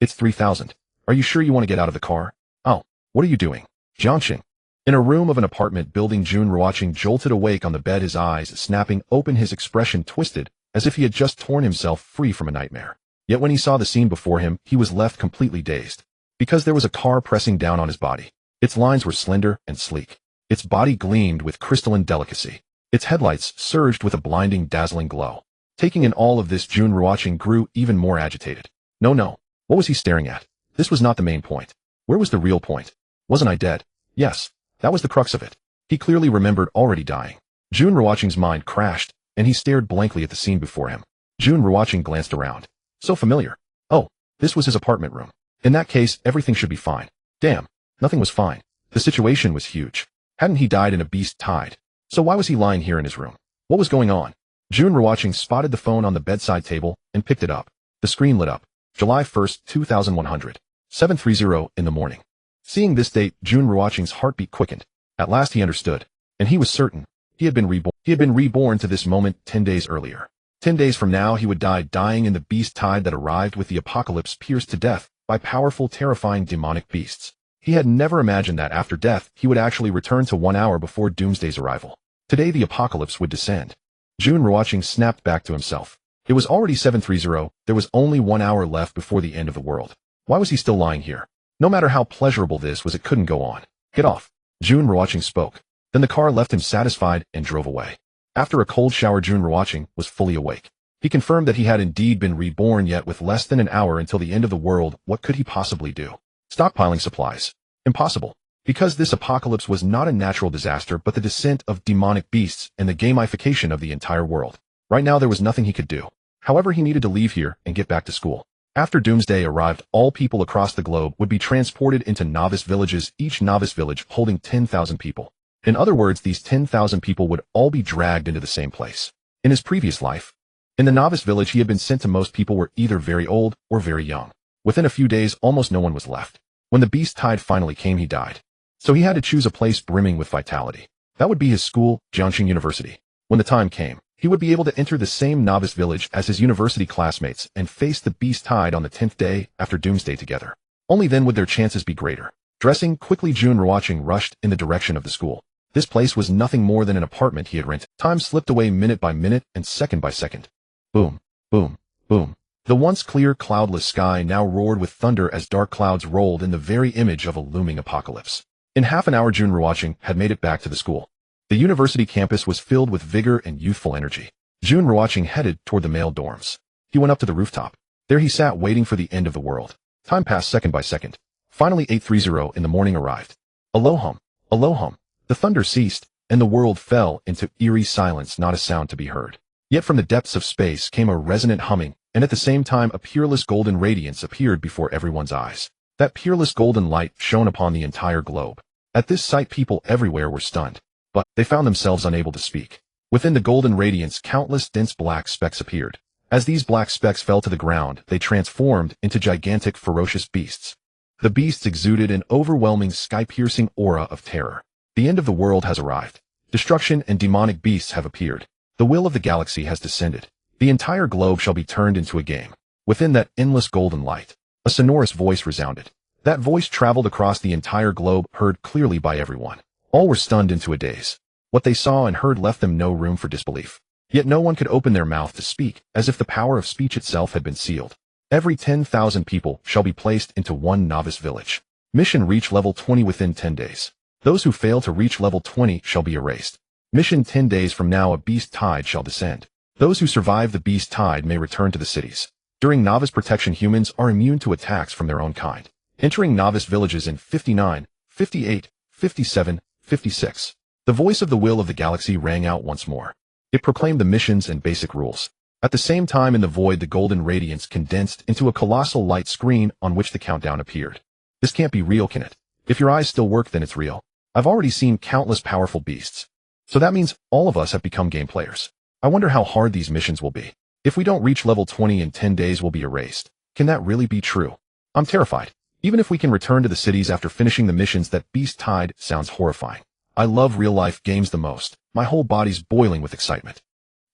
It's 3,000. Are you sure you want to get out of the car? Oh, what are you doing? Jiangxing. In a room of an apartment building, Jun Ruochen jolted awake on the bed, his eyes snapping open, his expression twisted, as if he had just torn himself free from a nightmare. Yet when he saw the scene before him, he was left completely dazed. Because there was a car pressing down on his body. Its lines were slender and sleek. Its body gleamed with crystalline delicacy. Its headlights surged with a blinding, dazzling glow. Taking in all of this, Jun Ruochen grew even more agitated. No. What was he staring at? This was not the main point. Where was the real point? Wasn't I dead? Yes. That was the crux of it. He clearly remembered already dying. Jun Ruochen's mind crashed, and he stared blankly at the scene before him. Jun Ruochen glanced around. So familiar. Oh, this was his apartment room. In that case, everything should be fine. Damn, nothing was fine. The situation was huge. Hadn't he died in a beast tide? So why was he lying here in his room? What was going on? Jun Ruochen spotted the phone on the bedside table and picked it up. The screen lit up. July 1st, 2100. 7:30 in the morning. Seeing this date, Jun Ruochen's heartbeat quickened. At last he understood. And he was certain. He had been reborn to this moment 10 days earlier. 10 days from now he would die, dying in the beast tide that arrived with the apocalypse, pierced to death by powerful, terrifying demonic beasts. He had never imagined that after death he would actually return to 1 hour before Doomsday's arrival. Today the apocalypse would descend. Jun Ruochen snapped back to himself. It was already 7:30, there was only 1 hour left before the end of the world. Why was he still lying here? No matter how pleasurable this was, it couldn't go on. Get off. Jun Ruochen spoke. Then the car left him satisfied and drove away. After a cold shower, Jun Ruochen was fully awake. He confirmed that he had indeed been reborn, yet with less than an hour until the end of the world. What could he possibly do? Stockpiling supplies. Impossible. Because this apocalypse was not a natural disaster but the descent of demonic beasts and the gamification of the entire world. Right now there was nothing he could do. However, he needed to leave here and get back to school. After Doomsday arrived, all people across the globe would be transported into novice villages, each novice village holding 10,000 people. In other words, these 10,000 people would all be dragged into the same place. In his previous life, in the novice village he had been sent to, most people were either very old or very young. Within a few days, almost no one was left. When the beast tide finally came, he died. So he had to choose a place brimming with vitality. That would be his school, Jiangxing University. When the time came, he would be able to enter the same novice village as his university classmates and face the beast tide on the 10th day after Doomsday together. Only then would their chances be greater. Dressing quickly, Jun Ruochen rushed in the direction of the school. This place was nothing more than an apartment he had rented. Time slipped away minute by minute and second by second. Boom, boom, boom. The once clear, cloudless sky now roared with thunder as dark clouds rolled in the very image of a looming apocalypse. In half an hour, Jun Ruochen had made it back to the school. The university campus was filled with vigor and youthful energy. Jun Ruochen headed toward the male dorms. He went up to the rooftop. There he sat, waiting for the end of the world. Time passed second by second. Finally, 8:30 in the morning arrived. Alohum, alohum. The thunder ceased, and the world fell into eerie silence, not a sound to be heard. Yet from the depths of space came a resonant humming, and at the same time a peerless golden radiance appeared before everyone's eyes. That peerless golden light shone upon the entire globe. At this sight, people everywhere were stunned. But they found themselves unable to speak. Within the golden radiance, countless dense black specks appeared. As these black specks fell to the ground, they transformed into gigantic, ferocious beasts. The beasts exuded an overwhelming, sky-piercing aura of terror. The end of the world has arrived. Destruction and demonic beasts have appeared. The will of the galaxy has descended. The entire globe shall be turned into a game. Within that endless golden light, a sonorous voice resounded. That voice traveled across the entire globe, heard clearly by everyone. All were stunned into a daze. What they saw and heard left them no room for disbelief. Yet no one could open their mouth to speak, as if the power of speech itself had been sealed. Every 10,000 people shall be placed into one novice village. Mission: reach level 20 within 10 days. Those who fail to reach level 20 shall be erased. Mission: 10 days from now a beast tide shall descend. Those who survive the beast tide may return to the cities. During novice protection, humans are immune to attacks from their own kind. Entering novice villages in 59, 58, 57, 56. The voice of the will of the galaxy rang out once more. It proclaimed the missions and basic rules. At the same time, in the void, the golden radiance condensed into a colossal light screen on which the countdown appeared. This can't be real, can it? If your eyes still work, then it's real. I've already seen countless powerful beasts. So that means all of us have become game players. I wonder how hard these missions will be. If we don't reach level 20 in 10 days, we'll be erased. Can that really be true? I'm terrified. Even if we can return to the cities after finishing the missions, that beast tide sounds horrifying. I love real-life games the most. My whole body's boiling with excitement.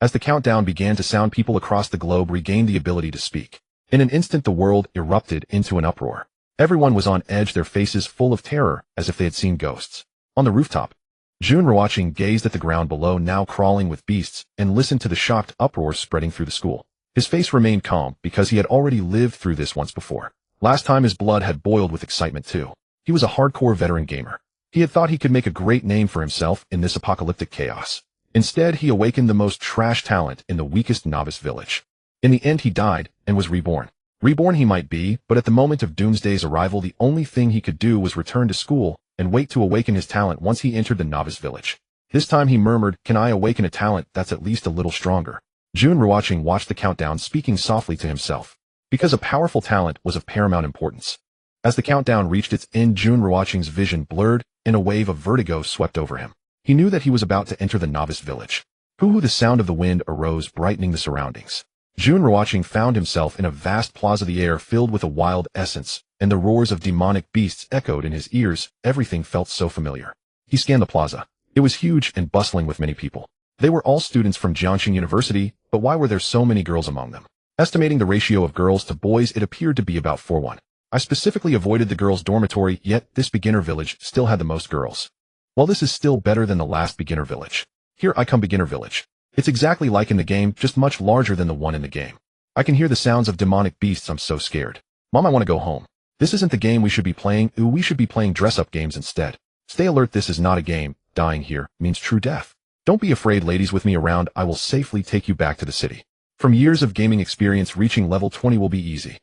As the countdown began to sound, people across the globe regained the ability to speak. In an instant the world erupted into an uproar. Everyone was on edge, their faces full of terror, as if they had seen ghosts. On the rooftop, Jun Ruochen gazed at the ground below, now crawling with beasts, and listened to the shocked uproar spreading through the school. His face remained calm, because he had already lived through this once before. Last time his blood had boiled with excitement too. He was a hardcore veteran gamer. He had thought he could make a great name for himself in this apocalyptic chaos. Instead, he awakened the most trash talent in the weakest novice village. In the end, he died and was reborn. Reborn he might be, but at the moment of Doomsday's arrival, the only thing he could do was return to school and wait to awaken his talent once he entered the novice village. This time he murmured, "Can I awaken a talent that's at least a little stronger?" Jun Ruochen watched the countdown, speaking softly to himself, because a powerful talent was of paramount importance. As the countdown reached its end, Jun Ruochen's vision blurred, and a wave of vertigo swept over him. He knew that he was about to enter the novice village. The sound of the wind arose, brightening the surroundings. Jun Ruochen found himself in a vast plaza, the air filled with a wild essence, and the roars of demonic beasts echoed in his ears. Everything felt so familiar. He scanned the plaza. It was huge and bustling with many people. They were all students from Jiangxing University, but why were there so many girls among them? Estimating the ratio of girls to boys, it appeared to be about 4:1. I specifically avoided the girls' dormitory, yet this beginner village still had the most girls. Well, this is still better than the last beginner village. Here I come, beginner village. It's exactly like in the game, just much larger than the one in the game. I can hear the sounds of demonic beasts. I'm so scared. Mom, I want to go home. This isn't the game we should be playing. We should be playing dress-up games instead. Stay alert, this is not a game. Dying here means true death. Don't be afraid, ladies, with me around, I will safely take you back to the city. From years of gaming experience, reaching level 20 will be easy.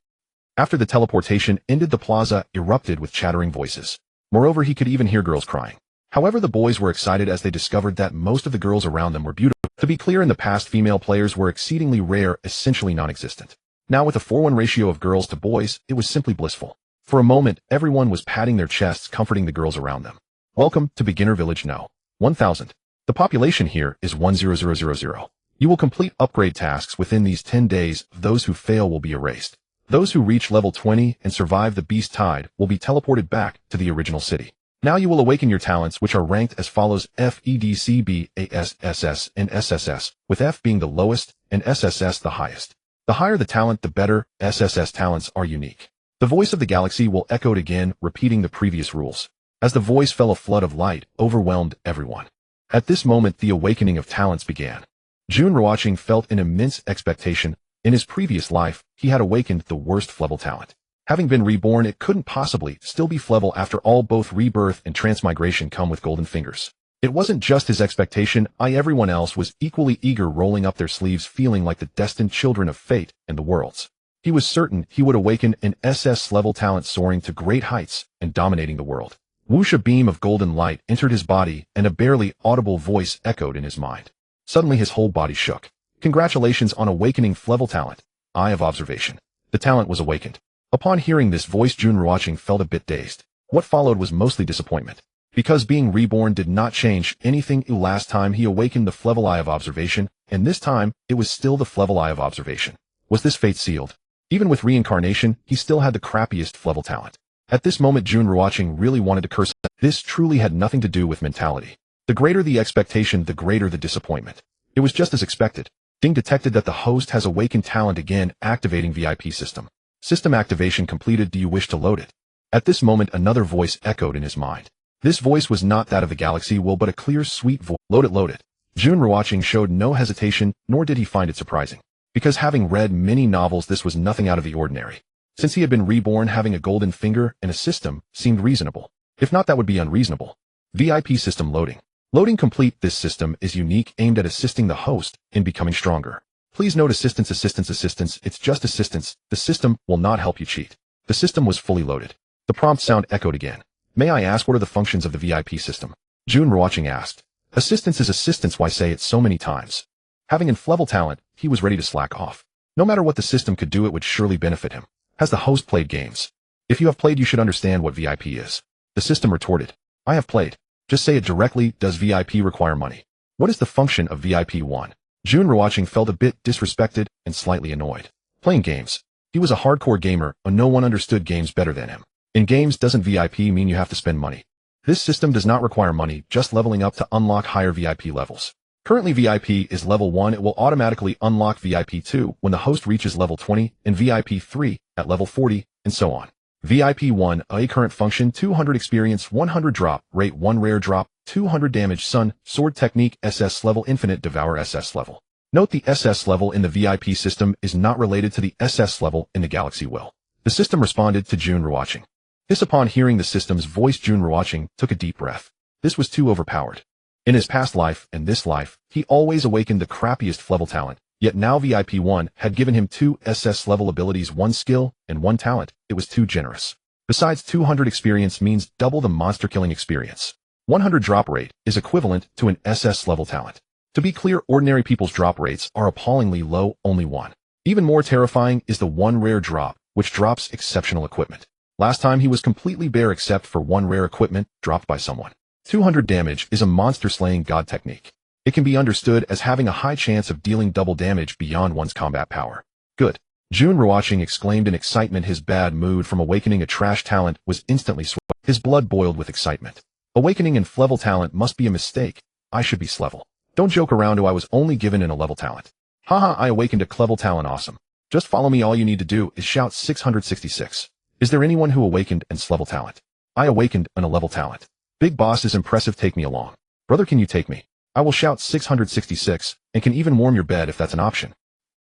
After the teleportation ended, the plaza erupted with chattering voices. Moreover, he could even hear girls crying. However, the boys were excited as they discovered that most of the girls around them were beautiful. To be clear, in the past, female players were exceedingly rare, essentially non-existent. Now, with a 4:1 ratio of girls to boys, it was simply blissful. For a moment, everyone was patting their chests, comforting the girls around them. Welcome to Beginner Village No. 1000. The population here is 100,000. You will complete upgrade tasks within these 10 days. Those who fail will be erased. Those who reach level 20 and survive the beast tide will be teleported back to the original city. Now you will awaken your talents, which are ranked as follows: F, E, D, C, B, A, S, SS, and SSS, with F being the lowest and SSS the highest. The higher the talent, the better. SSS talents are unique. The voice of the galaxy will echo again, repeating the previous rules. As the voice fell, a flood of light overwhelmed everyone. At this moment, the awakening of talents began. Jun Ruochen felt an immense expectation. In his previous life, he had awakened the worst Flevel talent. Having been reborn, it couldn't possibly still be Flevel. After all, both rebirth and transmigration come with golden fingers. It wasn't just his expectation, everyone else was equally eager, rolling up their sleeves, feeling like the destined children of fate and the worlds. He was certain he would awaken an SS level talent, soaring to great heights and dominating the world. Whoosh, a beam of golden light entered his body, and a barely audible voice echoed in his mind. Suddenly his whole body shook. Congratulations on awakening Flevel talent. Eye of observation. The talent was awakened. Upon hearing this voice, Jun Ruochen felt a bit dazed. What followed was mostly disappointment. Because being reborn did not change anything. Last time he awakened the Flevel Eye of Observation, and this time it was still the Flevel Eye of Observation. Was this fate sealed? Even with reincarnation, he still had the crappiest Flevel talent. At this moment, Jun Ruochen really wanted to curse. This truly had nothing to do with mentality. The greater the expectation, the greater the disappointment. It was just as expected. Ding detected that the host has awakened talent again, activating VIP system. System activation completed. Do you wish to load it? At this moment, another voice echoed in his mind. This voice was not that of the galaxy will, but a clear, sweet voice. Load it, load it. Jun Ruochen showed no hesitation, nor did he find it surprising. Because having read many novels, this was nothing out of the ordinary. Since he had been reborn, having a golden finger and a system seemed reasonable. If not, that would be unreasonable. VIP system loading. Loading complete. This system is unique, aimed at assisting the host in becoming stronger. Please note assistance, assistance, assistance. It's just assistance. The system will not help you cheat. The system was fully loaded. The prompt sound echoed again. May I ask, what are the functions of the VIP system? Jun Ruochen asked. Assistance is assistance. Why say it so many times? Having Flevel talent, he was ready to slack off. No matter what the system could do, it would surely benefit him. Has the host played games? If you have played, you should understand what VIP is. The system retorted. I have played. Just say it directly. Does VIP require money? What is the function of VIP 1? Jun Ruochen felt a bit disrespected and slightly annoyed. Playing games. He was a hardcore gamer, and no one understood games better than him. In games, doesn't VIP mean you have to spend money? This system does not require money, just leveling up to unlock higher VIP levels. Currently VIP is level 1. It will automatically unlock VIP 2 when the host reaches level 20 and VIP 3 at level 40, and so on. VIP 1, a current function, 200 experience, 100 drop, rate 1 rare drop, 200 damage, Sun, Sword Technique, SS level, Infinite Devour SS level. Note the SS level in the VIP system is not related to the SS level in the Galaxy will. The system responded to Jun Ruochen. This upon hearing the system's voice, Jun Ruochen took a deep breath. This was too overpowered. In his past life and this life, he always awakened the crappiest level talent, yet now VIP 1 had given him 2 SS level abilities, 1 skill, and 1 talent. It was too generous. Besides, 200 experience means double the monster killing experience. 100 drop rate is equivalent to an SS level talent. To be clear, ordinary people's drop rates are appallingly low, only 1. Even more terrifying is the 1 rare drop, which drops exceptional equipment. Last time he was completely bare except for 1 rare equipment dropped by someone. 200 damage is a monster-slaying god technique. It can be understood as having a high chance of dealing double damage beyond one's combat power. Good. Jun Ruochen exclaimed in excitement. His bad mood from awakening a trash talent was instantly swept. His blood boiled with excitement. Awakening an level talent must be a mistake. I should be slevel. Don't joke around. I was only given in a level talent. Haha, I awakened a clevel talent. Awesome. Just follow me. All you need to do is shout 666. Is there anyone who awakened an level talent? I awakened an 11 talent. Big boss is impressive. Take me along. Brother, can you take me? I will shout 666, and can even warm your bed if that's an option.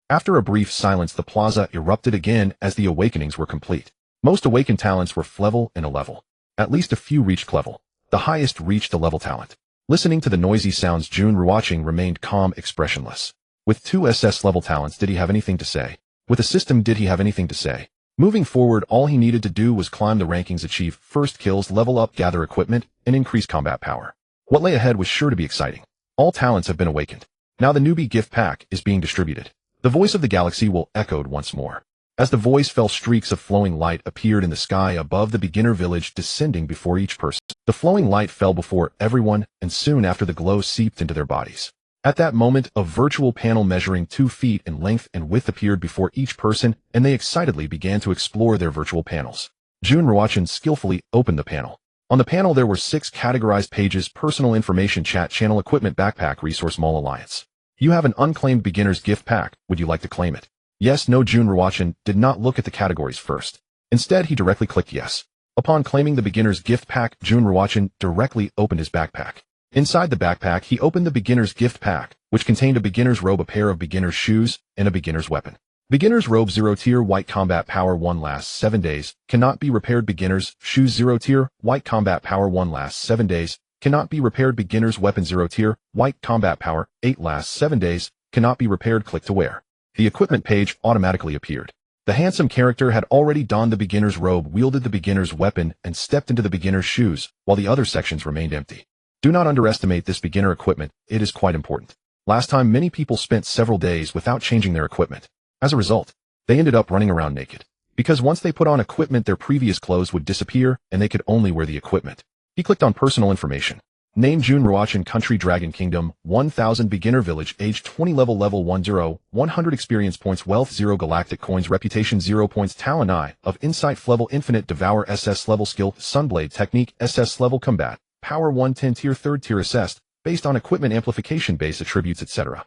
After a brief silence, the plaza erupted again as the awakenings were complete. Most awakened talents were level and a level. At least a few reached level. The highest reached a level talent. Listening to the noisy sounds, Jun Ruochen remained calm, expressionless. With 2 SS level talents, did he have anything to say? With a system, did he have anything to say? Moving forward, all he needed to do was climb the rankings, achieve first kills, level up, gather equipment, and increase combat power. What lay ahead was sure to be exciting. All talents have been awakened. Now the newbie gift pack is being distributed. The voice of the galaxy will echoed once more. As the voice fell, streaks of flowing light appeared in the sky above the beginner village, descending before each person. The flowing light fell before everyone, and soon after the glow seeped into their bodies. At that moment, a virtual panel measuring 2 feet in length and width appeared before each person, and they excitedly began to explore their virtual panels. Jun Ruochen skillfully opened the panel. On the panel there were 6 categorized pages: personal information, chat channel, equipment, backpack, resource, mall, alliance. You have an unclaimed beginner's gift pack. Would you like to claim it? Yes, no. Jun Ruochen did not look at the categories first. Instead, he directly clicked yes. Upon claiming the beginner's gift pack, Jun Ruochen directly opened his backpack. Inside the backpack, he opened the beginner's gift pack, which contained a beginner's robe, a pair of beginner's shoes, and a beginner's weapon. Beginner's robe 0 tier, white, combat power 1, lasts 7 days, cannot be repaired. Beginner's shoes 0 tier, white, combat power 1, lasts 7 days, cannot be repaired. Beginner's weapon 0 tier, white, combat power 8, lasts 7 days, cannot be repaired. Click to wear. The equipment page automatically appeared. The handsome character had already donned the beginner's robe, wielded the beginner's weapon, and stepped into the beginner's shoes, while the other sections remained empty. Do not underestimate this beginner equipment. It is quite important. Last time, many people spent several days without changing their equipment. As a result, they ended up running around naked. Because once they put on equipment, their previous clothes would disappear, and they could only wear the equipment. He clicked on personal information. Name: Jun Ruochen, country Dragon Kingdom, 1000, beginner village, age 20, level 10, 100 experience points, wealth 0, galactic coins, reputation 0 points, talent I of insight level, infinite devour SS level, skill sunblade technique SS level, combat power 110 tier, 3rd tier, assessed based on equipment amplification, base attributes, etc.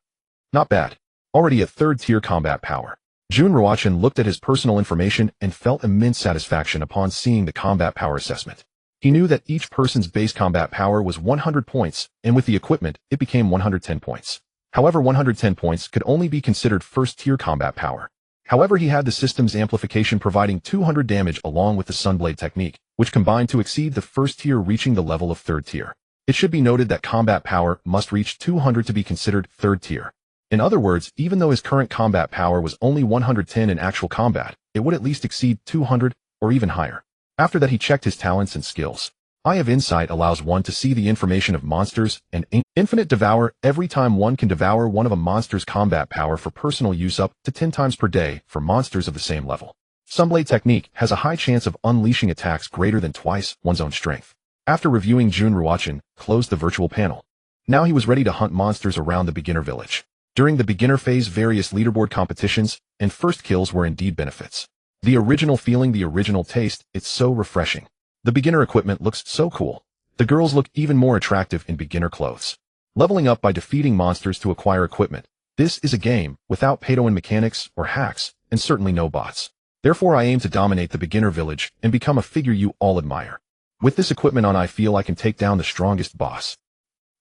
Not bad. Already at 3rd tier combat power. Jun Ruochen looked at his personal information and felt immense satisfaction upon seeing the combat power assessment. He knew that each person's base combat power was 100 points, and with the equipment, it became 110 points. However, 110 points could only be considered 1st tier combat power. However, he had the system's amplification providing 200 damage along with the sunblade technique, which combined to exceed the 1st tier, reaching the level of 3rd tier. It should be noted that combat power must reach 200 to be considered 3rd tier. In other words, even though his current combat power was only 110 in actual combat, it would at least exceed 200 or even higher. After that, he checked his talents and skills. Eye of Insight allows one to see the information of monsters, and Infinite Devour, every time one can devour one of a monster's combat power for personal use up to 10 times per day for monsters of the same level. Sunblade technique has a high chance of unleashing attacks greater than twice one's own strength. After reviewing, Jun Ruochen closed the virtual panel. Now he was ready to hunt monsters around the beginner village. During the beginner phase, various leaderboard competitions and first kills were indeed benefits. The original feeling, the original taste, it's so refreshing. The beginner equipment looks so cool. The girls look even more attractive in beginner clothes. Leveling up by defeating monsters to acquire equipment. This is a game without pay-to-win mechanics or hacks, and certainly no bots. Therefore I aim to dominate the beginner village and become a figure you all admire. With this equipment on, I feel I can take down the strongest boss.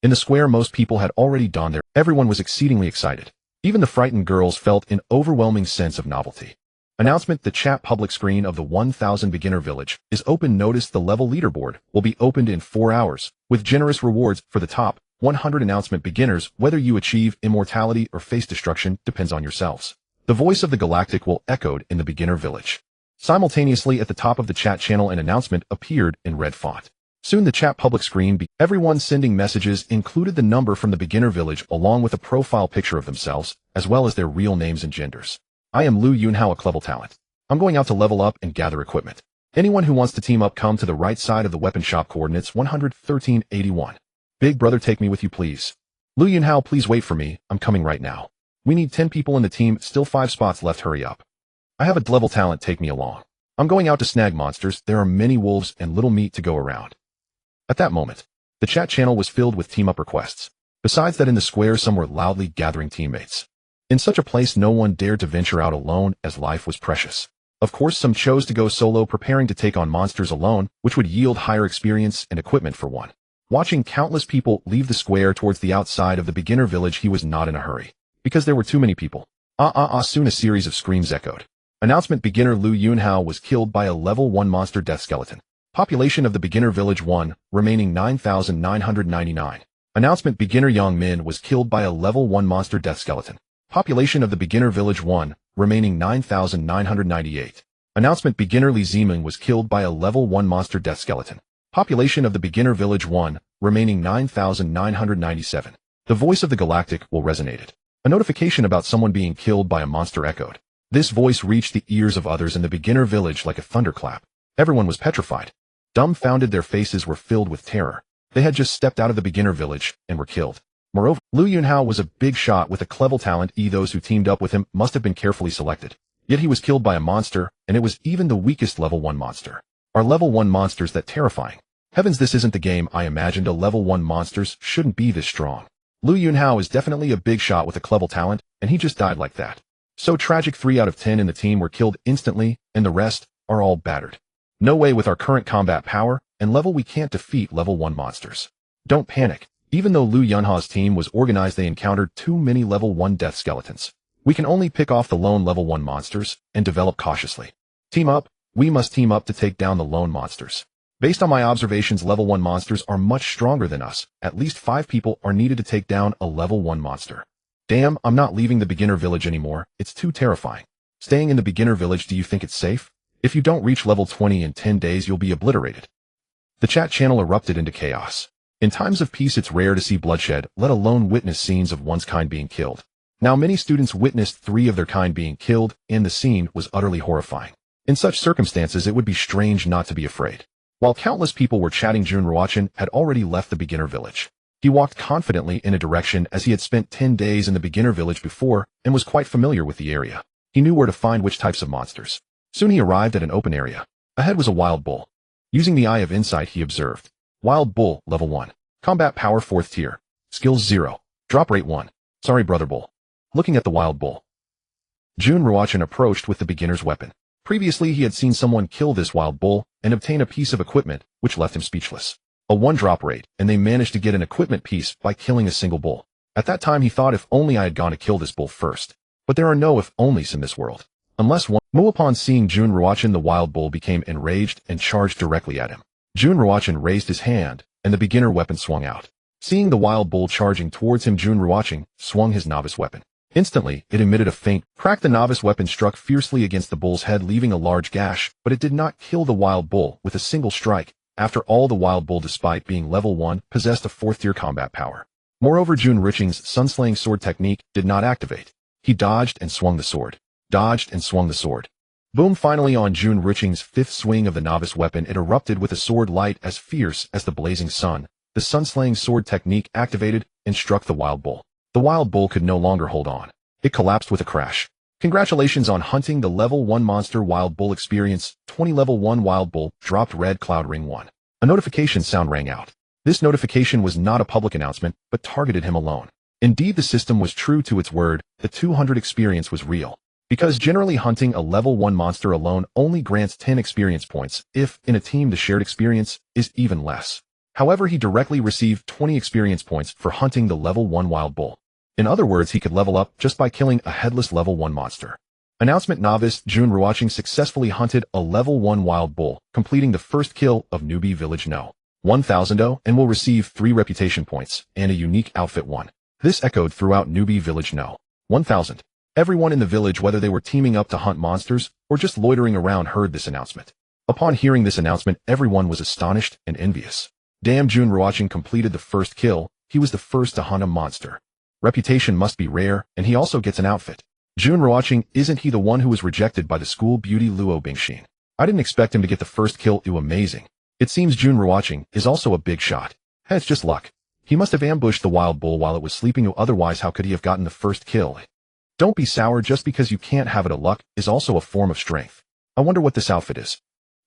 In the square, most people had already donned their. Everyone was exceedingly excited. Even the frightened girls felt an overwhelming sense of novelty. Announcement: the chat public screen of the 1000 beginner village is open. Notice the level leaderboard will be opened in 4 hours, with generous rewards for the top 100 announcement. Beginners, whether you achieve immortality or face destruction depends on yourselves. The voice of the galactic will echoed in the beginner village. Simultaneously at the top of the chat channel, an announcement appeared in red font. Soon the chat public screen everyone sending messages included the number from the beginner village along with a profile picture of themselves, as well as their real names and genders. I am Lu Yunhao, a level talent. I'm going out to level up and gather equipment. Anyone who wants to team up, come to the right side of the weapon shop, coordinates 11381. Big brother, take me with you please. Lu Yunhao, please wait for me, I'm coming right now. We need 10 people in the team, still 5 spots left, hurry up. I have a level talent, take me along. I'm going out to snag monsters, there are many wolves and little meat to go around. At that moment, the chat channel was filled with team up requests. Besides that, in the square some were loudly gathering teammates. In such a place no one dared to venture out alone, as life was precious. Of course some chose to go solo, preparing to take on monsters alone, which would yield higher experience and equipment for one. Watching countless people leave the square towards the outside of the beginner village, he was not in a hurry. Because there were too many people. Soon a series of screams echoed. Announcement: beginner Lu Yunhao was killed by a level 1 monster death skeleton. Population of the beginner village 1, remaining 9,999. Announcement: beginner Yang Min was killed by a level 1 monster death skeleton. Population of the beginner village 1, remaining 9,998. Announcement: beginner Li Ziming was killed by a level 1 monster death skeleton. Population of the beginner village 1, remaining 9,997. The voice of the galactic will resonated. A notification about someone being killed by a monster echoed. This voice reached the ears of others in the beginner village like a thunderclap. Everyone was petrified. Dumbfounded, their faces were filled with terror. They had just stepped out of the beginner village and were killed. Moreover, Lu Yunhao was a big shot with a clever talent. Those who teamed up with him must have been carefully selected. Yet he was killed by a monster, and it was even the weakest level 1 monster. Are level 1 monsters that terrifying? Heavens, this isn't the game I imagined. A level 1 monsters shouldn't be this strong. Lu Yunhao is definitely a big shot with a clever talent, and he just died like that. So tragic. 3 out of 10 in the team were killed instantly, and the rest are all battered. No way, with our current combat power and level we can't defeat level 1 monsters. Don't panic. Even though Lu Yunhao's team was organized, they encountered too many level 1 death skeletons. We can only pick off the lone level 1 monsters and develop cautiously. Team up. We must team up to take down the lone monsters. Based on my observations, level 1 monsters are much stronger than us. At least 5 people are needed to take down a level 1 monster. Damn, I'm not leaving the beginner village anymore. It's too terrifying. Staying in the beginner village, do you think it's safe? If you don't reach level 20 in 10 days, you'll be obliterated. The chat channel erupted into chaos. In times of peace, it's rare to see bloodshed, let alone witness scenes of one's kind being killed. Now many students witnessed 3 of their kind being killed, and the scene was utterly horrifying. In such circumstances, it would be strange not to be afraid. While countless people were chatting, Jun Ruochen had already left the beginner village. He walked confidently in a direction, as he had spent 10 days in the beginner village before and was quite familiar with the area. He knew where to find which types of monsters. Soon he arrived at an open area. Ahead was a wild bull. Using the eye of insight, he observed. Wild bull, level 1. Combat power 4th tier. Skills 0. Drop rate 1. Sorry, brother bull. Looking at the wild bull, Jun Ruochen approached with the beginner's weapon. Previously, he had seen someone kill this wild bull and obtain a piece of equipment, which left him speechless. A 1 drop rate, and they managed to get an equipment piece by killing a single bull. At that time, he thought, if only I had gone to kill this bull first. But there are no if-onlys in this world. Unless one. Upon seeing Jun Ruochen, the wild bull became enraged and charged directly at him. Jun Ruochen raised his hand, and the beginner weapon swung out. Seeing the wild bull charging towards him, Jun Ruochen swung his novice weapon. Instantly, it emitted a faint crack. The novice weapon struck fiercely against the bull's head, leaving a large gash, but it did not kill the wild bull with a single strike. After all, the wild bull, despite being level 1, possessed a 4th tier combat power. Moreover, Jun Ruochen's sunslaying sword technique did not activate. He dodged and swung the sword. Dodged and swung the sword. Boom! Finally, on Jun Ruochen's 5th swing of the novice weapon, it erupted with a sword light as fierce as the blazing sun. The sunslaying sword technique activated and struck the wild bull. The wild bull could no longer hold on. It collapsed with a crash. Congratulations on hunting the level 1 monster. Wild bull experience 20. Level 1 wild bull dropped red cloud ring 1. A notification sound rang out. This notification was not a public announcement, but targeted him alone. Indeed, the system was true to its word. The 200 experience was real. Because generally hunting a level 1 monster alone only grants 10 experience points, if, in a team, the shared experience is even less. However, he directly received 20 experience points for hunting the level 1 wild bull. In other words, he could level up just by killing a headless level 1 monster. Announcement: novice Jun Ruochen successfully hunted a level 1 wild bull, completing the first kill of Newbie Village No. 1000 and will receive 3 reputation points and a unique outfit 1. This echoed throughout Newbie Village No. 1000. Everyone in the village, whether they were teaming up to hunt monsters or just loitering around, heard this announcement. Upon hearing this announcement, everyone was astonished and envious. Damn, Jun Ruochen completed the first kill. He was the first to hunt a monster. Reputation must be rare, and he also gets an outfit. Jun Ruochen, isn't he the one who was rejected by the school beauty Luo Bingxin? I didn't expect him to get the first kill. Amazing. It seems Jun Ruochen is also a big shot. Hey, it's just luck. He must have ambushed the wild bull while it was sleeping. Otherwise, how could he have gotten the first kill? Don't be sour. Just because you can't have it, a luck is also a form of strength. I wonder what this outfit is.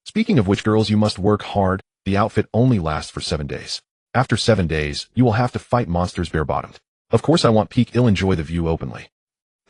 Speaking of which, girls, you must work hard. The outfit only lasts for 7 days. After 7 days, you will have to fight monsters bare-bottomed. Of course, I want peek. I'll enjoy the view openly.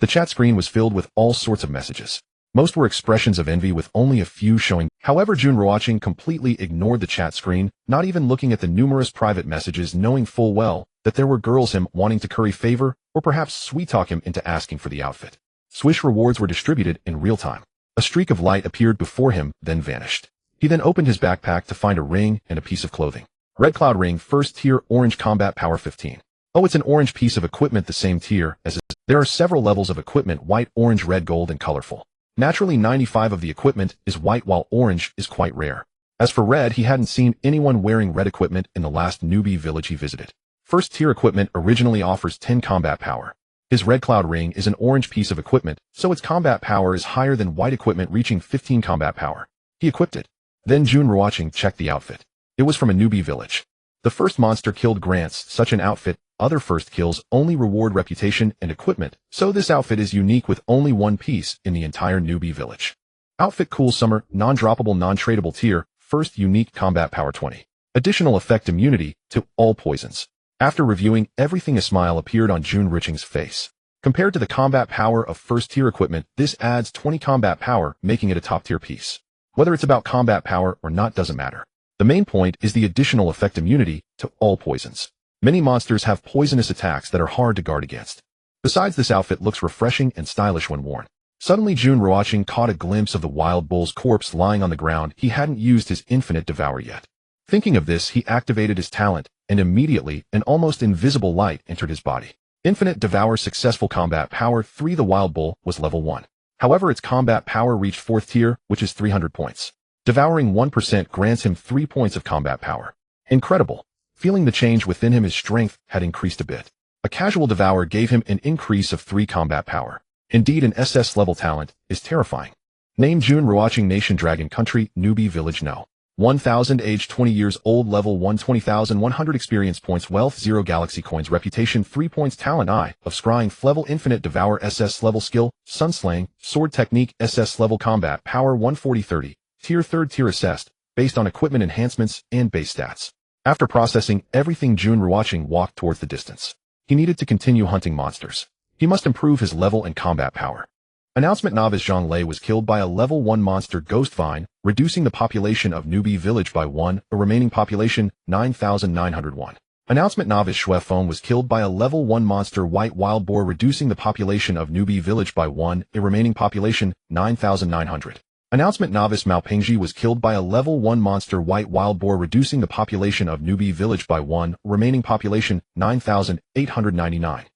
The chat screen was filled with all sorts of messages. Most were expressions of envy, with only a few showing. However, Jun Ruochen completely ignored the chat screen, not even looking at the numerous private messages, knowing full well that there were girls him wanting to curry favor or perhaps sweet-talk him into asking for the outfit. Swish rewards were distributed in real time. A streak of light appeared before him, then vanished. He then opened his backpack to find a ring and a piece of clothing. Red Cloud Ring, first tier, orange, combat power 15. Oh, it's an orange piece of equipment, the same tier as there are several levels of equipment: white, orange, red, gold, and colorful. Naturally, 95 of the equipment is white, while orange is quite rare. As for red, he hadn't seen anyone wearing red equipment in the last Newbie Village he visited. First tier equipment originally offers 10 combat power. His Red Cloud Ring is an orange piece of equipment, so its combat power is higher than white equipment, reaching 15 combat power. He equipped it. Then Jun Ruochen checked the outfit. It was from a Newbie Village. The first monster killed grants such an outfit. Other first kills only reward reputation and equipment, so this outfit is unique with only one piece in the entire Newbie Village. Outfit: Cool Summer, non-droppable, non-tradable tier, first, unique, combat power 20. Additional effect: immunity to all poisons. After reviewing everything, a smile appeared on Jun Ruochen's face. Compared to the combat power of first tier equipment, this adds 20 combat power, making it a top tier piece. Whether it's about combat power or not doesn't matter. The main point is the additional effect: immunity to all poisons. Many monsters have poisonous attacks that are hard to guard against. Besides, this outfit looks refreshing and stylish when worn. Suddenly, Jun Ruochen caught a glimpse of the wild bull's corpse lying on the ground. He hadn't used his infinite Devour yet. Thinking of this, he activated his talent, and immediately an almost invisible light entered his body. Infinite Devour, successful, combat power 3. The wild bull was level 1. However, its combat power reached 4th tier, which is 300 points. Devouring 1% grants him 3 points of combat power. Incredible. Feeling the change within him, his strength had increased a bit. A casual Devour gave him an increase of 3 combat power. Indeed, an SS level talent is terrifying. Name: Jun Ruochen. Nation: Dragon. Country: Newbie Village No. 1000. Age: 20 years old. Level 1. 20,100 experience points. Wealth: 0 galaxy coins. Reputation: 3 points. Talent: Eye of Scrying. Level: Infinite Devour. SS level. Skill: Sunslaying. Sword technique. SS level. Combat power 140/30. Tier: 3rd tier. Assessed based on equipment enhancements and base stats. After processing everything, Jun Ruochen walked towards the distance. He needed to continue hunting monsters. He must improve his level and combat power. Announcement: novice Zhang Lei was killed by a level 1 monster, Ghost Vine, reducing the population of Newbie Village by 1, a remaining population 9,901. Announcement: novice Xue Feng was killed by a level 1 monster, White Wild Boar, reducing the population of Newbie Village by 1, a remaining population 9,900. Announcement: novice Mao Pengji was killed by a level 1 monster, White Wild Boar, reducing the population of Newbie Village by 1, remaining population 9,899.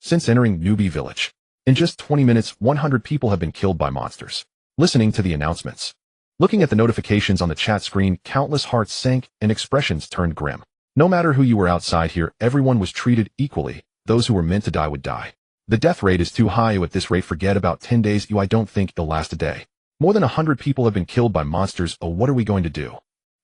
Since entering Newbie Village, in just 20 minutes, 100 people have been killed by monsters. Listening to the announcements, looking at the notifications on the chat screen, countless hearts sank and expressions turned grim. No matter who you were outside here, everyone was treated equally. Those who were meant to die would die. The death rate is too high. At this rate, forget about 10 days. I don't think it'll last a day. More than 100 people have been killed by monsters. Oh, what are we going to do?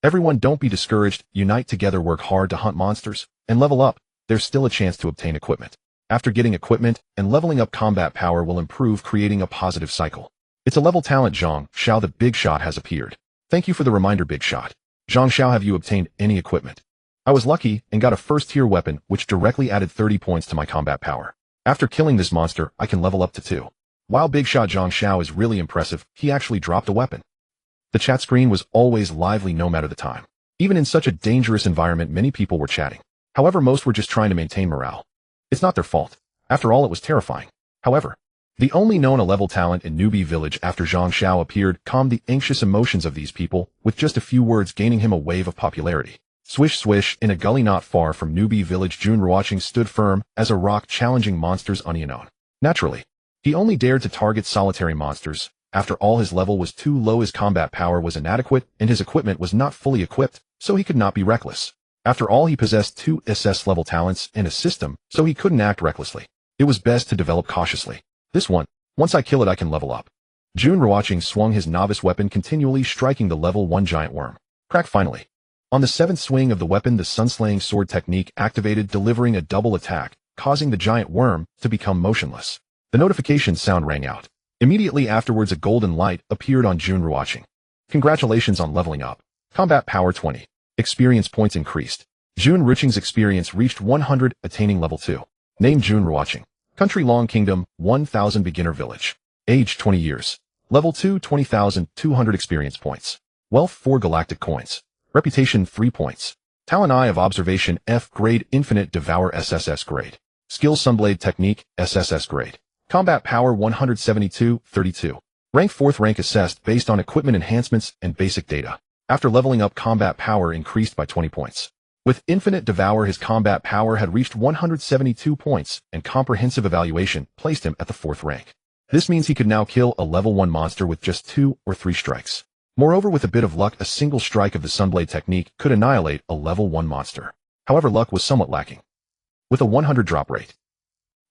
Everyone, don't be discouraged. Unite together, work hard to hunt monsters, and level up. There's still a chance to obtain equipment. After getting equipment and leveling up, combat power will improve, creating a positive cycle. It's a level talent. Zhang Xiao, the Big Shot, has appeared. Thank you for the reminder, Big Shot. Zhang Xiao, have you obtained any equipment? I was lucky and got a first-tier weapon which directly added 30 points to my combat power. After killing this monster, I can level up to 2. While Big Shot Zhang Xiao is really impressive, he actually dropped a weapon. The chat screen was always lively no matter the time. Even in such a dangerous environment, many people were chatting. However, most were just trying to maintain morale. It's not their fault. After all, it was terrifying. However, the only known A-level talent in Newbie Village after Zhang Xiao appeared calmed the anxious emotions of these people, with just a few words gaining him a wave of popularity. Swish swish, in a gully not far from Newbie Village, Jun Ruochen stood firm as a rock, challenging monsters unknown. Naturally, he only dared to target solitary monsters. After all, his level was too low, his combat power was inadequate, and his equipment was not fully equipped, so he could not be reckless. After all, he possessed 2 SS-level talents and a system, so he couldn't act recklessly. It was best to develop cautiously. This one, once I kill it, I can level up. Jun Ruochen swung his novice weapon, continually striking the level 1 giant worm. Crack finally. On the 7th swing of the weapon, the Sunslaying Sword technique activated, delivering a double attack, causing the giant worm to become motionless. The notification sound rang out. Immediately afterwards, a golden light appeared on Jun Ruochen. Congratulations on leveling up. Combat power 20. Experience points increased. Jun Ruochen's experience reached 100, attaining level 2. Name: Jun Ruochen. Country: Long Kingdom, 1000 beginner village. Age: 20 years. Level 2, 20,200 experience points. Wealth: 4 galactic coins. Reputation: 3 points. Talent: Eye of Observation, F grade. Infinite Devour, SSS grade. Skill: Sunblade Technique, SSS grade. Combat power 172, 32. Rank: 4th rank, assessed based on equipment enhancements and basic data. After leveling up, combat power increased by 20 points. With Infinite Devour, his combat power had reached 172 points, and comprehensive evaluation placed him at the 4th rank. This means he could now kill a level 1 monster with just 2 or 3 strikes. Moreover, with a bit of luck, a single strike of the Sunblade technique could annihilate a level 1 monster. However, luck was somewhat lacking. With a 100 drop rate.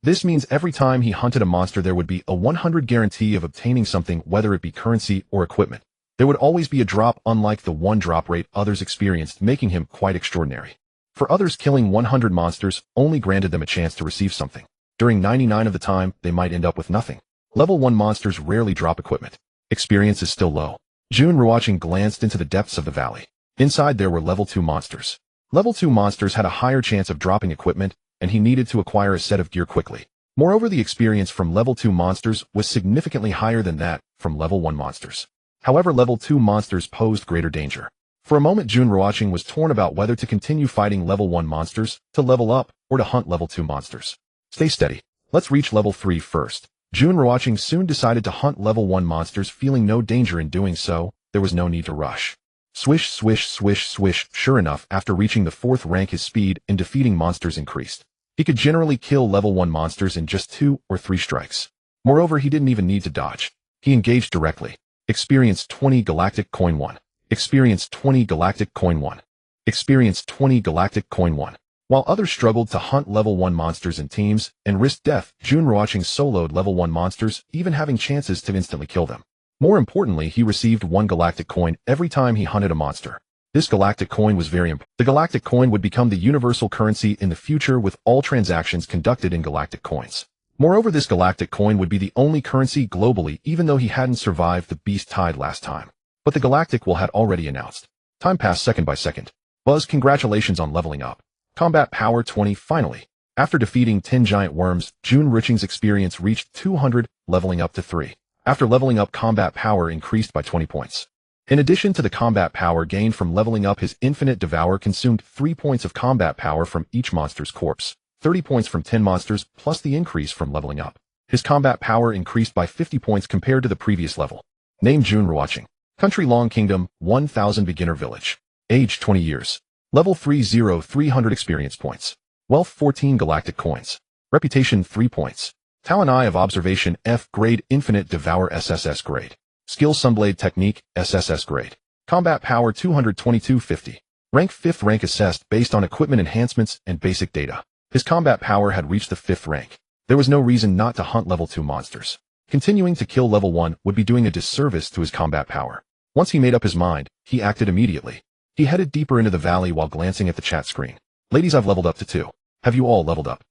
This means every time he hunted a monster, there would be a 100 guarantee of obtaining something, whether it be currency or equipment. There would always be a drop, unlike the 1 drop rate others experienced, making him quite extraordinary. For others, killing 100 monsters only granted them a chance to receive something. During 99 of the time, they might end up with nothing. Level 1 monsters rarely drop equipment. Experience is still low. Jun Ruochen glanced into the depths of the valley. Inside there were level 2 monsters. Level 2 monsters had a higher chance of dropping equipment, and he needed to acquire a set of gear quickly. Moreover, the experience from level 2 monsters was significantly higher than that from level 1 monsters. However, level 2 monsters posed greater danger. For a moment, Jun Ruochen was torn about whether to continue fighting level 1 monsters, to level up, or to hunt level 2 monsters. Stay steady. Let's reach level 3 first. Jun Ruochen soon decided to hunt level 1 monsters, feeling no danger in doing so. There was no need to rush. Swish, swish, swish, swish. Sure enough, after reaching the 4th rank, his speed in defeating monsters increased. He could generally kill level 1 monsters in just 2 or 3 strikes. Moreover, he didn't even need to dodge. He engaged directly. Experience 20 galactic coin 1. Experience 20 galactic coin 1. Experience 20 galactic coin 1. While others struggled to hunt level 1 monsters in teams and risked death, Jun Ruochen soloed level 1 monsters, even having chances to instantly kill them. More importantly, he received 1 galactic coin every time he hunted a monster. This galactic coin was very important. The galactic coin would become the universal currency in the future, with all transactions conducted in galactic coins. Moreover, this galactic coin would be the only currency globally, even though he hadn't survived the beast tide last time. But the galactic will had already announced. Time passed second by second. Buzz, congratulations on leveling up. Combat power 20. Finally, after defeating 10 giant worms, Jun Ruochen's experience reached 200, leveling up to 3. After leveling up, combat power increased by 20 points. In addition to the combat power gained from leveling up, his Infinite Devour consumed 3 points of combat power from each monster's corpse. 30 points from 10 monsters, plus the increase from leveling up. His combat power increased by 50 points compared to the previous level. Name: Jun Ruochen. Country: Long Kingdom, 1000 beginner village. Age: 20 years. Level 30, 300 experience points. Wealth: 14 galactic coins. Reputation: 3 points. Talent: Eye of Observation, F grade. Infinite Devour, SSS grade. Skill: Sunblade Technique, SSS grade. Combat power 22250. Rank: 5th rank, assessed based on equipment enhancements and basic data. His combat power had reached the 5th rank. There was no reason not to hunt level 2 monsters. Continuing to kill level 1 would be doing a disservice to his combat power. Once he made up his mind, he acted immediately. He headed deeper into the valley while glancing at the chat screen. Ladies, I've leveled up to 2. Have you all leveled up?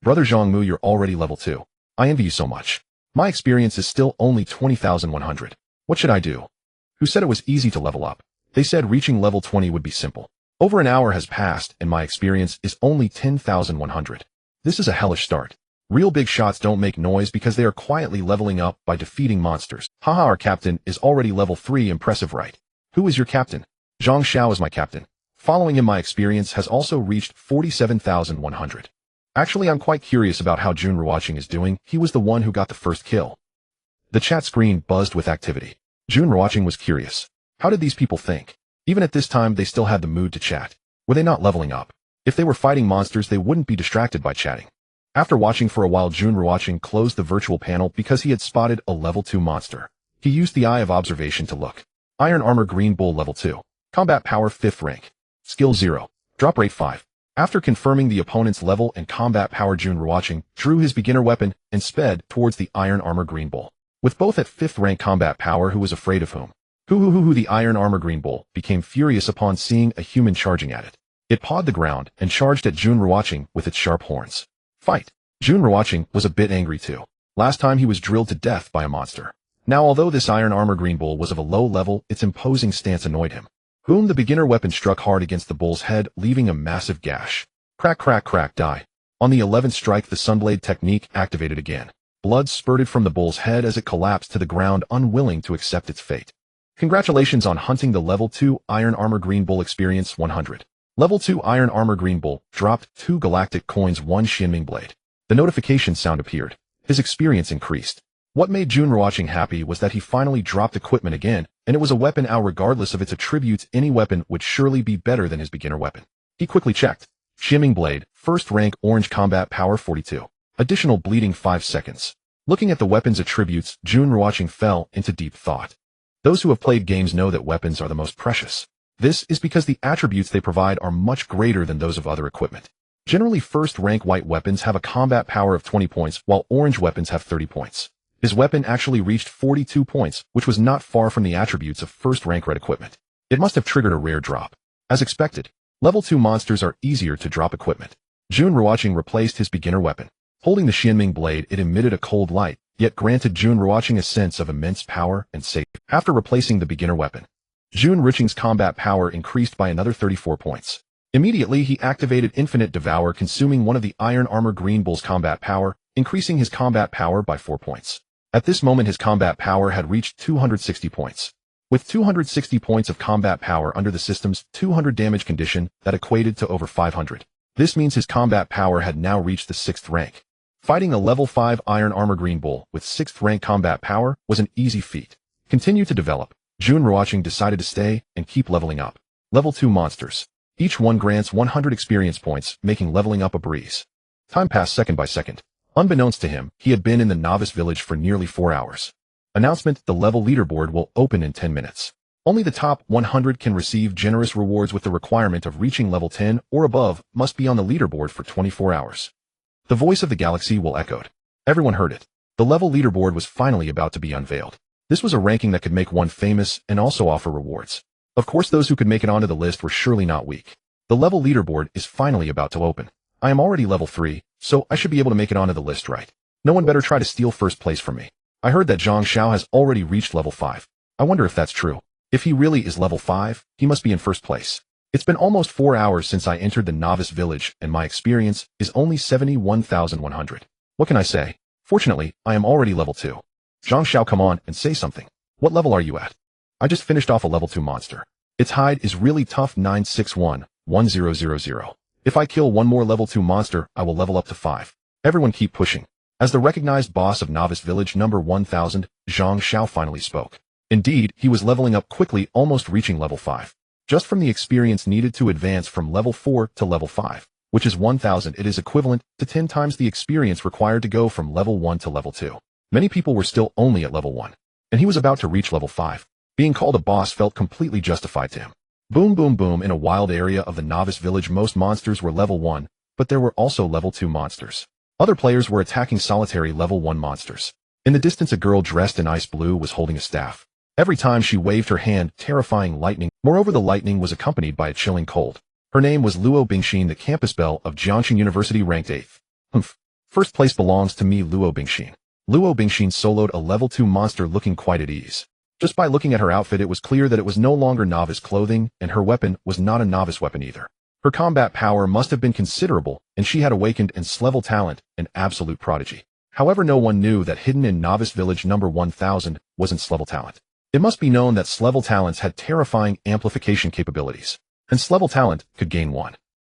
Brother Zhongmu, you're already level 2. I envy you so much. My experience is still only 20,100. What should I do? Who said it was easy to level up? They said reaching level 20 would be simple. Over an hour has passed and my experience is only 10,100. This is a hellish start. Real big shots don't make noise because they are quietly leveling up by defeating monsters. Haha, our captain is already level 3, impressive, right? Who is your captain? Zhang Xiao is my captain. Following him, my experience has also reached 47,100. Actually, I'm quite curious about how Jun Ruochen is doing. He was the one who got the first kill. The chat screen buzzed with activity. Jun Ruochen was curious. How did these people think? Even at this time, they still had the mood to chat. Were they not leveling up? If they were fighting monsters, they wouldn't be distracted by chatting. After watching for a while, Jun Ruochen closed the virtual panel because he had spotted a level 2 monster. He used the eye of observation to look. Iron Armor Green Bull level 2. Combat Power 5th rank. Skill 0. Drop rate 5. After confirming the opponent's level and combat power, Jun Ruochen drew his beginner weapon and sped towards the Iron Armor Green Bull. With both at 5th rank combat power, who was afraid of whom? The Iron Armor Green Bull became furious upon seeing a human charging at it. It pawed the ground and charged at Jun Ruochen with its sharp horns. Fight! Jun Ruochen was a bit angry too. Last time he was drilled to death by a monster. Now, although this Iron Armor Green Bull was of a low level, its imposing stance annoyed him. Boom! The beginner weapon struck hard against the bull's head, leaving a massive gash. Crack, crack, crack, die. On the 11th strike, the Sunblade technique activated again. Blood spurted from the bull's head as it collapsed to the ground, unwilling to accept its fate. Congratulations on hunting the level 2 Iron Armor Green Bull, experience 100. Level 2 Iron Armor Green Bull dropped 2 galactic coins, 1 Shinming Blade. The notification sound appeared. His experience increased. What made Jun Ruochen happy was that he finally dropped equipment again, and it was a weapon now regardless of its attributes. Any weapon would surely be better than his beginner weapon. He quickly checked. Shimming Blade, 1st rank, orange, combat power 42. Additional bleeding 5 seconds. Looking at the weapon's attributes, Jun Ruochen fell into deep thought. Those who have played games know that weapons are the most precious. This is because the attributes they provide are much greater than those of other equipment. Generally, 1st rank white weapons have a combat power of 20 points, while orange weapons have 30 points. His weapon actually reached 42 points, which was not far from the attributes of 1st rank red equipment. It must have triggered a rare drop. As expected, level 2 monsters are easier to drop equipment. Jun Ruochen replaced his beginner weapon. Holding the Shinming Blade, it emitted a cold light, yet granted Jun Ruochen a sense of immense power and safety. After replacing the beginner weapon, Jun Ruochen's combat power increased by another 34 points. Immediately, he activated Infinite Devour, consuming one of the Iron Armor Green Bull's combat power, increasing his combat power by 4 points. At this moment, his combat power had reached 260 points. With 260 points of combat power under the system's 200 damage condition, that equated to over 500. This means his combat power had now reached the 6th rank. Fighting a level 5 Iron Armor Green Bull with 6th rank combat power was an easy feat. Continue to develop. Jun Ruochen decided to stay and keep leveling up. Level 2 monsters. Each one grants 100 experience points, making leveling up a breeze. Time passed second by second. Unbeknownst to him, he had been in the novice village for nearly 4 hours. Announcement: the level leaderboard will open in 10 minutes. Only the top 100 can receive generous rewards, with the requirement of reaching level 10 or above must be on the leaderboard for 24 hours. The voice of the galaxy will echoed. Everyone heard it. The level leaderboard was finally about to be unveiled. This was a ranking that could make one famous and also offer rewards. Of course, those who could make it onto the list were surely not weak. The level leaderboard is finally about to open. I am already level 3, so I should be able to make it onto the list, right? No one better try to steal first place from me. I heard that Zhang Xiao has already reached level 5. I wonder if that's true. If he really is level 5, he must be in first place. It's been almost 4 hours since I entered the novice village, and my experience is only 71,100. What can I say? Fortunately, I am already level 2. Zhang Xiao, come on and say something. What level are you at? I just finished off a level 2 monster. Its hide is really tough. 961-1000. If I kill one more level 2 monster, I will level up to 5. Everyone keep pushing. As the recognized boss of Novice Village number 1000, Zhang Xiao finally spoke. Indeed, he was leveling up quickly, almost reaching level 5. Just from the experience needed to advance from level 4 to level 5, which is 1000, it is equivalent to 10 times the experience required to go from level 1 to level 2. Many people were still only at level 1, and he was about to reach level 5. Being called a boss felt completely justified to him. Boom, boom, boom. In a wild area of the Novice Village, most monsters were level 1, but there were also level 2 monsters. Other players were attacking solitary level 1 monsters. In the distance, a girl dressed in ice blue was holding a staff. Every time she waved her hand, terrifying lightning. Moreover, the lightning was accompanied by a chilling cold. Her name was Luo Bingxin, the campus belle of Jiangxing University, ranked 8th. First place belongs to me, Luo Bingxin. Luo Bingxin soloed a level 2 monster looking quite at ease. Just by looking at her outfit, it was clear that it was no longer novice clothing, and her weapon was not a novice weapon either. Her combat power must have been considerable, and she had awakened in S-level talent, an absolute prodigy. However, no one knew that hidden in Novice Village number 1000 was in S-level talent. It must be known that S-level talents had terrifying amplification capabilities, and S-level talent could gain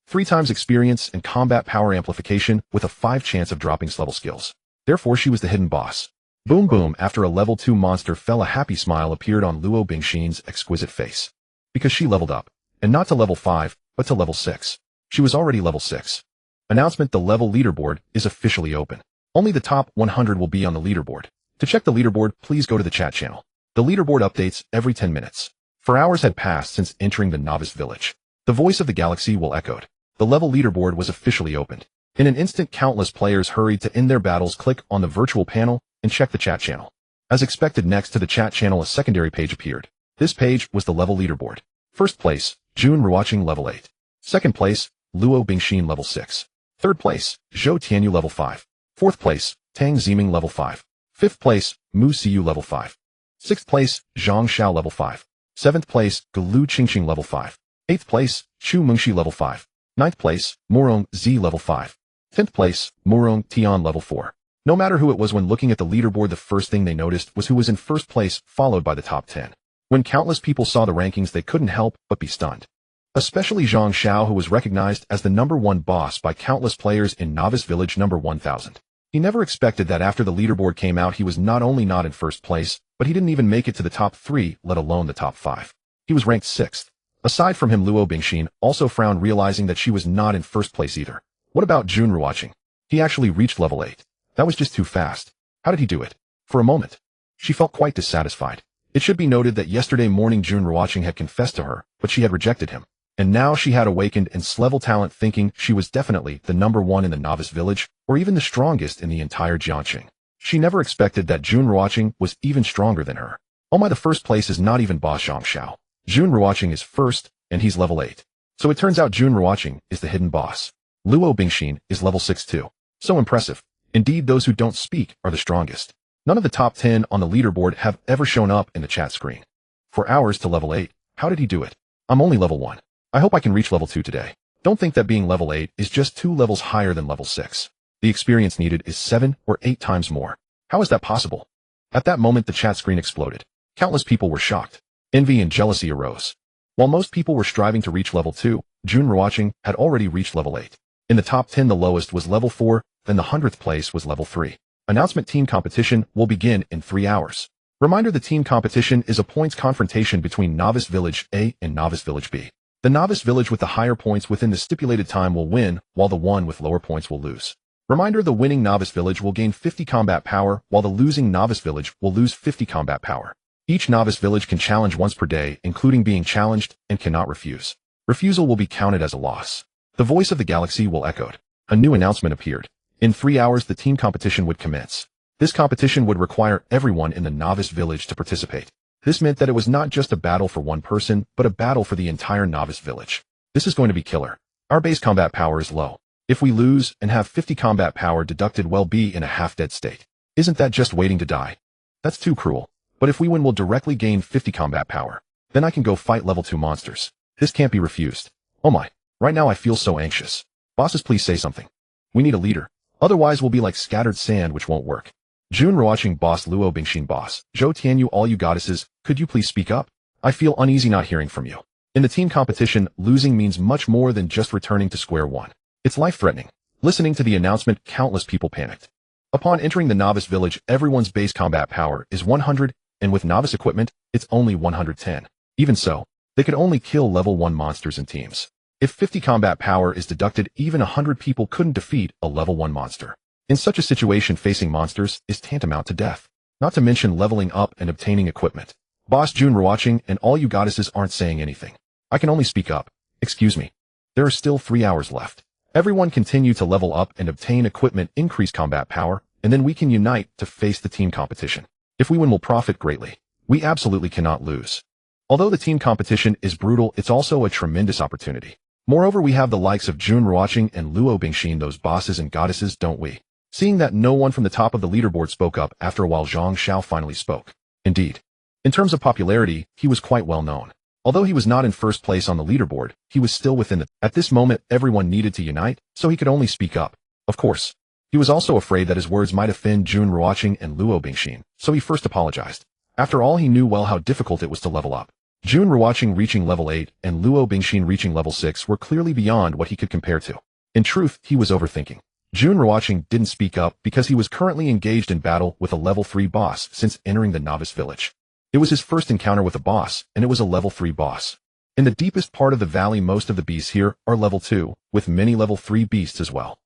3 times experience and combat power amplification with a 5 chance of dropping S-level skills. Therefore, she was the hidden boss. Boom boom, after a level 2 monster fell, a happy smile appeared on Luo Bingxin's exquisite face. Because she leveled up, and not to level 5, but to level 6. She was already level 6. Announcement: the level leaderboard is officially open. Only the top 100 will be on the leaderboard. To check the leaderboard, please go to the chat channel. The leaderboard updates every 10 minutes. For hours had passed since entering the Novice Village. The voice of the galaxy will echoed. The level leaderboard was officially opened. In an instant, countless players hurried to end their battles. Click on the virtual panel and check the chat channel. As expected, next to the chat channel, a secondary page appeared. This page was the level leaderboard. First place, Jun Ruochen level 8. Second place, Luo Bingxin level 6. Third place, Zhou Tianyu level 5. Fourth place, Tang Ziming level 5. Fifth place, Mu Siyu level 5. Sixth place, Zhang Xiao level 5. Seventh place, Galu Qingqing level 5. Eighth place, Chu Mengxi level 5. Ninth place, Murong Z level 5. 10th place, Murong Tian level 4. No matter who it was, when looking at the leaderboard, the first thing they noticed was who was in first place, followed by the top 10. When countless people saw the rankings, they couldn't help but be stunned. Especially Zhang Xiao, who was recognized as the number 1 boss by countless players in Novice Village number 1000. He never expected that after the leaderboard came out, he was not only not in first place, but he didn't even make it to the top 3, let alone the top 5. He was ranked 6th. Aside from him, Luo Bingxin also frowned, realizing that she was not in first place either. What about Jun Ruochen? He actually reached level 8. That was just too fast. How did he do it? For a moment, she felt quite dissatisfied. It should be noted that yesterday morning Jun Ruochen had confessed to her, but she had rejected him. And now she had awakened in S-level talent, thinking she was definitely the number 1 in the Novice Village, or even the strongest in the entire Jiangxing. She never expected that Jun Ruochen was even stronger than her. Oh my, the first place is not even boss Zhang Xiao. Jun Ruochen is first, and he's level 8. So it turns out Jun Ruochen is the hidden boss. Luo Bingxin is level 6 too. So impressive. Indeed, those who don't speak are the strongest. None of the top 10 on the leaderboard have ever shown up in the chat screen. For hours to level 8, how did he do it? I'm only level 1. I hope I can reach level 2 today. Don't think that being level 8 is just 2 levels higher than level 6. The experience needed is 7 or 8 times more. How is that possible? At that moment, the chat screen exploded. Countless people were shocked. Envy and jealousy arose. While most people were striving to reach level 2, Jun Ruochen had already reached level 8. In the top 10, the lowest was level 4, then the 100th place was level 3. Announcement: team competition will begin in 3 hours. Reminder: the team competition is a points confrontation between Novice Village A and Novice Village B. The Novice Village with the higher points within the stipulated time will win, while the one with lower points will lose. Reminder: the winning Novice Village will gain 50 combat power, while the losing Novice Village will lose 50 combat power. Each Novice Village can challenge once per day, including being challenged, and cannot refuse. Refusal will be counted as a loss. The voice of the galaxy will echoed. A new announcement appeared. In 3 hours, the team competition would commence. This competition would require everyone in the Novice Village to participate. This meant that it was not just a battle for one person, but a battle for the entire Novice Village. This is going to be killer. Our base combat power is low. If we lose and have 50 combat power deducted, we'll be in a half-dead state. Isn't that just waiting to die? That's too cruel. But if we win, we'll directly gain 50 combat power. Then I can go fight level 2 monsters. This can't be refused. Oh my. Right now I feel so anxious. Bosses, please say something. We need a leader. Otherwise we'll be like scattered sand, which won't work. Jun Ruochen boss, Luo Bingxin boss, Zhou Tianyu, all you goddesses, could you please speak up? I feel uneasy not hearing from you. In the team competition, losing means much more than just returning to square one. It's life-threatening. Listening to the announcement, countless people panicked. Upon entering the Novice Village, everyone's base combat power is 100, and with novice equipment, it's only 110. Even so, they could only kill level 1 monsters in teams. If 50 combat power is deducted, even 100 people couldn't defeat a level 1 monster. In such a situation, facing monsters is tantamount to death. Not to mention leveling up and obtaining equipment. Boss Jun Ruochen and all you goddesses aren't saying anything. I can only speak up. Excuse me. There are still 3 hours left. Everyone continue to level up and obtain equipment, increase combat power, and then we can unite to face the team competition. If we win, we'll profit greatly. We absolutely cannot lose. Although the team competition is brutal, it's also a tremendous opportunity. Moreover, we have the likes of Jun Ruochen and Luo Bingxin, those bosses and goddesses, don't we? Seeing that no one from the top of the leaderboard spoke up, after a while Zhang Xiao finally spoke. Indeed. In terms of popularity, he was quite well known. Although he was not in first place on the leaderboard, he was still within the... At this moment, everyone needed to unite, so he could only speak up. Of course. He was also afraid that his words might offend Jun Ruochen and Luo Bingxin, so he first apologized. After all, he knew well how difficult it was to level up. Jun Ruochen reaching level 8 and Luo Bingxin reaching level 6 were clearly beyond what he could compare to. In truth, he was overthinking. Jun Ruochen didn't speak up because he was currently engaged in battle with a level 3 boss since entering the novice village. It was his first encounter with a boss, and it was a level 3 boss. In the deepest part of the valley, most of the beasts here are level 2, with many level 3 beasts as well.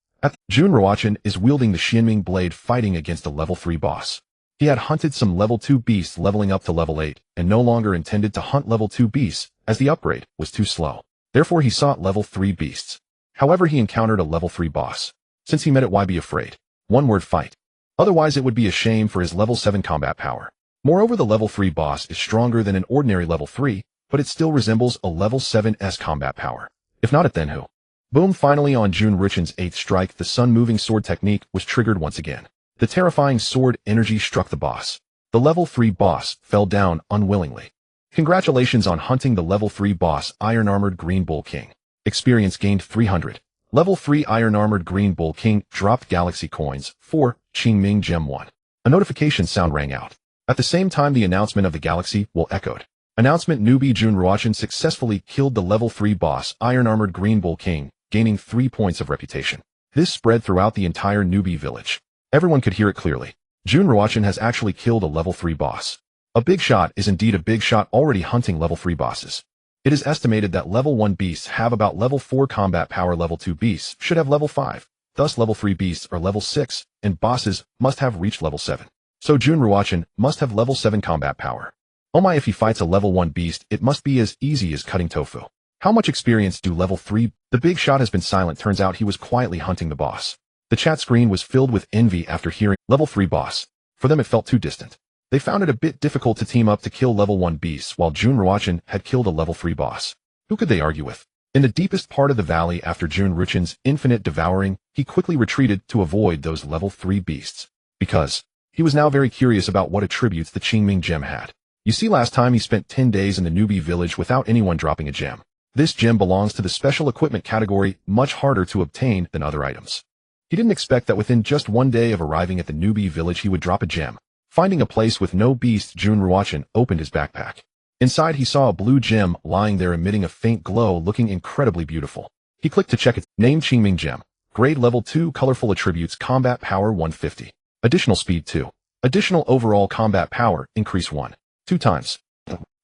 Jun Ruochen is wielding the Xianming blade fighting against a level 3 boss. He had hunted some level 2 beasts leveling up to level 8, and no longer intended to hunt level 2 beasts, as the upgrade was too slow. Therefore he sought level 3 beasts. However, he encountered a level 3 boss. Since he met it, why be afraid? One word: fight. Otherwise it would be a shame for his level 7 combat power. Moreover, the level 3 boss is stronger than an ordinary level 3, but it still resembles a level 7's combat power. If not it, then who? Boom! Finally, on Jun Ruochen's 8th strike, the sun-moving sword technique was triggered once again. The terrifying sword energy struck the boss. The level 3 boss fell down unwillingly. Congratulations on hunting the level 3 boss, Iron Armored Green Bull King. Experience gained 300. Level 3 Iron Armored Green Bull King dropped Galaxy Coins 4, Qingming Gem 1. A notification sound rang out. At the same time, the announcement of the Galaxy will echoed. Announcement: newbie Jun Ruochen successfully killed the level 3 boss, Iron Armored Green Bull King, gaining 3 points of reputation. This spread throughout the entire newbie village. Everyone could hear it clearly. Jun Ruochen has actually killed a level 3 boss. A big shot is indeed a big shot, already hunting level 3 bosses. It is estimated that level 1 beasts have about level 4 combat power, level 2 beasts should have level 5. Thus level 3 beasts are level 6, and bosses must have reached level 7. So Jun Ruochen must have level 7 combat power. Oh my, if he fights a level 1 beast, it must be as easy as cutting tofu. How much experience do level 3? The big shot has been silent. Turns out he was quietly hunting the boss. The chat screen was filled with envy after hearing level 3 boss. For them it felt too distant. They found it a bit difficult to team up to kill level 1 beasts while Jun Ruochen had killed a level 3 boss. Who could they argue with? In the deepest part of the valley, after Jun Ruochen's infinite devouring, he quickly retreated to avoid those level 3 beasts. Because he was now very curious about what attributes the Qingming gem had. You see, last time he spent 10 days in the newbie village without anyone dropping a gem. This gem belongs to the special equipment category, much harder to obtain than other items. He didn't expect that within just 1 day of arriving at the newbie village he would drop a gem. Finding a place with no beast, Jun Ruochen opened his backpack. Inside he saw a blue gem lying there emitting a faint glow, looking incredibly beautiful. He clicked to check its name: Qingming gem. Grade level 2, colorful attributes, combat power 150. Additional speed 2. Additional overall combat power, increase 2 times.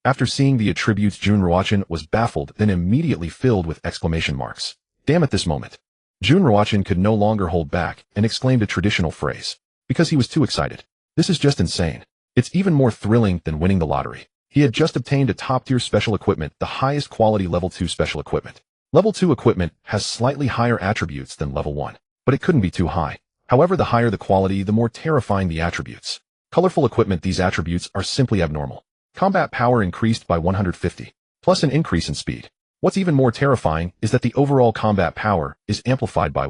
After seeing the attributes, Jun Ruochen was baffled, then immediately filled with exclamation marks. Damn, at this moment, Jun Ruochen could no longer hold back and exclaimed a traditional phrase. Because he was too excited. This is just insane. It's even more thrilling than winning the lottery. He had just obtained a top-tier special equipment, the highest quality level 2 special equipment. Level 2 equipment has slightly higher attributes than level 1, but it couldn't be too high. However, the higher the quality, the more terrifying the attributes. Colorful equipment, these attributes are simply abnormal. Combat power increased by 150, plus an increase in speed. What's even more terrifying is that the overall combat power is amplified by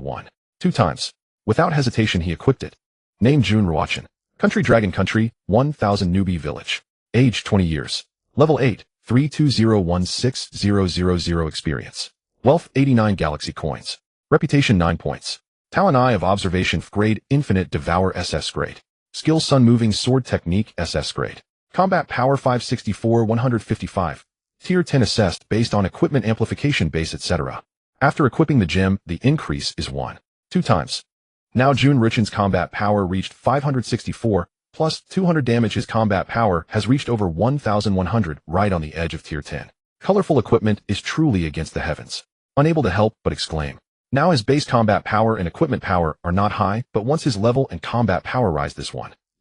2 times. Without hesitation he equipped it. Name: Jun Ruochen. Country: Dragon Country, 1000 newbie village. Age: 20 years. Level 8, 32016000 experience. Wealth: 89 Galaxy Coins. Reputation: 9 points. Talent: Eye of Observation. Grade: Infinite Devour SS grade. Skill: Sun Moving Sword Technique SS grade. Combat power 564 155. Tier 10 assessed based on equipment amplification base, etc. After equipping the gem, the increase is 2 times. Now Jun Ruochen's combat power reached 564, plus 200 damage. His combat power has reached over 1100, right on the edge of tier 10. Colorful equipment is truly against the heavens. Unable to help but exclaim. Now his base combat power and equipment power are not high, but once his level and combat power rise, this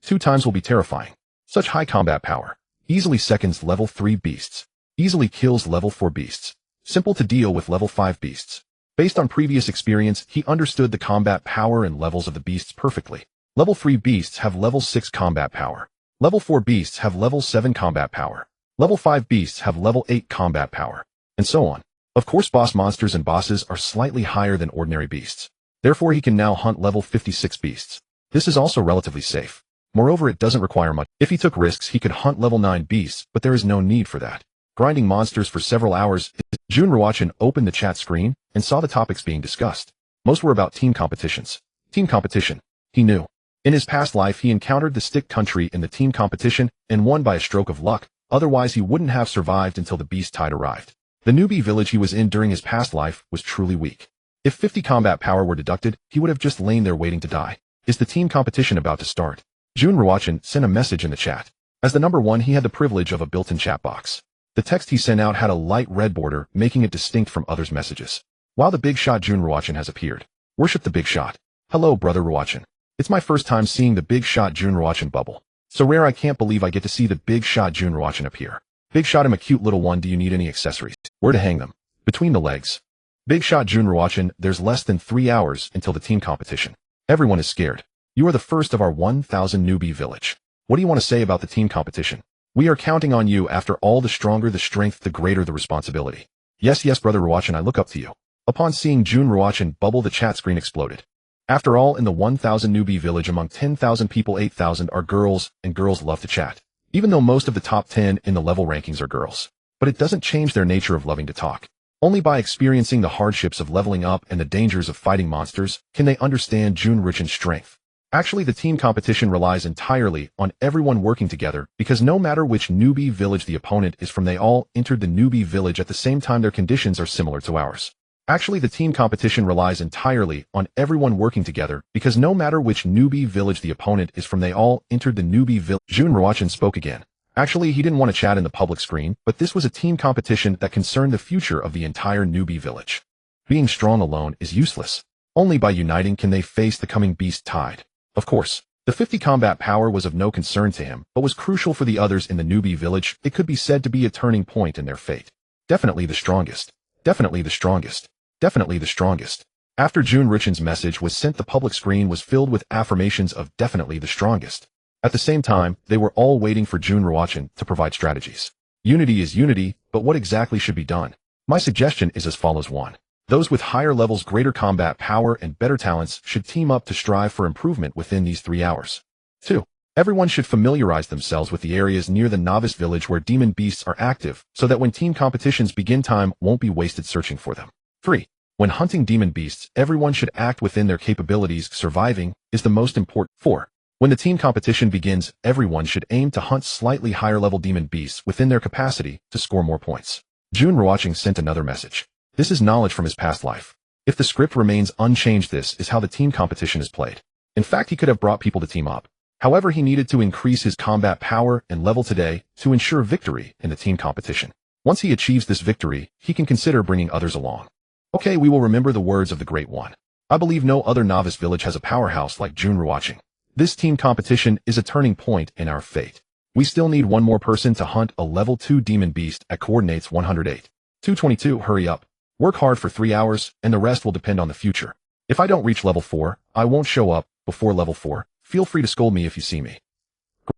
2 times will be terrifying. Such high combat power easily seconds level 3 beasts. Easily kills level 4 beasts. Simple to deal with level 5 beasts. Based on previous experience, he understood the combat power and levels of the beasts perfectly. Level 3 beasts have level 6 combat power. Level 4 beasts have level 7 combat power. Level 5 beasts have level 8 combat power. And so on. Of course, boss monsters and bosses are slightly higher than ordinary beasts. Therefore he can now hunt level 56 beasts. This is also relatively safe. Moreover, it doesn't require much. If he took risks, he could hunt level 9 beasts, but there is no need for that. Grinding monsters for several hours, Jun Ruochen opened the chat screen and saw the topics being discussed. Most were about team competitions. Team competition. He knew. In his past life, he encountered the stick country in the team competition and won by a stroke of luck, otherwise he wouldn't have survived until the beast tide arrived. The newbie village he was in during his past life was truly weak. If 50 combat power were deducted, he would have just lain there waiting to die. Is the team competition about to start? Jun Ruochen sent a message in the chat. As the number 1, he had the privilege of a built-in chat box. The text he sent out had a light red border, making it distinct from others' messages. Wow, the big shot Jun Ruochen has appeared. Worship the big shot. Hello, brother Ruochen. It's my first time seeing the big shot Jun Ruochen bubble. So rare I can't believe I get to see the big shot Jun Ruochen appear. Big shot, I'm a cute little one. Do you need any accessories? Where to hang them? Between the legs. Big shot Jun Ruochen, there's less than 3 hours until the team competition. Everyone is scared. You are the first of our 1,000 newbie village. What do you want to say about the team competition? We are counting on you. After all, the stronger the strength, the greater the responsibility. Yes, brother Ruochen, I look up to you. Upon seeing Jun Ruochen bubble, the chat screen exploded. After all, in the 1,000 newbie village among 10,000 people, 8,000 are girls, and girls love to chat. Even though most of the top 10 in the level rankings are girls. But it doesn't change their nature of loving to talk. Only by experiencing the hardships of leveling up and the dangers of fighting monsters can they understand Jun Ruochen's strength. Actually, the team competition relies entirely on everyone working together, because no matter which newbie village the opponent is from, they all entered the newbie village at the same time. Their conditions are similar to ours. Actually, the team competition relies entirely on everyone working together, because no matter which newbie village the opponent is from, they all entered the newbie village. Jun Ruochen spoke again. Actually, he didn't want to chat in the public screen, but this was a team competition that concerned the future of the entire newbie village. Being strong alone is useless. Only by uniting can they face the coming beast tide. Of course, the 50 combat power was of no concern to him, but was crucial for the others in the newbie village. It could be said to be a turning point in their fate. Definitely the strongest. Definitely the strongest. Definitely the strongest. After Jun Ruochen's message was sent, the public screen was filled with affirmations of definitely the strongest. At the same time, they were all waiting for Jun Ruochen to provide strategies. Unity is unity, but what exactly should be done? My suggestion is as follows. 1. Those with higher levels, greater combat power, and better talents should team up to strive for improvement within these 3 hours. 2. Everyone should familiarize themselves with the areas near the novice village where demon beasts are active, so that when team competitions begin, time won't be wasted searching for them. 3. When hunting demon beasts, everyone should act within their capabilities. Surviving is the most important. 4. When the team competition begins, everyone should aim to hunt slightly higher level demon beasts within their capacity to score more points. Jun Ruochen sent another message. This is knowledge from his past life. If the script remains unchanged, this is how the team competition is played. In fact, he could have brought people to team up. However, he needed to increase his combat power and level today to ensure victory in the team competition. Once he achieves this victory, he can consider bringing others along. Okay, we will remember the words of the Great One. I believe no other novice village has a powerhouse like Jun Ruochen. This team competition is a turning point in our fate. We still need one more person to hunt a level 2 demon beast at coordinates 108. 222, hurry up. Work hard for 3 hours, and the rest will depend on the future. If I don't reach level 4, I won't show up before level 4. Feel free to scold me if you see me.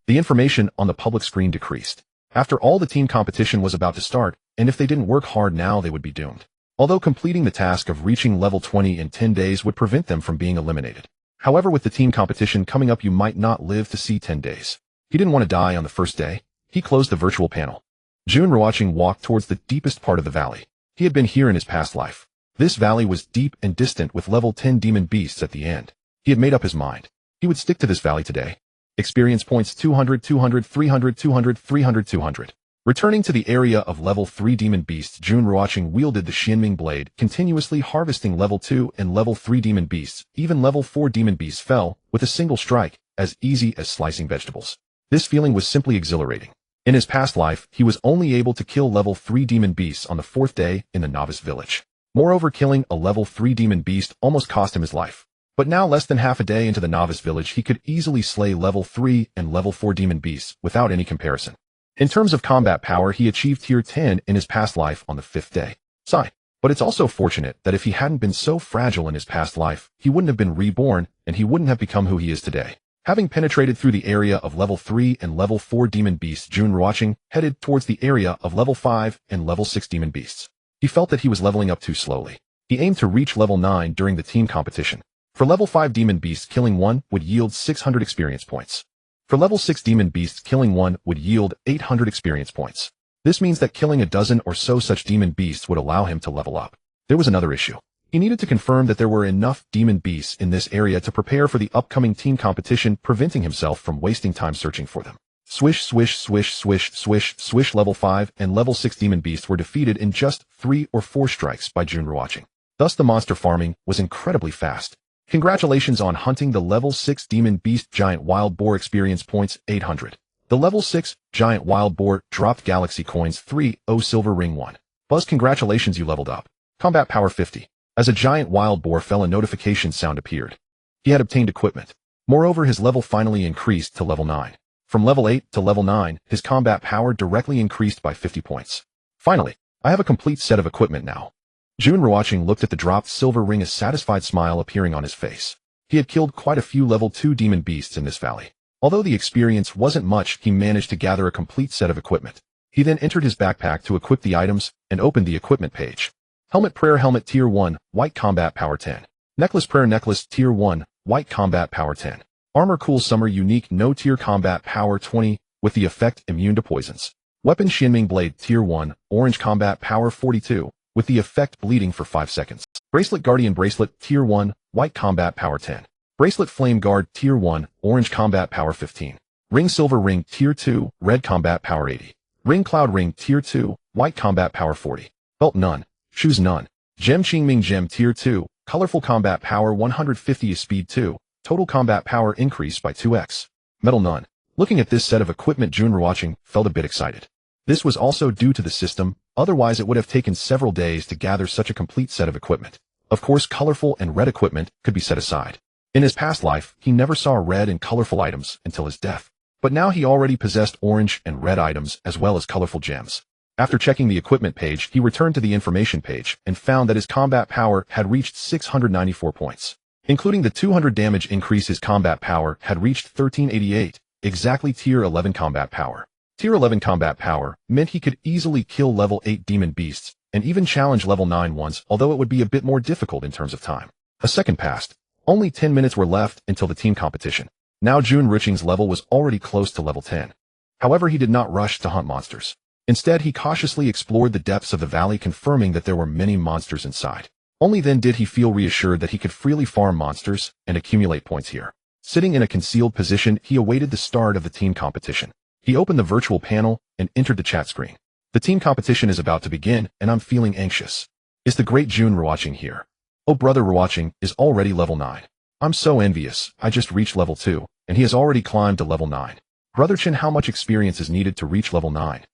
The information on the public screen decreased. After all, the team competition was about to start, and if they didn't work hard now, they would be doomed. Although completing the task of reaching level 20 in 10 days would prevent them from being eliminated. However, with the team competition coming up, you might not live to see 10 days. He didn't want to die on the first day. He closed the virtual panel. Jun Ruochen walked towards the deepest part of the valley. He had been here in his past life. This valley was deep and distant with level 10 demon beasts at the end. He had made up his mind. He would stick to this valley today. Experience points 200, 200, 300, 200, 300, 200. Returning to the area of level 3 demon beasts, Jun Ruochen wielded the Xianming blade, continuously harvesting level 2 and level 3 demon beasts. Even level 4 demon beasts fell with a single strike, as easy as slicing vegetables. This feeling was simply exhilarating. In his past life, he was only able to kill level 3 demon beasts on the 4th day in the novice village. Moreover, killing a level 3 demon beast almost cost him his life. But now, less than half a day into the novice village, he could easily slay level 3 and level 4 demon beasts without any comparison. In terms of combat power, he achieved tier 10 in his past life on the 5th day. Sigh. But it's also fortunate that if he hadn't been so fragile in his past life, he wouldn't have been reborn and he wouldn't have become who he is today. Having penetrated through the area of level 3 and level 4 demon beasts, Jun Ruochen headed towards the area of level 5 and level 6 demon beasts. He felt that he was leveling up too slowly. He aimed to reach level 9 during the team competition. For level 5 demon beasts, killing one would yield 600 experience points. For level 6 demon beasts, killing one would yield 800 experience points. This means that killing a dozen or so such demon beasts would allow him to level up. There was another issue. He needed to confirm that there were enough demon beasts in this area to prepare for the upcoming team competition, preventing himself from wasting time searching for them. Swish, swish, swish, swish, swish, swish. Level 5 and level 6 demon beasts were defeated in just 3 or 4 strikes by Jun Ruochen. Thus the monster farming was incredibly fast. Congratulations on hunting the level 6 demon beast giant wild boar, experience points 800. The level 6 giant wild boar dropped galaxy coins 3, silver ring 1. Buzz, congratulations, you leveled up. Combat power 50. As a giant wild boar fell, a notification sound appeared. He had obtained equipment. Moreover, his level finally increased to level 9. From level 8 to level 9, his combat power directly increased by 50 points. Finally, I have a complete set of equipment now. Jun Ruochen looked at the dropped silver ring, a satisfied smile appearing on his face. He had killed quite a few level 2 demon beasts in this valley. Although the experience wasn't much, he managed to gather a complete set of equipment. He then entered his backpack to equip the items and opened the equipment page. Helmet Prayer Helmet Tier 1, White Combat Power 10. Necklace Prayer Necklace Tier 1, White Combat Power 10. Armor Cool Summer Unique No Tier Combat Power 20, with the effect Immune to Poisons. Weapon Shinming Blade Tier 1, Orange Combat Power 42, with the effect Bleeding for 5 seconds. Bracelet Guardian Bracelet Tier 1, White Combat Power 10. Bracelet Flame Guard Tier 1, Orange Combat Power 15. Ring Silver Ring Tier 2, Red Combat Power 80. Ring Cloud Ring Tier 2, White Combat Power 40. Belt None. Shoes None. Gem Qingming Gem Tier 2, Colorful Combat Power 150, Speed 2, Total Combat Power increased by 2x. Metal None. Looking at this set of equipment, Jun Ruochen felt a bit excited. This was also due to the system, otherwise it would have taken several days to gather such a complete set of equipment. Of course, colorful and red equipment could be set aside. In his past life, he never saw red and colorful items until his death. But now he already possessed orange and red items as well as colorful gems. After checking the equipment page, he returned to the information page and found that his combat power had reached 694 points. Including the 200 damage increase, his combat power had reached 1388, exactly Tier 11 combat power. Tier 11 combat power meant he could easily kill level 8 demon beasts and even challenge level 9 ones, although it would be a bit more difficult in terms of time. A second passed. Only 10 minutes were left until the team competition. Now Jun Ruochen's level was already close to level 10. However, he did not rush to hunt monsters. Instead, he cautiously explored the depths of the valley, confirming that there were many monsters inside. Only then did he feel reassured that he could freely farm monsters and accumulate points here. Sitting in a concealed position, he awaited the start of the team competition. He opened the virtual panel and entered the chat screen. The team competition is about to begin, and I'm feeling anxious. Is the great Jun Ruochen here? Oh, brother Ruochen is already level 9. I'm so envious. I just reached level 2, and he has already climbed to level 9. Brother Chen, how much experience is needed to reach level 9?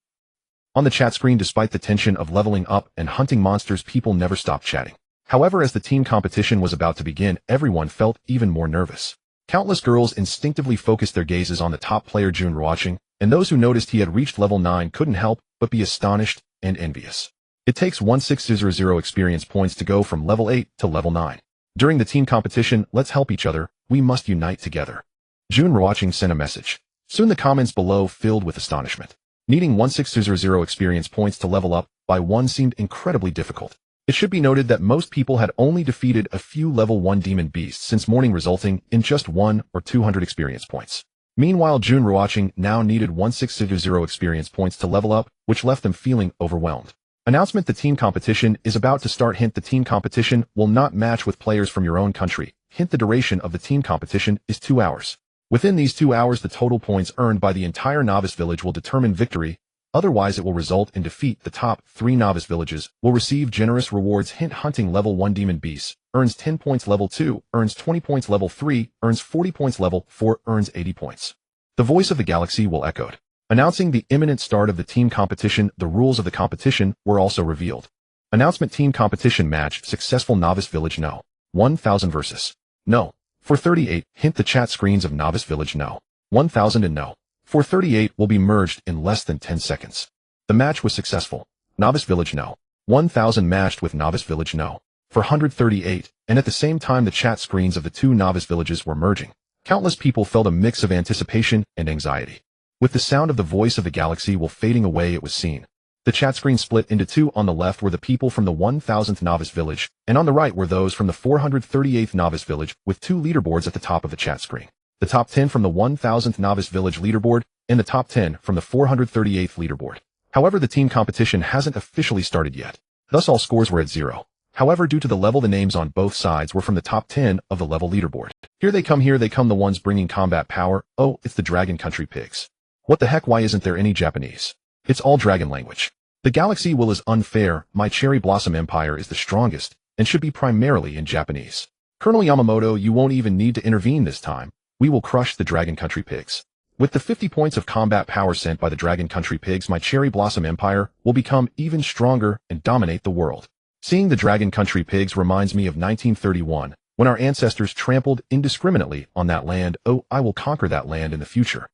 On the chat screen, despite the tension of leveling up and hunting monsters, people never stopped chatting. However, as the team competition was about to begin, everyone felt even more nervous. Countless girls instinctively focused their gazes on the top player Jun Ruochen, and those who noticed he had reached level 9 couldn't help but be astonished and envious. It takes 1600 experience points to go from level 8 to level 9. During the team competition, let's help each other. We must unite together. Jun Ruochen sent a message. Soon the comments below filled with astonishment. Needing 1600 experience points to level up by 1 seemed incredibly difficult. It should be noted that most people had only defeated a few level 1 demon beasts since morning, resulting in just 1 or 200 experience points. Meanwhile, Jun Ruochen now needed 1600 experience points to level up, which left them feeling overwhelmed. Announcement: the team competition is about to start. Hint: the team competition will not match with players from your own country. Hint: the duration of the team competition is 2 hours. Within these 2 hours, the total points earned by the entire novice village will determine victory. Otherwise, it will result in defeat. The top 3 novice villages will receive generous rewards. Hint: hunting level 1 demon beasts earns 10 points. Level 2 earns 20 points. Level 3 earns 40 points. Level 4 earns 80 points. The voice of the galaxy will echoed, announcing the imminent start of the team competition. The rules of the competition were also revealed. Announcement: team competition match successful. Novice village no. 1000 versus no. 438. Hint: the chat screens of novice village no. 1000 and no. 438 will be merged in less than 10 seconds. The match was successful. Novice village no. 1000 matched with novice village no. 438, and at the same time the chat screens of the 2 novice villages were merging. Countless people felt a mix of anticipation and anxiety. With the sound of the voice of the galaxy will fading away, it was seen. The chat screen split into 2. On the left were the people from the 1000th novice village, and on the right were those from the 438th novice village, with 2 leaderboards at the top of the chat screen. the top 10 from the 1000th Novice Village Leaderboard, and the top 10 from the 438th Leaderboard. However, the team competition hasn't officially started yet. Thus all scores were at 0. However, due to the level, the names on both sides were from the top 10 of the level leaderboard. Here they come, the ones bringing combat power. Oh, it's the Dragon Country pigs. What the heck, why isn't there any Japanese? It's all dragon language. The Galaxy will is unfair, my Cherry Blossom Empire is the strongest, and should be primarily in Japanese. Colonel Yamamoto, you won't even need to intervene this time. We will crush the Dragon Country pigs. With the 50 points of combat power sent by the Dragon Country pigs, my Cherry Blossom Empire will become even stronger and dominate the world. Seeing the Dragon Country pigs reminds me of 1931, when our ancestors trampled indiscriminately on that land. Oh, I will conquer that land in the future.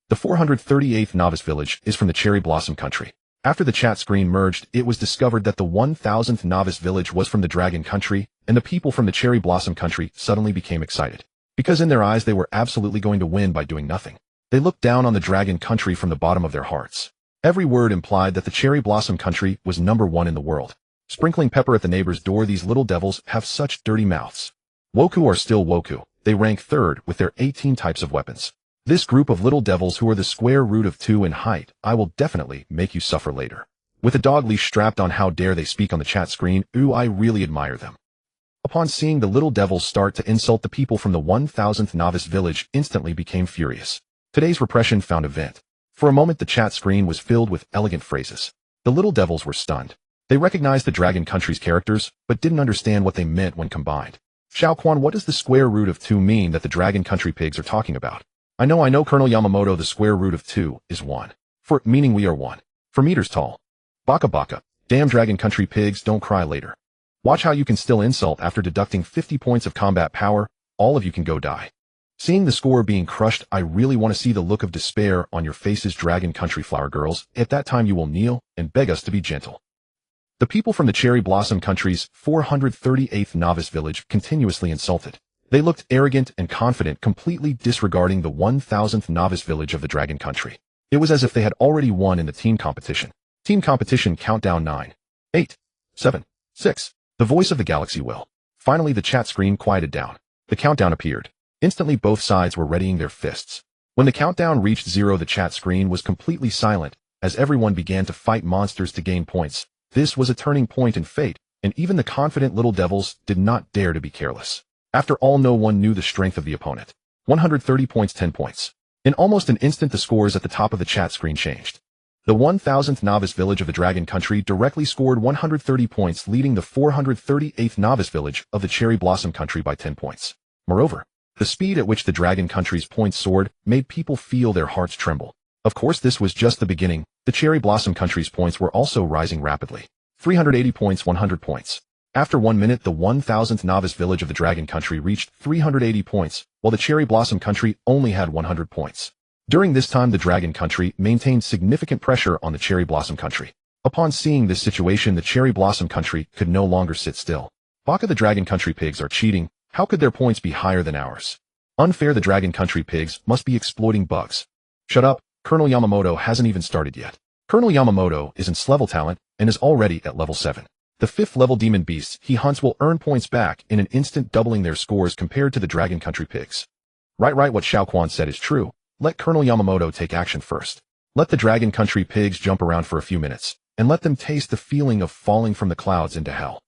The 438th Novice Village is from the Cherry Blossom Country. After the chat screen merged, it was discovered that the 1000th Novice Village was from the Dragon Country, and the people from the Cherry Blossom Country suddenly became excited. Because in their eyes they were absolutely going to win by doing nothing. They looked down on the Dragon Country from the bottom of their hearts. Every word implied that the Cherry Blossom Country was #1 in the world. Sprinkling pepper at the neighbor's door, these little devils have such dirty mouths. Woku are still Woku. They rank 3rd with their 18 types of weapons. This group of little devils who are the square root of 2 in height, I will definitely make you suffer later. With a dog leash strapped on, how dare they speak on the chat screen? Ooh, I really admire them. Upon seeing the little devils start to insult the people from the 1000th Novice Village, instantly became furious. Today's repression found a vent. For a moment the chat screen was filled with elegant phrases. The little devils were stunned. They recognized the Dragon Country's characters, but didn't understand what they meant when combined. Xiao Quan, what does the square root of 2 mean that the Dragon Country pigs are talking about? I know, Colonel Yamamoto, the square root of 2 is 1. Meaning we are 1. For meters tall. Baka baka. Damn Dragon Country pigs, don't cry later. Watch how you can still insult after deducting 50 points of combat power. All of you can go die. Seeing the score being crushed, I really want to see the look of despair on your faces, Dragon Country flower girls. At that time you will kneel and beg us to be gentle. The people from the Cherry Blossom Country's 438th Novice Village continuously insulted. They looked arrogant and confident, completely disregarding the 1000th Novice Village of the Dragon Country. It was as if they had already won in the team competition. Team competition countdown 9, 8, 7, 6. The voice of the Galaxy will. Finally the chat screen quieted down. The countdown appeared. Instantly both sides were readying their fists. When the countdown reached 0, the chat screen was completely silent, as everyone began to fight monsters to gain points. This was a turning point in fate, and even the confident little devils did not dare to be careless. After all, no one knew the strength of the opponent. 130 points, 10 points. In almost an instant the scores at the top of the chat screen changed. The 1000th Novice Village of the Dragon Country directly scored 130 points, leading the 438th Novice Village of the Cherry Blossom Country by 10 points. Moreover, the speed at which the Dragon Country's points soared made people feel their hearts tremble. Of course, this was just the beginning. The Cherry Blossom Country's points were also rising rapidly. 380 points, 100 points. After 1 minute, the 1000th Novice Village of the Dragon Country reached 380 points, while the Cherry Blossom Country only had 100 points. During this time, the Dragon Country maintained significant pressure on the Cherry Blossom Country. Upon seeing this situation, the Cherry Blossom Country could no longer sit still. Baka, the Dragon Country pigs are cheating. How could their points be higher than ours? Unfair, the Dragon Country pigs must be exploiting bugs. Shut up, Colonel Yamamoto hasn't even started yet. Colonel Yamamoto is in level talent and is already at level 7. The 5th level demon beasts he hunts will earn points back in an instant, doubling their scores compared to the Dragon Country pigs. Right, what Xiao Quan said is true. Let Colonel Yamamoto take action first. Let the Dragon Country pigs jump around for a few minutes, and let them taste the feeling of falling from the clouds into hell.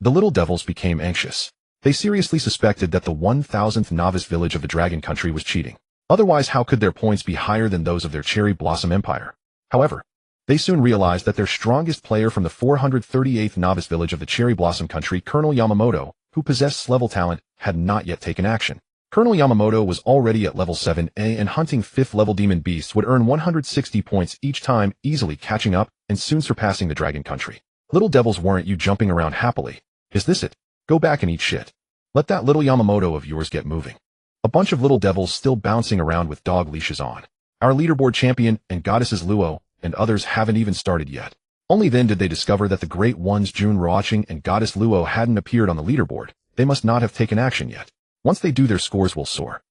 The little devils became anxious. They seriously suspected that the 1000th Novice Village of the Dragon Country was cheating. Otherwise, how could their points be higher than those of their Cherry Blossom Empire? However, they soon realized that their strongest player from the 438th Novice Village of the Cherry Blossom Country, Colonel Yamamoto, who possessed level talent, had not yet taken action. Colonel Yamamoto was already at level 7A, and hunting 5th level demon beasts would earn 160 points each time, easily catching up and soon surpassing the Dragon Country. Little devils, weren't you jumping around happily? Is this it? Go back and eat shit. Let that little Yamamoto of yours get moving. A bunch of little devils still bouncing around with dog leashes on. Our leaderboard champion and goddesses Luo and others haven't even started yet. Only then did they discover that the great ones Jun Ruochen and goddess Luo hadn't appeared on the leaderboard. They must not have taken action yet. Once they do, their scores will soar.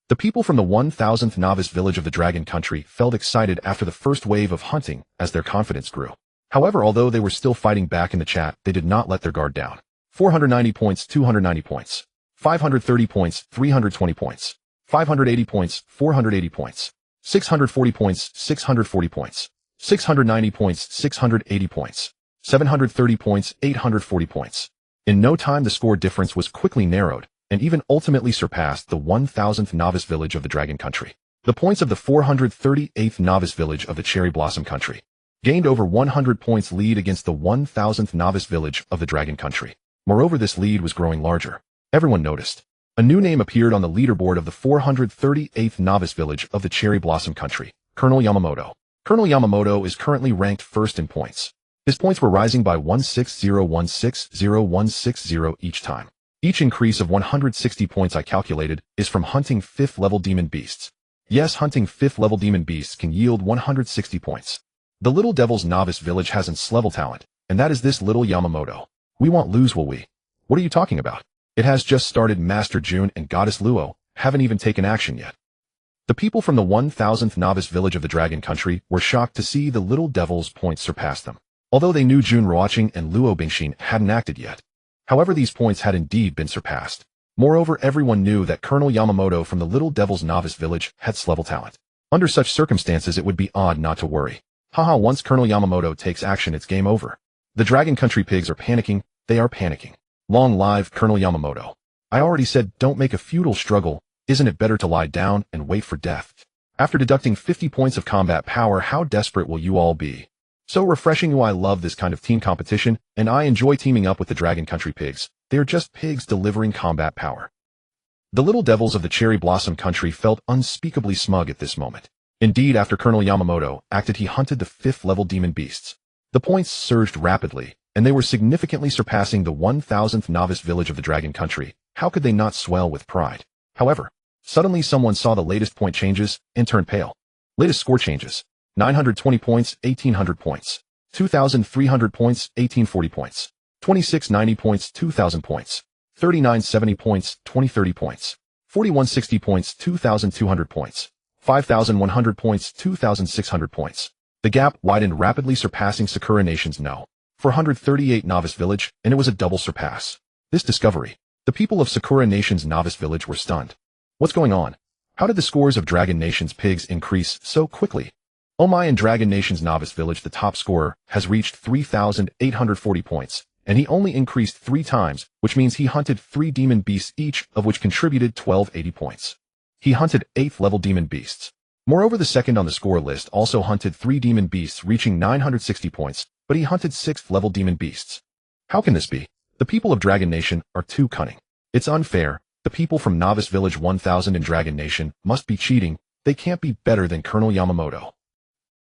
The people from the 1000th Novice Village of the Dragon Country felt excited after the first wave of hunting as their confidence grew. However, although they were still fighting back in the chat, they did not let their guard down. 490 points, 290 points. 530 points, 320 points. 580 points, 480 points, 640 points, 640 points, 690 points, 680 points, 730 points, 840 points. In no time the score difference was quickly narrowed, and even ultimately surpassed the 1000th novice village of the Dragon Country. The points of the 438th novice village of the Cherry Blossom Country gained over 100 points lead against the 1000th novice village of the Dragon Country. Moreover, this lead was growing larger. Everyone noticed. A new name appeared on the leaderboard of the 438th novice village of the Cherry Blossom Country, Colonel Yamamoto. Colonel Yamamoto is currently ranked first in points. His points were rising by 160, 160, 160 each time. Each increase of 160 points I calculated is from hunting 5th level demon beasts. Yes, hunting 5th level demon beasts can yield 160 points. The Little Devil's novice village has its level talent, and that is this little Yamamoto. We won't lose, will we? What are you talking about? It has just started. Master Jun and Goddess Luo haven't even taken action yet. The people from the 1000th novice village of the Dragon Country were shocked to see the Little Devil's points surpass them, although they knew Jun Ruochen and Luo Bingxin hadn't acted yet. However, these points had indeed been surpassed. Moreover, everyone knew that Colonel Yamamoto from the Little Devil's novice village had level talent. Under such circumstances, it would be odd not to worry. Haha, once Colonel Yamamoto takes action, it's game over. The Dragon Country pigs are panicking. They are panicking. Long live Colonel Yamamoto. I already said don't make a futile struggle. Isn't it better to lie down and wait for death? After deducting 50 points of combat power, how desperate will you all be? So refreshing. I love this kind of team competition, and I enjoy teaming up with the Dragon Country pigs. They are just pigs delivering combat power. The Little Devils of the Cherry Blossom Country felt unspeakably smug at this moment. Indeed, after Colonel Yamamoto acted, he hunted the 5th level demon beasts. The points surged rapidly, and they were significantly surpassing the 1000th novice village of the Dragon Country. How could they not swell with pride? However, suddenly someone saw the latest point changes and turned pale. Latest score changes. 920 points, 1800 points. 2300 points, 1840 points. 2690 points, 2000 points. 3970 points, 2030 points. 4160 points, 2200 points. 5100 points, 2600 points. The gap widened rapidly, surpassing Sakura Nation's No. 438 novice village, and it was a double surpass. This discovery, the people of Sakura Nation's novice village were stunned. What's going on? How did the scores of Dragon Nation's pigs increase so quickly? Oh my, in Dragon Nation's novice village, the top scorer has reached 3,840 points, and he only increased 3 times, which means he hunted 3 demon beasts, each of which contributed 1280 points. He hunted 8th level demon beasts. Moreover, the second on the score list also hunted 3 demon beasts, reaching 960 points, but he hunted 6th level demon beasts. How can this be? The people of Dragon Nation are too cunning. It's unfair. The people from Novice Village 1000 in Dragon Nation must be cheating. They can't be better than Colonel Yamamoto.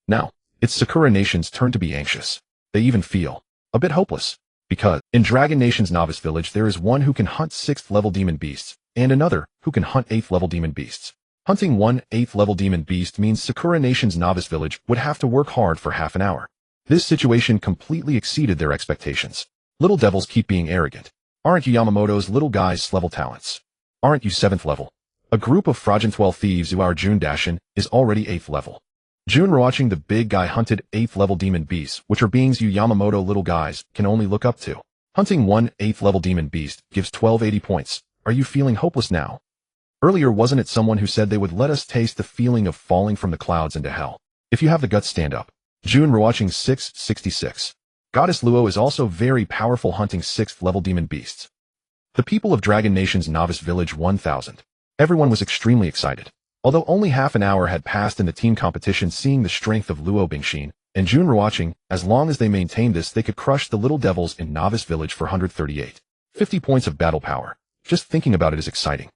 Now, it's Sakura Nation's turn to be anxious. They even feel a bit hopeless, because in Dragon Nation's Novice Village there is one who can hunt 6th level demon beasts, and another who can hunt 8th level demon beasts. Hunting one 8th level demon beast means Sakura Nation's Novice Village would have to work hard for half an hour. This situation completely exceeded their expectations. Little devils keep being arrogant. Aren't you Yamamoto's little guys' level talents? Aren't you 7th level? A group of fraudulent thieves who are Jun Ruochen is already 8th level. Jun Ruochen, the big guy, hunted 8th level demon beasts, which are beings you Yamamoto little guys can only look up to. Hunting one 8th level demon beast gives 1280 points. Are you feeling hopeless now? Earlier, wasn't it someone who said they would let us taste the feeling of falling from the clouds into hell? If you have the guts, stand up. Jun Ruochen 666. Goddess Luo is also very powerful, hunting 6th level demon beasts. The people of Dragon Nation's Novice Village 1000. Everyone was extremely excited. Although only half an hour had passed in the team competition, seeing the strength of Luo Bingxin and Jun Ruochen, as long as they maintained this, they could crush the little devils in Novice Village for 138. 50 points of battle power. Just thinking about it is exciting.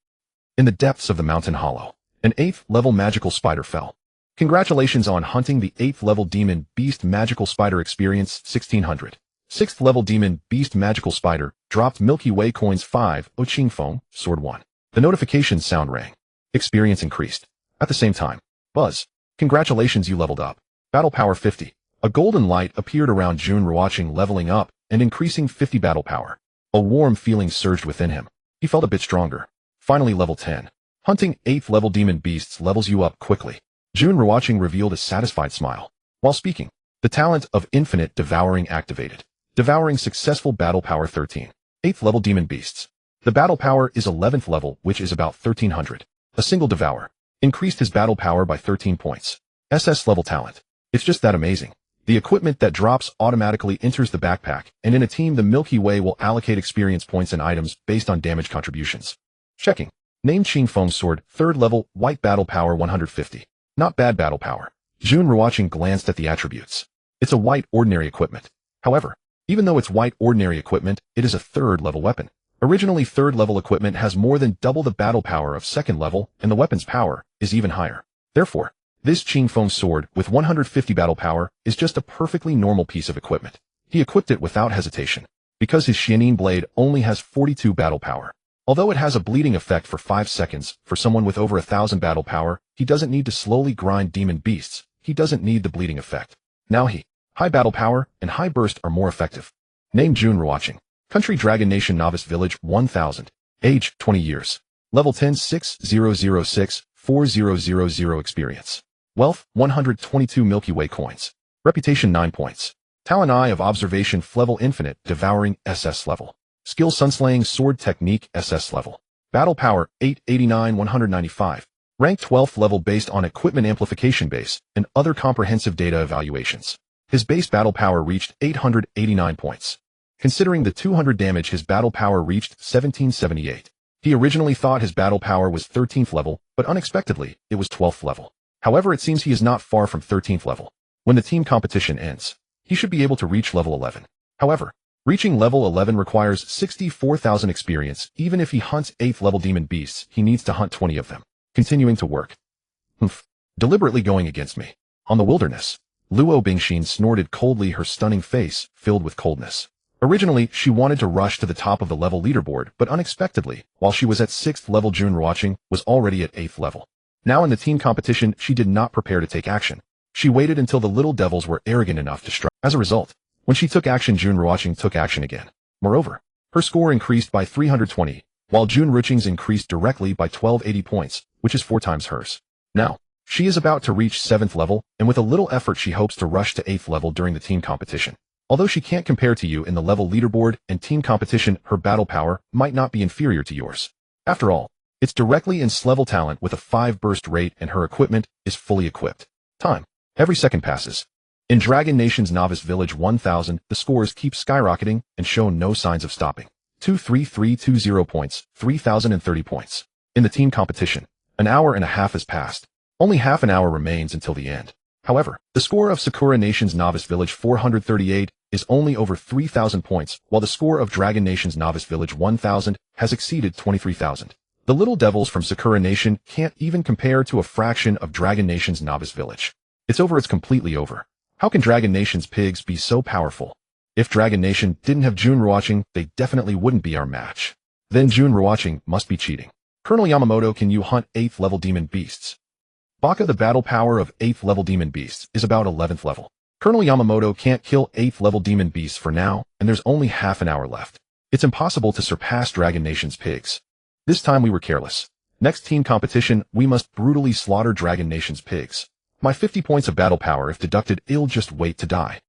In the depths of the mountain hollow, an 8th level magical spider fell. Congratulations on hunting the 8th level demon beast magical spider, experience 1600. 6th level demon beast magical spider dropped Milky Way coins 5, Oching Feng, sword 1. The notification sound rang. Experience increased. At the same time, buzz. Congratulations, you leveled up. Battle power 50. A golden light appeared around Jun Ruochen, leveling up and increasing 50 battle power. A warm feeling surged within him. He felt a bit stronger. Finally, level 10. Hunting 8th level demon beasts levels you up quickly. Jun Ruochen revealed a satisfied smile. While speaking, the talent of infinite devouring activated. Devouring successful, battle power 13. 8th level demon beasts. The battle power is 11th level, which is about 1300. A single Devour increased his battle power by 13 points. SS level talent. It's just that amazing. The equipment that drops automatically enters the backpack, and in a team the Milky Way will allocate experience points and items based on damage contributions. Checking. Name Qing Feng's sword, 3rd level, white battle power 150. Not bad battle power. Jun Ruochen glanced at the attributes. It's a white ordinary equipment. However, even though it's white ordinary equipment, it is a 3rd level weapon. Originally 3rd level equipment has more than double the battle power of 2nd level, and the weapon's power is even higher. Therefore, this Qing Feng sword with 150 battle power is just a perfectly normal piece of equipment. He equipped it without hesitation, because his Xianin blade only has 42 battle power. Although it has a bleeding effect for 5 seconds, for someone with over 1,000 battle power, he doesn't need to slowly grind demon beasts. He doesn't need the bleeding effect. Now high battle power and high burst are more effective. Name Jun Ruochen. Country Dragon Nation Novice Village 1000. Age 20 years. Level 10 6006 4000 experience. Wealth 122 Milky Way coins. Reputation 9 points. Talent Eye of Observation level infinite devouring SS level. Skill Sunslaying Sword Technique SS level. Battle Power 889 195. Rank 12th level based on equipment amplification base and other comprehensive data evaluations. His base battle power reached 889 points. Considering the 200 damage, his battle power reached 1778. He originally thought his battle power was 13th level, but unexpectedly, it was 12th level. However, it seems he is not far from 13th level. When the team competition ends, he should be able to reach level 11. However, reaching level 11 requires 64,000 experience. Even if he hunts 8th level demon beasts, he needs to hunt 20 of them. Continuing to work. Deliberately going against me. On the wilderness. Luo Bingxin snorted coldly, her stunning face filled with coldness. Originally, she wanted to rush to the top of the level leaderboard, but unexpectedly, while she was at 6th level, Jun Ruochen was already at 8th level. Now in the team competition, she did not prepare to take action. She waited until the little devils were arrogant enough to strike. As a result, when she took action, Jun Ruochen took action again. Moreover, her score increased by 320, while Jun Ruochen's increased directly by 1280 points, which is 4 times hers. Now, she is about to reach 7th level, and with a little effort she hopes to rush to 8th level during the team competition. Although she can't compare to you in the level leaderboard and team competition, her battle power might not be inferior to yours. After all, it's directly in level talent with a 5 burst rate, and her equipment is fully equipped. Time. Every second passes. In Dragon Nation's Novice Village 1000, the scores keep skyrocketing and show no signs of stopping. 23320 points, 3030 points. In the team competition, an hour and a half has passed. Only half an hour remains until the end. However, the score of Sakura Nation's Novice Village 438 is only over 3,000 points, while the score of Dragon Nation's Novice Village 1000 has exceeded 23,000. The little devils from Sakura Nation can't even compare to a fraction of Dragon Nation's Novice Village. It's over, it's completely over. How can Dragon Nation's pigs be so powerful? If Dragon Nation didn't have Jun Ruochen, they definitely wouldn't be our match. Then Jun Ruochen must be cheating. Colonel Yamamoto, can you hunt 8th level demon beasts? Baka, the battle power of 8th level demon beasts is about 11th level. Colonel Yamamoto can't kill 8th level demon beasts for now, and there's only half an hour left. It's impossible to surpass Dragon Nation's pigs. This time we were careless. Next team competition, we must brutally slaughter Dragon Nation's pigs. My 50 points of battle power, if deducted, it'll just wait to die.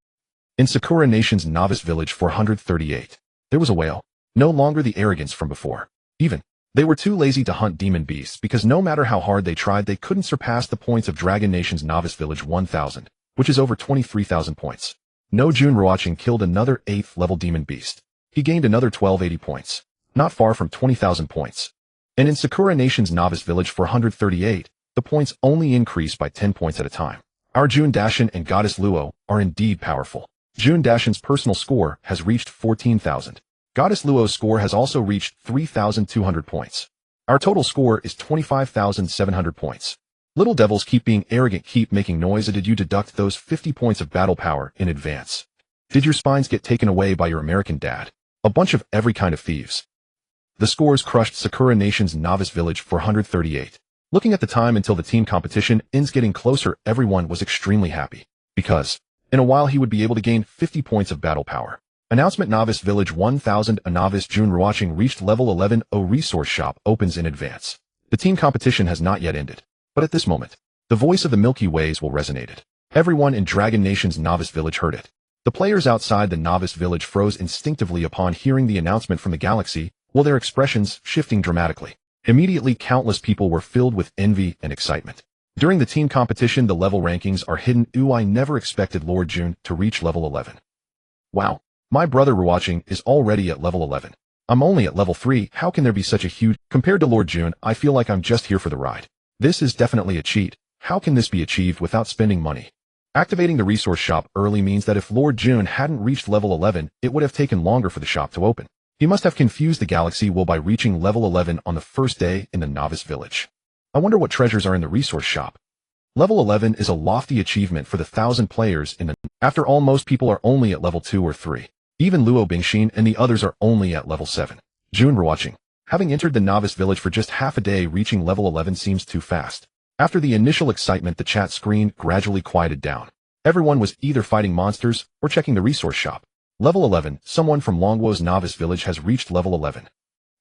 In Sakura Nation's Novice Village 438, there was a wail. No longer the arrogance from before. They were too lazy to hunt demon beasts, because no matter how hard they tried, they couldn't surpass the points of Dragon Nation's Novice Village 1000, which is over 23,000 points. No, Jun Ruochen killed another 8th level demon beast. He gained another 1280 points, not far from 20,000 points. And in Sakura Nation's Novice Village 438, the points only increase by 10 points at a time. Our Jun Dashin and Goddess Luo are indeed powerful. Jun Dashin's personal score has reached 14,000. Goddess Luo's score has also reached 3,200 points. Our total score is 25,700 points. Little devils, keep being arrogant, keep making noise. Did you deduct those 50 points of battle power in advance? Did your spines get taken away by your American dad? A bunch of every kind of thieves. The scores crushed Sakura Nation's Novice Village 438. Looking at the time until the team competition ends getting closer, everyone was extremely happy, because in a while he would be able to gain 50 points of battle power. Announcement: Novice Village 1000, a novice Jun Ruochen reached level 11. A resource shop opens in advance. The team competition has not yet ended, but at this moment, the voice of the Milky Ways will resonate. Everyone in Dragon Nation's Novice Village heard it. The players outside the Novice Village froze instinctively upon hearing the announcement from the galaxy, while their expressions shifting dramatically. Immediately, countless people were filled with envy and excitement. During the team competition, the level rankings are hidden. Ooh, I never expected Lord Jun to reach level 11. Wow. My brother Ruochen is already at level 11. I'm only at level 3. How can there be such a huge... Compared to Lord Jun, I feel like I'm just here for the ride. This is definitely a cheat. How can this be achieved without spending money? Activating the resource shop early means that if Lord Jun hadn't reached level 11, it would have taken longer for the shop to open. He must have confused the galaxy will by reaching level 11 on the first day in the novice village. I wonder what treasures are in the resource shop. Level 11 is a lofty achievement for the 1,000 players in the... After all, most people are only at level 2 or 3. Even Luo Bingxin and the others are only at level 7. Jun Ruochen. Having entered the novice village for just half a day, reaching level 11 seems too fast. After the initial excitement, the chat screen gradually quieted down. Everyone was either fighting monsters or checking the resource shop. Level 11, someone from Longwo's novice village has reached level 11.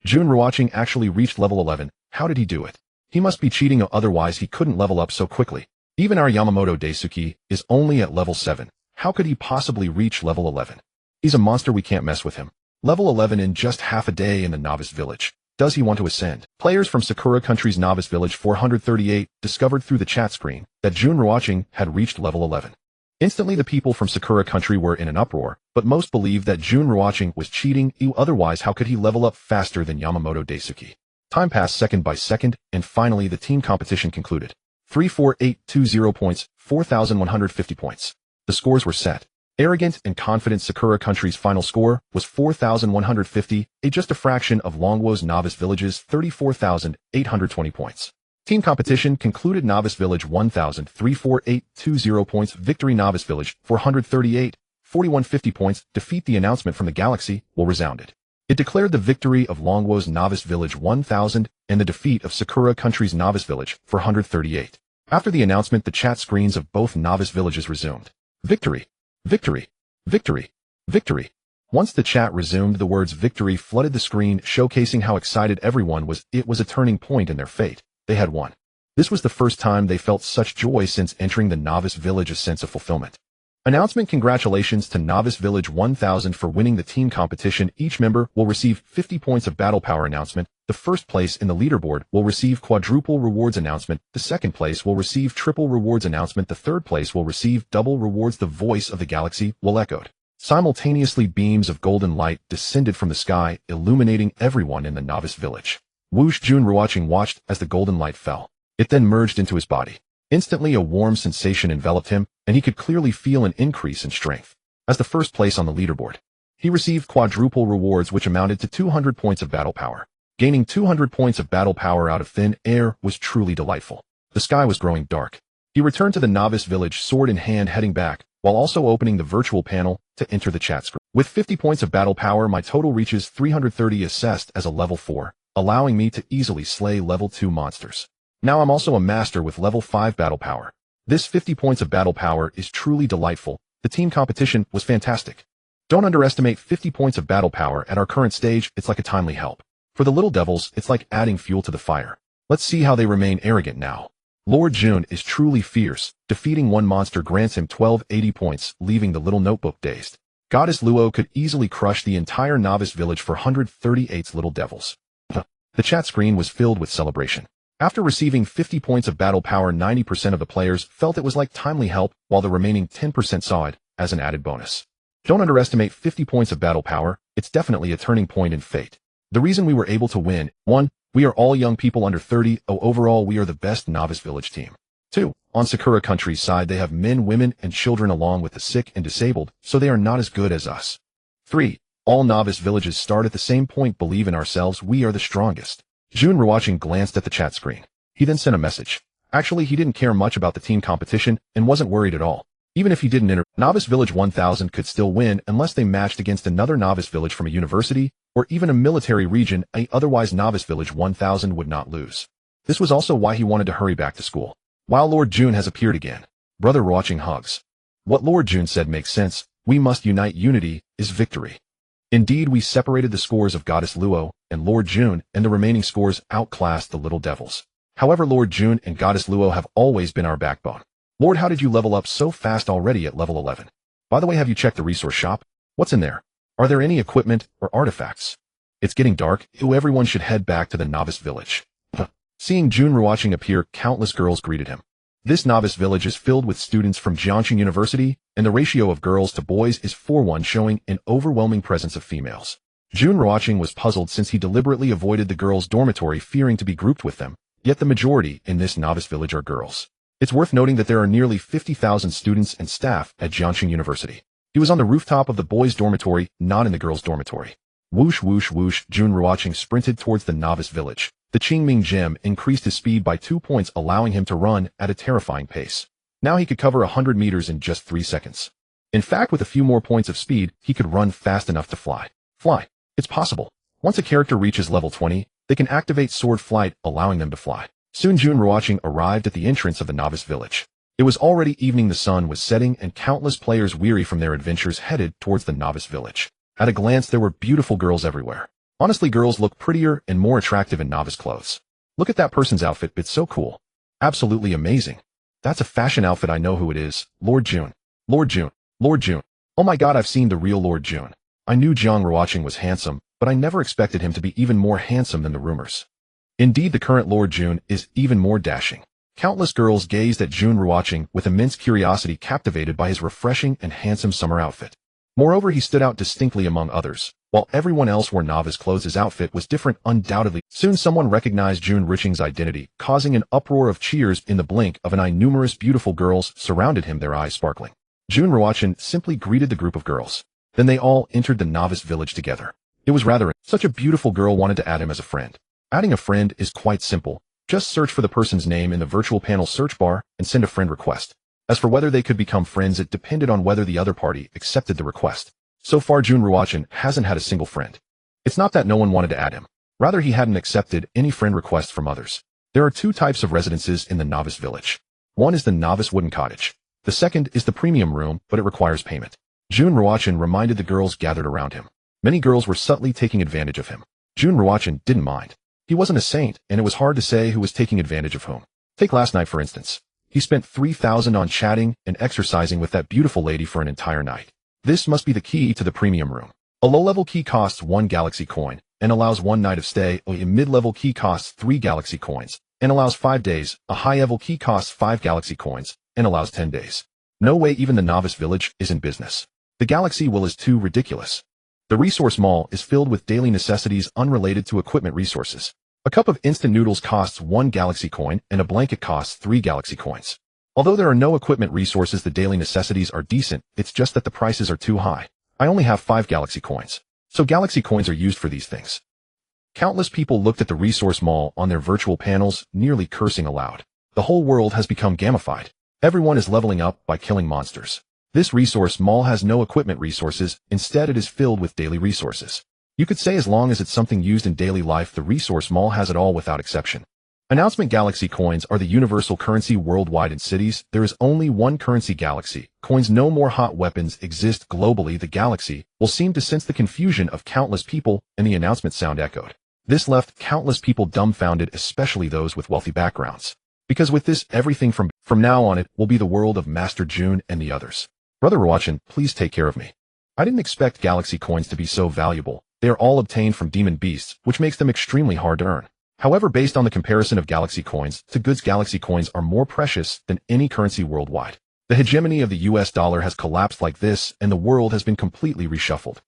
Jun Ruochen actually reached level 11. How did he do it? He must be cheating, or otherwise he couldn't level up so quickly. Even our Yamamoto Daisuke is only at level 7. How could he possibly reach level 11? He's a monster, we can't mess with him. Level 11 in just half a day in the novice village. Does he want to ascend? Players from Sakura Country's novice village 438 discovered through the chat screen that Jun Ruochen had reached level 11. Instantly, the people from Sakura Country were in an uproar, but most believed that Jun Ruochen was cheating. Otherwise, how could he level up faster than Yamamoto Daisuke? Time passed second by second, and finally the team competition concluded. 34820 points, 4,150 points. The scores were set. Arrogant and confident Sakura Country's final score was 4,150, just a fraction of Longwo's novice village's 34,820 points. Team competition concluded. Novice village 1,34820 points. Victory. Novice village 438, 4150 points. Defeat. The announcement from the galaxy will resounded. It declared the victory of Longwo's novice village 1,000 and the defeat of Sakura Country's novice village 438. After the announcement, the chat screens of both novice villages resumed. Victory. Victory. Victory. Victory. Once the chat resumed, the words victory flooded the screen, showcasing how excited everyone was. It was a turning point in their fate. They had won. This was the first time they felt such joy since entering the novice village, a sense of fulfillment. Announcement. Congratulations to Novice Village 1000 for winning the team competition. Each member will receive 50 points of battle power. Announcement. The first place in the leaderboard will receive quadruple rewards. Announcement. The second place will receive triple rewards. Announcement. The third place will receive double rewards. The voice of the galaxy will echoed. Simultaneously, beams of golden light descended from the sky, illuminating everyone in the novice village. Whoosh! Jun Ruochen watched as the golden light fell. It then merged into his body. Instantly, a warm sensation enveloped him, and he could clearly feel an increase in strength. As the first place on the leaderboard, he received quadruple rewards, which amounted to 200 points of battle power. Gaining 200 points of battle power out of thin air was truly delightful. The sky was growing dark. He returned to the novice village, sword in hand, heading back, while also opening the virtual panel to enter the chat screen. With 50 points of battle power, my total reaches 330, assessed as a level 4, allowing me to easily slay level 2 monsters. Now I'm also a master with level 5 battle power. This 50 points of battle power is truly delightful. The team competition was fantastic. Don't underestimate 50 points of battle power at our current stage. It's like a timely help. For the little devils, it's like adding fuel to the fire. Let's see how they remain arrogant now. Lord Jun is truly fierce. Defeating one monster grants him 1280 points, leaving the little notebook dazed. Goddess Luo could easily crush the entire novice village for 138 little devils. The chat screen was filled with celebration. After receiving 50 points of battle power, 90% of the players felt it was like timely help, while the remaining 10% saw it as an added bonus. Don't underestimate 50 points of battle power. It's definitely a turning point in fate. The reason we were able to win: 1. We are all young people under 30. Overall, we are the best novice village team. 2. On Sakura Country's side, they have men, women, and children along with the sick and disabled, so they are not as good as us. 3. All novice villages start at the same point. Believe in ourselves. We are the strongest. Jun Ruochen glanced at the chat screen. He then sent a message. Actually, he didn't care much about the team competition and wasn't worried at all. Even if he didn't enter, Novice Village 1000 could still win unless they matched against another novice village from a university or even a military region. Otherwise, Novice Village 1000 would not lose. This was also why he wanted to hurry back to school. While Lord Jun has appeared again. Brother Ruochen hugs. What Lord Jun said makes sense. We must unite. Unity is victory. Indeed, we separated the scores of Goddess Luo and Lord Jun, and the remaining scores outclassed the little devils. However, Lord Jun and Goddess Luo have always been our backbone. Lord, how did you level up so fast already at level 11? By the way, have you checked the resource shop? What's in there? Are there any equipment or artifacts? It's getting dark. Everyone should head back to the novice village. Seeing Jun Ruochen appear, countless girls greeted him. This novice village is filled with students from Jiangxing University, and the ratio of girls to boys is 4:1, showing an overwhelming presence of females. Jun Ruochen was puzzled since he deliberately avoided the girls' dormitory, fearing to be grouped with them, yet the majority in this novice village are girls. It's worth noting that there are nearly 50,000 students and staff at Jiangxing University. He was on the rooftop of the boys' dormitory, not in the girls' dormitory. Whoosh whoosh whoosh, Jun Ruochen sprinted towards the novice village. The Qingming gem increased his speed by 2 points, allowing him to run at a terrifying pace. Now he could cover 100 meters in just 3 seconds. In fact, with a few more points of speed, he could run fast enough to fly. Fly. It's possible. Once a character reaches level 20, they can activate sword flight, allowing them to fly. Soon Jun Ruochen arrived at the entrance of the novice village. It was already evening, the sun was setting, and countless players weary from their adventures headed towards the novice village. At a glance, there were beautiful girls everywhere. Honestly, girls look prettier and more attractive in novice clothes. Look at that person's outfit, it's so cool. Absolutely amazing. That's a fashion outfit, I know who it is. Lord Jun. Lord Jun. Lord Jun. Oh my god, I've seen the real Lord Jun. I knew Jun Ruochen was handsome, but I never expected him to be even more handsome than the rumors. Indeed, the current Lord Jun is even more dashing. Countless girls gazed at Jun Ruochen with immense curiosity, captivated by his refreshing and handsome summer outfit. Moreover, he stood out distinctly among others. While everyone else wore novice clothes, his outfit was different, undoubtedly. Soon someone recognized Jun Ruochen's identity, causing an uproar of cheers. In the blink of an eye, numerous beautiful girls surrounded him, their eyes sparkling. Jun Ruochen simply greeted the group of girls. Then they all entered the novice village together. It was rather such a beautiful girl wanted to add him as a friend. Adding a friend is quite simple. Just search for the person's name in the virtual panel search bar and send a friend request. As for whether they could become friends, it depended on whether the other party accepted the request. So far, Jun Ruochen hasn't had a single friend. It's not that no one wanted to add him. Rather, he hadn't accepted any friend requests from others. There are 2 types of residences in the novice village. One is the novice wooden cottage. The second is the premium room, but it requires payment. Jun Ruochen reminded the girls gathered around him. Many girls were subtly taking advantage of him. Jun Ruochen didn't mind. He wasn't a saint, and it was hard to say who was taking advantage of whom. Take last night, for instance. He spent 3,000 on chatting and exercising with that beautiful lady for an entire night. This must be the key to the premium room. A low-level key costs 1 galaxy coin and allows 1 night of stay. A mid-level key costs 3 galaxy coins and allows 5 days. A high-level key costs 5 galaxy coins and allows 10 days. No way even the novice village is in business. The galaxy will is too ridiculous. The resource mall is filled with daily necessities unrelated to equipment resources. A cup of instant noodles costs 1 galaxy coin and a blanket costs 3 galaxy coins. Although there are no equipment resources, the daily necessities are decent, it's just that the prices are too high. I only have 5 galaxy coins. So galaxy coins are used for these things. Countless people looked at the resource mall on their virtual panels, nearly cursing aloud. The whole world has become gamified. Everyone is leveling up by killing monsters. This resource mall has no equipment resources, instead it is filled with daily resources. You could say as long as it's something used in daily life, the resource mall has it all without exception. Announcement: galaxy coins are the universal currency worldwide. In cities, there is only one currency: galaxy coins. No more hot weapons exist globally. The galaxy will seem to sense the confusion of countless people, and the announcement sound echoed. This left countless people dumbfounded, especially those with wealthy backgrounds. Because with this, everything from now on it will be the world of Master Jun and the others. Brother Ruochen, please take care of me. I didn't expect galaxy coins to be so valuable. They are all obtained from demon beasts, which makes them extremely hard to earn. However, based on the comparison of galaxy coins to goods, galaxy coins are more precious than any currency worldwide. The hegemony of the US dollar has collapsed like this, and the world has been completely reshuffled.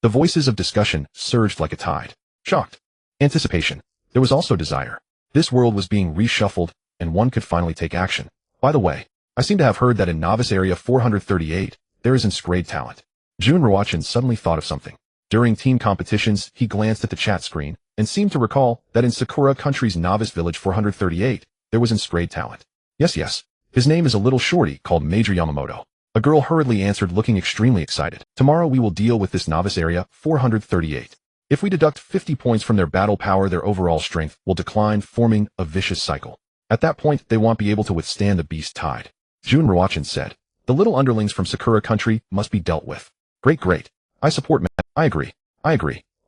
The voices of discussion surged like a tide. Shocked. Anticipation. There was also desire. This world was being reshuffled, and one could finally take action. By the way, I seem to have heard that in Novice Area 438, there is inscrayed talent. Jun Ruochen suddenly thought of something. During team competitions, he glanced at the chat screen, and seemed to recall that in Sakura Country's Novice Village 438, there was inscrayed talent. Yes. His name is a little shorty called Major Yamamoto. A girl hurriedly answered, looking extremely excited. Tomorrow we will deal with this Novice Area 438. If we deduct 50 points from their battle power, their overall strength will decline, forming a vicious cycle. At that point, they won't be able to withstand the beast tide. Jun Ruochen said, the little underlings from Sakura Country must be dealt with. Great. I support. I agree.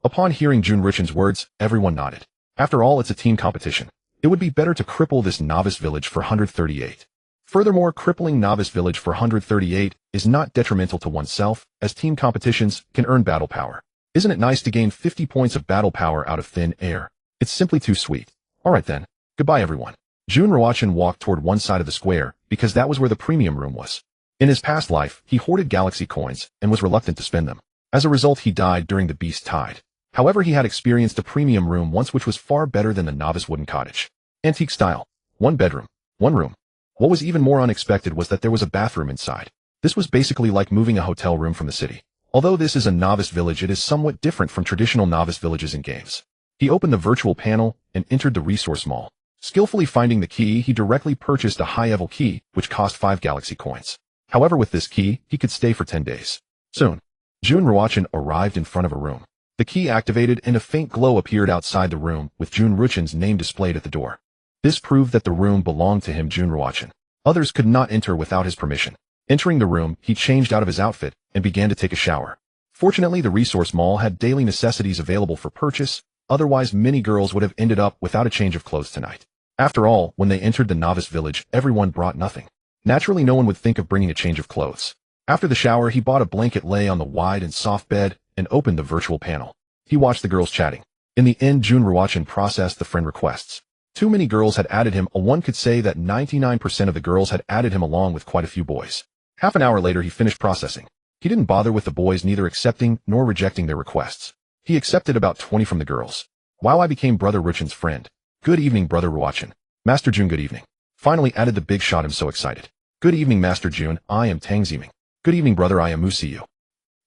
Upon hearing Jun Ruochen's words, everyone nodded. After all, it's a team competition. It would be better to cripple this Novice Village for 138. Furthermore, crippling Novice Village for 138 is not detrimental to oneself, as team competitions can earn battle power. Isn't it nice to gain 50 points of battle power out of thin air? It's simply too sweet. Alright then. Goodbye everyone. Jun Ruochen walked toward one side of the square because that was where the premium room was. In his past life, he hoarded galaxy coins and was reluctant to spend them. As a result, he died during the Beast Tide. However, he had experienced a premium room once which was far better than the novice wooden cottage. Antique style. 1 bedroom. 1 room. What was even more unexpected was that there was a bathroom inside. This was basically like moving a hotel room from the city. Although this is a novice village, it is somewhat different from traditional novice villages in games. He opened the virtual panel and entered the resource mall. Skillfully finding the key, he directly purchased a high-level key, which cost 5 galaxy coins. However, with this key, he could stay for 10 days. Soon, Jun Ruochen arrived in front of a room. The key activated and a faint glow appeared outside the room, with Jun Ruochen's name displayed at the door. This proved that the room belonged to him, Jun Ruochen. Others could not enter without his permission. Entering the room, he changed out of his outfit and began to take a shower. Fortunately, the resource mall had daily necessities available for purchase, otherwise many girls would have ended up without a change of clothes tonight. After all, when they entered the novice village, everyone brought nothing. Naturally, no one would think of bringing a change of clothes. After the shower, he bought a blanket, lay on the wide and soft bed, and opened the virtual panel. He watched the girls chatting. In the end, Jun Ruochen processed the friend requests. Too many girls had added him, or one could say that 99% of the girls had added him along with quite a few boys. Half an hour later, he finished processing. He didn't bother with the boys, neither accepting nor rejecting their requests. He accepted about 20 from the girls. Wow, I became Brother Ruochen's friend. Good evening, Brother Ruochen. Master Jun, good evening. Finally added the big shot, I'm so excited. Good evening, Master Jun, I am Tang Ziming. Good evening, brother, I am Mu Siyu.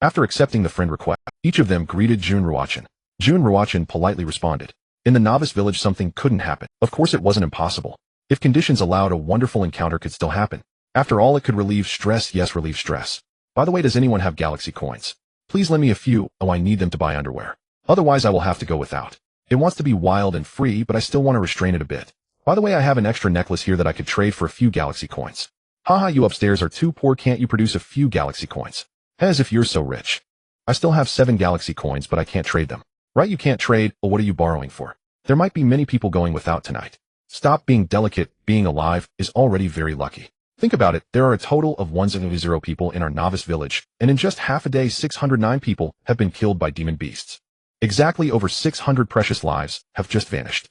After accepting the friend request, each of them greeted Jun Ruochen. Jun Ruochen politely responded. In the novice village, something couldn't happen. Of course, it wasn't impossible. If conditions allowed, a wonderful encounter could still happen. After all, it could relieve stress. Yes, relieve stress. By the way, does anyone have galaxy coins? Please lend me a few. Oh, I need them to buy underwear. Otherwise, I will have to go without. It wants to be wild and free, but I still want to restrain it a bit. By the way, I have an extra necklace here that I could trade for a few galaxy coins. Haha, you upstairs are too poor, can't you produce a few galaxy coins? As if you're so rich. I still have 7 galaxy coins, but I can't trade them. Right, you can't trade, or what are you borrowing for? There might be many people going without tonight. Stop being delicate, being alive is already very lucky. Think about it, there are a total of 100 people in our novice village, and in just half a day 609 people have been killed by demon beasts. Exactly over 600 precious lives have just vanished.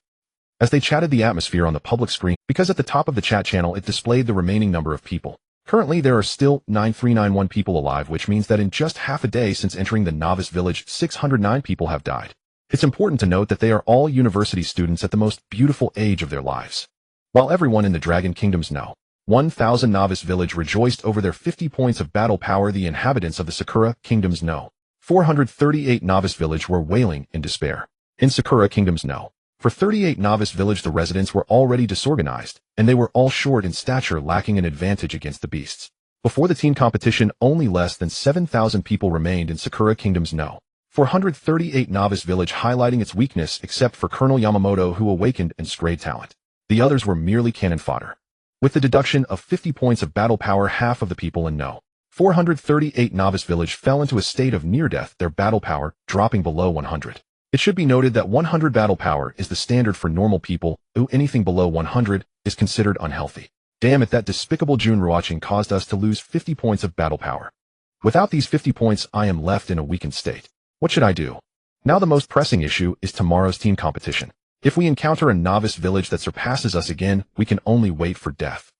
As they chatted, the atmosphere on the public screen, because at the top of the chat channel it displayed the remaining number of people. Currently there are still 9391 people alive, which means that in just half a day since entering the novice village 609 people have died. It's important to note that they are all university students at the most beautiful age of their lives. While everyone in the Dragon Kingdoms know 1000 novice village rejoiced over their 50 points of battle power, the inhabitants of the Sakura Kingdoms know 438 novice village were wailing in despair. In Sakura Kingdoms know for 38 novice village the residents were already disorganized, and they were all short in stature, lacking an advantage against the beasts. Before the team competition, only less than 7,000 people remained in Sakura Kingdoms no. 438 novice village, highlighting its weakness except for Colonel Yamamoto, who awakened and sprayed talent. The others were merely cannon fodder. With the deduction of 50 points of battle power, half of the people in no. 438 novice village fell into a state of near death, their battle power dropping below 100. It should be noted that 100 battle power is the standard for normal people, anything below 100 is considered unhealthy. Damn it, that despicable Jun Ruochen caused us to lose 50 points of battle power. Without these 50 points, I am left in a weakened state. What should I do? Now the most pressing issue is tomorrow's team competition. If we encounter a novice village that surpasses us again, we can only wait for death.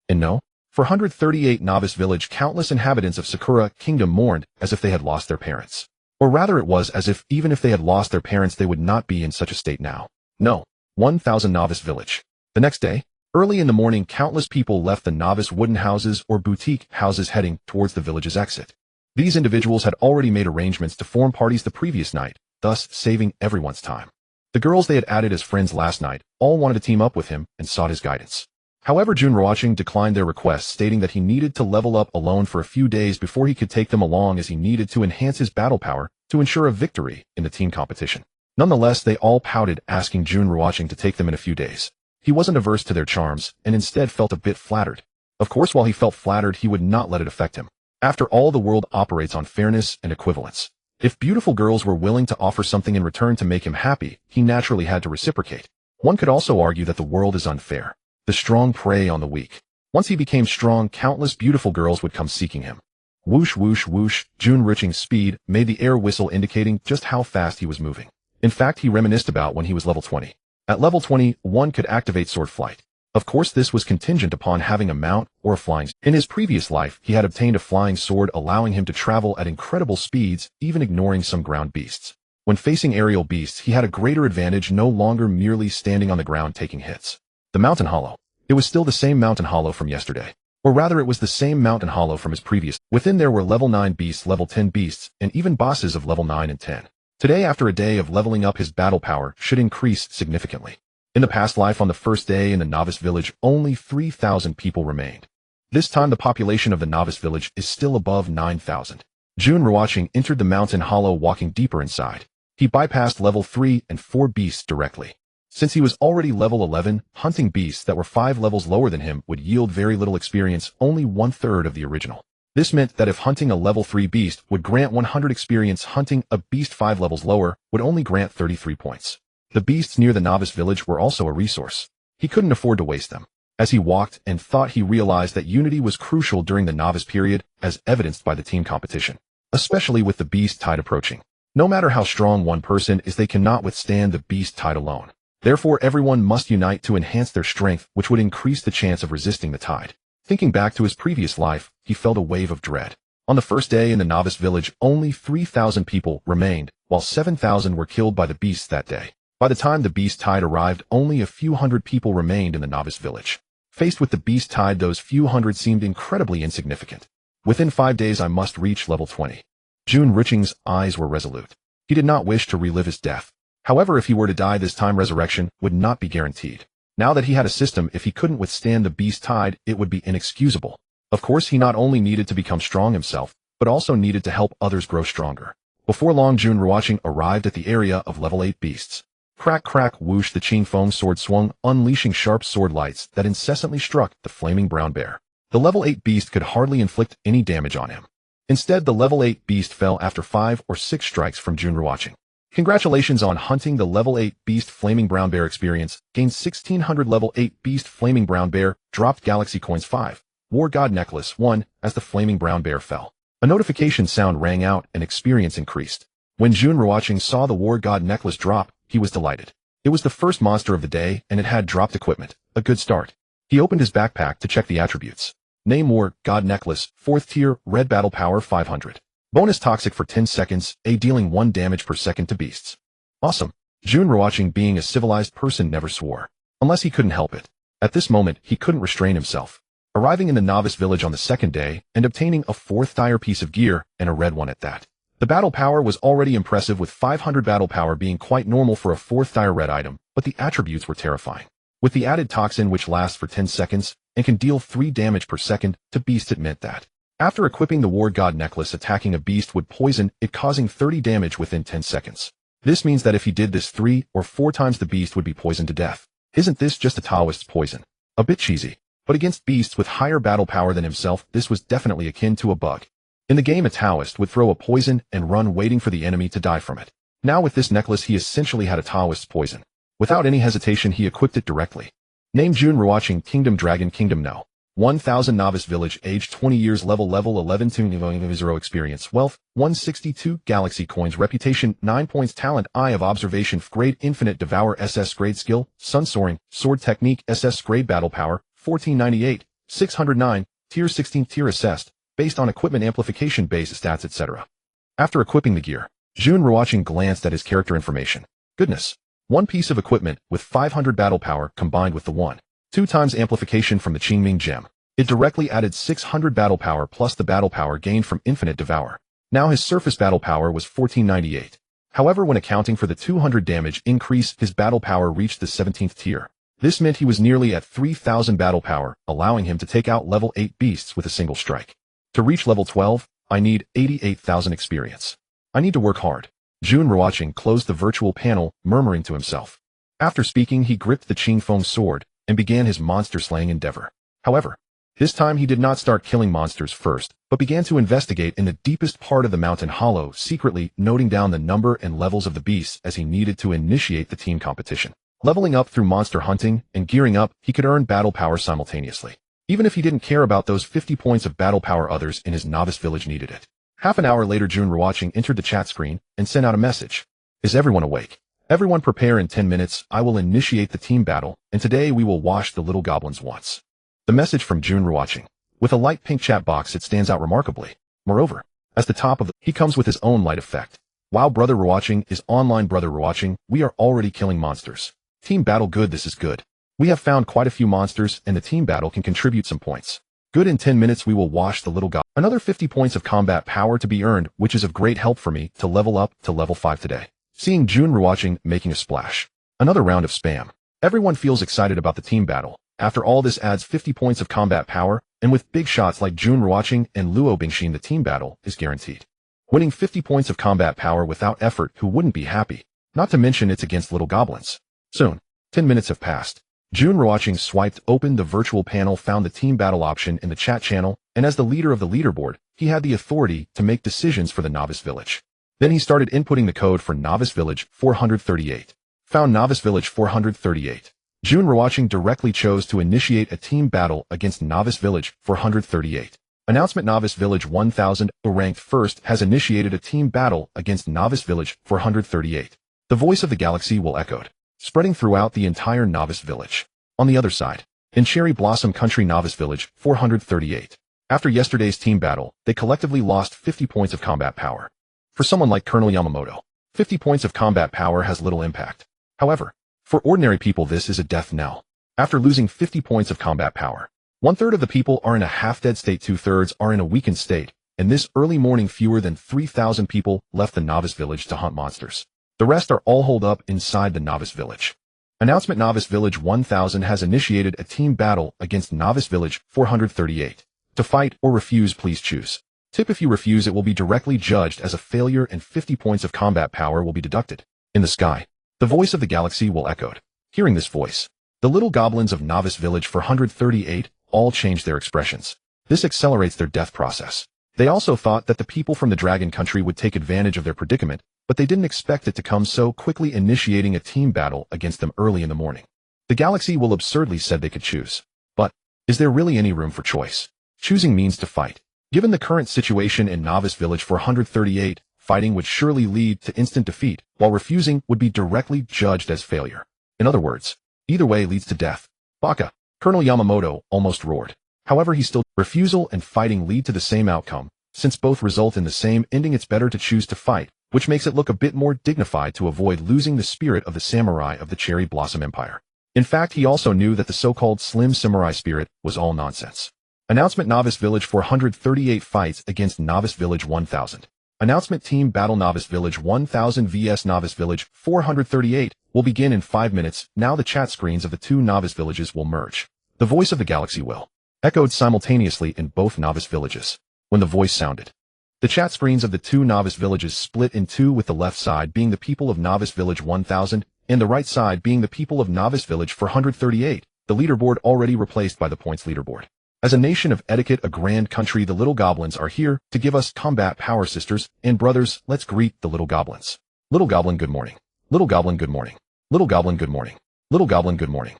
And no, for 138 novice village, countless inhabitants of Sakura Kingdom mourned as if they had lost their parents. Or rather, it was as if even if they had lost their parents, they would not be in such a state now. No, 1000 novice village. The next day, early in the morning, countless people left the novice wooden houses or boutique houses heading towards the village's exit. These individuals had already made arrangements to form parties the previous night, thus saving everyone's time. The girls they had added as friends last night all wanted to team up with him and sought his guidance. However, Jun Ruochen declined their request, stating that he needed to level up alone for a few days before he could take them along, as he needed to enhance his battle power to ensure a victory in the team competition. Nonetheless, they all pouted, asking Jun Ruochen to take them in a few days. He wasn't averse to their charms, and instead felt a bit flattered. Of course, while he felt flattered, he would not let it affect him. After all, the world operates on fairness and equivalence. If beautiful girls were willing to offer something in return to make him happy, he naturally had to reciprocate. One could also argue that the world is unfair. The strong prey on the weak. Once he became strong, countless beautiful girls would come seeking him. Whoosh, whoosh, whoosh, Jun Ruochen's speed made the air whistle, indicating just how fast he was moving. In fact, he reminisced about when he was level 20. At level 20, one could activate sword flight. Of course, this was contingent upon having a mount or a flying. In his previous life, he had obtained a flying sword allowing him to travel at incredible speeds, even ignoring some ground beasts. When facing aerial beasts, he had a greater advantage, no longer merely standing on the ground taking hits. The Mountain Hollow. It was still the same Mountain Hollow from yesterday. Or rather, it was the same Mountain Hollow from his previous. Within there were level 9 beasts, level 10 beasts, and even bosses of level 9 and 10. Today, after a day of leveling up, his battle power should increase significantly. In the past life, on the first day in the novice village, only 3,000 people remained. This time, the population of the novice village is still above 9,000. Jun Ruochen entered the Mountain Hollow, walking deeper inside. He bypassed level 3 and 4 beasts directly. Since he was already level 11, hunting beasts that were 5 levels lower than him would yield very little experience, only 1/3 of the original. This meant that if hunting a level 3 beast would grant 100 experience, hunting a beast 5 levels lower would only grant 33 points. The beasts near the novice village were also a resource. He couldn't afford to waste them. As he walked and thought, he realized that unity was crucial during the novice period, as evidenced by the team competition, especially with the beast tide approaching. No matter how strong one person is, they cannot withstand the beast tide alone. Therefore, everyone must unite to enhance their strength, which would increase the chance of resisting the tide. Thinking back to his previous life, he felt a wave of dread. On the first day in the novice village, only 3,000 people remained, while 7,000 were killed by the beasts that day. By the time the beast tide arrived, only a few hundred people remained in the novice village. Faced with the beast tide, those few hundred seemed incredibly insignificant. Within 5 days, I must reach level 20. Jun Ruochen's eyes were resolute. He did not wish to relive his death. However, if he were to die this time, resurrection would not be guaranteed. Now that he had a system, if he couldn't withstand the beast tide, it would be inexcusable. Of course, he not only needed to become strong himself, but also needed to help others grow stronger. Before long, Jun Ruochen arrived at the area of level 8 beasts. Crack, crack, whoosh, the Qing Feng sword swung, unleashing sharp sword lights that incessantly struck the flaming brown bear. The level 8 beast could hardly inflict any damage on him. Instead, the level 8 beast fell after 5 or 6 strikes from Jun Ruochen. Congratulations on hunting the level 8 beast flaming brown bear experience. Gained 1600 level 8 beast flaming brown bear, dropped galaxy coins 5. War God necklace 1 as the flaming brown bear fell. A notification sound rang out and experience increased. When Jun Ruochen saw the War God necklace drop, he was delighted. It was the first monster of the day, and it had dropped equipment. A good start. He opened his backpack to check the attributes. Name War God necklace, 4th tier, red battle power 500. Bonus toxic for 10 seconds, dealing 1 damage per second to beasts. Awesome. Jun Ruochen, being a civilized person, never swore. Unless he couldn't help it. At this moment, he couldn't restrain himself. Arriving in the novice village on the second day, and obtaining a 4th tier piece of gear, and a red one at that. The battle power was already impressive, with 500 battle power being quite normal for a 4th tier red item, but the attributes were terrifying. With the added toxin, which lasts for 10 seconds, and can deal 3 damage per second to beasts, it meant that after equipping the War God necklace, attacking a beast would poison it, causing 30 damage within 10 seconds. This means that if he did this 3 or 4 times, the beast would be poisoned to death. Isn't this just a Taoist's poison? A bit cheesy. But against beasts with higher battle power than himself, this was definitely akin to a bug. In the game, a Taoist would throw a poison and run, waiting for the enemy to die from it. Now with this necklace, he essentially had a Taoist's poison. Without any hesitation, he equipped it directly. Name Jun Ruochen, Kingdom Dragon Kingdom No. 1000 Novice Village, age 20 years, level 11 to 0 experience, wealth 162, galaxy coins, reputation 9 points, talent Eye of Observation, grade infinite, Devour SS grade, skill Sun Soaring, sword technique SS grade, battle power 1498, 609, tier 16, tier assessed, based on equipment amplification, base stats, etc. After equipping the gear, Jun Ruochen glanced at his character information. Goodness. One piece of equipment with 500 battle power combined with the 1/2 times amplification from the Qingming gem. It directly added 600 battle power plus the battle power gained from infinite Devour. Now his surface battle power was 1498. However, when accounting for the 200 damage increase, his battle power reached the 17th tier. This meant he was nearly at 3000 battle power, allowing him to take out level 8 beasts with a single strike. To reach level 12, I need 88,000 experience. I need to work hard. Jun Ruochen closed the virtual panel, murmuring to himself. After speaking, he gripped the Qing Feng sword and began his monster-slaying endeavor. However, this time he did not start killing monsters first, but began to investigate in the deepest part of the Mountain Hollow, secretly noting down the number and levels of the beasts as he needed to initiate the team competition. Leveling up through monster hunting and gearing up, he could earn battle power simultaneously. Even if he didn't care about those 50 points of battle power, others in his novice village needed it. Half an hour later, Jun Ruochen entered the chat screen and sent out a message. Is everyone awake? Everyone prepare in 10 minutes, I will initiate the team battle, and today we will wash the little goblins once. The message from Jun Ruochen. With a light pink chat box it stands out remarkably. Moreover, as the top of he comes with his own light effect. Wow, Brother Ruochen is online. Brother Ruochen, we are already killing monsters. Team battle good, this is good. We have found quite a few monsters and the team battle can contribute some points. Good, in 10 minutes we will wash the little goblin. Another 50 points of combat power to be earned, which is of great help for me to level up to level 5 today. Seeing Jun Ruochen making a splash. Another round of spam. Everyone feels excited about the team battle. After all, this adds 50 points of combat power, and with big shots like Jun Ruochen and Luo Bingxin, the team battle is guaranteed. Winning 50 points of combat power without effort, who wouldn't be happy? Not to mention it's against little goblins. Soon, 10 minutes have passed. Jun Ruochen swiped open the virtual panel, found the team battle option in the chat channel, and as the leader of the leaderboard, he had the authority to make decisions for the novice village. Then he started inputting the code for novice village 438. Found novice village 438. Jun Ruochen directly chose to initiate a team battle against novice village 438. Announcement: Novice Village 1000, who ranked first, has initiated a team battle against Novice Village 438. The voice of the galaxy will echoed, spreading throughout the entire Novice Village. On the other side, in Cherry Blossom Country, Novice Village 438. After yesterday's team battle, they collectively lost 50 points of combat power. For someone like Colonel Yamamoto, 50 points of combat power has little impact. However, for ordinary people this is a death knell. After losing 50 points of combat power, 1/3 of the people are in a half-dead state, 2/3 are in a weakened state, and this early morning fewer than 3,000 people left the Novice Village to hunt monsters. The rest are all holed up inside the Novice Village. Announcement: Novice Village 1000 has initiated a team battle against Novice Village 438. To fight or refuse, please choose. Tip: if you refuse, it will be directly judged as a failure and 50 points of combat power will be deducted. In the sky, the voice of the galaxy will echoed. Hearing this voice, the little goblins of Novice Village 438 all change their expressions. This accelerates their death process. They also thought that the people from the Dragon Country would take advantage of their predicament, but they didn't expect it to come so quickly, initiating a team battle against them early in the morning. The galaxy will absurdly said they could choose. But, is there really any room for choice? Choosing means to fight. Given the current situation in Novice Village 438, fighting would surely lead to instant defeat, while refusing would be directly judged as failure. In other words, either way leads to death. Baka. Colonel Yamamoto almost roared. However, he still refusal and fighting lead to the same outcome. Since both result in the same ending, it's better to choose to fight, which makes it look a bit more dignified to avoid losing the spirit of the samurai of the Cherry Blossom Empire. In fact, he also knew that the so-called slim samurai spirit was all nonsense. Announcement: Novice Village 438 fights against Novice Village 1000. Announcement: Team Battle Novice Village 1000 vs Novice Village 438 will begin in 5 minutes. Now the chat screens of the two Novice Villages will merge. The voice of the galaxy will echoed simultaneously in both Novice Villages. When the voice sounded, the chat screens of the two Novice Villages split in two, with the left side being the people of Novice Village 1000 and the right side being the people of Novice Village 438, the leaderboard already replaced by the points leaderboard. As a nation of etiquette, a grand country, the little goblins are here to give us combat power. Sisters and brothers, let's greet the little goblins. Little goblin, good morning. Little goblin, good morning. Little goblin, good morning. Little goblin, good morning.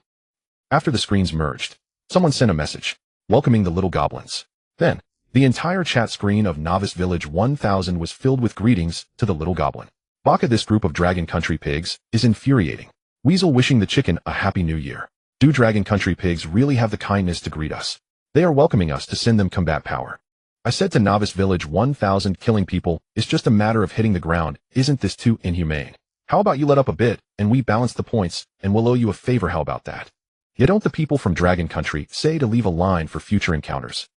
After the screens merged, someone sent a message, welcoming the little goblins. Then, the entire chat screen of Novice Village 1000 was filled with greetings to the little goblin. Baka, this group of Dragon Country pigs is infuriating. Weasel wishing the chicken a happy new year. Do Dragon Country pigs really have the kindness to greet us? They are welcoming us to send them combat power. I said to Novice Village 1000, killing people is just a matter of hitting the ground. Isn't this too inhumane? How about you let up a bit, and we balance the points, and we'll owe you a favor. How about that? Yet don't the people from Dragon Country say to leave a line for future encounters?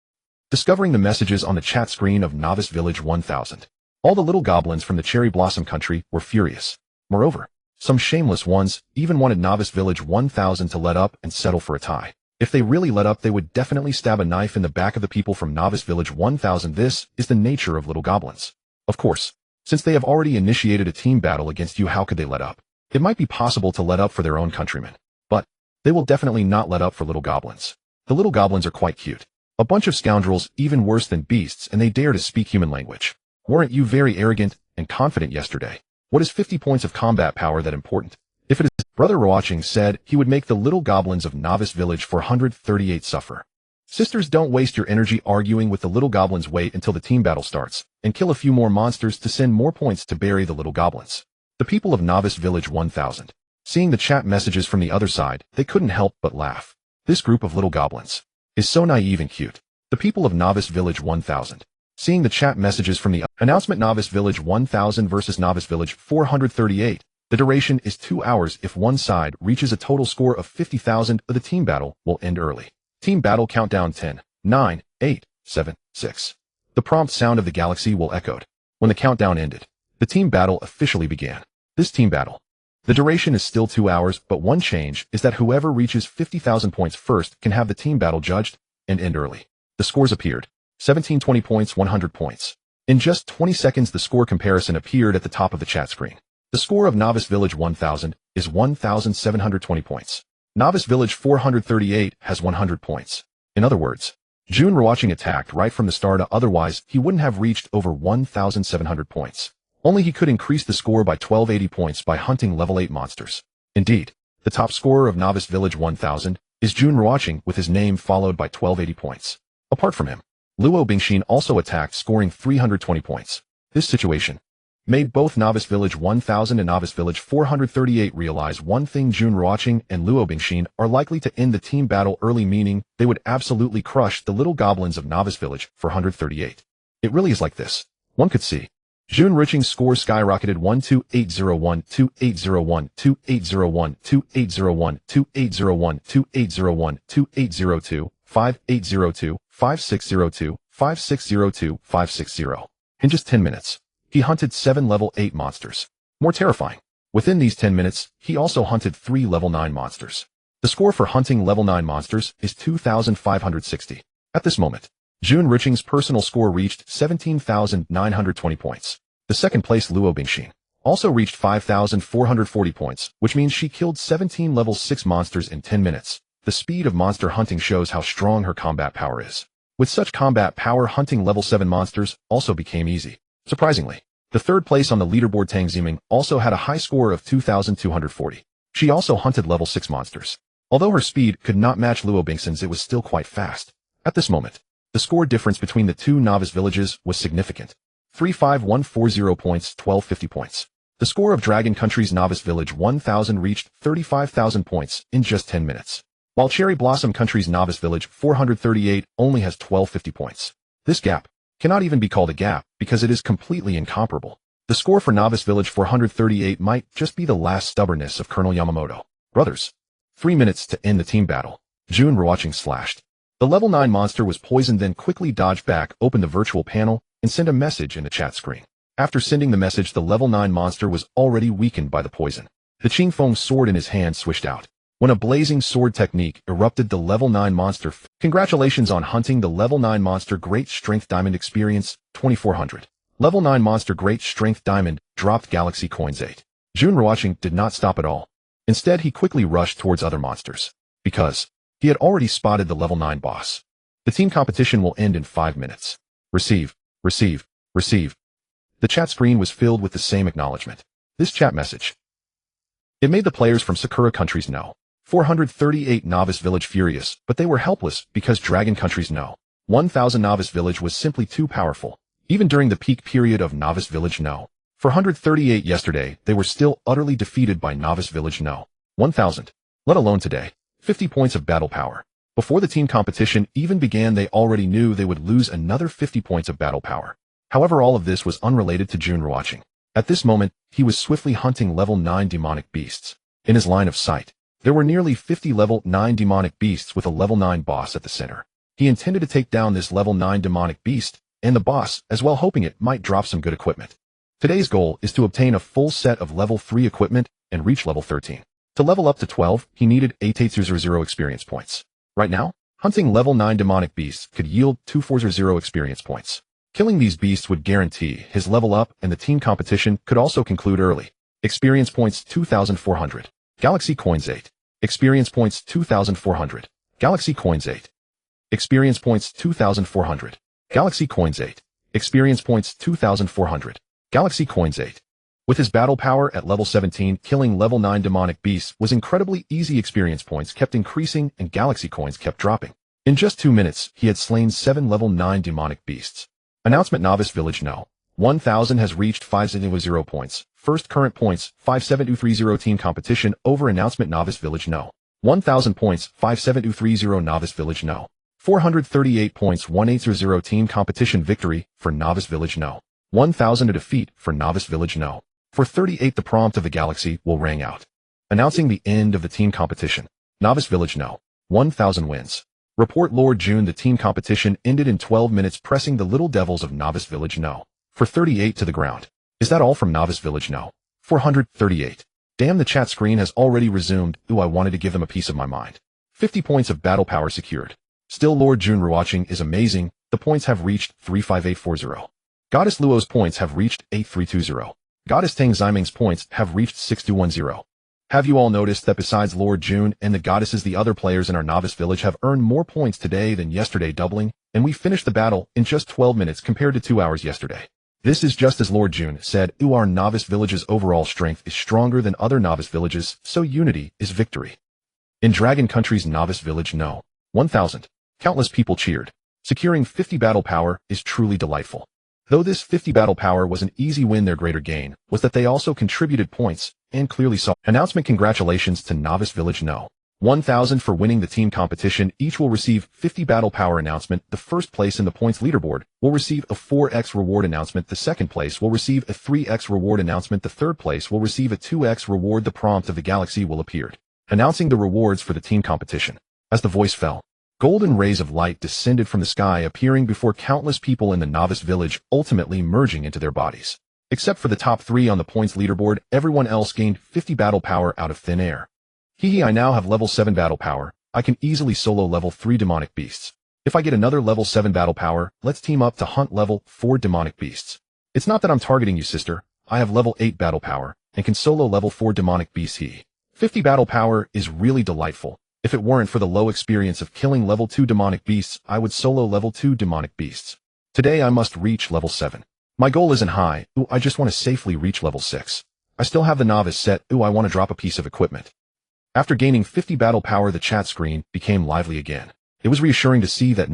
Discovering the messages on the chat screen of Novice Village 1000, all the little goblins from the Cherry Blossom Country were furious. Moreover, some shameless ones even wanted Novice Village 1000 to let up and settle for a tie. If they really let up, they would definitely stab a knife in the back of the people from Novice Village 1000. This is the nature of little goblins. Of course, since they have already initiated a team battle against you, how could they let up? It might be possible to let up for their own countrymen, but they will definitely not let up for little goblins. The little goblins are quite cute. A bunch of scoundrels, even worse than beasts, and they dare to speak human language. Weren't you very arrogant and confident yesterday? What is 50 points of combat power that important? If it is, Brother Ruochen said he would make the little goblins of Novice Village 438 suffer. Sisters, don't waste your energy arguing with the little goblins. Wait until the team battle starts, and kill a few more monsters to send more points to bury the little goblins. The people of Novice Village 1000. Seeing the chat messages from the other side, they couldn't help but laugh. This group of little goblins is so naive and cute. The people of Novice Village 1000. Seeing the chat messages from the announcement Novice Village 1000 versus Novice Village 438. The duration is 2 hours. If one side reaches a total score of 50,000, the team battle will end early. Team battle countdown 10, 9, 8, 7, 6. The prompt sound of the galaxy will echoed. When the countdown ended, the team battle officially began. This team battle. The duration is still 2 hours, but one change is that whoever reaches 50,000 points first can have the team battle judged and end early. The scores appeared. 1720 points, 100 points. In just 20 seconds, the score comparison appeared at the top of the chat screen. The score of Novice Village 1000 is 1,720 points. Novice Village 438 has 100 points. In other words, Jun Ruochen attacked right from the start, otherwise he wouldn't have reached over 1,700 points. Only he could increase the score by 1280 points by hunting level 8 monsters. Indeed, the top scorer of Novice Village 1000 is Jun Ruochen with his name followed by 1280 points. Apart from him, Luo Bingxin also attacked, scoring 320 points. This situation made both Novice Village 1000 and Novice Village 438 realize one thing: Jun Ruochen and Luo Bingxin are likely to end the team battle early, meaning they would absolutely crush the little goblins of Novice Village 438. It really is like this. One could see Jun Ruochen's score skyrocketed 12801, 2801, 2801, 2801, 2801, 2801, 2802, 5802, 5602, 5602, 560. In just 10 minutes, he hunted 7 level 8 monsters. More terrifying, within these 10 minutes, he also hunted 3 level 9 monsters. The score for hunting level 9 monsters is 2,560. At this moment, Jun Ruochen's personal score reached 17,920 points. The second place Luo Bingxin also reached 5,440 points, which means she killed 17 level 6 monsters in 10 minutes. The speed of monster hunting shows how strong her combat power is. With such combat power, hunting level 7 monsters also became easy. Surprisingly, the third place on the leaderboard Tang Ziming also had a high score of 2,240. She also hunted level 6 monsters. Although her speed could not match Luo Bingxin's, it was still quite fast. At this moment, the score difference between the two novice villages was significant. 35140 points, 1250 points. The score of Dragon Country's Novice Village 1000 reached 35,000 points in just 10 minutes, while Cherry Blossom Country's Novice Village 438 only has 1250 points. This gap cannot even be called a gap because it is completely incomparable. The score for Novice Village 438 might just be the last stubbornness of Colonel Yamamoto. Brothers. 3 minutes to end the team battle. Jun Ruochen slashed. The level 9 monster was poisoned, then quickly dodged back, opened the virtual panel, and sent a message in the chat screen. After sending the message, the level 9 monster was already weakened by the poison. The Qingfeng sword in his hand swished out. When a blazing sword technique erupted, the level 9 monster. Congratulations on hunting the level 9 monster. Great Strength Diamond experience, 2400. Level 9 monster Great Strength Diamond dropped Galaxy Coins 8. Jun Ruochen did not stop at all. Instead, he quickly rushed towards other monsters, because he had already spotted the level 9 boss. The team competition will end in 5 minutes. Receive, receive, receive. The chat screen was filled with the same acknowledgement. This chat message. It made the players from Sakura countries know. 438 Novice Village furious, but they were helpless because Dragon countries know. 1000 Novice Village was simply too powerful. Even during the peak period of Novice Village No. 438 yesterday, they were still utterly defeated by Novice Village No. 1000. Let alone today. 50 points of battle power. Before the team competition even began, they already knew they would lose another 50 points of battle power. However, all of this was unrelated to Jun Ruochen. At this moment, he was swiftly hunting level 9 demonic beasts. In his line of sight, there were nearly 50 level 9 demonic beasts with a level 9 boss at the center. He intended to take down this level 9 demonic beast and the boss as well, hoping it might drop some good equipment. Today's goal is to obtain a full set of level 3 equipment and reach level 13. To level up to 12, he needed 8,800 experience points. Right now, hunting level 9 demonic beasts could yield 2,400 experience points. Killing these beasts would guarantee his level up, and the team competition could also conclude early. Experience points 2,400. Galaxy Coins 8. Experience points 2,400. Galaxy Coins 8. Experience points 2,400. Galaxy Coins 8. Experience points 2,400. Galaxy Coins 8. With his battle power at level 17, killing level 9 demonic beasts was incredibly easy. Experience points kept increasing and galaxy coins kept dropping. In just 2 minutes, he had slain 7 level 9 demonic beasts. Announcement Novice Village No. 1000 has reached 500 points. First current points, 57230 team competition over announcement novice village no. 1000 points, 57230 novice village no. 438 points, 1800 team competition victory for novice village no. 1000 a defeat for novice village no. For 38 the prompt of the galaxy will ring out, announcing the end of the team competition. Novice village no. 1000 wins. Report Lord Jun the team competition ended in 12 minutes pressing the little devils of novice village no. For 38 to the ground. Is that all from novice village no? 438. Damn, the chat screen has already resumed. Ooh, I wanted to give them a piece of my mind. 50 points of battle power secured. Still Lord Jun Ruochen is amazing. The points have reached 35840. Goddess Luo's points have reached 8320. Goddess Tang Ximing's points have reached 6210. Have you all noticed that besides Lord Jun and the goddesses, the other players in our novice village have earned more points today than yesterday, doubling, and we finished the battle in just 12 minutes compared to 2 hours yesterday. This is just as Lord Jun said. Ooh, our novice village's overall strength is stronger than other novice villages, so unity is victory. In Dragon Country's novice village no. 1000. Countless people cheered. Securing 50 battle power is truly delightful. Though this 50 battle power was an easy win, their greater gain was that they also contributed points and clearly saw. Announcement: congratulations to novice village no. 1000 for winning the team competition. Each will receive 50 battle power. Announcement: the first place in the points leaderboard will receive a 4x reward. Announcement: the second place will receive a 3x reward. Announcement: the third place will receive a 2x reward. The prompt of the galaxy will appear, announcing the rewards for the team competition. As the voice fell, golden rays of light descended from the sky, appearing before countless people in the novice village, ultimately merging into their bodies. Except for the top 3 on the points leaderboard, everyone else gained 50 battle power out of thin air. Hehe, I now have level 7 battle power. I can easily solo level 3 demonic beasts. If I get another level 7 battle power, let's team up to hunt level 4 demonic beasts. It's not that I'm targeting you, sister. I have level 8 battle power and can solo level 4 demonic beasts. 50 battle power is really delightful. If it weren't for the low experience of killing level 2 demonic beasts, I would solo level 2 demonic beasts. Today I must reach level 7. My goal isn't high. Ooh, I just want to safely reach level 6. I still have the novice set. Ooh, I want to drop a piece of equipment. After gaining 50 battle power, the chat screen became lively again. It was reassuring to see that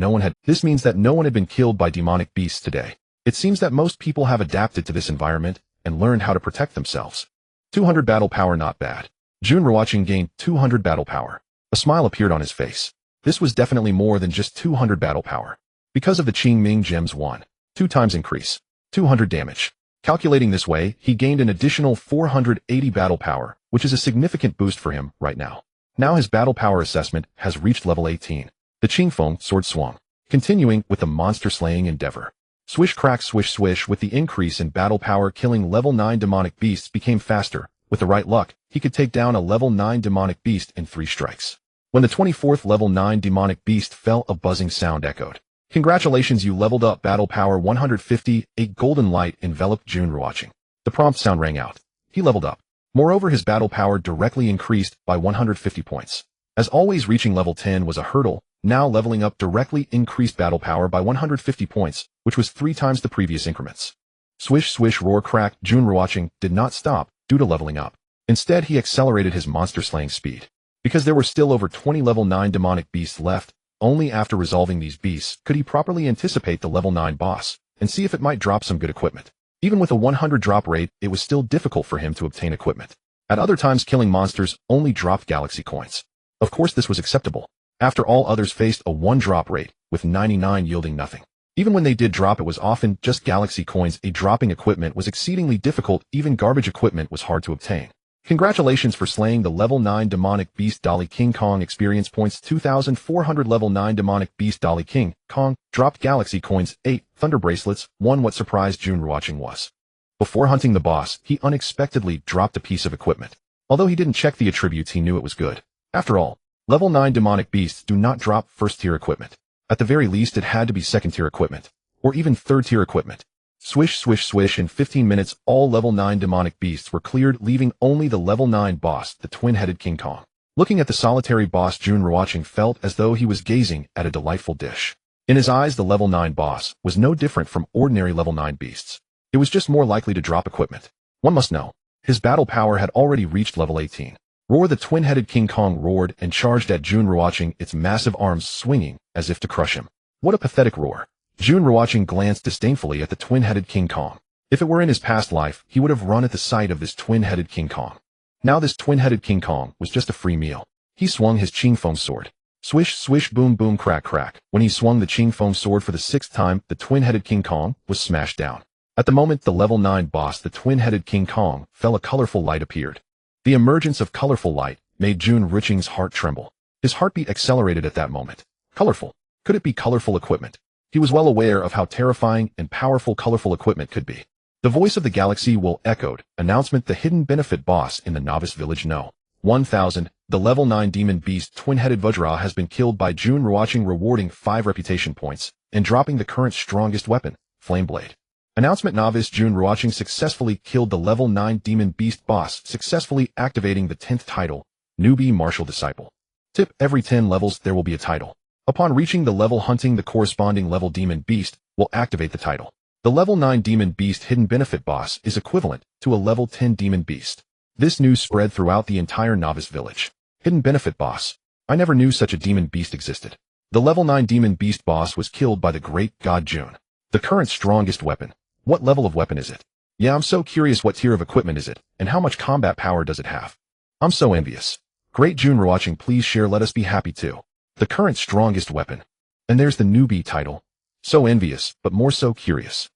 this means that no one had been killed by demonic beasts today. It seems that most people have adapted to this environment and learned how to protect themselves. 200 battle power, not bad. Jun Ruochen gained 200 battle power. A smile appeared on his face. This was definitely more than just 200 battle power. Because of the Qing Ming gems 2 times increase. 200 damage. Calculating this way, he gained an additional 480 battle power, which is a significant boost for him right now. Now his battle power assessment has reached level 18. The Qingfeng sword swung, continuing with the monster slaying endeavor. Swish crack swish swish. With the increase in battle power, killing level 9 demonic beasts became faster. With the right luck, he could take down a level 9 demonic beast in 3 strikes. When the 24th level 9 demonic beast fell, a buzzing sound echoed. Congratulations, you leveled up. Battle power 150. A golden light enveloped Jun Ruochen. The prompt sound rang out. He leveled up. Moreover, his battle power directly increased by 150 points. As always, reaching level 10 was a hurdle. Now leveling up directly increased battle power by 150 points, which was 3 times the previous increments. Swish swish roar crack. Jun Ruochen did not stop due to leveling up. Instead, he accelerated his monster slaying speed. Because there were still over 20 level 9 demonic beasts left, only after resolving these beasts could he properly anticipate the level 9 boss and see if it might drop some good equipment. Even with a 100 drop rate, it was still difficult for him to obtain equipment. At other times, killing monsters only dropped galaxy coins. Of course, this was acceptable. After all, others faced a 1 drop rate, with 99 yielding nothing. Even when they did drop, it was often just galaxy coins. Dropping equipment was exceedingly difficult. Even garbage equipment was hard to obtain. Congratulations for slaying the level 9 demonic beast Dolly King Kong. Experience points 2,400. Level 9 demonic beast Dolly King Kong dropped galaxy coins 8. Thunder bracelets 1. What surprised Jun Ruochen was, before hunting the boss, he unexpectedly dropped a piece of equipment. Although he didn't check the attributes, he knew it was good. After all, level 9 demonic beasts do not drop first-tier equipment. At the very least, it had to be second-tier equipment, or even third-tier equipment. Swish swish swish. In 15 minutes, all level 9 demonic beasts were cleared, leaving only the level 9 boss, the twin-headed King Kong. Looking at the solitary boss, Jun Ruochen felt as though he was gazing at a delightful dish. In his eyes, the level 9 boss was no different from ordinary level 9 beasts. It was just more likely to drop equipment. One must know, his battle power had already reached level 18. Roar. The twin-headed King Kong roared and charged at Jun Ruochen, its massive arms swinging as if to crush him. What a pathetic roar. Jun Ruochen glanced disdainfully at the twin-headed King Kong. If it were in his past life, he would have run at the sight of this twin-headed King Kong. Now this twin-headed King Kong was just a free meal. He swung his Qing Feng sword. Swish, swish, boom, boom, crack, crack. When he swung the Qing Feng sword for the 6th time, the twin-headed King Kong was smashed down. At the moment the level 9 boss, the twin-headed King Kong, fell, a colorful light appeared. The emergence of colorful light made Jun Ruochen's heart tremble. His heartbeat accelerated at that moment. Colorful. Could it be colorful equipment? He was well aware of how terrifying and powerful colorful equipment could be. The voice of the galaxy will echoed. Announcement: the hidden benefit boss in the novice village No. 1000. The level 9 demon beast twin-headed Vajra has been killed by Jun Ruochen, rewarding 5 reputation points and dropping the current strongest weapon, Flame Blade. Announcement: novice Jun Ruochen successfully killed the level 9 demon beast boss, successfully activating the 10th title, Newbie Martial Disciple. Tip: every 10 levels there will be a title. Upon reaching the level, hunting the corresponding level demon beast will activate the title. The level 9 demon beast hidden benefit boss is equivalent to a level 10 demon beast. This news spread throughout the entire novice village. Hidden benefit boss. I never knew such a demon beast existed. The level 9 demon beast boss was killed by the great god Jun. The current strongest weapon. What level of weapon is it? Yeah, I'm so curious, what tier of equipment is it, and how much combat power does it have? I'm so envious. Great Jun Ruochen, please share, let us be happy too. The current strongest weapon. And there's the newbie title. So envious, but more so curious.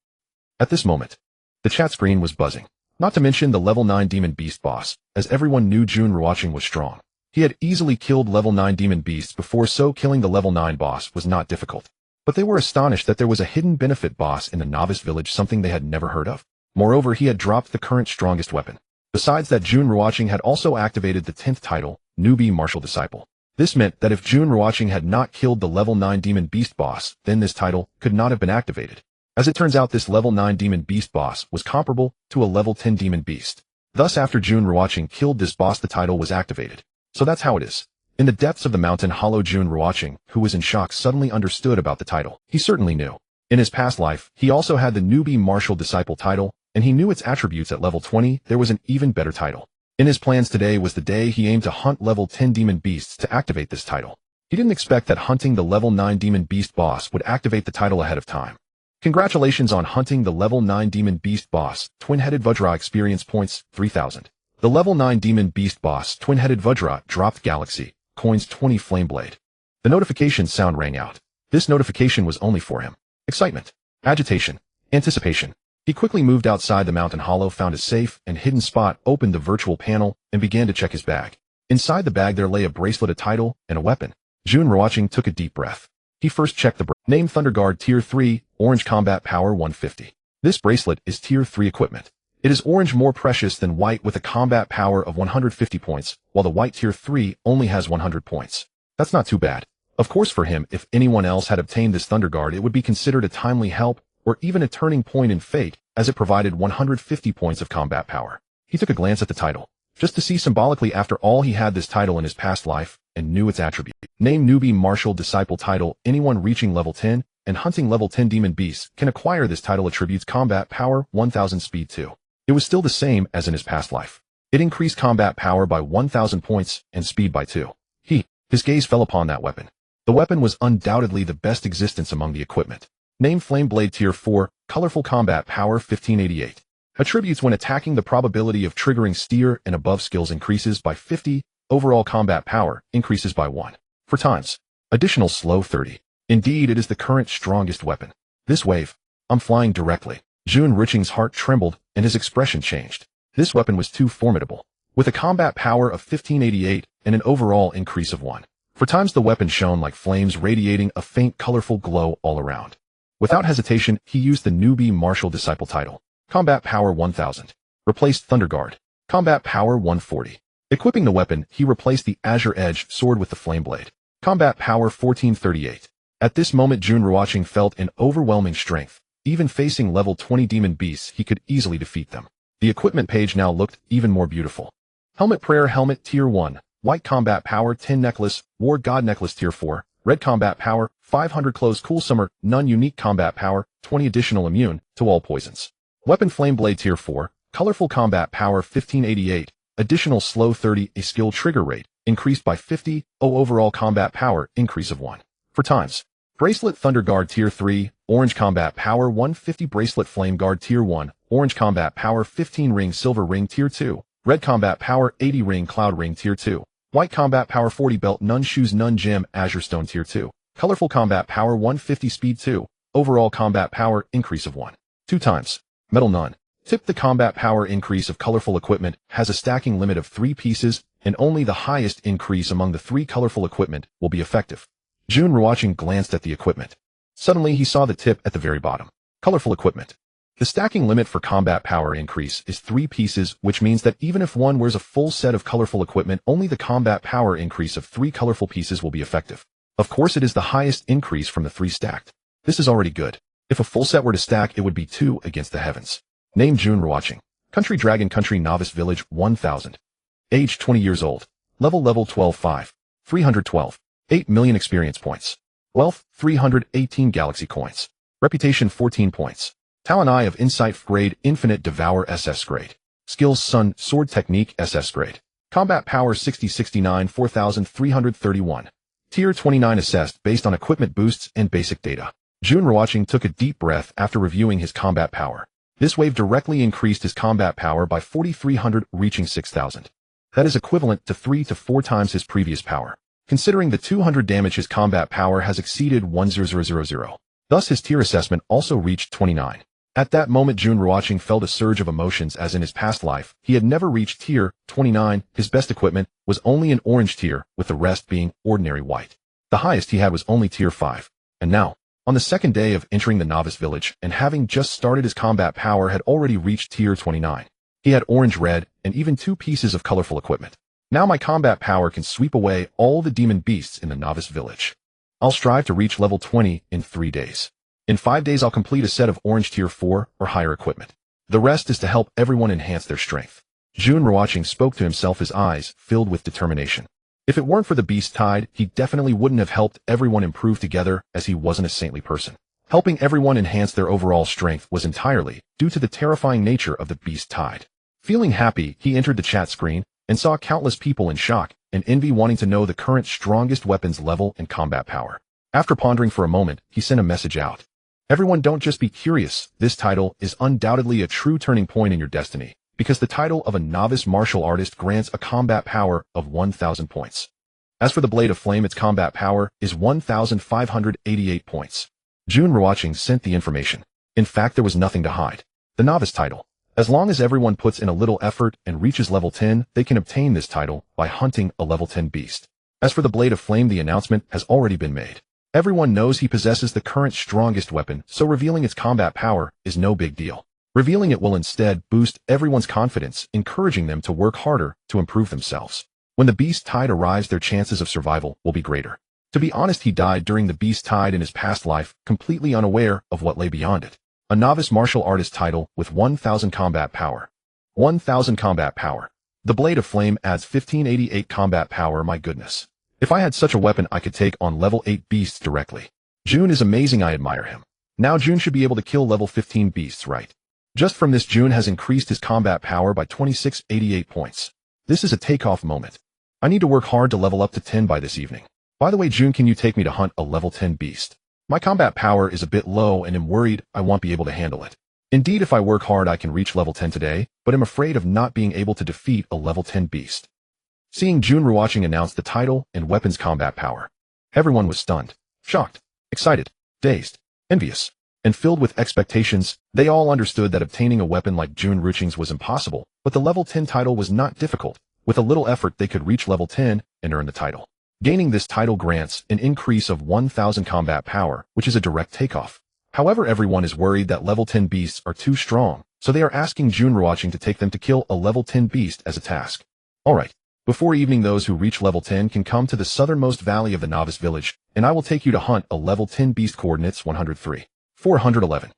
At this moment, the chat screen was buzzing. Not to mention the level 9 demon beast boss, as everyone knew Jun Ruochen was strong. He had easily killed level 9 demon beasts before, so killing the level 9 boss was not difficult. But they were astonished that there was a hidden benefit boss in the novice village, something they had never heard of. Moreover, he had dropped the current strongest weapon. Besides that, Jun Ruochen had also activated the 10th title, Newbie Martial Disciple. This meant that if Jun Ruochen had not killed the level 9 demon beast boss, then this title could not have been activated. As it turns out, this level 9 demon beast boss was comparable to a level 10 demon beast. Thus, after Jun Ruochen killed this boss, the title was activated. So that's how it is. In the depths of the mountain hollow, Jun Ruochen, who was in shock, suddenly understood about the title. He certainly knew. In his past life, he also had the Newbie Martial Disciple title, and he knew its attributes. At level 20, there was an even better title. In his plans, today was the day he aimed to hunt level 10 demon beasts to activate this title. He didn't expect that hunting the level 9 demon beast boss would activate the title ahead of time. Congratulations on hunting the level 9 demon beast boss, twin-headed Vajra. Experience points, 3000. The level 9 demon beast boss, twin-headed Vajra, dropped galaxy, coins 20 Flame Blade. The notification sound rang out. This notification was only for him. Excitement, agitation, anticipation. He quickly moved outside the mountain hollow, found a safe and hidden spot, opened the virtual panel, and began to check his bag. Inside the bag there lay a bracelet, a title, and a weapon. Jun Ruochen took a deep breath. He first checked the name: Thunder Guard, Tier 3, orange, combat power 150. This bracelet is Tier 3 equipment. It is orange, more precious than white, with a combat power of 150 points, while the white Tier 3 only has 100 points. That's not too bad. Of course, for him, if anyone else had obtained this Thunder Guard, it would be considered a timely help, or even a turning point in fate, as it provided 150 points of combat power. He took a glance at the title, just to see symbolically, after all, he had this title in his past life, and knew its attribute. Name: Newbie Martial Disciple title. Anyone reaching level 10 and hunting level 10 demon beasts can acquire this title. Attributes: combat power 1000, speed 2. It was still the same as in his past life. It increased combat power by 1000 points and speed by 2. His gaze fell upon that weapon. The weapon was undoubtedly the best existence among the equipment. Name: Flame Blade, Tier 4, colorful, combat power 1588. Attributes: when attacking, the probability of triggering steer and above skills increases by 50, overall combat power increases by 1. For times. Additional slow 30. Indeed, it is the current strongest weapon. This wave. I'm flying directly. Jun Ruochen's heart trembled and his expression changed. This weapon was too formidable. With a combat power of 1588 and an overall increase of 1. For times, the weapon shone like flames, radiating a faint colorful glow all around. Without hesitation, he used the Newbie Martial Disciple title. Combat power 1000. Replaced Thunder Guard. Combat power 140. Equipping the weapon, he replaced the Azure Edge sword with the Flame Blade. Combat power 1438. At this moment, Jun Ruochen felt an overwhelming strength. Even facing level 20 demon beasts, he could easily defeat them. The equipment page now looked even more beautiful. Helmet: Prayer Helmet, Tier 1. White, combat power 10. Necklace: War God Necklace, Tier 4. Red, combat power 500. Clothes: Cool Summer, none. Unique combat power 20. Additional, immune to all poisons. Weapon: Flame Blade, Tier 4. Colorful, combat power 1588. Additional, slow 30. A skill trigger rate increased by 50. Overall combat power increase of 1. For times. Bracelet: Thunder Guard, Tier 3, Orange Combat Power 150 Bracelet Flame Guard Tier 1, Orange Combat Power 15 Ring Silver Ring Tier 2, Red Combat Power 80 Ring Cloud Ring Tier 2, White Combat Power 40 Belt None Shoes None Gem Azure Stone Tier 2, Colorful Combat Power 150 Speed 2, Overall Combat Power Increase of 1. 2 times. Metal None. Tip: the combat power increase of colorful equipment has a stacking limit of 3 pieces, and only the highest increase among the 3 colorful equipment will be effective. Jun Ruochen glanced at the equipment. Suddenly he saw the tip at the very bottom. Colorful equipment. The stacking limit for combat power increase is 3 pieces, which means that even if one wears a full set of colorful equipment, only the combat power increase of 3 colorful pieces will be effective. Of course, it is the highest increase from the 3 stacked. This is already good. If a full set were to stack, it would be 2 against the heavens. Name: Jun Ruochen. Country: Dragon Country. Novice Village 1000. Age: 20 years old. Level 12-5. 312. 8 million experience points. Wealth: 318 galaxy coins. Reputation: 14 points. Talent: Eye of Insight grade Infinite. Devour SS grade. Skills: Sun Sword Technique SS grade. Combat Power 6069 4331. Tier 29 assessed based on equipment boosts and basic data. Jun Ruochen took a deep breath after reviewing his combat power. This wave directly increased his combat power by 4,300, reaching 6,000. That is equivalent to 3 to 4 times his previous power. Considering the 200 damage, his combat power has exceeded 10000. Thus his tier assessment also reached 29. At that moment, Jun Ruochen felt a surge of emotions, as in his past life, he had never reached tier 29. His best equipment was only an orange tier, with the rest being ordinary white. The highest he had was only tier 5. And now, on the second day of entering the novice village and having just started, his combat power had already reached tier 29. He had orange, red, and even 2 pieces of colorful equipment. Now my combat power can sweep away all the demon beasts in the novice village. I'll strive to reach level 20 in 3 days. In 5 days I'll complete a set of orange tier 4 or higher equipment. The rest is to help everyone enhance their strength. Jun Ruochen spoke to himself, his eyes filled with determination. If it weren't for the beast tide, he definitely wouldn't have helped everyone improve together, as he wasn't a saintly person. Helping everyone enhance their overall strength was entirely due to the terrifying nature of the beast tide. Feeling happy, he entered the chat screen and saw countless people in shock and envy wanting to know the current strongest weapons level and combat power. After pondering for a moment, he sent a message out. Everyone, don't just be curious. This title is undoubtedly a true turning point in your destiny, because the title of a novice martial artist grants a combat power of 1,000 points. As for the Blade of Flame, its combat power is 1,588 points. Jun Ruochen sent the information. In fact, there was nothing to hide. The novice title. As long as everyone puts in a little effort and reaches level 10, they can obtain this title by hunting a level 10 beast. As for the Blade of Flame, the announcement has already been made. Everyone knows he possesses the current strongest weapon, so revealing its combat power is no big deal. Revealing it will instead boost everyone's confidence, encouraging them to work harder to improve themselves. When the beast tide arrives, their chances of survival will be greater. To be honest, he died during the beast tide in his past life, completely unaware of what lay beyond it. A novice martial artist title with 1,000 combat power. 1,000 combat power. The Blade of Flame adds 1,588 combat power. My goodness. If I had such a weapon, I could take on level 8 beasts directly. Jun is amazing. I admire him. Now Jun should be able to kill level 15 beasts, right? Just from this, Jun has increased his combat power by 2688 points. This is a takeoff moment. I need to work hard to level up to 10 by this evening. By the way, Jun, can you take me to hunt a level 10 beast? My combat power is a bit low and am worried I won't be able to handle it. Indeed, if I work hard, I can reach level 10 today, but I'm afraid of not being able to defeat a level 10 beast. Seeing Jun Ruochen announce the title and weapons combat power, everyone was stunned, shocked, excited, dazed, envious, and filled with expectations. They all understood that obtaining a weapon like Jun Ruochen's was impossible, but the level 10 title was not difficult. With a little effort, they could reach level 10 and earn the title. Gaining this title grants an increase of 1,000 combat power, which is a direct takeoff. However, everyone is worried that level 10 beasts are too strong, so they are asking Jun Ruochen to take them to kill a level 10 beast as a task. Alright. Before evening, those who reach level 10 can come to the southernmost valley of the novice village, and I will take you to hunt a level 10 beast. Coordinates 103. 411.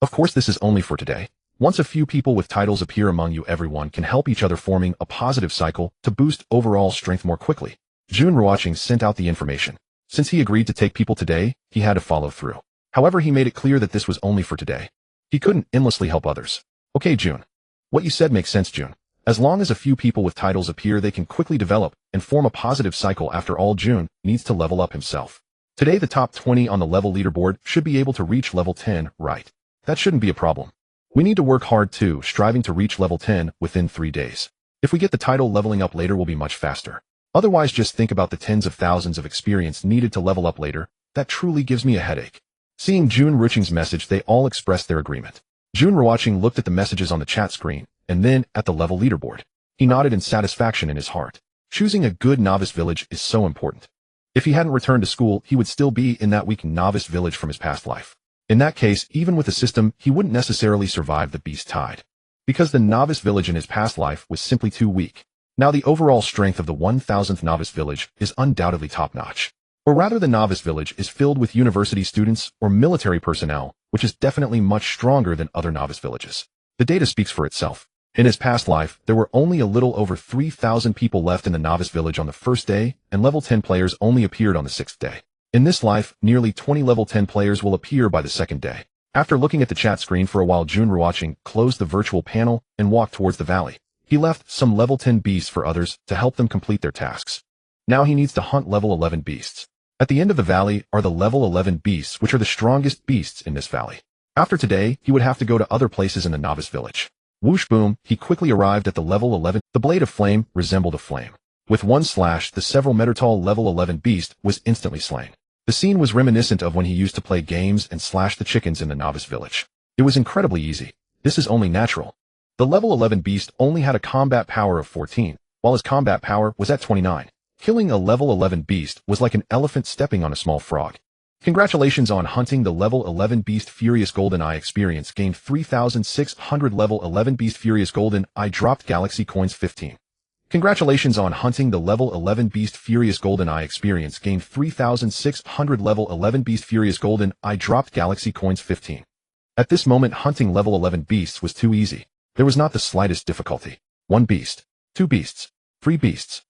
Of course, this is only for today. Once a few people with titles appear among you, everyone can help each other, forming a positive cycle to boost overall strength more quickly. Jun Ruochen sent out the information. Since he agreed to take people today, he had to follow through. However, he made it clear that this was only for today. He couldn't endlessly help others. Okay, Jun. What you said makes sense, Jun. As long as a few people with titles appear, they can quickly develop and form a positive cycle. After all, Jun needs to level up himself. Today the top 20 on the level leaderboard should be able to reach level 10, right? That shouldn't be a problem. We need to work hard too, striving to reach level 10 within 3 days. If we get the title, leveling up later will be much faster. Otherwise, just think about the tens of thousands of experience needed to level up later. That truly gives me a headache. Seeing Jun Ruochen's message, they all expressed their agreement. Jun Ruochen looked at the messages on the chat screen, and then at the level leaderboard. He nodded in satisfaction in his heart. Choosing a good novice village is so important. If he hadn't returned to school, he would still be in that weak novice village from his past life. In that case, even with the system, he wouldn't necessarily survive the beast tide. Because the novice village in his past life was simply too weak. Now the overall strength of the 1000th novice village is undoubtedly top-notch. Or rather, the novice village is filled with university students or military personnel, which is definitely much stronger than other novice villages. The data speaks for itself. In his past life, there were only a little over 3,000 people left in the novice village on the first day, and level 10 players only appeared on the 6th day. In this life, nearly 20 level 10 players will appear by the 2nd day. After looking at the chat screen for a while, Jun Ruochen closed the virtual panel and walked towards the valley. He left some level 10 beasts for others to help them complete their tasks. Now he needs to hunt level 11 beasts. At the end of the valley are the level 11 beasts, which are the strongest beasts in this valley. After today, he would have to go to other places in the novice village. Whoosh boom, he quickly arrived at the level 11. The blade of flame resembled a flame. With one slash, the several meter tall level 11 beast was instantly slain. The scene was reminiscent of when he used to play games and slash the chickens in the novice village. It was incredibly easy. This is only natural. The level 11 beast only had a combat power of 14, while his combat power was at 29. Killing a level 11 beast was like an elephant stepping on a small frog. Congratulations on hunting the level 11 beast. Furious Golden Eye experience gained 3,600. Level 11 beast Furious Golden Eye dropped galaxy coins 15. Congratulations on hunting the level 11 beast. Furious Golden Eye experience gained 3,600. Level 11 beast Furious Golden Eye dropped galaxy coins 15. At this moment, hunting level 11 beasts was too easy. There was not the slightest difficulty. 1 beast, 2 beasts, 3 beasts,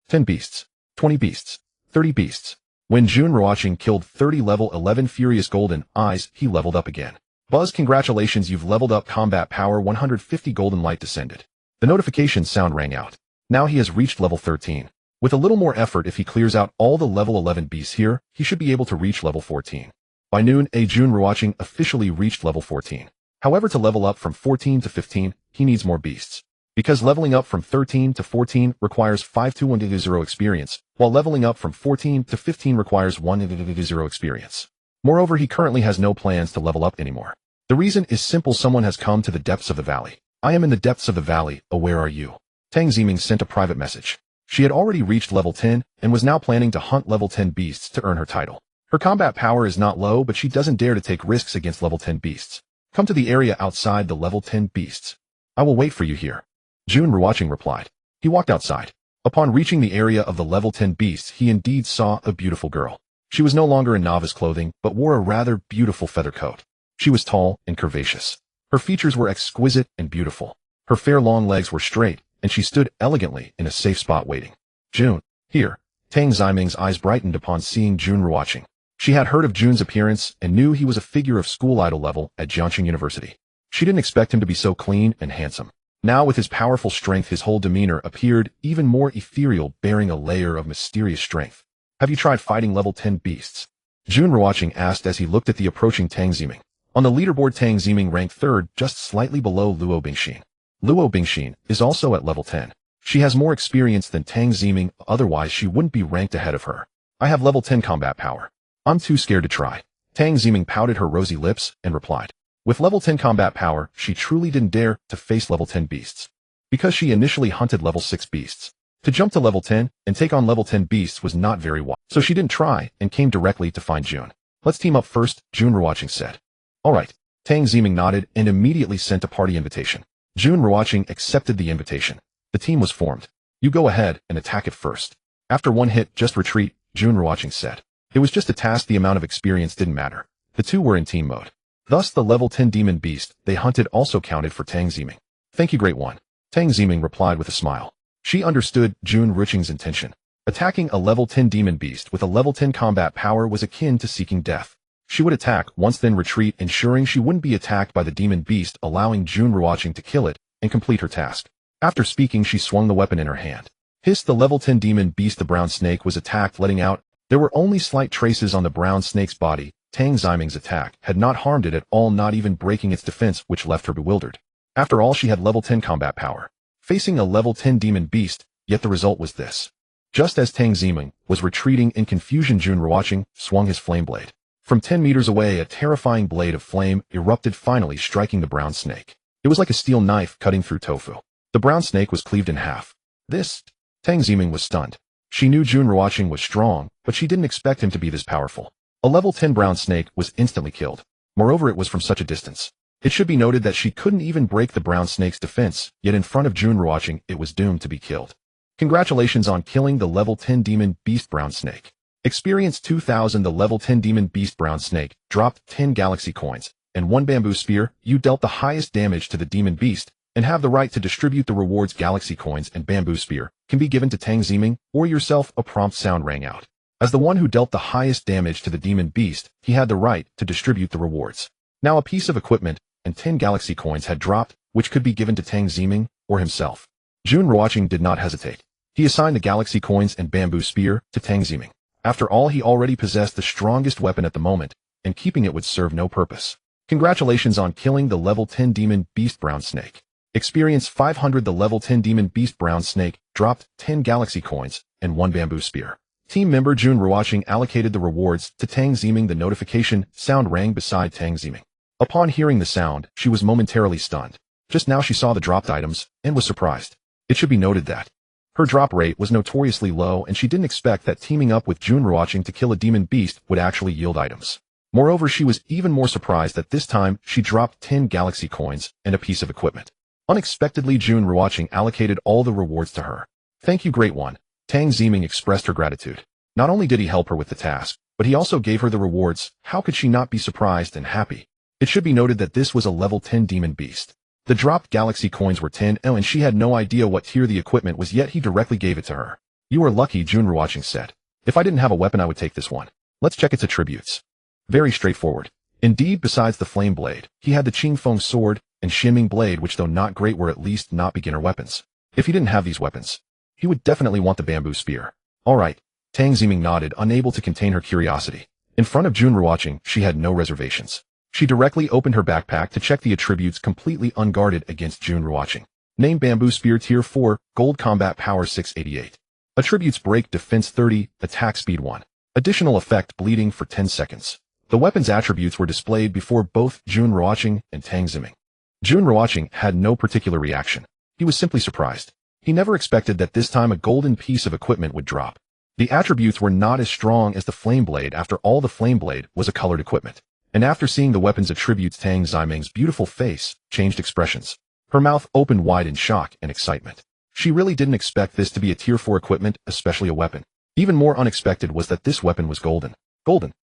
10 beasts, 20 beasts, 30 beasts. When Jun Ruochen killed 30 level 11 Furious Golden Eyes, he leveled up again. Buzz, congratulations, you've leveled up. Combat power 150. Golden light descended. The notification sound rang out. Now he has reached level 13. With a little more effort, if he clears out all the level 11 beasts here, he should be able to reach level 14. By noon, Jun Ruochen officially reached level 14. However, to level up from 14 to 15, he needs more beasts. Because leveling up from 13 to 14 requires 5,210 experience, while leveling up from 14 to 15 requires 1,010 experience. Moreover, he currently has no plans to level up anymore. The reason is simple: someone has come to the depths of the valley. I am in the depths of the valley, oh where are you? Tang Ziming sent a private message. She had already reached level 10 and was now planning to hunt level 10 beasts to earn her title. Her combat power is not low, but she doesn't dare to take risks against level 10 beasts. Come to the area outside the level 10 beasts. I will wait for you here. Jun Ruochen replied. He walked outside. Upon reaching the area of the level 10 beasts, he indeed saw a beautiful girl. She was no longer in novice clothing, but wore a rather beautiful feather coat. She was tall and curvaceous. Her features were exquisite and beautiful. Her fair long legs were straight, and she stood elegantly in a safe spot waiting. Jun, here. Tang Ziming's eyes brightened upon seeing Jun Ruochen. She had heard of Jun's appearance and knew he was a figure of school idol level at Jiangxing University. She didn't expect him to be so clean and handsome. Now with his powerful strength, his whole demeanor appeared even more ethereal, bearing a layer of mysterious strength. Have you tried fighting level 10 beasts? Jun Ruochen asked as he looked at the approaching Tang Ziming. On the leaderboard, Tang Ziming ranked 3rd, just slightly below Luo Bingxin. Luo Bingxin is also at level 10. She has more experience than Tang Ziming, otherwise she wouldn't be ranked ahead of her. I have level 10 combat power. I'm too scared to try. Tang Ziming pouted her rosy lips and replied. With level 10 combat power, she truly didn't dare to face level 10 beasts. Because she initially hunted level 6 beasts. To jump to level 10 and take on level 10 beasts was not very wise. So she didn't try and came directly to find Jun. Let's team up first, Jun Ruochen said. Alright. Tang Ziming nodded and immediately sent a party invitation. Jun Ruochen accepted the invitation. The team was formed. You go ahead and attack it first. After one hit, just retreat, Jun Ruochen said. It was just a task, the amount of experience didn't matter. The two were in team mode. Thus the level 10 demon beast they hunted also counted for Tang Ziming. Thank you, great one. Tang Ziming replied with a smile. She understood Jun Ruochen's intention. Attacking a level 10 demon beast with a level 10 combat power was akin to seeking death. She would attack once then retreat, ensuring she wouldn't be attacked by the demon beast, allowing Jun Ruochen to kill it and complete her task. After speaking, she swung the weapon in her hand. Hiss, the level 10 demon beast, the brown snake, was attacked, letting out There were only slight traces on the brown snake's body. Tang Ximing's attack had not harmed it at all, not even breaking its defense, which left her bewildered. After all, she had level 10 combat power, facing a level 10 demon beast, yet the result was this. Just as Tang Ximing was retreating in confusion, Jun Ruochen swung his flame blade. From 10 meters away, a terrifying blade of flame erupted, finally striking the brown snake. It was like a steel knife cutting through tofu. The brown snake was cleaved in half. Tang Ximing was stunned. She knew Jun Ruochen was strong, but she didn't expect him to be this powerful. A level 10 brown snake was instantly killed. Moreover, it was from such a distance. It should be noted that she couldn't even break the brown snake's defense, yet in front of Jun Ruochen, it was doomed to be killed. Congratulations on killing the level 10 demon beast brown snake. Experience 2000. The level 10 demon beast brown snake dropped 10 galaxy coins and 1 bamboo spear. You dealt the highest damage to the demon beast and have the right to distribute the rewards. Galaxy coins and bamboo spear can be given to Tang Ximing or yourself. A prompt sound rang out. As the one who dealt the highest damage to the demon beast, he had the right to distribute the rewards. Now a piece of equipment and 10 galaxy coins had dropped, which could be given to Tang Ximing or himself. Jun Ruochen did not hesitate. He assigned the galaxy coins and bamboo spear to Tang Ximing. After all, he already possessed the strongest weapon at the moment, and keeping it would serve no purpose. Congratulations on killing the level 10 demon beast brown snake. Experience 500. The level 10 demon beast brown snake dropped 10 galaxy coins and 1 bamboo spear. Team member Jun Ruochen allocated the rewards to Tang Ximing. The notification sound rang beside Tang Ximing. Upon hearing the sound, she was momentarily stunned. Just now she saw the dropped items and was surprised. It should be noted that her drop rate was notoriously low, and she didn't expect that teaming up with Jun Ruochen to kill a demon beast would actually yield items. Moreover, she was even more surprised that this time she dropped 10 galaxy coins and a piece of equipment. Unexpectedly, Jun Ruochen allocated all the rewards to her. Thank you, Great One. Tang Ximing expressed her gratitude. Not only did he help her with the task, but he also gave her the rewards. How could she not be surprised and happy? It should be noted that this was a level 10 demon beast. The dropped galaxy coins were 10, and she had no idea what tier the equipment was, yet he directly gave it to her. You are lucky, Jun Ruochen said. If I didn't have a weapon, I would take this one. Let's check its attributes. Very straightforward. Indeed, besides the flame blade, he had the Qingfeng sword and Shinming blade, which though not great were at least not beginner weapons. If he didn't have these weapons, he would definitely want the bamboo spear. Alright. Tang Ximing nodded, unable to contain her curiosity. In front of Jun Ruochen, she had no reservations. She directly opened her backpack to check the attributes, completely unguarded against Jun Ruochen. Name: bamboo spear, tier 4, gold, combat power 688. Attributes: break defense 30, attack speed 1. Additional effect: bleeding for 10 seconds. The weapon's attributes were displayed before both Jun Ruochen and Tang Ximing. Jun Ruochen had no particular reaction. He was simply surprised. He never expected that this time a golden piece of equipment would drop. The attributes were not as strong as the flame blade. After all, the flame blade was a colored equipment. And after seeing the weapon's attributes, Tang Ximing's beautiful face changed expressions. Her mouth opened wide in shock and excitement. She really didn't expect this to be a tier 4 equipment, especially a weapon. Even more unexpected was that this weapon was golden.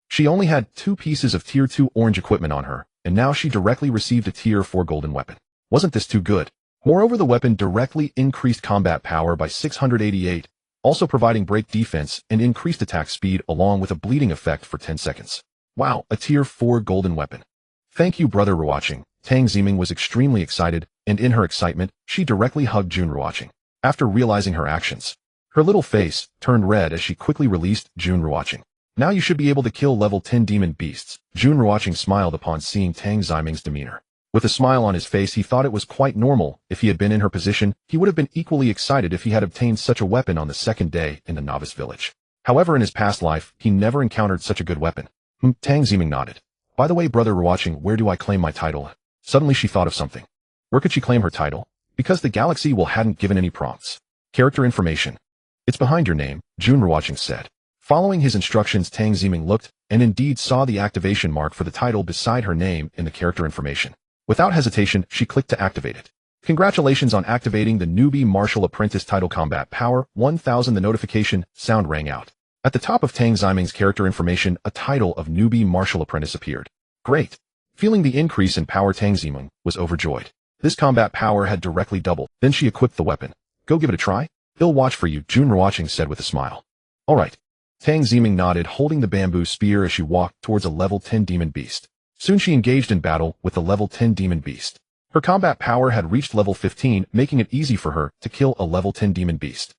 She only had 2 pieces of tier 2 orange equipment on her, and now she directly received a tier 4 golden weapon. Wasn't this too good? Moreover, the weapon directly increased combat power by 688, also providing break defense and increased attack speed along with a bleeding effect for 10 seconds. Wow, a tier 4 golden weapon. Thank you, brother Ruochen. Tang Ximing was extremely excited, and in her excitement, she directly hugged Jun Ruochen. After realizing her actions, her little face turned red as she quickly released Jun Ruochen. Now you should be able to kill level 10 demon beasts. Jun Ruochen smiled upon seeing Tang Ximing's demeanor. With a smile on his face, he thought it was quite normal. If he had been in her position, he would have been equally excited if he had obtained such a weapon on the second day in the novice village. However, in his past life, he never encountered such a good weapon. Tang Ximing nodded. By the way, brother Ruochen, where do I claim my title? Suddenly she thought of something. Where could she claim her title? Because the galaxy hadn't given any prompts. Character information. It's behind your name, Jun Ruochen said. Following his instructions, Tang Ximing looked, and indeed saw the activation mark for the title beside her name in the character information. Without hesitation, she clicked to activate it. Congratulations on activating the newbie martial apprentice title, combat power 1000. The notification sound rang out. At the top of Tang Ximing's character information, a title of newbie martial apprentice appeared. Great. Feeling the increase in power, Tang Ximing was overjoyed. This combat power had directly doubled. Then she equipped the weapon. Go give it a try. He'll watch for you, Jun Ruochen said with a smile. Alright. Tang Ximing nodded, holding the bamboo spear as she walked towards a level 10 demon beast. Soon she engaged in battle with the level 10 demon beast. Her combat power had reached level 15, making it easy for her to kill a level 10 demon beast.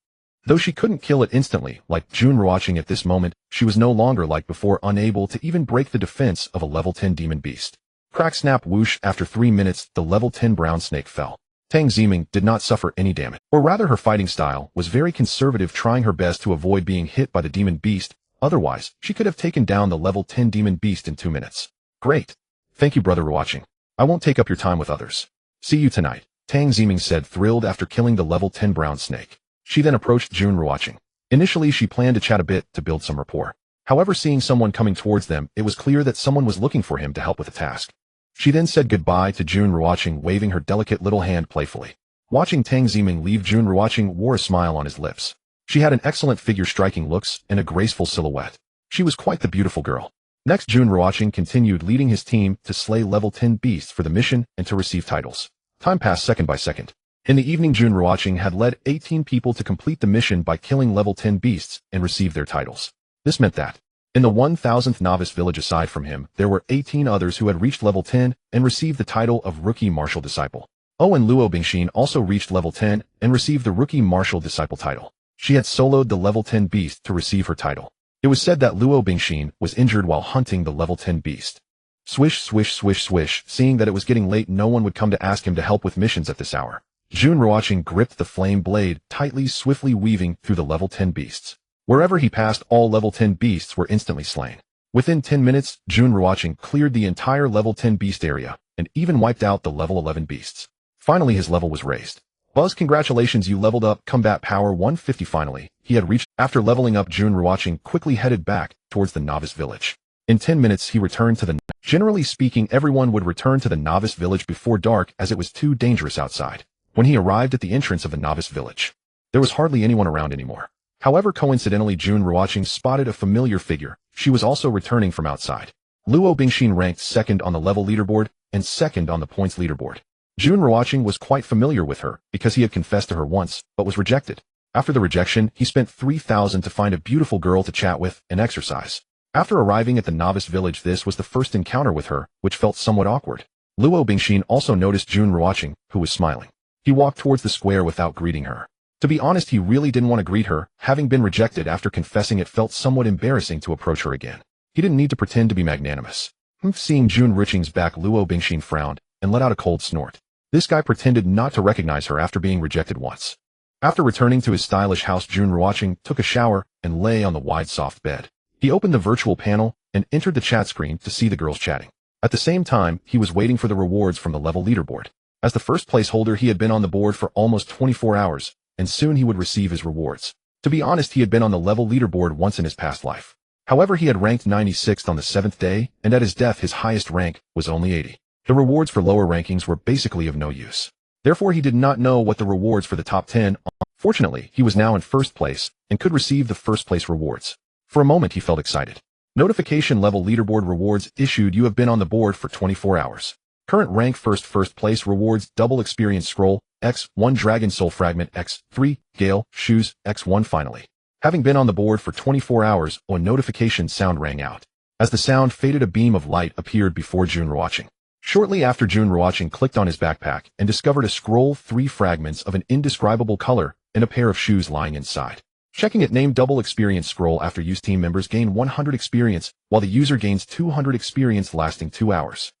Though she couldn't kill it instantly, like Jun Ruochen at this moment, she was no longer like before unable to even break the defense of a level 10 demon beast. Crack snap whoosh, after 3 minutes, the level 10 brown snake fell. Tang Ziming did not suffer any damage, or rather her fighting style was very conservative, trying her best to avoid being hit by the demon beast, otherwise she could have taken down the level 10 demon beast in 2 minutes. Great. Thank you, brother Ruochen. I won't take up your time with others. See you tonight, Tang Ziming said, thrilled after killing the level 10 brown snake. She then approached Jun Ruochen. Initially she planned to chat a bit to build some rapport. However, seeing someone coming towards them, it was clear that someone was looking for him to help with a task. She then said goodbye to Jun Ruochen, waving her delicate little hand playfully. Watching Tang Ziming leave, Jun Ruochen wore a smile on his lips. She had an excellent figure, striking looks, and a graceful silhouette. She was quite the beautiful girl. Next, Jun Ruochen continued leading his team to slay level 10 beasts for the mission and to receive titles. Time passed second by second. In the evening, Jun Ruochen had led 18 people to complete the mission by killing level 10 beasts and receive their titles. This meant that, in the 1000th novice village aside from him, there were 18 others who had reached level 10 and received the title of Rookie Martial Disciple. Oh, and Luo Bingxin also reached level 10 and received the Rookie Martial Disciple title. She had soloed the level 10 beast to receive her title. It was said that Luo Bingxin was injured while hunting the level 10 beast. Swish, swish, swish, swish. Seeing that it was getting late, no one would come to ask him to help with missions at this hour. Jun Ruochen gripped the flame blade tightly, swiftly weaving through the level 10 beasts. Wherever he passed, all level 10 beasts were instantly slain. Within 10 minutes, Jun Ruochen cleared the entire level 10 beast area and even wiped out the level 11 beasts. Finally, his level was raised. Buzz, congratulations, you leveled up. Combat power 150. Finally, he had reached. After leveling up, Jun Ruochen quickly headed back towards the novice village. In 10 minutes, he returned to the... Generally speaking, everyone would return to the novice village before dark as it was too dangerous outside. When he arrived at the entrance of the novice village, there was hardly anyone around anymore. However, coincidentally, Jun Ruochen spotted a familiar figure. She was also returning from outside. Luo Bingxin ranked second on the level leaderboard and second on the points leaderboard. Jun Ruochen was quite familiar with her because he had confessed to her once, but was rejected. After the rejection, he spent 3,000 to find a beautiful girl to chat with and exercise. After arriving at the novice village, this was the first encounter with her, which felt somewhat awkward. Luo Bingxin also noticed Jun Ruochen, who was smiling. He walked towards the square without greeting her. To be honest, he really didn't want to greet her. Having been rejected after confessing, it felt somewhat embarrassing to approach her again. He didn't need to pretend to be magnanimous. Seeing Jun Ruochen's back, Luo Bingxin frowned and let out a cold snort. This guy pretended not to recognize her after being rejected once. After returning to his stylish house, Jun Ruochen took a shower and lay on the wide soft bed. He opened the virtual panel and entered the chat screen to see the girls chatting. At the same time, he was waiting for the rewards from the level leaderboard. As the first place holder, he had been on the board for almost 24 hours, and soon he would receive his rewards. To be honest, he had been on the level leaderboard once in his past life. However, he had ranked 96th on the 7th day, and at his death his highest rank was only 80. The rewards for lower rankings were basically of no use. Therefore, he did not know what the rewards for the top 10 are. Fortunately, he was now in first place and could receive the first place rewards. For a moment, he felt excited. Notification: level leaderboard rewards issued. You have been on the board for 24 hours. Current rank: first place rewards: double experience scroll, X1 dragon soul fragment, X3 gale shoes, X1. Finally, having been on the board for 24 hours, a notification sound rang out. As the sound faded, a beam of light appeared before Jun Ruochen. Shortly after, Jun Ruochen clicked on his backpack and discovered a scroll, 3 fragments of an indescribable color, and a pair of shoes lying inside. Checking it, named double experience scroll. After use, team members gain 100 experience, while the user gains 200 experience lasting 2 hours.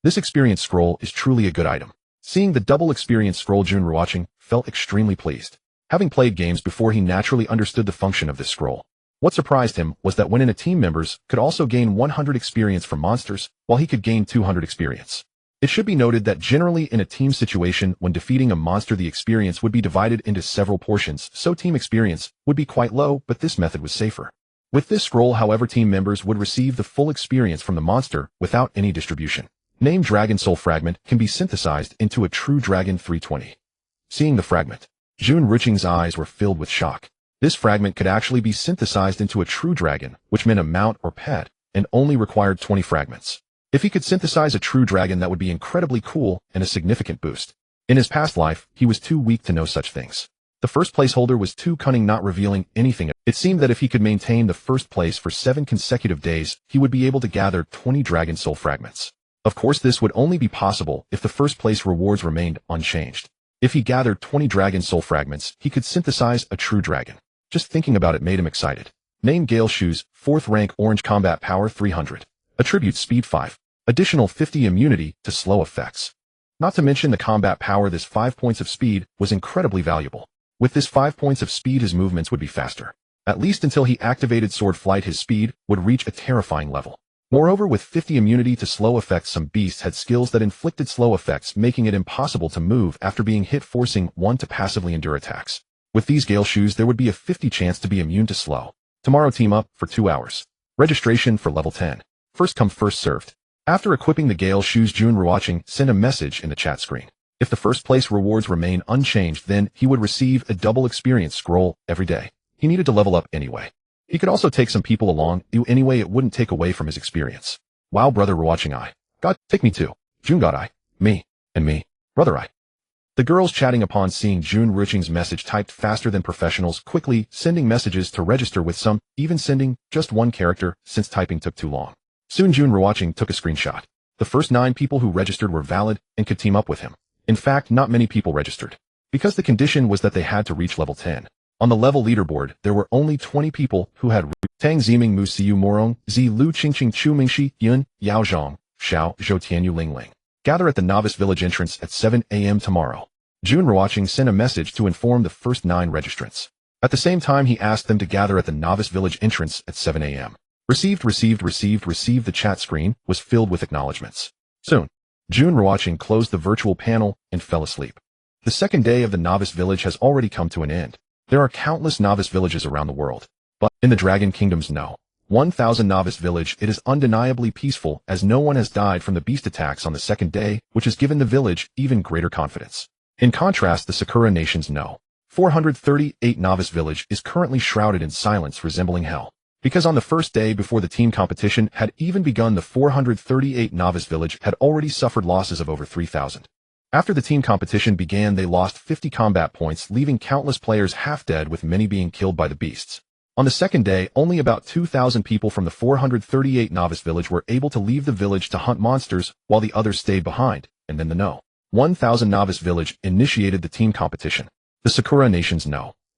This experience scroll is truly a good item. Seeing the double experience scroll, Jun Ruochen felt extremely pleased. Having played games before, he naturally understood the function of this scroll. What surprised him was that when in a team, members could also gain 100 experience from monsters, while he could gain 200 experience. It should be noted that generally in a team situation, when defeating a monster, the experience would be divided into several portions, so team experience would be quite low, but this method was safer. With this scroll, however, team members would receive the full experience from the monster without any distribution. Named Dragon Soul Fragment can be synthesized into a true dragon 320. Seeing the fragment, Jun Ruochen's eyes were filled with shock. This fragment could actually be synthesized into a true dragon, which meant a mount or pet, and only required 20 fragments. If he could synthesize a true dragon, that would be incredibly cool and a significant boost. In his past life, he was too weak to know such things. The first place holder was too cunning, not revealing anything. It seemed that if he could maintain the first place for 7 consecutive days, he would be able to gather 20 Dragon Soul fragments. Of course, this would only be possible if the first place rewards remained unchanged. If he gathered 20 Dragon Soul fragments, he could synthesize a true dragon. Just thinking about it made him excited. Name Gale Shoes, 4th rank orange combat power 300. Attribute speed 5. Additional 50 immunity to slow effects. Not to mention the combat power, this 5 points of speed was incredibly valuable. With this 5 points of speed his movements would be faster. At least until he activated sword flight his speed would reach a terrifying level. Moreover, with 50 immunity to slow effects, some beasts had skills that inflicted slow effects, making it impossible to move after being hit, forcing one to passively endure attacks. With these Gale Shoes there would be a 50 chance to be immune to slow. Tomorrow team up for 2 hours. Registration for level 10. First come first served. After equipping the Gale Shoes, Jun Ruochen sent a message in the chat screen. If the first place rewards remain unchanged, then he would receive a double experience scroll every day. He needed to level up anyway. He could also take some people along, anyway it wouldn't take away from his experience. Wow, brother Ruochen, I. God, take me too. Jun got I. Me. And me. Brother I. The girls chatting upon seeing Jun Ruochen's message typed faster than professionals, quickly sending messages to register, with some even sending just one character since typing took too long. Soon Jun Ruochen took a screenshot. The first 9 people who registered were valid and could team up with him. In fact, not many people registered, because the condition was that they had to reach level 10. On the level leaderboard, there were only 20 people who had Tang Ziming Mu Siu Morong, Zi Lu Qingqing Chu Mingxi, Yun, Yao Zhong, Xiao, Zhou Tianyu Ling Ling. Gather at the Novice Village entrance at 7 a.m. tomorrow. Jun Ruochen sent a message to inform the first 9 registrants. At the same time he asked them to gather at the Novice Village entrance at 7 a.m. Received. The chat screen was filled with acknowledgements. Soon, Jun Ruochen closed the virtual panel and fell asleep. The second day of the Novice Village has already come to an end. There are countless Novice Villages around the world, but in the Dragon Kingdom's 1000 Novice Village it is undeniably peaceful, as no one has died from the beast attacks on the second day, which has given the village even greater confidence. In contrast, the Sakura Nation's 438 Novice Village is currently shrouded in silence resembling hell. Because on the first day before the team competition had even begun, the 438 Novice Village had already suffered losses of over 3,000. After the team competition began, they lost 50 combat points, leaving countless players half dead, with many being killed by the beasts. On the second day, only about 2,000 people from the 438 Novice Village were able to leave the village to hunt monsters, while the others stayed behind, and then the 1000 Novice Village initiated the team competition. The Sakura Nation's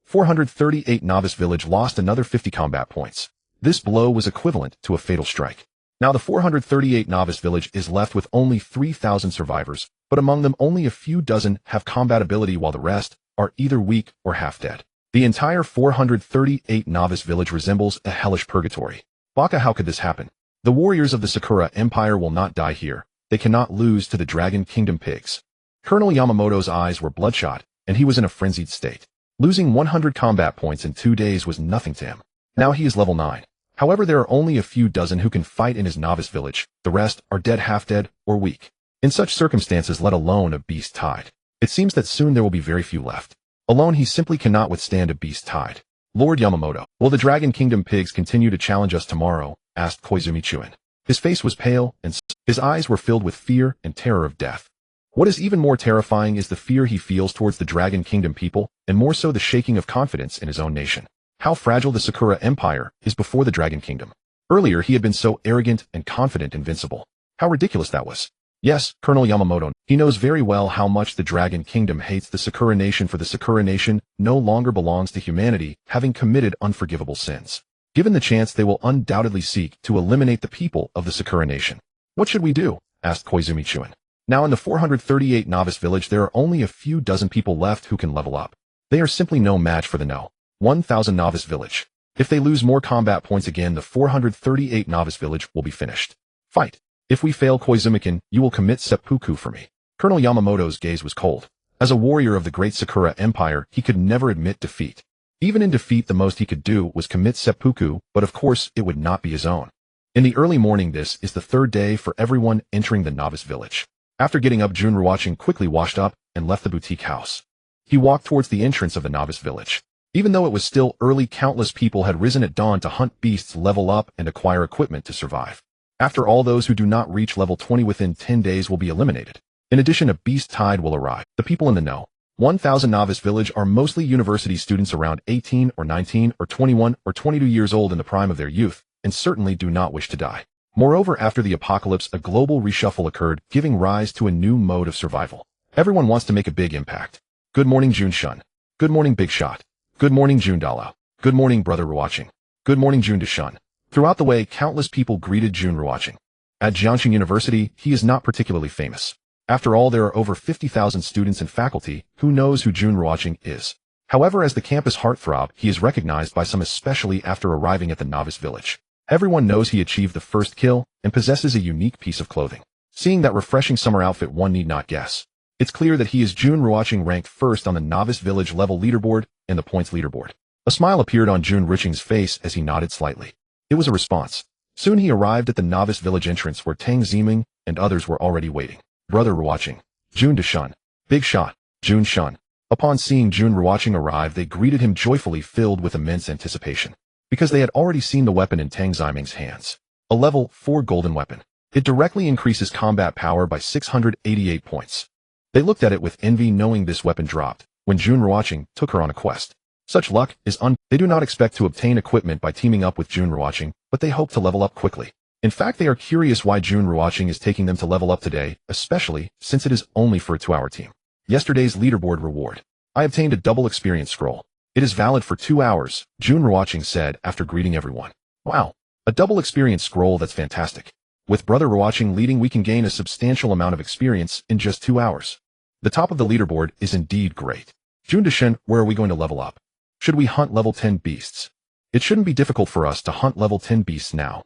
438 Novice Village lost another 50 combat points. This blow was equivalent to a fatal strike. Now the 438 Novice Village is left with only 3,000 survivors, but among them only a few dozen have combat ability, while the rest are either weak or half dead. The entire 438 Novice Village resembles a hellish purgatory. Baka, how could this happen? The warriors of the Sakura Empire will not die here. They cannot lose to the Dragon Kingdom pigs. Colonel Yamamoto's eyes were bloodshot, and he was in a frenzied state. Losing 100 combat points in 2 days was nothing to him. Now he is level 9. However, there are only a few dozen who can fight in his Novice Village. The rest are dead, half dead, or weak. In such circumstances, let alone a beast tide. It seems that soon there will be very few left. Alone he simply cannot withstand a beast tide. Lord Yamamoto, will the Dragon Kingdom pigs continue to challenge us tomorrow? Asked Koizumi Chuin. His face was pale, and his eyes were filled with fear and terror of death. What is even more terrifying is the fear he feels towards the Dragon Kingdom people, and more so the shaking of confidence in his own nation. How fragile the Sakura Empire is before the Dragon Kingdom. Earlier he had been so arrogant and confident, invincible. How ridiculous that was. Yes, Colonel Yamamoto, he knows very well how much the Dragon Kingdom hates the Sakura Nation, for the Sakura Nation no longer belongs to humanity, having committed unforgivable sins. Given the chance, they will undoubtedly seek to eliminate the people of the Sakura Nation. What should we do? Asked Koizumi Chuin. Now in the 438 Novice Village there are only a few dozen people left who can level up. They are simply no match for the 1000 Novice Village. If they lose more combat points again, the 438 Novice Village will be finished. Fight. If we fail, Koizumi-kun, you will commit seppuku for me. Colonel Yamamoto's gaze was cold. As a warrior of the great Sakura Empire, he could never admit defeat. Even in defeat, the most he could do was commit seppuku, but of course it would not be his own. In the early morning, this is the third day for everyone entering the Novice Village. After getting up, Jun Ruochen quickly washed up and left the boutique house. He walked towards the entrance of the Novice Village. Even though it was still early, countless people had risen at dawn to hunt beasts, level up, and acquire equipment to survive. After all, those who do not reach level 20 within 10 days will be eliminated. In addition, a beast tide will arrive. The people in the 1000 Novice Village are mostly university students around 18 or 19 or 21 or 22 years old, in the prime of their youth, and certainly do not wish to die. Moreover, after the apocalypse, a global reshuffle occurred, giving rise to a new mode of survival. Everyone wants to make a big impact. Good morning, Jun Shun. Good morning, Big Shot. Good morning, Jun Dala. Good morning, Brother Ruochen. Good morning, Jun Ruochen. Throughout the way, countless people greeted Jun Ruochen. At Jiangxing University, he is not particularly famous. After all, there are over 50,000 students and faculty. Who knows who Jun Ruochen is? However, as the campus heartthrob, he is recognized by some, especially after arriving at the novice village. Everyone knows he achieved the first kill and possesses a unique piece of clothing. Seeing that refreshing summer outfit, one need not guess. It's clear that he is Jun Ruochen, ranked first on the novice village level leaderboard and the points leaderboard. A smile appeared on Jun Ruochen's face as he nodded slightly. It was a response. Soon he arrived at the novice village entrance where Tang Ziming and others were already waiting. Brother Ruochen. Jun Ruochen. Big shot. Jun Shun. Upon seeing Jun Ruochen arrive, they greeted him joyfully, filled with immense anticipation. Because they had already seen the weapon in Tang Ziming's hands. A level 4 golden weapon. It directly increases combat power by 688 points. They looked at it with envy, knowing this weapon dropped when Jun Ruochen took her on a quest. Such luck is They do not expect to obtain equipment by teaming up with Jun Ruochen, but they hope to level up quickly. In fact, they are curious why Jun Ruochen is taking them to level up today, especially since it is only for a 2-hour team. Yesterday's leaderboard reward. I obtained a double experience scroll. It is valid for 2 hours, Jun Ruochen said after greeting everyone. Wow, a double experience scroll, that's fantastic. With Brother Ruochen leading, we can gain a substantial amount of experience in just 2 hours. The top of the leaderboard is indeed great. Jun Ruochen, where are we going to level up? Should we hunt level 10 beasts? It shouldn't be difficult for us to hunt level 10 beasts now.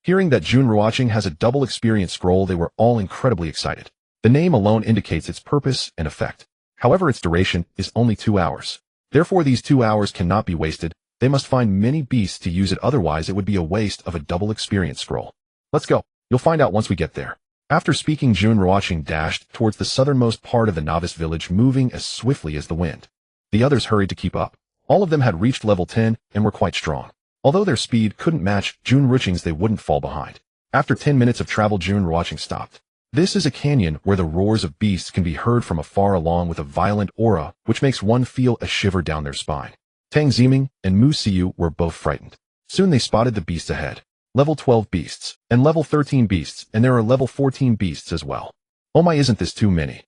Hearing that Jun Ruochen has a double experience scroll, they were all incredibly excited. The name alone indicates its purpose and effect. However, its duration is only 2 hours. Therefore, these 2 hours cannot be wasted. They must find many beasts to use it, otherwise it would be a waste of a double experience scroll. Let's go. You'll find out once we get there. After speaking, Jun Ruochen dashed towards the southernmost part of the novice village, moving as swiftly as the wind. The others hurried to keep up. All of them had reached level 10 and were quite strong. Although their speed couldn't match Jun Ruochen's, they wouldn't fall behind. After 10 minutes of travel, Jun Ruochen stopped. This is a canyon where the roars of beasts can be heard from afar, along with a violent aura which makes one feel a shiver down their spine. Tang Ziming and Mu Siyu were both frightened. Soon they spotted the beasts ahead. Level 12 beasts, and level 13 beasts, and there are level 14 beasts as well. Oh my, isn't this too many?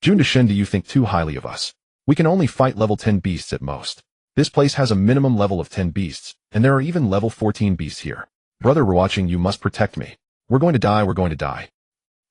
Jun Ruochen, do you think too highly of us? We can only fight level 10 beasts at most. This place has a minimum level of 10 beasts, and there are even level 14 beasts here. Brother Ruochen, you must protect me. We're going to die.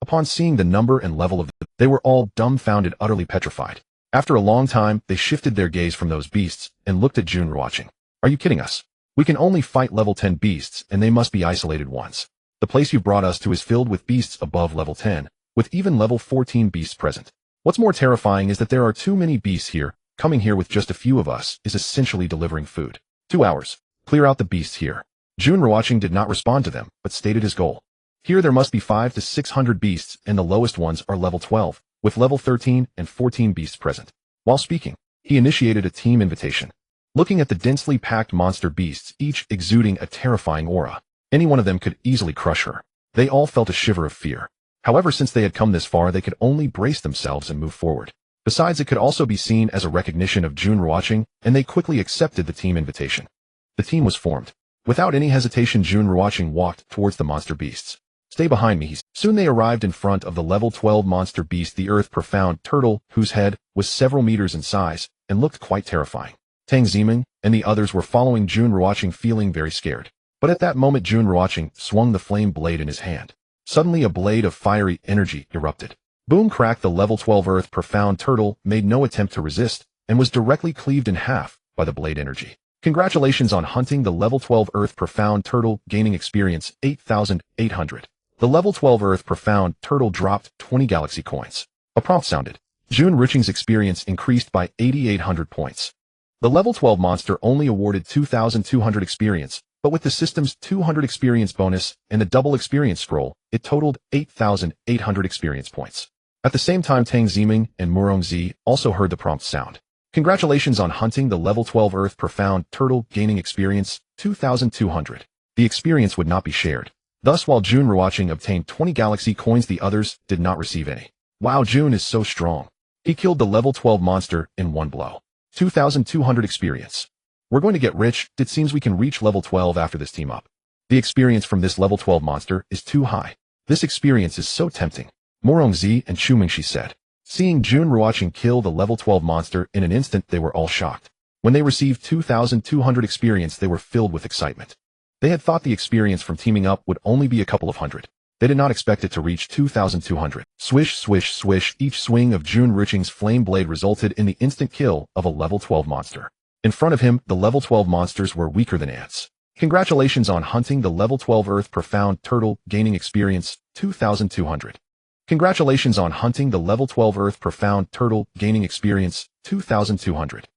Upon seeing the number and level of they were all dumbfounded, utterly petrified. After a long time, they shifted their gaze from those beasts and looked at Jun Ruochen. Are you kidding us? We can only fight level 10 beasts, and they must be isolated ones. The place you've brought us to is filled with beasts above level 10, with even level 14 beasts present. What's more terrifying is that there are too many beasts here. Coming here with just a few of us is essentially delivering food. 2 hours. Clear out the beasts here. Jun Ruochen did not respond to them, but stated his goal. Here there must be 500 to 600 beasts, and the lowest ones are level 12, with level 13 and 14 beasts present. While speaking, he initiated a team invitation. Looking at the densely packed monster beasts, each exuding a terrifying aura, any one of them could easily crush her. They all felt a shiver of fear. However, since they had come this far, they could only brace themselves and move forward. Besides, it could also be seen as a recognition of Jun Ruochen, and they quickly accepted the team invitation. The team was formed. Without any hesitation, Jun Ruochen walked towards the monster beasts. Stay behind me, he said. Soon they arrived in front of the level 12 monster beast, the earth profound turtle, whose head was several meters in size and looked quite terrifying. Tang Ziming and the others were following Jun Ruochen, feeling very scared. But at that moment, Jun Ruochen swung the flame blade in his hand. Suddenly, a blade of fiery energy erupted. Boom crack! The level 12 earth profound turtle made no attempt to resist and was directly cleaved in half by the blade energy. Congratulations on hunting the level 12 earth profound turtle, gaining experience 8,800. The level 12 earth profound turtle dropped 20 galaxy coins. A prompt sounded. Jun Ruochen's experience increased by 8,800 points. The level 12 monster only awarded 2,200 experience, but with the system's 200 experience bonus and the double experience scroll, it totaled 8,800 experience points. At the same time, Tang Ziming and Murongzi also heard the prompt sound. Congratulations on hunting the level 12 earth profound turtle, gaining experience 2,200. The experience would not be shared. Thus, while Jun Ruochen obtained 20 galaxy coins, the others did not receive any. Wow, Jun is so strong. He killed the level 12 monster in one blow. 2,200 experience. We're going to get rich. It seems we can reach level 12 after this team up. The experience from this level 12 monster is too high. This experience is so tempting. Murongzi and Shumingshi said. Seeing Jun Ruochen kill the level 12 monster in an instant, they were all shocked. When they received 2,200 experience, they were filled with excitement. They had thought the experience from teaming up would only be a couple of hundred. They did not expect it to reach 2,200. Swish, swish, swish, each swing of Jun Ruocheng's flame blade resulted in the instant kill of a level 12 monster. In front of him, the level 12 monsters were weaker than ants. Congratulations on hunting the level 12 Earth Profound Turtle, gaining experience 2,200. Congratulations on hunting the level 12 Earth Profound Turtle, gaining experience 2,200.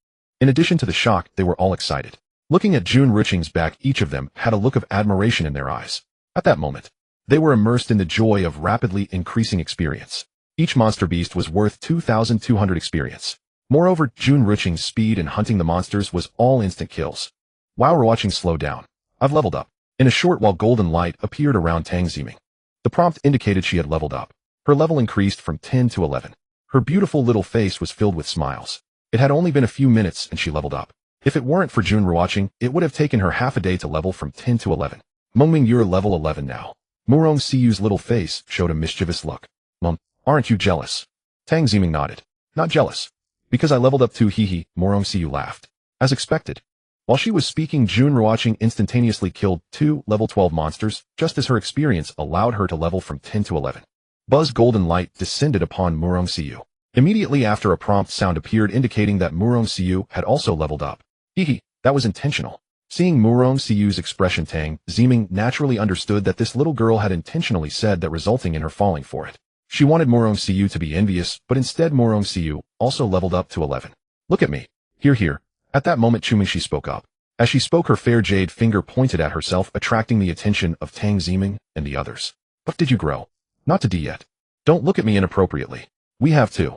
In addition to the shock, they were all excited. Looking at Jun Ruocheng's back, each of them had a look of admiration in their eyes. At that moment, they were immersed in the joy of rapidly increasing experience. Each monster beast was worth 2,200 experience. Moreover, Jun Ruocheng's speed in hunting the monsters was all instant kills. Wow, Ruocheng slowed down. I've leveled up. In a short while, golden light appeared around Tang Ziming. The prompt indicated she had leveled up. Her level increased from 10 to 11. Her beautiful little face was filled with smiles. It had only been a few minutes and she leveled up. If it weren't for Jun Ruocheng, it would have taken her half a day to level from 10 to 11. Mengming, you're level 11 now. Murong Siyu's little face showed a mischievous look. Mom, aren't you jealous? Tang Ziming nodded. Not jealous. Because I leveled up too, hee. Murong Siyu laughed. As expected. While she was speaking, Jun Ruocheng instantaneously killed 2 level 12 monsters, just as her experience allowed her to level from 10 to 11. Buzz golden light descended upon Murong Siyu. Immediately after, a prompt sound appeared indicating that Murong Siyu had also leveled up. Hee, that was intentional. Seeing Murong Siyu's expression, Tang Ziming naturally understood that this little girl had intentionally said that, resulting in her falling for it. She wanted Murong Siyu to be envious, but instead Murong Siyu also leveled up to 11. Look at me. Here. At that moment, Chumingshi spoke up. As she spoke, her fair jade finger pointed at herself, attracting the attention of Tang Ziming and the others. What did you grow? Not to D yet. Don't look at me inappropriately. We have to.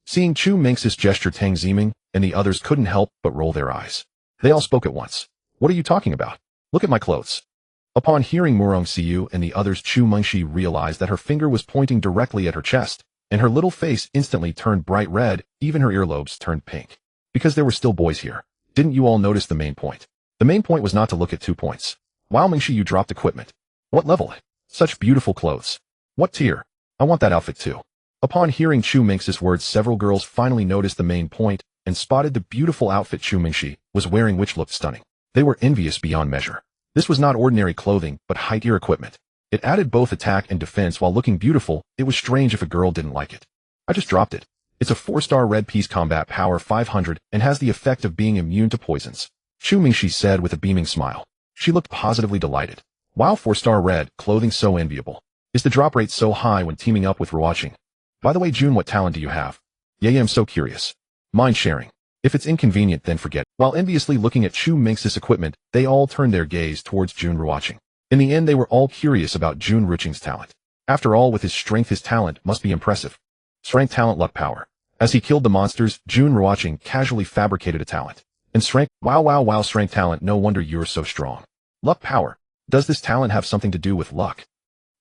Seeing Chu Minx's gesture, Tang Ziming and the others couldn't help but roll their eyes. They all spoke at once. What are you talking about? Look at my clothes. Upon hearing Murong Siyu and the others, Chu Mengshi realized that her finger was pointing directly at her chest, and her little face instantly turned bright red, even her earlobes turned pink. Because there were still boys here. Didn't you all notice the main point? The main point was not to look at 2 points. Wow, Mengshi, you dropped equipment. What level? Such beautiful clothes. What tier? I want that outfit too. Upon hearing Chu Minx's words, several girls finally noticed the main point and spotted the beautiful outfit Chu Mingshi was wearing, which looked stunning. They were envious beyond measure. This was not ordinary clothing, but high-tier equipment. It added both attack and defense while looking beautiful. It was strange if a girl didn't like it. I just dropped it. It's a 4-star red piece, combat power 500, and has the effect of being immune to poisons. Chu Mingshi said with a beaming smile. She looked positively delighted. Wow, 4-star red, clothing so enviable. Is the drop rate so high when teaming up with Ruocheng? By the way, Jun, what talent do you have? Yeah, I'm so curious. Mind sharing. If it's inconvenient, then forget. While enviously looking at Chu Minx's equipment, they all turned their gaze towards Jun Ruocheng. In the end, they were all curious about Jun Ruocheng's talent. After all, with his strength, his talent must be impressive. Strength, talent, luck, power. As he killed the monsters, Jun Ruocheng casually fabricated a talent. And strength, wow, strength, talent, no wonder you're so strong. Luck, power. Does this talent have something to do with luck?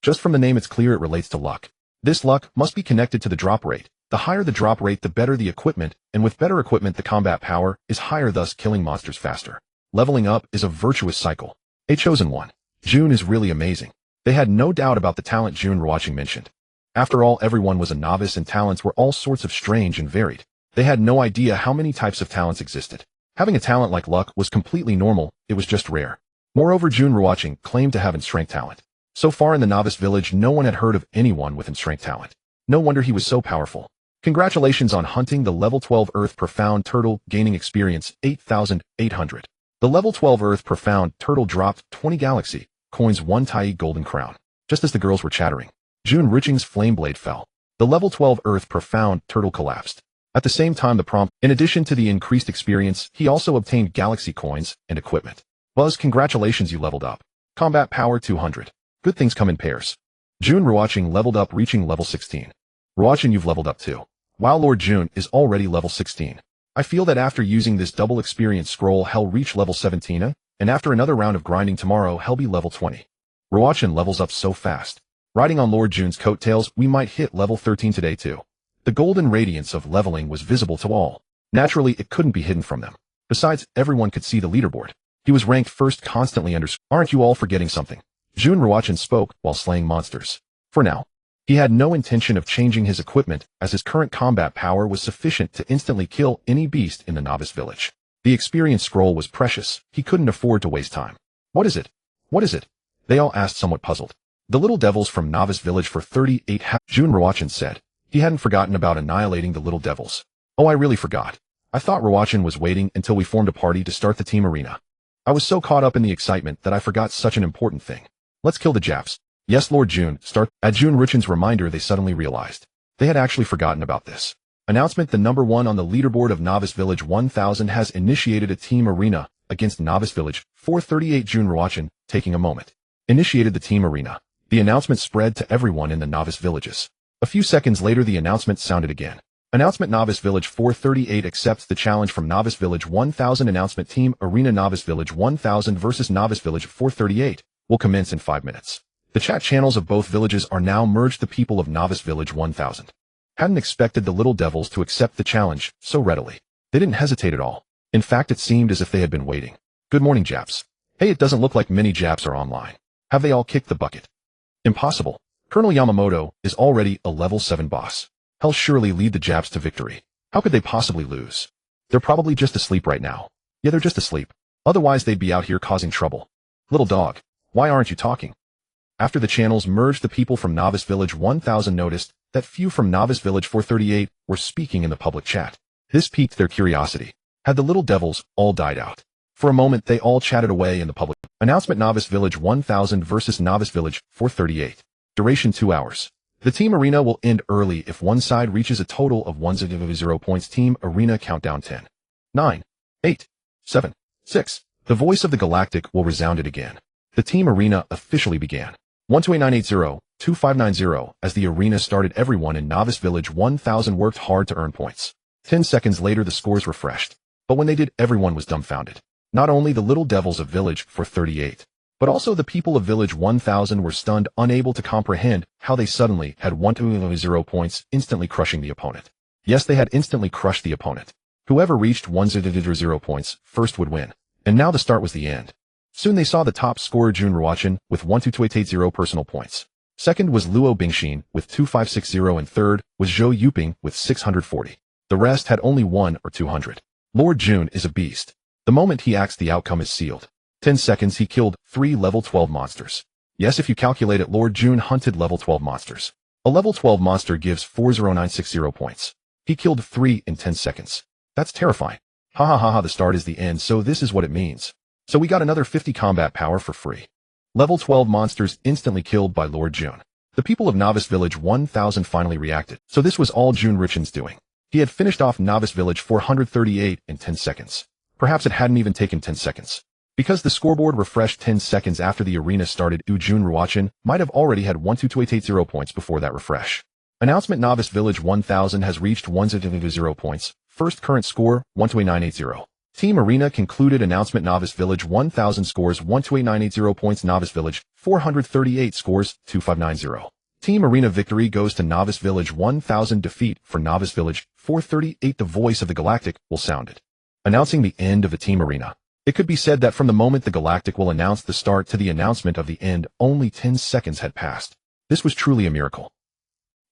Just from the name, it's clear it relates to luck. This luck must be connected to the drop rate. The higher the drop rate, the better the equipment, and with better equipment, the combat power is higher, thus killing monsters faster. Leveling up is a virtuous cycle. A chosen one. Jun is really amazing. They had no doubt about the talent Jun Ruocheng mentioned. After all, everyone was a novice and talents were all sorts of strange and varied. They had no idea how many types of talents existed. Having a talent like luck was completely normal, it was just rare. Moreover, Jun Ruocheng claimed to have strength talent. So far in the novice village, no one had heard of anyone with strength talent. No wonder he was so powerful. Congratulations on hunting the level 12 Earth Profound Turtle, gaining experience 8,800. The level 12 Earth Profound Turtle dropped 20 galaxy coins, 1 Tai golden crown. Just as the girls were chattering, Jun Ruocheng's flame blade fell. The level 12 Earth Profound Turtle collapsed. At the same time, the prompt, in addition to the increased experience, he also obtained galaxy coins and equipment. Buzz, congratulations, you leveled up. Combat power 200. Good things come in pairs. Jun Ruocheng leveled up, reaching level 16. Ruocheng, you've leveled up too. Wow, Lord Jun is already level 16. I feel that after using this double experience scroll, he'll reach level 17, and after another round of grinding tomorrow, he'll be level 20. Ruocheng levels up so fast. Riding on Lord Jun's coattails, we might hit level 13 today too. The golden radiance of leveling was visible to all. Naturally, it couldn't be hidden from them. Besides, everyone could see the leaderboard. He was ranked first constantly under. Aren't you all forgetting something? Jun Ruocheng spoke while slaying monsters. For now, he had no intention of changing his equipment, as his current combat power was sufficient to instantly kill any beast in the novice village. The experience scroll was precious. He couldn't afford to waste time. What is it? What is it? They all asked, somewhat puzzled. The little devils from Novice Village for 38 Jun Ruochen said. He hadn't forgotten about annihilating the little devils. Oh, I really forgot. I thought Ruochen was waiting until we formed a party to start the team arena. I was so caught up in the excitement that I forgot such an important thing. Let's kill the Japs. Yes, Lord Jun, start. At Jun Ruochen's reminder, they suddenly realized. They had actually forgotten about this. Announcement: the number 1 on the leaderboard of Novice Village 1000 has initiated a team arena against Novice Village 438. Jun Ruochen, taking a moment, initiated the team arena. The announcement spread to everyone in the Novice Villages. A few seconds later, the announcement sounded again. Announcement: Novice Village 438 accepts the challenge from Novice Village 1000. Announcement: team arena Novice Village 1000 versus Novice Village 438 will commence in 5 minutes. The chat channels of both villages are now merged. The people of Novice Village 1000 hadn't expected the little devils to accept the challenge so readily. They didn't hesitate at all. In fact, it seemed as if they had been waiting. Good morning, Japs. Hey, it doesn't look like many Japs are online. Have they all kicked the bucket? Impossible. Colonel Yamamoto is already a level 7 boss. He'll surely lead the Japs to victory. How could they possibly lose? They're probably just asleep right now. Yeah, they're just asleep. Otherwise, they'd be out here causing trouble. Little dog, why aren't you talking? After the channels merged, the people from Novice Village 1000 noticed that few from Novice Village 438 were speaking in the public chat. This piqued their curiosity. Had the little devils all died out? For a moment, they all chatted away in the public. Announcement: Novice Village 1000 versus Novice Village 438. Duration: 2 hours. The team arena will end early if one side reaches a total of 100 points. Team arena countdown: 10, 9, 8, 7, 6. The voice of the Galactic will resound it again. The team arena officially began. 12890, 2590. As the arena started, everyone in Novice Village 1000 worked hard to earn points. 10 seconds later, the scores refreshed. But when they did, everyone was dumbfounded. Not only the little devils of Village 438, but also the people of Village 1000 were stunned, unable to comprehend how they suddenly had 100 points, instantly crushing the opponent. Yes, they had instantly crushed the opponent. Whoever reached 100 points first would win. And now the start was the end. Soon they saw the top scorer, Jun Ruochen, with 12880 personal points. Second was Luo Bingxin with 2560, and third was Zhou Yuping with 640. The rest had only 1 or 200. Lord Jun is a beast. The moment he acts, the outcome is sealed. 10 seconds, he killed 3 level 12 monsters. Yes, if you calculate it, Lord Jun hunted level 12 monsters. A level 12 monster gives 40960 points. He killed 3 in 10 seconds. That's terrifying. Ha ha ha ha, the start is the end, so this is what it means. So we got another 50 combat power for free. Level 12 monsters instantly killed by Lord Jun. The people of Novice Village 1000 finally reacted. So this was all Jun Ruochen's doing. He had finished off Novice Village 438 in 10 seconds. Perhaps it hadn't even taken 10 seconds. Because the scoreboard refreshed 10 seconds after the arena started, Jun Ruochen might have already had 12880 points before that refresh. Announcement: Novice Village 1000 has reached 100 points. First current score, 12980. Team Arena concluded. Announcement: Novice Village 1000 scores 12980 points. Novice Village 438 scores 2590. Team Arena victory goes to Novice Village 1000. Defeat for Novice Village 438. The voice of the Galactic will sound it, announcing the end of the Team Arena. It could be said that from the moment the Galactic will announce the start to the announcement of the end, only 10 seconds had passed. This was truly a miracle.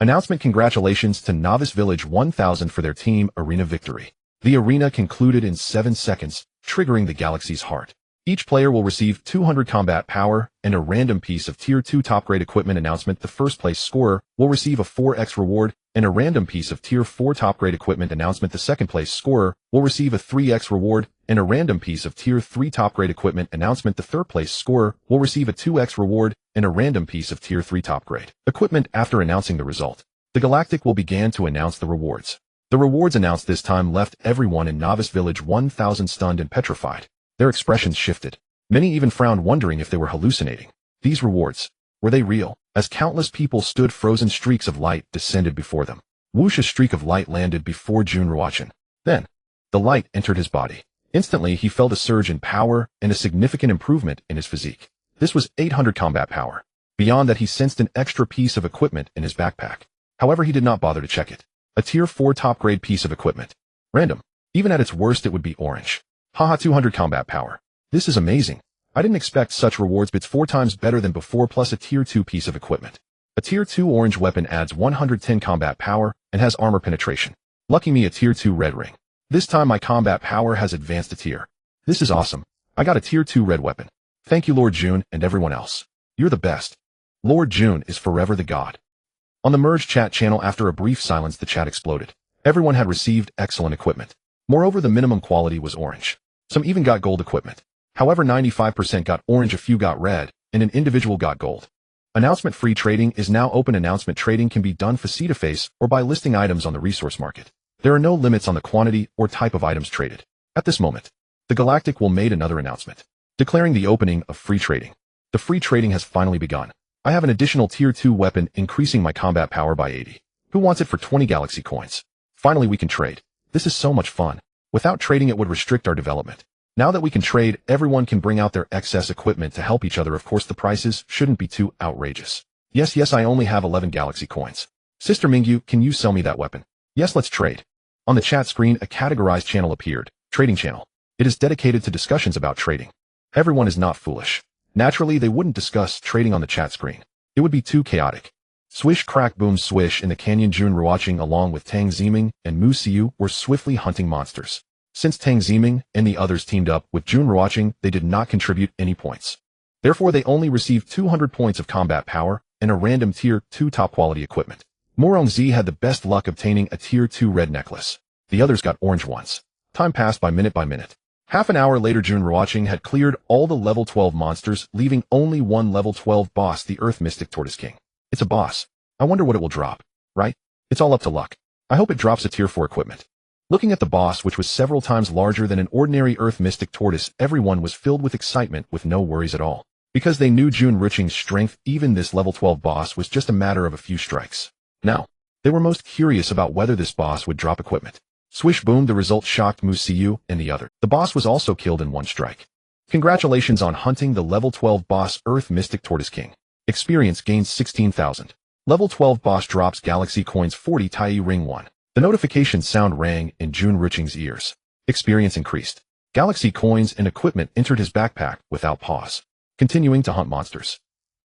Announcement: congratulations to Novice Village 1000 for their Team Arena victory. The arena concluded in 7 seconds, triggering the galaxy's heart. Each player will receive 200 combat power and a random piece of Tier 2 top-grade equipment. Announcement: the first place scorer will receive a 4x reward and a random piece of Tier 4 top-grade equipment. Announcement: the second place scorer will receive a 3x reward and a random piece of Tier 3 top-grade equipment. Announcement: the third place scorer will receive a 2x reward and a random piece of Tier 3 top-grade equipment. After announcing the result, the Galactic will begin to announce the rewards. The rewards announced this time left everyone in Novice Village 1000 stunned and petrified. Their expressions shifted. Many even frowned, wondering if they were hallucinating. These rewards, were they real? As countless people stood frozen, streaks of light descended before them. Whoosh! A streak of light landed before Jun Ruochen. Then, the light entered his body. Instantly, he felt a surge in power and a significant improvement in his physique. This was 800 combat power. Beyond that, he sensed an extra piece of equipment in his backpack. However, he did not bother to check it. A Tier 4 top-grade piece of equipment. Random. Even at its worst, it would be orange. Haha, 200 combat power. This is amazing. I didn't expect such rewards, but it's 4 times better than before, plus a Tier 2 piece of equipment. A Tier 2 orange weapon adds 110 combat power and has armor penetration. Lucky me, a Tier 2 red ring. This time my combat power has advanced a tier. This is awesome. I got a tier 2 red weapon. Thank you Lord Jun and everyone else. You're the best. Lord Jun is forever the god. On the merge chat channel after a brief silence the chat exploded. Everyone had received excellent equipment. Moreover the minimum quality was orange. Some even got gold equipment. However 95% got orange, a few got red, and an individual got gold. Announcement free trading is now open. Announcement trading can be done face-to-face or by listing items on the resource market. There are no limits on the quantity or type of items traded. At this moment, the Galactic will made another announcement, declaring the opening of free trading. The free trading has finally begun. I have an additional tier 2 weapon increasing my combat power by 80. Who wants it for 20 galaxy coins? Finally we can trade. This is so much fun. Without trading it would restrict our development. Now that we can trade, everyone can bring out their excess equipment to help each other. Of course the prices shouldn't be too outrageous. Yes, I only have 11 galaxy coins. Sister Mingyu, can you sell me that weapon? Yes, let's trade. On the chat screen a categorized channel appeared, trading channel. It is dedicated to discussions about trading. Everyone is not foolish. Naturally, they wouldn't discuss trading on the chat screen. It would be too chaotic. Swish, crack, boom, swish. In the canyon, Jun Ruochen along with Tang Ziming and Mu Xiu were swiftly hunting monsters. Since Tang Ziming and the others teamed up with Jun Ruochen, they did not contribute any points. Therefore, they only received 200 points of combat power and a random tier 2 top quality equipment. Morongzi had the best luck obtaining a tier 2 red necklace. The others got orange ones. Time passed by minute. Half an hour later Jun Ruochen had cleared all the level 12 monsters, leaving only one level 12 boss, the Earth Mystic Tortoise King. It's a boss. I wonder what it will drop, right? It's all up to luck. I hope it drops a tier 4 equipment. Looking at the boss, which was several times larger than an ordinary Earth Mystic Tortoise, everyone was filled with excitement with no worries at all. Because they knew Jun Ruochen's strength, even this level 12 boss was just a matter of a few strikes. Now, they were most curious about whether this boss would drop equipment. Swish boom, the result shocked Mu Xiu and the other. The boss was also killed in one strike. Congratulations on hunting the level 12 boss Earth Mystic Tortoise King. Experience gains 16,000. Level 12 boss drops galaxy coins 40 Tai Ring 1. The notification sound rang in Jun Ruochen's ears. Experience increased. Galaxy coins and equipment entered his backpack without pause. Continuing to hunt monsters.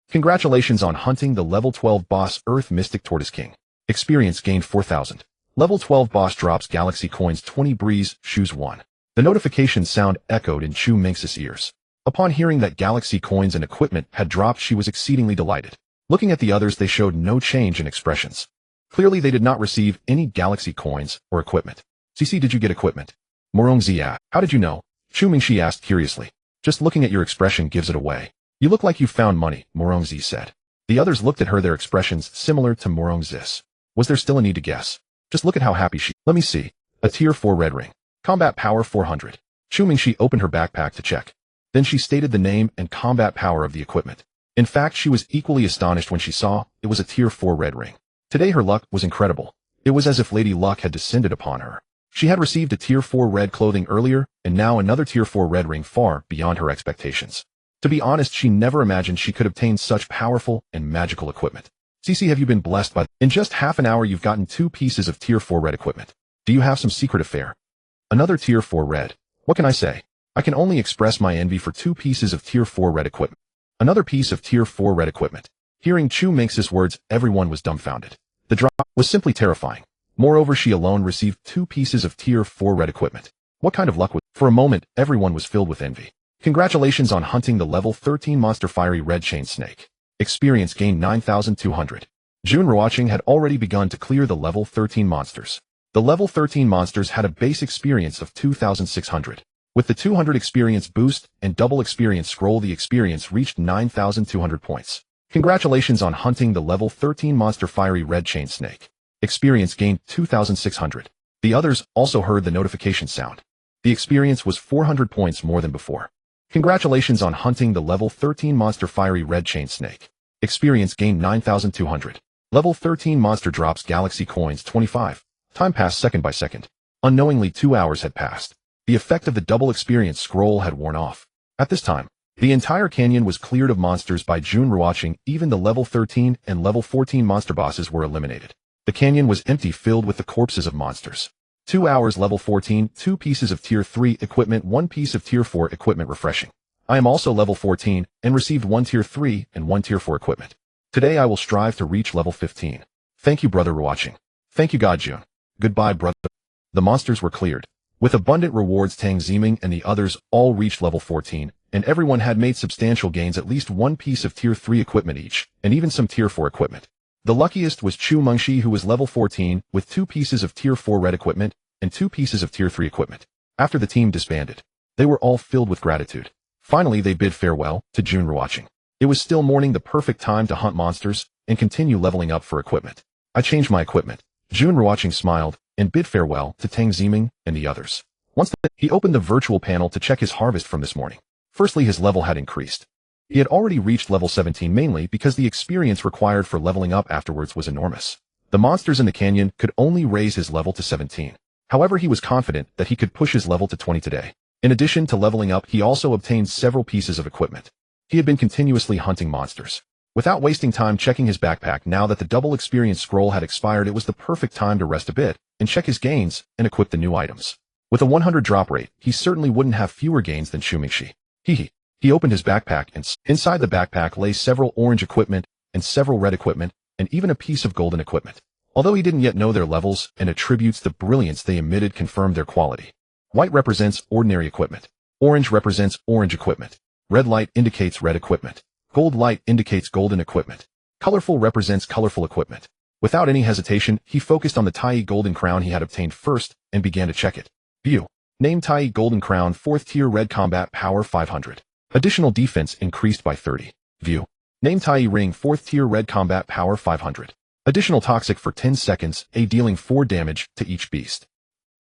Congratulations on hunting the level 12 boss Earth Mystic Tortoise King. Experience gained 4,000. Level 12 boss drops galaxy coins 20 Breeze Shoes 1. The notification sound echoed in Chu Minx's ears. Upon hearing that galaxy coins and equipment had dropped, she was exceedingly delighted. Looking at the others, they showed no change in expressions. Clearly they did not receive any galaxy coins or equipment. CC, did you get equipment? Morongzi asked. How did you know? Chu Mingxi asked curiously. Just looking at your expression gives it away. You look like you found money, Morongzi said. The others looked at her, their expressions similar to Morongzi's. Was there still a need to guess? Just look at how happy she. Let me see. A tier 4 red ring. Combat power 400. Chu Mingxi opened her backpack to check. Then she stated the name and combat power of the equipment. In fact, she was equally astonished when she saw it was a tier 4 red ring. Today her luck was incredible. It was as if Lady Luck had descended upon her. She had received a tier 4 red clothing earlier, and now another tier 4 red ring far beyond her expectations. To be honest, she never imagined she could obtain such powerful and magical equipment. CC, have you been blessed by... In just half an hour you've gotten 2 pieces of tier 4 red equipment. Do you have some secret affair? Another tier 4 red. What can I say? I can only express my envy for 2 pieces of tier 4 red equipment. Another piece of tier 4 red equipment. Hearing Chu Minx's words, everyone was dumbfounded. The drop was simply terrifying. Moreover, she alone received 2 pieces of tier 4 red equipment. What kind of luck was... For a moment, everyone was filled with envy. Congratulations on hunting the level 13 monster Fiery Red Chain Snake. Experience gained 9,200. Jun Ruochen had already begun to clear the level 13 monsters. The level 13 monsters had a base experience of 2,600. With the 200 experience boost and double experience scroll, the experience reached 9,200 points. Congratulations on hunting the level 13 monster Fiery Red Chain Snake. Experience gained 2,600. The others also heard the notification sound. The experience was 400 points more than before. Congratulations on hunting the level 13 monster Fiery Red Chain Snake. Experience gained 9,200. Level 13 monster drops galaxy coins 25. Time passed second by second. Unknowingly 2 hours had passed. The effect of the double experience scroll had worn off. At this time, the entire canyon was cleared of monsters by Jun Ruochen. Even the level 13 and level 14 monster bosses were eliminated. The canyon was empty, filled with the corpses of monsters. 2 hours level 14, 2 pieces of tier 3 equipment, 1 piece of tier 4 equipment. Refreshing. I am also level 14 and received 1 tier 3 and 1 tier 4 equipment. Today I will strive to reach level 15. Thank you, brother Ruochen. Thank you, God Jun. Goodbye, brother. The monsters were cleared. With abundant rewards, Tang Ziming and the others all reached level 14, and everyone had made substantial gains, at least one piece of tier 3 equipment each, and even some tier 4 equipment. The luckiest was Chu Mengxi, who was level 14, with 2 pieces of tier 4 red equipment and 2 pieces of tier 3 equipment. After the team disbanded, they were all filled with gratitude. Finally, they bid farewell to Jun Ruochen. It was still morning, the perfect time to hunt monsters and continue leveling up for equipment. I changed my equipment. Jun Ruochen smiled and bid farewell to Tang Ziming and the others. Once he opened the virtual panel to check his harvest from this morning. Firstly, his level had increased. He had already reached level 17 mainly because the experience required for leveling up afterwards was enormous. The monsters in the canyon could only raise his level to 17. However, he was confident that he could push his level to 20 today. In addition to leveling up, he also obtained several pieces of equipment. He had been continuously hunting monsters. Without wasting time checking his backpack, now that the double experience scroll had expired, it was the perfect time to rest a bit and check his gains and equip the new items. With a 100 drop rate, he certainly wouldn't have fewer gains than Chu Mengxi. He opened his backpack, and inside the backpack lay several orange equipment and several red equipment and even a piece of golden equipment. Although he didn't yet know their levels and attributes, the brilliance they emitted confirmed their quality. White represents ordinary equipment. Orange represents orange equipment. Red light indicates red equipment. Gold light indicates golden equipment. Colorful represents colorful equipment. Without any hesitation, he focused on the Tai Golden Crown he had obtained first and began to check it. View. Name Tai Golden Crown 4th tier red combat power 500. Additional defense increased by 30. View. Name Tai Ring 4th tier red combat power 500. Additional toxic for 10 seconds, dealing 4 damage to each beast.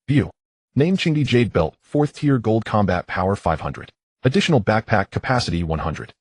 View. Name Qingdi Jade Belt 4th tier gold combat power 500. Additional backpack capacity 100.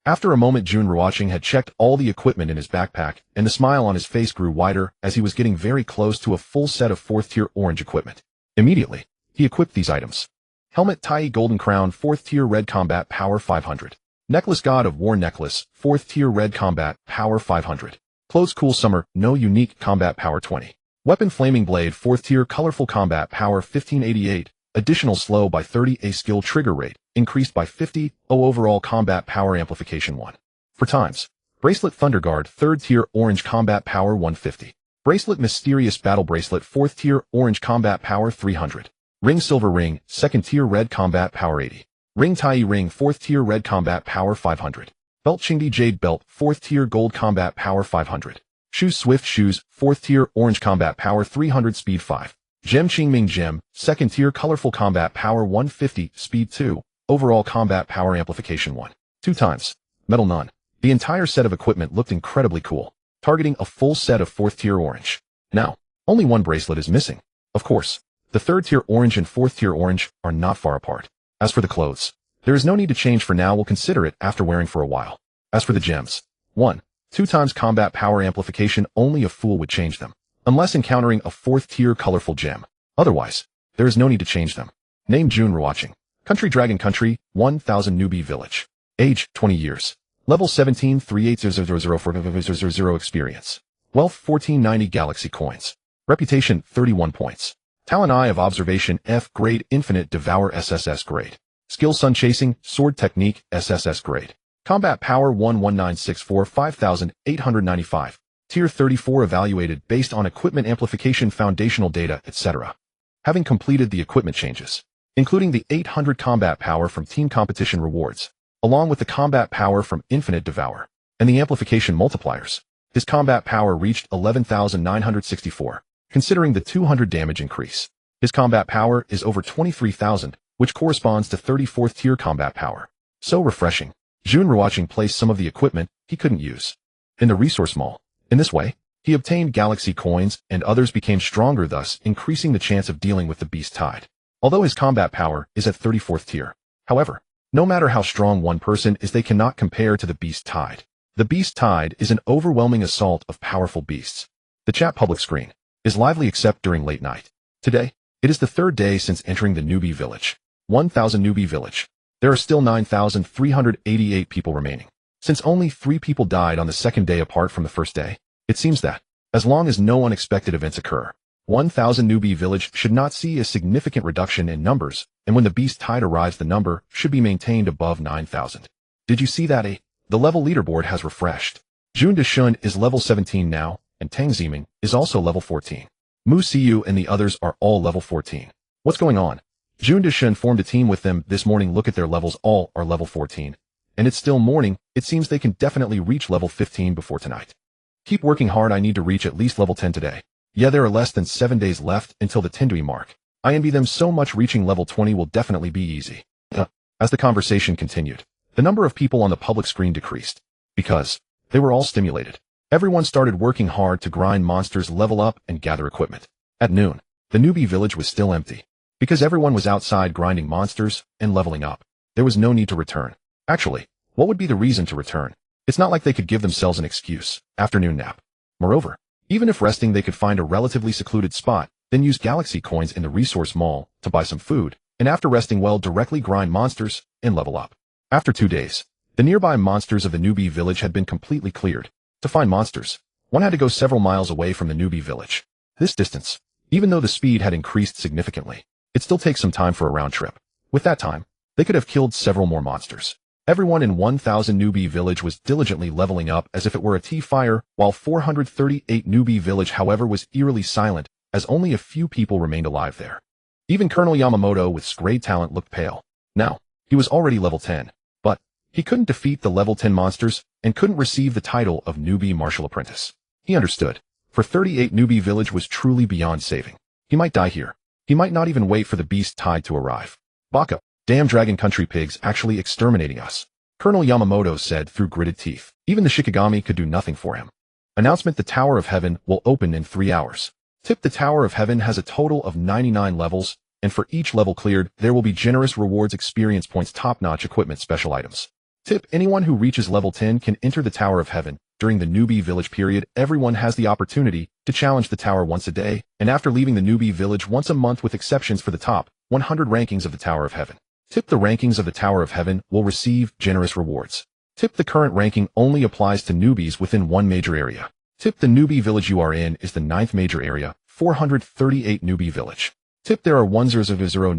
After a moment, Jun Ruochen had checked all the equipment in his backpack, and the smile on his face grew wider as he was getting very close to a full set of 4th tier orange equipment. Immediately, he equipped these items. Helmet Tai Golden Crown 4th tier red combat power 500. Necklace God of War Necklace 4th tier red combat power 500. Clothes Cool Summer No unique combat power 20. Weapon Flaming Blade 4th tier colorful combat power 1588. Additional slow by 30. A skill trigger rate increased by 50. Overall combat power amplification 1. For times. Bracelet Thunder Guard 3rd tier orange combat power 150. Bracelet Mysterious Battle Bracelet 4th tier orange combat power 300. Ring Silver Ring 2nd tier red combat power 80. Ring Tai Ring 4th tier red combat power 500. Belt Qingdi Jade Belt 4th tier gold combat power 500. Shoes Swift Shoes 4th tier orange combat power 300 speed 5. Gem Qingming Gem 2nd tier colorful combat power 150 speed 2. Overall combat power amplification 1. 2 times. Metal None. The entire set of equipment looked incredibly cool, targeting a full set of 4th tier orange. Now, only one bracelet is missing. Of course, the 3rd tier orange and 4th tier orange are not far apart. As for the clothes, there is no need to change for now. We'll consider it after wearing for a while. As for the gems, 1. 2 times combat power amplification, only a fool would change them, unless encountering a 4th tier colorful gem. Otherwise, there is no need to change them. Name Jun Ruochen. Country Dragon Country, 1000 Newbie Village. Age, 20 years. Level 17 38000400 experience. Wealth 1490 Galaxy Coins. Reputation 31 points. Talent Eye of Observation F grade. Infinite Devour SSS grade. Skill Sun Chasing Sword Technique SSS grade. Combat Power 11964 5895. Tier 34 evaluated based on equipment amplification, foundational data, etc. Having completed the equipment changes, including the 800 combat power from team competition rewards, along with the combat power from Infinite Devour, and the amplification multipliers, his combat power reached 11,964. Considering the 200 damage increase, his combat power is over 23,000, which corresponds to 34th tier combat power. So refreshing. Jun Ruochen placed some of the equipment he couldn't use in the resource mall. In this way, he obtained galaxy coins and others became stronger, thus increasing the chance of dealing with the beast tide. Although his combat power is at 34th tier. However, no matter how strong one person is, they cannot compare to the beast tide. The beast tide is an overwhelming assault of powerful beasts. The chat public screen is lively except during late night. Today, it is the 3rd day since entering the Newbie Village. 1000 Newbie Village. There are still 9,388 people remaining. Since only 3 people died on the 2nd day apart from the 1st day, it seems that, as long as no unexpected events occur, 1000 Newbie Village should not see a significant reduction in numbers, and when the beast tide arrives, the number should be maintained above 9,000. Did you see that? The level leaderboard has refreshed. Jun Ruochen is level 17 now, and Tang Ziming is also level 14. Mu Siyu and the others are all level 14. What's going on? Jun Ruochen formed a team with them this morning. Look at their levels, all are level 14. And it's still morning, it seems they can definitely reach level 15 before tonight. Keep working hard, I need to reach at least level 10 today. Yeah, there are less than 7 days left until the 10 mark. I envy them so much, reaching level 20 will definitely be easy. As the conversation continued, the number of people on the public screen decreased. Because they were all stimulated. Everyone started working hard to grind monsters, level up, and gather equipment. At noon, the newbie village was still empty. Because everyone was outside grinding monsters and leveling up. There was no need to return. Actually, what would be the reason to return? It's not like they could give themselves an excuse. Afternoon nap. Moreover, even if resting they could find a relatively secluded spot, then use galaxy coins in the resource mall to buy some food, and after resting well directly grind monsters and level up. After 2 days, the nearby monsters of the newbie village had been completely cleared. To find monsters, one had to go several miles away from the newbie village. This distance, even though the speed had increased significantly, it still takes some time for a round trip. With that time, they could have killed several more monsters. Everyone in 1000 newbie village was diligently leveling up as if it were a T-fire, while 438 newbie village however was eerily silent, as only a few people remained alive there. Even Colonel Yamamoto with great talent looked pale. Now, he was already level 10, but he couldn't defeat the level 10 monsters and couldn't receive the title of newbie martial apprentice. He understood, for 38 newbie village was truly beyond saving. He might die here. He might not even wait for the beast tide to arrive. Baka, damn dragon country pigs actually exterminating us. Colonel Yamamoto said through gritted teeth. Even the Shikigami could do nothing for him. Announcement: the Tower of Heaven will open in 3 hours. Tip: the Tower of Heaven has a total of 99 levels, and for each level cleared, there will be generous rewards, experience points, top-notch equipment, special items. Tip: anyone who reaches level 10 can enter the Tower of Heaven. During the newbie village period, everyone has the opportunity to challenge the tower once a day, and after leaving the newbie village once a month, with exceptions for the top 100 rankings of the Tower of Heaven. Tip: the rankings of the Tower of Heaven will receive generous rewards. Tip: the current ranking only applies to newbies within one major area. Tip: the newbie village you are in is the 9th major area, 438 newbie village. Tip: there are 10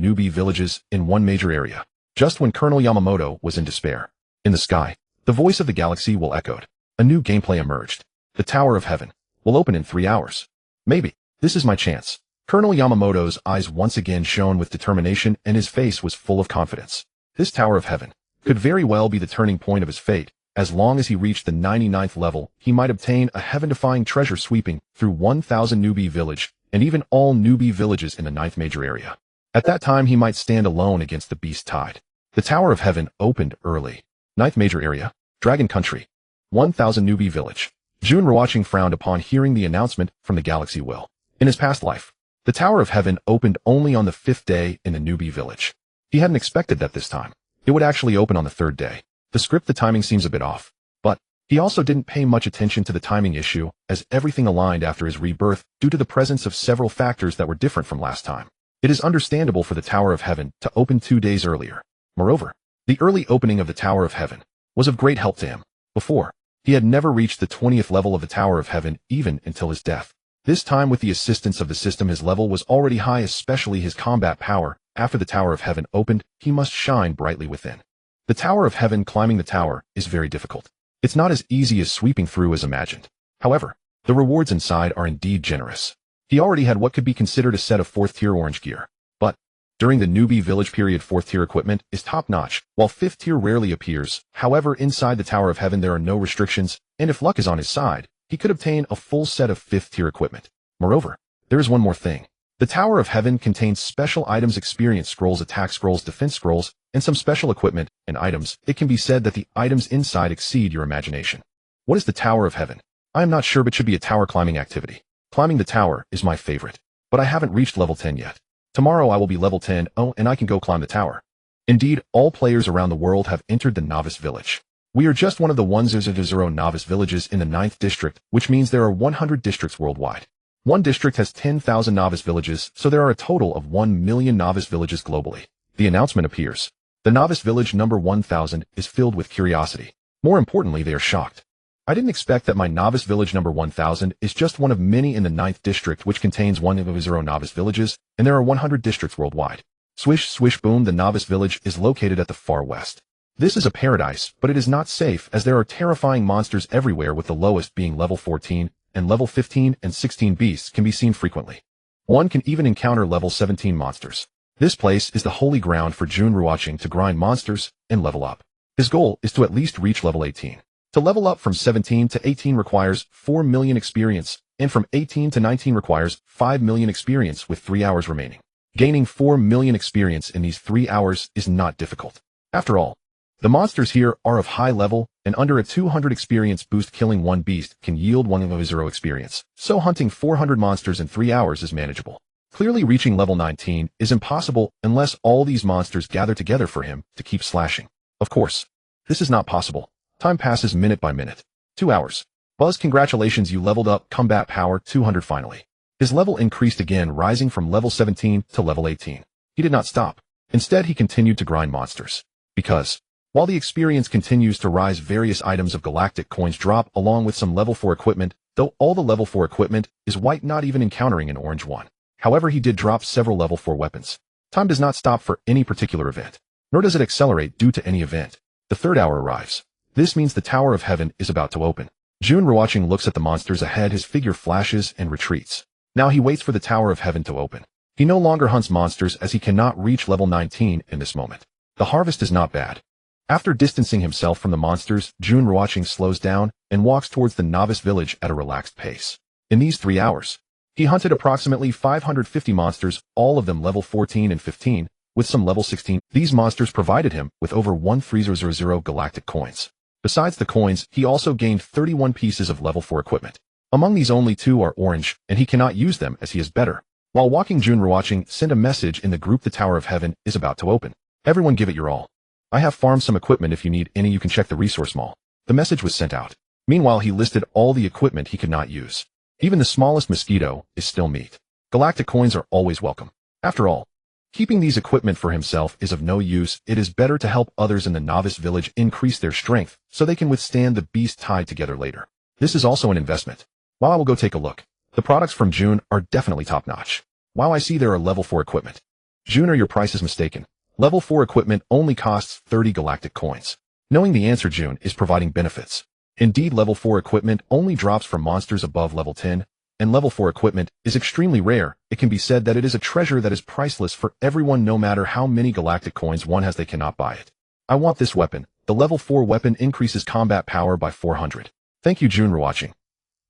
newbie villages in one major area. Just when Colonel Yamamoto was in despair, in the sky, the voice of the galaxy will echoed. A new gameplay emerged. The Tower of Heaven will open in 3 hours. Maybe this is my chance. Colonel Yamamoto's eyes once again shone with determination and his face was full of confidence. This Tower of Heaven could very well be the turning point of his fate. As long as he reached the 99th level, he might obtain a heaven-defying treasure sweeping through 1000 newbie village and even all newbie villages in the 9th major area. At that time, he might stand alone against the beast tide. The Tower of Heaven opened early. 9th major area, Dragon Country, 1000 newbie village. Jun Ruochen frowned upon hearing the announcement from the galaxy will. In his past life, the Tower of Heaven opened only on the 5th day in the newbie village. He hadn't expected that this time. It would actually open on the 3rd day. The script, the timing seems a bit off. But he also didn't pay much attention to the timing issue, as everything aligned after his rebirth due to the presence of several factors that were different from last time. It is understandable for the Tower of Heaven to open 2 days earlier. Moreover, the early opening of the Tower of Heaven was of great help to him. Before, he had never reached the 20th level of the Tower of Heaven even until his death. This time, with the assistance of the system, his level was already high, especially his combat power. After the Tower of Heaven opened, he must shine brightly within. The Tower of Heaven, climbing the tower, is very difficult. It's not as easy as sweeping through as imagined. However, the rewards inside are indeed generous. He already had what could be considered a set of 4th tier orange gear. But during the newbie village period, 4th tier equipment is top-notch, while 5th tier rarely appears. However, inside the Tower of Heaven there are no restrictions, and if luck is on his side, he could obtain a full set of 5th tier equipment. Moreover, there is one more thing. The Tower of Heaven contains special items, experience scrolls, attack scrolls, defense scrolls, and some special equipment and items. It can be said that the items inside exceed your imagination. What is the Tower of Heaven? I am not sure, but should be a tower climbing activity. Climbing the tower is my favorite, but I haven't reached level 10 yet. Tomorrow I will be level 10, and I can go climb the tower. Indeed, all players around the world have entered the novice village. We are just one of the 100 novice villages in the 9th district, which means there are 100 districts worldwide. One district has 10,000 novice villages, so there are a total of 1 million novice villages globally. The announcement appears. The novice village number 1000 is filled with curiosity. More importantly, they are shocked. I didn't expect that my novice village number 1000 is just one of many in the 9th district, which contains 100 novice villages, and there are 100 districts worldwide. Swish, swish, boom, the novice village is located at the far west. This is a paradise, but it is not safe as there are terrifying monsters everywhere, with the lowest being level 14, and level 15 and 16 beasts can be seen frequently. One can even encounter level 17 monsters. This place is the holy ground for Jun Ruochen to grind monsters and level up. His goal is to at least reach level 18. To level up from 17 to 18 requires 4 million experience, and from 18 to 19 requires 5 million experience with 3 hours remaining. Gaining 4 million experience in these 3 hours is not difficult. After all, the monsters here are of high level, and under a 200 experience boost killing one beast can yield 1 experience, so hunting 400 monsters in 3 hours is manageable. Clearly reaching level 19 is impossible unless all these monsters gather together for him to keep slashing. Of course, this is not possible. Time passes minute by minute. 2 hours. Buzz, congratulations, you leveled up combat power 200 finally. His level increased again, rising from level 17 to level 18. He did not stop. Instead, he continued to grind monsters. Because, while the experience continues to rise, various items of galactic coins drop along with some level 4 equipment, though all the level 4 equipment is white, not even encountering an orange one. However, he did drop several level 4 weapons. Time does not stop for any particular event, nor does it accelerate due to any event. The third hour arrives. This means the Tower of Heaven is about to open. Jun Ruochen looks at the monsters ahead, his figure flashes and retreats. Now he waits for the Tower of Heaven to open. He no longer hunts monsters as he cannot reach level 19 in this moment. The harvest is not bad. After distancing himself from the monsters, Jun Ruochen slows down and walks towards the novice village at a relaxed pace. In these 3 hours, he hunted approximately 550 monsters, all of them level 14 and 15, with some level 16. These monsters provided him with over 1,300 galactic coins. Besides the coins, he also gained 31 pieces of level 4 equipment. Among these, only 2 are orange, and he cannot use them as he is better. While walking, Jun Ruochen sent a message in the group: the Tower of Heaven is about to open. Everyone give it your all. I have farmed some equipment. If you need any, you can check the resource mall. The message was sent out. Meanwhile, he listed all the equipment he could not use. Even the smallest mosquito is still meat. Galactic coins are always welcome. After all, keeping these equipment for himself is of no use. It is better to help others in the novice village increase their strength so they can withstand the beast tied together later. This is also an investment. While I will go take a look. The products from Jun are definitely top-notch. While I see there are level 4 equipment. Jun, your price is mistaken. Level 4 equipment only costs 30 galactic coins. Knowing the answer, Jun is providing benefits. Indeed, level 4 equipment only drops from monsters above level 10, and level 4 equipment is extremely rare. It can be said that it is a treasure that is priceless for everyone. No matter how many galactic coins one has, they cannot buy it. I want this weapon. The level 4 weapon increases combat power by 400. Thank you, Jun Ruochen.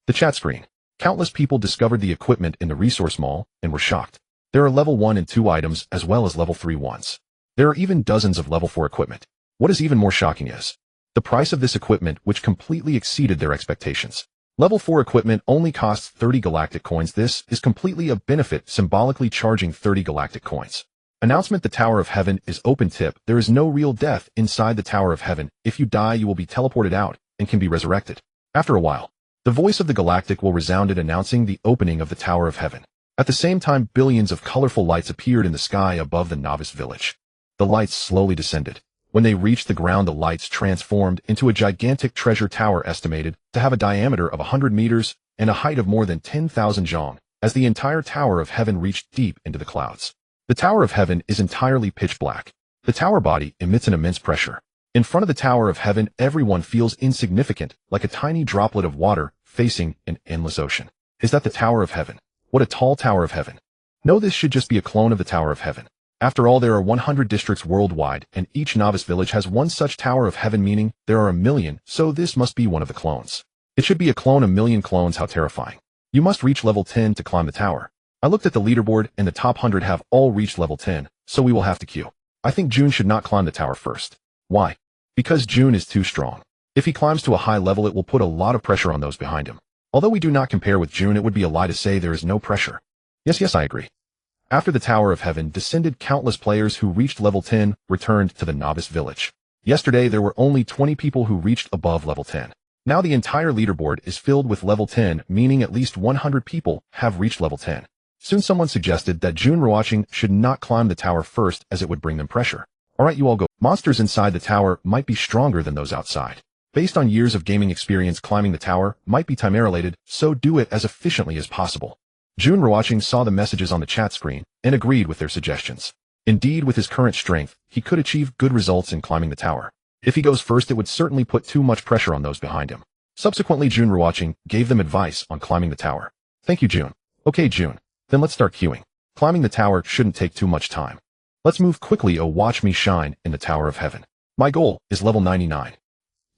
The chat screen. Countless people discovered the equipment in the resource mall and were shocked. There are level 1 and 2 items as well as level 3 ones. There are even dozens of level 4 equipment. What is even more shocking is the price of this equipment, which completely exceeded their expectations. Level 4 equipment only costs 30 galactic coins. This is completely a benefit, symbolically charging 30 galactic coins. Announcement: the Tower of Heaven is open. Tip: there is no real death inside the Tower of Heaven. If you die, you will be teleported out and can be resurrected. After a while, the voice of the Galactic will resounded, announcing the opening of the Tower of Heaven. At the same time, billions of colorful lights appeared in the sky above the novice village. The lights slowly descended. When they reached the ground, the lights transformed into a gigantic treasure tower estimated to have a diameter of 100 meters and a height of more than 10,000 zhong, as the entire Tower of Heaven reached deep into the clouds. The Tower of Heaven is entirely pitch black. The tower body emits an immense pressure. In front of the Tower of Heaven, everyone feels insignificant, like a tiny droplet of water facing an endless ocean. Is that the Tower of Heaven? What a tall Tower of Heaven. No, this should just be a clone of the Tower of Heaven. After all, there are 100 districts worldwide, and each novice village has one such Tower of Heaven, meaning there are 1,000,000, so this must be one of the clones. It should be a clone. 1,000,000 clones, how terrifying. You must reach level 10 to climb the tower. I looked at the leaderboard, and the top 100 have all reached level 10, so we will have to queue. I think Jun should not climb the tower first. Why? Because Jun is too strong. If he climbs to a high level, it will put a lot of pressure on those behind him. Although we do not compare with Jun, it would be a lie to say there is no pressure. Yes, I agree. After the Tower of Heaven descended, countless players who reached level 10 returned to the novice village. Yesterday, there were only 20 people who reached above level 10. Now the entire leaderboard is filled with level 10, meaning at least 100 people have reached level 10. Soon someone suggested that Jun Ruochen should not climb the tower first, as it would bring them pressure. Alright, you all go. Monsters inside the tower might be stronger than those outside. Based on years of gaming experience, climbing the tower might be time-related, so do it as efficiently as possible. Jun Ruochen saw the messages on the chat screen and agreed with their suggestions. Indeed, with his current strength, he could achieve good results in climbing the tower. If he goes first, it would certainly put too much pressure on those behind him. Subsequently, Jun Ruochen gave them advice on climbing the tower. Thank you, Jun. Okay, Jun. Then let's start queuing. Climbing the tower shouldn't take too much time. Let's move quickly. Oh, watch me shine in the Tower of Heaven. My goal is level 99.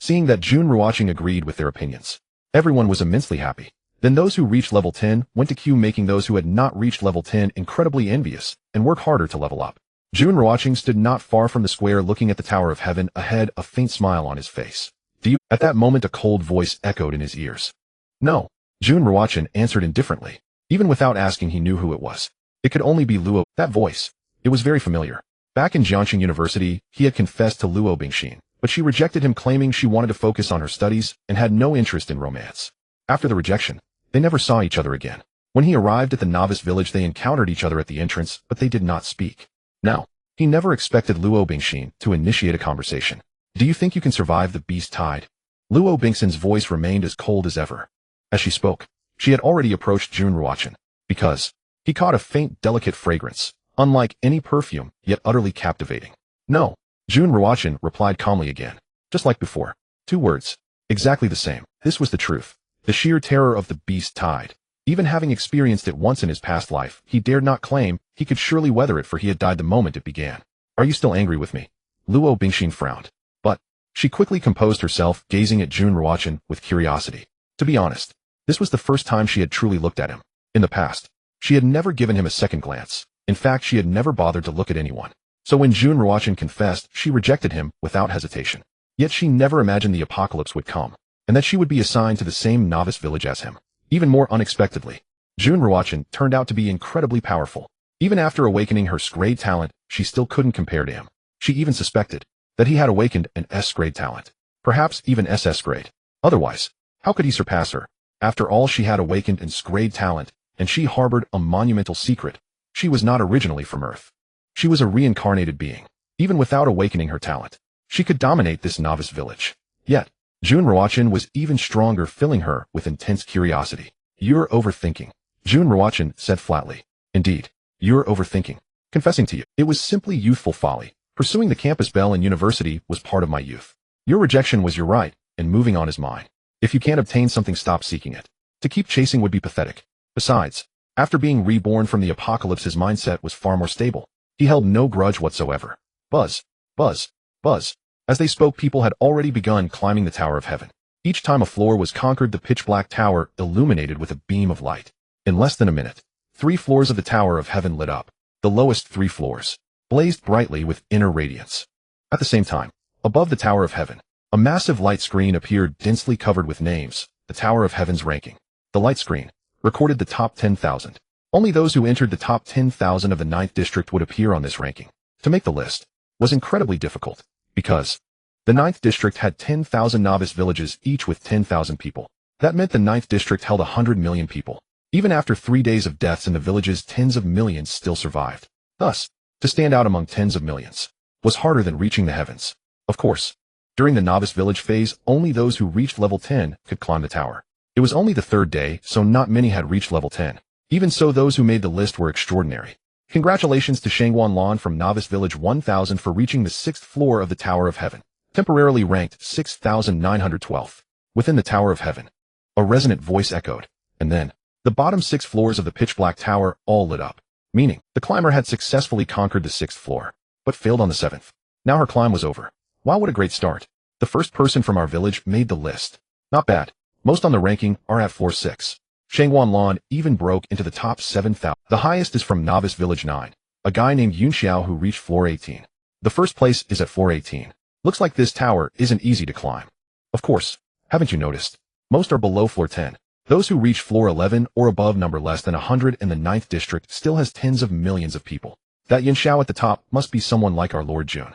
Seeing that Jun Ruochen agreed with their opinions, everyone was immensely happy. Then those who reached level 10 went to queue, making those who had not reached level 10 incredibly envious and work harder to level up. Jun Ruochen stood not far from the square looking at the Tower of Heaven ahead, a faint smile on his face. Do you? At that moment a cold voice echoed in his ears. No. Jun Ruochen answered indifferently. Even without asking, he knew who it was. It could only be Luo. That voice. It was very familiar. Back in Jiangxing University, he had confessed to Luo Bingxin, but she rejected him, claiming she wanted to focus on her studies and had no interest in romance. After the rejection, they never saw each other again. When he arrived at the novice village, they encountered each other at the entrance, but they did not speak. Now, he never expected Luo Bingxin to initiate a conversation. Do you think you can survive the beast tide? Luo Bingxin's voice remained as cold as ever. As she spoke, she had already approached Jun Ruochen, because he caught a faint, delicate fragrance, unlike any perfume, yet utterly captivating. No. Jun Ruochen replied calmly again, just like before. 2 words. Exactly the same. This was the truth. The sheer terror of the beast tide. Even having experienced it once in his past life, he dared not claim he could surely weather it, for he had died the moment it began. Are you still angry with me? Luo Bingxin frowned. But she quickly composed herself, gazing at Jun Ruochen with curiosity. To be honest, this was the first time she had truly looked at him. In the past, she had never given him a second glance. In fact, she had never bothered to look at anyone. So when Jun Ruochen confessed, she rejected him without hesitation. Yet she never imagined the apocalypse would come, and that she would be assigned to the same novice village as him. Even more unexpectedly, Jun Ruochen turned out to be incredibly powerful. Even after awakening her S-grade talent, she still couldn't compare to him. She even suspected that he had awakened an S-grade talent, perhaps even SS grade. Otherwise, how could he surpass her? After all, she had awakened an S-grade talent, and she harbored a monumental secret. She was not originally from Earth. She was a reincarnated being. Even without awakening her talent, she could dominate this novice village. Yet, Jun Ruochen was even stronger, filling her with intense curiosity. You're overthinking, Jun Ruochen said flatly. Indeed, you're overthinking. Confessing to you, it was simply youthful folly. Pursuing the campus belle in university was part of my youth. Your rejection was your right, and moving on is mine. If you can't obtain something, stop seeking it. To keep chasing would be pathetic. Besides, after being reborn from the apocalypse, his mindset was far more stable. He held no grudge whatsoever. Buzz, buzz, buzz. As they spoke, people had already begun climbing the Tower of Heaven. Each time a floor was conquered, the pitch-black tower illuminated with a beam of light. In less than a minute, 3 floors of the Tower of Heaven lit up. The lowest 3 floors blazed brightly with inner radiance. At the same time, above the Tower of Heaven, a massive light screen appeared, densely covered with names. The Tower of Heaven's ranking. The light screen recorded the top 10,000. Only those who entered the top 10,000 of the 9th district would appear on this ranking. To make the list was incredibly difficult, because the 9th district had 10,000 novice villages, each with 10,000 people. That meant the 9th district held 100 million people. Even after 3 days of deaths in the villages, tens of millions still survived. Thus, to stand out among tens of millions was harder than reaching the heavens. Of course, during the novice village phase, only those who reached level 10 could climb the tower. It was only the 3rd day, so not many had reached level 10. Even so, those who made the list were extraordinary. Congratulations to Shangwan Lan from Novice Village 1000 for reaching the 6th floor of the Tower of Heaven, temporarily ranked 6,912. Within the Tower of Heaven, a resonant voice echoed, and then, the bottom 6 floors of the pitch-black tower all lit up, meaning the climber had successfully conquered the 6th floor, but failed on the 7th. Now her climb was over. Wow, what a great start. The first person from our village made the list. Not bad. Most on the ranking are at floor 6. Shangwan Lan even broke into the top 7,000. The highest is from Novice Village 9, a guy named Yun Xiao who reached floor 18. The first place is at floor 18. Looks like this tower isn't easy to climb. Of course, haven't you noticed? Most are below floor 10. Those who reach floor 11 or above number less than 100 in the 9th district still has tens of millions of people. That Yun Xiao at the top must be someone like our Lord Jun.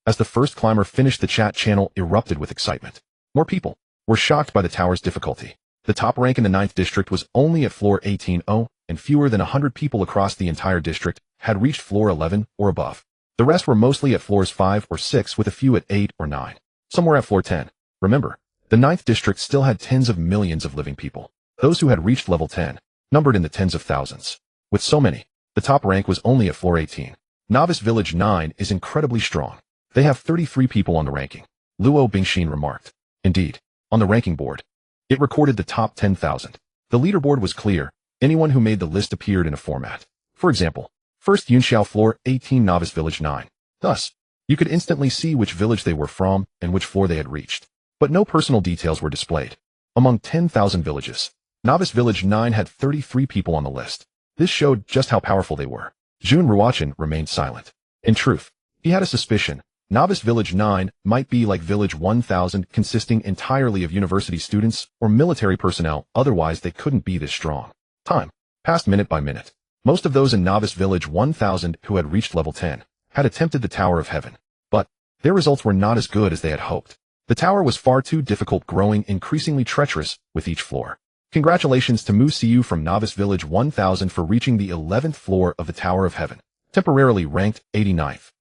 As the first climber finished, the chat channel erupted with excitement. More people were shocked by the tower's difficulty. The top rank in the 9th district was only at floor 18-0, and fewer than 100 people across the entire district had reached floor 11 or above. The rest were mostly at floors 5 or 6, with a few at 8 or 9. Some were at floor 10. Remember, the 9th district still had tens of millions of living people. Those who had reached level 10 numbered in the tens of thousands. With so many, the top rank was only at floor 18. Novice Village 9 is incredibly strong. They have 33 people on the ranking, Luo Bingxin remarked. Indeed, on the ranking board, it recorded the top 10,000. The leaderboard was clear. Anyone who made the list appeared in a format. For example, First Yunxiao Floor 18 Novice Village 9. Thus, you could instantly see which village they were from and which floor they had reached. But no personal details were displayed. Among 10,000 villages, Novice Village 9 had 33 people on the list. This showed just how powerful they were. Jun Ruochen remained silent. In truth, he had a suspicion. Novice Village 9 might be like Village 1000, consisting entirely of university students or military personnel, otherwise they couldn't be this strong. Time passed minute by minute. Most of those in Novice Village 1000 who had reached level 10 had attempted the Tower of Heaven, but their results were not as good as they had hoped. The tower was far too difficult, growing increasingly treacherous with each floor. Congratulations to Mu Siu from Novice Village 1000 for reaching the 11th floor of the Tower of Heaven, temporarily ranked 89th.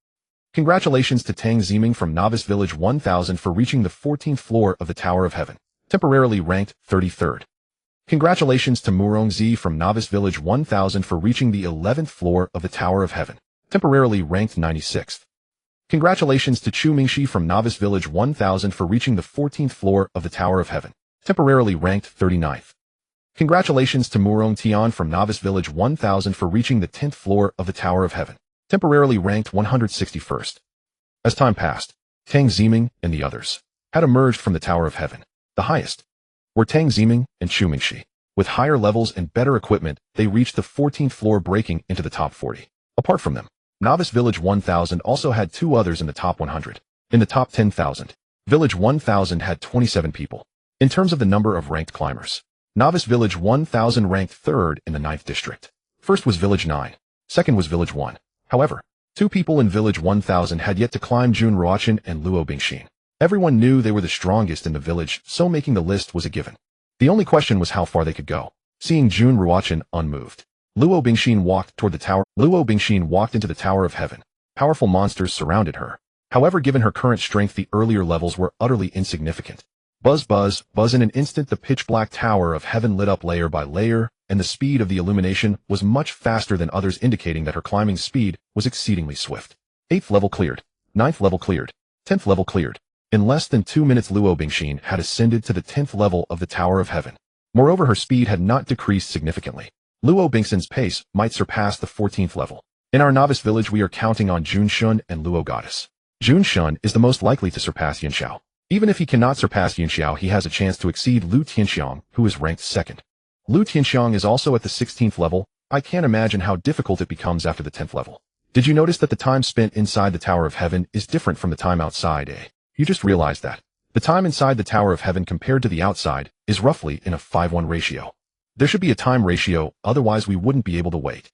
Congratulations to Tang Ziming from Novice Village 1000 for reaching the 14th floor of the Tower of Heaven, temporarily ranked 33rd. Congratulations to Murong Zi from Novice Village 1000 for reaching the 11th floor of the Tower of Heaven, temporarily ranked 96th. Congratulations to Chu Mingxi from Novice Village 1000 for reaching the 14th floor of the Tower of Heaven, temporarily ranked 39th. Congratulations to Murong Tian from Novice Village 1000 for reaching the 10th floor of the Tower of Heaven, temporarily ranked 161st. As time passed, Tang Ziming and the others had emerged from the Tower of Heaven. The highest were Tang Ziming and Chu Mingxi. With higher levels and better equipment, they reached the 14th floor, breaking into the top 40. Apart from them, Novice Village 1000 also had two others in the top 100. In the top 10,000, Village 1000 had 27 people. In terms of the number of ranked climbers, Novice Village 1000 ranked 3rd in the 9th district. First was Village 9. Second was Village 1. However, two people in Village 1000 had yet to climb: Jun Ruochen and Luo Bingxin. Everyone knew they were the strongest in the village, so making the list was a given. The only question was how far they could go. Seeing Jun Ruochen unmoved, Luo Bingxin walked toward the tower. Luo Bingxin walked into the Tower of Heaven. Powerful monsters surrounded her. However, given her current strength, the earlier levels were utterly insignificant. Buzz, buzz, buzz. In an instant, the pitch-black Tower of Heaven lit up layer by layer, and the speed of the illumination was much faster than others, indicating that her climbing speed was exceedingly swift. 8th level cleared. 9th level cleared. 10th level cleared. In less than 2 minutes, Luo Bingxin had ascended to the 10th level of the Tower of Heaven. Moreover, her speed had not decreased significantly. Luo Bingxin's pace might surpass the 14th level. In our novice village, we are counting on Jun Shun and Luo Goddess. Jun Shun is the most likely to surpass Yunxiao. Even if he cannot surpass Yunxiao, he has a chance to exceed Lu Tianxiang, who is ranked 2nd. Lu Tianxiang is also at the 16th level. I can't imagine how difficult it becomes after the 10th level. Did you notice that the time spent inside the Tower of Heaven is different from the time outside, eh? You just realized that. The time inside the Tower of Heaven compared to the outside is roughly in a 5:1 ratio. There should be a time ratio, otherwise we wouldn't be able to wait.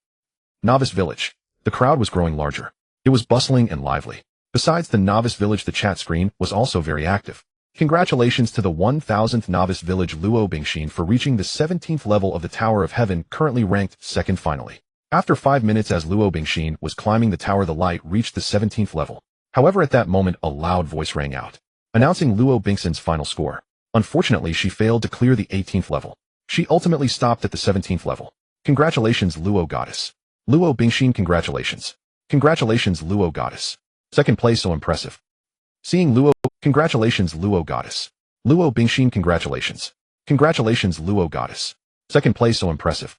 Novice Village. The crowd was growing larger. It was bustling and lively. Besides the Novice Village, the chat screen was also very active. Congratulations to the 1000th Novice Village Luo Bingxin for reaching the 17th level of the Tower of Heaven, currently ranked 2nd finally. After 5 minutes as Luo Bingxin was climbing the tower, the light reached the 17th level. However, at that moment, a loud voice rang out, announcing Luo Bingxin's final score. Unfortunately, she failed to clear the 18th level. She ultimately stopped at the 17th level. Congratulations, Luo Goddess. Luo Bingxin, congratulations. Congratulations, Luo Goddess. 2nd place, so impressive. Seeing Luo, congratulations, Luo Goddess. Luo Bingxin, congratulations. Congratulations, Luo Goddess. 2nd place, so impressive.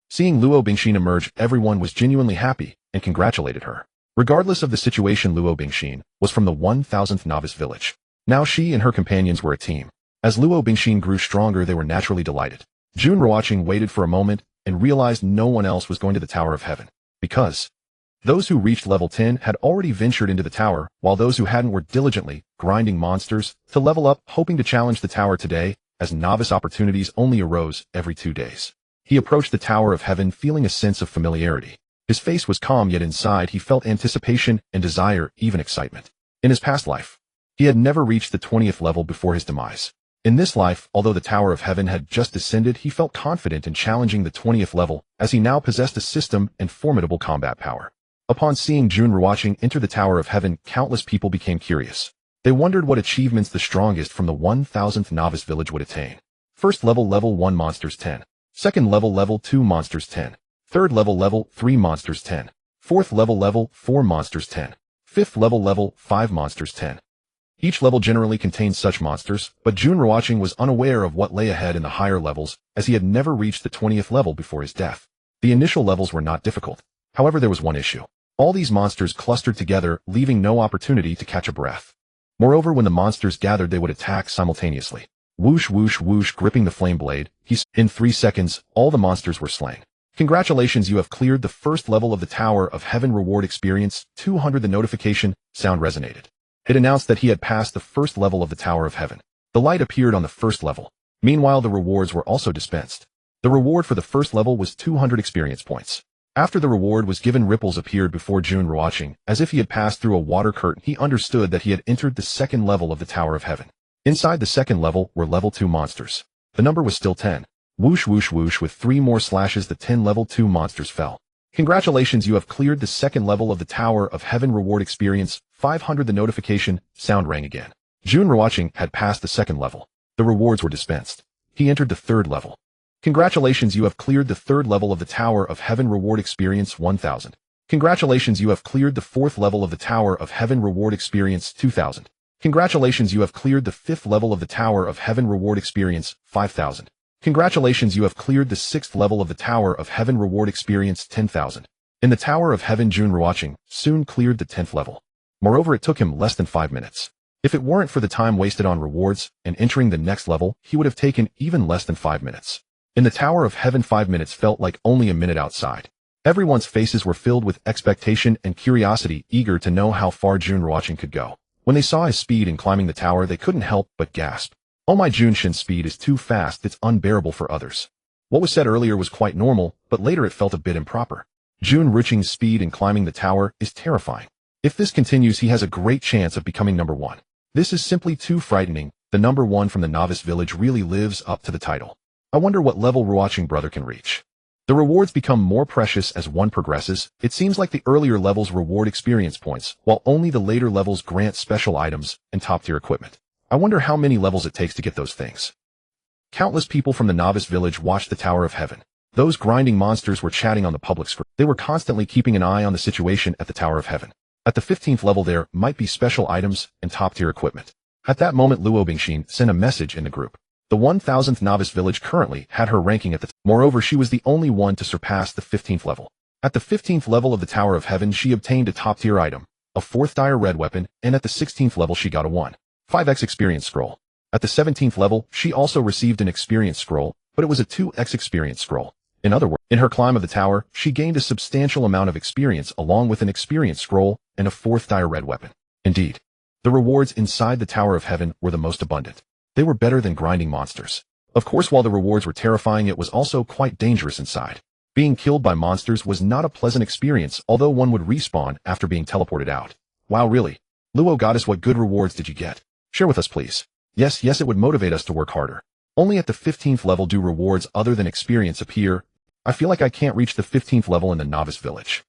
Seeing Luo Bingxin emerge, everyone was genuinely happy and congratulated her. Regardless of the situation, Luo Bingxin was from the 1000th Novice Village. Now she and her companions were a team. As Luo Bingxin grew stronger, they were naturally delighted. Jun Ruochen waited for a moment and realized no one else was going to the Tower of Heaven, because those who reached level 10 had already ventured into the tower, while those who hadn't were diligently grinding monsters to level up, hoping to challenge the tower today, as novice opportunities only arose every 2 days. He approached the Tower of Heaven feeling a sense of familiarity. His face was calm, yet inside he felt anticipation and desire, even excitement. In his past life, he had never reached the 20th level before his demise. In this life, although the Tower of Heaven had just descended, he felt confident in challenging the 20th level, as he now possessed a system and formidable combat power. Upon seeing Jun Ruochen enter the Tower of Heaven, countless people became curious. They wondered what achievements the strongest from the 1000th Novice Village would attain. 1st level, level 1 monsters 10. 2nd level, level 2 monsters 10. 3rd level, level 3 monsters 10. 4th level, level 4 monsters 10. 5th level, level 5 monsters 10. Each level generally contained such monsters, but Jun Ruochen was unaware of what lay ahead in the higher levels, as he had never reached the 20th level before his death. The initial levels were not difficult. However, there was one issue. All these monsters clustered together, leaving no opportunity to catch a breath. Moreover, when the monsters gathered, they would attack simultaneously. Whoosh, whoosh, whoosh, gripping the flame blade. In 3 seconds, all the monsters were slain. Congratulations, you have cleared the first level of the Tower of Heaven reward experience 200. The notification sound resonated. It announced that he had passed the first level of the Tower of Heaven. The light appeared on the first level. Meanwhile, the rewards were also dispensed. The reward for the first level was 200 experience points. After the reward was given, ripples appeared before Jun Ruochen, as if he had passed through a water curtain. He understood that he had entered the second level of the Tower of Heaven. Inside the second level were level 2 monsters. The number was still 10. Whoosh, whoosh, whoosh, with 3 more slashes, the 10 level 2 monsters fell. Congratulations, you have cleared the second level of the Tower of Heaven reward experience 500. The notification sound rang again. Jun Ruochen had passed the second level. The rewards were dispensed. He entered the third level. Congratulations, you have cleared the third level of the Tower of Heaven reward experience 1000. Congratulations, you have cleared the fourth level of the Tower of Heaven reward experience 2000. Congratulations, you have cleared the fifth level of the Tower of Heaven reward experience 5000. Congratulations, you have cleared the sixth level of the Tower of Heaven reward experience 10,000. In the Tower of Heaven, Jun Ruochen soon cleared the 10th level. Moreover, it took him less than 5 minutes. If it weren't for the time wasted on rewards and entering the next level, he would have taken even less than 5 minutes. In the Tower of Heaven, 5 minutes felt like only a minute outside. Everyone's faces were filled with expectation and curiosity, eager to know how far Jun Ruochen could go. When they saw his speed in climbing the tower, they couldn't help but gasp. Oh my, Junshin's speed is too fast, it's unbearable for others. What was said earlier was quite normal, but later it felt a bit improper. Jun Ruochen's speed in climbing the tower is terrifying. If this continues, he has a great chance of becoming number 1. This is simply too frightening. The number 1 from the novice village really lives up to the title. I wonder what level Ruochen brother can reach. The rewards become more precious as one progresses. It seems like the earlier levels reward experience points, while only the later levels grant special items and top-tier equipment. I wonder how many levels it takes to get those things. Countless people from the novice village watched the Tower of Heaven. Those grinding monsters were chatting on the public screen. They were constantly keeping an eye on the situation at the Tower of Heaven. At the 15th level there might be special items and top-tier equipment. At that moment, Luo Bingxin sent a message in the group. The 1000th novice village currently had her ranking at the Moreover, she was the only one to surpass the 15th level. At the 15th level of the Tower of Heaven, she obtained a top-tier item, a 4th dire red weapon, and at the 16th level she got a 1.5x experience scroll. At the 17th level, she also received an experience scroll, but it was a 2x experience scroll. In other words, in her climb of the tower, she gained a substantial amount of experience along with an experience scroll and a 4th dire red weapon. Indeed, the rewards inside the Tower of Heaven were the most abundant. They were better than grinding monsters. Of course, while the rewards were terrifying, it was also quite dangerous inside. Being killed by monsters was not a pleasant experience, although one would respawn after being teleported out. Wow, really? Luo Goddess, what good rewards did you get? Share with us, please. Yes, it would motivate us to work harder. Only at the 15th level do rewards other than experience appear. I feel like I can't reach the 15th level in the novice village.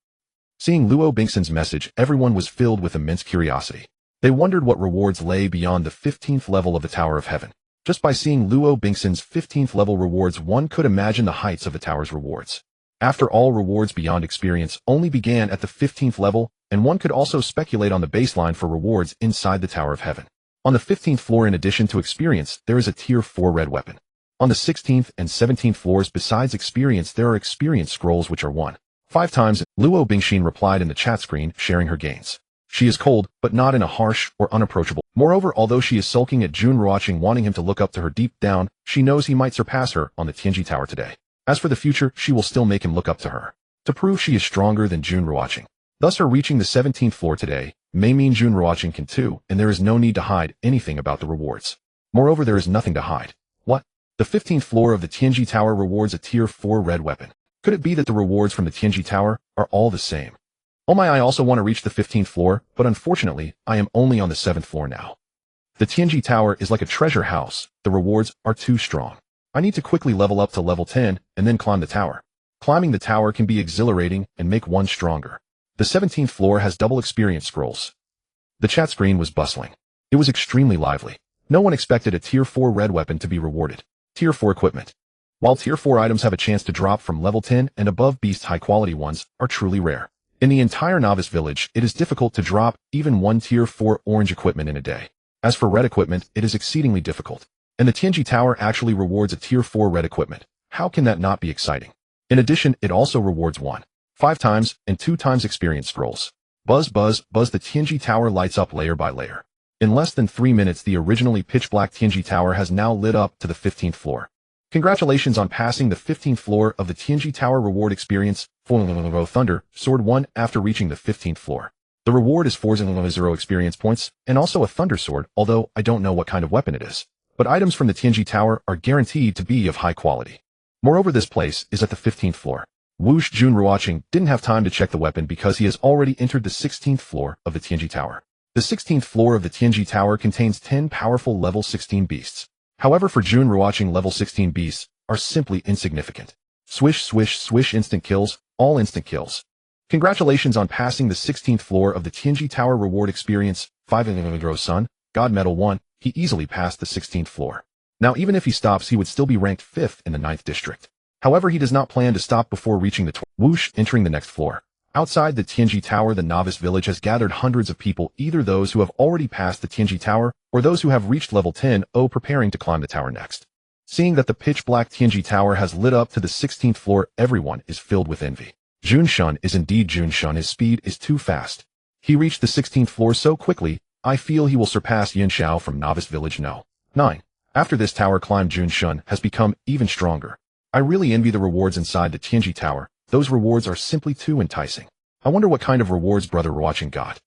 Seeing Luo Bingxin's message, everyone was filled with immense curiosity. They wondered what rewards lay beyond the 15th level of the Tower of Heaven. Just by seeing Luo Bingxin's 15th level rewards, one could imagine the heights of the tower's rewards. After all, rewards beyond experience only began at the 15th level, and one could also speculate on the baseline for rewards inside the Tower of Heaven. On the 15th floor, in addition to experience, there is a tier 4 red weapon. On the 16th and 17th floors, besides experience, there are experience scrolls which are 1.5 times. Luo Bingxin replied in the chat screen, sharing her gains. She is cold, but not in a harsh or unapproachable. Moreover, although she is sulking at Jun Ruochen, wanting him to look up to her deep down, she knows he might surpass her on the Tianji Tower today. As for the future, she will still make him look up to her, to prove she is stronger than Jun Ruochen. Thus, her reaching the 17th floor today may mean Jun Ruochen can too, and there is no need to hide anything about the rewards. Moreover, there is nothing to hide. What? The 15th floor of the Tianji Tower rewards a tier 4 red weapon. Could it be that the rewards from the Tianji Tower are all the same? Oh my, I also want to reach the 15th floor, but unfortunately, I am only on the 7th floor now. The Tianji Tower is like a treasure house. The rewards are too strong. I need to quickly level up to level 10 and then climb the tower. Climbing the tower can be exhilarating and make one stronger. The 17th floor has double experience scrolls. The chat screen was bustling. It was extremely lively. No one expected a tier 4 red weapon to be rewarded. Tier 4 equipment. While tier 4 items have a chance to drop from level 10 and above, beast high quality ones are truly rare. In the entire novice village, it is difficult to drop even one tier 4 orange equipment in a day. As for red equipment, it is exceedingly difficult. And the Tianji Tower actually rewards a tier 4 red equipment. How can that not be exciting? In addition, it also rewards 1.5 5 times, and 2 times experience scrolls. Buzz buzz buzz, the Tianji Tower lights up layer by layer. In less than 3 minutes, the originally pitch-black Tianji Tower has now lit up to the 15th floor. Congratulations on passing the 15th floor of the Tianji Tower reward experience, Thunder, Sword 1 after reaching the 15th floor. The reward is 4,000 experience points, and also a Thunder Sword, although I don't know what kind of weapon it is. But items from the Tianji Tower are guaranteed to be of high quality. Moreover, this place is at the 15th floor. Whoosh! Jun Ruochen didn't have time to check the weapon because he has already entered the 16th floor of the Tianji Tower. The 16th floor of the Tianji Tower contains 10 powerful level 16 beasts. However, for Jun Ruochen, level 16 beasts are simply insignificant. Swish, swish, swish, instant kills, all instant kills. Congratulations on passing the 16th floor of the Tianji Tower reward experience, 5 Sun, God Medal 1, he easily passed the 16th floor. Now even if he stops, he would still be ranked 5th in the 9th district. However, he does not plan to stop before reaching the Whoosh, entering the next floor. Outside the Tianji Tower, the novice village has gathered hundreds of people, either those who have already passed the Tianji Tower, or those who have reached level 10, preparing to climb the tower next. Seeing that the pitch-black Tianji Tower has lit up to the 16th floor, everyone is filled with envy. Jun Shun is indeed Jun Shun, his speed is too fast. He reached the 16th floor so quickly, I feel he will surpass Yin Xiao from Novice Village No. 9. After this tower climb, Jun Shun has become even stronger. I really envy the rewards inside the Tianji Tower. Those rewards are simply too enticing. I wonder what kind of rewards Brother Ruochen got.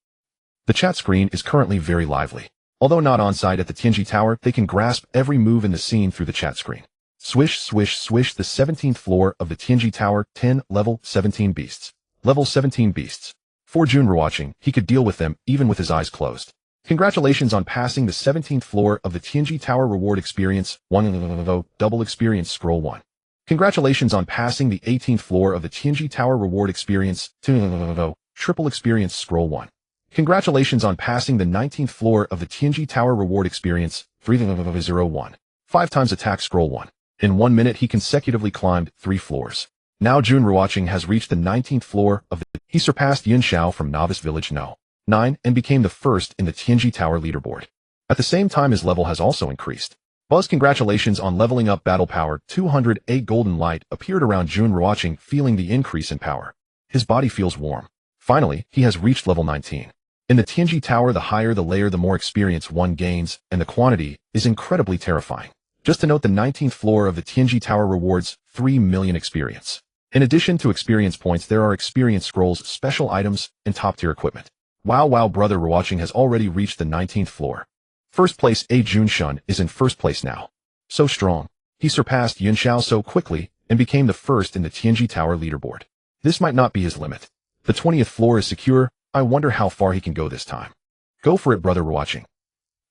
The chat screen is currently very lively. Although not on site at the Tianji Tower, they can grasp every move in the scene through the chat screen. Swish, swish, swish, the 17th floor of the Tianji Tower, 10 level 17 beasts. Level 17 beasts. For Jun Ruochen, he could deal with them even with his eyes closed. Congratulations on passing the 17th floor of the Tianji Tower reward experience, 1 double experience scroll 1. Congratulations on passing the 18th floor of the Tianji Tower reward experience, 2 triple experience scroll 1. Congratulations on passing the 19th floor of the Tianji Tower reward experience, 301. 5 times attack scroll 1. In 1 minute, he consecutively climbed 3 floors. Now Jun Ruochen has reached the 19th floor of the... He surpassed Yin Xiao from Novice Village No. 9 and became the first in the Tianji Tower leaderboard. At the same time, his level has also increased. Buzz, congratulations on leveling up. Battle power 208 golden light appeared around Jun Ruochen, feeling the increase in power. His body feels warm. Finally, he has reached level 19. In the Tianji Tower, the higher the layer, the more experience one gains, and the quantity is incredibly terrifying. Just to note, the 19th floor of the Tianji Tower rewards 3 million experience. In addition to experience points, there are experience scrolls, special items, and top-tier equipment. Wow, Brother Ruochen has already reached the 19th floor. First place, Jun Shun is in first place now. So strong. He surpassed Yin Xiao so quickly and became the first in the Tianji Tower leaderboard. This might not be his limit. The 20th floor is secure. I wonder how far he can go this time. Go for it, Brother Ruochen.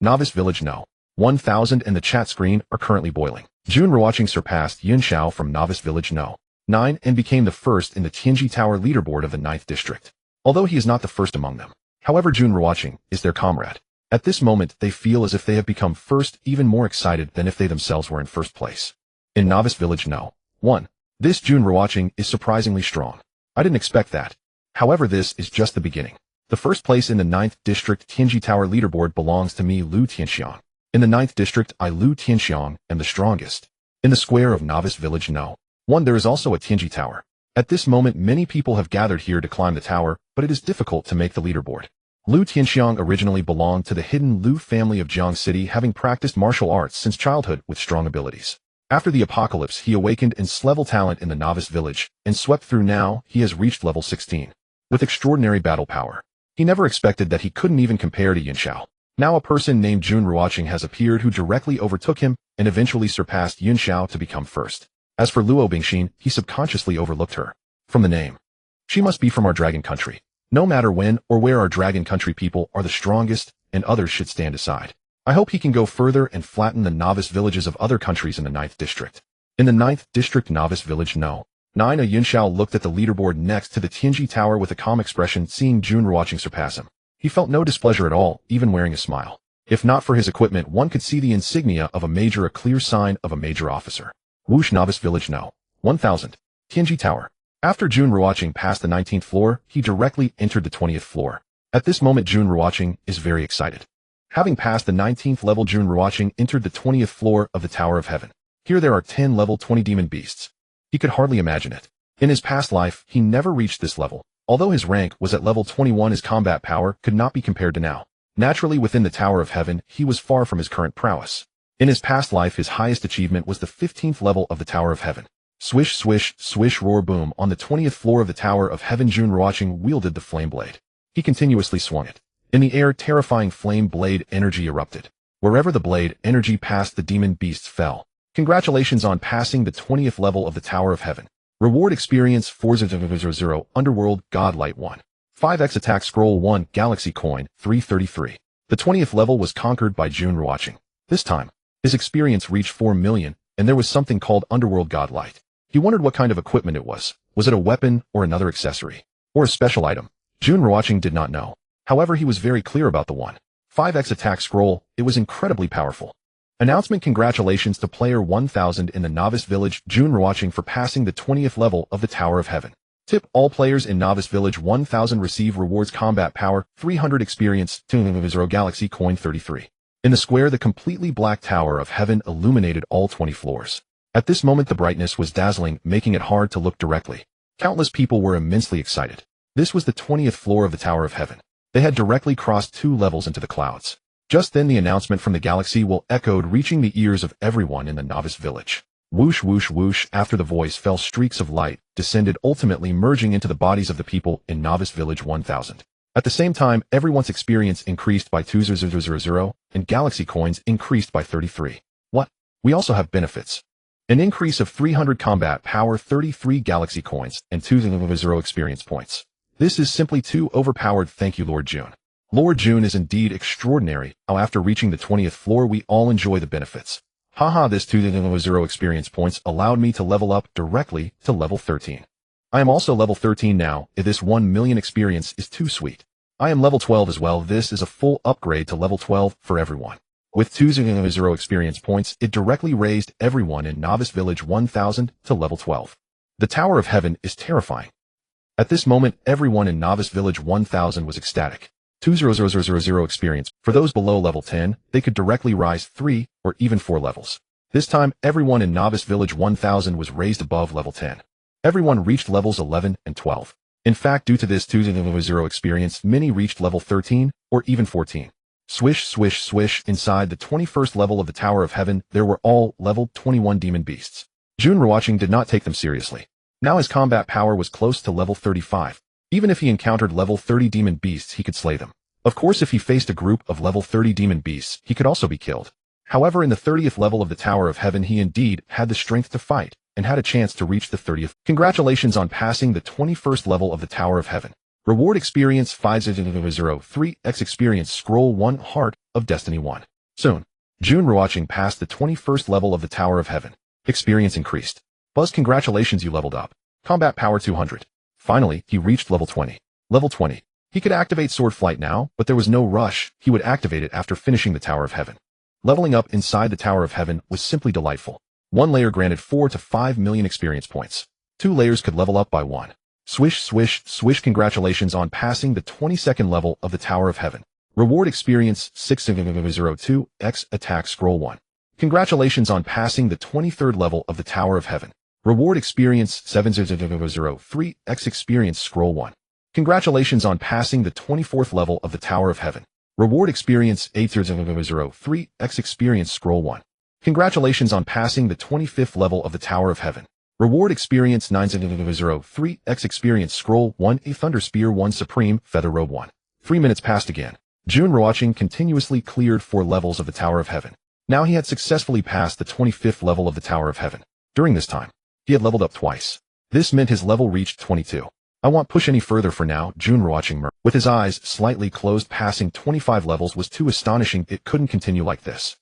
Novice Village No. 1000 and the chat screen are currently boiling. Jun Ruochen surpassed Yin Xiao from Novice Village No. 9 and became the first in the Tianji Tower leaderboard of the 9th district. Although he is not the first among them. However, Jun Ruochen is their comrade. At this moment, they feel as if they have become first, even more excited than if they themselves were in first place. In Novice Village No. 1. This Jun Ruochen is surprisingly strong. I didn't expect that. However, this is just the beginning. The first place in the 9th district Tianji Tower leaderboard belongs to me, Lu Tianxiang. In the 9th district, I, Lu Tianxiang, am the strongest. In the square of Novice Village No. 1, there is also a Tianji Tower. At this moment, many people have gathered here to climb the tower, but it is difficult to make the leaderboard. Lu Tianxiang originally belonged to the hidden Lu family of Jiang City, having practiced martial arts since childhood with strong abilities. After the apocalypse, he awakened in level talent in the Novice Village, and swept through. Now, he has reached level 16. With extraordinary battle power. He never expected that he couldn't even compare to Yin Xiao. Now a person named Jun Ruochen has appeared who directly overtook him, and eventually surpassed Yin Xiao to become first. As for Luo Bingxin, he subconsciously overlooked her. From the name. She must be from our dragon country. No matter when or where, our dragon country people are the strongest, and others should stand aside. I hope he can go further and flatten the novice villages of other countries in the 9th district. In the 9th district Novice Village No. 9, Yin Xiao looked at the leaderboard next to the Tianji Tower with a calm expression, seeing Jun Ruochen surpass him. He felt no displeasure at all, even wearing a smile. If not for his equipment, one could see the insignia of a major, a clear sign of a major officer. Whoosh, Novice Village No. 1000. Tianji Tower. After Jun Ruochen passed the 19th floor, he directly entered the 20th floor. At this moment, Jun Ruochen is very excited. Having passed the 19th level, Jun Ruochen entered the 20th floor of the Tower of Heaven. Here there are 10 level 20 demon beasts. He could hardly imagine it. In his past life, he never reached this level. Although his rank was at level 21, his combat power could not be compared to now. Naturally, within the Tower of Heaven, he was far from his current prowess. In his past life, his highest achievement was the 15th level of the Tower of Heaven. Swish, swish, swish, roar, boom. On the 20th floor of the Tower of Heaven, Jun Ruochen wielded the flame blade. He continuously swung it. In the air, terrifying flame blade energy erupted. Wherever the blade energy passed, the demon beasts fell. Congratulations on passing the 20th level of the Tower of Heaven. Reward experience 400 Underworld Godlight 1. 5x attack scroll 1 Galaxy coin 333. The 20th level was conquered by Jun Ruochen. This time, his experience reached 4 million, and there was something called Underworld Godlight. He wondered what kind of equipment it was. Was it a weapon or another accessory? Or a special item? Jun Ruochen did not know. However, he was very clear about the 5x attack scroll. It was incredibly powerful. Announcement: congratulations to player 1000 in the Novice Village, Jun Ruochen, for passing the 20th level of the Tower of Heaven. Tip: all players in Novice Village 1000 receive rewards: combat power 300, experience 200, Galaxy coin 33. In the square, the completely black Tower of Heaven illuminated all 20 floors. At this moment, the brightness was dazzling, making it hard to look directly. Countless people were immensely excited. This was the 20th floor of the Tower of Heaven. They had directly crossed 2 levels into the clouds. Just then, the announcement from the galaxy will echoed, reaching the ears of everyone in the Novice Village. Whoosh, whoosh, whoosh. After the voice fell, streaks of light descended, ultimately merging into the bodies of the people in Novice Village 1000. At the same time, everyone's experience increased by 200, and galaxy coins increased by 33. What? We also have benefits. An increase of 300 combat power, 33 galaxy coins, and 200 experience points. This is simply too overpowered. Thank you, Lord Jun. Lord Jun is indeed extraordinary. After reaching the 20th floor, we all enjoy the benefits. Haha, this 200 experience points allowed me to level up directly to level 13. I am also level 13 now. This 1 million experience is too sweet. I am level 12 as well. This is a full upgrade to level 12 for everyone. With 200 experience points, it directly raised everyone in Novice Village 1000 to level 12. The Tower of Heaven is terrifying. At this moment, everyone in Novice Village 1000 was ecstatic. 200 experience. For those below level 10, they could directly rise 3 or even 4 levels. This time, everyone in Novice Village 1000 was raised above level 10. Everyone reached levels 11 and 12. In fact, due to this 200 experience, many reached level 13 or even 14. Swish, swish, swish. Inside the 21st level of the Tower of Heaven, there were all level 21 demon beasts. Jun Ruochen did not take them seriously. Now his combat power was close to level 35. Even if he encountered level 30 demon beasts, he could slay them. Of course, if he faced a group of level 30 demon beasts, he could also be killed. However, in the 30th level of the Tower of Heaven, he indeed had the strength to fight and had a chance to reach the 30th. Congratulations on passing the 21st level of the Tower of Heaven. Reward experience 500, 3x experience scroll 1 Heart of Destiny 1. Soon, Jun Ruochen passed the 21st level of the Tower of Heaven. Experience increased. Buzz, congratulations, you leveled up. Combat power 200. Finally, he reached level 20. Level 20. He could activate Sword Flight now, but there was no rush. He would activate it after finishing the Tower of Heaven. Leveling up inside the Tower of Heaven was simply delightful. 1 layer granted 4 to 5 million experience points. 2 layers could level up by 1. Swish, swish, swish. Congratulations on passing the 22nd level of the Tower of Heaven. Reward experience 602x attack scroll 1. Congratulations on passing the 23rd level of the Tower of Heaven. Reward experience 703x experience scroll 1. Congratulations on passing the 24th level of the Tower of Heaven. Reward experience 803x experience scroll 1. Congratulations on passing the 25th level of the Tower of Heaven. Reward experience 903x experience scroll 1 A Thunder Spear 1 Supreme Feather Robe 1. 3 minutes passed again. Jun Ruochen continuously cleared 4 levels of the Tower of Heaven. Now he had successfully passed the 25th level of the Tower of Heaven. During this time, he had leveled up twice. This meant his level reached 22. I won't push any further for now. Jun Ruochen with his eyes slightly closed. Passing 25 levels was too astonishing. It couldn't continue like this.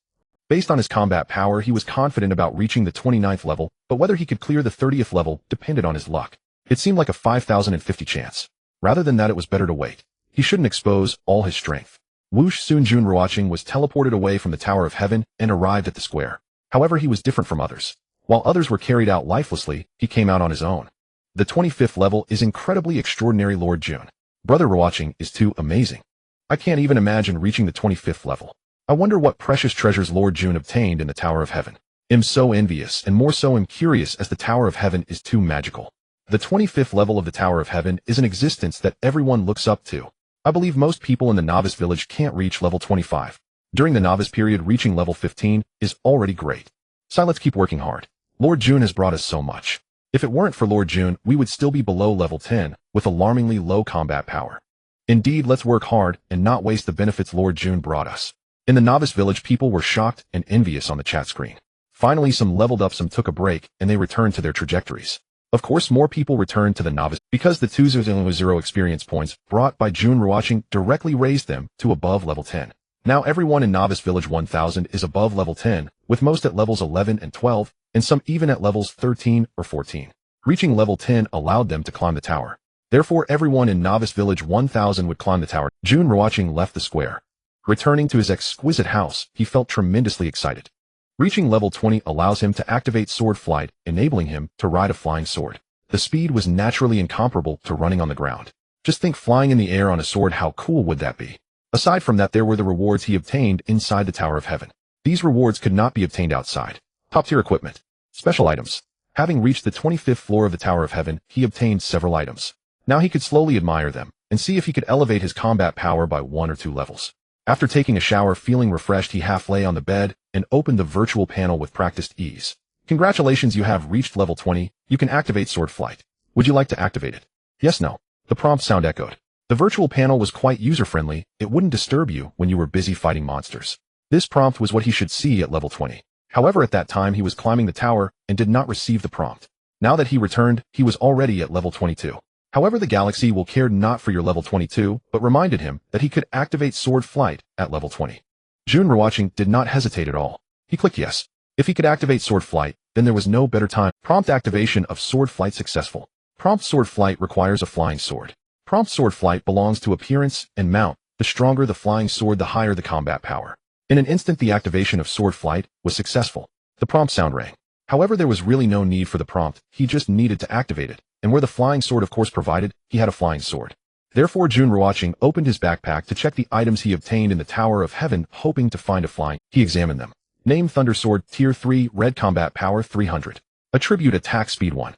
Based on his combat power, he was confident about reaching the 29th level, but whether he could clear the 30th level depended on his luck. It seemed like a 5,050 chance. Rather than that, it was better to wait. He shouldn't expose all his strength. Whoosh, soon Jun Ruochen was teleported away from the Tower of Heaven and arrived at the square. However, he was different from others. While others were carried out lifelessly, he came out on his own. The 25th level is incredibly extraordinary. Lord Jun. Brother Ruochen is too amazing. I can't even imagine reaching the 25th level. I wonder what precious treasures Lord Jun obtained in the Tower of Heaven. I'm so envious, and more so am curious, as the Tower of Heaven is too magical. The 25th level of the Tower of Heaven is an existence that everyone looks up to. I believe most people in the novice village can't reach level 25. During the novice period, reaching level 15 is already great. So let's keep working hard. Lord Jun has brought us so much. If it weren't for Lord Jun, we would still be below level 10, with alarmingly low combat power. Indeed, let's work hard and not waste the benefits Lord Jun brought us. In the novice village, people were shocked and envious on the chat screen. Finally, some leveled up, some took a break, and they returned to their trajectories. Of course, more people returned to the novice because the 200 experience points brought by Jun Ruochen directly raised them to above level 10. Now everyone in Novice Village 1000 is above level 10, with most at levels 11 and 12, and some even at levels 13 or 14. Reaching level 10 allowed them to climb the tower. Therefore, everyone in Novice Village 1000 would climb the tower. Jun Ruochen left the square. Returning to his exquisite house, he felt tremendously excited. Reaching level 20 allows him to activate sword flight, enabling him to ride a flying sword. The speed was naturally incomparable to running on the ground. Just think, flying in the air on a sword, how cool would that be? Aside from that, there were the rewards he obtained inside the Tower of Heaven. These rewards could not be obtained outside. Top-tier equipment. Special items. Having reached the 25th floor of the Tower of Heaven, he obtained several items. Now he could slowly admire them, and see if he could elevate his combat power by 1 or 2 levels. After taking a shower, feeling refreshed, he half lay on the bed and opened the virtual panel with practiced ease. Congratulations, you have reached level 20. You can activate sword flight. Would you like to activate it? Yes, no. The prompt sound echoed. The virtual panel was quite user-friendly. It wouldn't disturb you when you were busy fighting monsters. This prompt was what he should see at level 20. However, at that time he was climbing the tower and did not receive the prompt. Now that he returned, he was already at level 22. However, the galaxy will care not for your level 22, but reminded him that he could activate sword flight at level 20. Jun Ruochen did not hesitate at all. He clicked yes. If he could activate sword flight, then there was no better time. Prompt activation of sword flight successful. Prompt sword flight requires a flying sword. Prompt sword flight belongs to appearance and mount. The stronger the flying sword, the higher the combat power. In an instant, the activation of sword flight was successful. The prompt sound rang. However, there was really no need for the prompt. He just needed to activate it. And where the flying sword of course provided, he had a flying sword. Therefore, Jun Ruochen opened his backpack to check the items he obtained in the Tower of Heaven, hoping to find a flying. He examined them. Name: Thunder Sword, Tier 3, Red Combat Power 300. Attribute: Attack Speed 1.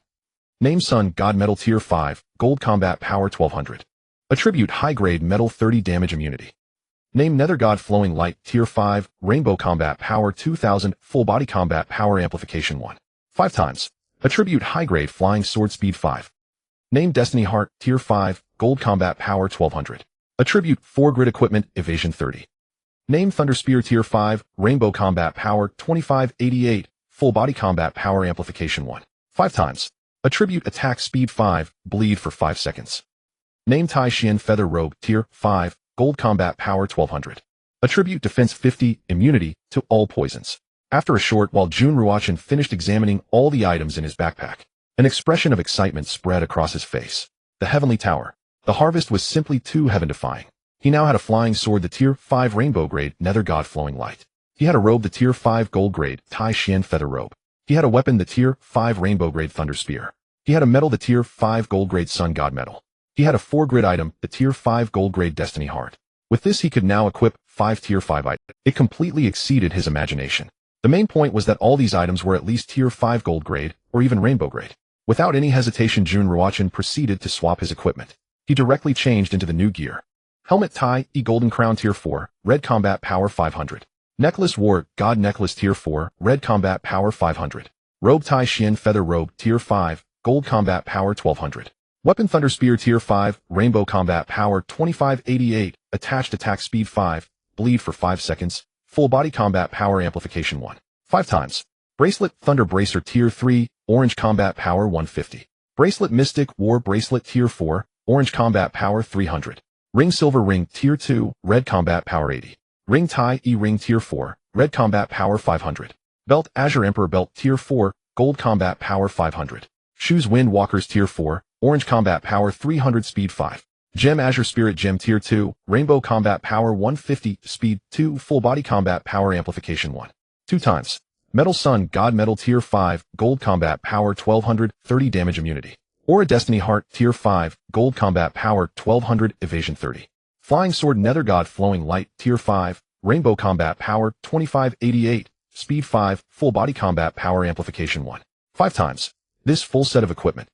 Name: Sun God Metal, Tier 5, Gold Combat Power 1200. Attribute: High Grade Metal, 30 Damage Immunity. Name: Nether God Flowing Light, Tier 5, Rainbow Combat Power 2000, Full Body Combat Power Amplification 1. 5 times. Attribute: High Grade Flying Sword, Speed 5. Name: Destiny Heart, Tier 5, Gold Combat Power 1200. Attribute: 4 Grid Equipment, Evasion 30. Name: Thunder Spear, Tier 5, Rainbow Combat Power 2588, Full Body Combat Power Amplification 1. 5 times. Attribute: Attack Speed 5, Bleed for 5 seconds. Name: Tai Xian Feather Robe, Tier 5, Gold Combat Power 1200. Attribute: Defense 50, Immunity to all poisons. After a short while, Jun Ruochen finished examining all the items in his backpack. An expression of excitement spread across his face. The Heavenly Tower. The harvest was simply too heaven-defying. He now had a flying sword, the Tier 5 Rainbow Grade Nether God Flowing Light. He had a robe, the Tier 5 Gold Grade Tai Xian Feather Robe. He had a weapon, the Tier 5 Rainbow Grade Thunder Spear. He had a medal, the Tier 5 Gold Grade Sun God Medal. He had a 4-grid item, the Tier 5 Gold Grade Destiny Heart. With this he could now equip 5 Tier 5 items. It completely exceeded his imagination. The main point was that all these items were at least Tier 5 Gold Grade, or even Rainbow Grade. Without any hesitation, Jun Ruochen proceeded to swap his equipment. He directly changed into the new gear. Helmet Tai E Golden Crown Tier 4, Red Combat Power 500. Necklace War God Necklace Tier 4, Red Combat Power 500. Robe Tai Xian Feather Robe Tier 5, Gold Combat Power 1200. Weapon Thunder Spear Tier 5, Rainbow Combat Power 2588, Attached Attack Speed 5, Bleed for 5 seconds, Full Body Combat Power Amplification 1. 5 times. Bracelet Thunder Bracer Tier 3, Orange Combat Power 150. Bracelet Mystic War Bracelet Tier 4, Orange Combat Power 300. Ring Silver Ring Tier 2, Red Combat Power 80. Ring Tai E Ring Tier 4, Red Combat Power 500. Belt Azure Emperor Belt Tier 4, Gold Combat Power 500. Shoes Wind Walkers Tier 4, Orange Combat Power 300 Speed 5. Gem Azure Spirit Gem Tier 2, Rainbow Combat Power 150, Speed 2, Full Body Combat Power Amplification 1. 2 times. Metal Sun God Metal Tier 5, Gold Combat Power 1200, 30 Damage Immunity. Aura Destiny Heart Tier 5, Gold Combat Power 1200, Evasion 30. Flying Sword Nether God Flowing Light Tier 5, Rainbow Combat Power 2588, Speed 5, Full Body Combat Power Amplification 1. 5 times. This full set of equipment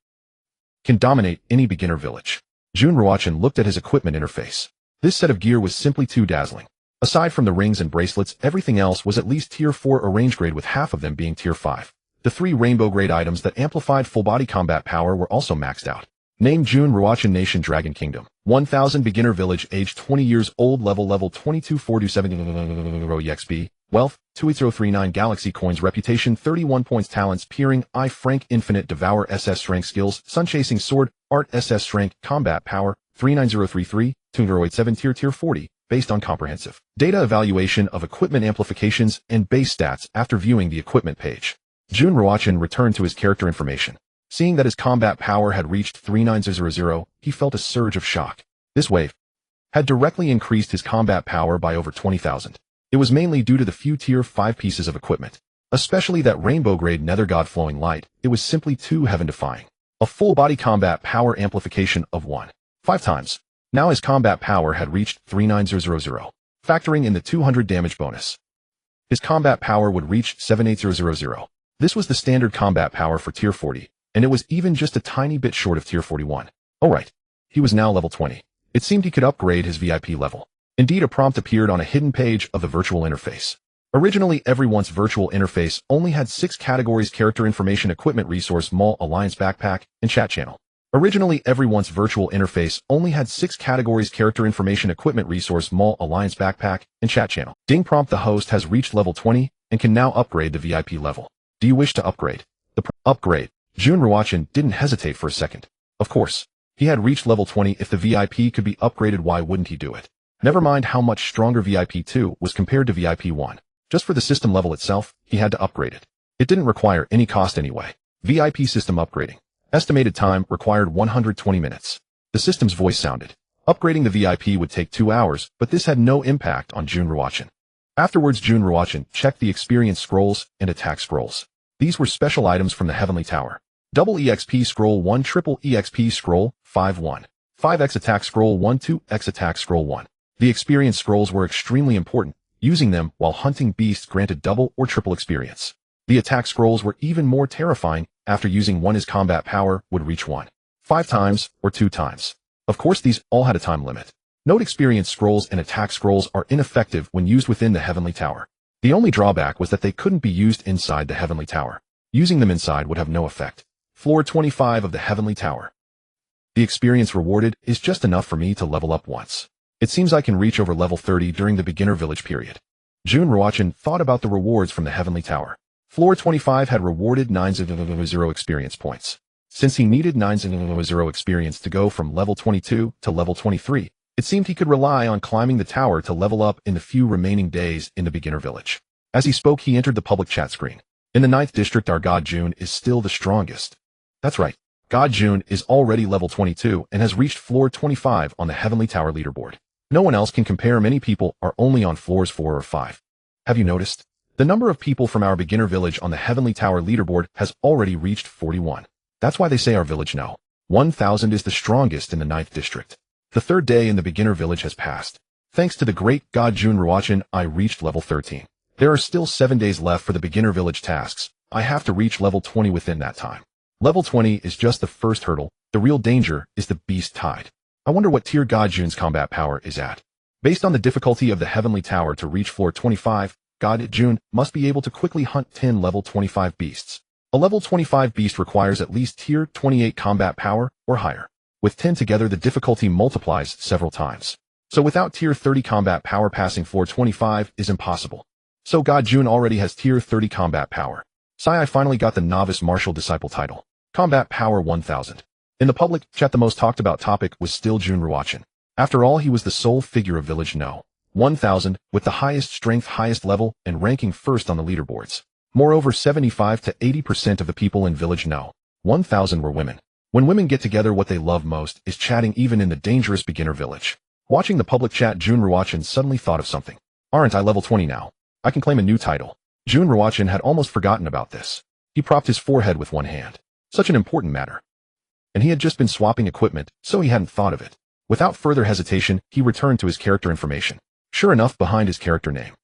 can dominate any beginner village. Jun Ruochen looked at his equipment interface. This set of gear was simply too dazzling. Aside from the rings and bracelets, everything else was at least Tier 4 or range grade, with half of them being Tier 5. The 3 rainbow grade items that amplified full-body combat power were also maxed out. Name: Jun Ruochen. Nation: Dragon Kingdom. 1000 beginner village, age 20 years old, level 22, 427 EXP. Wealth, 28039 galaxy coins. Reputation, 31 points. Talents: Peering Eye, Frank, Infinite, Devour, SS Strength. Skills: Sun Chasing Sword, Art, SS Strength, Combat Power, 39033, 2087. Tier 40, based on comprehensive data evaluation of equipment amplifications and base stats. After viewing the equipment page, Jun Ruochen returned to his character information. Seeing that his combat power had reached 39000, he felt a surge of shock. This wave had directly increased his combat power by over 20,000. It was mainly due to the few Tier 5 pieces of equipment, especially that rainbow-grade Nether God Flowing Light. It was simply too heaven-defying. A full-body combat power amplification of 1.5 times. Now his combat power had reached 39000, factoring in the 200 damage bonus. His combat power would reach 78000. This was the standard combat power for Tier 40, and it was even just a tiny bit short of Tier 41. Alright, he was now level 20. It seemed he could upgrade his VIP level. Indeed, a prompt appeared on a hidden page of the virtual interface. Originally, everyone's virtual interface only had 6 categories: character information, equipment, resource, mall, alliance, backpack, and chat channel. Originally, everyone's virtual interface only had 6 categories: character information, equipment, resource, mall, alliance, backpack, and chat channel. Ding prompt: the host has reached level 20 and can now upgrade the VIP level. Do you wish to upgrade? Upgrade. Jun Ruochen didn't hesitate for a second. Of course, he had reached level 20. If the VIP could be upgraded, why wouldn't he do it? Never mind how much stronger VIP 2 was compared to VIP 1. Just for the system level itself, he had to upgrade it. It didn't require any cost anyway. VIP system upgrading. Estimated time required 120 minutes. The system's voice sounded. Upgrading the VIP would take 2 hours, but this had no impact on Jun Ruochen. Afterwards, Jun Ruochen checked the experience scrolls and attack scrolls. These were special items from the Heavenly Tower. Double EXP Scroll 1, Triple EXP Scroll 5-1, 5x Attack Scroll 1, 2x Attack Scroll 1. The experience scrolls were extremely important. Using them while hunting beasts granted double or triple experience. The attack scrolls were even more terrifying. After using one, his combat power would reach 1.5 times or 2 times. Of course, these all had a time limit. Note: experience scrolls and attack scrolls are ineffective when used within the Heavenly Tower. The only drawback was that they couldn't be used inside the Heavenly Tower. Using them inside would have no effect. Floor 25 of the Heavenly Tower. The experience rewarded is just enough for me to level up once. It seems I can reach over level 30 during the beginner village period. Jun Ruochen thought about the rewards from the Heavenly Tower. Floor 25 had rewarded 900 experience points. Since he needed 900 experience to go from level 22 to level 23, it seemed he could rely on climbing the tower to level up in the few remaining days in the beginner village. As he spoke, he entered the public chat screen. In the 9th district, our God Jun is still the strongest. That's right. God Jun is already level 22 and has reached floor 25 on the Heavenly Tower leaderboard. No one else can compare. Many people are only on floors 4 or 5. Have you noticed? The number of people from our beginner village on the Heavenly Tower leaderboard has already reached 41. That's why they say our village now 1000 is the strongest in the 9th district. The 3rd day in the beginner village has passed. Thanks to the great God Jun Ruochen, I reached level 13. There are still 7 days left for the beginner village tasks. I have to reach level 20 within that time. Level 20 is just the first hurdle. The real danger is the beast tide. I wonder what tier God Jun's combat power is at. Based on the difficulty of the Heavenly Tower to reach floor 25, God Jun must be able to quickly hunt 10 level 25 beasts. A level 25 beast requires at least tier 28 combat power or higher. With 10 together, the difficulty multiplies several times. So without tier 30 combat power, passing floor 25 is impossible. So God Jun already has tier 30 combat power. I finally got the Novice Martial Disciple title. Combat power 1000. In the public chat, the most talked about topic was still Jun Ruochen. After all, he was the sole figure of Village No. 1000, with the highest strength, highest level, and ranking first on the leaderboards. Moreover, 75 to 80% of the people in Village No. 1000 were women. When women get together, what they love most is chatting, even in the dangerous beginner village. Watching the public chat, Jun Ruochen suddenly thought of something. Aren't I level 20 now? I can claim a new title. Jun Ruochen had almost forgotten about this. He propped his forehead with one hand. Such an important matter. And he had just been swapping equipment, so he hadn't thought of it. Without further hesitation, he returned to his character information. Sure enough, behind his character name,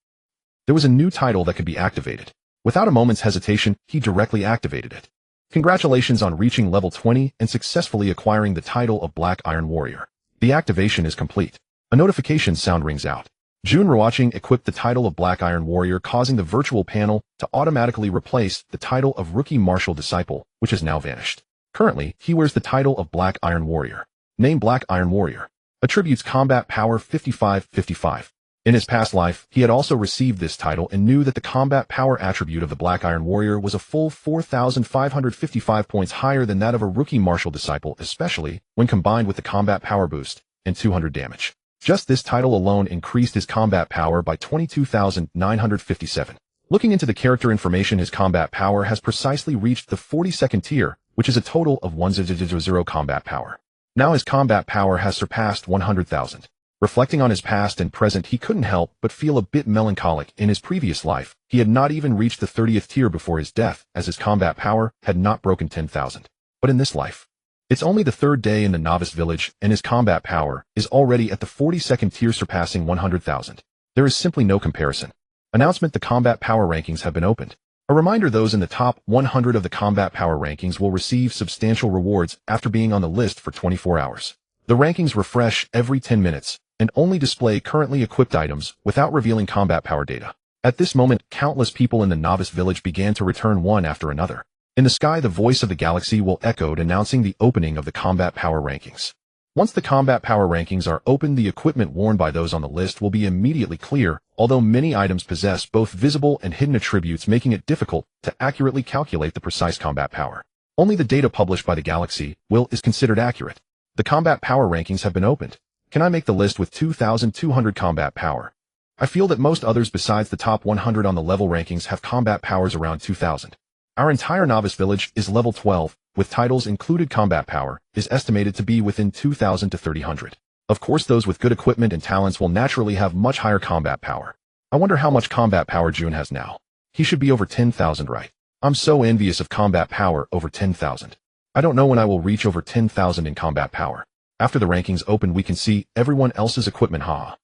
there was a new title that could be activated. Without a moment's hesitation, he directly activated it. Congratulations on reaching level 20 and successfully acquiring the title of Black Iron Warrior. The activation is complete. A notification sound rings out. Jun Ruochen equipped the title of Black Iron Warrior, causing the virtual panel to automatically replace the title of Rookie Martial Disciple, which has now vanished. Currently, he wears the title of Black Iron Warrior. Name Black Iron Warrior. Attributes combat power 55-55. In his past life, he had also received this title and knew that the combat power attribute of the Black Iron Warrior was a full 4,555 points higher than that of a Rookie Martial Disciple, especially when combined with the combat power boost and 200 damage. Just this title alone increased his combat power by 22,957. Looking into the character information, his combat power has precisely reached the 42nd tier, which is a total of 1,000 combat power. Now his combat power has surpassed 100,000. Reflecting on his past and present, he couldn't help but feel a bit melancholic. In his previous life, he had not even reached the 30th tier before his death, as his combat power had not broken 10,000. But in this life, it's only the third day in the novice village, and his combat power is already at the 42nd tier, surpassing 100,000. There is simply no comparison. Announcement: the combat power rankings have been opened. A reminder: those in the top 100 of the combat power rankings will receive substantial rewards after being on the list for 24 hours. The rankings refresh every 10 minutes, and only display currently equipped items without revealing combat power data. At this moment, countless people in the novice village began to return one after another. In the sky, the voice of the galaxy will echoed, announcing the opening of the combat power rankings. Once the combat power rankings are opened, the equipment worn by those on the list will be immediately clear, although many items possess both visible and hidden attributes, making it difficult to accurately calculate the precise combat power. Only the data published by the galaxy is considered accurate. The combat power rankings have been opened. Can I make the list with 2,200 combat power? I feel that most others besides the top 100 on the level rankings have combat powers around 2,000. Our entire novice village is level 12, with titles included. Combat power is estimated to be within 2,000 to 300. Of course, those with good equipment and talents will naturally have much higher combat power. I wonder how much combat power Jun has now. He should be over 10,000, right? I'm so envious of combat power over 10,000. I don't know when I will reach over 10,000 in combat power. After the rankings open, we can see everyone else's equipment. I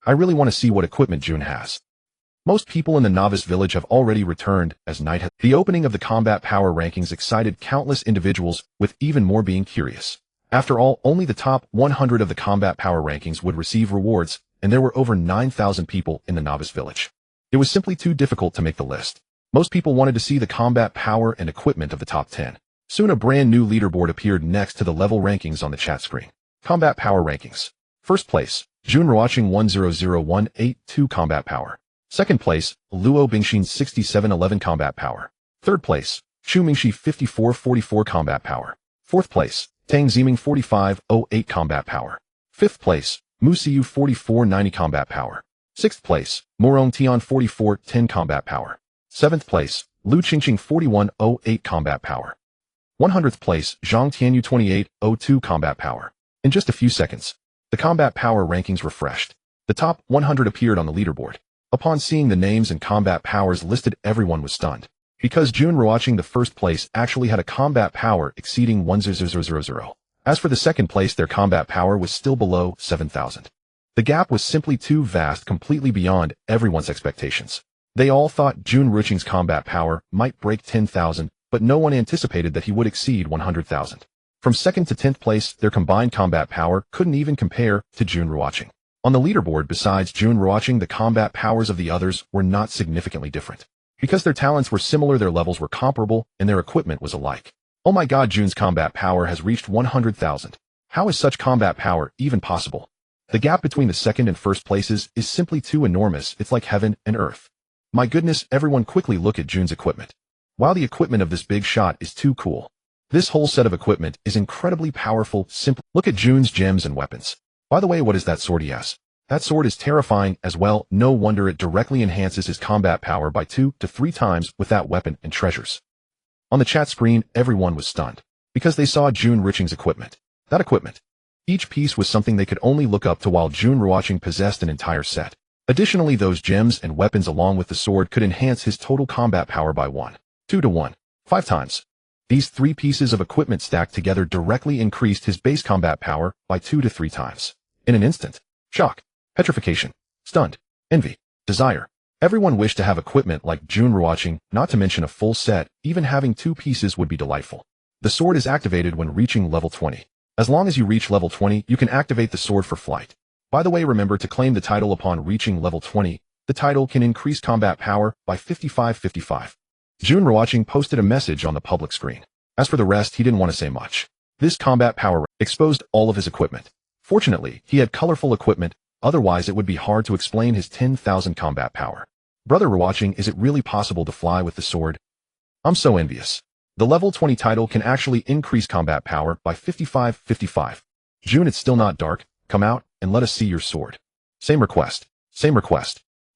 really want to see what equipment Jun has. Most people in the novice village have already returned, as night has. The opening of the combat power rankings excited countless individuals, with even more being curious. After all, only the top 100 of the combat power rankings would receive rewards, and there were over 9,000 people in the novice village. It was simply too difficult to make the list. Most people wanted to see the combat power and equipment of the top 10. Soon a brand new leaderboard appeared next to the level rankings on the chat screen. Combat power rankings. First place, Jun Ruochen 100182 combat power. Second place, Luo Bingxin 6711 combat power. Third place, Chu Mingxi 5444 combat power. Fourth place, Tang Ziming 4508 combat power. Fifth place, Mu Siyu 4490 combat power. Sixth place, Morong Tian 4410 combat power. Seventh place, Lu Qingqing 4108 combat power. 100th place, Zhang Tianyu 2802 combat power. In just a few seconds, the combat power rankings refreshed. The top 100 appeared on the leaderboard. Upon seeing the names and combat powers listed, everyone was stunned. Because Jun Ruochen, the first place, actually had a combat power exceeding 1,000. As for the second place, their combat power was still below 7,000. The gap was simply too vast, completely beyond everyone's expectations. They all thought Jun Ruochen's combat power might break 10,000, but no one anticipated that he would exceed 100,000. From second to 10th place, their combined combat power couldn't even compare to Jun Ruochen. On the leaderboard, besides Jun Ruochen, the combat powers of the others were not significantly different. Because their talents were similar, their levels were comparable, and their equipment was alike. Oh my god, Jun's combat power has reached 100,000. How is such combat power even possible? The gap between the second and first places is simply too enormous. It's like heaven and earth. My goodness, everyone quickly look at Jun's equipment. Wow, the equipment of this big shot is too cool. This whole set of equipment is incredibly powerful. Simply look at Jun's gems and weapons. By the way, what is that sword he has? That sword is terrifying as well. No wonder it directly enhances his combat power by 2 to 3 times with that weapon and treasures. On the chat screen, everyone was stunned because they saw Jun Ruochen's equipment. That equipment. Each piece was something they could only look up to, while Jun Ruochen possessed an entire set. Additionally, those gems and weapons along with the sword could enhance his total combat power by 1, 2 to 1, 5 times. These 3 pieces of equipment stacked together directly increased his base combat power by 2 to 3 times. In an instant, shock, petrification, stunned, envy, desire, Everyone wished to have equipment like Jun Ruochen, not to mention a full set. Even having 2 pieces would be delightful. The sword is activated when reaching level 20. As long as you reach level 20, you can activate the sword for flight. By the way, remember to claim the title upon reaching level 20. The title can increase combat power by 55. Jun Ruochen posted a message on the public screen. As for the rest, he didn't want to say much. This combat power exposed all of his equipment. Fortunately, he had colorful equipment, otherwise it would be hard to explain his 10,000 combat power. Brother Ruochen, is it really possible to fly with the sword? I'm so envious. The level 20 title can actually increase combat power by 55. Jun, it's still not dark. Come out, and let us see your sword. Same request.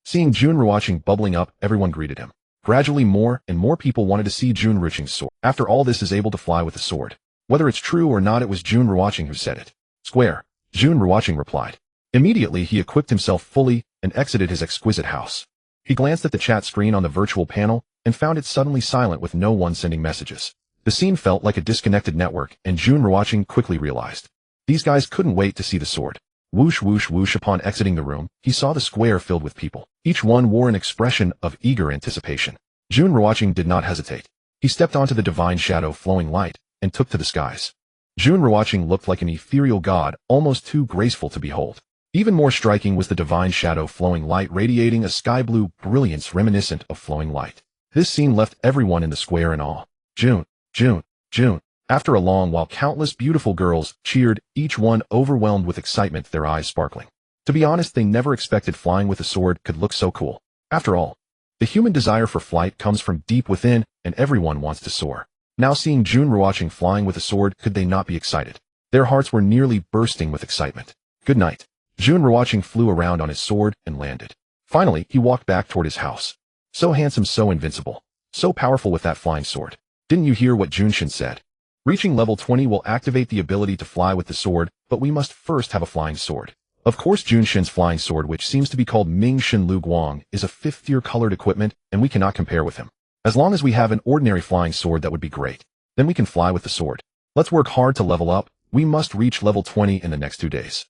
Seeing Jun Ruochen bubbling up, everyone greeted him. Gradually more and more people wanted to see Jun Ruochen's sword. After all, this is able to fly with the sword. Whether it's true or not, it was Jun Ruochen who said it. Square. Jun Ruochen replied. Immediately he equipped himself fully and exited his exquisite house. He glanced at the chat screen on the virtual panel and found it suddenly silent with no one sending messages. The scene felt like a disconnected network, and Jun Ruochen quickly realized. These guys couldn't wait to see the sword. Whoosh whoosh whoosh. Upon exiting the room, he saw the square filled with people. Each one wore an expression of eager anticipation. Jun Ruochen did not hesitate. He stepped onto the divine shadow flowing light and took to the skies. Jun Ruochen looked like an ethereal god, almost too graceful to behold. Even more striking was the divine shadow flowing light radiating a sky blue brilliance reminiscent of flowing light. This scene left everyone in the square in awe. Jun. After a long while, countless beautiful girls cheered, each one overwhelmed with excitement, their eyes sparkling. To be honest, they never expected flying with a sword could look so cool. After all, the human desire for flight comes from deep within, and everyone wants to soar. Now seeing Jun Ruochen flying with a sword, could they not be excited? Their hearts were nearly bursting with excitement. Good night. Jun Ruochen flew around on his sword and landed. Finally, he walked back toward his house. So handsome, so invincible, so powerful with that flying sword. Didn't you hear what Junshin said? Reaching level 20 will activate the ability to fly with the sword, but we must first have a flying sword. Of course, Junshin's flying sword, which seems to be called Ming Shin Lu Guang, is a 5th tier colored equipment, and we cannot compare with him. As long as we have an ordinary flying sword, that would be great. Then we can fly with the sword. Let's work hard to level up. We must reach level 20 in the next 2 days.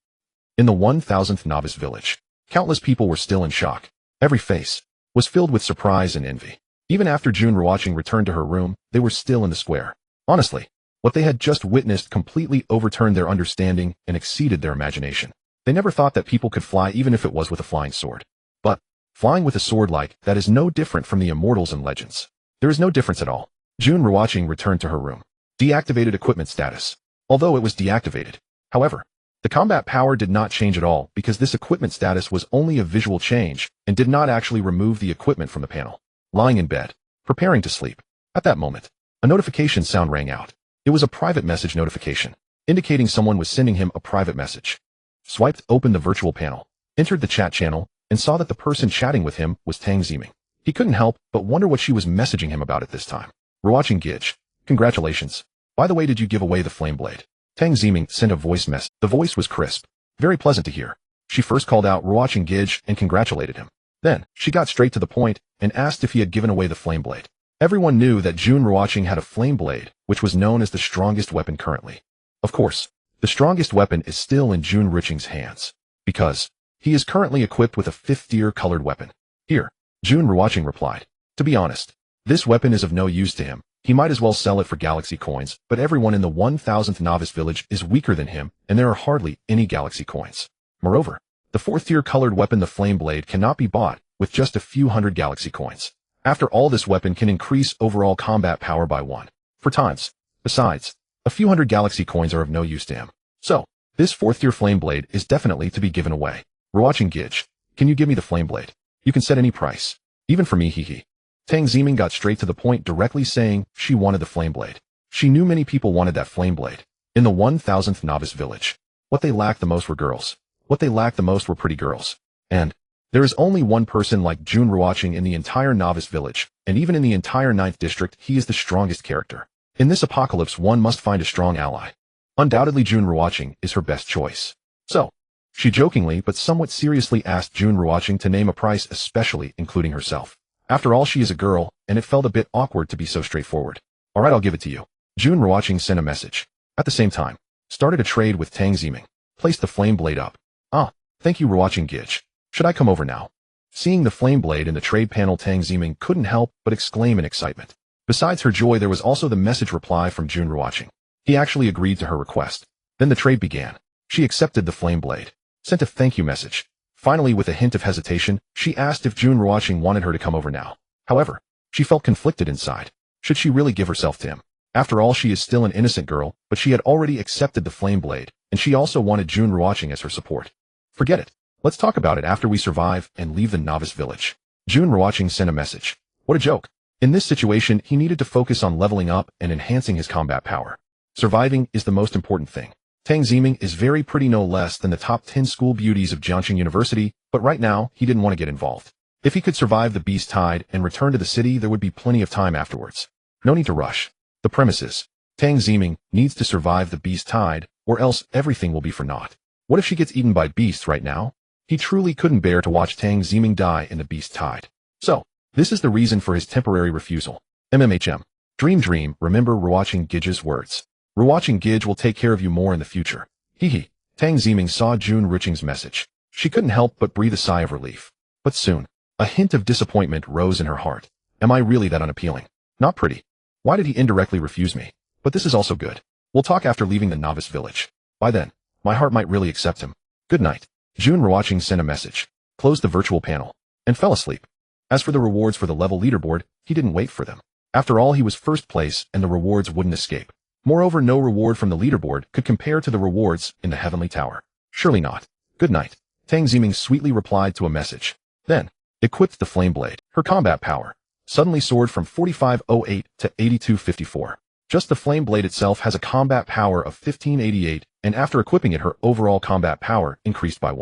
In the 1000th novice village, countless people were still in shock. Every face was filled with surprise and envy. Even after Jun Ruochen returned to her room, they were still in the square. Honestly, what they had just witnessed completely overturned their understanding and exceeded their imagination. They never thought that people could fly, even if it was with a flying sword. But flying with a sword like that is no different from the immortals and legends. There is no difference at all. Jun Ruochen returned to her room. Deactivated equipment status. Although it was deactivated, however, the combat power did not change at all because this equipment status was only a visual change and did not actually remove the equipment from the panel. Lying in bed, preparing to sleep. At that moment, a notification sound rang out. It was a private message notification, indicating someone was sending him a private message. Swiped open the virtual panel, entered the chat channel, and saw that the person chatting with him was Tang Ziming. He couldn't help but wonder what she was messaging him about at this time. Ruochen Gij, congratulations. By the way, did you give away the flame blade? Tang Ziming sent a voice message. The voice was crisp, very pleasant to hear. She first called out Ruochen Gij and congratulated him. Then, she got straight to the point and asked if he had given away the flame blade. Everyone knew that Jun Ruochen had a flame blade, which was known as the strongest weapon currently. Of course, the strongest weapon is still in Jun Ruochen's hands, because he is currently equipped with a 5th tier colored weapon. Here, Jun Ruochen replied. To be honest, this weapon is of no use to him. He might as well sell it for galaxy coins, but everyone in the 1000th novice village is weaker than him, and there are hardly any galaxy coins. Moreover, the 4th tier colored weapon, the flame blade, cannot be bought with just a few hundred galaxy coins. After all, this weapon can increase overall combat power by 1 4 times. Besides, a few hundred galaxy coins are of no use to him. So, this 4th tier flame blade is definitely to be given away. Ruochen Gij, can you give me the flame blade? You can set any price. Even for me, hehe. Tang Ziming got straight to the point, directly saying she wanted the flame blade. She knew many people wanted that flame blade. In the 1000th novice village, what they lacked the most were girls. What they lacked the most were pretty girls. And there is only one person like Jun Ruochen in the entire novice village, and even in the entire 9th district, he is the strongest character. In this apocalypse, one must find a strong ally. Undoubtedly, Jun Ruochen is her best choice. So, she jokingly but somewhat seriously asked Jun Ruochen to name a price, especially including herself. After all, she is a girl, and it felt a bit awkward to be so straightforward. Alright, I'll give it to you. Jun Ruochen sent a message. At the same time, started a trade with Tang Ziming. Placed the flame blade up. Ah, thank you, Ruochen Gij. Should I come over now? Seeing the flame blade in the trade panel, Tang Ziming couldn't help but exclaim in excitement. Besides her joy, there was also the message reply from Jun Ruochen. He actually agreed to her request. Then the trade began. She accepted the flame blade, sent a thank you message. Finally, with a hint of hesitation, she asked if Jun Ruochen wanted her to come over now. However, she felt conflicted inside. Should she really give herself to him? After all, she is still an innocent girl, but she had already accepted the flame blade, and she also wanted Jun Ruochen as her support. Forget it. Let's talk about it after we survive and leave the novice village. Jun Ruochen sent a message. What a joke. In this situation, he needed to focus on leveling up and enhancing his combat power. Surviving is the most important thing. Tang Ziming is very pretty, no less than the top 10 school beauties of Jiangxing University, but right now, he didn't want to get involved. If he could survive the beast tide and return to the city, there would be plenty of time afterwards. No need to rush. The premise is, Tang Ziming needs to survive the beast tide, or else everything will be for naught. What if she gets eaten by beasts right now? He truly couldn't bear to watch Tang Ziming die in the beast tide. So, this is the reason for his temporary refusal. Dream, remember Ruochen Gij's words. Ruochen Gij will take care of you more in the future. Hee. Tang Ziming saw Jun Ruochen's message. She couldn't help but breathe a sigh of relief. But soon, a hint of disappointment rose in her heart. Am I really that unappealing? Not pretty. Why did he indirectly refuse me? But this is also good. We'll talk after leaving the novice village. By then, my heart might really accept him. Good night. Jun Ruochen sent a message, closed the virtual panel, and fell asleep. As for the rewards for the level leaderboard, he didn't wait for them. After all, he was first place and the rewards wouldn't escape. Moreover, no reward from the leaderboard could compare to the rewards in the heavenly tower. Surely not. Good night. Tang Ziming sweetly replied to a message. Then, equipped the flame blade. Her combat power suddenly soared from 4508 to 8254. Just the flame blade itself has a combat power of 1588, and after equipping it, her overall combat power increased by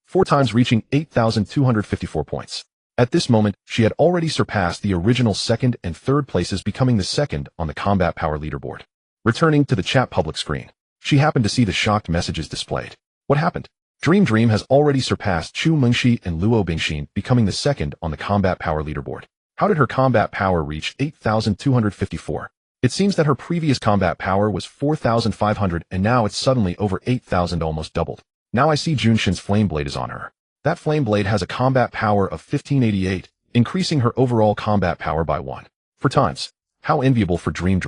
4 times, reaching 8,254 points. At this moment, she had already surpassed the original second and third places, becoming the second on the combat power leaderboard. Returning to the chat public screen, she happened to see the shocked messages displayed. What happened? Dream has already surpassed Chu Mengxi and Luo Bingxin, becoming the second on the combat power leaderboard. How did her combat power reach 8,254? It seems that her previous combat power was 4,500 and now it's suddenly over 8,000, almost doubled. Now I see Junshin's flame blade is on her. That flame blade has a combat power of 1588, increasing her overall combat power by 4 times. How enviable for Dream.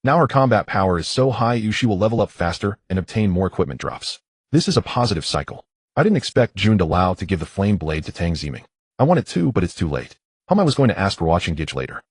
Now her combat power is so high she will level up faster and obtain more equipment drops. This is a positive cycle. I didn't expect Jun Delao to give the flame blade to Tang Ziming. I wanted to, but it's too late. I was going to ask Ruochen Gij later.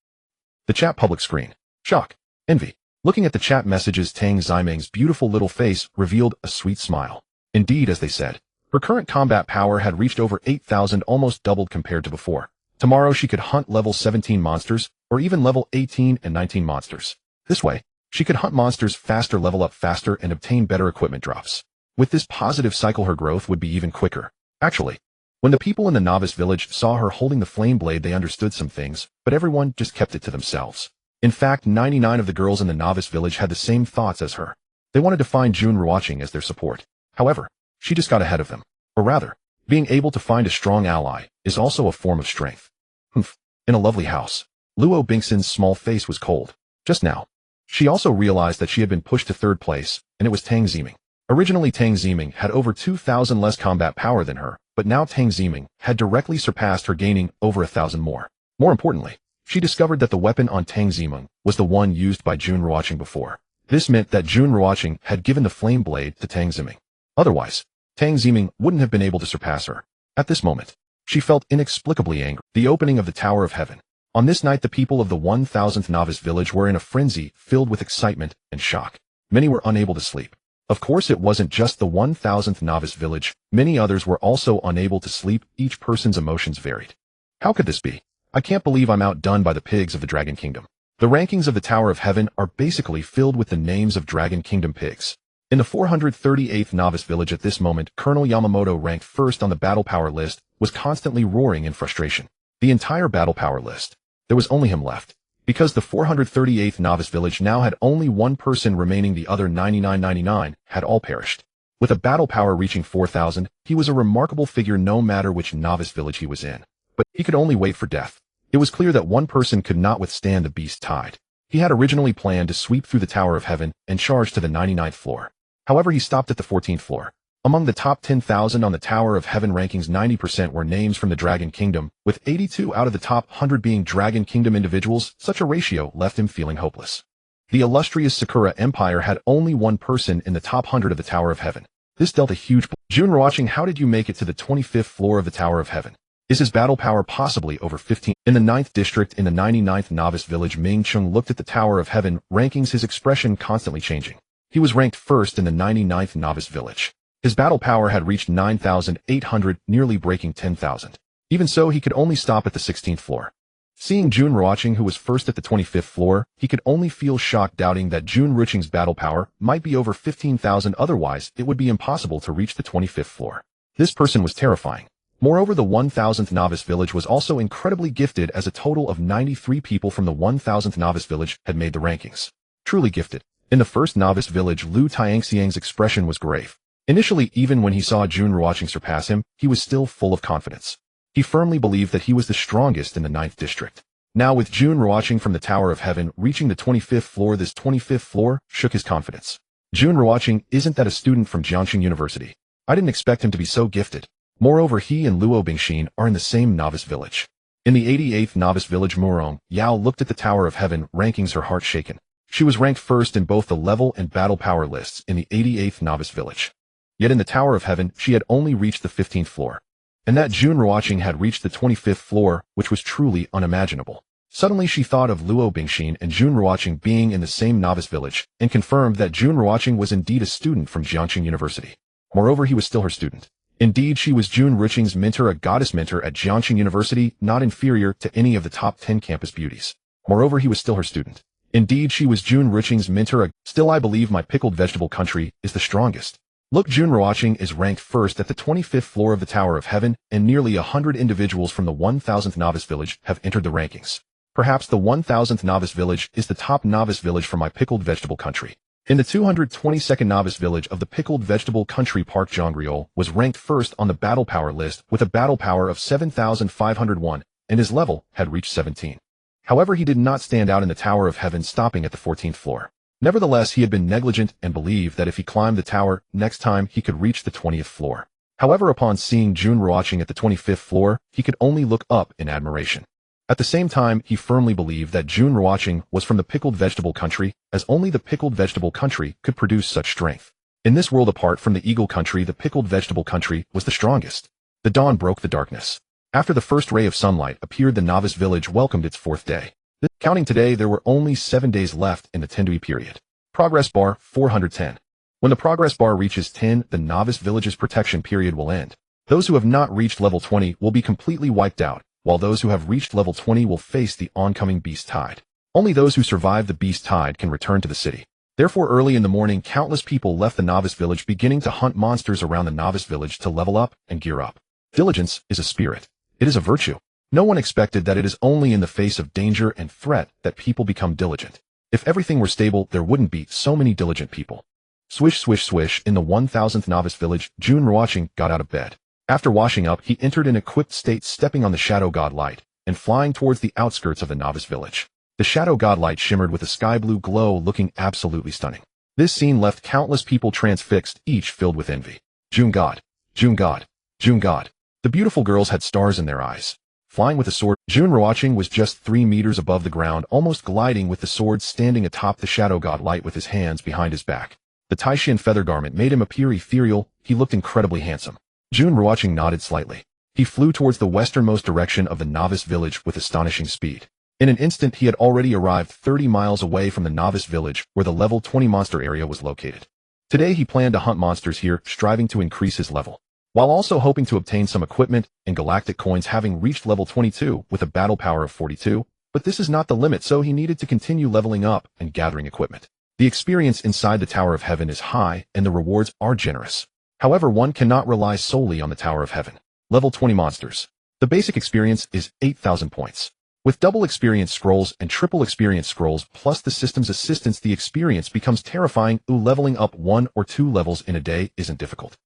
The chat public screen. Shock. Envy. Looking at the chat messages, Tang Ziming's beautiful little face revealed a sweet smile. Indeed, as they said, her current combat power had reached over 8,000, almost doubled compared to before. Tomorrow she could hunt level 17 monsters, or even level 18 and 19 monsters. This way, she could hunt monsters faster, level up faster, and obtain better equipment drops. With this positive cycle, her growth would be even quicker. Actually, when the people in the novice village saw her holding the flame blade, they understood some things, but everyone just kept it to themselves. In fact, 99 of the girls in the novice village had the same thoughts as her. They wanted to find Jun Ruochen as their support. However, she just got ahead of them. Or rather, being able to find a strong ally is also a form of strength. In a lovely house, Luo Bingxin's small face was cold. Just now, she also realized that she had been pushed to third place, and it was Tang Ziming. Originally, Tang Ziming had over 2,000 less combat power than her, but now Tang Ziming had directly surpassed her, gaining over 1,000 more. More importantly, she discovered that the weapon on Tang Ziming was the one used by Jun Ruochen before. This meant that Jun Ruochen had given the flame blade to Tang Ziming. Otherwise, Tang Ziming wouldn't have been able to surpass her. At this moment, she felt inexplicably angry. The opening of the Tower of Heaven. On this night, the people of the 1,000th novice village were in a frenzy filled with excitement and shock. Many were unable to sleep. Of course, it wasn't just the 1,000th novice village. Many others were also unable to sleep. Each person's emotions varied. How could this be? I can't believe I'm outdone by the pigs of the Dragon Kingdom. The rankings of the Tower of Heaven are basically filled with the names of Dragon Kingdom pigs. In the 438th novice village at this moment, Colonel Yamamoto, ranked first on the battle power list, was constantly roaring in frustration. The entire battle power list. There was only him left. Because the 438th novice village now had only one person remaining, the other 9999 had all perished. With a battle power reaching 4,000, he was a remarkable figure no matter which novice village he was in. But he could only wait for death. It was clear that one person could not withstand the beast tide. He had originally planned to sweep through the Tower of Heaven and charge to the 99th floor. However, he stopped at the 14th floor. Among the top 10,000 on the Tower of Heaven rankings, 90% were names from the Dragon Kingdom, with 82 out of the top 100 being Dragon Kingdom individuals. Such a ratio left him feeling hopeless. The illustrious Sakura Empire had only one person in the top 100 of the Tower of Heaven. This dealt a huge blow. Jun Ruochen, how did you make it to the 25th floor of the Tower of Heaven? Is his battle power possibly over 15? In the 9th district in the 99th Novice Village, Ming Chung looked at the Tower of Heaven rankings, his expression constantly changing. He was ranked first in the 99th Novice Village. His battle power had reached 9,800, nearly breaking 10,000. Even so, he could only stop at the 16th floor. Seeing Jun Ruochen, who was first at the 25th floor, he could only feel shocked, doubting that Jun Ruochen's battle power might be over 15,000, otherwise it would be impossible to reach the 25th floor. This person was terrifying. Moreover, the 1000th Novice Village was also incredibly gifted, as a total of 93 people from the 1000th Novice Village had made the rankings. Truly gifted. In the first Novice Village, Lu Tiangxiang's expression was grave. Initially, even when he saw Jun Ruochen surpass him, he was still full of confidence. He firmly believed that he was the strongest in the 9th district. Now, with Jun Ruochen from the Tower of Heaven reaching the 25th floor, this 25th floor shook his confidence. Jun Ruochen, isn't that a student from Jiangxing University? I didn't expect him to be so gifted. Moreover, he and Luo Bingxin are in the same Novice Village. In the 88th Novice Village, Murong Yao looked at the Tower of Heaven rankings, her heart shaken. She was ranked first in both the level and battle power lists in the 88th Novice Village. Yet in the Tower of Heaven, she had only reached the 15th floor. And that Jun Ruochen had reached the 25th floor, which was truly unimaginable. Suddenly she thought of Luo Bingxin and Jun Ruochen being in the same Novice Village, and confirmed that Jun Ruochen was indeed a student from Jiangxing University. Moreover, he was still her student. Indeed, she was Jun Ruochen's mentor, a goddess mentor at Jiangxing University, not inferior to any of the top 10 campus beauties. Moreover, he was still her student. Indeed, she was Jun Ruochen's mentor. Still, I believe my pickled vegetable country is the strongest. Look, Jun Ruochen is ranked first at the 25th floor of the Tower of Heaven, and nearly 100 individuals from the 1000th Novice Village have entered the rankings. Perhaps the 1000th Novice Village is the top Novice Village for my pickled vegetable country. In the 222nd Novice Village of the pickled vegetable country, Park Zhongriol was ranked first on the battle power list with a battle power of 7,501, and his level had reached 17. However, he did not stand out in the Tower of Heaven, stopping at the 14th floor. Nevertheless, he had been negligent and believed that if he climbed the tower, next time he could reach the 20th floor. However, upon seeing Jun Ruochen at the 25th floor, he could only look up in admiration. At the same time, he firmly believed that Jun Ruochen was from the pickled vegetable country, as only the pickled vegetable country could produce such strength. In this world, apart from the eagle country, the pickled vegetable country was the strongest. The dawn broke the darkness. After the first ray of sunlight appeared, the Novice Village welcomed its 4th day. Counting today, there were only 7 days left in the Tendui period. Progress bar 410. When the progress bar reaches 10, the Novice Village's protection period will end. Those who have not reached level 20 will be completely wiped out, while those who have reached level 20 will face the oncoming beast tide. Only those who survive the beast tide can return to the city. Therefore, early in the morning, countless people left the Novice Village, beginning to hunt monsters around the Novice Village to level up and gear up. Diligence is a spirit. It is a virtue. No one expected that it is only in the face of danger and threat that people become diligent. If everything were stable, there wouldn't be so many diligent people. Swish, swish, swish. In the 1000th Novice Village, Jun Ruochen got out of bed. After washing up, he entered in equipped state, stepping on the Shadow God Light and flying towards the outskirts of the Novice Village. The Shadow God Light shimmered with a sky blue glow, looking absolutely stunning. This scene left countless people transfixed, each filled with envy. Jun God, Jun God, Jun God. The beautiful girls had stars in their eyes. Flying with a sword, Jun Ruochen was just 3 meters above the ground, almost gliding with the sword, standing atop the Shadow God Light with his hands behind his back. The Taishan feather garment made him appear ethereal. He looked incredibly handsome. Jun Ruochen nodded slightly. He flew towards the westernmost direction of the Novice Village with astonishing speed. In an instant, he had already arrived 30 miles away from the Novice Village, where the level 20 monster area was located. Today he planned to hunt monsters here, striving to increase his level, while also hoping to obtain some equipment and galactic coins, having reached level 22 with a battle power of 42. But this is not the limit, so he needed to continue leveling up and gathering equipment. The experience inside the Tower of Heaven is high, and the rewards are generous. However, one cannot rely solely on the Tower of Heaven. Level 20 monsters. The basic experience is 8,000 points. With double experience scrolls and triple experience scrolls plus the system's assistance, the experience becomes terrifying. Leveling up 1 or 2 levels in a day isn't difficult.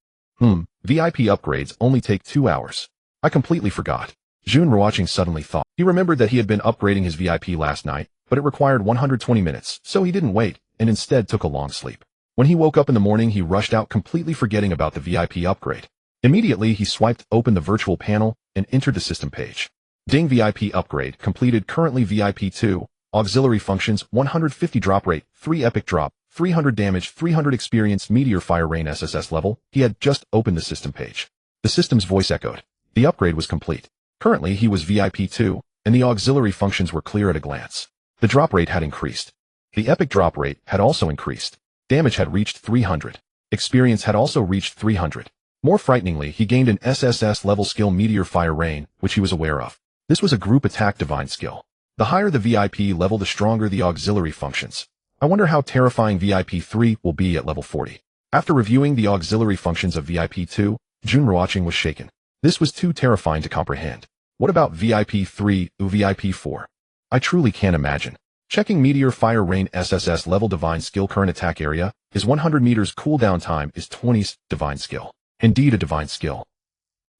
VIP upgrades only take 2 hours. I completely forgot. Jun Ruochen suddenly thought. He remembered that he had been upgrading his VIP last night, but it required 120 minutes, so he didn't wait, and instead took a long sleep. When he woke up in the morning, he rushed out, completely forgetting about the VIP upgrade. Immediately, he swiped open the virtual panel and entered the system page. Ding, VIP upgrade completed, currently VIP 2, auxiliary functions, 150 drop rate, 3 epic drop, 300 damage, 300 experience, meteor fire rain SSS level. He had just opened the system page. The system's voice echoed. The upgrade was complete. Currently, he was VIP 2, and the auxiliary functions were clear at a glance. The drop rate had increased. The epic drop rate had also increased. Damage had reached 300. Experience had also reached 300. More frighteningly, he gained an SSS level skill, Meteor Fire Rain, which he was aware of. This was a group attack divine skill. The higher the VIP level, the stronger the auxiliary functions. I wonder how terrifying VIP 3 will be at level 40. After reviewing the auxiliary functions of VIP 2, Jun Ruochen was shaken. This was too terrifying to comprehend. What about VIP 3 or VIP 4? I truly can't imagine. Checking Meteor Fire Rain SSS level divine skill. Current attack area is 100 meters. Cooldown time is 20. Divine skill. Indeed a divine skill.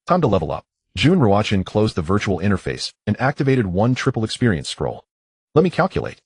Time to level up. Jun Ruochen closed the virtual interface and activated one triple experience scroll. Let me calculate.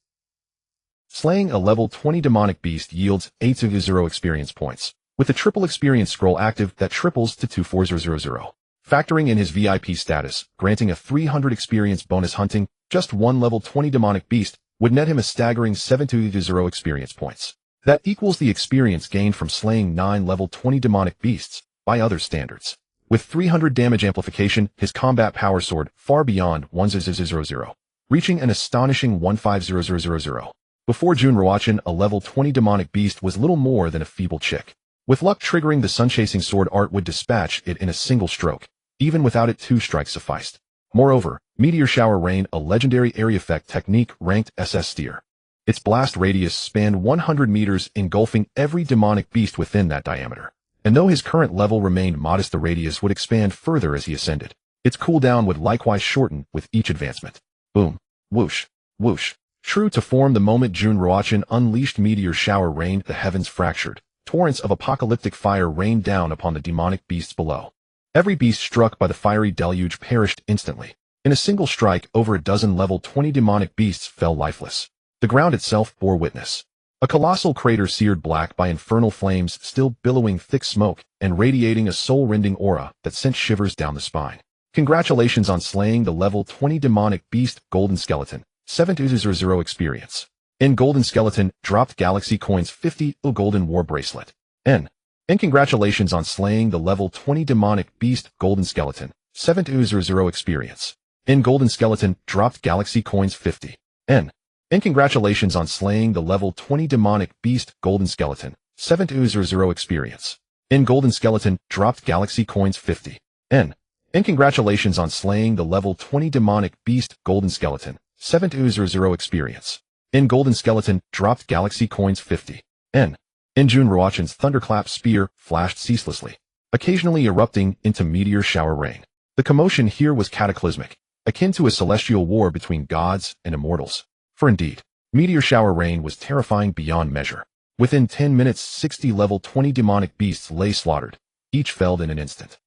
Slaying a level 20 demonic beast yields 800 experience points. With the triple experience scroll active, that triples to 24000. Factoring in his VIP status, granting a 300 experience bonus, hunting just one level 20 demonic beast would net him a staggering 720 experience points. That equals the experience gained from slaying 9 level 20 demonic beasts, by other standards. With 300 damage amplification, his combat power soared far beyond 1000, reaching an astonishing 150000. Before Jun Ruochen, a level 20 demonic beast was little more than a feeble chick. With luck triggering, the sun-chasing sword art would dispatch it in a single stroke. Even without it, 2 strikes sufficed. Moreover, Meteor Shower Rain, a legendary area effect technique, ranked SS Steer. Its blast radius spanned 100 meters, engulfing every demonic beast within that diameter. And though his current level remained modest, the radius would expand further as he ascended. Its cooldown would likewise shorten with each advancement. Boom. Whoosh. Whoosh. True to form, the moment Jun Ruochen unleashed Meteor Shower Rain, the heavens fractured. Torrents of apocalyptic fire rained down upon the demonic beasts below. Every beast struck by the fiery deluge perished instantly. In a single strike, over a dozen level 20 demonic beasts fell lifeless. The ground itself bore witness. A colossal crater seared black by infernal flames, still billowing thick smoke and radiating a soul-rending aura that sent shivers down the spine. Congratulations on slaying the level 20 demonic beast. Golden Skeleton. 700 experience. In Golden Skeleton, dropped Galaxy Coins 50. Golden War Bracelet. N. And congratulations on slaying the level 20 demonic beast. Golden Skeleton. 700 experience. In Golden Skeleton, dropped Galaxy Coins 50. N. And congratulations on slaying the level 20 demonic beast. Golden Skeleton. 700 experience. In Golden Skeleton, dropped Galaxy Coins 50. N. And congratulations on slaying the level 20 demonic beast. Golden Skeleton. 700 experience. In Golden Skeleton, dropped Galaxy Coins 50. N. In Jun Ruochen's thunderclap spear flashed ceaselessly, occasionally erupting into Meteor Shower Rain. The commotion here was cataclysmic, akin to a celestial war between gods and immortals. For indeed, Meteor Shower Rain was terrifying beyond measure. Within 10 minutes, 60 level 20 demonic beasts lay slaughtered, each felled in an instant.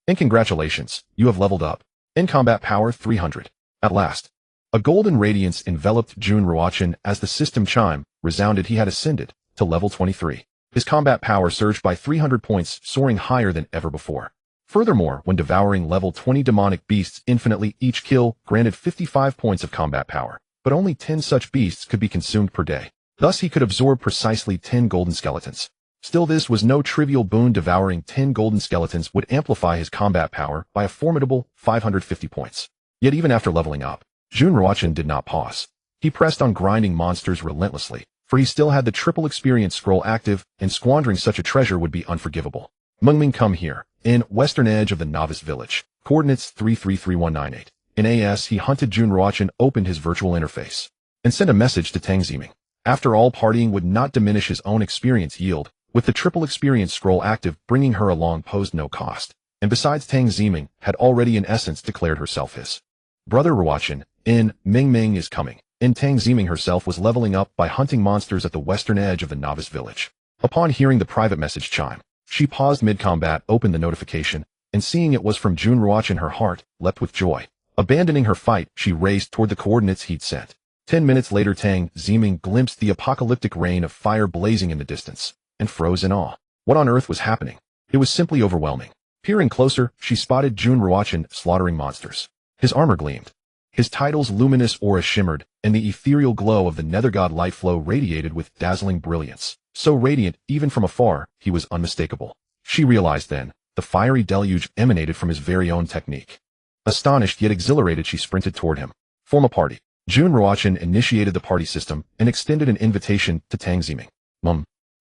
And congratulations, you have leveled up. In combat power 300. At last. A golden radiance enveloped Jun Ruochen as the system chime resounded. He had ascended to level 23. His combat power surged by 300 points, soaring higher than ever before. Furthermore, when devouring level 20 demonic beasts infinitely, each kill granted 55 points of combat power, but only 10 such beasts could be consumed per day. Thus he could absorb precisely 10 golden skeletons. Still, this was no trivial boon. Devouring 10 golden skeletons would amplify his combat power by a formidable 550 points. Yet even after leveling up, Jun Ruochen did not pause. He pressed on, grinding monsters relentlessly, for he still had the triple experience scroll active, and squandering such a treasure would be unforgivable. Mengming, come here. In western edge of the novice village. Coordinates 333198. In AS, he hunted. Jun Ruochen opened his virtual interface and sent a message to Tang Ziming. After all, partying would not diminish his own experience yield, with the triple experience scroll active. Bringing her along posed no cost, and besides, Tang Ziming had already in essence declared herself his brother. Ruochen, in Ming is coming. In Tang Ziming herself was leveling up by hunting monsters at the western edge of the novice village. Upon hearing the private message chime, she paused mid-combat, opened the notification, and seeing it was from Jun Ruochen, her heart leapt with joy. Abandoning her fight, she raced toward the coordinates he'd sent. 10 minutes later, Tang Ziming glimpsed the apocalyptic rain of fire blazing in the distance. and froze in awe. What on earth was happening? It was simply overwhelming. Peering closer, she spotted Jun Ruochen slaughtering monsters. His armor gleamed. His title's luminous aura shimmered, and the ethereal glow of the nether god light flow radiated with dazzling brilliance. So radiant, even from afar, he was unmistakable. She realized then, the fiery deluge emanated from his very own technique. Astonished yet exhilarated, she sprinted toward him. Form a party. Jun Ruochen initiated the party system and extended an invitation to Tang Ziming.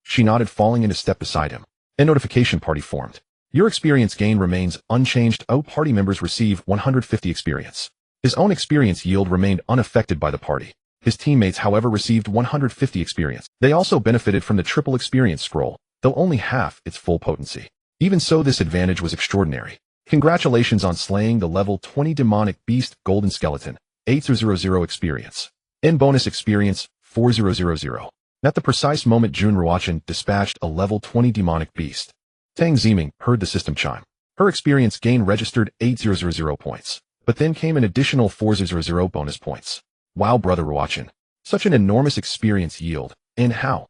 She nodded, falling into step beside him. A notification party formed. Your experience gain remains unchanged. Party members receive 150 experience. His own experience yield remained unaffected by the party. His teammates, however, received 150 experience. They also benefited from the triple experience scroll, though only half its full potency. Even so, this advantage was extraordinary. Congratulations on slaying the level 20 demonic beast golden skeleton. 8000 experience. In bonus experience, 4000. At the precise moment Jun Ruochen dispatched a level 20 demonic beast, Tang Ziming heard the system chime. Her experience gain registered 8000 points, but then came an additional 400 bonus points. Wow, brother Ruochen. Such an enormous experience yield. And how?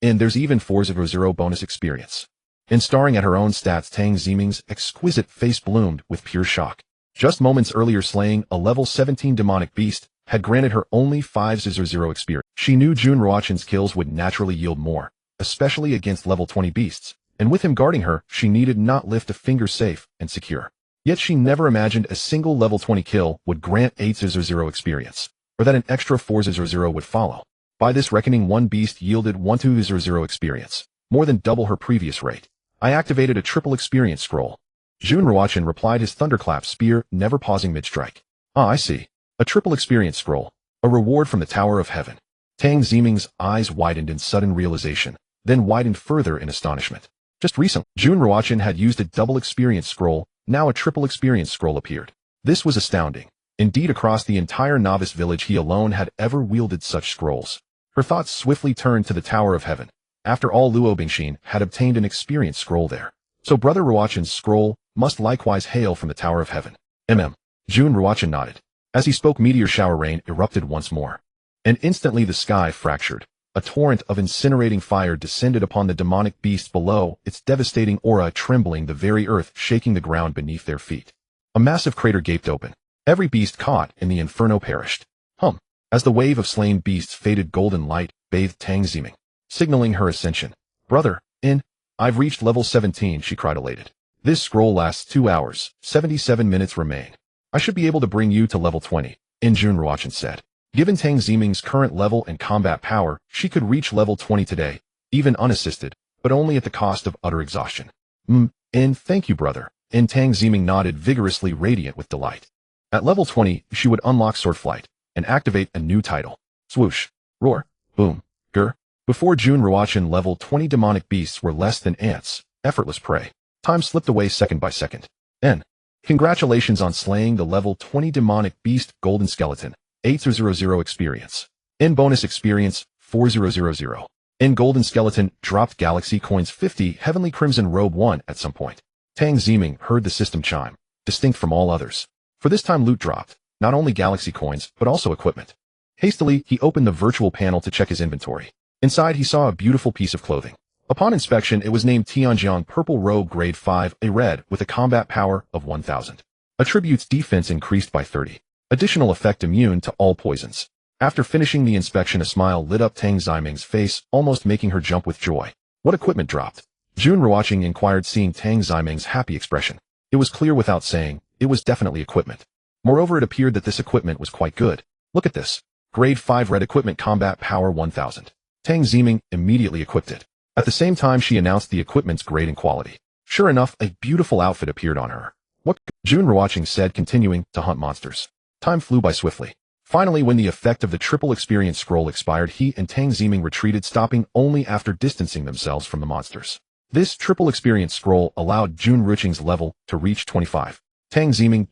And there's even 400 bonus experience. And staring at her own stats, Tang Ziming's exquisite face bloomed with pure shock. Just moments earlier, slaying a level 17 demonic beast had granted her only 500 experience. She knew Jun Ruochen's kills would naturally yield more, especially against level 20 beasts, and with him guarding her, she needed not lift a finger, safe and secure. Yet she never imagined a single level 20 kill would grant 800 experience, or that an extra 400 would follow. By this reckoning, one beast yielded 1200 experience, more than double her previous rate. I activated a triple experience scroll. Jun Ruochen replied, his thunderclap spear never pausing mid-strike. Ah, I see. A triple experience scroll. A reward from the Tower of Heaven. Tang Ziming's eyes widened in sudden realization, then widened further in astonishment. Just recently, Jun Ruochen had used a double experience scroll, now a triple experience scroll appeared. This was astounding. Indeed, across the entire novice village he alone had ever wielded such scrolls. Her thoughts swiftly turned to the Tower of Heaven. After all, Luo Bingxin had obtained an experience scroll there. So brother Ruochen's scroll must likewise hail from the Tower of Heaven. Jun Ruochen nodded. As he spoke, meteor shower rain erupted once more. And instantly the sky fractured. A torrent of incinerating fire descended upon the demonic beasts below, its devastating aura trembling the very earth, shaking the ground beneath their feet. A massive crater gaped open. Every beast caught in the inferno perished. As the wave of slain beasts faded, golden light bathed Tang Ziming, signaling her ascension. Brother, I've reached level 17, she cried elated. This scroll lasts 2 hours, 77 minutes remain. I should be able to bring you to level 20, Jun Ruochen said. Given Tang Ziming's current level and combat power, she could reach level 20 today, even unassisted, but only at the cost of utter exhaustion. Thank you, brother. And Tang Ziming nodded vigorously, radiant with delight. At level 20, she would unlock sword flight and activate a new title. Swoosh, roar, boom, grr. Before Jun Ruochen, level 20 demonic beasts were less than ants, effortless prey. Time slipped away second by second. Congratulations on slaying the level 20 demonic beast golden skeleton. 800 experience. In bonus experience, 4000. In golden skeleton, dropped galaxy coins 50 heavenly crimson robe 1 at some point. Tang Ziming heard the system chime, distinct from all others. For this time loot dropped, not only galaxy coins, but also equipment. Hastily, he opened the virtual panel to check his inventory. Inside, he saw a beautiful piece of clothing. Upon inspection, it was named Tianjiang Purple Robe Grade 5, a red, with a combat power of 1000. Attributes: defense increased by 30. Additional effect: immune to all poisons. After finishing the inspection, a smile lit up Tang Ziming's face, almost making her jump with joy. What equipment dropped? Jun Ruochen inquired, seeing Tang Ziming's happy expression. It was clear without saying, it was definitely equipment. Moreover, it appeared that this equipment was quite good. Look at this. Grade 5 red equipment, combat power 1000. Tang Ziming immediately equipped it. At the same time, she announced the equipment's grade and quality. Sure enough, a beautiful outfit appeared on her. What? Jun Ruochen said, continuing to hunt monsters. Time flew by swiftly. Finally, when the effect of the triple experience scroll expired, he and Tang Ziming retreated, stopping only after distancing themselves from the monsters. This triple experience scroll allowed Jun Ruochen's level to reach 25. Tang Ziming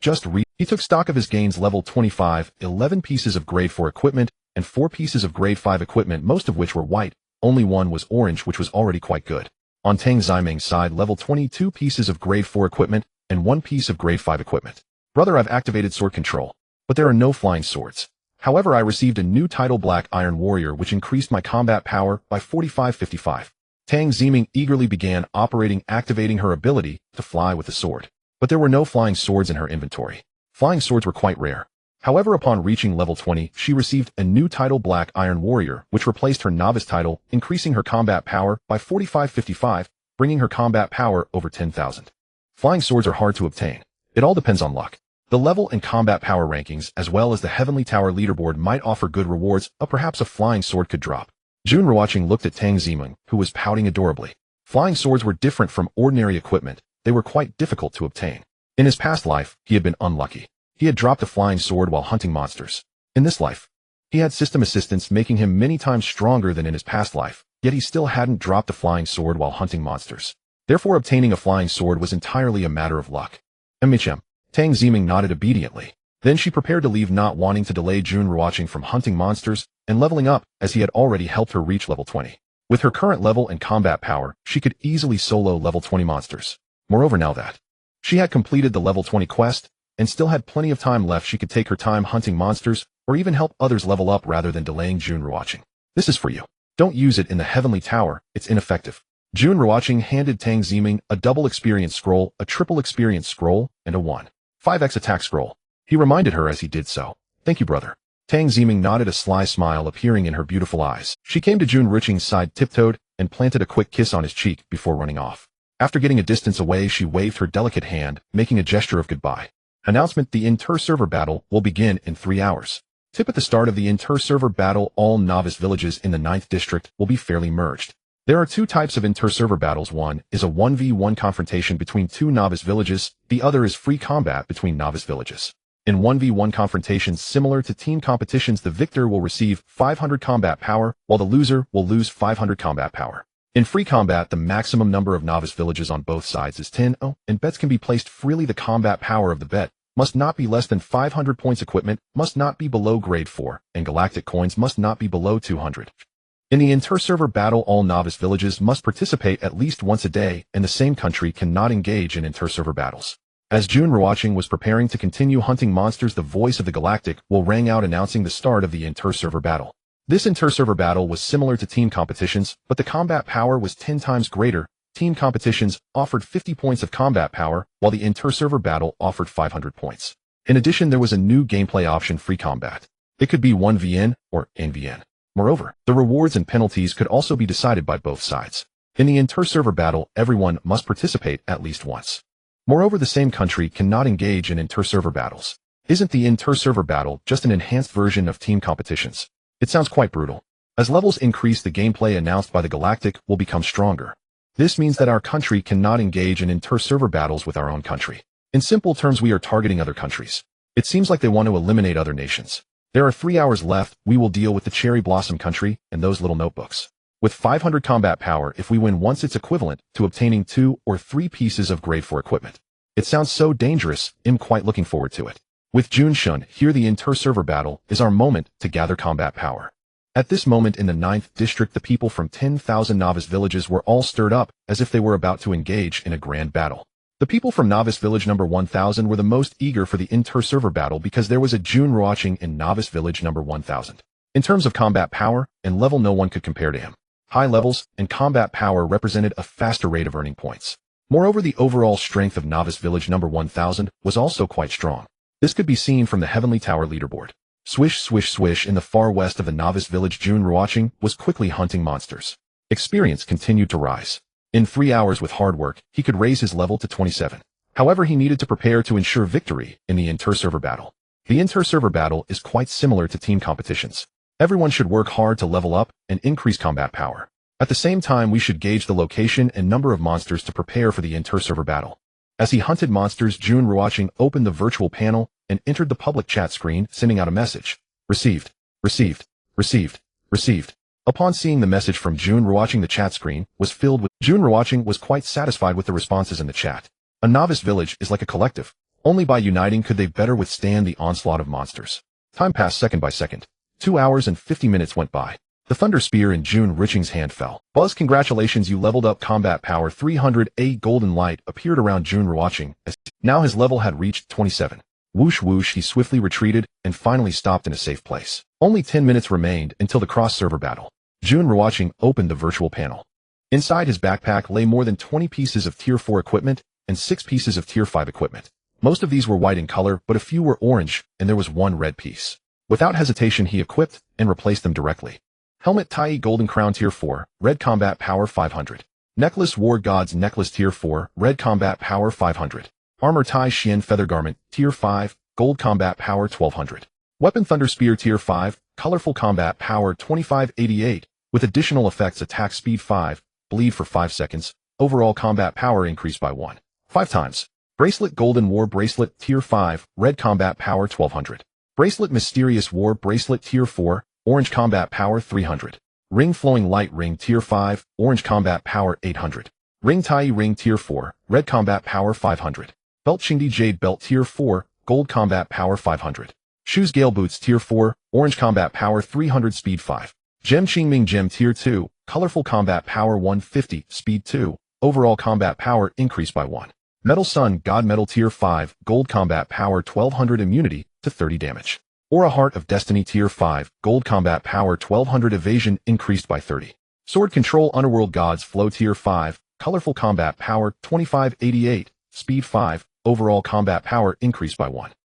he took stock of his gains. Level 25, 11 pieces of grade 4 equipment, and 4 pieces of grade 5 equipment, most of which were white. Only one was orange, which was already quite good. On Tang Ziming's side, level 22 pieces of grade 4 equipment, and 1 piece of grade 5 equipment. Brother, I've activated sword control, but there are no flying swords. However, I received a new title, Black Iron Warrior, which increased my combat power by 45-55. Tang Ziming eagerly began activating her ability to fly with the sword. But there were no flying swords in her inventory. Flying swords were quite rare. However, upon reaching level 20, she received a new title, Black Iron Warrior, which replaced her novice title, increasing her combat power by 4555, bringing her combat power over 10,000. Flying swords are hard to obtain. It all depends on luck. The level and combat power rankings, as well as the Heavenly Tower leaderboard, might offer good rewards. Perhaps a flying sword could drop. Jun Ruochen looked at Tang Ziming, who was pouting adorably. Flying swords were different from ordinary equipment. They were quite difficult to obtain. In his past life, he had been unlucky. He had dropped a flying sword while hunting monsters. In this life, he had system assistance making him many times stronger than in his past life, yet he still hadn't dropped a flying sword while hunting monsters. Therefore, obtaining a flying sword was entirely a matter of luck. Tang Ziming nodded obediently. Then she prepared to leave, not wanting to delay Jun Ruochen from hunting monsters and leveling up, as he had already helped her reach level 20. With her current level and combat power, she could easily solo level 20 monsters. Moreover, now that she had completed the level 20 quest and still had plenty of time left, she could take her time hunting monsters or even help others level up rather than delaying Jun Ruochen. This is for you. Don't use it in the Heavenly Tower, it's ineffective. Jun Ruochen handed Tang Ziming a double experience scroll, a triple experience scroll, and a 1/5x attack scroll. He reminded her as he did so. Thank you, brother. Tang Ziming nodded, a sly smile appearing in her beautiful eyes. She came to Jun Ruochen's side, tiptoed, and planted a quick kiss on his cheek before running off. After getting a distance away, she waved her delicate hand, making a gesture of goodbye. Announcement: the inter-server battle will begin in 3 hours. Tip: at the start of the inter-server battle, all novice villages in the 9th district will be fairly merged. There are 2 types of inter-server battles. One is a 1v1 confrontation between 2 novice villages, the other is free combat between novice villages. In 1v1 confrontations similar to team competitions, the victor will receive 500 combat power, while the loser will lose 500 combat power. In free combat, the maximum number of novice villages on both sides is 10, and bets can be placed freely. The combat power of the bet must not be less than 500 points. Equipment must not be below grade 4, and galactic coins must not be below 200. In the inter-server battle, all novice villages must participate at least once a day, and the same country cannot engage in inter-server battles. As Jun Ruochen was preparing to continue hunting monsters, the voice of the galactic will rang out announcing the start of the inter-server battle. This inter-server battle was similar to team competitions, but the combat power was 10 times greater. Team competitions offered 50 points of combat power, while the inter-server battle offered 500 points. In addition, there was a new gameplay option: free combat. It could be 1vn or nvn. Moreover, the rewards and penalties could also be decided by both sides. In the inter-server battle, everyone must participate at least once. Moreover, the same country cannot engage in inter-server battles. Isn't the inter-server battle just an enhanced version of team competitions? It sounds quite brutal. As levels increase, the gameplay announced by the galactic will become stronger. This means that our country cannot engage in inter-server battles with our own country. In simple terms, we are targeting other countries. It seems like they want to eliminate other nations. There are 3 hours left. We will deal with the Cherry Blossom country and those little notebooks. With 500 combat power, if we win once, it's equivalent to obtaining 2 or 3 pieces of grade 4 equipment. It sounds so dangerous. I'm quite looking forward to it. With Jun Shun here, the inter-server battle is our moment to gather combat power. At this moment in the 9th district, the people from 10,000 novice villages were all stirred up as if they were about to engage in a grand battle. The people from novice village number 1000 were the most eager for the inter-server battle because there was a Jun Ruochen in novice village number 1000. In terms of combat power and level, no one could compare to him. High levels and combat power represented a faster rate of earning points. Moreover, the overall strength of novice village number 1000 was also quite strong. This could be seen from the Heavenly Tower leaderboard. Swish, swish, swish. In the far west of the novice village, Jun Ruochen was quickly hunting monsters. Experience continued to rise. In 3 hours with hard work, he could raise his level to 27. However, he needed to prepare to ensure victory in the inter-server battle. The inter-server battle is quite similar to team competitions. Everyone should work hard to level up and increase combat power. At the same time, we should gauge the location and number of monsters to prepare for the inter-server battle. As he hunted monsters, Jun Ruochen opened the virtual panel and entered the public chat screen, sending out a message. Received. Received. Received. Received. Upon seeing the message from Jun Ruochen, the chat screen was filled with. Jun Ruochen was quite satisfied with the responses in the chat. A novice village is like a collective. Only by uniting could they better withstand the onslaught of monsters. Time passed second by second. 2 hours and 50 minutes went by. The thunder spear in Jun Ruochen's hand fell. Buzz, congratulations, you leveled up. Combat power 300. A golden light appeared around Jun Ruochen as now his level had reached 27. Whoosh whoosh, he swiftly retreated and finally stopped in a safe place. Only 10 minutes remained until the cross-server battle. Jun Ruochen opened the virtual panel. Inside his backpack lay more than 20 pieces of Tier 4 equipment and 6 pieces of Tier 5 equipment. Most of these were white in color, but a few were orange, and there was one red piece. Without hesitation, he equipped and replaced them directly. Helmet Tai Golden Crown Tier 4, Red Combat Power 500. Necklace War Gods Necklace Tier 4, Red Combat Power 500. Armor Tai Xian Feather Garment, Tier 5, Gold Combat Power 1200. Weapon Thunder Spear Tier 5, Colorful Combat Power 2588, with additional effects Attack Speed 5, Bleed for 5 seconds, overall combat power increased by 5 times. Bracelet Golden War Bracelet Tier 5, Red Combat Power 1200. Bracelet Mysterious War Bracelet Tier 4, Orange Combat Power 300. Ring Flowing Light Ring Tier 5, Orange Combat Power 800. Ring Tai Ring Tier 4, Red Combat Power 500. Belt Chingdi Jade Belt Tier 4, Gold Combat Power 500. Shoes Gale Boots Tier 4, Orange Combat Power 300 Speed 5. Gem Qingming Gem Tier 2, Colorful Combat Power 150 Speed 2, overall combat power increased by 1. Metal Sun God Metal Tier 5, Gold Combat Power 1200 Immunity to 30 damage. Aura Heart of Destiny Tier 5, Gold Combat Power 1200 Evasion increased by 30. Sword Control Underworld Gods Flow Tier 5, Colorful Combat Power 2588, Speed 5, overall combat power increased by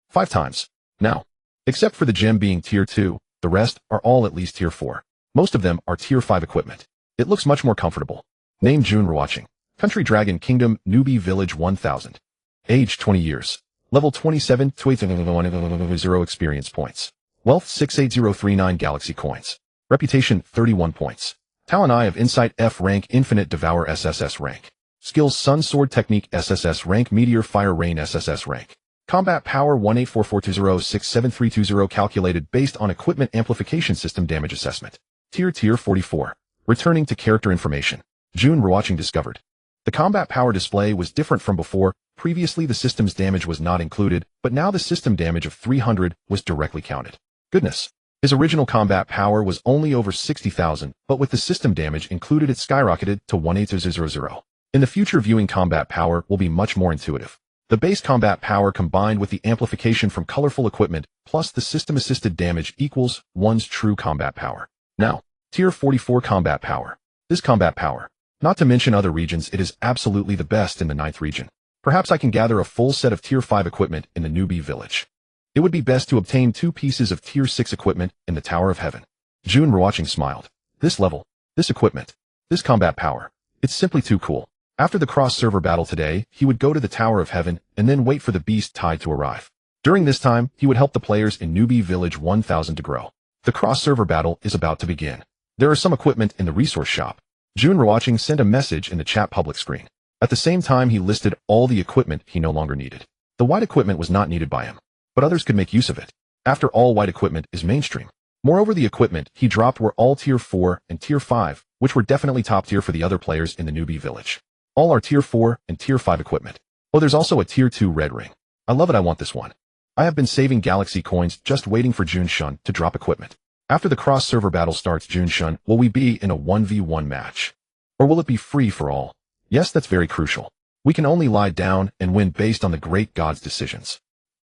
5 times. Now, except for the gem being Tier 2, the rest are all at least Tier 4. Most of them are Tier 5 equipment. It looks much more comfortable. Name Jun Ruochen. Country Dragon Kingdom, Newbie Village 1000. Age 20 years. Level 27, 0 experience points. Wealth 68039 galaxy coins. Reputation 31 points. Talent Eye of Insight F rank Infinite Devour SSS rank. Skills Sun Sword Technique SSS rank Meteor Fire Rain SSS rank. Combat Power 18442067320 calculated based on Equipment Amplification System Damage Assessment. Tier 44. Returning to character information. Jun Ruochen discovered. The combat power display was different from before. Previously the system's damage was not included, but now the system damage of 300 was directly counted. Goodness. His original combat power was only over 60,000, but with the system damage included it skyrocketed to 18000. In the future viewing combat power will be much more intuitive. The base combat power combined with the amplification from colorful equipment plus the system-assisted damage equals one's true combat power. Now, Tier 44 combat power. This combat power. Not to mention other regions, it is absolutely the best in the 9th region. Perhaps I can gather a full set of Tier 5 equipment in the newbie village. It would be best to obtain 2 pieces of Tier 6 equipment in the Tower of Heaven. Jun Ruochen smiled. This level, this equipment, this combat power. It's simply too cool. After the cross-server battle today, he would go to the Tower of Heaven and then wait for the beast tide to arrive. During this time, he would help the players in Newbie Village 1000 to grow. The cross-server battle is about to begin. There are some equipment in the resource shop. Jun Ruochen sent a message in the chat public screen. At the same time, he listed all the equipment he no longer needed. The white equipment was not needed by him, but others could make use of it. After all, white equipment is mainstream. Moreover, the equipment he dropped were all Tier 4 and Tier 5, which were definitely top tier for the other players in the newbie village. All are Tier 4 and Tier 5 equipment. Oh, there's also a Tier 2 red ring. I love it, I want this one. I have been saving galaxy coins just waiting for Jun Shun to drop equipment. After the cross-server battle starts, Jun Shun, will we be in a 1v1 match? Or will it be free for all? Yes, that's very crucial. We can only lie down and win based on the great god's decisions.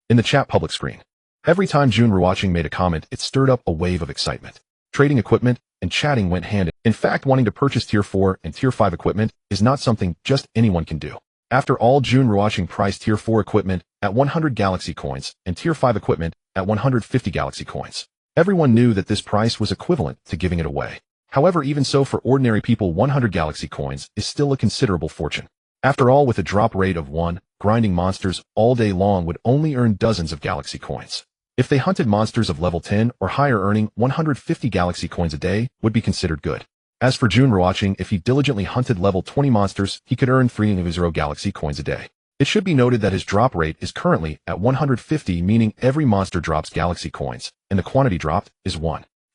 In the chat public screen. Every time Jun Ruochen made a comment, it stirred up a wave of excitement. Trading equipment and chatting went hand in hand. In fact, wanting to purchase Tier 4 and Tier 5 equipment is not something just anyone can do. After all, Jun Ruochen priced Tier 4 equipment at 100 galaxy coins and Tier 5 equipment at 150 galaxy coins. Everyone knew that this price was equivalent to giving it away. However, even so, for ordinary people, 100 galaxy coins is still a considerable fortune. After all, with a drop rate of 1, grinding monsters all day long would only earn dozens of galaxy coins. If they hunted monsters of level 10 or higher, earning 150 galaxy coins a day would be considered good. As for Jun Ruochen, if he diligently hunted level 20 monsters, he could earn 3 galaxy coins a day. It should be noted that his drop rate is currently at 150, meaning every monster drops galaxy coins, and the quantity dropped is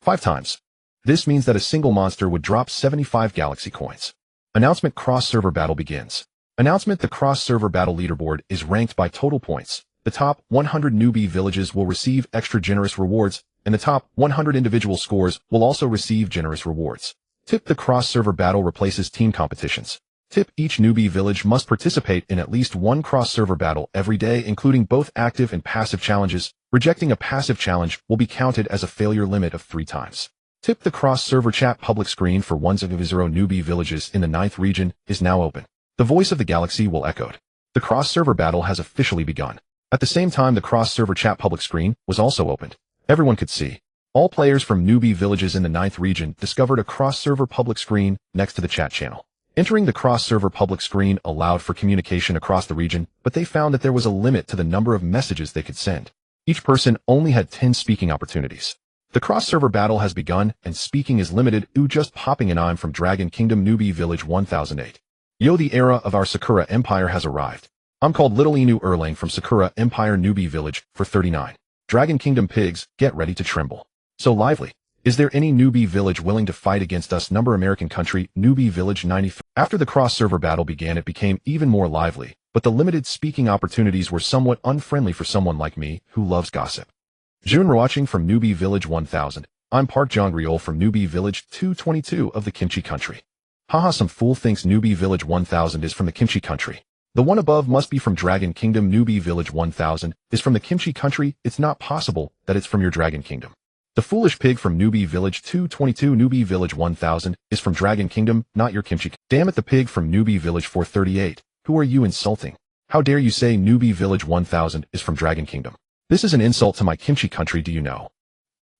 5 times. This means that a single monster would drop 75 galaxy coins. Announcement: cross-server battle begins. Announcement: the cross-server battle leaderboard is ranked by total points. The top 100 newbie villages will receive extra generous rewards, and the top 100 individual scores will also receive generous rewards. Tip: the cross-server battle replaces team competitions. Tip: each newbie village must participate in at least one cross-server battle every day, including both active and passive challenges. Rejecting a passive challenge will be counted as a failure limit of 3 times. Tip: the cross-server chat public screen for 100 newbie villages in the 9th region is now open. The voice of the galaxy will echoed. The cross-server battle has officially begun. At the same time, the cross-server chat public screen was also opened. Everyone could see. All players from newbie villages in the 9th region discovered a cross-server public screen next to the chat channel. Entering the cross-server public screen allowed for communication across the region, but they found that there was a limit to the number of messages they could send. Each person only had 10 speaking opportunities. The cross-server battle has begun, and speaking is limited. Just popping in. I'm from Dragon Kingdom Newbie Village 1008. Yo, the era of our Sakura Empire has arrived. I'm called Little Inu Erlang from Sakura Empire Newbie Village for 39. Dragon Kingdom pigs, get ready to tremble. So lively. Is there any newbie village willing to fight against us? Number American country, Newbie Village 93. After the cross-server battle began, it became even more lively, but the limited speaking opportunities were somewhat unfriendly for someone like me, who loves gossip. Jun Ruochen from Newbie Village 1000. I'm Park Jong-ryol from Newbie Village 222 of the Kimchi Country. Haha, some fool thinks Newbie Village 1000 is from the Kimchi Country. The one above must be from Dragon Kingdom. Newbie Village 1000 is from the Kimchi Country. It's not possible that it's from your Dragon Kingdom. The foolish pig from Newbie Village 222. Newbie Village 1000 is from Dragon Kingdom, not your Kimchi. Damn it, the pig from Newbie Village 438. Who are you insulting? How dare you say Newbie Village 1000 is from Dragon Kingdom? This is an insult to my Kimchi Country, do you know?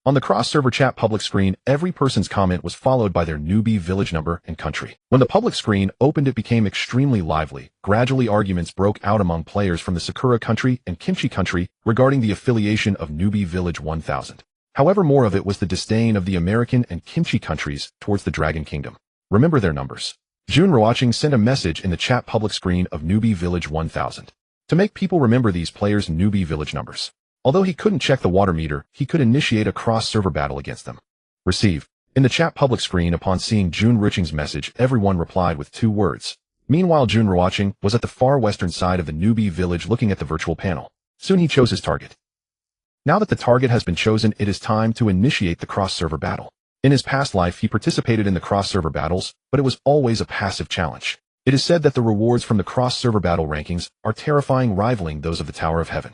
On the cross-server chat public screen, every person's comment was followed by their newbie village number and country. When the public screen opened, it became extremely lively. Gradually, arguments broke out among players from the Sakura Country and Kimchi Country regarding the affiliation of Newbie Village 1000. However, more of it was the disdain of the American and Kimchi countries towards the Dragon Kingdom. Remember their numbers. Jun Ruochen sent a message in the chat public screen of Newbie Village 1000 to make people remember these players' newbie village numbers. Although he couldn't check the water meter, he could initiate a cross-server battle against them. Receive. In the chat public screen, upon seeing Jun Ruochen's message, everyone replied with 2 words. Meanwhile, Jun Ruochen was at the far western side of the newbie village looking at the virtual panel. Soon he chose his target. Now that the target has been chosen, it is time to initiate the cross-server battle. In his past life, he participated in the cross-server battles, but it was always a passive challenge. It is said that the rewards from the cross-server battle rankings are terrifying, rivaling those of the Tower of Heaven.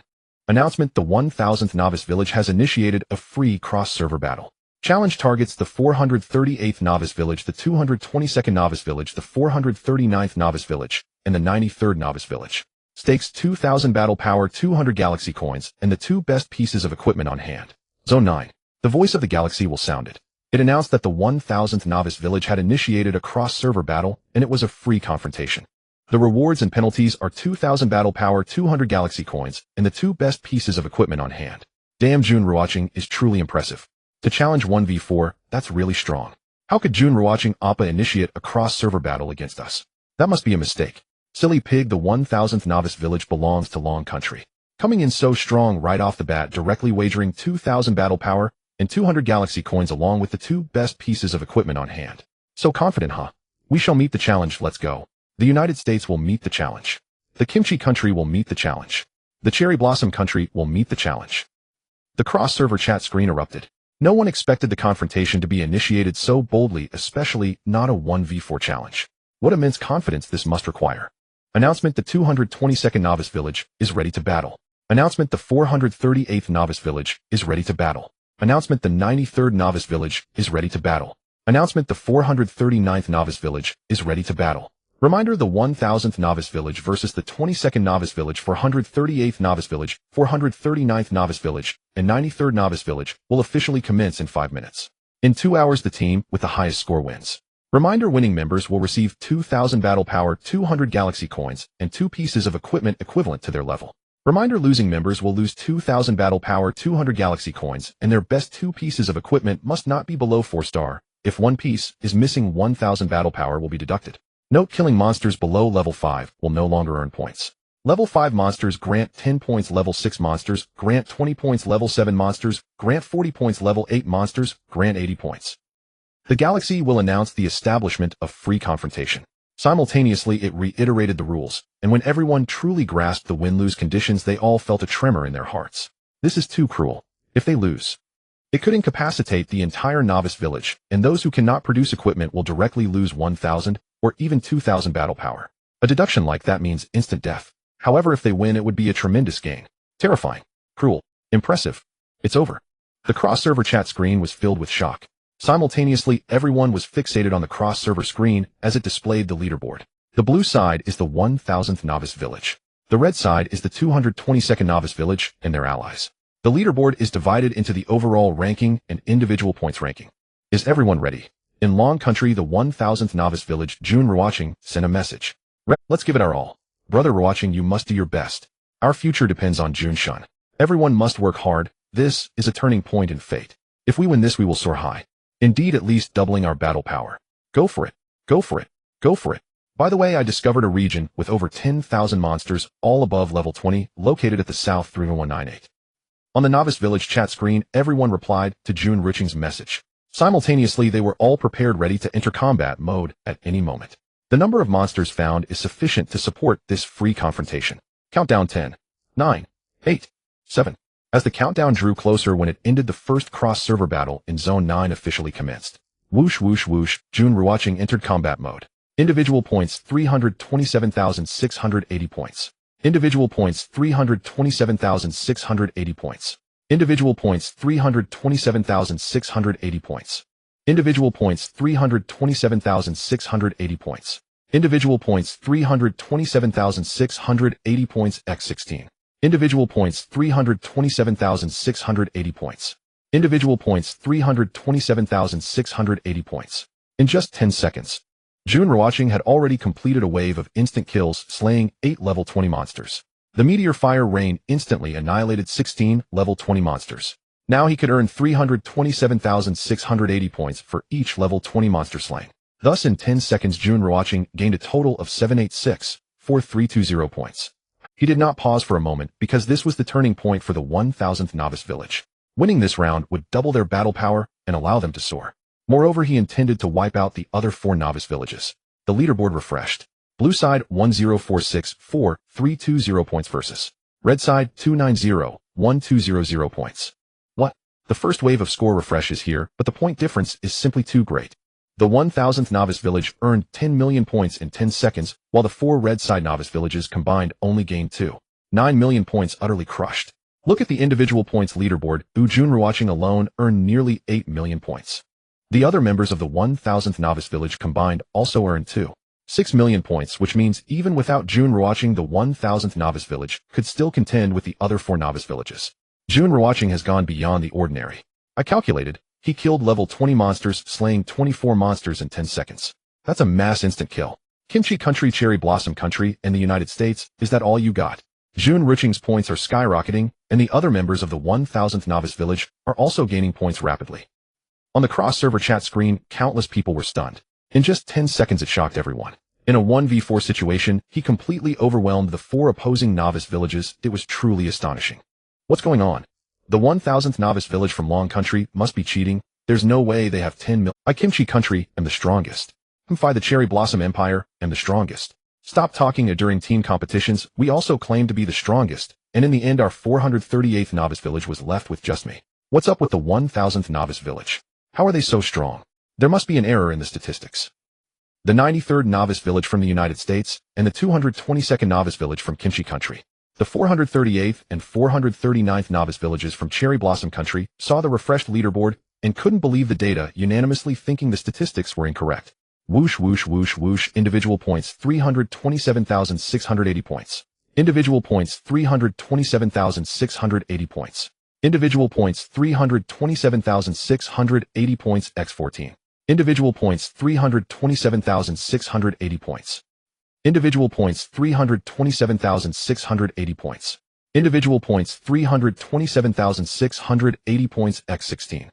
Announcement: the 1000th Novice Village has initiated a free cross-server battle. Challenge targets: the 438th Novice Village, the 222nd Novice Village, the 439th Novice Village, and the 93rd Novice Village. Stakes: 2,000 battle power, 200 galaxy coins, and the 2 best pieces of equipment on hand. Zone 9. The voice of the galaxy will sound it. It announced that the 1000th Novice Village had initiated a cross-server battle, and it was a free confrontation. The rewards and penalties are 2,000 battle power, 200 galaxy coins, and the 2 best pieces of equipment on hand. Damn, Jun Ruochen is truly impressive. To challenge 1v4, that's really strong. How could Jun Ruochen Appa initiate a cross-server battle against us? That must be a mistake. Silly pig, the 1000th Novice Village belongs to Long Country. Coming in so strong right off the bat, directly wagering 2,000 battle power and 200 galaxy coins along with the 2 best pieces of equipment on hand. So confident, huh? We shall meet the challenge, let's go. The United States will meet the challenge. The Kimchi Country will meet the challenge. The Cherry Blossom Country will meet the challenge. The cross-server chat screen erupted. No one expected the confrontation to be initiated so boldly, especially not a 1v4 challenge. What immense confidence this must require. Announcement: the 222nd Novice Village is ready to battle. Announcement: the 438th Novice Village is ready to battle. Announcement: the 93rd Novice Village is ready to battle. Announcement: the 439th Novice Village is ready to battle. Reminder: the 1000th Novice Village versus the 22nd Novice Village, 438th Novice Village, 439th Novice Village, and 93rd Novice Village will officially commence in 5 minutes. In 2 hours, the team with the highest score wins. Reminder: winning members will receive 2,000 battle power, 200 galaxy coins, and 2 pieces of equipment equivalent to their level. Reminder: losing members will lose 2,000 battle power, 200 galaxy coins, and their best 2 pieces of equipment must not be below 4-star. If one piece is missing, 1,000 battle power will be deducted. Note: killing monsters below level 5 will no longer earn points. Level 5 monsters grant 10 points, level 6 monsters grant 20 points, level 7 monsters grant 40 points, level 8 monsters grant 80 points. The Galaxy will announce the establishment of free confrontation. Simultaneously, it reiterated the rules, and when everyone truly grasped the win-lose conditions, they all felt a tremor in their hearts. This is too cruel. If they lose, it could incapacitate the entire Novice Village, and those who cannot produce equipment will directly lose 1,000 or even 2,000 battle power. A deduction like that means instant death. However, if they win, it would be a tremendous gain. Terrifying. Cruel. Impressive. It's over. The cross-server chat screen was filled with shock. Simultaneously, everyone was fixated on the cross-server screen as it displayed the leaderboard. The blue side is the 1000th Novice Village. The red side is the 222nd Novice Village and their allies. The leaderboard is divided into the overall ranking and individual points ranking. Is everyone ready? In Long Country, the 1000th Novice Village, Jun Ruochen sent a message. Let's give it our all. Brother Ruochen, you must do your best. Our future depends on Jun-shun. Everyone must work hard. This is a turning point in fate. If we win this, we will soar high. Indeed, at least doubling our battle power. Go for it. Go for it. Go for it. By the way, I discovered a region with over 10,000 monsters, all above level 20, located at the south 3198. On the Novice Village chat screen, everyone replied to Jun Ruochen's message. Simultaneously, they were all prepared, ready to enter combat mode at any moment. The number of monsters found is sufficient to support this free confrontation. Countdown 10, 9, 8, 7. As the countdown drew closer when it ended, the first cross-server battle in Zone 9 officially commenced. Whoosh whoosh whoosh, Jun Ruochen entered combat mode. Individual points 327,680 points. Individual points 327,680 points. Individual points 327,680 points. Individual points 327,680 points. Individual points 327,680 points x 16. Individual points 327,680 points. Individual points 327,680 points. In just 10 seconds, Jun Ruochen had already completed a wave of instant kills, slaying 8 level 20 monsters. The meteor fire rain instantly annihilated 16 level 20 monsters. Now he could earn 327,680 points for each level 20 monster slain. Thus, in 10 seconds, Jun Ruochen gained a total of 786,4320 points. He did not pause for a moment because this was the turning point for the 1000th Novice Village. Winning this round would double their battle power and allow them to soar. Moreover, he intended to wipe out the other 4 Novice Villages. The leaderboard refreshed. Blue side 10464320 points versus red side 2901200 points. What? The first wave of score refreshes here, but the point difference is simply too great. The 1000th Novice Village earned 10 million points in 10 seconds, while the 4 red side Novice Villages combined only gained 9 million points, utterly crushed. Look at the individual points leaderboard. Jun Ruochen alone earned nearly 8 million points. The other members of the 1000th Novice Village combined also earned 6 million points, which means even without Jun Ruochen, the 1000th Novice Village could still contend with the other 4 Novice Villages. Jun Ruochen has gone beyond the ordinary. I calculated. He killed level 20 monsters, slaying 24 monsters in 10 seconds. That's a mass instant kill. Kimchi Country, Cherry Blossom Country, and the United States, is that all you got? Jun Ruochen's points are skyrocketing, and the other members of the 1000th Novice Village are also gaining points rapidly. On the cross-server chat screen, countless people were stunned. In just 10 seconds, it shocked everyone. In a 1v4 situation, he completely overwhelmed the 4 opposing Novice Villages. It was truly astonishing. What's going on? The 1000th Novice Village from Long Country must be cheating. There's no way they have 10 million. I, Kimchi Country, am the strongest. Fi, the Cherry Blossom Empire, am the strongest. Stop talking. During team competitions, we also claimed to be the strongest, and in the end our 438th Novice Village was left with just me. What's up with the 1000th Novice Village? How are they so strong? There must be an error in the statistics. The 93rd Novice Village from the United States, and the 222nd Novice Village from Kimchi Country. The 438th and 439th Novice Villages from Cherry Blossom Country saw the refreshed leaderboard and couldn't believe the data, unanimously thinking the statistics were incorrect. Whoosh whoosh whoosh whoosh. Individual points 327,680 points. Individual points 327,680 points. Individual points 327,680 points x 14. Individual points 327,680 points. Individual points 327,680 points. Individual points 327,680 points x 16.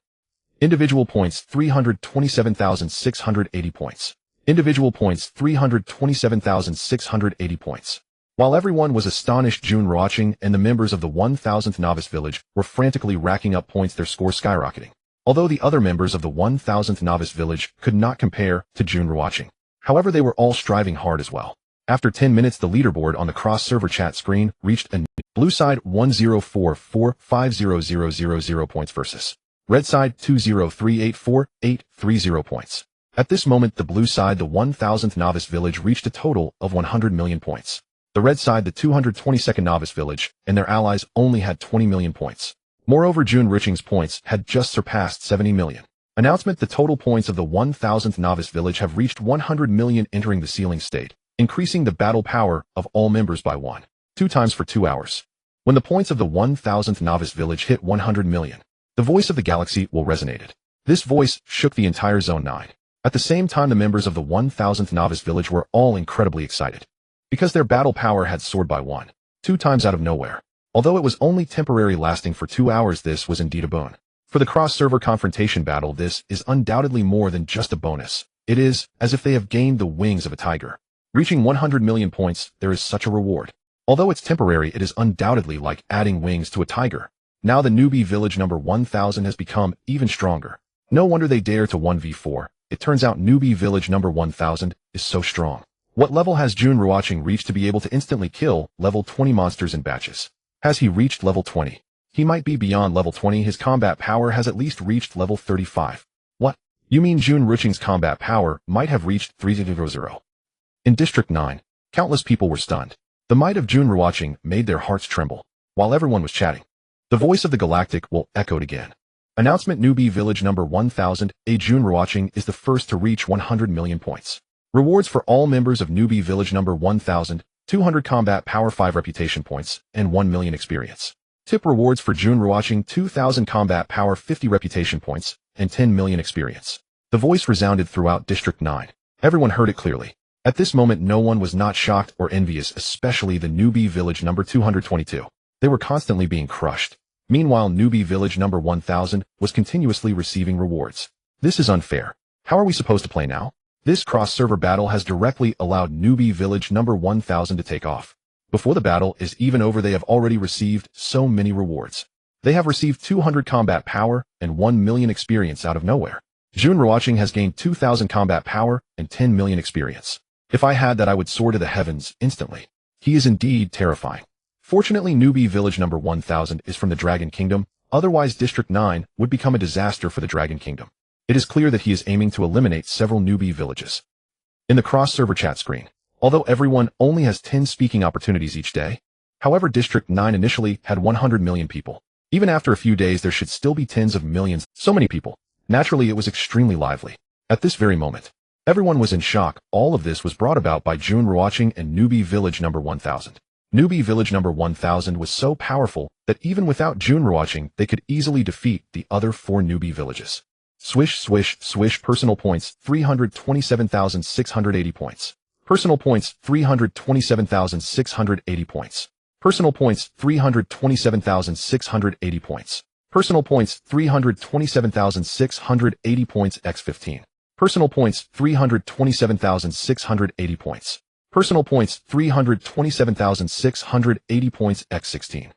Individual points 327,680 points. Individual points 327,680 points. While everyone was astonished, Jun Ruochen and the members of the 1000th Novice Village were frantically racking up points, their score skyrocketing. Although the other members of the 1000th Novice Village could not compare to Jun Ruochen. However, they were all striving hard as well. After 10 minutes, the leaderboard on the cross-server chat screen reached a blue side 10445000 points versus red side 2038430 points. At this moment, the blue side, the 1000th Novice Village, reached a total of 100 million points. The red side, the 222nd Novice Village, and their allies only had 20 million points. Moreover, Jun Ruochen's points had just surpassed 70 million. Announcement: the total points of the 1000th Novice Village have reached 100 million, entering the ceiling state, increasing the battle power of all members by 2 times for 2 hours. When the points of the 1000th Novice Village hit 100 million, the voice of the galaxy will resonate. This voice shook the entire Zone 9. At the same time, the members of the 1000th Novice Village were all incredibly excited, because their battle power had soared by 2 times out of nowhere. Although it was only temporary, lasting for 2 hours, this was indeed a boon. For the cross-server confrontation battle, this is undoubtedly more than just a bonus. It is as if they have gained the wings of a tiger. Reaching 100 million points, there is such a reward. Although it's temporary, it is undoubtedly like adding wings to a tiger. Now the newbie village number 1000 has become even stronger. No wonder they dare to 1v4. It turns out newbie village number 1000 is so strong. What level has Jun Ruochen reached to be able to instantly kill level 20 monsters in batches? Has he reached level 20? He might be beyond level 20. His combat power has at least reached level 35. What? You mean Jun Ruochen's combat power might have reached 300? In District 9, countless people were stunned. The might of Jun Ruochen made their hearts tremble. While everyone was chatting, the voice of the galactic will echoed again. Announcement: newbie village number 1000, Jun Ruochen is the first to reach 100 million points. Rewards for all members of newbie village number 1000, 200 combat power, 5 reputation points, and 1 million experience. Tip: rewards for Jun Ruochen: 2000 combat power, 50 reputation points, and 10 million experience. The voice resounded throughout District 9. Everyone heard it clearly. At this moment, no one was not shocked or envious, especially the newbie village number 222. They were constantly being crushed. Meanwhile, newbie village number 1000 was continuously receiving rewards. This is unfair. How are we supposed to play now? This cross-server battle has directly allowed newbie village number 1000 to take off. Before the battle is even over, they have already received so many rewards. They have received 200 combat power and 1 million experience out of nowhere. Jun Ruochen has gained 2000 combat power and 10 million experience. If I had that, I would soar to the heavens instantly. He is indeed terrifying. Fortunately, newbie village number 1000 is from the Dragon Kingdom, otherwise District 9 would become a disaster for the Dragon Kingdom. It is clear that he is aiming to eliminate several newbie villages. In the cross-server chat screen, although everyone only has 10 speaking opportunities each day, however, District 9 initially had 100 million people. Even after a few days, there should still be tens of millions, so many people. Naturally, it was extremely lively. At this very moment, everyone was in shock. All of this was brought about by Jun Ruochen and newbie village number 1000. Newbie village number 1000 was so powerful that even without Jun Ruochen, they could easily defeat the other 4 newbie villages. Swish, swish, swish. Personal points, 327,680 points. Personal points, 327,680 points. Personal points, 327,680 points. Personal points, 327,680 points x 15. Personal points, 327,680 points. Personal points, 327,680 points x 16.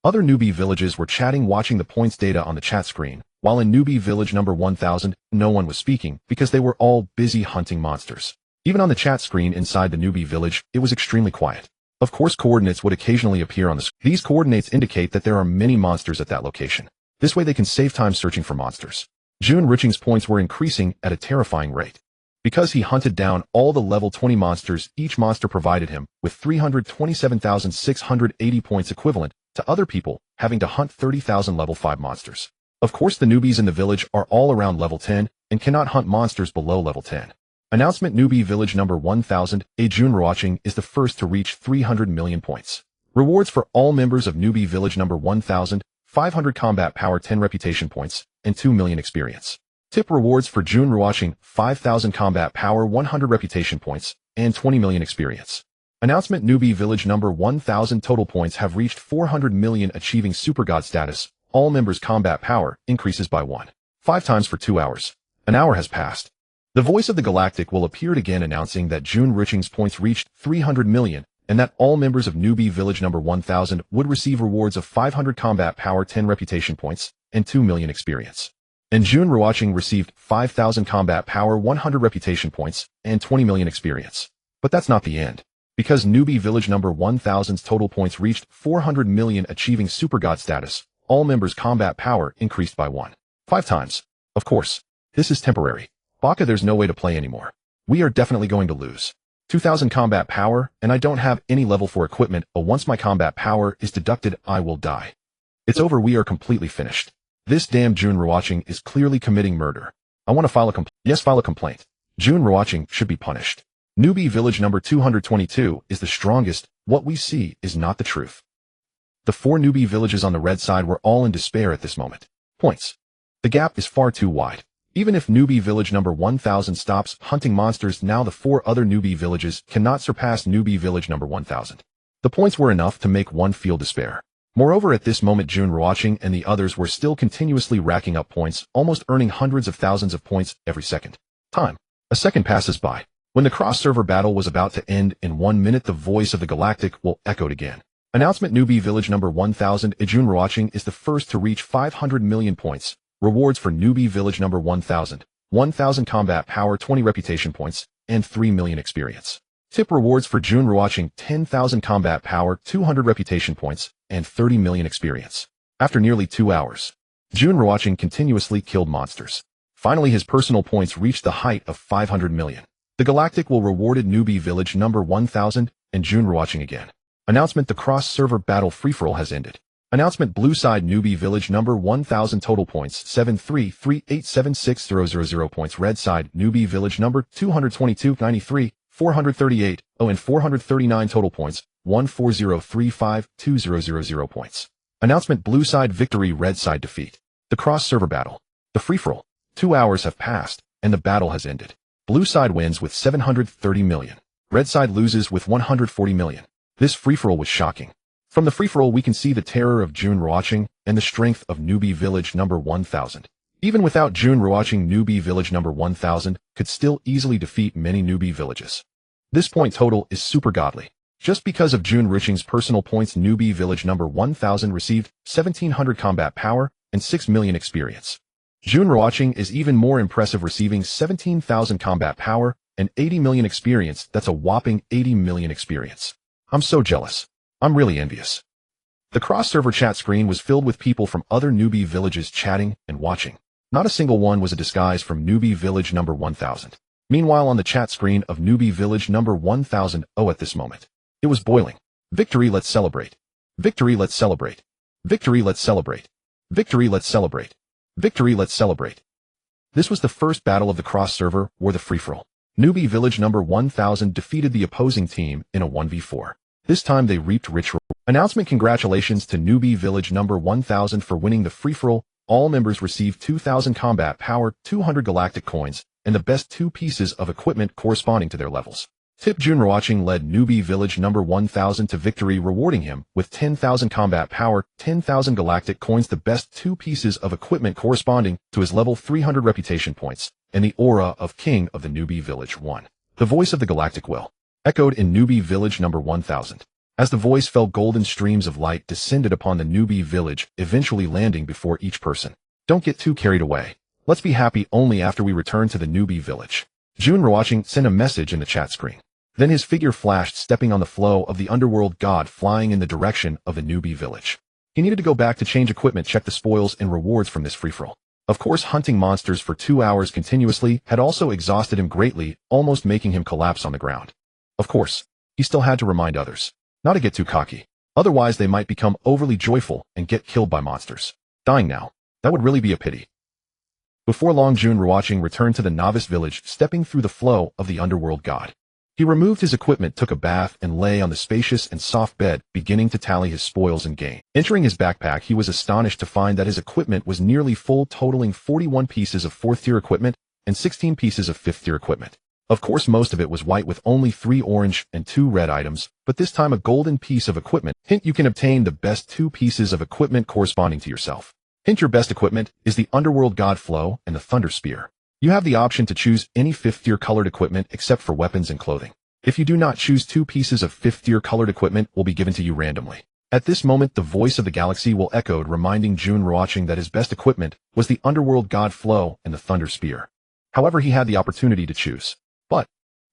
Other newbie villages were chatting, watching the points data on the chat screen, while in newbie village number 1000, no one was speaking because they were all busy hunting monsters. Even on the chat screen inside the newbie village, it was extremely quiet. Of course, coordinates would occasionally appear on the screen. These coordinates indicate that there are many monsters at that location. This way they can save time searching for monsters. Jun Ruochen's points were increasing at a terrifying rate. Because he hunted down all the level 20 monsters, each monster provided him with 327,680 points, equivalent to other people having to hunt 30,000 level 5 monsters. Of course, the newbies in the village are all around level 10 and cannot hunt monsters below level 10. Announcement: newbie village number 1000, Jun Ruochen is the first to reach 300 million points. Rewards for all members of newbie village number 1000, 500 combat power, 10 reputation points, and 2 million experience. Tip: rewards for Jun Ruochen: 5,000 combat power, 100 reputation points, and 20 million experience. Announcement: newbie village number 1000 total points have reached 400 million, achieving super god status. All members' combat power increases by 5 times for 2 hours. An hour has passed. The voice of the galactic will appear again, announcing that Jun Ruochen's points reached 300 million, and that all members of newbie village number 1000 would receive rewards of 500 combat power, 10 reputation points, and 2 million experience. And Jun Ruochen received 5,000 combat power, 100 reputation points, and 20 million experience. But that's not the end. Because newbie village number 1000's total points reached 400 million, achieving super god status, all members' combat power increased by 5 times. Of course, this is temporary. Baka, there's no way to play anymore. We are definitely going to lose. 2,000 combat power, and I don't have any level 4 equipment, but once my combat power is deducted, I will die. It's over, we are completely finished. This damn Jun Ruochen is clearly committing murder. I want to file a complaint. Yes, file a complaint. Jun Ruochen should be punished. Newbie village number 222 is the strongest. What we see is not the truth. The 4 newbie villages on the red side were all in despair at this moment. Points. The gap is far too wide. Even if newbie village number 1000 stops hunting monsters, now the 4 other newbie villages cannot surpass newbie village number 1000. The points were enough to make one feel despair. Moreover, at this moment Jun Ruochen and the others were still continuously racking up points, almost earning hundreds of thousands of points every second. Time. A second passes by. When the cross-server battle was about to end in 1 minute, the voice of the Galactic will echoed again. Announcement: newbie village number 1000. Jun Ruochen is the first to reach 500 million points. Rewards for newbie village number 1000. 1000 combat power, 20 reputation points, and 3 million experience. Tip: rewards for Jun Ruochen: 10,000 combat power, 200 reputation points, and 30 million experience. After nearly 2 hours, Jun Ruochen continuously killed monsters. Finally, his personal points reached the height of 500 million. The Galactic will rewarded newbie village number 1000 and Jun Ruochen again. Announcement: the cross-server battle free-for-all has ended. Announcement: blue side newbie village number 1000 total points 733876000 points. Red side newbie village number 22293 438 and 439 total points 140352000 points. Announcement: blue side victory, red side defeat. The cross-server battle. The free-for-all. 2 hours have passed and the battle has ended. Blue side wins with 730 million. Red side loses with 140 million. This free-for-all was shocking. From the free-for-all we can see the terror of Jun Ruochen and the strength of newbie village number 1000. Even without Jun Ruochen, newbie village number 1000 could still easily defeat many newbie villages. This point total is super godly. Just because of Jun Ruochen's personal points, newbie village number 1000 received 1700 combat power and 6 million experience. Jun Ruochen is even more impressive, receiving 17,000 combat power and 80 million experience. That's a whopping 80 million experience. I'm so jealous. I'm really envious. The cross-server chat screen was filled with people from other newbie villages chatting and watching. Not a single one was a disguise from newbie village number 1000. Meanwhile, on the chat screen of newbie village number 1000, at this moment, it was boiling. Victory, let's celebrate. Victory, let's celebrate. Victory, let's celebrate. Victory, let's celebrate. Victory, let's celebrate. This was the first battle of the cross-server war, the free-for-all. Newbie village number 1000 defeated the opposing team in a 1v4. This time they reaped rich rewards. Announcement: congratulations to newbie village number 1000 for winning the free-for-all. All members received 2000 combat power, 200 galactic coins, and the best 2 pieces of equipment corresponding to their levels. Tip: Jun Ruochen led newbie village number 1000 to victory, rewarding him with 10,000 combat power, 10,000 galactic coins, the best 2 pieces of equipment corresponding to his level, 300 reputation points, and the aura of King of the newbie village 1. The voice of the Galactic will echoed in newbie village number 1000. As the voice fell, golden streams of light descended upon the newbie village, eventually landing before each person. Don't get too carried away. Let's be happy only after we return to the newbie village. Jun Ruochen sent a message in the chat screen. Then his figure flashed, stepping on the flow of the underworld god, flying in the direction of the newbie village. He needed to go back to change equipment, check the spoils and rewards from this free-for-all. Of course, hunting monsters for 2 hours continuously had also exhausted him greatly, almost making him collapse on the ground. Of course, he still had to remind others not to get too cocky. Otherwise, they might become overly joyful and get killed by monsters. Dying now. That would really be a pity. Before long, Jun Ruochen returned to the novice village, stepping through the flow of the underworld god. He removed his equipment, took a bath, and lay on the spacious and soft bed, beginning to tally his spoils and gain. Entering his backpack, he was astonished to find that his equipment was nearly full, totaling 41 pieces of 4th-tier equipment and 16 pieces of 5th-tier equipment. Of course, most of it was white with only 3 orange and 2 red items, but this time a golden piece of equipment. Hint: you can obtain the best 2 pieces of equipment corresponding to yourself. Hint: your best equipment is the Underworld God Flow and the Thunder Spear. You have the option to choose any 5th-tier colored equipment except for weapons and clothing. If you do not choose, 2 pieces of 5th-tier colored equipment will be given to you randomly. At this moment, the voice of the galaxy will echoed, reminding Jun Ruochen that his best equipment was the Underworld God Flow and the Thunder Spear. However, he had the opportunity to choose. But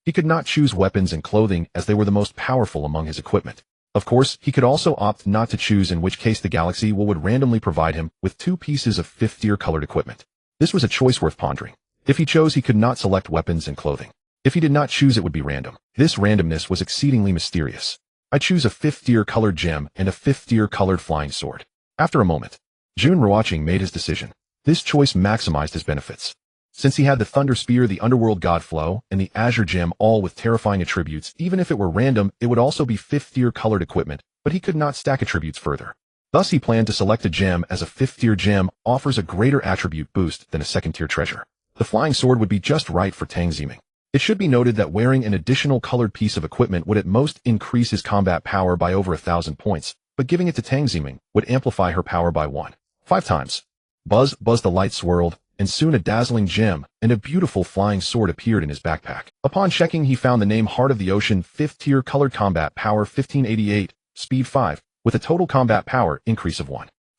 he could not choose weapons and clothing as they were the most powerful among his equipment. Of course, he could also opt not to choose, in which case the galaxy would randomly provide him with 2 pieces of 5th-tier colored equipment. This was a choice worth pondering. If he chose, he could not select weapons and clothing. If he did not choose, it would be random. This randomness was exceedingly mysterious. I choose a 5th-tier colored gem and a 5th-tier colored flying sword. After a moment, Jun Ruochen made his decision. This choice maximized his benefits. Since he had the Thunder Spear, the Underworld God Flow, and the Azure Gem, all with terrifying attributes, even if it were random, it would also be 5th-tier colored equipment, but he could not stack attributes further. Thus he planned to select a gem, as a 5th-tier gem offers a greater attribute boost than a 2nd-tier treasure. The Flying Sword would be just right for Tang Ziming. It should be noted that wearing an additional colored piece of equipment would at most increase his combat power by over 1,000 points, but giving it to Tang Ziming would amplify her power by 5 times. Buzz, the light swirled, and soon a dazzling gem and a beautiful flying sword appeared in his backpack. Upon checking, he found the name Heart of the Ocean, 5th-tier colored combat power 1588, speed 5, with a total combat power increase of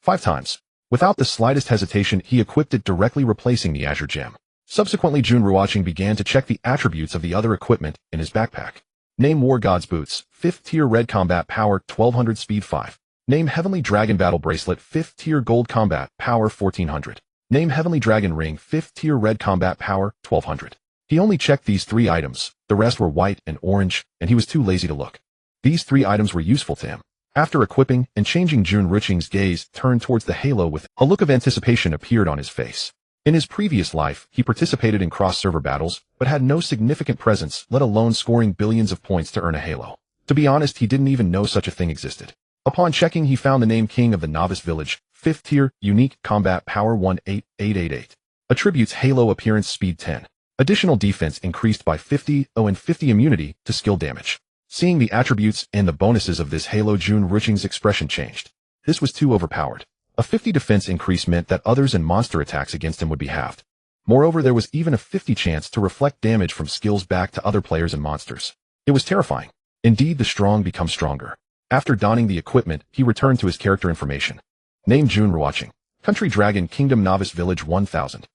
5 times. Without the slightest hesitation, he equipped it, directly replacing the Azure Gem. Subsequently, Jun Ruochen began to check the attributes of the other equipment in his backpack. Name War God's Boots, 5th-tier red combat power 1200, speed 5. Name Heavenly Dragon Battle Bracelet, 5th-tier gold combat power 1400. Name Heavenly Dragon Ring, 5th-tier red combat power 1200. He only checked these 3 items, the rest were white and orange, and he was too lazy to look. These 3 items were useful to him. After equipping and changing, Jun Ruochen's gaze turned towards the halo with a look of anticipation appeared on his face. In his previous life, he participated in cross-server battles, but had no significant presence, let alone scoring billions of points to earn a halo. To be honest, he didn't even know such a thing existed. Upon checking, he found the name King of the Novice Village, 5th-tier, unique combat power 18888. Attributes halo appearance speed 10. Additional defense increased by 50, and 50 immunity to skill damage. Seeing the attributes and the bonuses of this halo, Jun Ruochen's expression changed. This was too overpowered. A 50 defense increase meant that others and monster attacks against him would be halved. Moreover, there was even a 50 chance to reflect damage from skills back to other players and monsters. It was terrifying. Indeed, the strong become stronger. After donning the equipment, he returned to his character information. Name Jun Ruochen. Country Dragon Kingdom Novice Village 1000.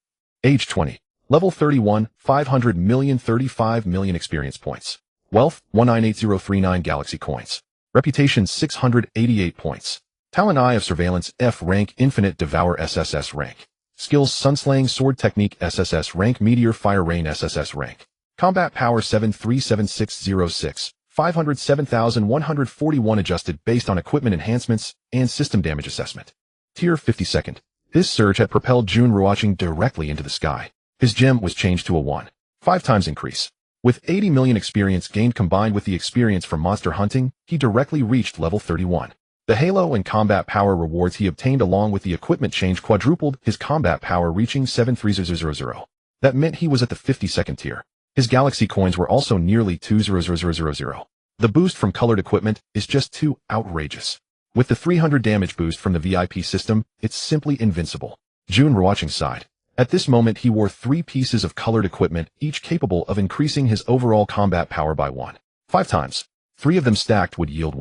Age 20. Level 31, 500 million 35 million experience points. Wealth, 198039 galaxy coins. Reputation, 688 points. Talent Eye of Surveillance, F rank, Infinite Devour SSS rank. Skills, Sunslaying Sword Technique SSS rank, Meteor Fire Rain SSS rank. Combat Power 737606, 507,141 adjusted based on equipment enhancements and system damage assessment. Tier 52nd. This surge had propelled Jun Ruochen directly into the sky. His gem was changed to a 5 times increase. With 80 million experience gained combined with the experience from monster hunting, he directly reached level 31. The halo and combat power rewards he obtained along with the equipment change quadrupled his combat power, reaching 73000. That meant he was at the 52nd tier. His galaxy coins were also nearly 200,000. The boost from colored equipment is just too outrageous. With the 300 damage boost from the VIP system, it's simply invincible. Jun Ruochen sighed. At this moment, he wore 3 pieces of colored equipment, each capable of increasing his overall combat power by 5 times. 3 of them stacked would yield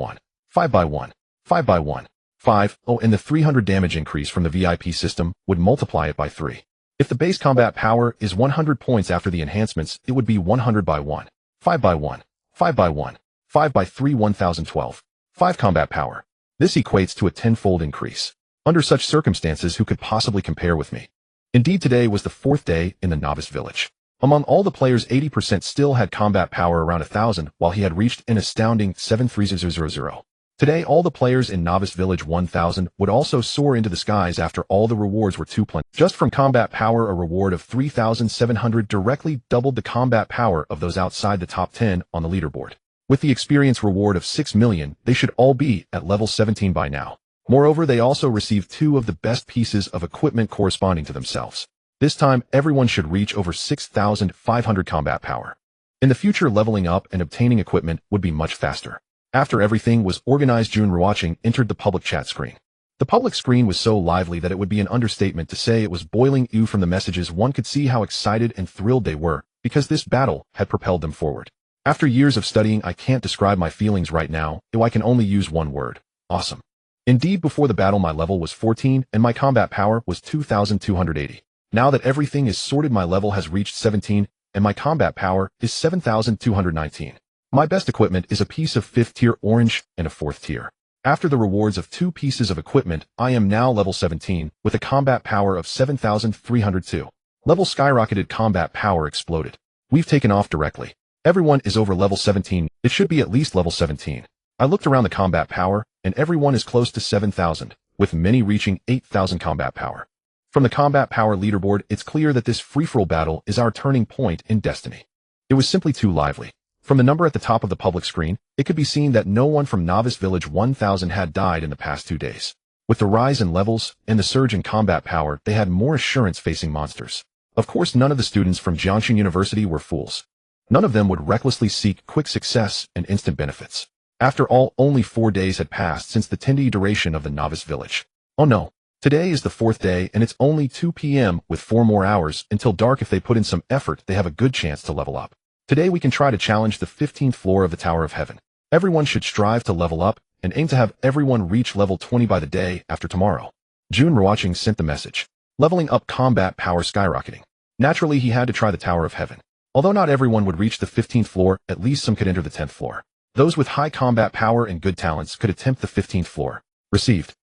5 by 1. 5 by 1. 5, and the 300 damage increase from the VIP system would multiply it by 3. If the base combat power is 100 points after the enhancements, it would be 100 by 1. 5 by 1. 5 by 1. 5 by 3 1012. 5 combat power. This equates to a 10-fold increase. Under such circumstances, who could possibly compare with me? Indeed, today was the 4th day in the Novice Village. Among all the players, 80% still had combat power around 1,000, while he had reached an astounding 73000. Today, all the players in Novice Village 1000 would also soar into the skies after all the rewards were too plenty. Just from combat power, a reward of 3,700 directly doubled the combat power of those outside the top 10 on the leaderboard. With the experience reward of 6 million, they should all be at level 17 by now. Moreover, they also received 2 of the best pieces of equipment corresponding to themselves. This time, everyone should reach over 6,500 combat power. In the future, leveling up and obtaining equipment would be much faster. After everything was organized, Jun Ruochen entered the public chat screen. The public screen was so lively that it would be an understatement to say it was boiling. From the messages, one could see how excited and thrilled they were, because this battle had propelled them forward. After years of studying, I can't describe my feelings right now, I can only use one word: awesome. Indeed, before the battle my level was 14 and my combat power was 2,280. Now that everything is sorted, my level has reached 17 and my combat power is 7,219. My best equipment is a piece of 5th tier orange and a 4th tier. After the rewards of 2 pieces of equipment, I am now level 17 with a combat power of 7,302. Level skyrocketed, combat power exploded. We've taken off directly. Everyone is over level 17. It should be at least level 17. I looked around the combat power and everyone is close to 7,000. with many reaching 8,000 combat power. From the combat power leaderboard, it's clear that this free-for-all battle is our turning point in Destiny. It was simply too lively. From the number at the top of the public screen, it could be seen that no one from Novice Village 1000 had died in the past 2 days. With the rise in levels and the surge in combat power, they had more assurance facing monsters. Of course, none of the students from Jiangshan University were fools. None of them would recklessly seek quick success and instant benefits. After all, only 4 days had passed since the 10-day duration of the Novice Village. Oh no. Today is the 4th day and it's only 2 p.m. with 4 more hours until dark. If they put in some effort, they have a good chance to level up. Today we can try to challenge the 15th floor of the Tower of Heaven. Everyone should strive to level up and aim to have everyone reach level 20 by the day after tomorrow. Jun Ruochen sent the message. Leveling up combat power skyrocketing. Naturally, he had to try the Tower of Heaven. Although not everyone would reach the 15th floor, at least some could enter the 10th floor. Those with high combat power and good talents could attempt the 15th floor. Received.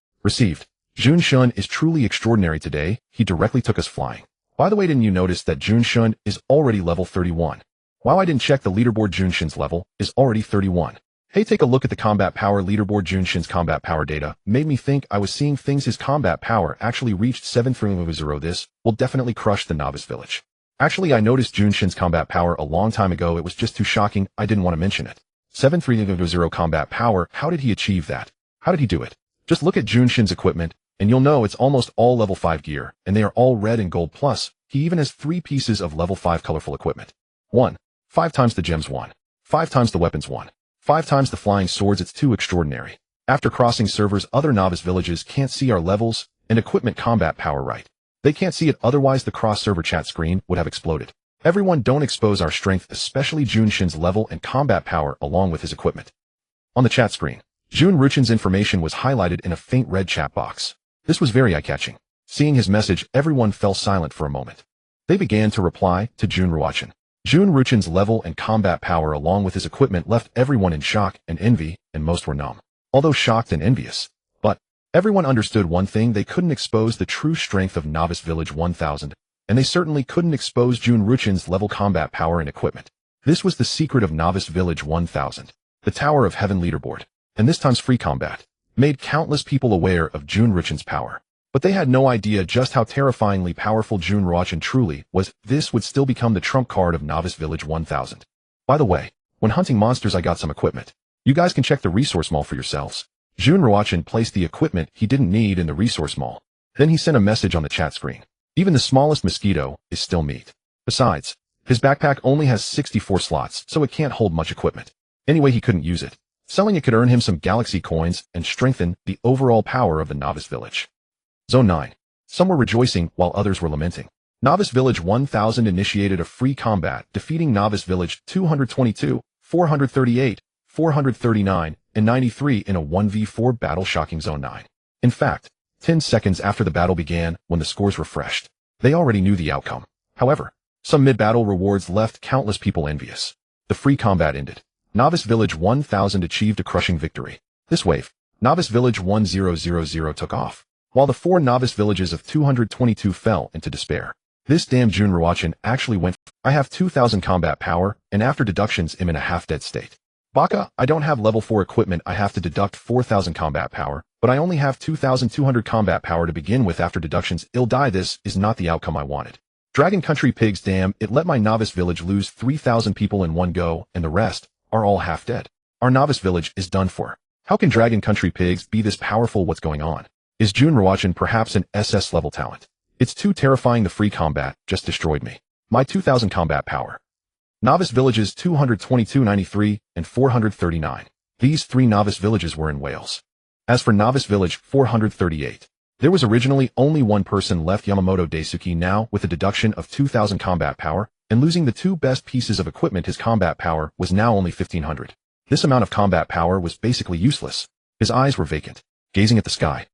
Jun Shun is truly extraordinary today. He directly took us flying. By the way, didn't you notice that Jun Shun is already level 31? Wow, I didn't check the leaderboard. Jun Shun's level is already 31. Hey, take a look at the combat power leaderboard. Jun Shun's combat power data made me think I was seeing things. His combat power actually reached 730. This will definitely crush the Novice Village. Actually, I noticed Jun Shun's combat power a long time ago. It was just too shocking. I didn't want to mention it. 730 combat power. How did he achieve that? How did he do it? Just look at Jun Shun's equipment, and you'll know it's almost all level 5 gear, and they are all red and gold. Plus, he even has 3 pieces of level 5 colorful equipment. 1. 5 times the gems. 1. 5 times the weapons. 1. 5 times the flying swords. It's too extraordinary. After crossing servers, other novice villages can't see our levels and equipment combat power right. They can't see it, otherwise the cross-server chat screen would have exploded. Everyone don't expose our strength, especially Jun Shun's level and combat power along with his equipment. On the chat screen, Jun Ruochen's information was highlighted in a faint red chat box. This was very eye-catching. Seeing his message, everyone fell silent for a moment. They began to reply to Jun Ruochen. Jun Ruochen's level and combat power along with his equipment left everyone in shock and envy, and most were numb. Although shocked and envious. But everyone understood one thing: they couldn't expose the true strength of Novice Village 1000, and they certainly couldn't expose Jun Ruochen's level combat power and equipment. This was the secret of Novice Village 1000. The Tower of Heaven leaderboard, and this time's free combat, made countless people aware of Jun Ruochen's power. But they had no idea just how terrifyingly powerful Jun Ruochen truly was. This would still become the trump card of Novice Village 1000. By the way, when hunting monsters I got some equipment. You guys can check the resource mall for yourselves. Jun Ruochen placed the equipment he didn't need in the resource mall. Then he sent a message on the chat screen. Even the smallest mosquito is still meat. Besides, his backpack only has 64 slots, so it can't hold much equipment. Anyway, he couldn't use it. Selling it could earn him some galaxy coins and strengthen the overall power of the Novice Village. Zone 9. Some were rejoicing while others were lamenting. Novice Village 1000 initiated a free combat, defeating Novice Village 222, 438, 439, and 93 in a 1v4 battle, shocking Zone 9. In fact, 10 seconds after the battle began, when the scores refreshed, they already knew the outcome. However, some mid-battle rewards left countless people envious. The free combat ended. Novice Village 1000 achieved a crushing victory. This wave, Novice Village 1000 took off, while the 4 novice villages of 222 fell into despair. This damn Jun Ruochen actually went. I have 2000 combat power, and after deductions am in a half-dead state. Baka, I don't have level 4 equipment. I have to deduct 4000 combat power, but I only have 2200 combat power to begin with. After deductions, I'll die. This is not the outcome I wanted. Dragon Country Pigs, damn, it let my novice village lose 3000 people in one go, and the rest are all half dead. Our novice village is done for. How can Dragon Country Pigs be this powerful? What's going on? Is Jun Ruochen perhaps an SS level talent? It's too terrifying. The free combat just destroyed me. My 2000 combat power. Novice villages 222, 93, and 439. These 3 novice villages were in Wales. As for Novice Village 438, there was originally only one person left, Yamamoto Daisuke. Now, with a deduction of 2000 combat power, and losing the 2 best pieces of equipment, his combat power was now only 1500. This amount of combat power was basically useless. His eyes were vacant, gazing at the sky.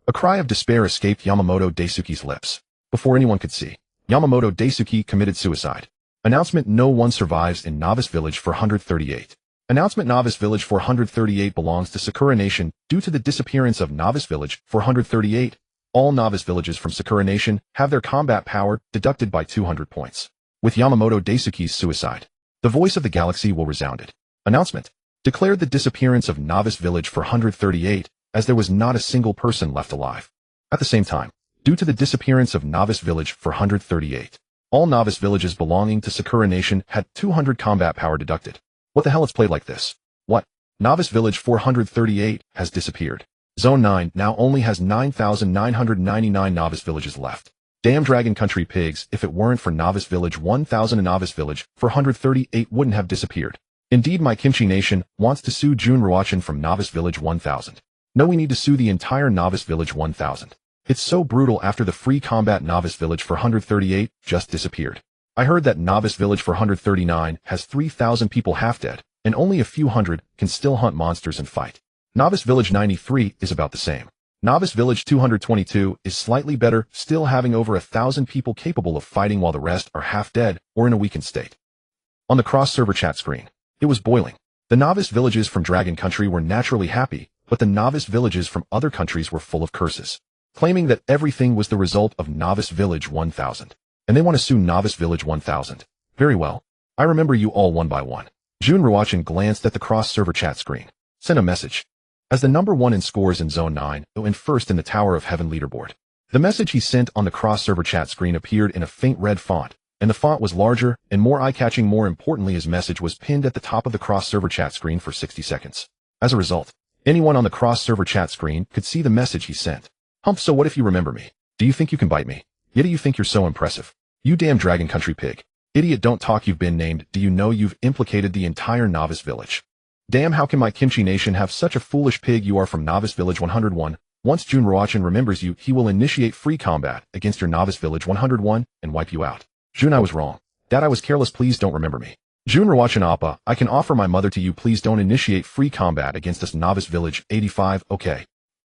A cry of despair escaped Yamamoto Daisuke's lips. Before anyone could see, Yamamoto Daisuke committed suicide. Announcement: no one survives in Novice Village 438. Announcement: Novice Village 438 belongs to Sakura Nation. Due to the disappearance of Novice Village 438, all novice villages from Sakura Nation have their combat power deducted by 200 points. With Yamamoto Daisuke's suicide, the voice of the galaxy will resounded. Announcement: declared the disappearance of Novice Village 438 as there was not a single person left alive. At the same time, due to the disappearance of Novice Village 438, all Novice villages belonging to Sakura Nation had 200 combat power deducted. What the hell, it's played like this? What? Novice Village 438 has disappeared. Zone 9 now only has 9,999 Novice villages left. Damn Dragon Country pigs, if it weren't for Novice Village 1000 and Novice Village 438 wouldn't have disappeared. Indeed, my Kimchi Nation wants to sue Jun Ruochen from Novice Village 1000. No, we need to sue the entire Novice Village 1000. It's so brutal after the free combat Novice Village 438 just disappeared. I heard that Novice Village 439 has 3,000 people half dead, and only a few hundred can still hunt monsters and fight. Novice Village 93 is about the same. Novice Village 222 is slightly better, still having over 1,000 people capable of fighting while the rest are half dead or in a weakened state. On the cross-server chat screen, it was boiling. The Novice villages from Dragon Country were naturally happy, but the Novice villages from other countries were full of curses, claiming that everything was the result of Novice Village 1000. And they want to sue Novice Village 1000. Very well. I remember you all one by one. Jun Ruochen glanced at the cross-server chat screen. Sent a message. As the number 1 in scores in Zone 9 and first in the Tower of Heaven leaderboard. The message he sent on the cross-server chat screen appeared in a faint red font, and the font was larger and more eye-catching. More importantly, his message was pinned at the top of the cross-server chat screen for 60 seconds. As a result, anyone on the cross-server chat screen could see the message he sent. Humph, so what if you remember me? Do you think you can bite me? Yet do you think you're so impressive? You damn Dragon Country pig. Idiot, don't talk, you've been named. Do you know you've implicated the entire Novice Village? Damn, how can my Kimchi Nation have such a foolish pig? You are from Novice Village 101. Once Jun Ruochen remembers you, he will initiate free combat against your Novice Village 101 and wipe you out. Jun, I was wrong. Dad, I was careless. Please don't remember me. Jun Ruochen Appa, I can offer my mother to you. Please don't initiate free combat against us. Novice Village 85, okay.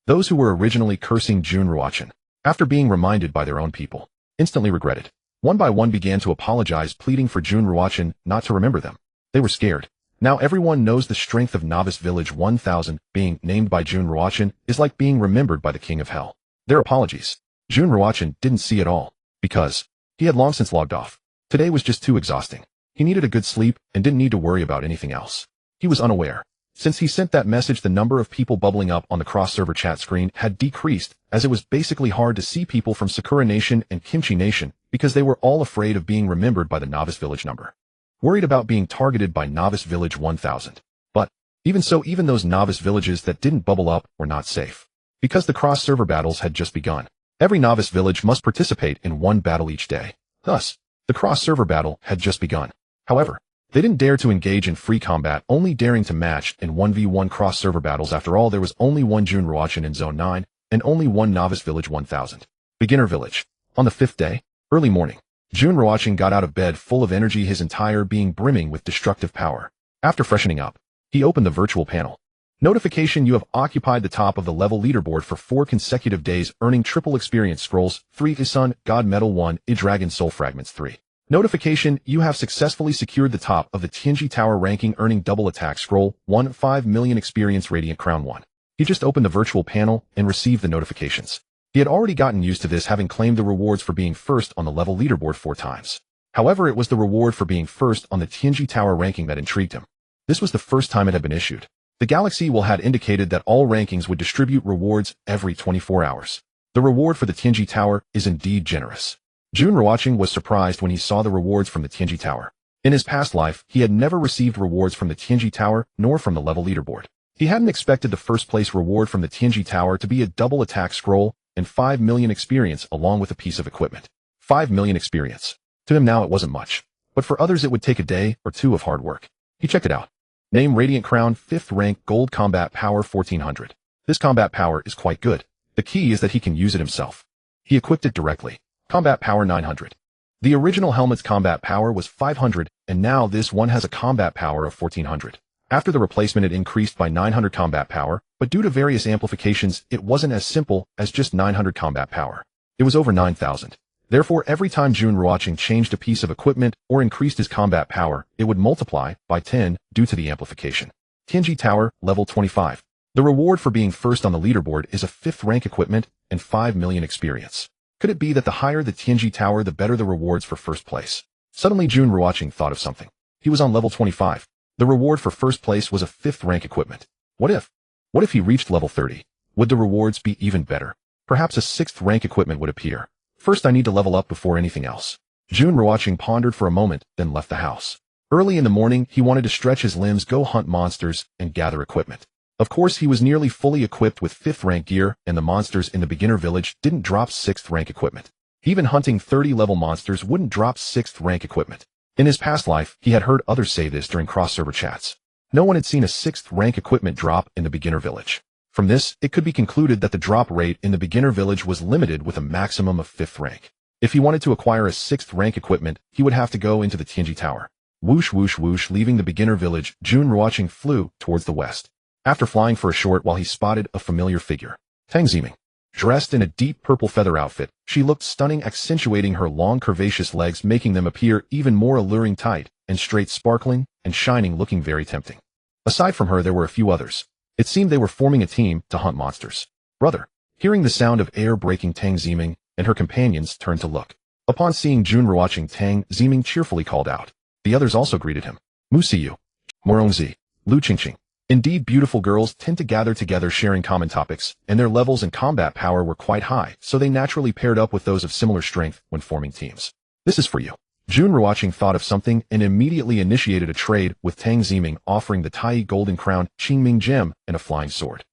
Those who were originally cursing Jun Ruochen, after being reminded by their own people, instantly regretted. One by one began to apologize, pleading for Jun Ruochen not to remember them. They were scared. Now everyone knows the strength of Novice Village 1000. Being named by Jun Ruochen is like being remembered by the King of Hell. Their apologies. Jun Ruochen didn't see it all, because he had long since logged off. Today was just too exhausting. He needed a good sleep and didn't need to worry about anything else. He was unaware. Since he sent that message, the number of people bubbling up on the cross-server chat screen had decreased, as it was basically hard to see people from Sakura Nation and Kimchi Nation because they were all afraid of being remembered by the Novice Village number. Worried about being targeted by Novice Village 1000. But, even so, even those Novice villages that didn't bubble up were not safe. Because the cross-server battles had just begun. Every Novice village must participate in one battle each day. Thus, the cross-server battle had just begun. However, they didn't dare to engage in free combat, only daring to match in 1v1 cross-server battles. After all, there was only one Jun Ruochen in Zone 9, and only one Novice Village 1000. Beginner Village. On the 5th day, early morning, Jun Ruochen got out of bed full of energy, his entire being brimming with destructive power. After freshening up, he opened the virtual panel. Notification: you have occupied the top of the level leaderboard for 4 consecutive days, earning triple experience scrolls, 3 Isun, God Medal 1, Dragon Soul Fragments 3. Notification: you have successfully secured the top of the Tianji Tower ranking, earning double attack scroll, 1, 5 million experience, Radiant Crown 1. He just opened the virtual panel and received the notifications. He had already gotten used to this, having claimed the rewards for being first on the level leaderboard 4 times. However, it was the reward for being first on the Tianji Tower ranking that intrigued him. This was the first time it had been issued. The Galaxy Will had indicated that all rankings would distribute rewards every 24 hours. The reward for the Tianji Tower is indeed generous. Jun Ruochen was surprised when he saw the rewards from the Tianji Tower. In his past life, he had never received rewards from the Tianji Tower, nor from the level leaderboard. He hadn't expected the first place reward from the Tianji Tower to be a double attack scroll and 5 million experience along with a piece of equipment. 5 million experience. To him now it wasn't much, but for others it would take a day or 2 of hard work. He checked it out. Name: Radiant Crown, 5th rank, Gold Combat Power 1400. This combat power is quite good. The key is that he can use it himself. He equipped it directly. Combat Power 900. The original helmet's combat power was 500, and now this one has a combat power of 1400. After the replacement it increased by 900 combat power, but due to various amplifications it wasn't as simple as just 900 combat power. It was over 9,000. Therefore, every time Jun Ruochen changed a piece of equipment or increased his combat power, it would multiply by 10 due to the amplification. Tianji Tower, level 25. The reward for being first on the leaderboard is a 5th rank equipment and 5 million experience. Could it be that the higher the Tianji Tower, the better the rewards for first place? Suddenly Jun Ruochen thought of something. He was on level 25. The reward for first place was a 5th rank equipment. What if he reached level 30? Would the rewards be even better? Perhaps a 6th rank equipment would appear. First I need to level up before anything else. Jun Ruochen pondered for a moment, then left the house. Early in the morning, he wanted to stretch his limbs, go hunt monsters, and gather equipment. Of course, he was nearly fully equipped with 5th rank gear, and the monsters in the beginner village didn't drop 6th rank equipment. Even hunting 30-level monsters wouldn't drop 6th rank equipment. In his past life, he had heard others say this during cross-server chats. No one had seen a 6th rank equipment drop in the beginner village. From this, it could be concluded that the drop rate in the beginner village was limited with a maximum of 5th rank. If he wanted to acquire a 6th rank equipment, he would have to go into the Tianji Tower. Whoosh whoosh whoosh, leaving the beginner village, Jun Ruochen flew towards the west. After flying for a short while, he spotted a familiar figure. Tang Ziming. Dressed in a deep purple feather outfit, she looked stunning, accentuating her long curvaceous legs, making them appear even more alluring, tight and straight, sparkling and shining, looking very tempting. Aside from her, there were a few others. It seemed they were forming a team to hunt monsters. Brother. Hearing the sound of air breaking, Tang Ziming and her companions turned to look. Upon seeing Jun Ruochen, Tang Ziming cheerfully called out. The others also greeted him. Mu Siyu. Morongzi. Lu Qingqing. Indeed, beautiful girls tend to gather together, sharing common topics, and their levels and combat power were quite high, so they naturally paired up with those of similar strength when forming teams. This is for you. Jun Ruochen thought of something and immediately initiated a trade with Tang Ziming, offering the Tai Golden Crown, Qingming Gem, and a flying sword.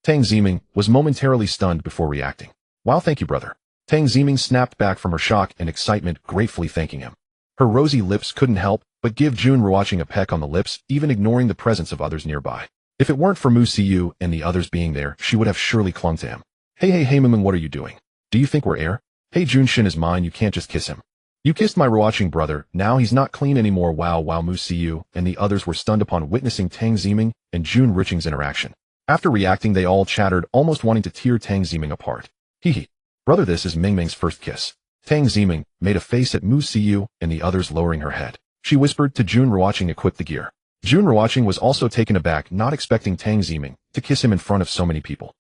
Tang Ziming was momentarily stunned before reacting. Wow, thank you, brother. Tang Ziming snapped back from her shock and excitement, gratefully thanking him. Her rosy lips couldn't help but give Jun Ruochen a peck on the lips, even ignoring the presence of others nearby. If it weren't for Mu Siyu and the others being there, she would have surely clung to him. Hey Miming, what are you doing? Do you think we're air? Hey, Junshin is mine, you can't just kiss him. You kissed my Ruochen brother, now he's not clean anymore. Wow, Mu Siyu and the others were stunned upon witnessing Tang Ziming and Jun Ruochen's interaction. After reacting, they all chattered, almost wanting to tear Tang Ziming apart. Hee. Brother, this is Mingming's first kiss. Tang Ziming made a face at Mu Siyu and the others, lowering her head. She whispered to Jun Ruochen, equip the gear. Jun Ruochen was also taken aback, not expecting Tang Ziming to kiss him in front of so many people.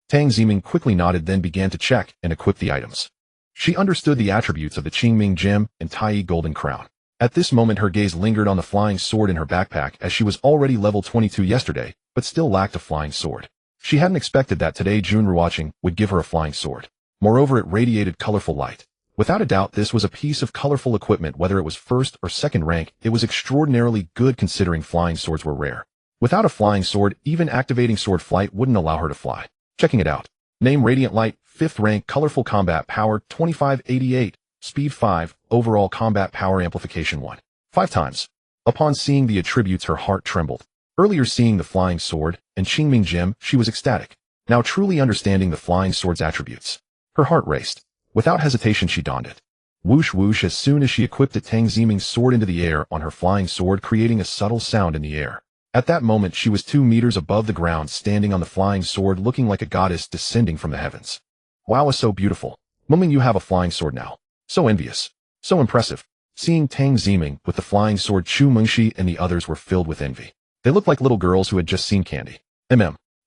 Tang Ziming quickly nodded, then began to check and equip the items. She understood the attributes of the Qingming Gem and Tai Golden Crown. At this moment, her gaze lingered on the flying sword in her backpack, as she was already level 22 yesterday, but still lacked a flying sword. She hadn't expected that today Jun Ruochen would give her a flying sword. Moreover, it radiated colorful light. Without a doubt, this was a piece of colorful equipment. Whether it was 1st or 2nd rank, it was extraordinarily good considering flying swords were rare. Without a flying sword, even activating sword flight wouldn't allow her to fly. Checking it out. Name Radiant Light, 5th rank, colorful combat power 2588, speed 5, overall combat power amplification 1. 5 times. Upon seeing the attributes, her heart trembled. Earlier seeing the flying sword and Qingming Gem, she was ecstatic. Now truly understanding the flying sword's attributes, her heart raced. Without hesitation, she donned it. Whoosh whoosh, as soon as she equipped it, Tang Ziming's sword into the air on her flying sword, creating a subtle sound in the air. At that moment, she was 2 meters above the ground, standing on the flying sword, looking like a goddess descending from the heavens. Wow, is so beautiful. Muming, you have a flying sword now. So envious. So impressive. Seeing Tang Ziming with the flying sword, Chu Mengshi and the others were filled with envy. They looked like little girls who had just seen candy.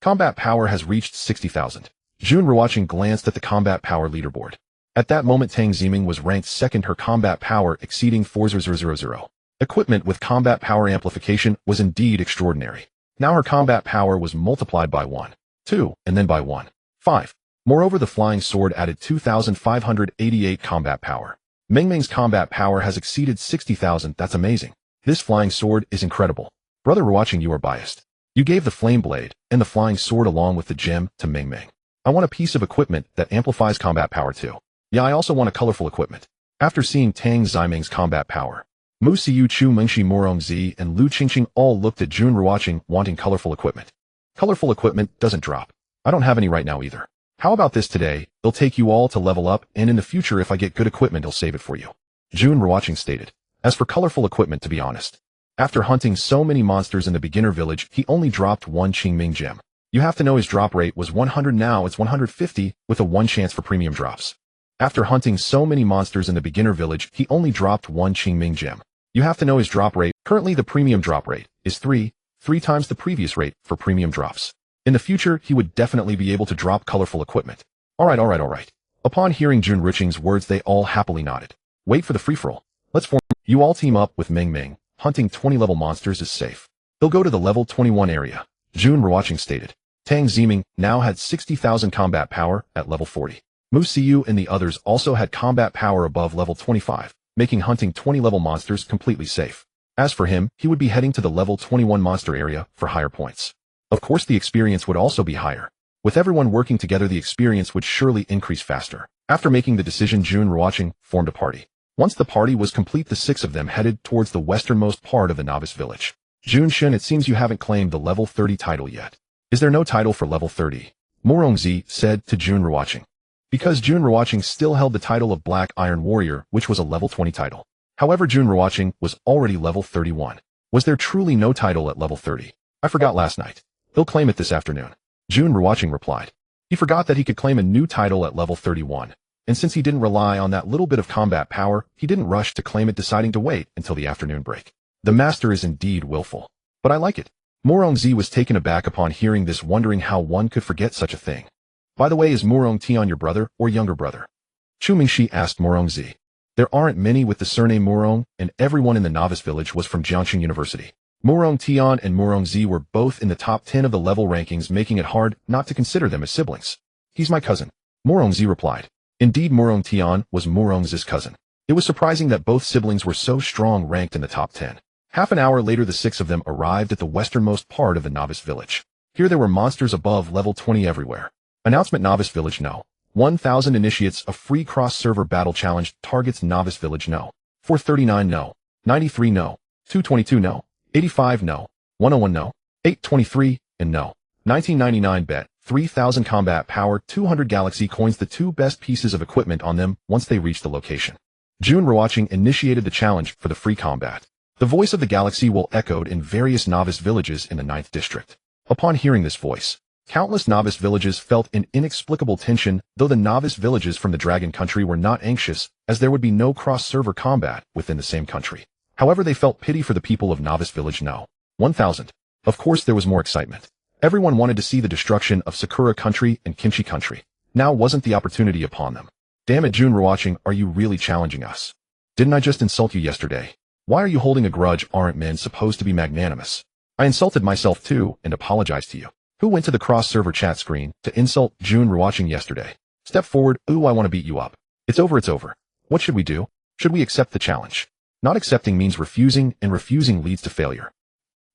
Combat power has reached 60,000. Jun Ruochen glanced at the combat power leaderboard. At that moment, Tang Ziming was ranked 2nd, her combat power exceeding 4000. Equipment with combat power amplification was indeed extraordinary. Now her combat power was multiplied by 1, 2, and then by 1, 5. Moreover, the flying sword added 2588 combat power. Mingming's combat power has exceeded 60,000. That's amazing. This flying sword is incredible. Brother Ruochen, you are biased. You gave the flame blade and the flying sword along with the gem to Mingming. I want a piece of equipment that amplifies combat power too. Yeah, I also want a colorful equipment. After seeing Tang Ziming's combat power, Mu Siyu, Chu Mengshi, Morongzi, and Lu Qingqing all looked at Jun Ruochen, wanting colorful equipment. Colorful equipment doesn't drop. I don't have any right now either. How about this today? It'll take you all to level up, and in the future, if I get good equipment, I'll save it for you. Jun Ruochen stated. As for colorful equipment, to be honest, after hunting so many monsters in the beginner village, he only dropped 1 Qingming Gem. You have to know his drop rate was 100, now it's 150, with a 1 chance for premium drops. After hunting so many monsters in the beginner village, he only dropped 1 Qingming Gem. You have to know his drop rate. Currently, the premium drop rate is 3 times the previous rate for premium drops. In the future, he would definitely be able to drop colorful equipment. Alright. Upon hearing Jun Ruochen's words, they all happily nodded. Wait for the free-for-all. Let's form. You all team up with Mingming. Hunting 20-level monsters is safe. They'll go to the level 21 area. Jun Ruochen stated. Tang Ziming now had 60,000 combat power at level 40. Mu Siyu and the others also had combat power above level 25, making hunting 20-level monsters completely safe. As for him, he would be heading to the level 21 monster area for higher points. Of course, the experience would also be higher. With everyone working together, the experience would surely increase faster. After making the decision, Jun Ruochen formed a party. Once the party was complete, the 6 of them headed towards the westernmost part of the novice village. Jun Shin, it seems you haven't claimed the level 30 title yet. Is there no title for level 30? Morongzi said to Jun Ruochen. Because Jun Ruochen still held the title of Black Iron Warrior, which was a level 20 title. However, Jun Ruochen was already level 31. Was there truly no title at level 30? I forgot last night. He'll claim it this afternoon. Jun Ruochen replied. He forgot that he could claim a new title at level 31, and since he didn't rely on that little bit of combat power, he didn't rush to claim it, deciding to wait until the afternoon break. The master is indeed willful. But I like it. Morongzi was taken aback upon hearing this, wondering how one could forget such a thing. By the way, is Murong Tian your brother or younger brother? Chu Mingxi asked Morongzi. There aren't many with the surname Murong, and everyone in the novice village was from Jiangxing University. Murong Tian and Morongzi were both in the top 10 of the level rankings, making it hard not to consider them as siblings. He's my cousin, Morongzi replied. Indeed, Murong Tian was Murongzi's cousin. It was surprising that both siblings were so strong, ranked in the top 10. Half an hour later, the 6 of them arrived at the westernmost part of the novice village. Here there were monsters above level 20 everywhere. Announcement: Novice Village No. 1000 initiates, a free cross-server battle challenge targets Novice Village No. 439 No. 93 No. 222 No. 85 No. 101 No. 823 and No. 1999 bet. 3000 combat power, 200 galaxy coins, the 2 best pieces of equipment on them once they reach the location. Jun Ruochen initiated the challenge for the free combat. The voice of the galaxy will echoed in various novice villages in the 9th district. Upon hearing this voice, countless novice villages felt an inexplicable tension, though the novice villages from the Dragon Country were not anxious, as there would be no cross-server combat within the same country. However, they felt pity for the people of Novice Village No. 1000. Of course, there was more excitement. Everyone wanted to see the destruction of Sakura Country and Kimchi Country. Now wasn't the opportunity upon them. Damn it, Jun Ruochen, are you really challenging us? Didn't I just insult you yesterday? Why are you holding a grudge? Aren't men supposed to be magnanimous? I insulted myself too and apologized to you. Who went to the cross-server chat screen to insult Jun Ruochen yesterday? Step forward. Ooh, I want to beat you up. It's over, it's over. What should we do? Should we accept the challenge? Not accepting means refusing, and refusing leads to failure.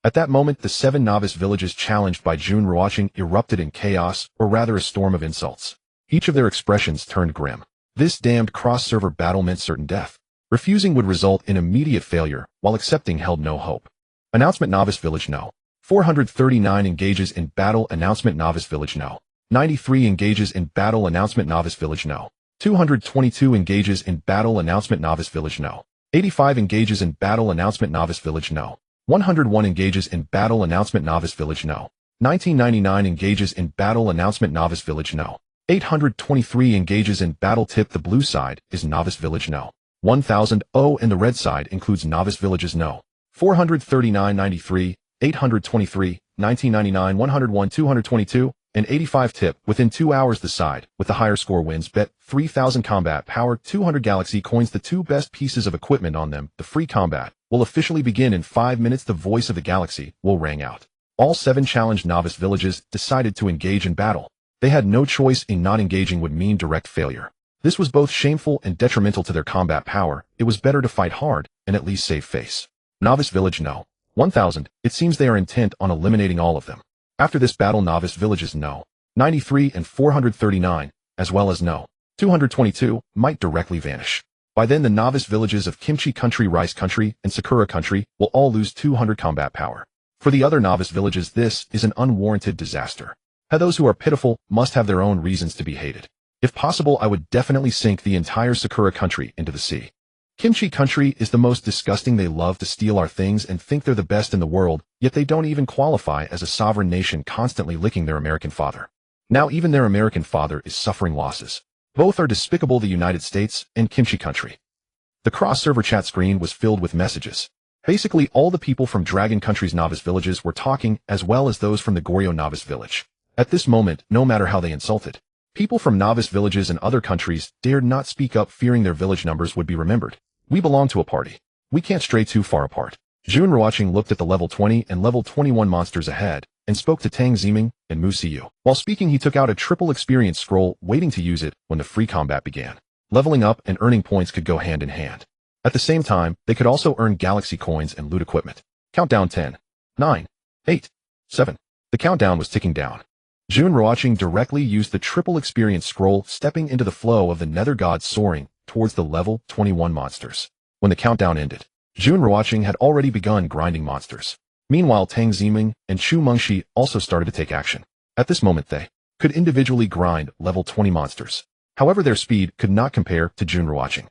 At that moment, the 7 novice villages challenged by Jun Ruochen erupted in chaos, or rather a storm of insults. Each of their expressions turned grim. This damned cross-server battle meant certain death. Refusing would result in immediate failure, while accepting held no hope. Announcement: Novice Village No. 439 engages in battle. Announcement: Novice Village No. 93 engages in battle. Announcement: Novice Village No. 222 engages in battle. Announcement: Novice Village No. 85 engages in battle. Announcement: Novice Village No. 101 engages in battle. Announcement: Novice Village No. 1999 engages in battle. Announcement: Novice Village No. 823 engages in battle. Tip: the blue side is Novice Village No. 1000, and the red side includes Novice Villages No. 439, 93, 823, 1999, 101, 222, and 85. Tip: within 2 hours, the side with the higher score wins. Bet 3000 combat power, 200 galaxy coins, the 2 best pieces of equipment on them. The free combat will officially begin in 5 minutes. The voice of the galaxy will ring out. All 7 challenged novice villages decided to engage in battle. They had no choice, in not engaging would mean direct failure. This was both shameful and detrimental to their combat power. It was better to fight hard and at least save face. Novice Village No. 1000, it seems they are intent on eliminating all of them. After this battle, Novice Villages No. 93 and 439, as well as No. 222, might directly vanish. By then, the novice villages of Kimchi Country, Rice Country, and Sakura Country will all lose 200 combat power. For the other novice villages, this is an unwarranted disaster. Those who are pitiful must have their own reasons to be hated. If possible, I would definitely sink the entire Sakura Country into the sea. Kimchi Country is the most disgusting. They love to steal our things and think they're the best in the world, yet they don't even qualify as a sovereign nation, constantly licking their American father. Now even their American father is suffering losses. Both are despicable, the United States and Kimchi Country. The cross-server chat screen was filled with messages. Basically, all the people from Dragon Country's novice villages were talking, as well as those from the Goryo novice village. At this moment, no matter how they insulted, people from novice villages and other countries dared not speak up, fearing their village numbers would be remembered. We belong to a party. We can't stray too far apart. Jun Ruochen looked at the level 20 and level 21 monsters ahead, and spoke to Tang Ziming and Mu Siyu. While speaking, he took out a triple experience scroll, waiting to use it when the free combat began. Leveling up and earning points could go hand in hand. At the same time, they could also earn galaxy coins and loot equipment. Countdown 10, 9, 8, 7. The countdown was ticking down. Jun Ruochen directly used the triple experience scroll, stepping into the flow of the nether gods, soaring towards the level 21 monsters. When the countdown ended, Jun Ruochen had already begun grinding monsters. Meanwhile, Tang Ziming and Chu Mengshi also started to take action. At this moment, they could individually grind level 20 monsters. However, their speed could not compare to Jun Ruochen.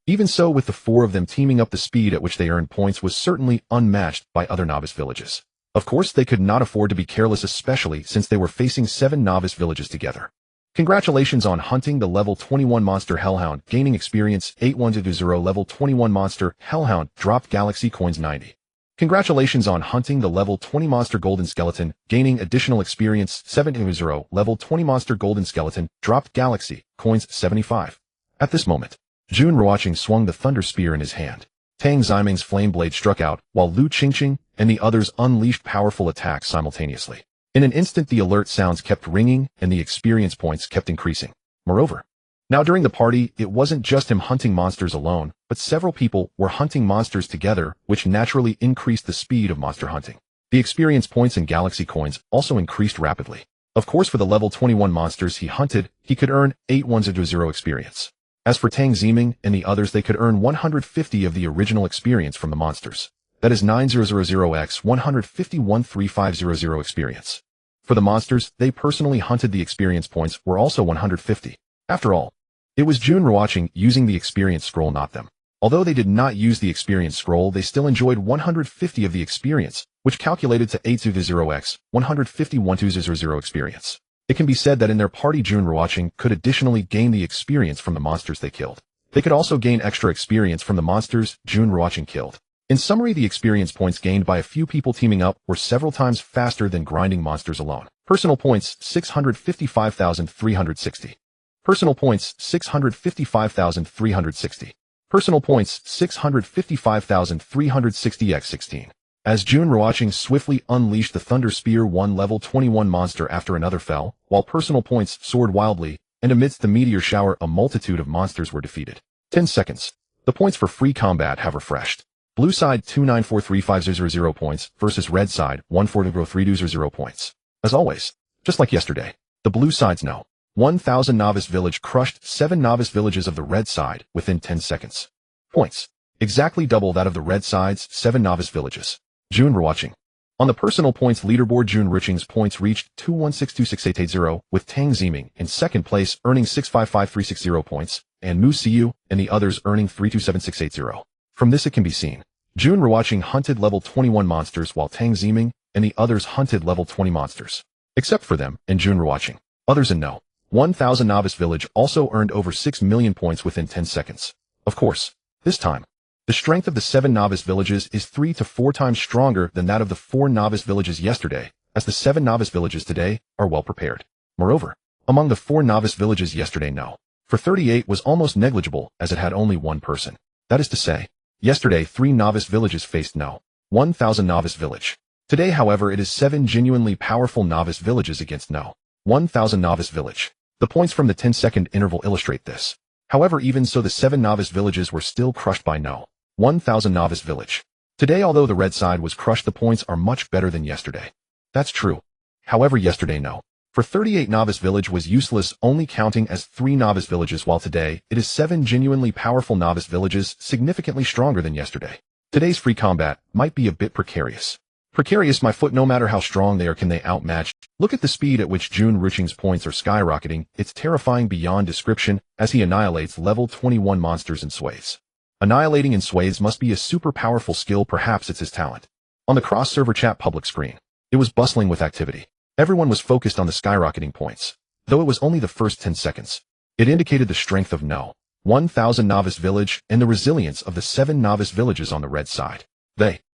Even so, with the four of them teaming up, the speed at which they earned points was certainly unmatched by other novice villages. Of course, they could not afford to be careless, especially since they were facing 7 novice villages together. Congratulations on hunting the level 21 monster Hellhound, gaining experience 8120. Level 21 monster Hellhound dropped galaxy coins 90. Congratulations on hunting the level 20 monster Golden Skeleton, gaining additional experience 720. Level 20 monster Golden Skeleton dropped galaxy coins 75. At this moment, Jun Ruochen swung the Thunder Spear in his hand. Tang Ziming's Flame Blade struck out, while Lu Qingqing and the others unleashed powerful attacks simultaneously. In an instant, the alert sounds kept ringing and the experience points kept increasing. Moreover, now during the party, it wasn't just him hunting monsters alone, but several people were hunting monsters together, which naturally increased the speed of monster hunting. The experience points and galaxy coins also increased rapidly. Of course, for the level 21 monsters he hunted, he could earn 8120 experience. As for Tang Ziming and the others, they could earn 150 of the original experience from the monsters. That is 9000x 1513500 experience. For the monsters they personally hunted, the experience points were also 150. After all, it was Jun Ruochen using the experience scroll, not them. Although they did not use the experience scroll, they still enjoyed 150 of the experience, which calculated to 820x 15120 experience. It can be said that in their party, Jun Ruochen could additionally gain the experience from the monsters they killed. They could also gain extra experience from the monsters Jun Ruochen killed. In summary, the experience points gained by a few people teaming up were several times faster than grinding monsters alone. Personal points 655,360. Personal points 655,360. Personal points 655,360 x 16. As Jun Ruochen swiftly unleashed the Thunder Spear, one level 21 monster after another fell, while personal points soared wildly, and amidst the meteor shower a multitude of monsters were defeated. 10 seconds. The points for free combat have refreshed. Blue side 2943500 points versus red side 1403200 points. As always, just like yesterday, the blue side's no. 1000 novice village crushed 7 novice villages of the red side within 10 seconds. Points. Exactly double that of the red side's 7 novice villages. Jun Ruochen. On the personal points leaderboard, Jun Ruochen's points reached 2162680, with Tang Ziming in second place earning 655360 points, and Mu Siyu and the others earning 327680. From this it can be seen, Jun Ruochen hunted level 21 monsters while Tang Ziming and the others hunted level 20 monsters. Except for them and Jun Ruochen, others in no. 1000 novice village also earned over 6 million points within 10 seconds. Of course, this time, the strength of the 7 novice villages is 3 to 4 times stronger than that of the 4 novice villages yesterday, as the 7 novice villages today are well prepared. Moreover, among the 4 novice villages yesterday, no. For 38 was almost negligible, as it had only one person. That is to say, yesterday 3 novice villages faced no. 1000 novice village. Today, however, it is 7 genuinely powerful novice villages against no. 1000 novice village. The points from the 10-second interval illustrate this. However, even so, the 7 novice villages were still crushed by no. 1000 novice village. Today, although the red side was crushed, the points are much better than yesterday. That's true. However, yesterday no. For 38 novice village was useless, only counting as 3 novice villages, while today it is 7 genuinely powerful novice villages, significantly stronger than yesterday. Today's free combat might be a bit precarious. Precarious, my foot, no matter how strong they are, can they outmatch? Look at the speed at which Jun Ruochen's points are skyrocketing. It's terrifying beyond description as he annihilates level 21 monsters in swathes. Annihilating in swathes must be a super powerful skill, perhaps it's his talent. On the cross-server chat public screen, it was bustling with activity. Everyone was focused on the skyrocketing points, though it was only the first 10 seconds. It indicated the strength of no. 1000 novice village and the resilience of the 7 novice villages on the red side.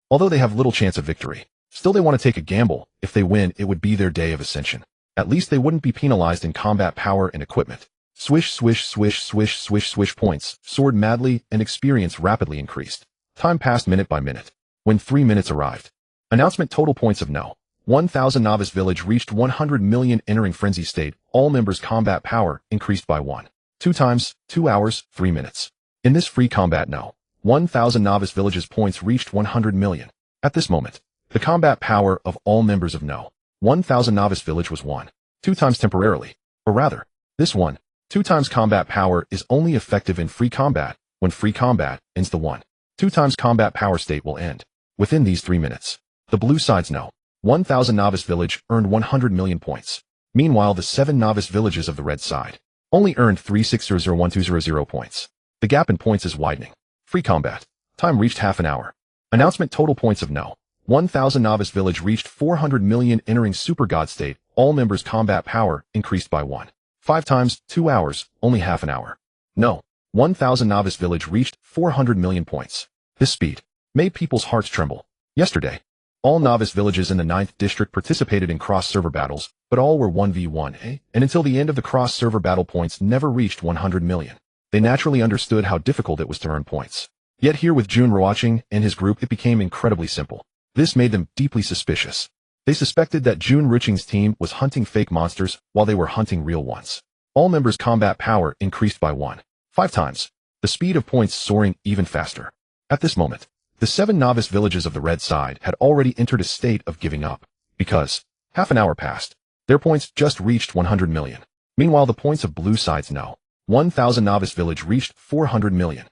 Although they have little chance of victory, still they want to take a gamble. If they win, it would be their day of ascension. At least they wouldn't be penalized in combat power and equipment. Swish, swish, swish, swish, swish, swish, points soared madly and experience rapidly increased. Time passed minute by minute. When 3 minutes arrived, announcement: total points of no. 1,000 Novice Village reached 100 million entering Frenzy State. All members' combat power increased by 1. 2 times, 2 hours, 3 minutes. In this free combat no. 1,000 Novice Village's points reached 100 million. At this moment, the combat power of all members of No. 1,000 Novice Village was 1. 2 times temporarily. Or rather, this 1. 2 times combat power is only effective in free combat. When free combat ends, the 1. 2 times combat power state will end within these 3 minutes. The blue side's No. 1,000 Novice Village earned 100 million points. Meanwhile, the 7 Novice Villages of the red side only earned 36001,200 points. The gap in points is widening. Free combat. Time reached half an hour. Announcement total points of No. 1,000 Novice Village reached 400 million entering Super God State. All members' combat power increased by 1. 5 times, 2 hours, only half an hour. No. 1,000 Novice Village reached 400 million points. This speed made people's hearts tremble. Yesterday, all Novice Villages in the 9th District participated in cross-server battles, but all were 1v1, and until the end of the cross-server battle points never reached 100 million. They naturally understood how difficult it was to earn points. Yet here with Jun Ruochen and his group it became incredibly simple. This made them deeply suspicious. They suspected that Jun Ruochen's team was hunting fake monsters while they were hunting real ones. All members' combat power increased by 1. 5 times. The speed of points soaring even faster. At this moment, the 7 Novice Villages of the red side had already entered a state of giving up. Because, half an hour passed, their points just reached 100 million. Meanwhile, the points of blue side's No. 1,000 Novice Village reached 400 million.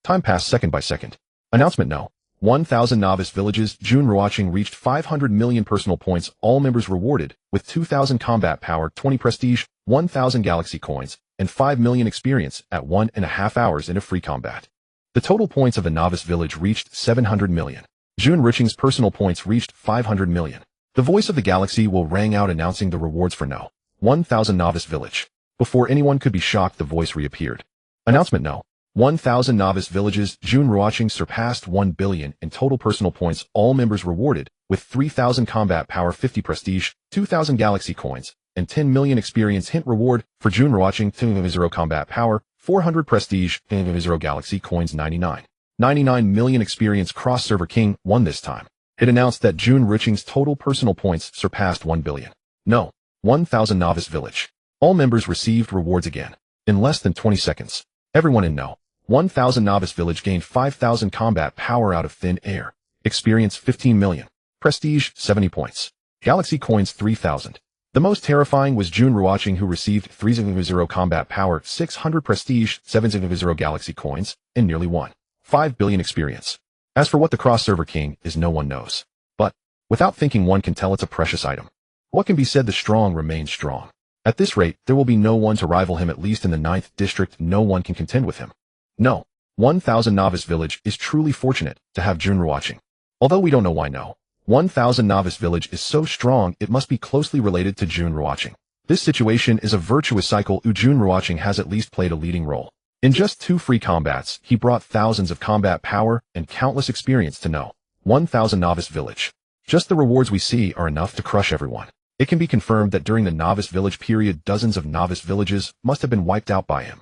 Time passed second by second. Announcement No. 1,000 Novice Villages. Jun Ruochen reached 500 million personal points. All members rewarded with 2,000 combat power, 20 prestige, 1,000 galaxy coins, and 5 million experience at 1.5 hours in a free combat. The total points of the Novice Village reached 700 million. Jun Ruochen's personal points reached 500 million. The voice of the galaxy will rang out announcing the rewards for No. 1,000 Novice Village. Before anyone could be shocked, the voice reappeared. Announcement No. 1,000 Novice Villages. Jun Ruochen surpassed 1 billion in total personal points. All members rewarded with 3,000 combat power, 50 prestige, 2,000 galaxy coins, and 10 million experience. Hint reward for Jun Ruochen: 0 combat power, 400 prestige, 0 galaxy coins, 99 million experience. Cross-server king won this time. It announced that Jun Ruochen's total personal points surpassed 1 billion. No. 1,000 Novice Village. All members received rewards again. In less than 20 seconds, everyone in No. 1,000 Novice Village gained 5,000 combat power out of thin air. Experience 15 million. Prestige 70 points. Galaxy coins 3,000. The most terrifying was Jun Ruochen, who received 3,000 combat power, 600 prestige, 7,000 galaxy coins, and nearly 1.5 billion experience. As for what the cross-server king is, no one knows. But, without thinking, one can tell it's a precious item. What can be said? The strong remain strong. At this rate, there will be no one to rival him. At least in the 9th District, no one can contend with him. No. 1,000 Novice Village is truly fortunate to have Jun Ruochen. Although we don't know why No. 1,000 Novice Village is so strong, it must be closely related to Jun Ruochen. This situation is a virtuous cycle. Jun Ruochen has at least played a leading role. In just 2 free combats, he brought thousands of combat power and countless experience to No. 1,000 Novice Village. Just the rewards we see are enough to crush everyone. It can be confirmed that during the Novice Village period, dozens of Novice Villages must have been wiped out by him.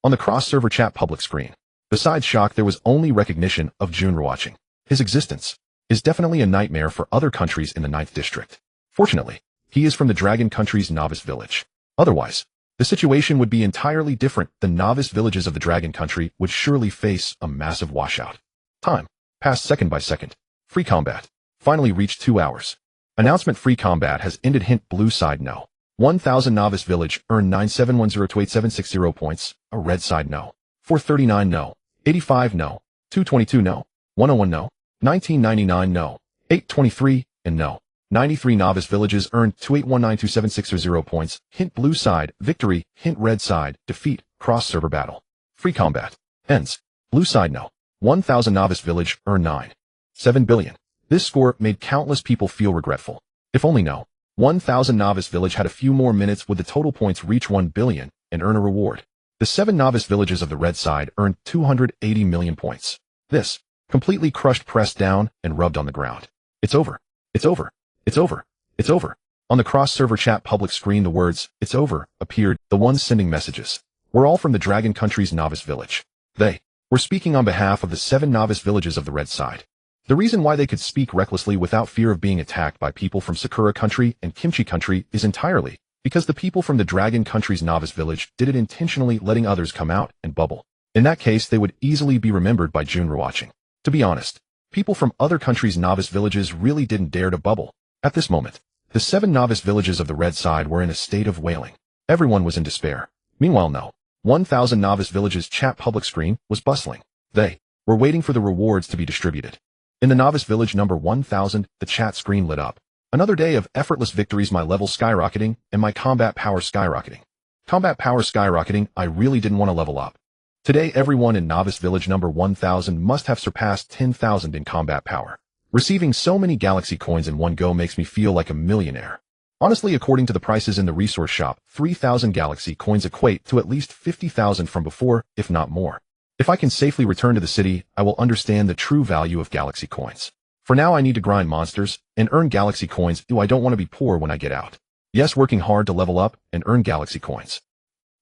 On the cross-server chat public screen, besides shock, there was only recognition of Jun Ruochen. His existence is definitely a nightmare for other countries in the 9th District. Fortunately, he is from the Dragon Country's Novice Village. Otherwise, the situation would be entirely different. The Novice Villages of the Dragon Country would surely face a massive washout. Time passed second by second. Free combat finally reached 2 hours. Announcement: free combat has ended. Hint: blue side No. 1,000 Novice Village earned 9710-8760 points. A red side No. 439 No. 85 No. 222 No. 101 No. 1999 No. 823 and No. 93 Novice Villages earned 281927660 points. Hint: blue side victory. Hint: red side defeat. Cross-server battle. Free combat ends. Blue side No. 1,000 Novice Village earned 9.7 billion. This score made countless people feel regretful. If only No. 1,000 Novice Village had a few more minutes, would the total points reach 1 billion and earn a reward. The 7 Novice Villages of the red side earned 280 million points. This completely crushed, pressed down, and rubbed on the ground. It's over. It's over. It's over. It's over. On the cross-server chat public screen, the words, "It's over," appeared. The ones sending messages were all from the Dragon Country's Novice Village. They were speaking on behalf of the 7 Novice Villages of the red side. The reason why they could speak recklessly without fear of being attacked by people from Sakura country and Kimchi country is entirely because the people from the Dragon country's novice village did it intentionally, letting others come out and bubble. In that case, they would easily be remembered by Jun Ruochen. To be honest, people from other countries' novice villages really didn't dare to bubble. At this moment, the 7 novice villages of the red side were in a state of wailing. Everyone was in despair. Meanwhile, no. 1,000 novice villages chat public screen was bustling. They were waiting for the rewards to be distributed. In the novice village number 1,000, the chat screen lit up. Another day of effortless victories, my level skyrocketing, and my combat power skyrocketing. Combat power skyrocketing, I really didn't want to level up. Today, everyone in novice village number 1,000 must have surpassed 10,000 in combat power. Receiving so many galaxy coins in one go makes me feel like a millionaire. Honestly, according to the prices in the resource shop, 3,000 galaxy coins equate to at least 50,000 from before, if not more. If I can safely return to the city, I will understand the true value of galaxy coins. For now, I need to grind monsters and earn galaxy coins. I don't want to be poor when I get out. Yes, working hard to level up and earn galaxy coins.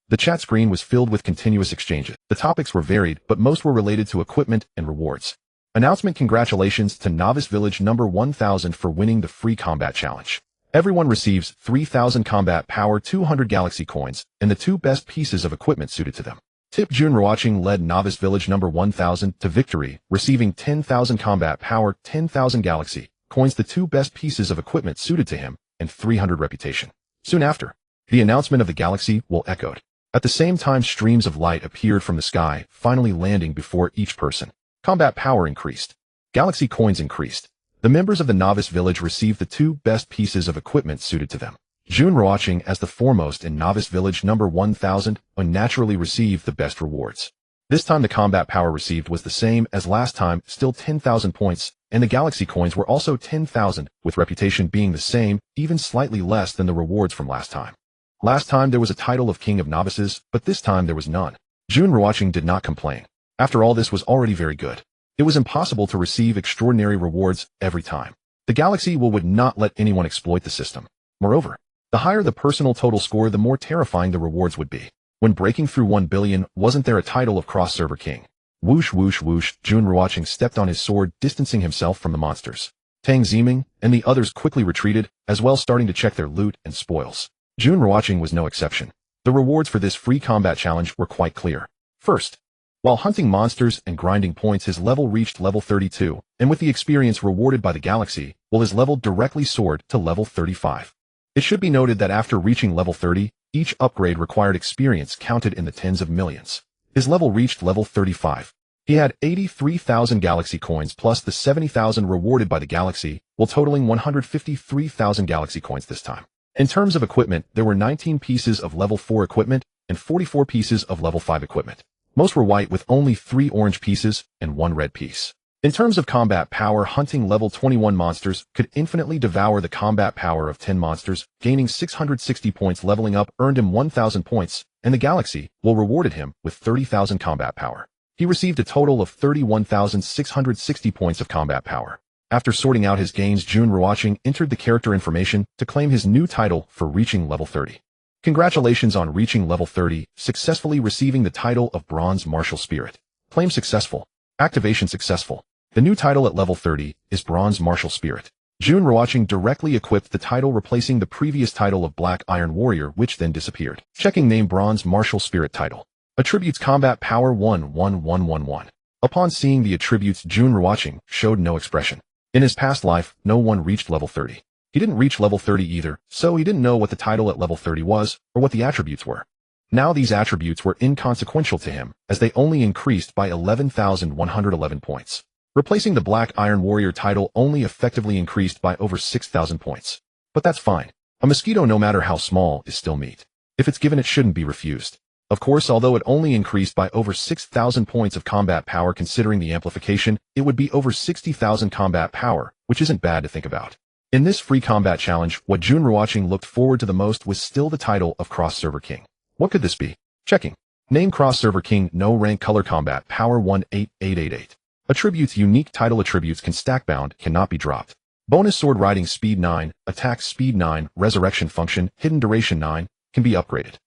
The chat screen was filled with continuous exchanges. The topics were varied, but most were related to equipment and rewards. Announcement: congratulations to Novice Village number 1000 for winning the free combat challenge. Everyone receives 3,000 combat power, 200 galaxy coins, and the 2 best pieces of equipment suited to them. Tip: Jun Ruochen led Novice Village number 1000 to victory, receiving 10,000 combat power, 10,000 galaxy coins, the 2 best pieces of equipment suited to him, and 300 reputation. Soon after, the announcement of the galaxy will echoed. At the same time, streams of light appeared from the sky, finally landing before each person. Combat power increased. Galaxy coins increased. The members of the Novice Village received the 2 best pieces of equipment suited to them. Jun Ruochen, as the foremost in Novice Village number 1000, unnaturally received the best rewards. This time the combat power received was the same as last time, still 10,000 points, and the galaxy coins were also 10,000, with reputation being the same, even slightly less than the rewards from last time. Last time there was a title of King of Novices, but this time there was none. Jun Ruochen did not complain. After all, this was already very good. It was impossible to receive extraordinary rewards every time. The galaxy would not let anyone exploit the system. Moreover, the higher the personal total score, the more terrifying the rewards would be. When breaking through 1 billion, wasn't there a title of cross-server king? Whoosh whoosh whoosh, Jun Ruochen stepped on his sword, distancing himself from the monsters. Tang Ziming and the others quickly retreated, as well starting to check their loot and spoils. Jun Ruochen was no exception. The rewards for this free combat challenge were quite clear. First, while hunting monsters and grinding points, his level reached level 32, and with the experience rewarded by the galaxy, his level directly soared to level 35. It should be noted that after reaching level 30, each upgrade required experience counted in the tens of millions. His level reached level 35. He had 83,000 galaxy coins plus the 70,000 rewarded by the galaxy, while totaling 153,000 galaxy coins this time. In terms of equipment, there were 19 pieces of level 4 equipment and 44 pieces of level 5 equipment. Most were white with only 3 orange pieces and 1 red piece. In terms of combat power, hunting level 21 monsters could infinitely devour the combat power of 10 monsters, gaining 660 points. Leveling up earned him 1,000 points, and the galaxy rewarded him with 30,000 combat power. He received a total of 31,660 points of combat power. After sorting out his gains, Jun Ruochen entered the character information to claim his new title for reaching level 30. Congratulations on reaching level 30, successfully receiving the title of Bronze Martial Spirit. Claim successful. Activation successful. The new title at level 30 is Bronze Martial Spirit. Jun Ruochen directly equipped the title, replacing the previous title of Black Iron Warrior, which then disappeared. Checking name: Bronze Martial Spirit title. Attributes: combat power 11111. Upon seeing the attributes, Jun Ruochen showed no expression. In his past life, no one reached level 30. He didn't reach level 30 either, so he didn't know what the title at level 30 was, or what the attributes were. Now these attributes were inconsequential to him, as they only increased by 11,111 points. Replacing the Black Iron Warrior title only effectively increased by over 6,000 points. But that's fine. A mosquito, no matter how small, is still meat. If it's given, it shouldn't be refused. Of course, although it only increased by over 6,000 points of combat power, considering the amplification, it would be over 60,000 combat power, which isn't bad to think about. In this free combat challenge, what Jun Ruochen looked forward to the most was still the title of Cross-Server King. What could this be? Checking. Name: Cross-Server King, no rank, color combat, power 18888. Attributes: unique title attributes can stack bound, cannot be dropped. Bonus: sword riding speed 9, attack speed 9, resurrection function, hidden duration 9, can be upgraded.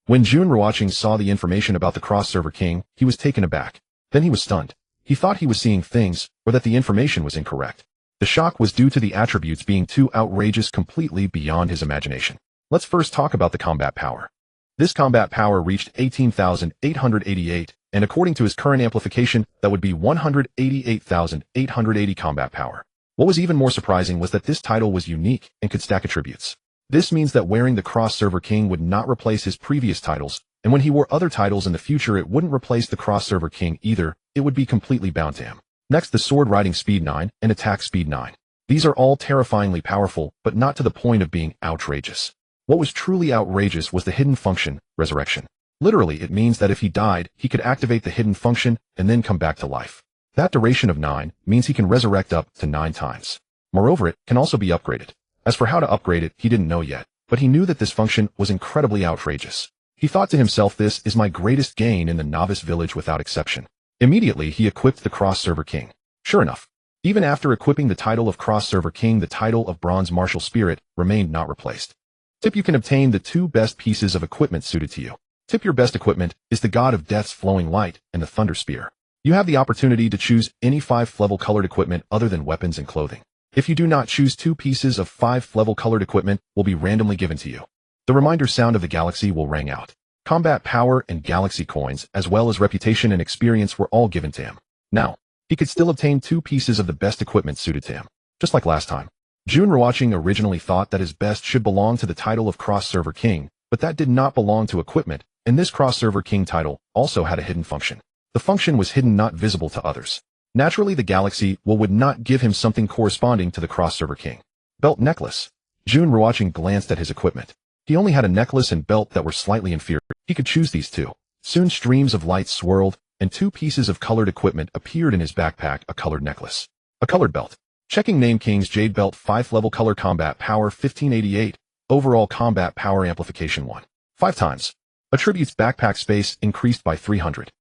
When Jun Ruochen saw the information about the Cross-Server King, he was taken aback. Then he was stunned. He thought he was seeing things, or that the information was incorrect. The shock was due to the attributes being too outrageous, completely beyond his imagination. Let's first talk about the combat power. This combat power reached 18,888, and according to his current amplification, that would be 188,880 combat power. What was even more surprising was that this title was unique and could stack attributes. This means that wearing the Cross-Server King would not replace his previous titles, and when he wore other titles in the future it wouldn't replace the Cross-Server King either, it would be completely bound to him. Next, the Sword Riding Speed 9 and Attack Speed 9. These are all terrifyingly powerful, but not to the point of being outrageous. What was truly outrageous was the hidden function, Resurrection. Literally, it means that if he died, he could activate the hidden function and then come back to life. That duration of 9 means he can resurrect up to 9 times. Moreover, it can also be upgraded. As for how to upgrade it, he didn't know yet, but he knew that this function was incredibly outrageous. He thought to himself, this is my greatest gain in the novice village without exception. Immediately, he equipped the Cross-Server King. Sure enough, even after equipping the title of Cross-Server King, the title of Bronze Martial Spirit remained not replaced. Tip: you can obtain the 2 best pieces of equipment suited to you. Tip: your best equipment is the God of Death's Flowing Light and the Thunder Spear. You have the opportunity to choose any 5th-level colored equipment other than weapons and clothing. If you do not choose, 2 pieces of 5th-level colored equipment will be randomly given to you. The reminder sound of the galaxy will ring out. Combat power and galaxy coins, as well as reputation and experience, were all given to him. Now, he could still obtain 2 pieces of the best equipment suited to him. Just like last time. Jun Ruochen originally thought that his best should belong to the title of Cross-Server King, but that did not belong to equipment, and this Cross-Server King title also had a hidden function. The function was hidden, not visible to others. Naturally, the galaxy would not give him something corresponding to the Cross-Server King. Belt necklace. Jun Ruochen glanced at his equipment. He only had a necklace and belt that were slightly inferior. He could choose these 2. Soon streams of light swirled, and 2 pieces of colored equipment appeared in his backpack: a colored necklace, a colored belt. Checking name: King's Jade Belt, 5th-level color, combat power 1588, overall combat power amplification 1. 5 times. Attributes: backpack space increased by 300.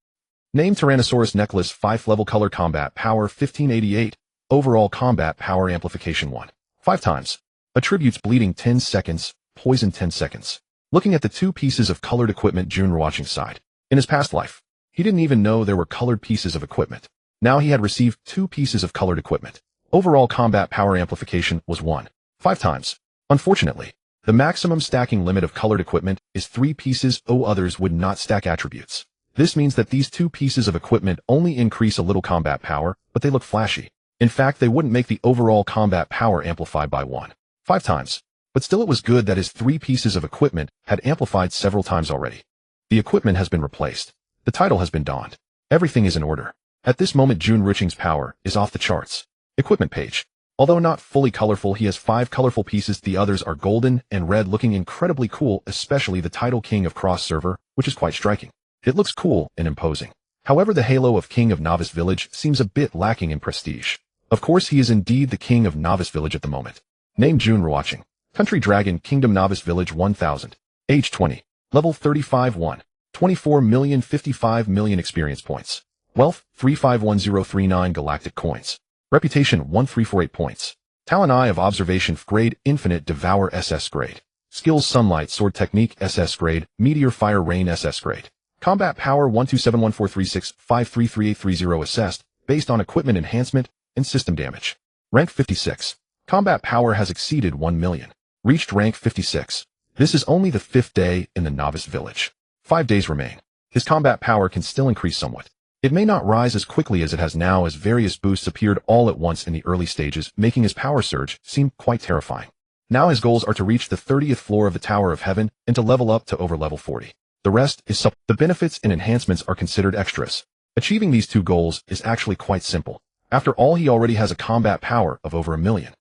Name: Tyrannosaurus necklace, 5th-level color, combat power 1588, overall combat power amplification 1. 5 times. Attributes: bleeding 10 seconds, poison 10 seconds. Looking at the 2 pieces of colored equipment, Jun Ruochen sighed. In his past life, he didn't even know there were colored pieces of equipment. Now he had received 2 pieces of colored equipment. Overall combat power amplification was 1. 5 times. Unfortunately, the maximum stacking limit of colored equipment is 3 pieces. Others would not stack attributes. This means that these 2 pieces of equipment only increase a little combat power, but they look flashy. In fact, they wouldn't make the overall combat power amplify by 1. 5 times. But still, it was good that his 3 pieces of equipment had amplified several times already. The equipment has been replaced. The title has been donned. Everything is in order. At this moment, Jun Ruochen's power is off the charts. Equipment page. Although not fully colorful, he has 5 colorful pieces. The others are golden and red, looking incredibly cool, especially the title King of Cross-Server, which is quite striking. It looks cool and imposing. However, the halo of King of Novice Village seems a bit lacking in prestige. Of course, he is indeed the King of Novice Village at the moment. Name: Jun Ruochen. Country: Dragon Kingdom, Novice Village 1000. Age 20. Level 35 1. 24,055 million experience points. Wealth 351039 galactic coins. Reputation 1348 points. Talent: Eye of Observation grade Infinite, Devour SS grade. Skills: Sunlight Sword Technique SS grade, Meteor Fire Rain SS grade. Combat power 1271436533830 assessed, based on equipment enhancement and system damage. Rank 56. Combat power has exceeded 1 million. Reached rank 56. This is only the 5th day in the Novice Village. 5 days remain. His combat power can still increase somewhat. It may not rise as quickly as it has now, as various boosts appeared all at once in the early stages, making his power surge seem quite terrifying. Now his goals are to reach the 30th floor of the Tower of Heaven and to level up to over level 40. The rest is The benefits and enhancements are considered extras. Achieving these 2 goals is actually quite simple. After all, he already has a combat power of over 1 million.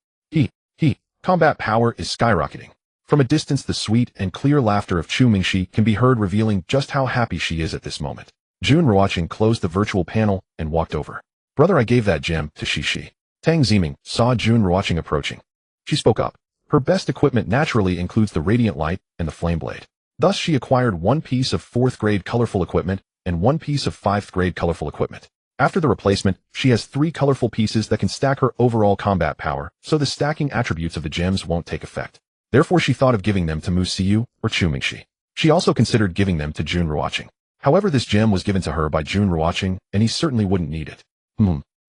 Combat power is skyrocketing. From a distance, the sweet and clear laughter of Chu Mingxi can be heard, revealing just how happy she is at this moment. Jun Ruochen closed the virtual panel and walked over. Brother, I gave that gem to Shishi. Tang Ziming saw Jun Ruochen approaching. She spoke up. Her best equipment naturally includes the Radiant Light and the Flame Blade. Thus, she acquired 1 piece of 4th grade colorful equipment and 1 piece of 5th grade colorful equipment. After the replacement, she has 3 colorful pieces that can stack her overall combat power, so the stacking attributes of the gems won't take effect. Therefore, she thought of giving them to Mu Siyu or Chu Mingxi. She also considered giving them to Jun Ruochen. However, this gem was given to her by Jun Ruochen, and he certainly wouldn't need it.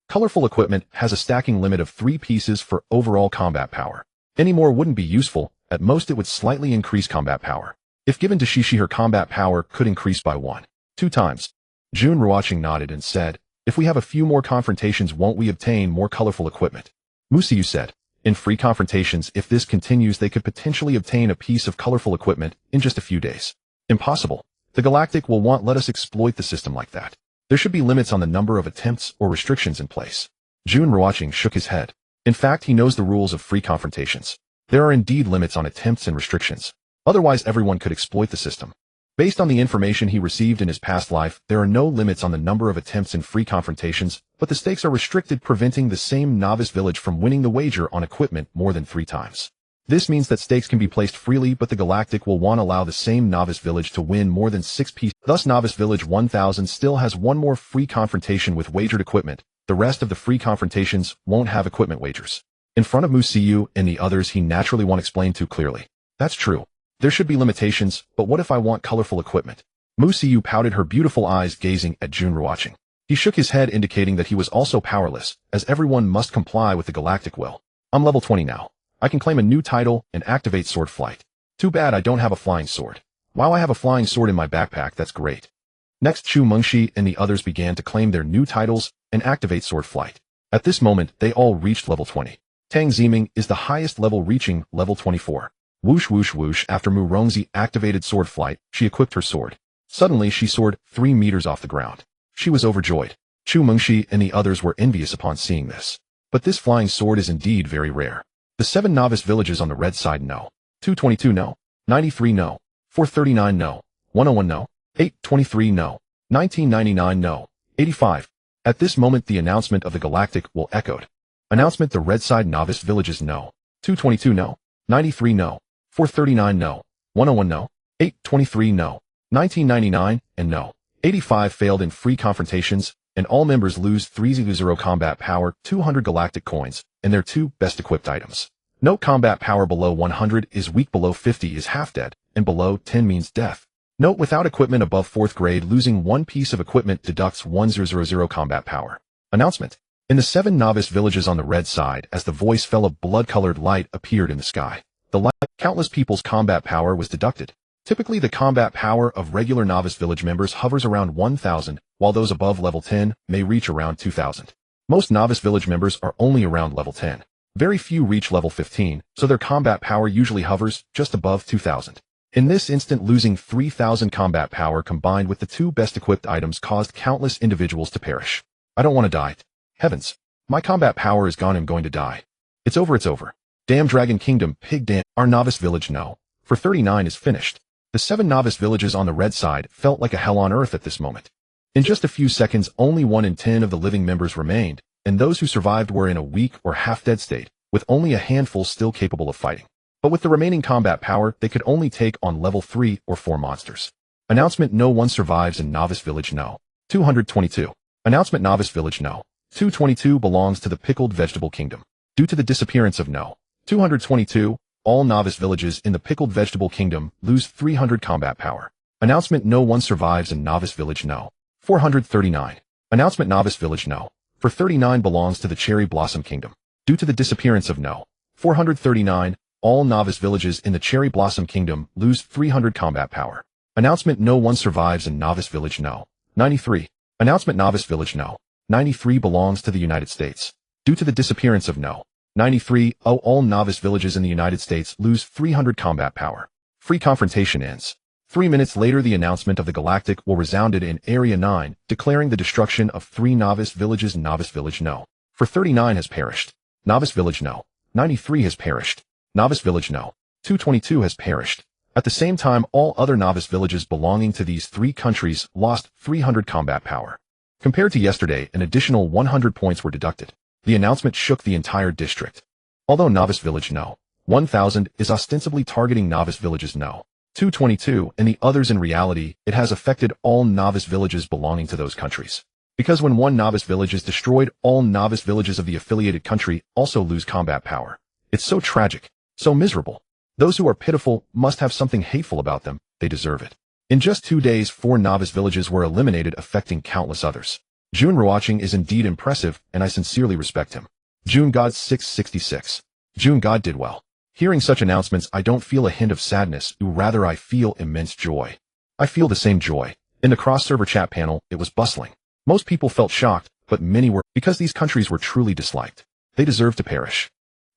Colorful equipment has a stacking limit of 3 pieces for overall combat power. Any more wouldn't be useful. At most it would slightly increase combat power. If given to Shishi, her combat power could increase by 1-2 times. Jun Ruochen nodded and said, if we have a few more confrontations, won't we obtain more colorful equipment? Musiyu said, in free confrontations, if this continues, they could potentially obtain a piece of colorful equipment in just a few days. Impossible. The Galactic will want let us exploit the system like that. There should be limits on the number of attempts or restrictions in place. Jun Ruochen shook his head. In fact, he knows the rules of free confrontations. There are indeed limits on attempts and restrictions. Otherwise, everyone could exploit the system. Based on the information he received in his past life, there are no limits on the number of attempts in free confrontations, but the stakes are restricted, preventing the same novice village from winning the wager on equipment more than 3 times. This means that stakes can be placed freely, but the Galactic will want to allow the same novice village to win more than 6 pieces. Thus, novice village 1000 still has one more free confrontation with wagered equipment. The rest of the free confrontations won't have equipment wagers. In front of Musiyu and the others, he naturally won't explain too clearly. That's true. There should be limitations, but what if I want colorful equipment? Musiyu pouted, her beautiful eyes gazing at Jun Ruochen. He shook his head, indicating that he was also powerless, as everyone must comply with the Galactic will. I'm level 20 now. I can claim a new title and activate sword flight. Too bad I don't have a flying sword. While I have a flying sword in my backpack, that's great. Next, Chu Mengshi and the others began to claim their new titles and activate sword flight. At this moment, they all reached level 20. Tang Ziming is the highest level, reaching level 24. Whoosh whoosh whoosh. After Mu Rongzi activated sword flight, she equipped her sword. Suddenly she soared 3 meters off the ground. She was overjoyed. Chu Mengshi and the others were envious upon seeing this. But this flying sword is indeed very rare. The 7 novice villages on the red side no. 222 no. 93 no. 439 no. 101 no. 823 no. 1999 no. 85. At this moment the announcement of the Galactic will echoed. Announcement: the red side novice villages no. 222 no. 93 no. 439 no. 101 no. 823 no. 1999 and no. 85 failed in free confrontations, and all members lose 300 combat power, 200 galactic coins, and their 2 best equipped items. Note: combat power below 100 is weak, below 50 is half dead, and below 10 means death. Note: without equipment above 4th grade, losing 1 piece of equipment deducts 100 combat power. Announcement: in the 7 novice villages on the red side, as the voice fell, a blood-colored light appeared in the sky. The light, countless people's combat power was deducted. Typically, the combat power of regular novice village members hovers around 1,000, while those above level 10 may reach around 2,000. Most novice village members are only around level 10. Very few reach level 15, so their combat power usually hovers just above 2,000. In this instant, losing 3,000 combat power combined with the 2 best equipped items caused countless individuals to perish. I don't want to die. Heavens. My combat power is gone. I'm going to die. It's over. It's over. Damn Dragon Kingdom, pig damn. Our novice village no. For 39 is finished. The 7 novice villages on the red side felt like a hell on earth at this moment. In just a few seconds, only 1 in 10 of the living members remained, and those who survived were in a weak or half-dead state, with only a handful still capable of fighting. But with the remaining combat power, they could only take on level 3 or 4 monsters. Announcement: no one survives in novice village no. 222. Announcement: novice village no. 222 belongs to the pickled vegetable kingdom. Due to the disappearance of no. 222, all novice villages in the pickled vegetable kingdom lose 300 combat power. Announcement: no one survives in novice village no. 439. Announcement: novice village no. For 39 belongs to the cherry blossom kingdom. Due to the disappearance of no. 439, all novice villages in the cherry blossom kingdom lose 300 combat power. Announcement: no one survives in novice village no. 93. Announcement: novice village no. 93 belongs to the United States. Due to the disappearance of no. 93, all novice villages in the United States lose 300 combat power. Free confrontation ends. 3 minutes later, the announcement of the Galactic will resounded in Area 9, declaring the destruction of 3 novice villages. Novice village no. For 39 has perished. Novice village no. 93 has perished. Novice village no. 222 has perished. At the same time, all other novice villages belonging to these 3 countries lost 300 combat power. Compared to yesterday, an additional 100 points were deducted. The announcement shook the entire district. Although novice village no. 1000 is ostensibly targeting novice villages no. 222 and the others, in reality, it has affected all novice villages belonging to those countries. Because when 1 novice village is destroyed, all novice villages of the affiliated country also lose combat power. It's so tragic, so miserable. Those who are pitiful must have something hateful about them. They deserve it. In just 2 days, 4 novice villages were eliminated, affecting countless others. Jun Ruochen is indeed impressive, and I sincerely respect him. Jun God 666. Jun God did well. Hearing such announcements, I don't feel a hint of sadness, rather I feel immense joy. I feel the same joy. In the cross-server chat panel, it was bustling. Most people felt shocked, but many were, because these countries were truly disliked. They deserve to perish.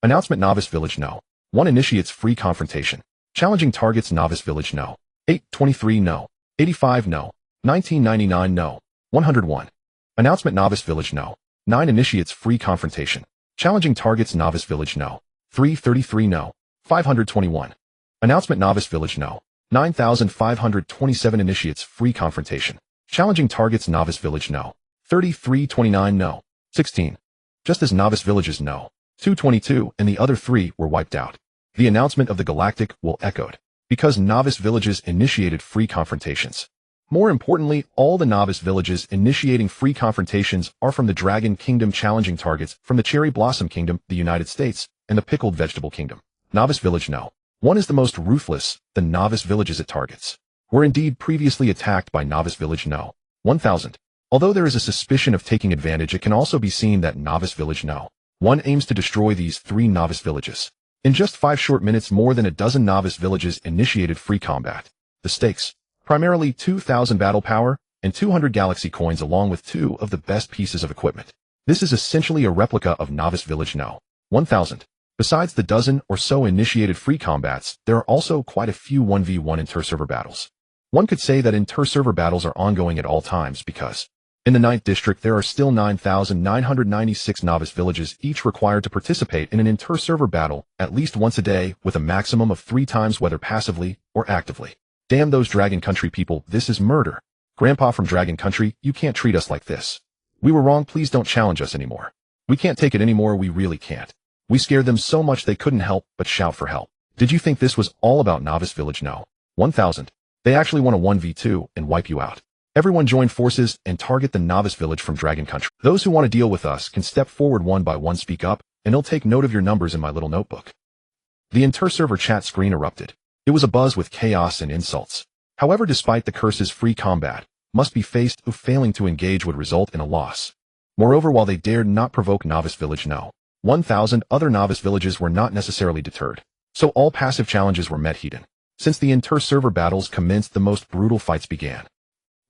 Announcement Novice Village No. 1 Initiates Free Confrontation. Challenging Targets Novice Village No. 823 No. 85 No. 1999 No. 101. Announcement Novice Village No. 9 Initiates Free Confrontation. Challenging Targets Novice Village No. 333 No. 521. Announcement Novice Village No. 9527 Initiates Free Confrontation. Challenging Targets Novice Village No. 3329 No. 16. Just as Novice Villages No. 222 and the other 3 were wiped out. The announcement of the Galactic will echoed, because Novice Villages initiated free confrontations. More importantly, all the Novice Villages initiating free confrontations are from the Dragon Kingdom, challenging targets from the Cherry Blossom Kingdom, the United States, and the Pickled Vegetable Kingdom. Novice Village No. 1 is the most ruthless. The Novice Villages it targets were indeed previously attacked by Novice Village No. 1000. Although there is a suspicion of taking advantage, it can also be seen that Novice Village No. 1 aims to destroy these 3 Novice Villages. In just 5 short minutes, more than a dozen Novice Villages initiated free combat. The stakes, primarily 2,000 battle power and 200 galaxy coins, along with 2 of the best pieces of equipment. This is essentially a replica of Novice Village No. 1000. Besides the dozen or so initiated free combats, there are also quite a few 1v1 inter-server battles. One could say that inter-server battles are ongoing at all times because, in the 9th district, there are still 9,996 Novice Villages, each required to participate in an inter-server battle at least once a day, with a maximum of 3 times, whether passively or actively. Damn those Dragon Country people, this is murder. Grandpa from Dragon Country, you can't treat us like this. We were wrong, please don't challenge us anymore. We can't take it anymore, we really can't. We scared them so much they couldn't help but shout for help. Did you think this was all about Novice Village No. 1000? They actually want a 1v2 and wipe you out. Everyone join forces and target the Novice Village from Dragon Country. Those who want to deal with us can step forward one by one, speak up, and I'll take note of your numbers in my little notebook. The inter-server chat screen erupted. It was abuzz with chaos and insults. However, despite the curses, free combat must be faced, failing to engage would result in a loss. Moreover, while they dared not provoke Novice Village No. 1000, other Novice Villages were not necessarily deterred. So all passive challenges were met heated. Since the inter-server battles commenced, the most brutal fights began.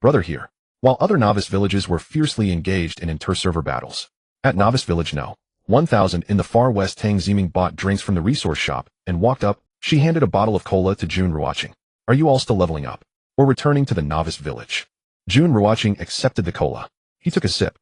Brother here. While other Novice Villages were fiercely engaged in inter-server battles. At Novice Village No. 1000 in the far west, Tang Ziming bought drinks from the resource shop and walked up. She handed a bottle of cola to Jun Ruochen. Are you all still leveling up? Or returning to the Novice Village? Jun Ruochen accepted the cola. He took a sip.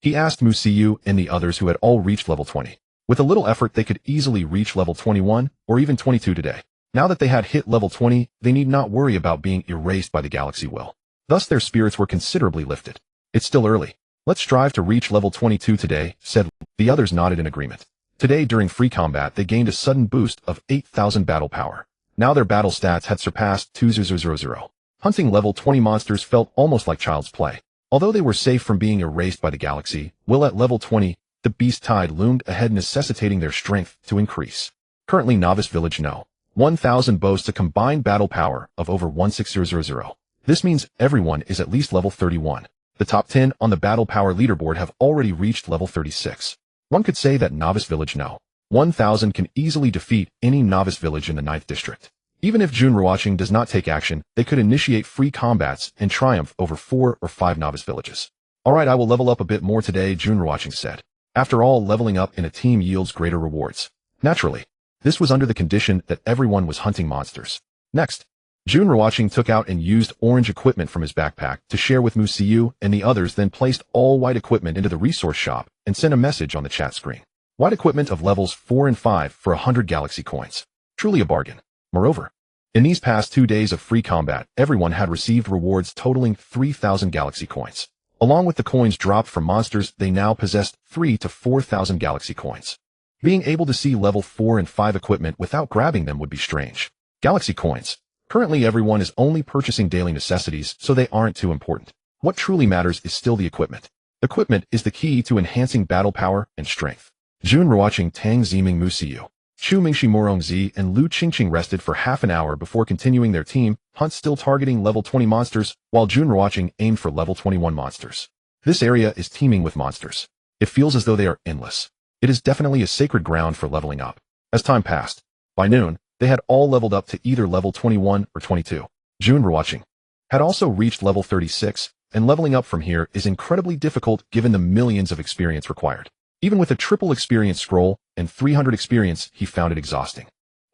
He asked Mu Siyu and the others, who had all reached level 20. With a little effort, they could easily reach level 21 or even 22 today. Now that they had hit level 20, they need not worry about being erased by the galaxy will. Thus their spirits were considerably lifted. It's still early. Let's strive to reach level 22 today, said. The others nodded in agreement. Today, during free combat, they gained a sudden boost of 8,000 battle power. Now their battle stats had surpassed 2000. Hunting level 20 monsters felt almost like child's play. Although they were safe from being erased by the galaxy will at level 20, the beast tide loomed ahead, necessitating their strength to increase. Currently, Novice Village No. 1000 boasts a combined battle power of over 16000. This means everyone is at least level 31. The top 10 on the battle power leaderboard have already reached level 36. One could say that Novice Village No. 1000 can easily defeat any Novice Village in the 9th district. Even if Jun Ruochen does not take action, they could initiate free combats and triumph over 4 or 5 Novice Villages. Alright, I will level up a bit more today, Jun Ruochen said. After all, leveling up in a team yields greater rewards. Naturally, this was under the condition that everyone was hunting monsters. Next, Jun Ruochen took out and used orange equipment from his backpack to share with Mu Siyu and the others, then placed all white equipment into the resource shop and sent a message on the chat screen. White equipment of levels 4 and 5 for 100 galaxy coins. Truly a bargain. Moreover, in these past 2 days of free combat, everyone had received rewards totaling 3,000 galaxy coins. Along with the coins dropped from monsters, they now possessed 3 to 4,000 galaxy coins. Being able to see level 4 and 5 equipment without grabbing them would be strange. Galaxy coins. Currently everyone is only purchasing daily necessities, so they aren't too important. What truly matters is still the equipment. Equipment is the key to enhancing battle power and strength. Jun Ruochen, Tang Ziming, Mu Siyu, Chu Mingxi, Morongzi, and Lu Qingqing rested for half an hour before continuing their team hunt, still targeting level 20 monsters, while Jun Ruochen aimed for level 21 monsters. This area is teeming with monsters. It feels as though they are endless. It is definitely a sacred ground for leveling up. As time passed, by noon, they had all leveled up to either level 21 or 22. Jun Ruochen had also reached level 36, and leveling up from here is incredibly difficult given the millions of experience required. Even with a triple experience scroll and 300 experience, he found it exhausting.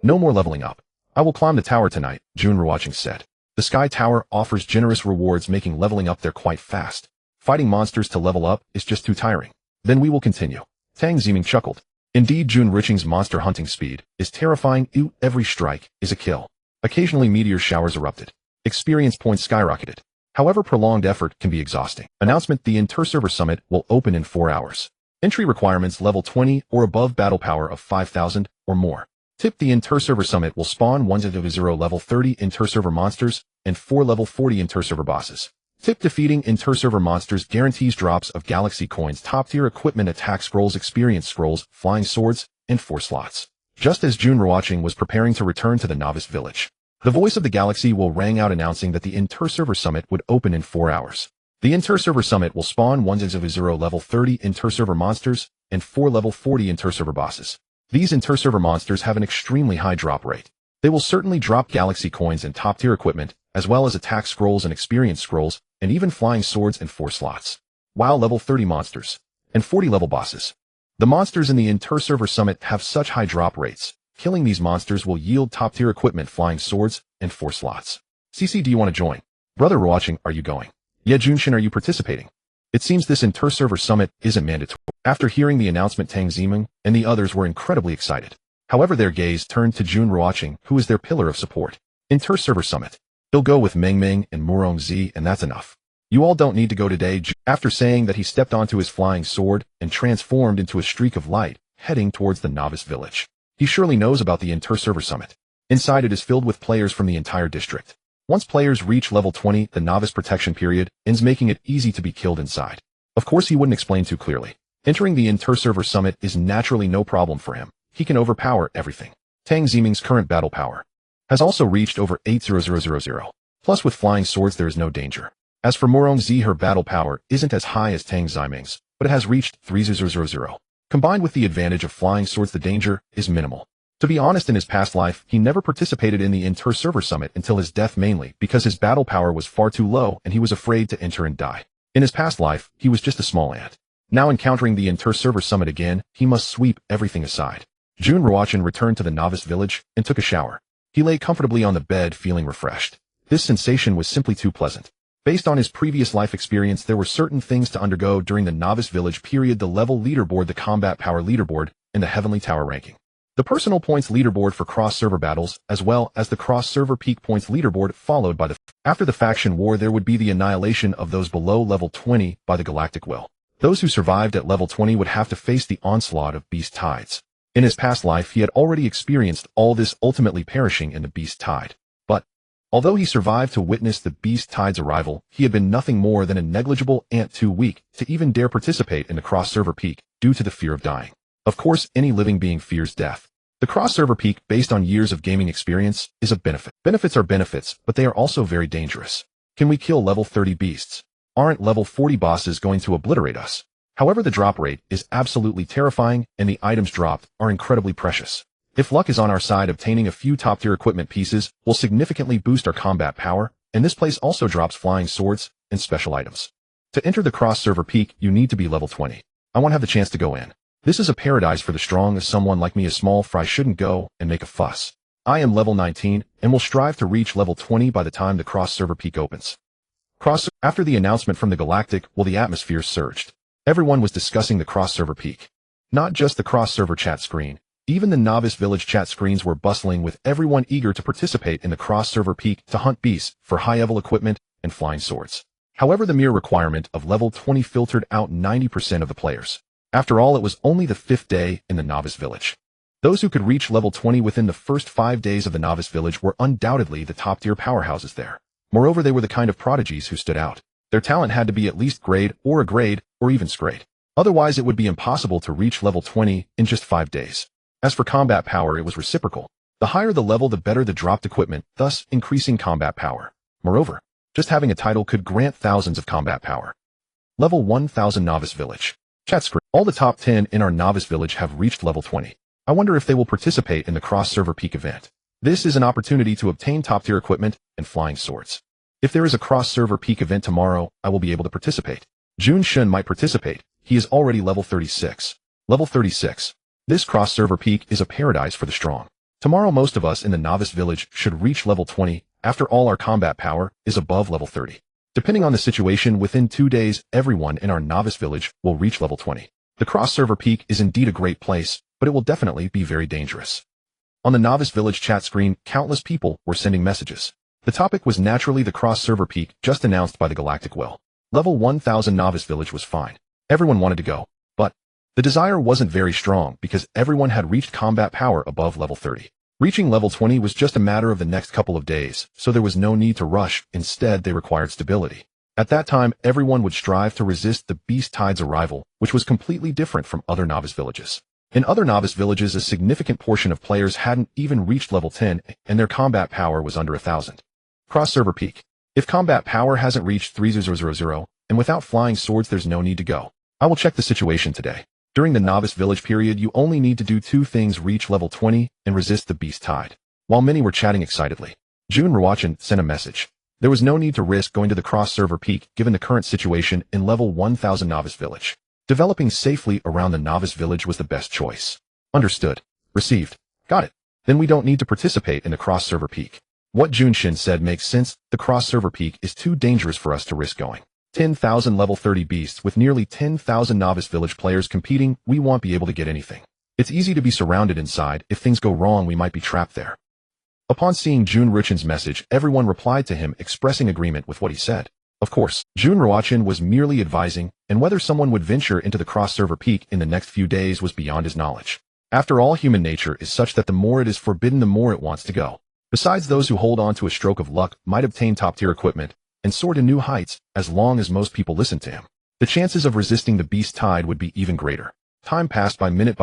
No more leveling up. I will climb the tower tonight, Jun Ruochen said. The Sky Tower offers generous rewards, making leveling up there quite fast. Fighting monsters to level up is just too tiring. Then we will continue. Tang Ziming chuckled. Indeed, Jun Ruochen's monster hunting speed is terrifying. Every strike is a kill. Occasionally meteor showers erupted. Experience points skyrocketed. However, prolonged effort can be exhausting. Announcement: the Inter-Server Summit will open in 4 hours. Entry requirements: level 20 or above, battle power of 5,000 or more. Tip: the Inter-Server Summit will spawn 1-0 level 30 Inter-Server monsters and 4 level 40 Inter-Server bosses. Tip: defeating Inter-Server monsters guarantees drops of galaxy coins, top-tier equipment, attack scrolls, experience scrolls, flying swords, and 4 slots. Just as Jun Ruochen was preparing to return to the novice village, the voice of the galaxy will rang out announcing that the Inter-Server Summit would open in 4 hours. The Inter-Server Summit will spawn 1-0 level 30 Inter-Server monsters and 4 level 40 Inter-Server bosses. These Inter-Server monsters have an extremely high drop rate. They will certainly drop galaxy coins and top-tier equipment, as well as attack scrolls and experience scrolls, and even flying swords and 4 slots. Wow, level 30 monsters and 40 level bosses. The monsters in the Inter-Server Summit have such high drop rates. Killing these monsters will yield top-tier equipment, flying swords, and 4 slots. CC, do you want to join? Brother Ruochen, are you going? Yeah, Junshin, are you participating? It seems this Inter-Server Summit isn't mandatory. After hearing the announcement, Tang Ziming and the others were incredibly excited. However, their gaze turned to Jun Ruochen, who is their pillar of support. Inter-Server Summit. He'll go with Meng Meng and Murong Zi, and that's enough. You all don't need to go today. After saying that, he stepped onto his flying sword and transformed into a streak of light, heading towards the novice village. He surely knows about the Inter-Server Summit. Inside, it is filled with players from the entire district. Once players reach level 20, the novice protection period ends, making it easy to be killed inside. Of course, he wouldn't explain too clearly. Entering the Inter-Server Summit is naturally no problem for him. He can overpower everything. Tang Ziming's current battle power has also reached over 8,000. Plus, with flying swords, there is no danger. As for Murong Zi, her battle power isn't as high as Tang Ziming's, but it has reached 3,000. Combined with the advantage of flying swords, the danger is minimal. To be honest, in his past life, he never participated in the Inter-Server Summit until his death, mainly because his battle power was far too low and he was afraid to enter and die. In his past life, he was just a small ant. Now encountering the Inter-Server Summit again, he must sweep everything aside. Jun Ruochen returned to the novice village and took a shower. He lay comfortably on the bed, feeling refreshed. This sensation was simply too pleasant. Based on his previous life experience, there were certain things to undergo during the novice village period: the level leaderboard, the combat power leaderboard, and the heavenly tower ranking. The personal points leaderboard for cross-server battles, as well as the cross-server peak points leaderboard, followed by after the faction war, there would be the annihilation of those below level 20 by the galactic will. Those who survived at level 20 would have to face the onslaught of beast tides. In his past life, he had already experienced all this, ultimately perishing in the beast tide. But although he survived to witness the beast tide's arrival, he had been nothing more than a negligible ant, too weak to even dare participate in the cross-server peak due to the fear of dying. Of course, any living being fears death. The cross-server peak, based on years of gaming experience, is a benefit. Benefits are benefits, but they are also very dangerous. Can we kill level 30 beasts? Aren't level 40 bosses going to obliterate us? However, the drop rate is absolutely terrifying, and the items dropped are incredibly precious. If luck is on our side, obtaining a few top-tier equipment pieces will significantly boost our combat power, and this place also drops flying swords and special items. To enter the cross-server peak, you need to be level 20. I want to have the chance to go in. This is a paradise for the strong, as someone like me, a small fry, shouldn't go and make a fuss. I am level 19 and will strive to reach level 20 by the time the cross-server peak opens. After the announcement from the galactic, the atmosphere surged. Everyone was discussing the cross-server peak. Not just the cross-server chat screen. Even the novice village chat screens were bustling with everyone eager to participate in the cross-server peak to hunt beasts for high-level equipment and flying swords. However, the mere requirement of level 20 filtered out 90% of the players. After all, it was only the 5th day in the novice village. Those who could reach level 20 within the first 5 days of the novice village were undoubtedly the top-tier powerhouses there. Moreover, they were the kind of prodigies who stood out. Their talent had to be at least grade or even grade. Otherwise, it would be impossible to reach level 20 in just 5 days. As for combat power, it was reciprocal. The higher the level, the better the dropped equipment, thus increasing combat power. Moreover, just having a title could grant thousands of combat power. Level 1000 Novice Village. Chat screen. All the top 10 in our Novice Village have reached level 20. I wonder if they will participate in the cross-server peak event. This is an opportunity to obtain top-tier equipment and flying swords. If there is a cross-server peak event tomorrow, I will be able to participate. Jun Ruochen might participate. He is already level 36. Level 36. This cross-server peak is a paradise for the strong. Tomorrow most of us in the Novice Village should reach level 20. After all, our combat power is above level 30. Depending on the situation, within 2 days, everyone in our Novice Village will reach level 20. The cross-server peak is indeed a great place, but it will definitely be very dangerous. On the Novice Village chat screen, countless people were sending messages. The topic was naturally the cross-server peak just announced by the Galactic Well. Level 1000 Novice Village was fine. Everyone wanted to go, but the desire wasn't very strong because everyone had reached combat power above level 30. Reaching level 20 was just a matter of the next couple of days, so there was no need to rush. Instead, they required stability. At that time, everyone would strive to resist the Beast Tide's arrival, which was completely different from other Novice Villages. In other Novice Villages, a significant portion of players hadn't even reached level 10, and their combat power was under 1000. Cross-server peak. If combat power hasn't reached 3000, and without flying swords there's no need to go. I will check the situation today. During the Novice Village period, you only need to do 2 things: reach level 20 and resist the Beast Tide. While many were chatting excitedly, Jun Ruochen sent a message. There was no need to risk going to the cross-server peak given the current situation in level 1000 Novice Village. Developing safely around the Novice Village was the best choice. Understood. Received. Got it. Then we don't need to participate in the cross-server peak. What Jun Ruochen said makes sense. The cross-server peak is too dangerous for us to risk going. 10,000 level 30 beasts with nearly 10,000 Novice Village players competing, we won't be able to get anything. It's easy to be surrounded inside. If things go wrong, we might be trapped there. Upon seeing Jun Ruochen's message, everyone replied to him expressing agreement with what he said. Of course, Jun Ruochen was merely advising, and whether someone would venture into the cross-server peak in the next few days was beyond his knowledge. After all, human nature is such that the more it is forbidden, the more it wants to go. Besides, those who hold on to a stroke of luck might obtain top-tier equipment and soar to new heights as long as most people listen to him. The chances of resisting the Beast Tide would be even greater. Time passed by minute,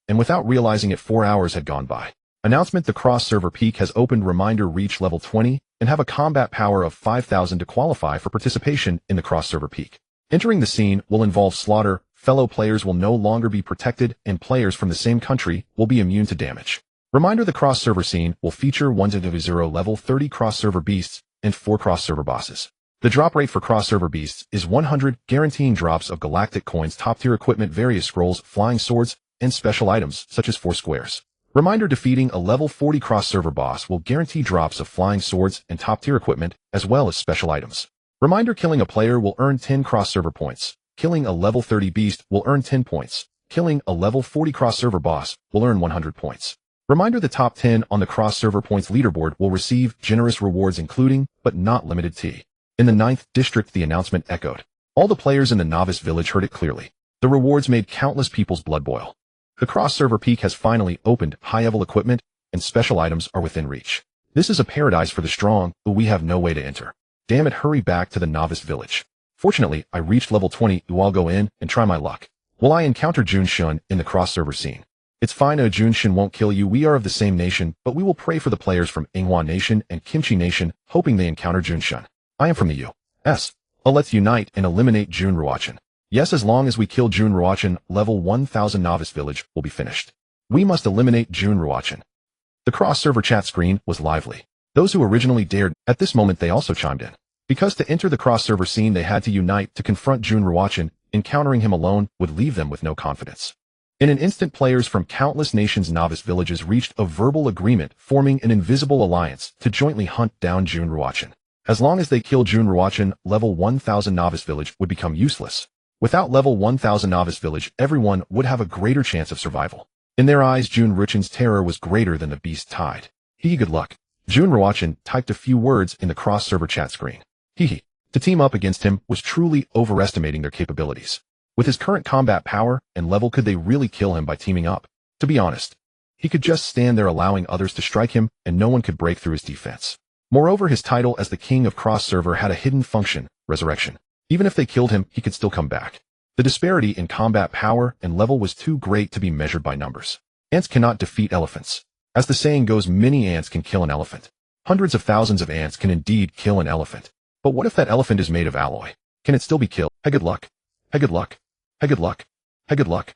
and without realizing it 4 hours had gone by. Announcement: the cross-server peak has opened. Reminder: reach level 20 and have a combat power of 5000 to qualify for participation in the cross-server peak. Entering the scene will involve slaughter. Fellow players will no longer be protected, and players from the same country will be immune to damage. Reminder: the cross-server scene will feature 1-0 level 30 cross-server beasts and 4 cross-server bosses. The drop rate for cross-server beasts is 100, guaranteeing drops of galactic coins, top-tier equipment, various scrolls, flying swords, and special items such as 4 squares. Reminder: defeating a level 40 cross-server boss will guarantee drops of flying swords and top-tier equipment, as well as special items. Reminder: killing a player will earn 10 cross-server points. Killing a level 30 beast will earn 10 points. Killing a level 40 cross-server boss will earn 100 points. Reminder: the top 10 on the cross-server points leaderboard will receive generous rewards including, but not limited to. In the 9th district, the announcement echoed. All the players in the Novice Village heard it clearly. The rewards made countless people's blood boil. The cross-server peak has finally opened. High-level equipment and special items are within reach. This is a paradise for the strong, but we have no way to enter. Damn it, hurry back to the Novice Village. Fortunately, I reached level 20. I'll go in and try my luck. Will I encounter Jun Ruochen in the cross-server scene? It's fine. Jun Ruochen won't kill you. We are of the same nation, but we will pray for the players from Inghua Nation and Kimchi Nation, hoping they encounter Jun Ruochen. I am from the U.S. Let's unite and eliminate Jun Ruochen. Yes, as long as we kill Jun Ruochen, level 1000 Novice Village will be finished. We must eliminate Jun Ruochen. The cross-server chat screen was lively. Those who originally dared, at this moment they also chimed in. Because to enter the cross-server scene they had to unite to confront Jun Ruochen. Encountering him alone would leave them with no confidence. In an instant, players from countless nations' Novice Villages reached a verbal agreement, forming an invisible alliance to jointly hunt down Jun Ruochen. As long as they kill Jun Ruochen, level 1000 Novice Village would become useless. Without level 1000 Novice Village, everyone would have a greater chance of survival. In their eyes, Jun Ruochen's terror was greater than the Beast Tide. Good luck. Jun Ruochen typed a few words in the cross-server chat screen. To team up against him was truly overestimating their capabilities. With his current combat power and level, could they really kill him by teaming up? To be honest, he could just stand there allowing others to strike him, and no one could break through his defense. Moreover, his title as the King of Cross-Server had a hidden function: resurrection. Even if they killed him, he could still come back. The disparity in combat power and level was too great to be measured by numbers. Ants cannot defeat elephants. As the saying goes, many ants can kill an elephant. Hundreds of thousands of ants can indeed kill an elephant. But what if that elephant is made of alloy? Can it still be killed? Good luck. Hey, good luck. Hey, good luck. Hey, good luck.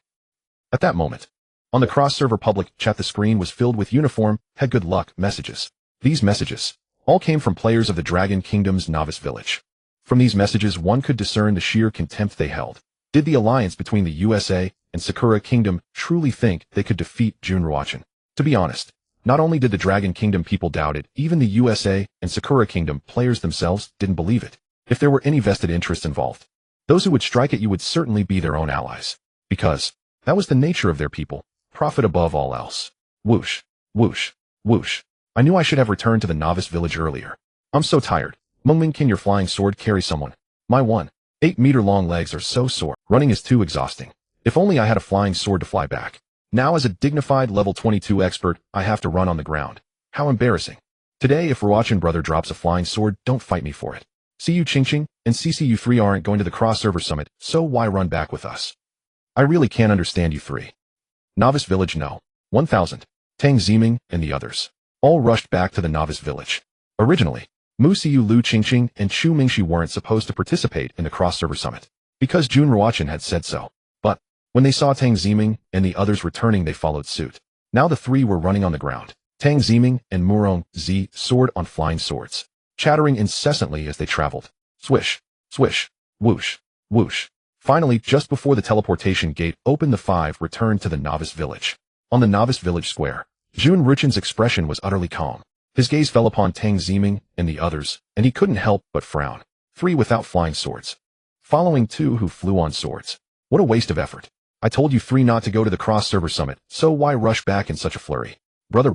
At that moment, on the cross-server public chat, the screen was filled with uniform, hey, good luck messages. These messages all came from players of the Dragon Kingdom's novice village. From these messages, one could discern the sheer contempt they held. Did the alliance between the USA and Sakura Kingdom truly think they could defeat Jun Ruochen? To be honest, not only did the Dragon Kingdom people doubt it, even the USA and Sakura Kingdom players themselves didn't believe it. If there were any vested interests involved, those who would strike at you would certainly be their own allies. Because that was the nature of their people, profit above all else. Whoosh, whoosh, whoosh. I knew I should have returned to the novice village earlier. I'm so tired. Mengming, can your flying sword carry someone? My 1.8-meter-long legs are so sore. Running is too exhausting. If only I had a flying sword to fly back. Now as a dignified level 22 expert, I have to run on the ground. How embarrassing. Today if Ruochen brother drops a flying sword, don't fight me for it. See you Qingqing and CC, you three aren't going to the cross-server summit, so why run back with us? I really can't understand you three. Novice village no. 1000. Tang Ziming and the others all rushed back to the novice village. Originally, Mu Siu, Lu Qingqing, and Chu Mingxi weren't supposed to participate in the cross-server summit, because Jun Ruochen had said so. But when they saw Tang Ziming and the others returning, they followed suit. Now the three were running on the ground. Tang Ziming and Murong Zi soared on flying swords, chattering incessantly as they traveled. Swish, swish, whoosh, whoosh. Finally, just before the teleportation gate opened, the five returned to the novice village. On the novice village square, Jun Ruochen's expression was utterly calm. His gaze fell upon Tang Ziming and the others, and he couldn't help but frown. Three without flying swords, following two who flew on swords. What a waste of effort. I told you three not to go to the cross-server summit, so why rush back in such a flurry? Brother,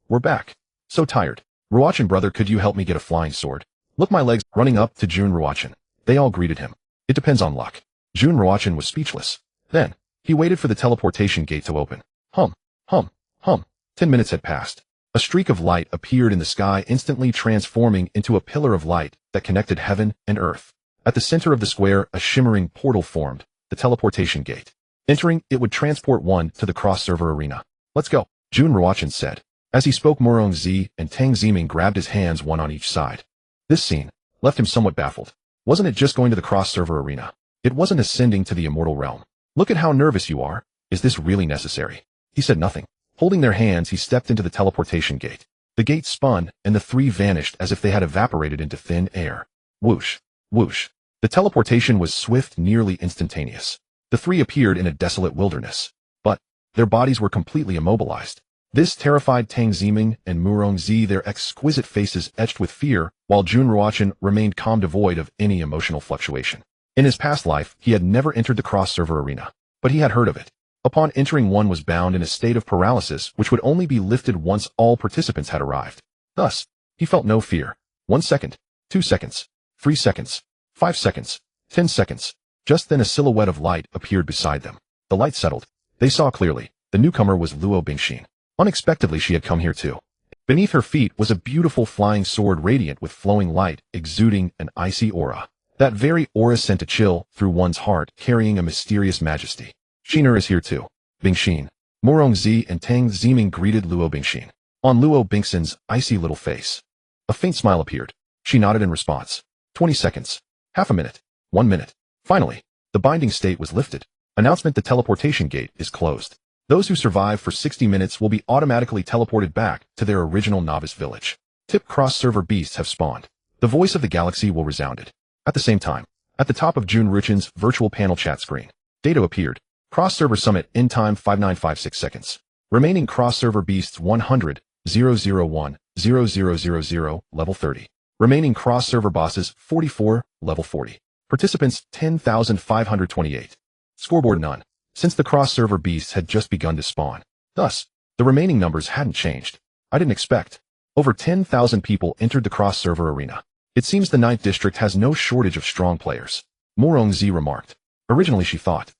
we're back. So tired. Ruochen brother, could you help me get a flying sword? Look, my legs. Running up to Jun Ruochen, they all greeted him. It depends on luck. Jun Ruochen was speechless. Then, he waited for the teleportation gate to open. Hum, hum, hum. 10 minutes had passed. A streak of light appeared in the sky, instantly transforming into a pillar of light that connected heaven and earth. At the center of the square, a shimmering portal formed, the teleportation gate. Entering, it would transport one to the cross-server arena. Let's go, Jun Ruochen said. As he spoke, Murong Zi and Tang Ziming grabbed his hands, one on each side. This scene left him somewhat baffled. Wasn't it just going to the cross-server arena? It wasn't ascending to the immortal realm. Look at how nervous you are. Is this really necessary? He said nothing. Holding their hands, he stepped into the teleportation gate. The gate spun, and the three vanished as if they had evaporated into thin air. Whoosh, whoosh. The teleportation was swift, nearly instantaneous. The three appeared in a desolate wilderness, but their bodies were completely immobilized. This terrified Tang Ziming and Murong Zi, their exquisite faces etched with fear, while Jun Ruochen remained calm, devoid of any emotional fluctuation. In his past life, he had never entered the cross-server arena, but he had heard of it. Upon entering, one was bound in a state of paralysis, which would only be lifted once all participants had arrived. Thus, he felt no fear. 1 second, 2 seconds, 3 seconds, 5 seconds, 10 seconds. Just then a silhouette of light appeared beside them. The light settled. They saw clearly. The newcomer was Luo Bingxin. Unexpectedly, she had come here too. Beneath her feet was a beautiful flying sword, radiant with flowing light, exuding an icy aura. That very aura sent a chill through one's heart, carrying a mysterious majesty. Shiner is here too. Bingxin. Murong Zi and Tang Ziming greeted Luo Bingxin. On Luo Bingxin's icy little face, a faint smile appeared. She nodded in response. 20 seconds. Half a minute. 1 minute. Finally, the binding state was lifted. Announcement: the teleportation gate is closed. Those who survive for 60 minutes will be automatically teleported back to their original novice village. Tip: cross-server beasts have spawned. The voice of the galaxy will resounded. At the same time, at the top of Jun Ruochen's virtual panel chat screen, data appeared. Cross-server summit, end time 5956 seconds. Remaining cross-server beasts 100, 001, 0000, level 30. Remaining cross-server bosses 44, level 40. Participants 10,528. Scoreboard none, since the cross-server beasts had just begun to spawn. Thus, the remaining numbers hadn't changed. I didn't expect. Over 10,000 people entered the cross-server arena. It seems the 9th district has no shortage of strong players. Murong Zi remarked. Originally she thought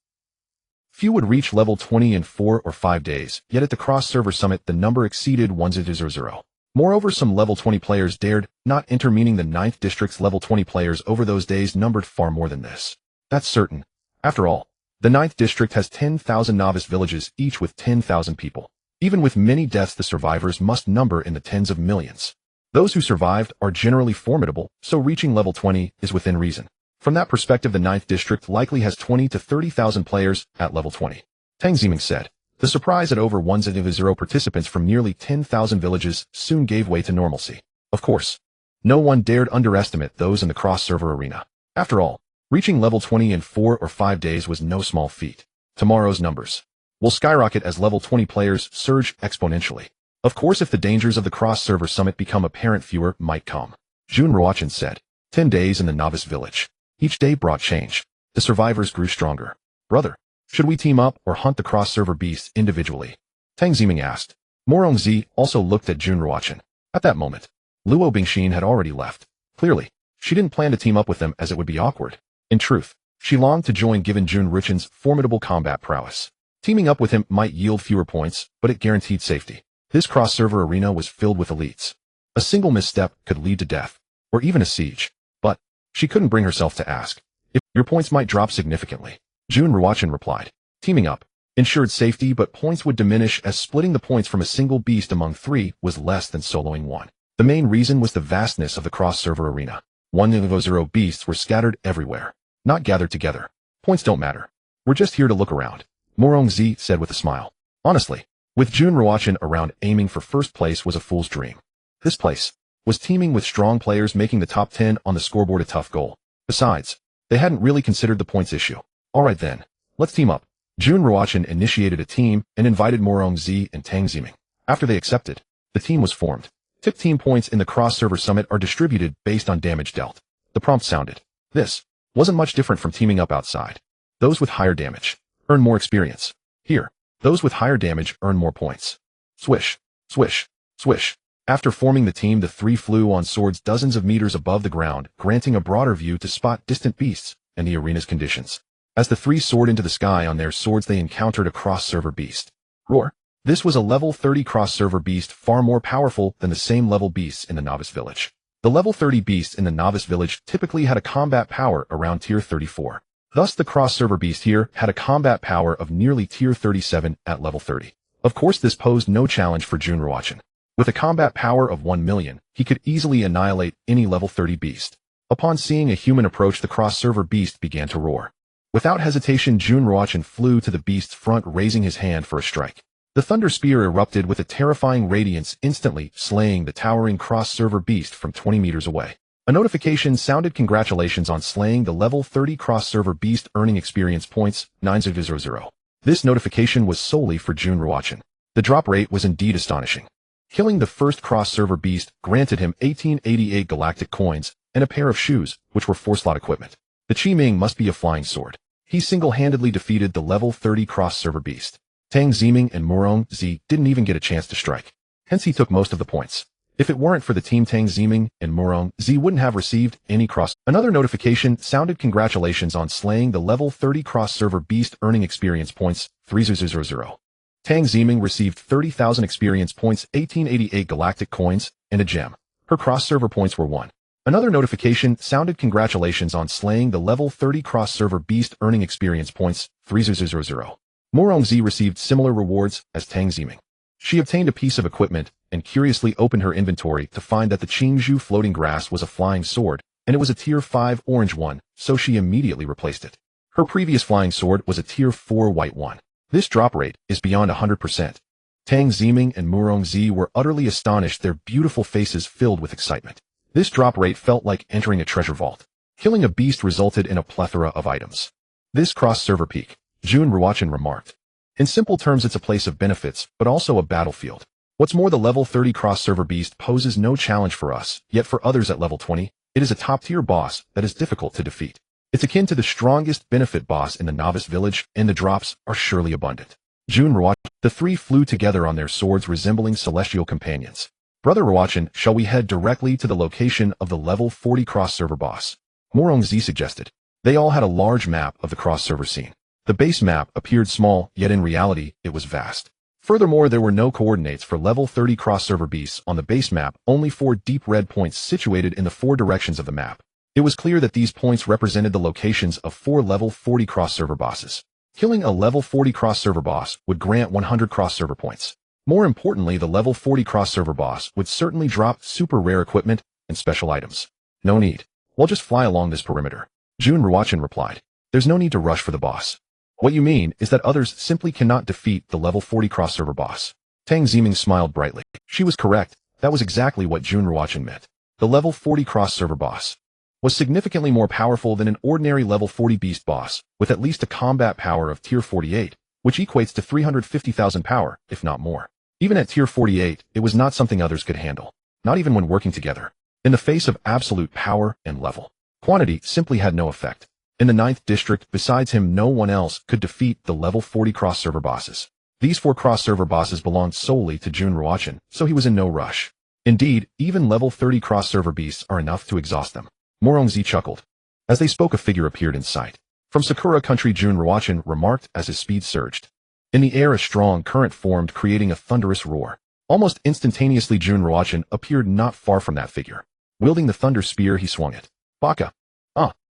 few would reach level 20 in 4 or 5 days, yet at the cross-server summit the number exceeded 100. Moreover, some level 20 players dared not enter, meaning the 9th district's level 20 players over those days numbered far more than this. That's certain. After all, the 9th district has 10,000 novice villages, each with 10,000 people. Even with many deaths, the survivors must number in the tens of millions. Those who survived are generally formidable, so reaching level 20 is within reason. From that perspective, the 9th district likely has 20 to 30,000 players at level 20. Tang Ziming said. The surprise at over 1,000 participants from nearly 10,000 villages soon gave way to normalcy. Of course, no one dared underestimate those in the cross-server arena. After all, reaching level 20 in 4 or 5 days was no small feat. Tomorrow's numbers will skyrocket as level 20 players surge exponentially. Of course, if the dangers of the cross-server summit become apparent, fewer might come. Jun Ruochen said. 10 days in the novice village. Each day brought change. The survivors grew stronger. Brother, should we team up or hunt the cross-server beasts individually? Tang Ziming asked. Morongzi also looked at Jun Ruochen. At that moment, Luo Bingxin had already left. Clearly, she didn't plan to team up with them as it would be awkward. In truth, she longed to join given Jun Ruochen's formidable combat prowess. Teaming up with him might yield fewer points, but it guaranteed safety. This cross-server arena was filled with elites. A single misstep could lead to death, or even a siege. But she couldn't bring herself to ask if your points might drop significantly. Jun Ruochen replied. Teaming up ensured safety, but points would diminish as splitting the points from a single beast among 3 was less than soloing one. The main reason was the vastness of the cross-server arena. 1,000 beasts were scattered everywhere, not gathered together. Points don't matter. We're just here to look around, Morongzi said with a smile. Honestly, with Jun Ruochen around, aiming for first place was a fool's dream. This place was teaming with strong players, making the top 10 on the scoreboard a tough goal. Besides, they hadn't really considered the points issue. Alright then, let's team up. Jun Ruochen initiated a team and invited Morongzi and Tang Ziming. After they accepted, the team was formed. Tip team points in the cross-server summit are distributed based on damage dealt. The prompt sounded. This wasn't much different from teaming up outside. Those with higher damage earn more experience. Here, those with higher damage earn more points. Swish, swish, swish. After forming the team, the 3 flew on swords dozens of meters above the ground, granting a broader view to spot distant beasts and the arena's conditions. As the 3 soared into the sky on their swords, they encountered a cross-server beast. Roar. This was a level 30 cross-server beast, far more powerful than the same level beasts in the novice village. The level 30 beasts in the novice village typically had a combat power around tier 34. Thus, the cross-server beast here had a combat power of nearly tier 37 at level 30. Of course, this posed no challenge for Jun Ruochen. With a combat power of 1 million, he could easily annihilate any level 30 beast. Upon seeing a human approach, the cross-server beast began to roar. Without hesitation, Jun Ruochen flew to the beast's front, raising his hand for a strike. The thunder spear erupted with a terrifying radiance, instantly slaying the towering cross-server beast from 20 meters away. A notification sounded. Congratulations on slaying the level 30 cross-server beast, earning experience points 9,000. This notification was solely for Jun Ruochen. The drop rate was indeed astonishing. Killing the first cross-server beast granted him 1888 galactic coins and a pair of shoes, which were 4-slot equipment. The Qiming must be a flying sword. He single-handedly defeated the level 30 cross-server beast. Tang Ziming and Morongzi didn't even get a chance to strike. Hence he took most of the points. If it weren't for the team, Tang Ziming and Morongzi wouldn't have received any cross. Another notification sounded. Congratulations on slaying the level 30 cross-server beast, earning experience points 3,000. Tang Ziming received 30,000 experience points, 1888 galactic coins, and a gem. Her cross-server points were 1. Another notification sounded. Congratulations on slaying the level 30 cross-server beast, earning experience points 3,000. Morongzi received similar rewards as Tang Ziming. She obtained a piece of equipment and curiously opened her inventory to find that the Qingzhu floating grass was a flying sword, and it was a tier 5 orange one, so she immediately replaced it. Her previous flying sword was a tier 4 white one. This drop rate is beyond 100%. Tang Ziming and Morongzi were utterly astonished, their beautiful faces filled with excitement. This drop rate felt like entering a treasure vault. Killing a beast resulted in a plethora of items. This cross-server peak, Jun Ruochen remarked. In simple terms, it's a place of benefits, but also a battlefield. What's more, the level 30 cross-server beast poses no challenge for us, yet for others at level 20, it is a top-tier boss that is difficult to defeat. It's akin to the strongest benefit boss in the novice village, and the drops are surely abundant. Jun Ruochen. The 3 flew together on their swords, resembling celestial companions. Brother Ruochen, shall we head directly to the location of the level 40 cross-server boss? Morongzi suggested. They all had a large map of the cross-server scene. The base map appeared small, yet in reality, it was vast. Furthermore, there were no coordinates for level 30 cross-server beasts on the base map, only 4 deep red points situated in the 4 directions of the map. It was clear that these points represented the locations of 4 level 40 cross-server bosses. Killing a level 40 cross-server boss would grant 100 cross-server points. More importantly, the level 40 cross-server boss would certainly drop super rare equipment and special items. No need. We'll just fly along this perimeter. Jun Ruochen replied. There's no need to rush for the boss. What you mean is that others simply cannot defeat the level 40 cross-server boss. Tang Ziming smiled brightly. She was correct. That was exactly what Jun Ruochen meant. The level 40 cross-server boss was significantly more powerful than an ordinary level 40 beast boss, with at least a combat power of tier 48, which equates to 350,000 power, if not more. Even at tier 48, it was not something others could handle, not even when working together. In the face of absolute power and level, quantity simply had no effect. In the 9th district, besides him, no one else could defeat the level 40 cross-server bosses. These 4 cross-server bosses belonged solely to Jun Ruochen, so he was in no rush. Indeed, even level 30 cross-server beasts are enough to exhaust them. Morongzi chuckled. As they spoke, a figure appeared in sight. From Sakura country, Jun Ruochen remarked as his speed surged. In the air, a strong current formed, creating a thunderous roar. Almost instantaneously, Jun Ruochen appeared not far from that figure. Wielding the thunder spear, he swung it. Baka.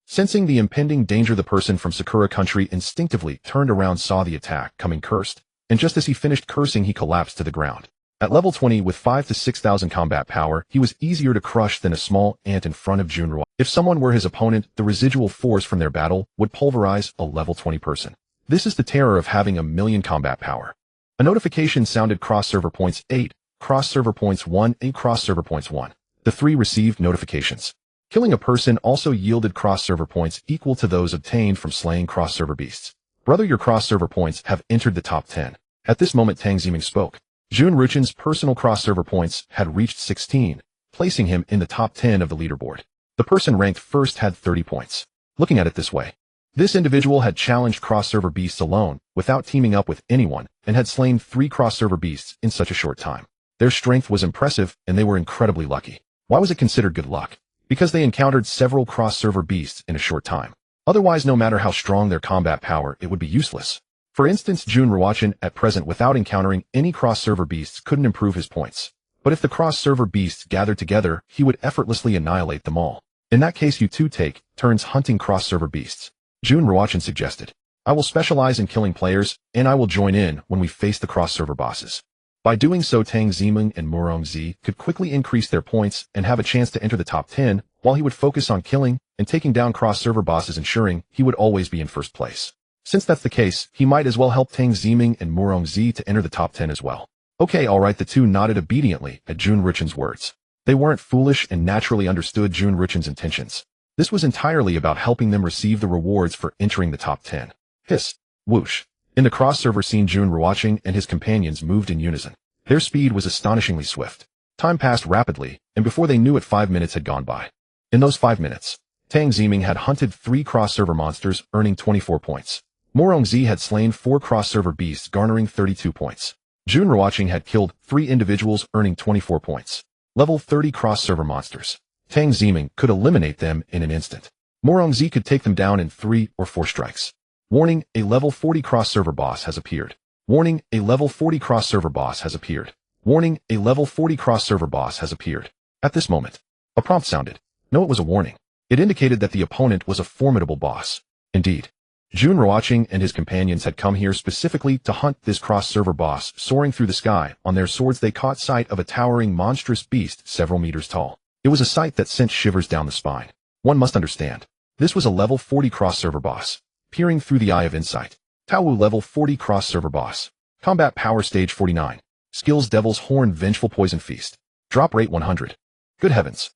Sensing the impending danger, the person from Sakura country instinctively turned around, saw the attack coming, cursed, and just as he finished cursing, he collapsed to the ground. At level 20 with 5 to 6,000 combat power, he was easier to crush than a small ant in front of Jun Ruochen. If someone were his opponent, the residual force from their battle would pulverize a level 20 person. This is the terror of having 1,000,000 combat power. A notification sounded. Cross-server points 8, cross-server points 1, and cross-server points 1. The 3 received notifications. Killing a person also yielded cross-server points equal to those obtained from slaying cross-server beasts. Brother, your cross-server points have entered the top 10. At this moment, Tang Ziming spoke. Jun Ruochen's personal cross-server points had reached 16, placing him in the top 10 of the leaderboard. The person ranked first had 30 points. Looking at it this way, this individual had challenged cross-server beasts alone, without teaming up with anyone, and had slain 3 cross-server beasts in such a short time. Their strength was impressive, and they were incredibly lucky. Why was it considered good luck? Because they encountered several cross-server beasts in a short time. Otherwise, no matter how strong their combat power, it would be useless. For instance, Jun Ruochen, at present, without encountering any cross-server beasts, couldn't improve his points. But if the cross-server beasts gathered together, he would effortlessly annihilate them all. In that case, you two take turns hunting cross-server beasts. Jun Ruochen suggested. I will specialize in killing players, and I will join in when we face the cross-server bosses. By doing so, Tang Ziming and Morongzi could quickly increase their points and have a chance to enter the top 10, while he would focus on killing and taking down cross-server bosses, ensuring he would always be in first place. Since that's the case, he might as well help Tang Ziming and Morongzi to enter the top 10 as well. Okay, alright, the two nodded obediently at Jun Ruochen's words. They weren't foolish and naturally understood Jun Ruochen's intentions. This was entirely about helping them receive the rewards for entering the top 10. Hiss. Whoosh. In the cross-server scene, Jun Ruochen and his companions moved in unison. Their speed was astonishingly swift. Time passed rapidly, and before they knew it, 5 minutes had gone by. In those 5 minutes, Tang Ziming had hunted 3 cross-server monsters, earning 24 points. Morongzi had slain 4 cross-server beasts, garnering 32 points. Jun Ruochen had killed 3 individuals, earning 24 points. Level 30 cross-server monsters. Tang Ziming could eliminate them in an instant. Morongzi could take them down in 3 or 4 strikes. Warning, a level 40 cross-server boss has appeared. Warning, a level 40 cross-server boss has appeared. Warning, a level 40 cross-server boss has appeared. At this moment, a prompt sounded. No, it was a warning. It indicated that the opponent was a formidable boss. Indeed, Jun Ruochen and his companions had come here specifically to hunt this cross-server boss. Soaring through the sky, on their swords they caught sight of a towering monstrous beast several meters tall. It was a sight that sent shivers down the spine. One must understand. This was a level 40 cross-server boss. Peering through the eye of insight. Taowu level 40 cross-server boss. Combat power stage 49. Skills Devil's Horn, Vengeful Poison Feast. Drop rate 100. Good heavens.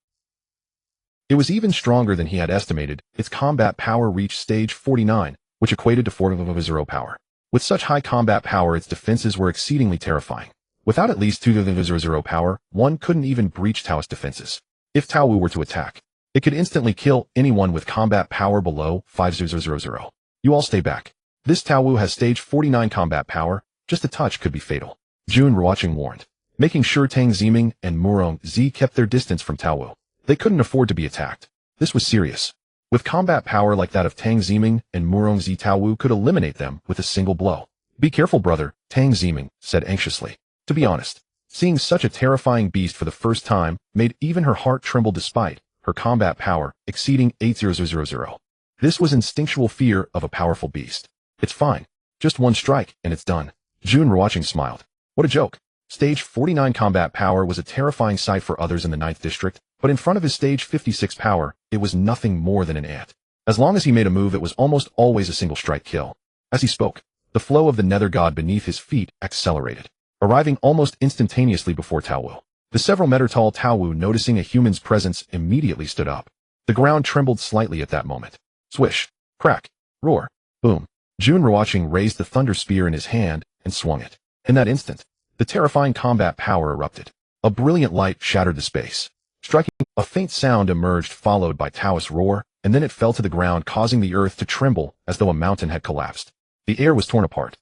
It was even stronger than he had estimated. Its combat power reached stage 49, which equated to 4 power. With such high combat power, its defenses were exceedingly terrifying. Without at least 2 power, one couldn't even breach Tao's defenses. If Taowu were to attack, it could instantly kill anyone with combat power below 5000. You all stay back. This Taowu has stage 49 combat power. Just a touch could be fatal. Jun Ruochen warned, making sure Tang Ziming and Morongzi kept their distance from Taowu. They couldn't afford to be attacked. This was serious. With combat power like that of Tang Ziming and Morongzi, Taowu could eliminate them with a single blow. Be careful, brother, Tang Ziming said anxiously. To be honest, seeing such a terrifying beast for the first time made even her heart tremble despite her combat power exceeding 8000. This was instinctual fear of a powerful beast. It's fine. Just one strike, and it's done. Jun Ruochen smiled. What a joke. Stage 49 combat power was a terrifying sight for others in the 9th district, but in front of his stage 56 power, it was nothing more than an ant. As long as he made a move, it was almost always a single strike kill. As he spoke, the flow of the nether god beneath his feet accelerated, arriving almost instantaneously before Tao Wu. The several meter tall Tao Wu, noticing a human's presence, immediately stood up. The ground trembled slightly at that moment. Swish, crack, roar, boom. Jun Ruochen raised the thunder spear in his hand and swung it. In that instant, the terrifying combat power erupted. A brilliant light shattered the space. Striking, a faint sound emerged, followed by Taoist roar, and then it fell to the ground, causing the earth to tremble as though a mountain had collapsed. The air was torn apart.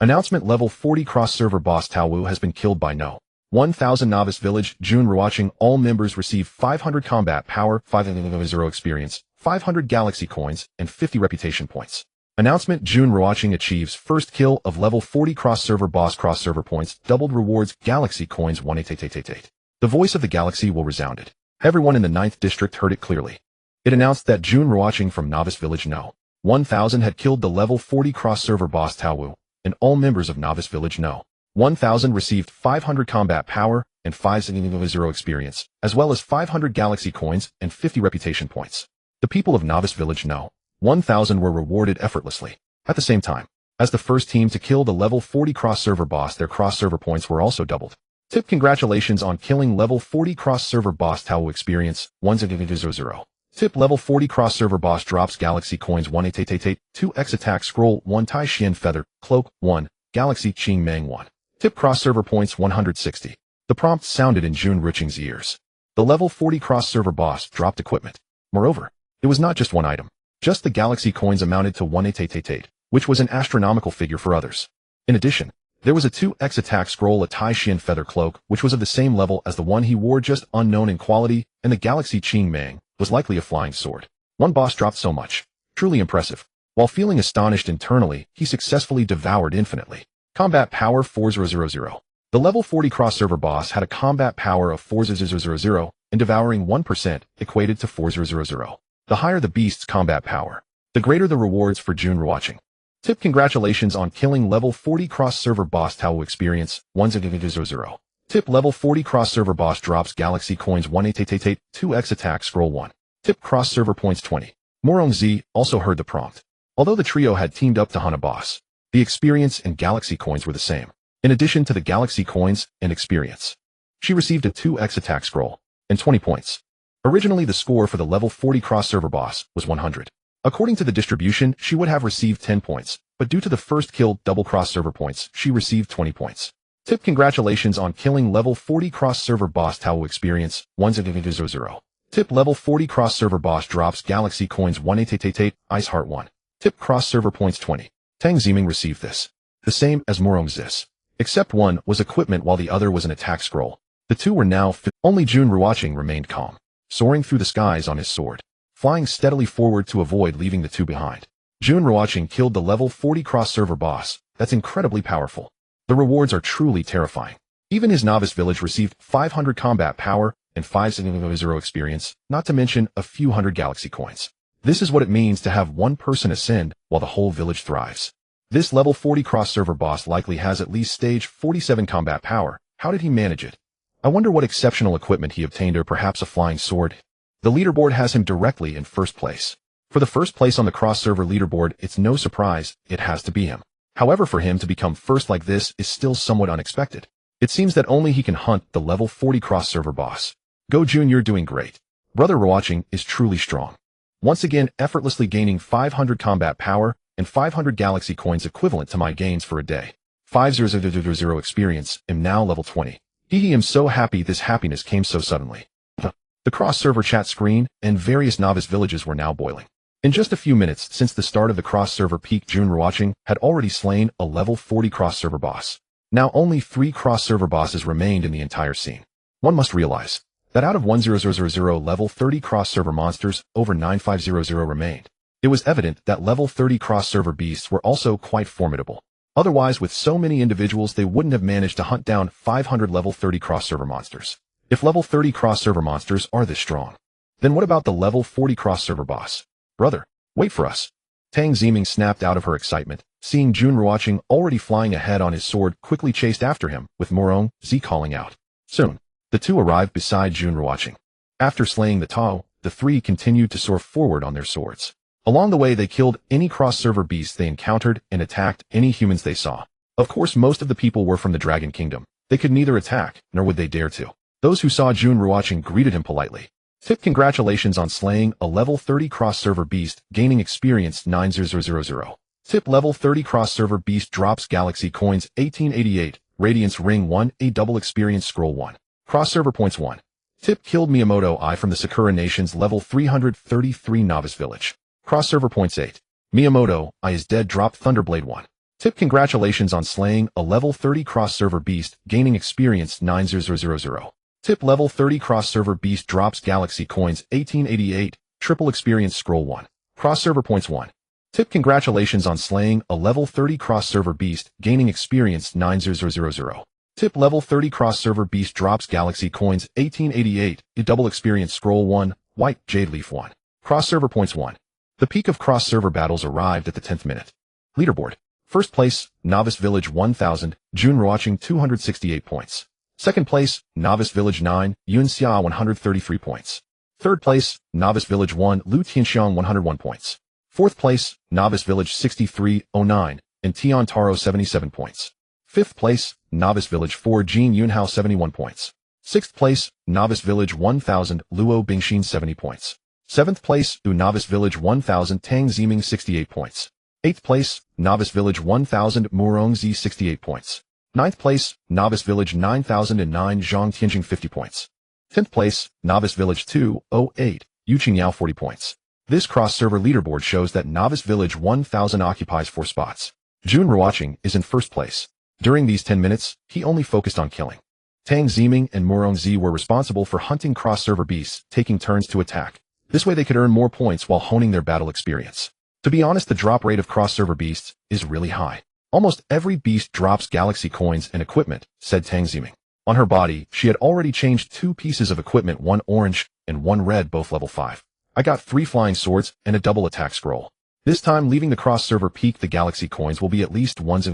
Announcement: level 40 cross-server boss Tao Wu has been killed by No. 1000 Novice Village. Jun Ruochen. All members receive 500 combat power, 500 experience, 500 galaxy coins, and 50 reputation points. Announcement: Jun Ruochen achieves first kill of level 40 cross-server boss. Cross-server points doubled, rewards galaxy coins 18888. The voice of the galaxy will resounded. Everyone in the 9th district heard it clearly. It announced that Jun Ruochen from Novice Village No. 1000 had killed the level 40 cross-server boss Tao Wu, and all members of Novice Village No. 1000 received 500 combat power and 500 experience, as well as 500 galaxy coins and 50 reputation points. The people of Novice Village No. 1000 were rewarded effortlessly. At the same time, as the first team to kill the level 40 cross-server boss, their cross-server points were also doubled. Tip: congratulations on killing level 40 cross-server boss Tao Wu. Experience 100. Tip: level 40 cross-server boss drops galaxy coins 18888, 2x attack scroll 1, Tai Xian feather, cloak 1, galaxy Qing Meng 1. Tip: cross-server points 160. The prompt sounded in Jun Ruochen's ears. The level 40 cross-server boss dropped equipment. Moreover, it was not just one item. Just the galaxy coins amounted to 18888, which was an astronomical figure for others. In addition, there was a 2x attack scroll, a Tai Xian feather cloak, which was of the same level as the one he wore, just unknown in quality, and the galaxy Qing Meng was likely a flying sword. One boss dropped so much. Truly impressive. While feeling astonished internally, he successfully devoured infinitely. Combat power 4000. The level 40 cross-server boss had a combat power of 4000, and devouring 1% equated to 4000. The higher the beast's combat power, the greater the rewards for Jun Ruochen. Tip: congratulations on killing level 40 cross-server boss Tao Wu. Experience 100. Tip: level 40 cross-server boss drops galaxy coins 18888, 2x attack scroll 1. Tip: cross-server points 20. Morong Z also heard the prompt. Although the trio had teamed up to hunt a boss, the experience and galaxy coins were the same. In addition to the galaxy coins and experience, she received a 2x attack scroll and 20 points. Originally, the score for the level 40 cross-server boss was 100. According to the distribution, she would have received 10 points, but due to the first kill double cross-server points, she received 20 points. Tip: congratulations on killing level 40 cross-server boss Tao Wu. Experience 100. Tip: level 40 cross-server boss drops galaxy coins 18888, Ice Heart 1. Tip: cross-server points 20. Tang Ziming received this, the same as Morong Zis, except one was equipment while the other was an attack scroll. The two were now only Jun Ruochen remained calm, soaring through the skies on his sword, flying steadily forward to avoid leaving the two behind. Jun Ruochen killed the level 40 cross-server boss. That's incredibly powerful. The rewards are truly terrifying. Even his novice village received 500 combat power and 500 experience, not to mention a few hundred galaxy coins. This is what it means to have one person ascend while the whole village thrives. This level 40 cross-server boss likely has at least stage 47 combat power. How did he manage it? I wonder what exceptional equipment he obtained, or perhaps a flying sword. The leaderboard has him directly in first place. For the first place on the cross-server leaderboard, it's no surprise it has to be him. However, for him to become first like this is still somewhat unexpected. It seems that only he can hunt the level 40 cross-server boss. Go Jun, you're doing great. Brother Ruochen is truly strong. Once again, effortlessly gaining 500 combat power and 500 galaxy coins equivalent to my gains for a day. 500 experience, am now level 20. He am so happy. This happiness came so suddenly. The cross-server chat screen and various novice villages were now boiling. In just a few minutes since the start of the cross-server peak, Jun Ruochen had already slain a level 40 cross-server boss. Now only 3 cross-server bosses remained in the entire scene. One must realize that out of 1000 level 30 cross-server monsters, over 9500 remained. It was evident that level 30 cross-server beasts were also quite formidable. Otherwise, with so many individuals, they wouldn't have managed to hunt down 500 level 30 cross-server monsters. If level 30 cross-server monsters are this strong, then what about the level 40 cross-server boss? Brother, wait for us. Tang Ziming snapped out of her excitement, seeing Jun Ruochen already flying ahead on his sword, quickly chased after him, with Morong Z calling out. Soon, the two arrived beside Jun Ruochen. After slaying the Tao, the three continued to soar forward on their swords. Along the way, they killed any cross-server beasts they encountered and attacked any humans they saw. Of course, most of the people were from the Dragon Kingdom. They could neither attack, nor would they dare to. Those who saw Jun Ruochen greeted him politely. Tip: congratulations on slaying a level 30 cross-server beast, gaining experience 9000. Tip: level 30 cross-server beast drops galaxy coins 1888, Radiance Ring 1, a double experience scroll 1. Cross-server points 1. Tip: killed Miyamoto I from the Sakura Nation's level 333 novice village. Cross-server points 8. Miyamoto I is dead, dropped Thunderblade 1. Tip: congratulations on slaying a level 30 cross-server beast, gaining experience 9000. Tip: level 30 cross-server beast drops galaxy coins 1888, triple experience scroll 1. Cross-server points 1. Tip: congratulations on slaying a level 30 cross-server beast, gaining experience 9000. Tip: level 30 cross-server beast drops galaxy coins 1888, a double experience scroll 1, white jade leaf 1. Cross-server points 1. The peak of cross-server battles arrived at the 10th minute. Leaderboard. First place, Novice Village 1000, Jun Ruochen 268 points. Second place, Novice Village 9, Yun Xia 133 points. Third place, Novice Village 1, Lu Tianxiang 101 points. Fourth place, Novice Village 6309, and Tian Taro 77 points. Fifth place, Novice Village 4, Jin Yunhao 71 points. Sixth place, Novice Village 1000, Luo Bingxin 70 points. Seventh place, Novice Village 1000, Tang Ziming 68 points. Eighth place, Novice Village 1000, Murongzi 68 points. Ninth place, Novice Village 9009, Zhang Tianjing 50 points. 10th place, Novice Village 208, Yu Qingyao 40 points. This cross-server leaderboard shows that Novice Village 1000 occupies 4 spots. Jun Ruochen is in first place. During these 10 minutes, he only focused on killing. Tang Ziming and Murongzi were responsible for hunting cross-server beasts, taking turns to attack. This way they could earn more points while honing their battle experience. To be honest, the drop rate of cross-server beasts is really high. Almost every beast drops galaxy coins and equipment, said Tang Ziming. On her body, she had already changed 2 pieces of equipment, 1 orange and 1 red, both level 5. I got 3 flying swords and a double attack scroll. This time, leaving the cross-server peak, the galaxy coins will be at least 100,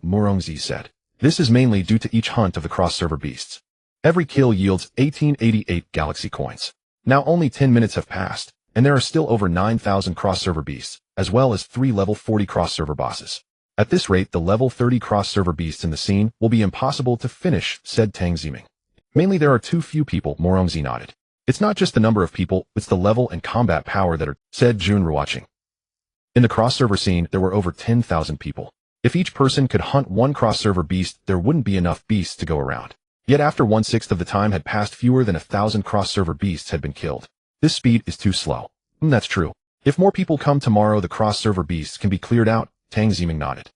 Murongzi said. This is mainly due to each hunt of the cross-server beasts. Every kill yields 1888 galaxy coins. Now only 10 minutes have passed, and there are still over 9,000 cross-server beasts, as well as 3 level 40 cross-server bosses. At this rate, the level 30 cross-server beasts in the scene will be impossible to finish, said Tang Ziming. Mainly there are too few people, Murongzi nodded. It's not just the number of people, it's the level and combat power that are, said Jun Ruochen. In the cross-server scene, there were over 10,000 people. If each person could hunt 1 cross-server beast, there wouldn't be enough beasts to go around. Yet after 1/6 of the time had passed, fewer than 1,000 cross-server beasts had been killed. This speed is too slow. That's true. If more people come tomorrow, the cross-server beasts can be cleared out, Tang Ziming nodded.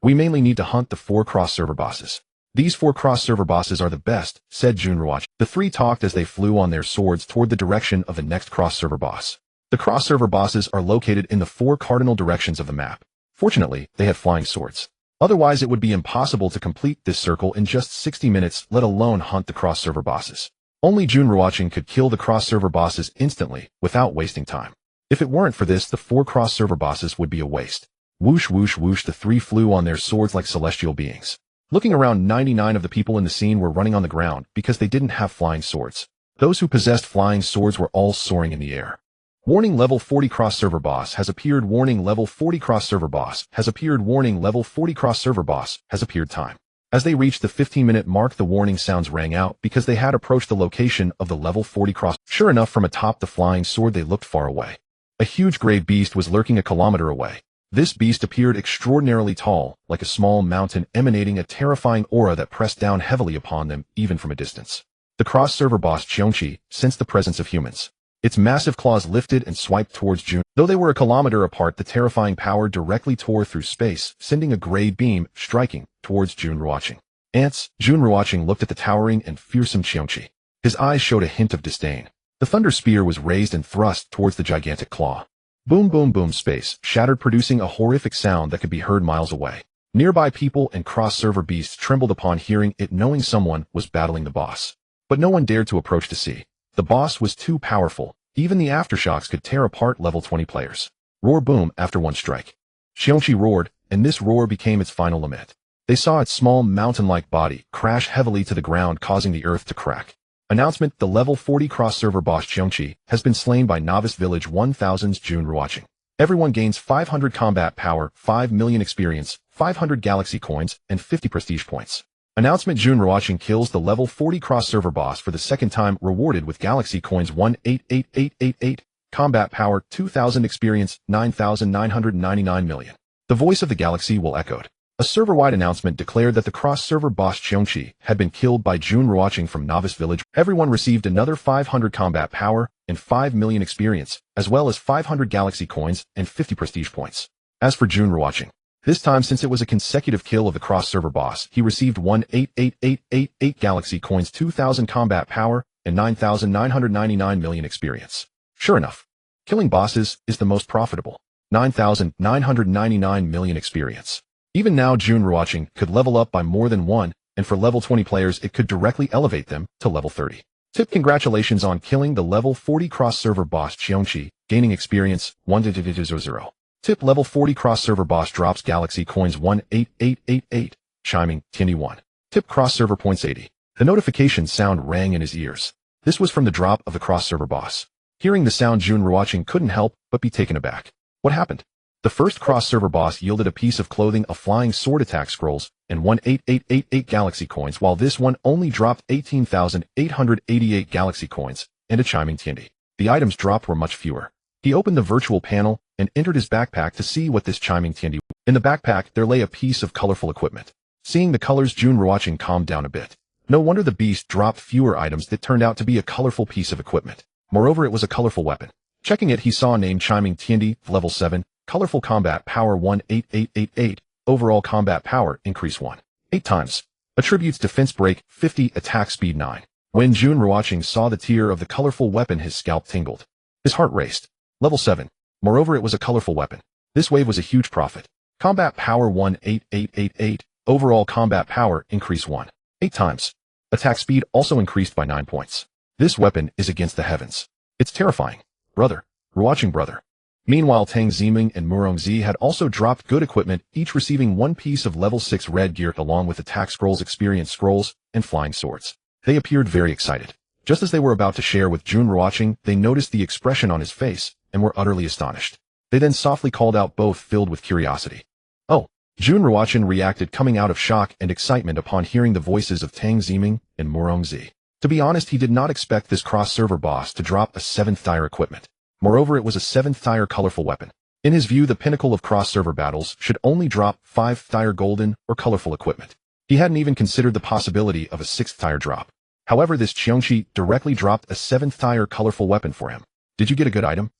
We mainly need to hunt the 4 cross-server bosses. These 4 cross-server bosses are the best, said Jun Ruochen. The 3 talked as they flew on their swords toward the direction of the next cross-server boss. The cross-server bosses are located in the 4 cardinal directions of the map. Fortunately, they had flying swords. Otherwise, it would be impossible to complete this circle in just 60 minutes, let alone hunt the cross-server bosses. Only Jun Ruochen could kill the cross-server bosses instantly, without wasting time. If it weren't for this, the 4 cross-server bosses would be a waste. Whoosh, whoosh, whoosh, the 3 flew on their swords like celestial beings. Looking around, 99 of the people in the scene were running on the ground because they didn't have flying swords. Those who possessed flying swords were all soaring in the air. Warning: level 40 cross-server boss has appeared. Warning: level 40 cross-server boss has appeared. Warning: level 40 cross-server boss has appeared. Time. As they reached the 15-minute mark, the warning sounds rang out because they had approached the location of the level 40 cross. Sure enough, from atop the flying sword they looked far away. A huge gray beast was lurking a kilometer away. This beast appeared extraordinarily tall, like a small mountain, emanating a terrifying aura that pressed down heavily upon them, even from a distance. The cross-server boss Qiongqi sensed the presence of humans. Its massive claws lifted and swiped towards Jun. Though they were a kilometer apart, the terrifying power directly tore through space, sending a gray beam, striking towards Jun Ruochen. Ants. Jun Ruochen looked at the towering and fearsome Qiongqi. His eyes showed a hint of disdain. The thunder spear was raised and thrust towards the gigantic claw. Boom, boom, boom, space shattered, producing a horrific sound that could be heard miles away. Nearby people and cross-server beasts trembled upon hearing it, knowing someone was battling the boss. But no one dared to approach to see. The boss was too powerful. Even the aftershocks could tear apart level 20 players. Roar, boom, after one strike. Qiongqi roared, and this roar became its final lament. They saw its small mountain-like body crash heavily to the ground, causing the earth to crack. Announcement: the level 40 cross-server boss Qiongqi has been slain by Novice Village 1000's Jun Ruochen. Everyone gains 500 combat power, 5 million experience, 500 galaxy coins, and 50 prestige points. Announcement: Jun Ruochen kills the level 40 cross-server boss for the second time, rewarded with galaxy coins 188888, combat power 2000, experience 9999 million. The voice of the galaxy will echoed. A server-wide announcement declared that the cross-server boss Qiongqi had been killed by Jun Ruochen from Novice Village. Everyone received another 500 combat power and 5 million experience, as well as 500 galaxy coins and 50 prestige points. As for Jun Ruochen, this time, since it was a consecutive kill of the cross-server boss, he received 188888 galaxy coins, 2000 combat power, and 9999 million experience. Sure enough, killing bosses is the most profitable. 9999 million experience. Even now, Jun Ruochen could level up by more than one, and for level 20 players it could directly elevate them to level 30. Tip: congratulations on killing the level 40 cross-server boss Qiongqi, gaining experience 100. Tip: level 40 cross-server boss drops galaxy coins 18888, chiming Tiandy 1. Tip: cross-server points 80. The notification sound rang in his ears. This was from the drop of the cross-server boss. Hearing the sound, Jun Ruochen couldn't help but be taken aback. What happened? The first cross-server boss yielded a piece of clothing, a flying sword, attack scrolls, and 18888 galaxy coins, while this one only dropped 18,888 galaxy coins and a chiming Tiandy. The items dropped were much fewer. He opened the virtual panel and entered his backpack to see what this chiming Tiandy was. In the backpack there lay a piece of colorful equipment. Seeing the colors, Jun Ruochen calmed down a bit. No wonder the beast dropped fewer items. That turned out to be a colorful piece of equipment. Moreover, it was a colorful weapon. Checking it, he saw a name: chiming Tiandy, level 7. Colorful combat power 18888, overall combat power increase 1.8 times. Attributes: defense break 50, attack speed 9. When Jun Ruochen saw the tier of the colorful weapon, his scalp tingled. His heart raced. Level 7. Moreover, it was a colorful weapon. This wave was a huge profit. Combat power 18888, overall combat power increase 1.8 times. Attack speed also increased by 9 points. This weapon is against the heavens. It's terrifying. Brother. Ruochen brother. Meanwhile, Tang Ziming and Murongzi had also dropped good equipment, each receiving one piece of level 6 red gear along with attack scrolls, experience scrolls, and flying swords. They appeared very excited. Just as they were about to share with Jun Ruochen, they noticed the expression on his face and were utterly astonished. They then softly called out, both filled with curiosity. Oh! Jun Ruochen reacted, coming out of shock and excitement upon hearing the voices of Tang Ziming and Murongzi. To be honest, he did not expect this cross-server boss to drop a 7th tier equipment. Moreover, it was a 7th tier colorful weapon. In his view, the pinnacle of cross-server battles should only drop 5th tier golden or colorful equipment. He hadn't even considered the possibility of a 6th tier drop. However, this Qiongqi directly dropped a 7th tier colorful weapon for him. Did you get a good item?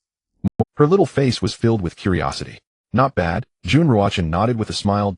Her little face was filled with curiosity. Not bad. Jun Ruochen nodded with a smile,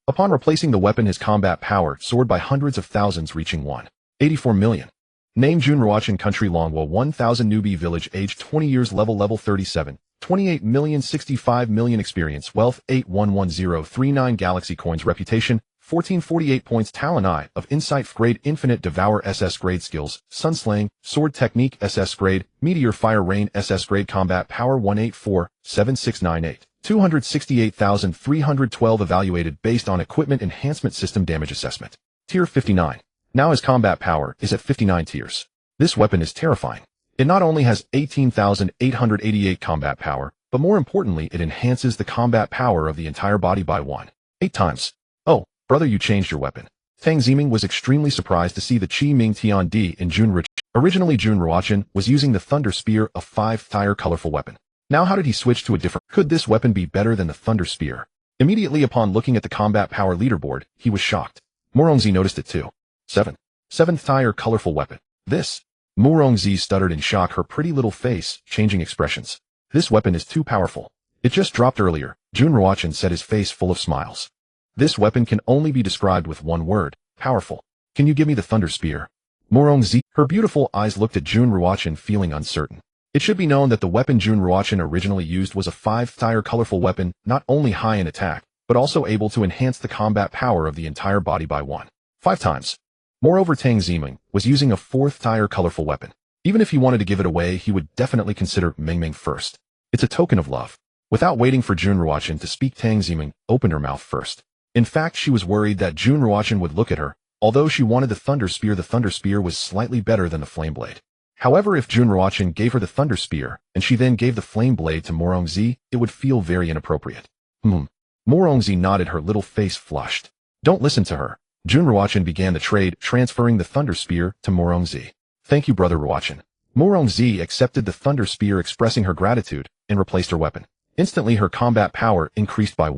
Upon replacing the weapon, his combat power soared by hundreds of thousands, reaching 1.84 million. Name: Jun Ruochen, country Longwa, 1000, newbie, village, age 20 years, level 37, 28 million, 65 million experience, wealth 811039 galaxy coins, reputation 1448 points, talent I of insight grade, infinite, Devour SS grade, skills sunslaying, sword technique SS grade, meteor, fire, rain SS grade, combat power 1847698, 268,312 evaluated based on equipment enhancement system damage assessment. Tier 59. Now his combat power is at 59 tiers. This weapon is terrifying. It not only has 18,888 combat power, but more importantly, it enhances the combat power of the entire body by 1.8 times. Oh, brother, you changed your weapon. Tang Ziming was extremely surprised to see the Qi Ming Tiandi in Jun Ruochen. Originally, Jun Ruochen was using the Thunder Spear, a 5th tier colorful weapon. Now how did he switch to a different? Could this weapon be better than the Thunder Spear? Immediately upon looking at the combat power leaderboard, he was shocked. Murongzi noticed it too. 7th tier colorful weapon. This. Murongzi stuttered in shock, her pretty little face changing expressions. This weapon is too powerful. It just dropped earlier. Jun Ruochen said, his face full of smiles. This weapon can only be described with one word: powerful. Can you give me the Thunder Spear? Murongzi, her beautiful eyes looked at Jun Ruochen, feeling uncertain. It should be known that the weapon Jun Ruochen originally used was a 5th tier colorful weapon, not only high in attack, but also able to enhance the combat power of the entire body by 1.5 times. Moreover, Tang Ziming was using a 4th tier colorful weapon. Even if he wanted to give it away, he would definitely consider Mingming first. It's a token of love. Without waiting for Jun Ruochen to speak, Tang Ziming opened her mouth first. In fact, she was worried that Jun Ruochen would look at her, Although she wanted the Thunder Spear was slightly better than the Flame Blade. However, if Jun Ruochen gave her the Thunder Spear, and she then gave the Flame Blade to Morongzi, it would feel very inappropriate. Morongzi nodded, her little face flushed. Don't listen to her. Jun Ruochen began the trade, transferring the Thunder Spear to Morongzi. Thank you, Brother Ruochen. Morongzi accepted the Thunder Spear, expressing her gratitude, and replaced her weapon. Instantly, her combat power increased by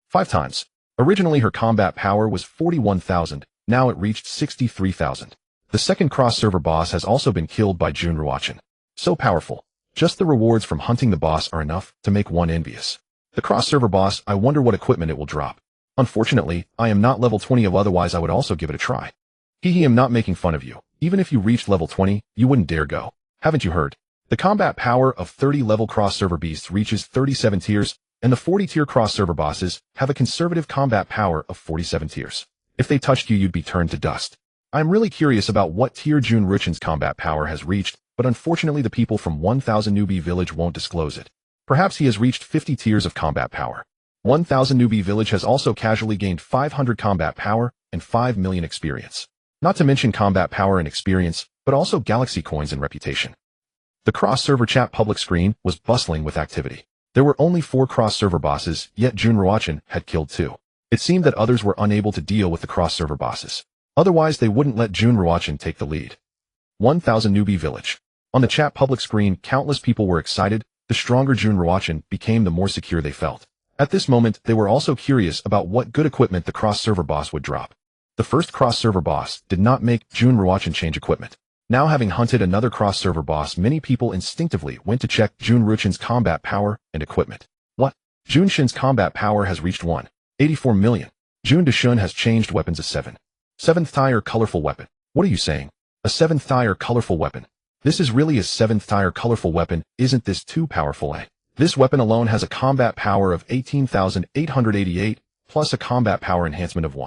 5 times. Originally, her combat power was 41,000, now it reached 63,000. The second cross-server boss has also been killed by Jun Ruochen. So powerful. Just the rewards from hunting the boss are enough to make one envious. The cross-server boss, I wonder what equipment it will drop. Unfortunately, I am not level 20, otherwise I would also give it a try. I'm not making fun of you. Even if you reached level 20, you wouldn't dare go. Haven't you heard? The combat power of 30-level cross-server beasts reaches 37 tiers, and the 40-tier cross-server bosses have a conservative combat power of 47 tiers. If they touched you, you'd be turned to dust. I'm really curious about what tier Jun Ruochen's combat power has reached, but unfortunately the people from 1000 Newbie Village won't disclose it. Perhaps he has reached 50 tiers of combat power. 1000 Newbie Village has also casually gained 500 combat power and 5 million experience. Not to mention combat power and experience, but also galaxy coins and reputation. The cross-server chat public screen was bustling with activity. There were only 4 cross-server bosses, yet Jun Ruochen had killed 2. It seemed that others were unable to deal with the cross-server bosses. Otherwise, they wouldn't let Jun Ruochen take the lead. 1000 Newbie Village. On the chat public screen, countless people were excited. The stronger Jun Ruochen became, the more secure they felt. At this moment, they were also curious about what good equipment the cross-server boss would drop. The first cross-server boss did not make Jun Ruochen change equipment. Now, having hunted another cross-server boss, many people instinctively went to check Jun Ruochen's combat power and equipment. What? Jun Shin's combat power has reached 184 million. Jun Deshun has changed weapons to 7th tier colorful weapon. What are you saying? A 7th tier colorful weapon? This is really a 7th tier colorful weapon, isn't this too powerful, eh? This weapon alone has a combat power of 18,888, plus a combat power enhancement of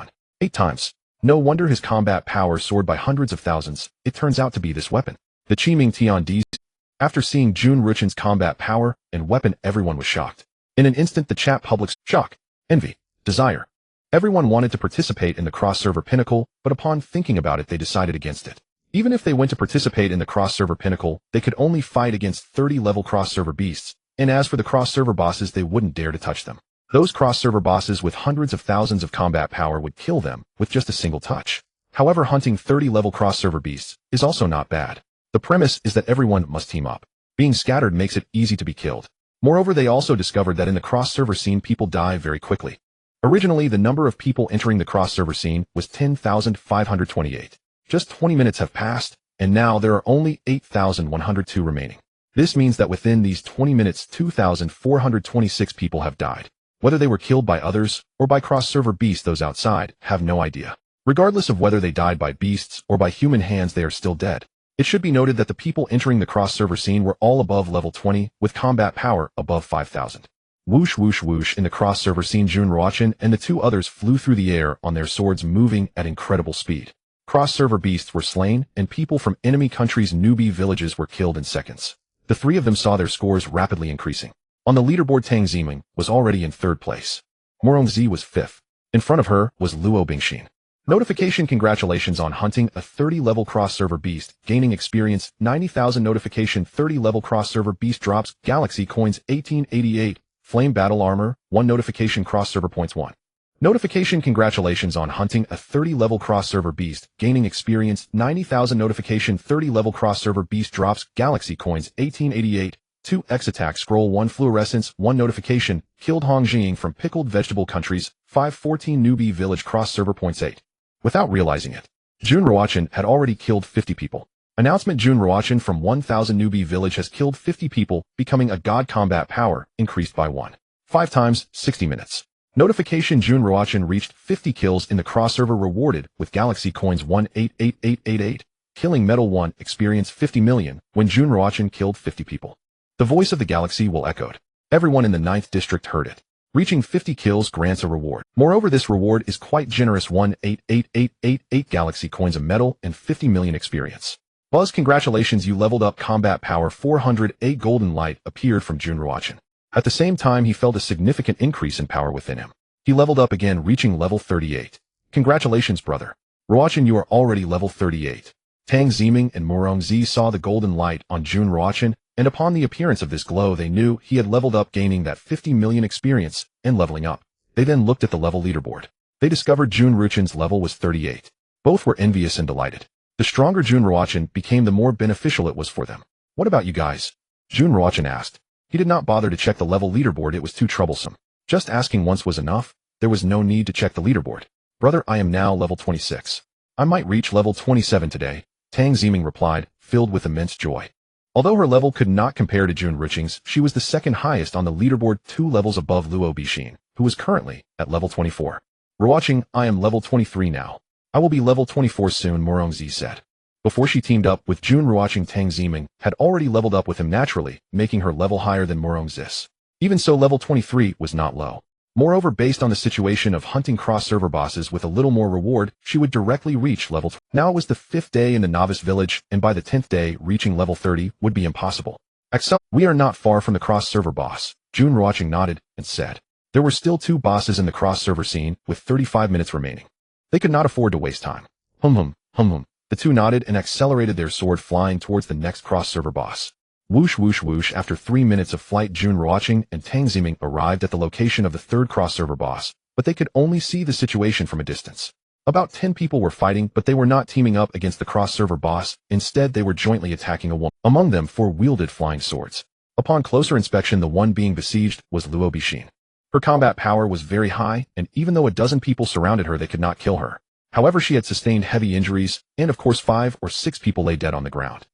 8 times. No wonder his combat power soared by hundreds of thousands. It turns out to be this weapon. The Qiming Tian D's. After seeing Jun Ruochen's combat power and weapon, everyone was shocked. In an instant, the chat public's shock, envy, desire. Everyone wanted to participate in the cross-server pinnacle, but upon thinking about it, they decided against it. Even if they went to participate in the cross-server pinnacle, they could only fight against 30-level cross-server beasts, and as for the cross-server bosses, they wouldn't dare to touch them. Those cross-server bosses with hundreds of thousands of combat power would kill them with just a single touch. However, hunting 30-level cross-server beasts is also not bad. The premise is that everyone must team up. Being scattered makes it easy to be killed. Moreover, they also discovered that in the cross-server scene, people die very quickly. Originally, the number of people entering the cross-server scene was 10,528. Just 20 minutes have passed, and now there are only 8,102 remaining. This means that within these 20 minutes, 2,426 people have died. Whether they were killed by others or by cross-server beasts, those outside have no idea. Regardless of whether they died by beasts or by human hands, they are still dead. It should be noted that the people entering the cross-server scene were all above level 20, with combat power above 5,000. Whoosh whoosh whoosh, in the cross-server scene, Jun Ruochen and the 2 others flew through the air on their swords, moving at incredible speed. Cross-server beasts were slain, and people from enemy countries' newbie villages were killed in seconds. The 3 of them saw their scores rapidly increasing. On the leaderboard, Tang Ziming was already in 3rd place. Morongzi was 5th. In front of her was Luo Bingxin. Notification: congratulations on hunting a 30-level cross-server beast, gaining experience 90,000. Notification: 30-level cross-server beast drops galaxy coins 1888, flame battle armor 1. Notification: cross-server points 1. Notification: congratulations on hunting a 30-level cross-server beast, gaining experience 90,000. Notification: 30-level cross-server beast drops galaxy coins 1888, 2 X attack scroll 1 fluorescence 1. Notification: killed Hong Jing from pickled vegetable countries 514 newbie village cross-server points 8. Without realizing it, Jun Ruochen had already killed 50 people. Announcement: Jun Ruochen from 1000 newbie village has killed 50 people, becoming a god. Combat power increased by 5 times, 60 minutes. Notification: Jun Ruochen reached 50 kills in the cross-server, rewarded with galaxy coins 188888. Killing medal 1, experience 50 million when Jun Ruochen killed 50 people. The voice of the galaxy will echoed. Everyone in the 9th district heard it. Reaching 50 kills grants a reward. Moreover, this reward is quite generous: 188888 galaxy coins, a medal, and 50 million experience. Buzz, congratulations, you leveled up. Combat power 400. A golden light appeared from Jun Ruochen. At the same time, he felt a significant increase in power within him. He leveled up again, reaching level 38. Congratulations, brother. Ruochen, you are already level 38. Tang Ziming and Morong Zi saw the golden light on Jun Ruochen, and upon the appearance of this glow they knew he had leveled up, gaining that 50 million experience and leveling up. They then looked at the level leaderboard. They discovered Jun Ruochen's level was 38. Both were envious and delighted. The stronger Jun Ruochen became, the more beneficial it was for them. What about you guys? Jun Ruochen asked. He did not bother to check the level leaderboard, it was too troublesome. Just asking once was enough. There was no need to check the leaderboard. Brother, I am now level 26. I might reach level 27 today, Tang Ziming replied, filled with immense joy. Although her level could not compare to Jun Ruochen's, she was the second highest on the leaderboard, 2 levels above Luo Bixin, who was currently at level 24. Ruochen, I am level 23 now. I will be level 24 soon, Morong Zi said. Before she teamed up with Jun Ruochen, Tang Ziming had already leveled up with him naturally, making her level higher than Morong Zi's. Even so, level 23 was not low. Moreover, based on the situation of hunting cross-server bosses with a little more reward, she would directly reach level 20. Now it was the 5th day in the novice village, and by the 10th day, reaching level 30 would be impossible. We are not far from the cross-server boss, Jun Ruochen nodded and said. There were still 2 bosses in the cross-server scene, with 35 minutes remaining. They could not afford to waste time. The 2 nodded and accelerated their sword, flying towards the next cross-server boss. Whoosh whoosh whoosh. After 3 minutes of flight, Jun Ruochen and Tang Ziming arrived at the location of the 3rd cross-server boss, but they could only see the situation from a distance. About 10 people were fighting, but they were not teaming up against the cross-server boss. Instead, they were jointly attacking a woman. Among them, 4 wielded flying swords. Upon closer inspection, the one being besieged was Luo Bixin. Her combat power was very high, and even though a dozen people surrounded her, they could not kill her. However, she had sustained heavy injuries, and of course 5 or 6 people lay dead on the ground.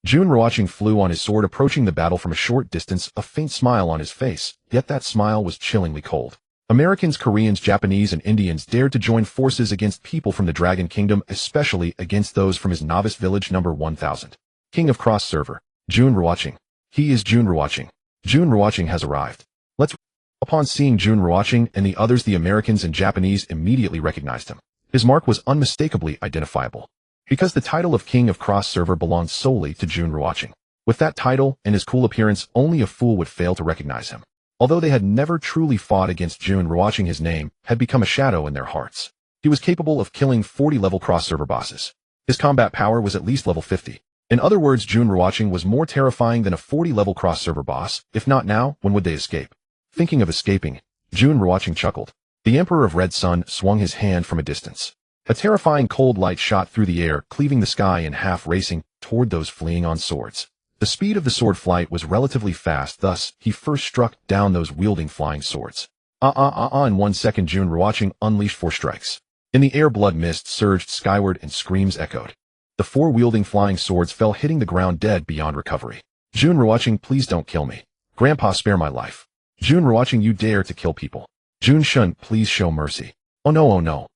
Jun Ruochen flew on his sword, approaching the battle from a short distance, a faint smile on his face, yet that smile was chillingly cold. Americans, Koreans, Japanese, and Indians dared to join forces against people from the Dragon Kingdom, especially against those from his novice village number 1000. King of Cross Server, Jun Ruochen. He is Jun Ruochen. Jun Ruochen has arrived. Upon seeing Jun Ruochen and the others, the Americans and Japanese immediately recognized him. His mark was unmistakably identifiable. Because the title of King of Cross Server belonged solely to Jun Ruochen. With that title and his cool appearance, only a fool would fail to recognize him. Although they had never truly fought against Jun Ruochen, his name had become a shadow in their hearts. He was capable of killing 40-level cross-server bosses. His combat power was at least level 50. In other words, Jun Ruochen was more terrifying than a 40-level cross-server boss. If not now, when would they escape? Thinking of escaping, Jun Ruochen chuckled. The Emperor of Red Sun swung his hand from a distance. A terrifying cold light shot through the air, cleaving the sky in half, racing toward those fleeing on swords. The speed of the sword flight was relatively fast, thus he first struck down those wielding flying swords. In 1 second, Jun Ruochen unleashed 4 strikes. In the air, blood mist surged skyward and screams echoed. The 4 wielding flying swords fell, hitting the ground dead beyond recovery. Jun Ruochen, please don't kill me. Grandpa, spare my life. Jun Ruochen, you dare to kill people. Jun Shun, please show mercy. Oh no, oh no.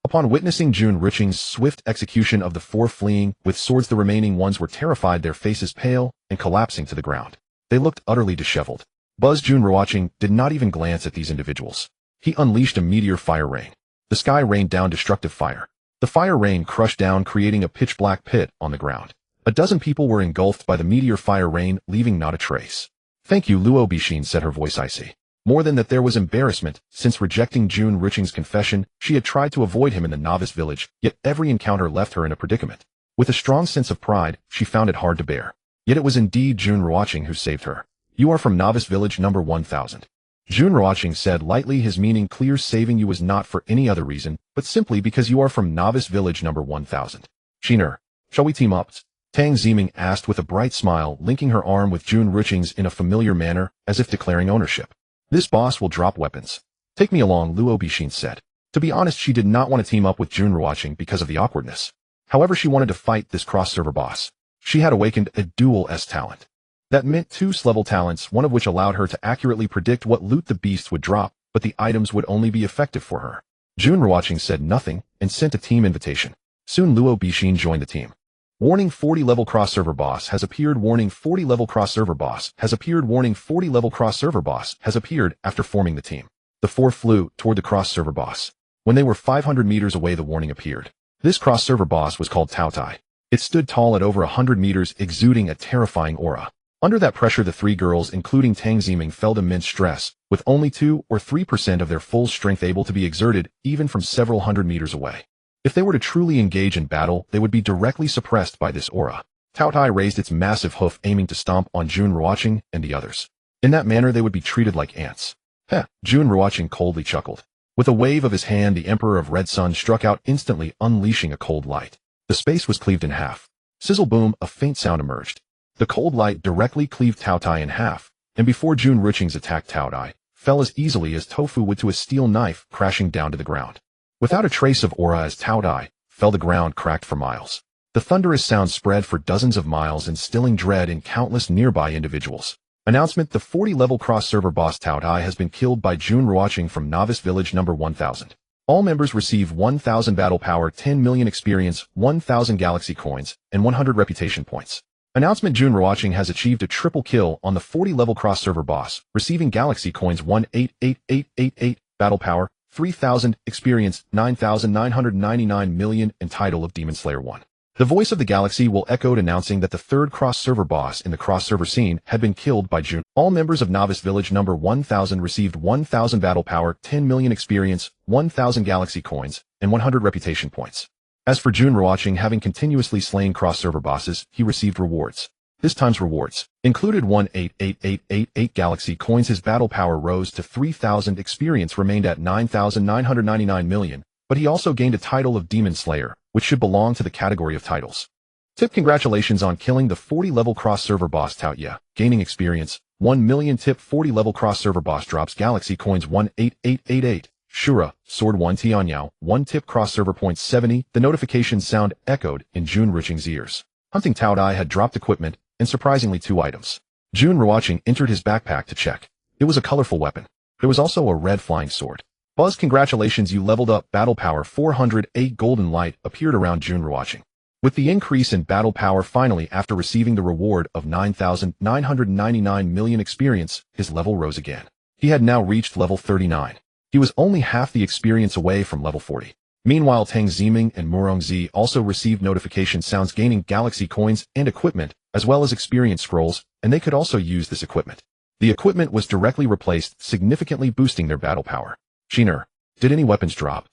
Upon witnessing Jun Ruochen's swift execution of the 4 fleeing with swords, the remaining ones were terrified, their faces pale and collapsing to the ground. They looked utterly disheveled. Jun Ruochen did not even glance at these individuals. He unleashed a meteor fire rain. The sky rained down destructive fire. The fire rain crushed down, creating a pitch-black pit on the ground. A dozen people were engulfed by the meteor fire rain, leaving not a trace. Thank you, Luo Bixin, said, her voice icy. More than that, there was embarrassment. Since rejecting Jun Ruochen's confession, she had tried to avoid him in the novice village, yet every encounter left her in a predicament. With a strong sense of pride, she found it hard to bear. Yet it was indeed Jun Ruochen who saved her. You are from novice village number 1000. Jun Ruochen said lightly, his meaning clear. Saving you was not for any other reason, but simply because you are from novice village number 1000. Shiner, shall we team up? Tang Ziming asked with a bright smile, linking her arm with Jun Ruochen's in a familiar manner, as if declaring ownership. This boss will drop weapons. Take me along, Luo Bixin said. To be honest, she did not want to team up with Jun Ruochen because of the awkwardness. However, she wanted to fight this cross-server boss. She had awakened a dual S talent. That meant 2 S-level talents, one of which allowed her to accurately predict what loot the beast would drop, but the items would only be effective for her. Jun Ruochen said nothing and sent a team invitation. Soon Luo Bixin joined the team. Warning, 40-level cross-server boss has appeared. Warning, 40-level cross-server boss has appeared. Warning, 40-level cross-server boss has appeared. After forming the team, the 4 flew toward the cross-server boss. When they were 500 meters away, the warning appeared. This cross-server boss was called Tao Tai. It stood tall at over 100 meters, exuding a terrifying aura. Under that pressure, the 3 girls, including Tang Ziming, felt immense stress, with only 2 or 3% of their full strength able to be exerted, even from several hundred meters away. If they were to truly engage in battle, they would be directly suppressed by this aura. Cao Tai raised its massive hoof aiming to stomp on Jun Ruochen and the others. In that manner they would be treated like ants. Heh, Jun Ruochen coldly chuckled. With a wave of his hand the Emperor of Red Sun struck out instantly, unleashing a cold light. The space was cleaved in half. Sizzle boom, a faint sound emerged. The cold light directly cleaved Cao Tai in half, and before Jun Ruochen's attack Cao Tai fell as easily as tofu would to a steel knife, crashing down to the ground. Without a trace of aura as Cao Tai fell, the ground cracked for miles. The thunderous sound spread for dozens of miles, instilling dread in countless nearby individuals. Announcement: the 40-level cross-server boss Cao Tai has been killed by Jun Ruochen from Novice Village number 1000. All members receive 1000 battle power, 10 million experience, 1000 galaxy coins, and 100 reputation points. Announcement: Jun Ruochen has achieved a triple kill on the 40-level cross-server boss, receiving galaxy coins 18888, battle power 3000, experience 9999 million, and title of Demon Slayer 1. The voice of the galaxy will echoed announcing that the third cross-server boss in the cross-server scene had been killed by Jun. All members of Novice Village number 1000 received 1000 battle power, 10 million experience, 1000 galaxy coins, and 100 reputation points. As for Jun Ruochen, having continuously slain cross-server bosses, he received rewards. This time's rewards included 18888 galaxy coins. His battle power rose to 3000, experience remained at 9999 million, but he also gained a title of Demon Slayer, which should belong to the category of titles. Tip: congratulations on killing the 40-level cross-server boss Cao Tai, gaining experience 1 million. Tip: 40-level cross-server boss drops galaxy coins 18888. Shura, sword 1 Tianyao, 1 tip: cross-server points 70. The notification sound echoed in Jun Ruochen's ears. Hunting Cao Tai had dropped equipment, and surprisingly 2 items. Jun Ruochen entered his backpack to check. It was a colorful weapon. There was also a red flying sword. Buzz: congratulations, you leveled up. Battle power 400. A golden light appeared around Jun Ruochen. With the increase in battle power finally, after receiving the reward of 9999 million experience, his level rose again. He had now reached level 39. He was only half the experience away from level 40. Meanwhile, Tang Ziming and Murongzi also received notification sounds, gaining galaxy coins and equipment, as well as experience scrolls, and they could also use this equipment. The equipment was directly replaced, significantly boosting their battle power. Shiner, did any weapons drop?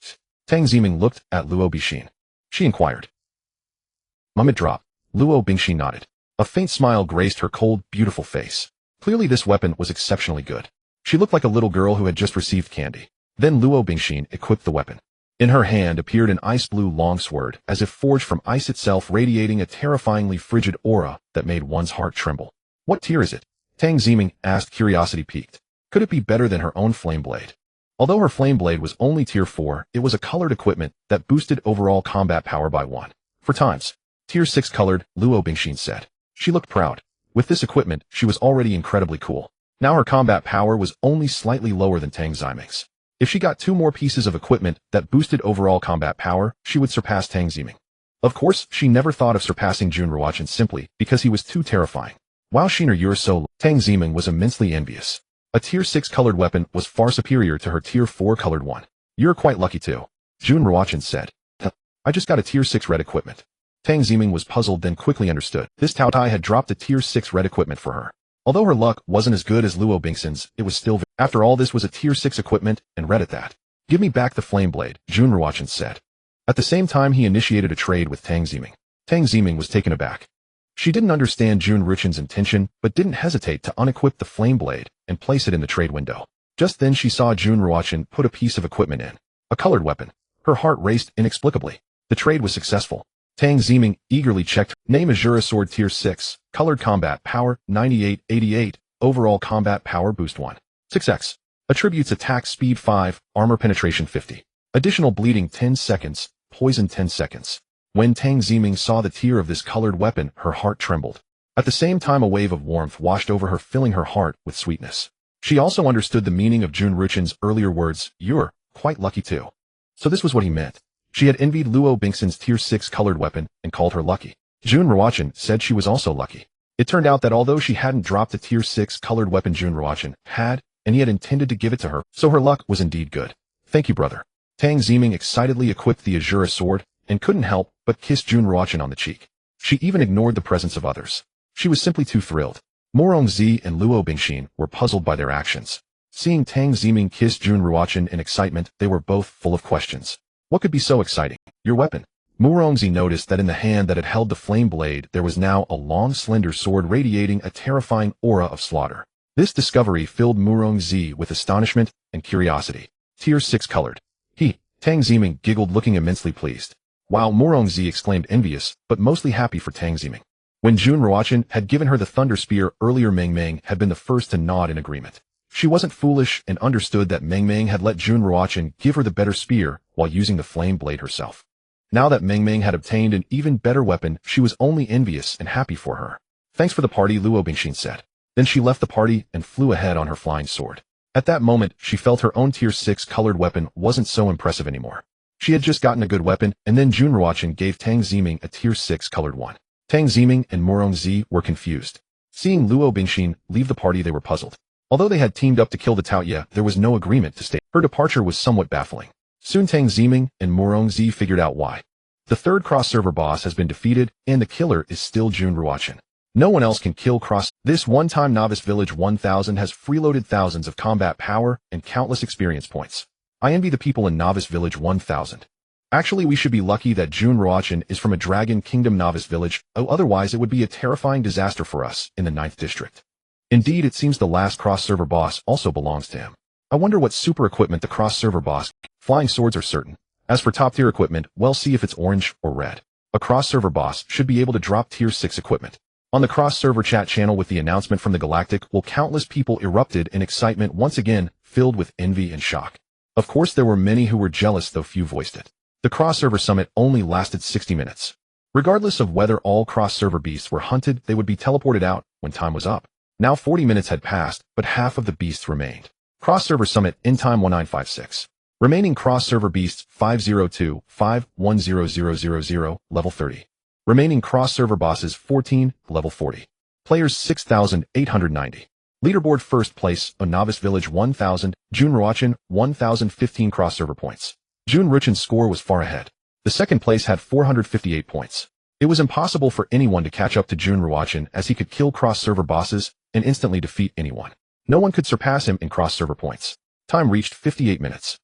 Tang Ziming looked at Luo Bixin. She inquired. Mum, drop. Luo Bixin nodded. A faint smile graced her cold, beautiful face. Clearly this weapon was exceptionally good. She looked like a little girl who had just received candy. Then Luo Bixin equipped the weapon. In her hand appeared an ice-blue longsword, as if forged from ice itself, radiating a terrifyingly frigid aura that made one's heart tremble. What tier is it? Tang Ziming asked, curiosity piqued. Could it be better than her own flame blade? Although her flame blade was only tier 4, it was a colored equipment that boosted overall combat power by 1. 4 times. Tier 6 colored, Luo Bixin said. She looked proud. With this equipment, she was already incredibly cool. Now her combat power was only slightly lower than Tang Ziming's. If she got 2 more pieces of equipment that boosted overall combat power, she would surpass Tang Ziming. Of course, she never thought of surpassing Jun Ruochen simply because he was too terrifying. Wow, Shiner, you're so low. Tang Ziming was immensely envious. A tier 6 colored weapon was far superior to her tier 4 colored one. You're quite lucky too. Jun Ruochen said. I just got a tier 6 red equipment. Tang Ziming was puzzled, then quickly understood. This Cao Tai had dropped a tier 6 red equipment for her. Although her luck wasn't as good as Luo Bixin's, it was still. After all, this was a tier 6 equipment, and red at that. Give me back the flame blade, Jun Ruochen said. At the same time, he initiated a trade with Tang Ziming. Tang Ziming was taken aback. She didn't understand Jun Ruochen's intention, but didn't hesitate to unequip the flame blade and place it in the trade window. Just then she saw Jun Ruochen put a piece of equipment in. A colored weapon. Her heart raced inexplicably. The trade was successful. Tang Ziming eagerly checked. Name: Azura sword tier 6. Colored combat power 9888. Overall combat power boost 1. 6x. Attributes: attack speed 5, armor penetration 50. Additional bleeding 10 seconds, poison 10 seconds. When Tang Ziming saw the tier of this colored weapon, her heart trembled. At the same time, a wave of warmth washed over her, filling her heart with sweetness. She also understood the meaning of Jun Ruochen's earlier words. You're quite lucky too. So this was what he meant. She had envied Luo Bixin's tier 6 colored weapon and called her lucky. Jun Ruochen said she was also lucky. It turned out that although she hadn't dropped the tier 6 colored weapon, Jun Ruochen had, and he had intended to give it to her, so her luck was indeed good. Thank you, brother. Tang Ziming excitedly equipped the Azura sword and couldn't help but kiss Jun Ruochen on the cheek. She even ignored the presence of others. She was simply too thrilled. Murongzi and Luo Bixin were puzzled by their actions. Seeing Tang Ziming kiss Jun Ruochen in excitement, they were both full of questions. What could be so exciting? Your weapon. Murongzi noticed that in the hand that had held the flame blade there was now a long slender sword radiating a terrifying aura of slaughter. This discovery filled Murongzi with astonishment and curiosity. Tier 6 colored. Tang Ziming giggled, looking immensely pleased, while Murongzi exclaimed envious, but mostly happy for Tang Ziming. When Jun Ruochen had given her the Thunder Spear earlier, Meng Meng had been the first to nod in agreement. She wasn't foolish and understood that Meng Meng had let Jun Ruochen give her the better spear while using the flame blade herself. Now that Meng Meng had obtained an even better weapon, she was only envious and happy for her. Thanks for the party, Luo Bingxin said. Then she left the party and flew ahead on her flying sword. At that moment, she felt her own Tier 6 colored weapon wasn't so impressive anymore. She had just gotten a good weapon, and then Jun Ruochen gave Tang Ziming a Tier 6 colored one. Tang Ziming and Murongzi were confused. Seeing Luo Bingxin leave the party, they were puzzled. Although they had teamed up to kill the Taoye, there was no agreement to stay. Her departure was somewhat baffling. Soon Tang Ziming and Murongzi figured out why. The third cross-server boss has been defeated, and the killer is still Jun Ruochen. No one else can kill cross. This one-time Novice Village 1000 has freeloaded thousands of combat power and countless experience points. I envy the people in Novice Village 1000. Actually, we should be lucky that Jun Ruochen is from a Dragon Kingdom Novice Village, otherwise it would be a terrifying disaster for us in the 9th district. Indeed, it seems the last cross-server boss also belongs to him. I wonder what super equipment the cross-server boss. Flying swords are certain. As for top-tier equipment, well, see if it's orange or red. A cross-server boss should be able to drop Tier 6 equipment. On the cross-server chat channel with the announcement from the Galactic, countless people erupted in excitement once again, filled with envy and shock. Of course, there were many who were jealous, though few voiced it. The cross-server summit only lasted 60 minutes. Regardless of whether all cross-server beasts were hunted, they would be teleported out when time was up. Now 40 minutes had passed, but half of the beasts remained. Cross-server summit in time 1956. Remaining cross-server beasts 502-510000, level 30. Remaining cross-server bosses 14, level 40. Players 6,890. Leaderboard first place, a Novice Village 1000, Jun Ruochen 1015 cross-server points. Jun Ruochen's score was far ahead. The second place had 458 points. It was impossible for anyone to catch up to Jun Ruochen, as he could kill cross-server bosses and instantly defeat anyone. No one could surpass him in cross-server points. Time reached 58 minutes.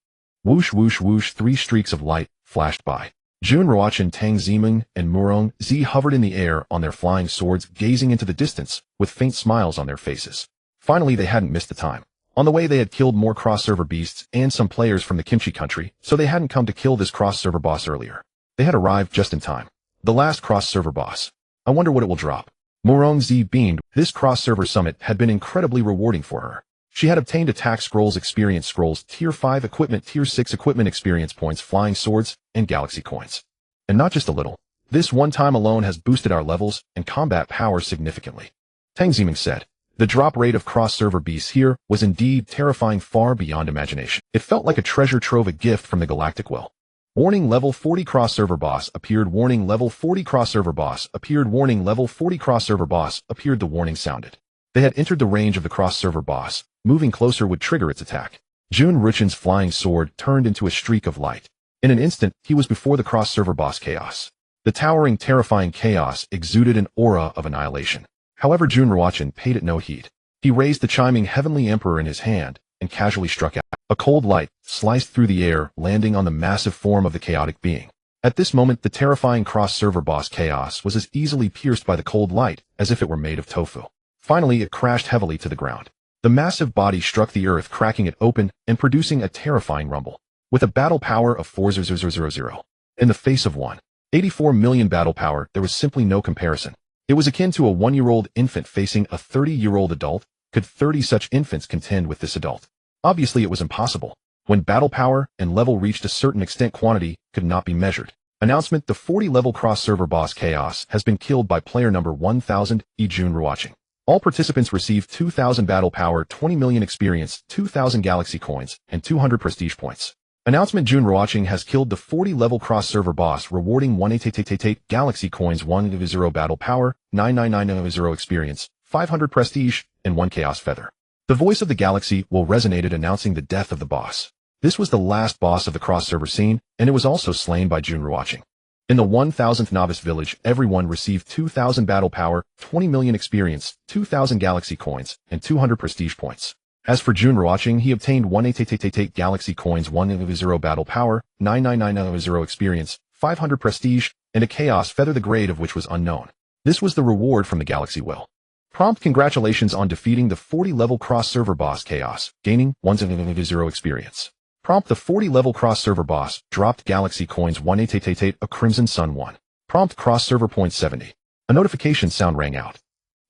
Whoosh whoosh whoosh, 3 streaks of light flashed by. Jun Ruochen, Tang Ziming, and Murongzi hovered in the air on their flying swords, gazing into the distance, with faint smiles on their faces. Finally, they hadn't missed the time. On the way, they had killed more cross-server beasts and some players from the Kimchi country, so they hadn't come to kill this cross-server boss earlier. They had arrived just in time. The last cross-server boss. I wonder what it will drop. Murongzi beamed. This cross-server summit had been incredibly rewarding for her. She had obtained attack scrolls, experience scrolls, Tier 5 equipment, Tier 6 equipment, experience points, flying swords, and galaxy coins. And not just a little. This one time alone has boosted our levels and combat power significantly. Tang Ziming said. The drop rate of cross-server beasts here was indeed terrifying, far beyond imagination. It felt like a treasure trove, a gift from the Galactic Well. Warning, level 40 cross-server boss appeared. Warning, level 40 cross-server boss appeared. Warning, level 40 cross-server boss appeared. The warning sounded. They had entered the range of the cross-server boss. Moving closer would trigger its attack. Jun Ruochen's flying sword turned into a streak of light. In an instant, he was before the cross-server boss Chaos. The towering, terrifying Chaos exuded an aura of annihilation. However, Jun Ruochen paid it no heed. He raised the chiming Heavenly Emperor in his hand and casually struck out. A cold light sliced through the air, landing on the massive form of the chaotic being. At this moment, the terrifying cross-server boss Chaos was as easily pierced by the cold light as if it were made of tofu. Finally, it crashed heavily to the ground. The massive body struck the earth, cracking it open and producing a terrifying rumble. With a battle power of 4,000. In the face of 184 million battle power, there was simply no comparison. It was akin to a 1-year-old infant facing a 30-year-old adult. Could 30 such infants contend with this adult? Obviously, it was impossible. When battle power and level reached a certain extent, quantity could not be measured. Announcement: the 40-level cross-server boss Chaos has been killed by player number 1000, Jun Ruochen. All participants received 2,000 battle power, 20 million experience, 2,000 galaxy coins, and 200 prestige points. Announcement: Jun Ruochen has killed the 40-level cross-server boss, rewarding 188 galaxy coins, 100 battle power, 9990 experience, 500 prestige, and 1 chaos feather. The voice of the galaxy resonated, announcing the death of the boss. This was the last boss of the cross-server scene, and it was also slain by Jun Ruochen. In the 1000th Novice Village, everyone received 2,000 battle power, 20 million experience, 2,000 galaxy coins, and 200 prestige points. As for Jun Ruochen, he obtained 188 galaxy coins, 100 battle power, 9990 experience, 500 prestige, and a chaos feather the grade of which was unknown. This was the reward from the Galaxy Will. Prompt congratulations on defeating the 40-level cross-server boss Chaos, gaining 100 experience. Prompt the 40-level cross-server boss dropped Galaxy Coins 18888 a Crimson Sun 1. Prompt cross-server points 70. A notification sound rang out.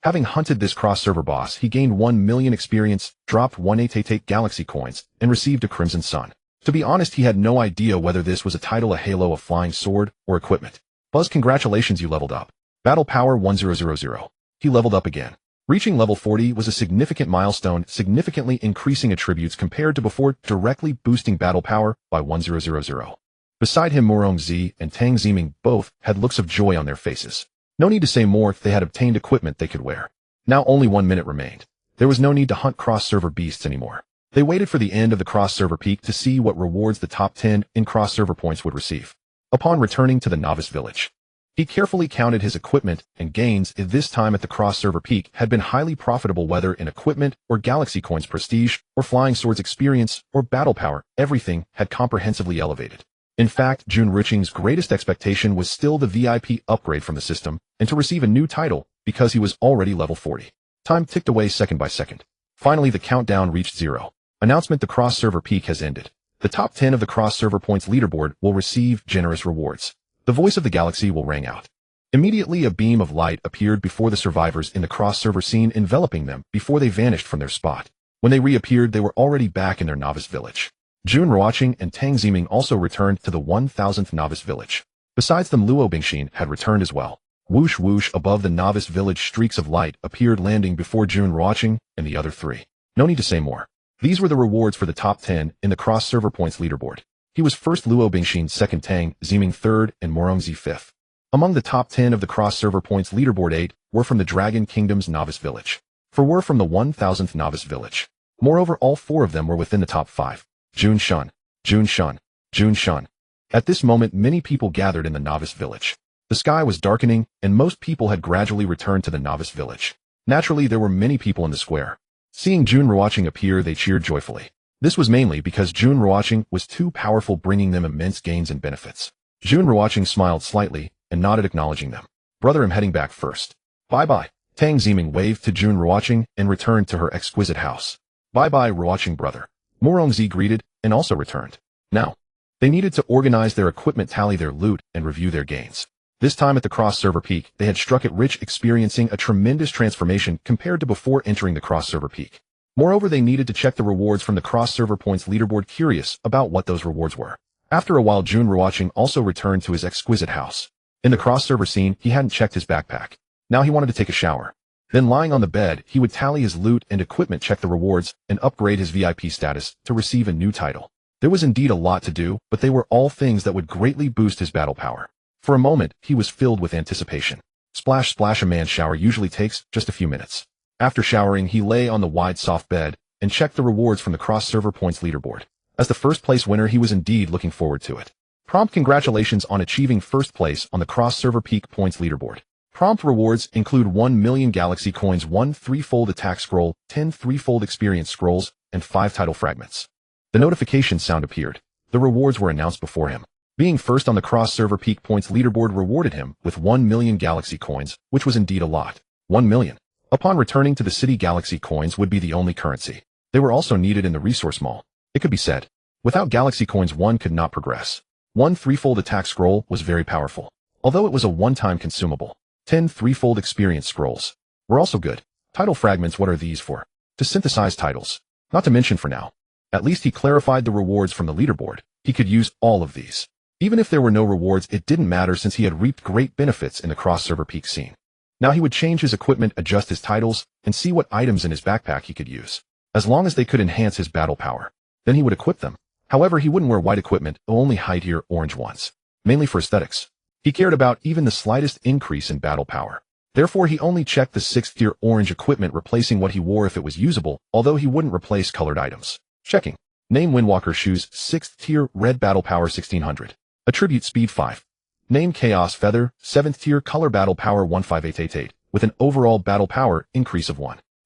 Having hunted this cross-server boss, he gained 1 million experience, dropped 1888 Galaxy Coins, and received a Crimson Sun. To be honest, he had no idea whether this was a title, a halo, a flying sword, or equipment. Buzz, congratulations, you leveled up. Battle power 1000. He leveled up again. Reaching level 40 was a significant milestone, significantly increasing attributes compared to before, directly boosting battle power by 1000. Beside him, Morong-Z and Tang Ziming both had looks of joy on their faces. No need to say more, they had obtained equipment they could wear. Now only 1 minute remained. There was no need to hunt cross-server beasts anymore. They waited for the end of the cross-server peak to see what rewards the top 10 in cross-server points would receive. Upon returning to the novice village, he carefully counted his equipment and gains at this time at the cross-server peak had been highly profitable, whether in equipment or Galaxy Coins prestige or Flying Swords experience or battle power, everything had comprehensively elevated. In fact, Jun Ruochen's greatest expectation was still the VIP upgrade from the system and to receive a new title because he was already level 40. Time ticked away second by second. Finally, the countdown reached 0. Announcement: the cross-server peak has ended. The top 10 of the cross-server points leaderboard will receive generous rewards. The voice of the Galaxy will rang out. Immediately a beam of light appeared before the survivors in the cross-server scene, enveloping them before they vanished from their spot. When they reappeared, they were already back in their novice village. Jun Ruochen and Tang Ziming also returned to the 1000th novice village. Besides them, Luo Bingxin had returned as well. Whoosh whoosh above the novice village, streaks of light appeared, landing before Jun Ruochen and the other three. No need to say more. These were the rewards for the top 10 in the cross-server points leaderboard. He was first, Luo Bingxin second, Tang Ziming third, and Morong-Z fifth. Among the top 10 of the cross-server points leaderboard, 8 were from the Dragon Kingdom's novice village. 4 were from the 1000th novice village. Moreover, all 4 of them were within the top 5. Jun Shun, Jun Shun, Jun Shun. At this moment, many people gathered in the novice village. The sky was darkening, and most people had gradually returned to the novice village. Naturally, there were many people in the square. Seeing Jun Ruochen appear, they cheered joyfully. This was mainly because Jun Ruochen was too powerful, bringing them immense gains and benefits. Jun Ruochen smiled slightly and nodded, acknowledging them. Brother, I'm heading back first. Bye-bye. Tang Ziming waved to Jun Ruochen and returned to her exquisite house. Bye-bye, Ruochen brother. Morong-Z greeted and also returned. Now, they needed to organize their equipment, tally their loot, and review their gains. This time at the cross-server peak, they had struck it rich, experiencing a tremendous transformation compared to before entering the cross-server peak. Moreover, they needed to check the rewards from the cross-server points leaderboard, curious about what those rewards were. After a while, Jun Ruochen also returned to his exquisite house. In the cross-server scene, he hadn't checked his backpack. Now he wanted to take a shower. Then, lying on the bed, he would tally his loot and equipment, check the rewards, and upgrade his VIP status to receive a new title. There was indeed a lot to do, but they were all things that would greatly boost his battle power. For a moment, he was filled with anticipation. Splash splash, a man's shower usually takes just a few minutes. After showering, he lay on the wide soft bed and checked the rewards from the cross-server points leaderboard. As the first place winner, he was indeed looking forward to it. Prompt congratulations on achieving first place on the cross-server peak points leaderboard. Prompt rewards include 1 million Galaxy Coins, 1 3-fold attack scroll, 10 3-fold experience scrolls, and 5 title fragments. The notification sound appeared. The rewards were announced before him. Being first on the cross-server peak points leaderboard rewarded him with 1 million Galaxy Coins, which was indeed a lot. 1 million. Upon returning to the city, Galaxy Coins would be the only currency. They were also needed in the resource mall. It could be said, without Galaxy Coins, one could not progress. 1 3-fold attack scroll was very powerful, although it was a one-time consumable. 10 3-fold experience scrolls were also good. Title fragments, what are these for? To synthesize titles. Not to mention, for now, at least he clarified the rewards from the leaderboard. He could use all of these. Even if there were no rewards, it didn't matter, since he had reaped great benefits in the cross-server peak scene. Now he would change his equipment, adjust his titles, and see what items in his backpack he could use. As long as they could enhance his battle power, then he would equip them. However, he wouldn't wear white equipment, only high-tier orange ones. Mainly for aesthetics. He cared about even the slightest increase in battle power. Therefore, he only checked the 6th-tier orange equipment, replacing what he wore if it was usable, although he wouldn't replace colored items. Checking. Name: Windwalker shoes, 6th-tier red battle power 1600. Attribute speed 5. Name: Chaos Feather, 7th tier color battle power 15888, with an overall battle power increase of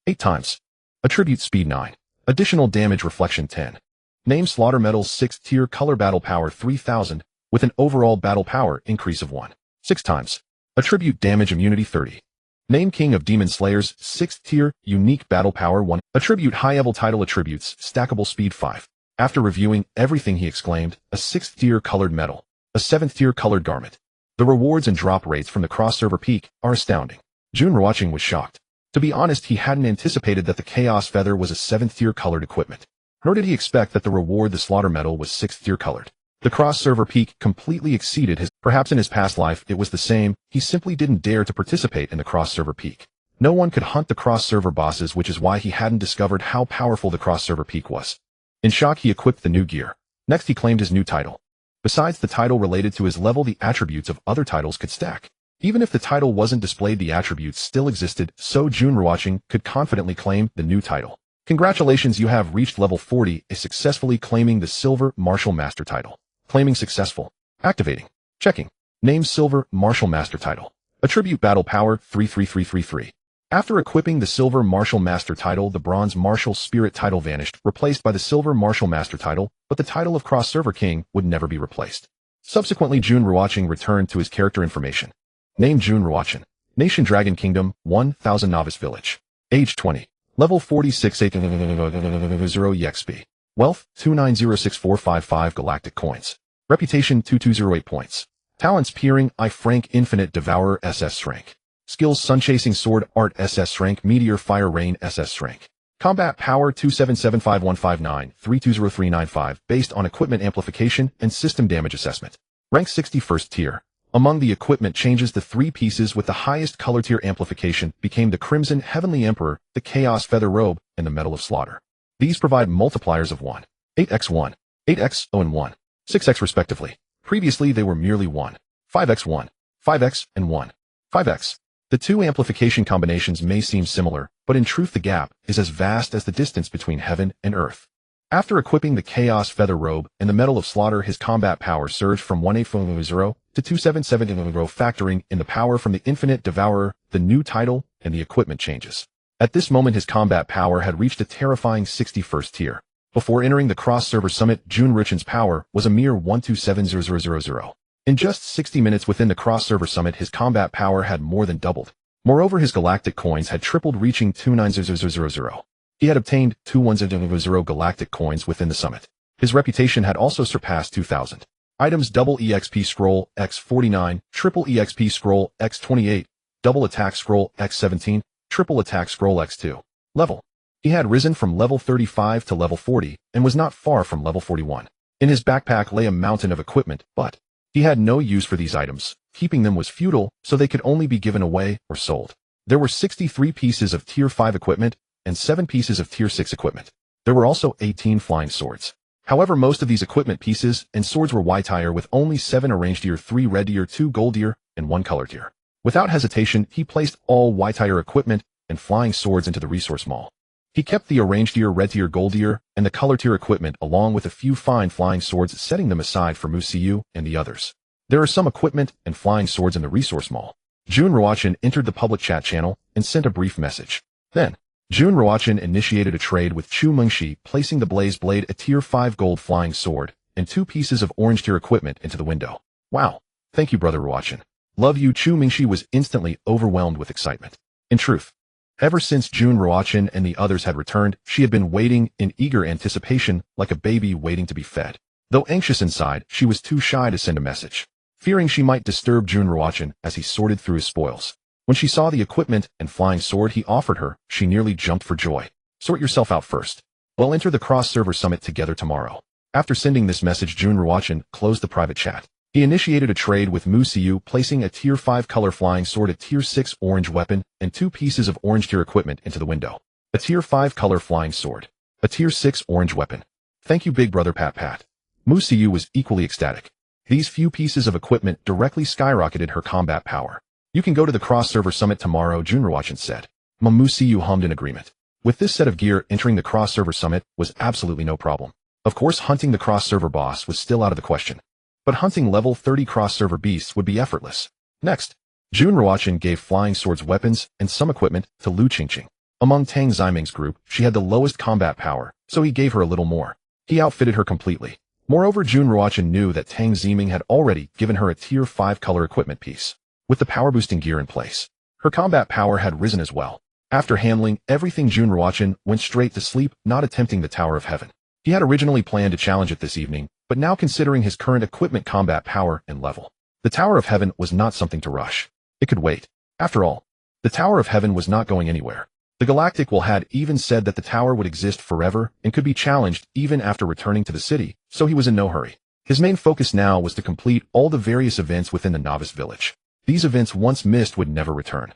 8 times. Attribute speed 9. Additional damage reflection 10. Name: Slaughter Metals, 6th tier color battle power 3000, with an overall battle power increase of 1.6 times. Attribute damage immunity 30. Name King of Demon Slayers, 6th tier, unique battle power 1. Attribute high-level title attributes, stackable speed 5. After reviewing everything he exclaimed, a 6th tier colored medal, a 7th tier colored garment. The rewards and drop rates from the cross-server peak are astounding. Jun Ruochen was shocked. To be honest, he hadn't anticipated that the Chaos Feather was a 7th tier colored equipment. Nor did he expect that the reward, the Slaughter Medal, was 6th tier colored. The cross-server peak completely exceeded his. Perhaps in his past life it was the same, he simply didn't dare to participate in the cross-server peak. No one could hunt the cross-server bosses, which is why he hadn't discovered how powerful the cross-server peak was. In shock, he equipped the new gear. Next, he claimed his new title. Besides the title related to his level, the attributes of other titles could stack. Even if the title wasn't displayed, the attributes still existed, so Jun Ruochen could confidently claim the new title. Congratulations, you have reached level 40, successfully claiming the Silver Martial Master title. Claiming successful. Activating. Checking. Name Silver Martial Master title. Attribute battle power 33333. After equipping the Silver Martial Master title, the Bronze Martial Spirit title vanished, replaced by the Silver Martial Master title, but the title of Cross-Server King would never be replaced. Subsequently, Jun Ruochen returned to his character information. Name Jun Ruochen. Nation Dragon Kingdom, 1000 Novice Village. Age 20. Level 46 0 EXP. Wealth, 2906455 Galactic Coins. Reputation, 2208 points. Talents, Peering, I Frank, Infinite Devourer, SS Rank. Skills, Sun Chasing Sword, Art, SS Rank, Meteor, Fire, Rain, SS Rank. Combat Power, 2775159 320395, based on Equipment Amplification and System Damage Assessment. Rank 61st tier. Among the equipment changes, the 3 pieces with the highest color tier amplification became the Crimson Heavenly Emperor, the Chaos Feather Robe, and the Medal of Slaughter. These provide multipliers of 1, 8x 1, 8x, 0 and 1, 6x respectively. Previously they were merely 1, 5x 1, 5x, and 1, 5x. The 2 amplification combinations may seem similar, but in truth the gap is as vast as the distance between heaven and earth. After equipping the Chaos Feather Robe and the Medal of Slaughter, his combat power surged from 1840 to 27700, factoring in the power from the Infinite Devourer, the new title, and the equipment changes. At this moment his combat power had reached a terrifying 61st tier. Before entering the cross-server summit, Jun Ruochen's power was a mere 127000. In just 60 minutes within the cross-server summit, his combat power had more than doubled. Moreover, his galactic coins had tripled, reaching 29000. He had obtained 2100 galactic coins within the summit. His reputation had also surpassed 2000. Items: double EXP scroll X49, triple EXP scroll X28, double attack scroll X17, triple attack scroll X2. Level. He had risen from level 35 to level 40 and was not far from level 41. In his backpack lay a mountain of equipment, but he had no use for these items. Keeping them was futile, so they could only be given away or sold. There were 63 pieces of Tier 5 equipment and 7 pieces of Tier 6 equipment. There were also 18 flying swords. However, most of these equipment pieces and swords were white tier, with only 7 orange tier, 3 red tier, 2 gold tier, and 1 color tier. Without hesitation, he placed all white tier equipment and flying swords into the resource mall. He kept the orange tier, red tier, gold tier, and the color tier equipment along with a few fine flying swords, setting them aside for Musiu and the others. There are some equipment and flying swords in the resource mall. Jun Ruochen entered the public chat channel and sent a brief message. Then, Jun Ruochen initiated a trade with Chu Mengshi, placing the Blaze Blade, a tier 5 gold flying sword, and 2 pieces of orange tier equipment into the window. Wow. Thank you, brother Ruochen. Love you. Chu Mengshi was instantly overwhelmed with excitement. In truth, ever since Jun Ruochen and the others had returned, she had been waiting in eager anticipation, like a baby waiting to be fed. Though anxious inside, she was too shy to send a message, fearing she might disturb Jun Ruochen as he sorted through his spoils. When she saw the equipment and flying sword he offered her, she nearly jumped for joy. Sort yourself out first. We'll enter the cross-server summit together tomorrow. After sending this message, Jun Ruochen closed the private chat. He initiated a trade with Musiu, placing a tier 5 color flying sword, a tier 6 orange weapon, and 2 pieces of orange tier equipment into the window. A tier 5 color flying sword. A tier 6 orange weapon. Thank you, big brother Pat Pat. Musiu was equally ecstatic. These few pieces of equipment directly skyrocketed her combat power. You can go to the cross-server summit tomorrow, Jun Ruochen said. Musiu hummed in agreement. With this set of gear, entering the cross-server summit was absolutely no problem. Of course, hunting the cross-server boss was still out of the question. But hunting level 30 cross-server beasts would be effortless. Next, Jun Ruochen gave flying swords, weapons, and some equipment to Lu Qingqing. Among Tang Ximing's group, she had the lowest combat power, so he gave her a little more. He outfitted her completely. Moreover, Jun Ruochen knew that Tang Ziming had already given her a Tier 5 color equipment piece. With the power-boosting gear in place, her combat power had risen as well. After handling everything, Jun Ruochen went straight to sleep, not attempting the Tower of Heaven. He had originally planned to challenge it this evening, but now considering his current equipment combat power and level, the Tower of Heaven was not something to rush. It could wait. After all, the Tower of Heaven was not going anywhere. The Galactic Will had even said that the tower would exist forever and could be challenged even after returning to the city, so he was in no hurry. His main focus now was to complete all the various events within the Novice Village. These events once missed would never return.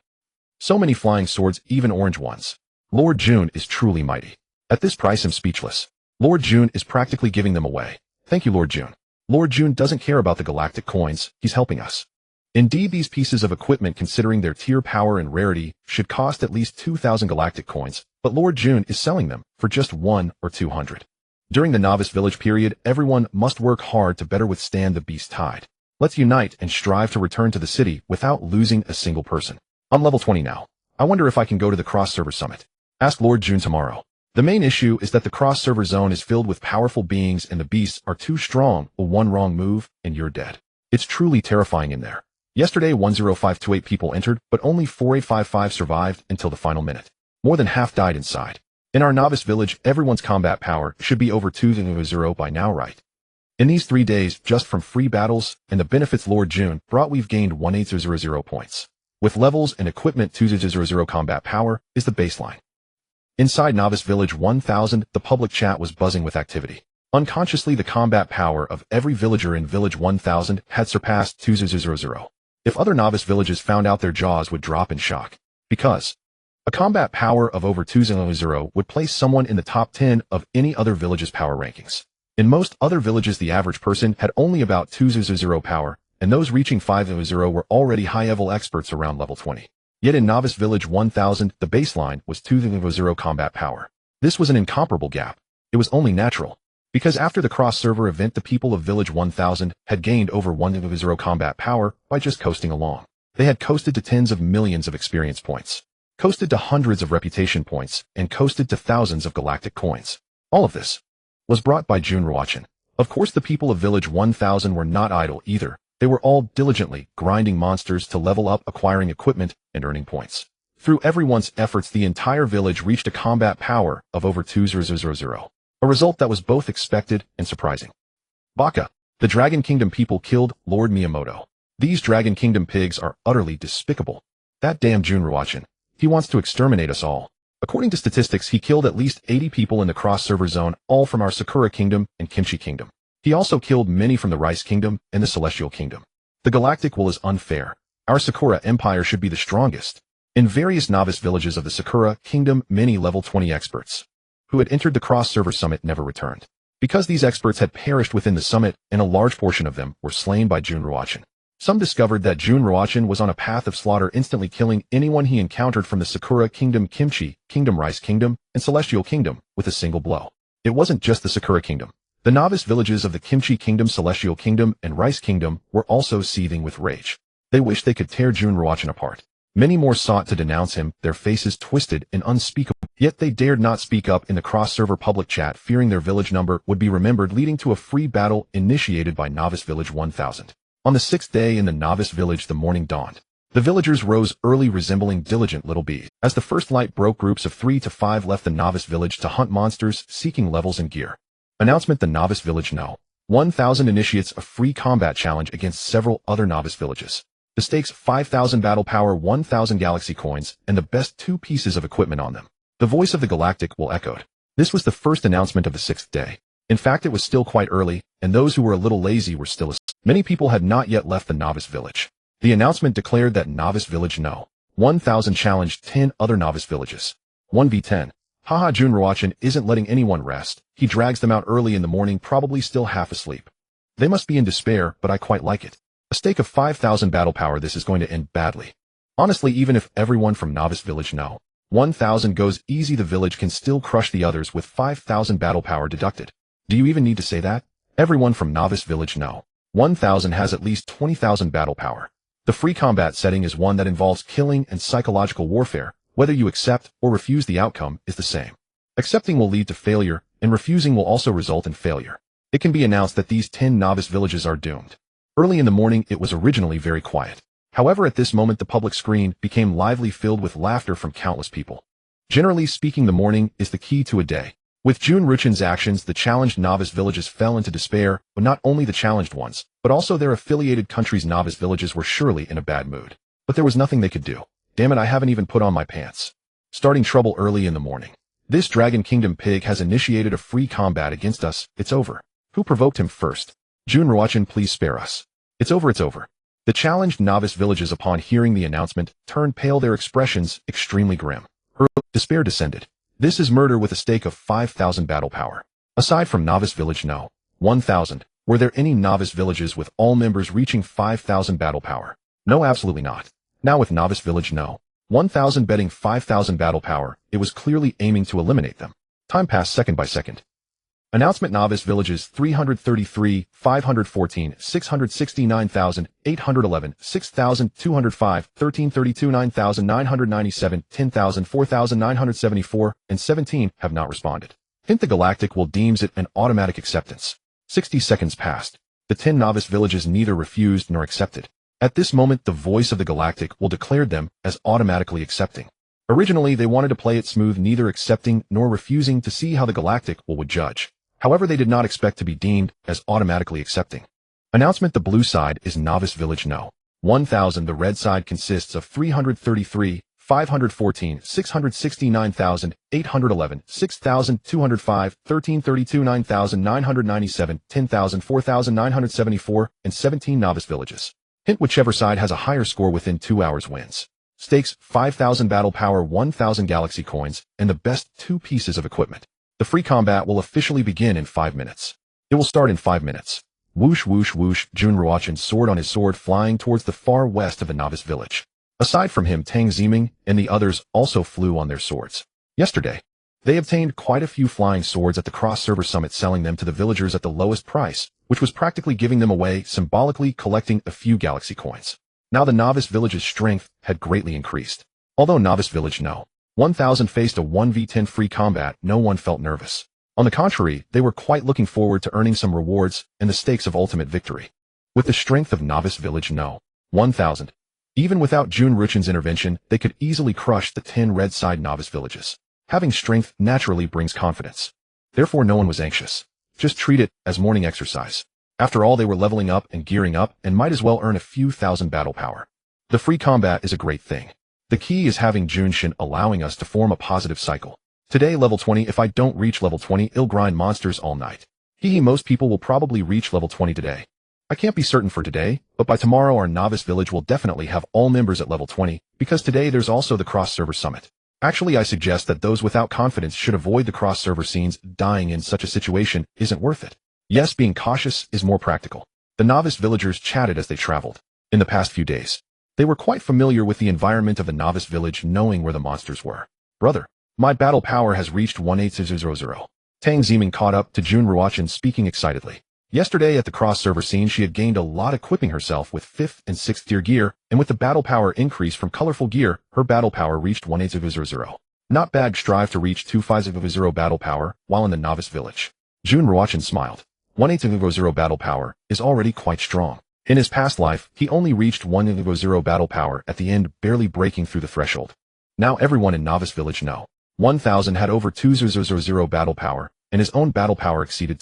So many flying swords, even orange ones. Lord Jun is truly mighty. At this price I'm speechless. Lord Jun is practically giving them away. Thank you, Lord Jun. Lord Jun doesn't care about the galactic coins, he's helping us. Indeed, these pieces of equipment, considering their tier power and rarity, should cost at least 2,000 galactic coins, but Lord Jun is selling them for just 1 or 200. During the Novice Village period, everyone must work hard to better withstand the beast tide. Let's unite and strive to return to the city without losing a single person. I'm level 20 now. I wonder if I can go to the cross-server summit. Ask Lord Jun tomorrow. The main issue is that the cross-server zone is filled with powerful beings and the beasts are too strong. One wrong move and you're dead. It's truly terrifying in there. Yesterday 10528 people entered, but only 4855 survived until the final minute. More than half died inside. In our Novice Village, everyone's combat power should be over 200 by now, right? In these 3 days, just from free battles and the benefits Lord Jun brought, we've gained 1800 points. With levels and equipment, 200 combat power is the baseline. Inside Novice Village 1000, the public chat was buzzing with activity. Unconsciously, the combat power of every villager in Village 1000 had surpassed 200. If other Novice villages found out, their jaws would drop in shock. Because a combat power of over 200 would place someone in the top 10 of any other village's power rankings. In most other villages, the average person had only about 200 power, and those reaching 500 were already high-level experts around level 20. Yet in Novice Village 1000, the baseline was 200 combat power. This was an incomparable gap. It was only natural. Because after the cross-server event, the people of Village 1000 had gained over 100 combat power by just coasting along. They had coasted to tens of millions of experience points, coasted to hundreds of reputation points, and coasted to thousands of galactic coins. All of this was brought by Jun Ruochen. Of course, the people of Village 1000 were not idle either. They were all diligently grinding monsters to level up, acquiring equipment, and earning points. Through everyone's efforts, the entire village reached a combat power of over 200. A result that was both expected and surprising. Baka, the Dragon Kingdom people killed Lord Miyamoto. These Dragon Kingdom pigs are utterly despicable. That damn Jun Ruochen. He wants to exterminate us all. According to statistics, he killed at least 80 people in the cross-server zone, all from our Sakura Kingdom and Kimchi Kingdom. He also killed many from the Rice Kingdom and the Celestial Kingdom. The Galactic Will is unfair. Our Sakura Empire should be the strongest. In various novice villages of the Sakura Kingdom, many level 20 experts who had entered the cross-server summit never returned. Because these experts had perished within the summit, and a large portion of them were slain by Jun Ruochen. Some discovered that Jun Ruochen was on a path of slaughter, instantly killing anyone he encountered from the Sakura Kingdom, Kimchi Kingdom, Rice Kingdom, and Celestial Kingdom with a single blow. It wasn't just the Sakura Kingdom. The novice villages of the Kimchi Kingdom, Celestial Kingdom, and Rice Kingdom were also seething with rage. They wished they could tear Jun Ruochen apart. Many more sought to denounce him, their faces twisted and unspeakable. Yet they dared not speak up in the cross-server public chat, fearing their village number would be remembered, leading to a free battle initiated by Novice Village 1000. On the 6th day in the Novice Village, the morning dawned. The villagers rose early, resembling diligent little bees. As the first light broke, groups of 3 to 5 left the Novice Village to hunt monsters, seeking levels and gear. Announcement: the Novice Village No. 1000 initiates a free combat challenge against several other novice villages. The stakes: 5,000 battle power, 1,000 galaxy coins, and the best 2 pieces of equipment on them. The voice of the Galactic Will echoed. This was the first announcement of the 6th day. In fact, it was still quite early, and those who were a little lazy were still asleep. Many people had not yet left the Novice Village. The announcement declared that Novice Village No. 1000 challenged 10 other novice villages. 1v10. Haha, Jun Ruochen isn't letting anyone rest. He drags them out early in the morning, probably still half asleep. They must be in despair, but I quite like it. A stake of 5,000 battle power. This is going to end badly. Honestly, even if everyone from Novice Village No. 1000 goes easy, the village can still crush the others with 5,000 battle power deducted. Do you even need to say that? Everyone from Novice Village No. 1000 has at least 20,000 battle power. The free combat setting is one that involves killing and psychological warfare. Whether you accept or refuse, the outcome is the same. Accepting will lead to failure, and refusing will also result in failure. it can be announced that these 10 novice villages are doomed. Early in the morning, it was originally very quiet. However, at this moment, the public screen became lively, filled with laughter from countless people. Generally speaking, the morning is the key to a day. With Jun Ruochen's actions, the challenged novice villages fell into despair, but not only the challenged ones, but also their affiliated countries' novice villages were surely in a bad mood. But there was nothing they could do. Damn it, I haven't even put on my pants. Starting trouble early in the morning. This Dragon Kingdom pig has initiated a free combat against us. It's over. Who provoked him first? Jun Ruochen, please spare us. It's over, it's over. The challenged novice villages, upon hearing the announcement, turned pale, their expressions extremely grim. Her despair descended. This is murder with a stake of 5,000 battle power. Aside from novice village no. 1,000, were there any novice villages with all members reaching 5,000 battle power? No, absolutely not. Now with novice village no. 1,000 betting 5,000 battle power, it was clearly aiming to eliminate them. Time passed second by second. Announcement: novice villages 333, 514, 669,811, 6,205, 1332, 9,997, 10,000, 4,974, and 17 have not responded. Hint: the Galactic will deems it an automatic acceptance. 60 seconds passed. The 10 novice villages neither refused nor accepted. At this moment, the voice of the Galactic will declare them as automatically accepting. Originally, they wanted to play it smooth, neither accepting nor refusing, to see how the Galactic would judge. However, they did not expect to be deemed as automatically accepting. Announcement: the blue side is novice village no. 1,000. The red side consists of 333, 514, 669,811, 6,205, 1332, 9,997, 10,000, 4,974, and 17 novice villages. Hint: whichever side has a higher score within 2 hours wins. Stakes: 5,000 battle power, 1,000 galaxy coins, and the best 2 pieces of equipment. The free combat will officially begin in 5 minutes. It will start in 5 minutes. Whoosh, whoosh, whoosh, Jun Ruochen, sword on his sword, flying towards the far west of the novice village. Aside from him, Tang Ziming and the others also flew on their swords. Yesterday, they obtained quite a few flying swords at the cross-server summit, selling them to the villagers at the lowest price, which was practically giving them away, symbolically collecting a few galaxy coins. Now the novice village's strength had greatly increased. Although novice village no. 1,000 faced a 1v10 free combat, no one felt nervous. On the contrary, they were quite looking forward to earning some rewards and the stakes of ultimate victory. With the strength of novice village no. 1,000. Even without Jun Ruochen's intervention, they could easily crush the 10 red side novice villages. Having strength naturally brings confidence. Therefore, no one was anxious. Just treat it as morning exercise. After all, they were leveling up and gearing up and might as well earn a few thousand battle power. The free combat is a great thing. The key is having Junshin, allowing us to form a positive cycle. Today level 20, if I don't reach level 20, I'll grind monsters all night. Most people will probably reach level 20 today. I can't be certain for today, but by tomorrow our novice village will definitely have all members at level 20, because today there's also the cross-server summit. Actually, I suggest that those without confidence should avoid the cross-server scenes. Dying in such a situation isn't worth it. Yes, being cautious is more practical. The novice villagers chatted as they traveled. In the past few days, they were quite familiar with the environment of the novice village, knowing where the monsters were. Brother, my battle power has reached 18000. Tang Ziming caught up to Jun Ruochen, speaking excitedly. Yesterday at the cross-server scene, she had gained a lot, equipping herself with 5th and 6th tier gear, and with the battle power increase from colorful gear, her battle power reached 18000. Not bad. Strive to reach 250 battle power while in the novice village. Jun Ruochen smiled. 18000 battle power is already quite strong. In his past life, he only reached 180 battle power at the end, barely breaking through the threshold. Now everyone in novice village no. 1,000 had over 2,000 battle power, and his own battle power exceeded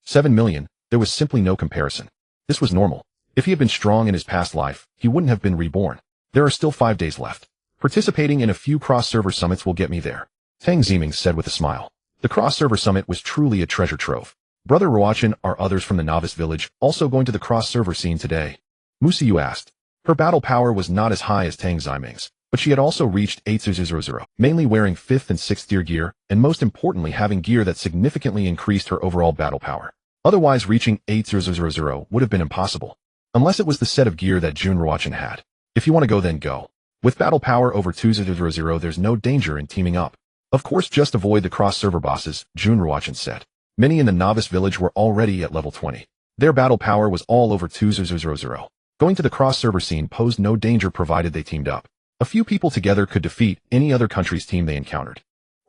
7 million. There was simply no comparison. This was normal. If he had been strong in his past life, he wouldn't have been reborn. There are still 5 days left. Participating in a few cross-server summits will get me there. Tang Ziming said with a smile. The cross-server summit was truly a treasure trove. Brother Ruochen, are others from the novice village also going to the cross-server scene today? Musiu asked. Her battle power was not as high as Tang Ziming's, but she had also reached 8000, mainly wearing 5th and 6th tier gear, and most importantly having gear that significantly increased her overall battle power. Otherwise, reaching 8000 would have been impossible. Unless it was the set of gear that Jun Ruochen had. If you want to go, then go. With battle power over 2000, there's no danger in teaming up. Of course, just avoid the cross-server bosses, Jun Ruochen said. Many in the novice village were already at level 20. Their battle power was all over 2000. Going to the cross-server scene posed no danger provided they teamed up. A few people together could defeat any other country's team they encountered.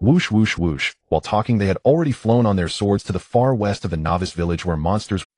Whoosh whoosh whoosh. While talking, they had already flown on their swords to the far west of the novice village where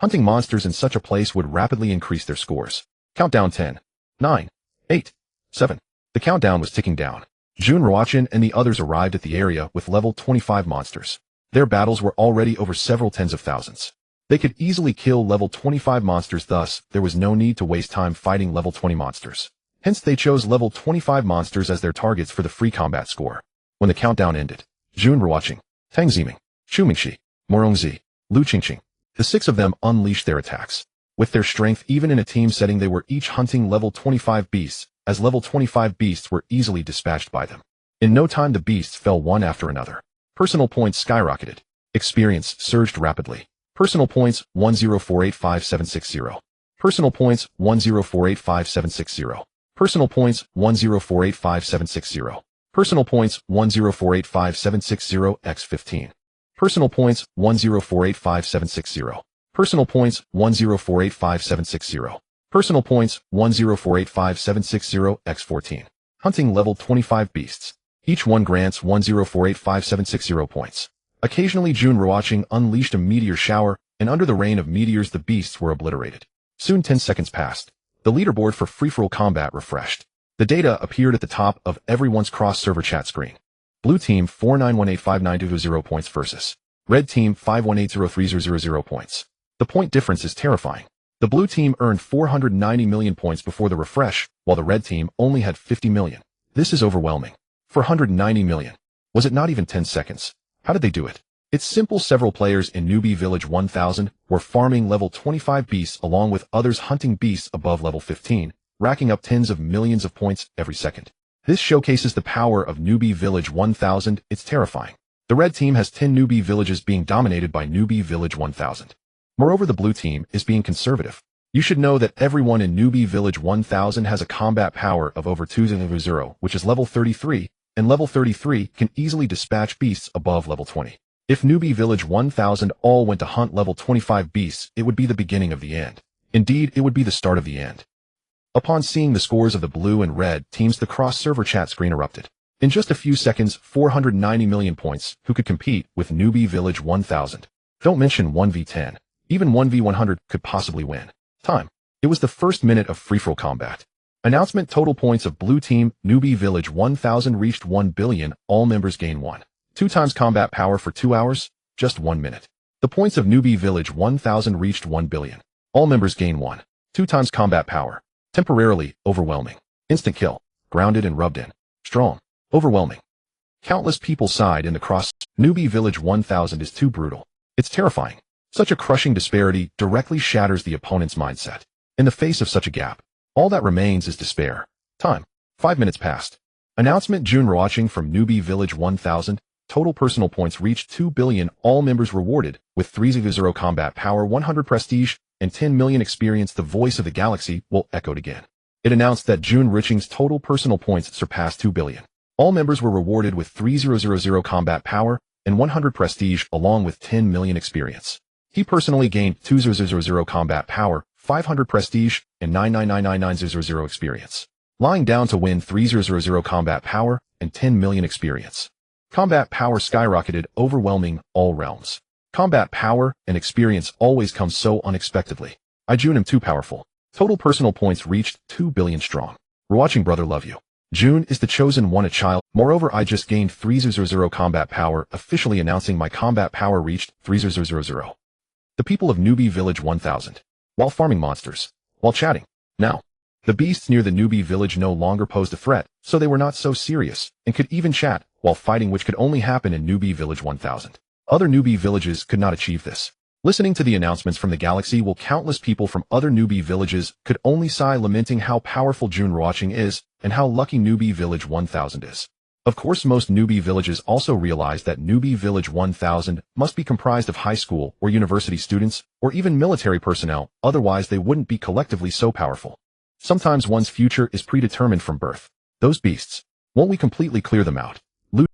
hunting monsters in such a place would rapidly increase their scores. Countdown 10, 9, 8, 7. The countdown was ticking down. Jun Ruochen and the others arrived at the area with level 25 monsters. Their battles were already over several tens of thousands. They could easily kill level 25 monsters, thus there was no need to waste time fighting level 20 monsters. Hence they chose level 25 monsters as their targets for the free combat score. When the countdown ended, Jun Ruochen, Tang Ziming, Xu Mingxi, Morongzi, Lu Qingqing, the 6 of them unleashed their attacks. With their strength, even in a team setting, they were each hunting level 25 beasts, as level 25 beasts were easily dispatched by them. In no time the beasts fell one after another. Personal points skyrocketed. Experience surged rapidly. Personal points 10485760. Personal points 10485760. Personal points 10485760. Personal points 10485760 x 15. Personal points 10485760. Personal points 10485760. Personal points 10485760 x 14. Hunting level 25 beasts. Each one grants 10485760 points. Occasionally Jun Ruochen unleashed a meteor shower, and under the rain of meteors the beasts were obliterated. Soon 10 seconds passed. The leaderboard for free-for-all combat refreshed. The data appeared at the top of everyone's cross-server chat screen. Blue team 4918592 points versus Red team 5180300 points. The point difference is terrifying. The blue team earned 490 million points before the refresh, while the red team only had 50 million. This is overwhelming. 490 million. Was it not even 10 seconds? How did they do it? It's simple. Several players in Newbie Village 1000 were farming level 25 beasts along with others hunting beasts above level 15, racking up tens of millions of points every second. This showcases the power of Newbie Village 1000. It's terrifying. The red team has 10 Newbie villages being dominated by Newbie Village 1000. Moreover, the blue team is being conservative. You should know that everyone in Newbie Village 1000 has a combat power of over 200, which is level 33, and level 33 can easily dispatch beasts above level 20. If Newbie Village 1000 all went to hunt level 25 beasts, it would be the beginning of the end. Indeed, it would be the start of the end. Upon seeing the scores of the blue and red teams, the cross-server chat screen erupted. In just a few seconds, 490 million points. Who could compete with Newbie Village 1000? Don't mention 1v10. Even 1v100 could possibly win. Time. It was the first minute of free-for-all combat. Announcement: total points of blue team Newbie Village 1000 reached 1 billion. All members gain 2 times combat power for 2 hours, just 1 minute. The points of Newbie Village 1000 reached 1 billion. All members gain 2 times combat power. Temporarily, overwhelming. Instant kill. Grounded and rubbed in. Strong. Overwhelming. Countless people sighed in the cross. Newbie Village 1000 is too brutal. It's terrifying. Such a crushing disparity directly shatters the opponent's mindset. In the face of such a gap, all that remains is despair. Time. 5 minutes passed. Announcement: Jun Ruochen from Newbie Village 1000. Total personal points reached 2 billion. All members rewarded with 300 combat power, 100 prestige, and 10 million experience. The voice of the galaxy will echoed again. It announced that Jun Ruochen's total personal points surpassed 2 billion. All members were rewarded with 300 combat power and 100 prestige along with 10 million experience. He personally gained 200 combat power, 500 prestige, and 9999900 experience. Lying down to win 300 combat power and 10 million experience. Combat power skyrocketed, overwhelming all realms. Combat power and experience always come so unexpectedly. I Jun am too powerful. Total personal points reached 2 billion strong. Ruochen brother, love you. Jun is the chosen one, a child. Moreover, I just gained 300 combat power, officially announcing my combat power reached 300. The people of Newbie Village 1000. While farming monsters. While chatting. Now. The beasts near the Newbie Village no longer posed a threat, so they were not so serious, and could even chat while fighting, which could only happen in Newbie Village 1000. Other Newbie villages could not achieve this. Listening to the announcements from the galaxy, while countless people from other Newbie villages could only sigh, lamenting how powerful Jun Ruochen is, and how lucky Newbie Village 1000 is. Of course, most Newbie villages also realized that Newbie Village 1000 must be comprised of high school or university students, or even military personnel, otherwise they wouldn't be collectively so powerful. Sometimes one's future is predetermined from birth. Those beasts. Won't we completely clear them out?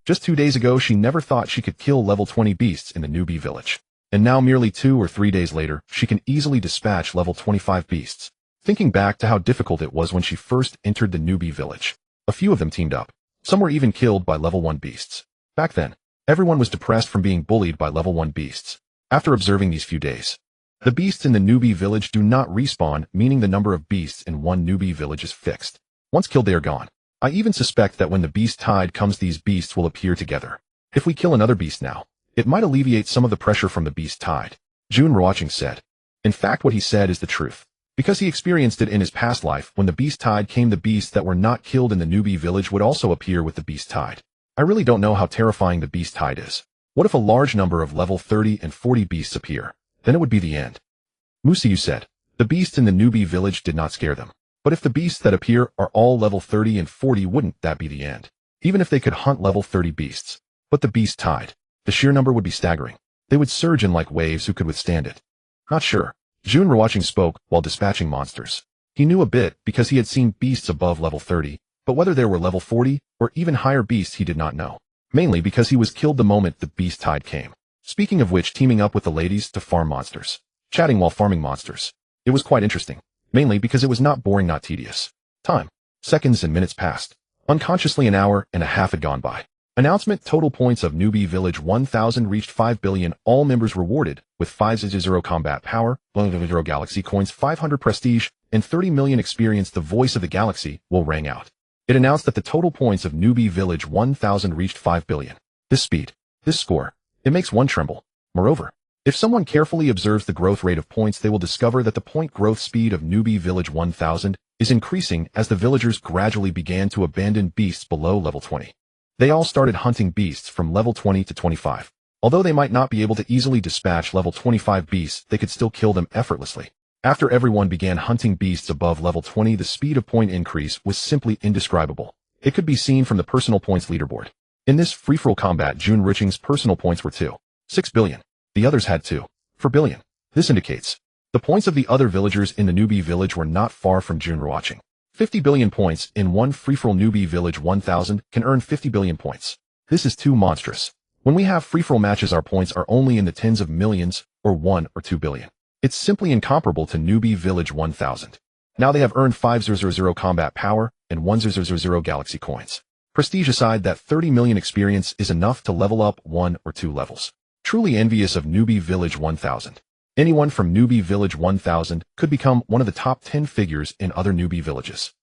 Just 2 days ago she never thought she could kill level 20 beasts in the Newbie Village. And now merely 2 or 3 days later, she can easily dispatch level 25 beasts. Thinking back to how difficult it was when she first entered the Newbie Village. A few of them teamed up. Some were even killed by level 1 beasts. Back then, Everyone was depressed from being bullied by level 1 beasts. After observing these few days, the beasts in the newbie village do not respawn, meaning the number of beasts in one newbie village is fixed. Once killed, they are gone. I even suspect that when the beast tide comes, these beasts will appear together. If we kill another beast now, it might alleviate some of the pressure from the beast tide, Jun Ruochen said. In fact, what he said is the truth, because he experienced it in his past life. When the beast tide came, the beasts that were not killed in the newbie village would also appear with the beast tide. I really don't know how terrifying the beast tide is. What if a large number of level 30 and 40 beasts appear? Then it would be the end. Musiu said. The beasts in the newbie village did not scare them. But if the beasts that appear are all level 30 and 40, wouldn't that be the end? Even if they could hunt level 30 beasts. But the beast tide, the sheer number would be staggering. They would surge in like waves. Who could withstand it? Not sure. Jun Ruochen spoke while dispatching monsters. He knew a bit because he had seen beasts above level 30, but whether there were level 40 or even higher beasts he did not know. Mainly because he was killed the moment the beast tide came. Speaking of which, teaming up with the ladies to farm monsters. Chatting while farming monsters. It was quite interesting. Mainly because it was not boring, not tedious. Time. Seconds and minutes passed. Unconsciously an hour and a half had gone by. Announcement: total points of newbie village 1000 reached 5 billion. All members rewarded with 500 combat power, 100 galaxy coins, 500 prestige, and 30 million experience. The voice of the galaxy will rang out. It announced that the total points of newbie village 1000 reached 5 billion. This speed, this score, it makes one tremble. Moreover, if someone carefully observes the growth rate of points, they will discover that the point growth speed of newbie village 1000 is increasing as the villagers gradually began to abandon beasts below level 20. They all started hunting beasts from level 20 to 25. Although they might not be able to easily dispatch level 25 beasts, they could still kill them effortlessly. After everyone began hunting beasts above level 20, the speed of point increase was simply indescribable. It could be seen from the personal points leaderboard. In this free-for-all combat, Jun Ruochen's personal points were 2.6 billion. The others had 2.4 billion. This indicates the points of the other villagers in the newbie village were not far from Jun Ruochen. 50 billion points in one free-for-all newbie village 1000 can earn 50 billion points. This is too monstrous. When we have free-for-all matches, our points are only in the tens of millions or 1 or 2 billion. It's simply incomparable to newbie village 1000. Now they have earned 500 combat power and 1000 galaxy coins. Prestige aside, that 30 million experience is enough to level up 1 or 2 levels. Truly envious of newbie village 1000. Anyone from newbie village 1000 could become one of the top 10 figures in other newbie villages.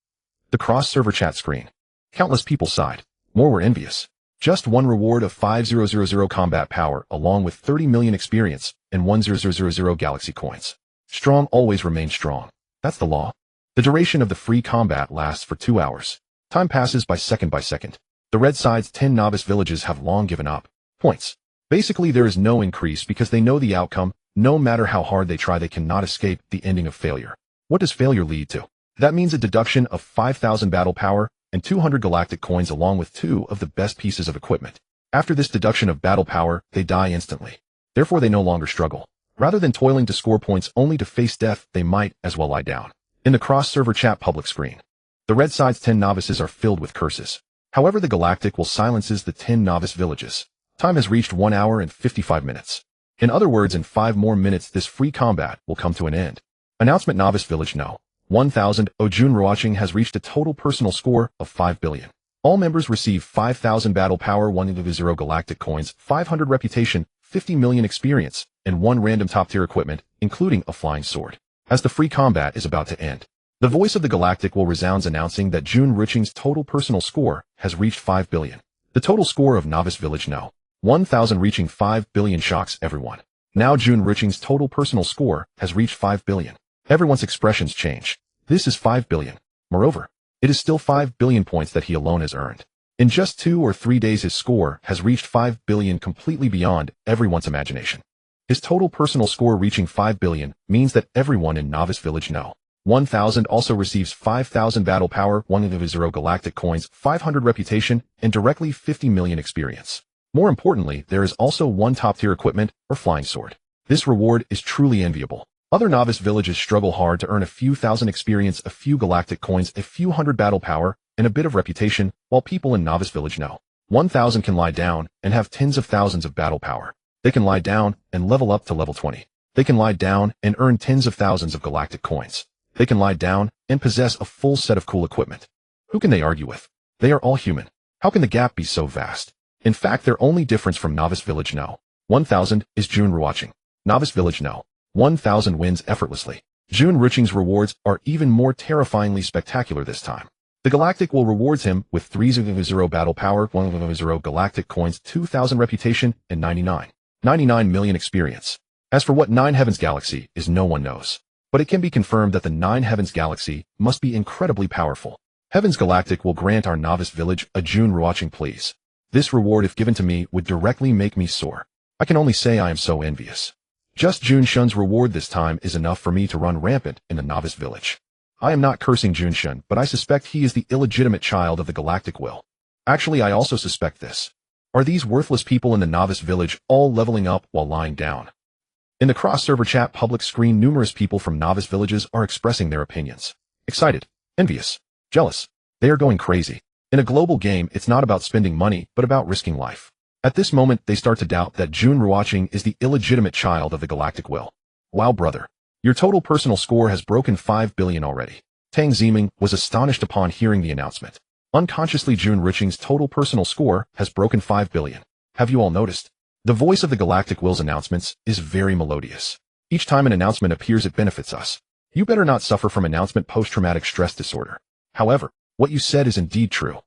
The cross-server chat screen. Countless people sighed. More were envious. Just one reward of 500 combat power along with 30 million experience and 1000 galaxy coins. Strong always remains strong. That's the law. The duration of the free combat lasts for 2 hours. Time passes by second. The red side's 10 novice villages have long given up. Points. Basically, there is no increase because they know the outcome. No matter how hard they try, they cannot escape the ending of failure. What does failure lead to? That means a deduction of 5,000 battle power and 200 galactic coins along with 2 of the best pieces of equipment. After this deduction of battle power, they die instantly. Therefore, they no longer struggle. Rather than toiling to score points only to face death, they might as well lie down. In the cross-server chat public screen, the red side's 10 novices are filled with curses. However, the galactic will silences the 10 novice villages. Time has reached 1 hour and 55 minutes. In other words, in 5 more minutes, this free combat will come to an end. Announcement: Novice Village No. 1000. Jun Ruochen has reached a total personal score of 5 billion. All members receive 5,000 battle power, 100 galactic coins, 500 reputation, 50 million experience, and 1 random top-tier equipment, including a flying sword. As the free combat is about to end, the voice of the galactic will resounds announcing that Jun Ruochen's total personal score has reached 5 billion. The total score of Novice Village No. 1000 reaching 5 billion shocks everyone. Now Jun Ruochen's total personal score has reached 5 billion. Everyone's expressions change. This is 5 billion. Moreover, it is still 5 billion points that he alone has earned. In just 2 or 3 days, his score has reached 5 billion, completely beyond everyone's imagination. His total personal score reaching 5 billion means that everyone in Novice Village No. 1000 also receives 5,000 battle power, 100 galactic coins, 500 reputation, and directly 50 million experience. More importantly, there is also 1 top-tier equipment or flying sword. This reward is truly enviable. Other novice villages struggle hard to earn a few thousand experience, a few galactic coins, a few hundred battle power, and a bit of reputation, while people in Novice Village No. 1000 can lie down and have tens of thousands of battle power. They can lie down and level up to level 20. They can lie down and earn tens of thousands of galactic coins. They can lie down and possess a full set of cool equipment. Who can they argue with? They are all human. How can the gap be so vast? In fact, their only difference from Novice Village No. 1000 is Jun Ruochen. Novice Village No. 1000 wins effortlessly. Jun Ruochen's rewards are even more terrifyingly spectacular this time. The Galactic will rewards him with 300 battle power, 100 galactic coins, 2000 reputation, and 99 million experience. As for what Nine Heavens Galaxy is, no one knows. But it can be confirmed that the Nine Heavens Galaxy must be incredibly powerful. Heavens Galactic will grant our Novice Village a Jun Ruochen, please. This reward, if given to me, would directly make me soar. I can only say I am so envious. Just Jun Shun's reward this time is enough for me to run rampant in the Novice Village. I am not cursing Jun Shun, but I suspect he is the illegitimate child of the Galactic Will. Actually, I also suspect this. Are these worthless people in the Novice Village all leveling up while lying down? In the cross-server chat public screen, numerous people from Novice Villages are expressing their opinions. Excited, envious, jealous. They are going crazy. In a global game, it's not about spending money, but about risking life. At this moment, they start to doubt that Jun Ruochen is the illegitimate child of the Galactic Will. Wow, brother. Your total personal score has broken 5 billion already. Tang Ziming was astonished upon hearing the announcement. Unconsciously, Jun Ruochen's total personal score has broken 5 billion. Have you all noticed? The voice of the Galactic Will's announcements is very melodious. Each time an announcement appears, it benefits us. You better not suffer from announcement post-traumatic stress disorder. However, what you said is indeed true.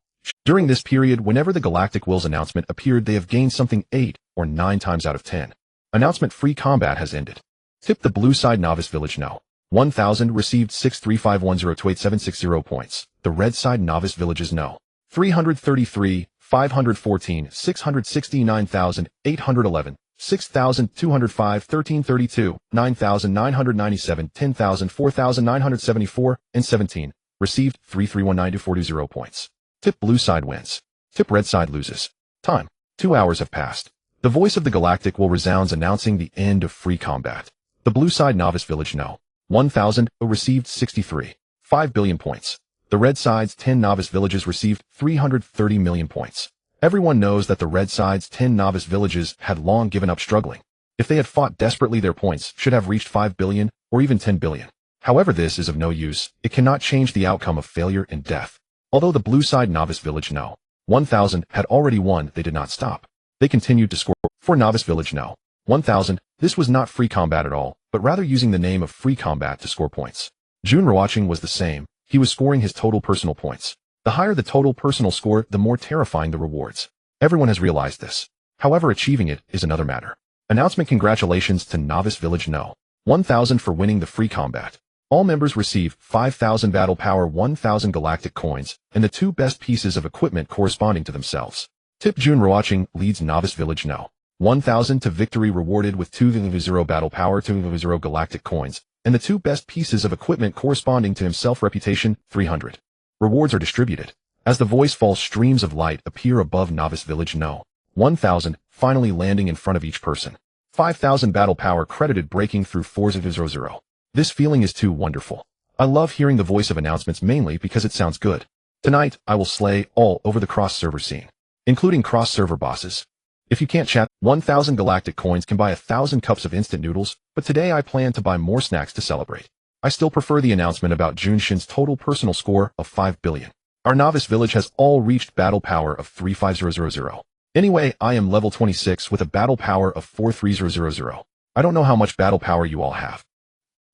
During this period, whenever the Galactic Will's announcement appeared, they have gained something 8 or 9 times out of 10. Announcement free combat has ended. Tip: the blue side Novice Village No. 1000 received 635102876 points. The red side Novice Villages No. 333, 514, 669,811, 6,205, 1332, 9,997, 10,000, 4,974, and 17 received 3319240 points. Tip: blue side wins. Tip: red side loses. Time: 2 hours have passed. The voice of the Galactic will resounds announcing the end of free combat. The blue side Novice Village No. 1000 received 63.5 billion points. The red side's 10 Novice Villages received 330 million points. Everyone knows that the red side's 10 Novice Villages had long given up struggling. If they had fought desperately, their points should have reached 5 billion or even 10 billion. However, this is of no use. It cannot change the outcome of failure and death. Although the blue side Novice Village No. 1000 had already won, they did not stop. They continued to score. For Novice Village No. 1000, this was not free combat at all, but rather using the name of free combat to score points. Jun Ruochen was the same. He was scoring his total personal points. The higher the total personal score, the more terrifying the rewards. Everyone has realized this. However, achieving it is another matter. Announcement: congratulations to Novice Village No. 1000 for winning the free combat. All members receive 5,000 battle power, 1,000 galactic coins, and the 2 best pieces of equipment corresponding to themselves. Tip: Jun Ruochen leads Novice Village No. 1000 to victory, rewarded with 200 battle power, 200 galactic coins, and the 2 best pieces of equipment corresponding to himself. Reputation: 300. Rewards are distributed. As the voice falls, streams of light appear above Novice Village No. 1000, finally landing in front of each person. 5,000 battle power credited, breaking through 400. This feeling is too wonderful. I love hearing the voice of announcements mainly because it sounds good. Tonight, I will slay all over the cross-server scene, including cross-server bosses. If you can't chat, 1,000 galactic coins can buy 1,000 cups of instant noodles, but today I plan to buy more snacks to celebrate. I still prefer the announcement about Jun Shin's total personal score of 5 billion. Our Novice Village has all reached battle power of 35000. Anyway, I am level 26 with a battle power of 43000. I don't know how much battle power you all have.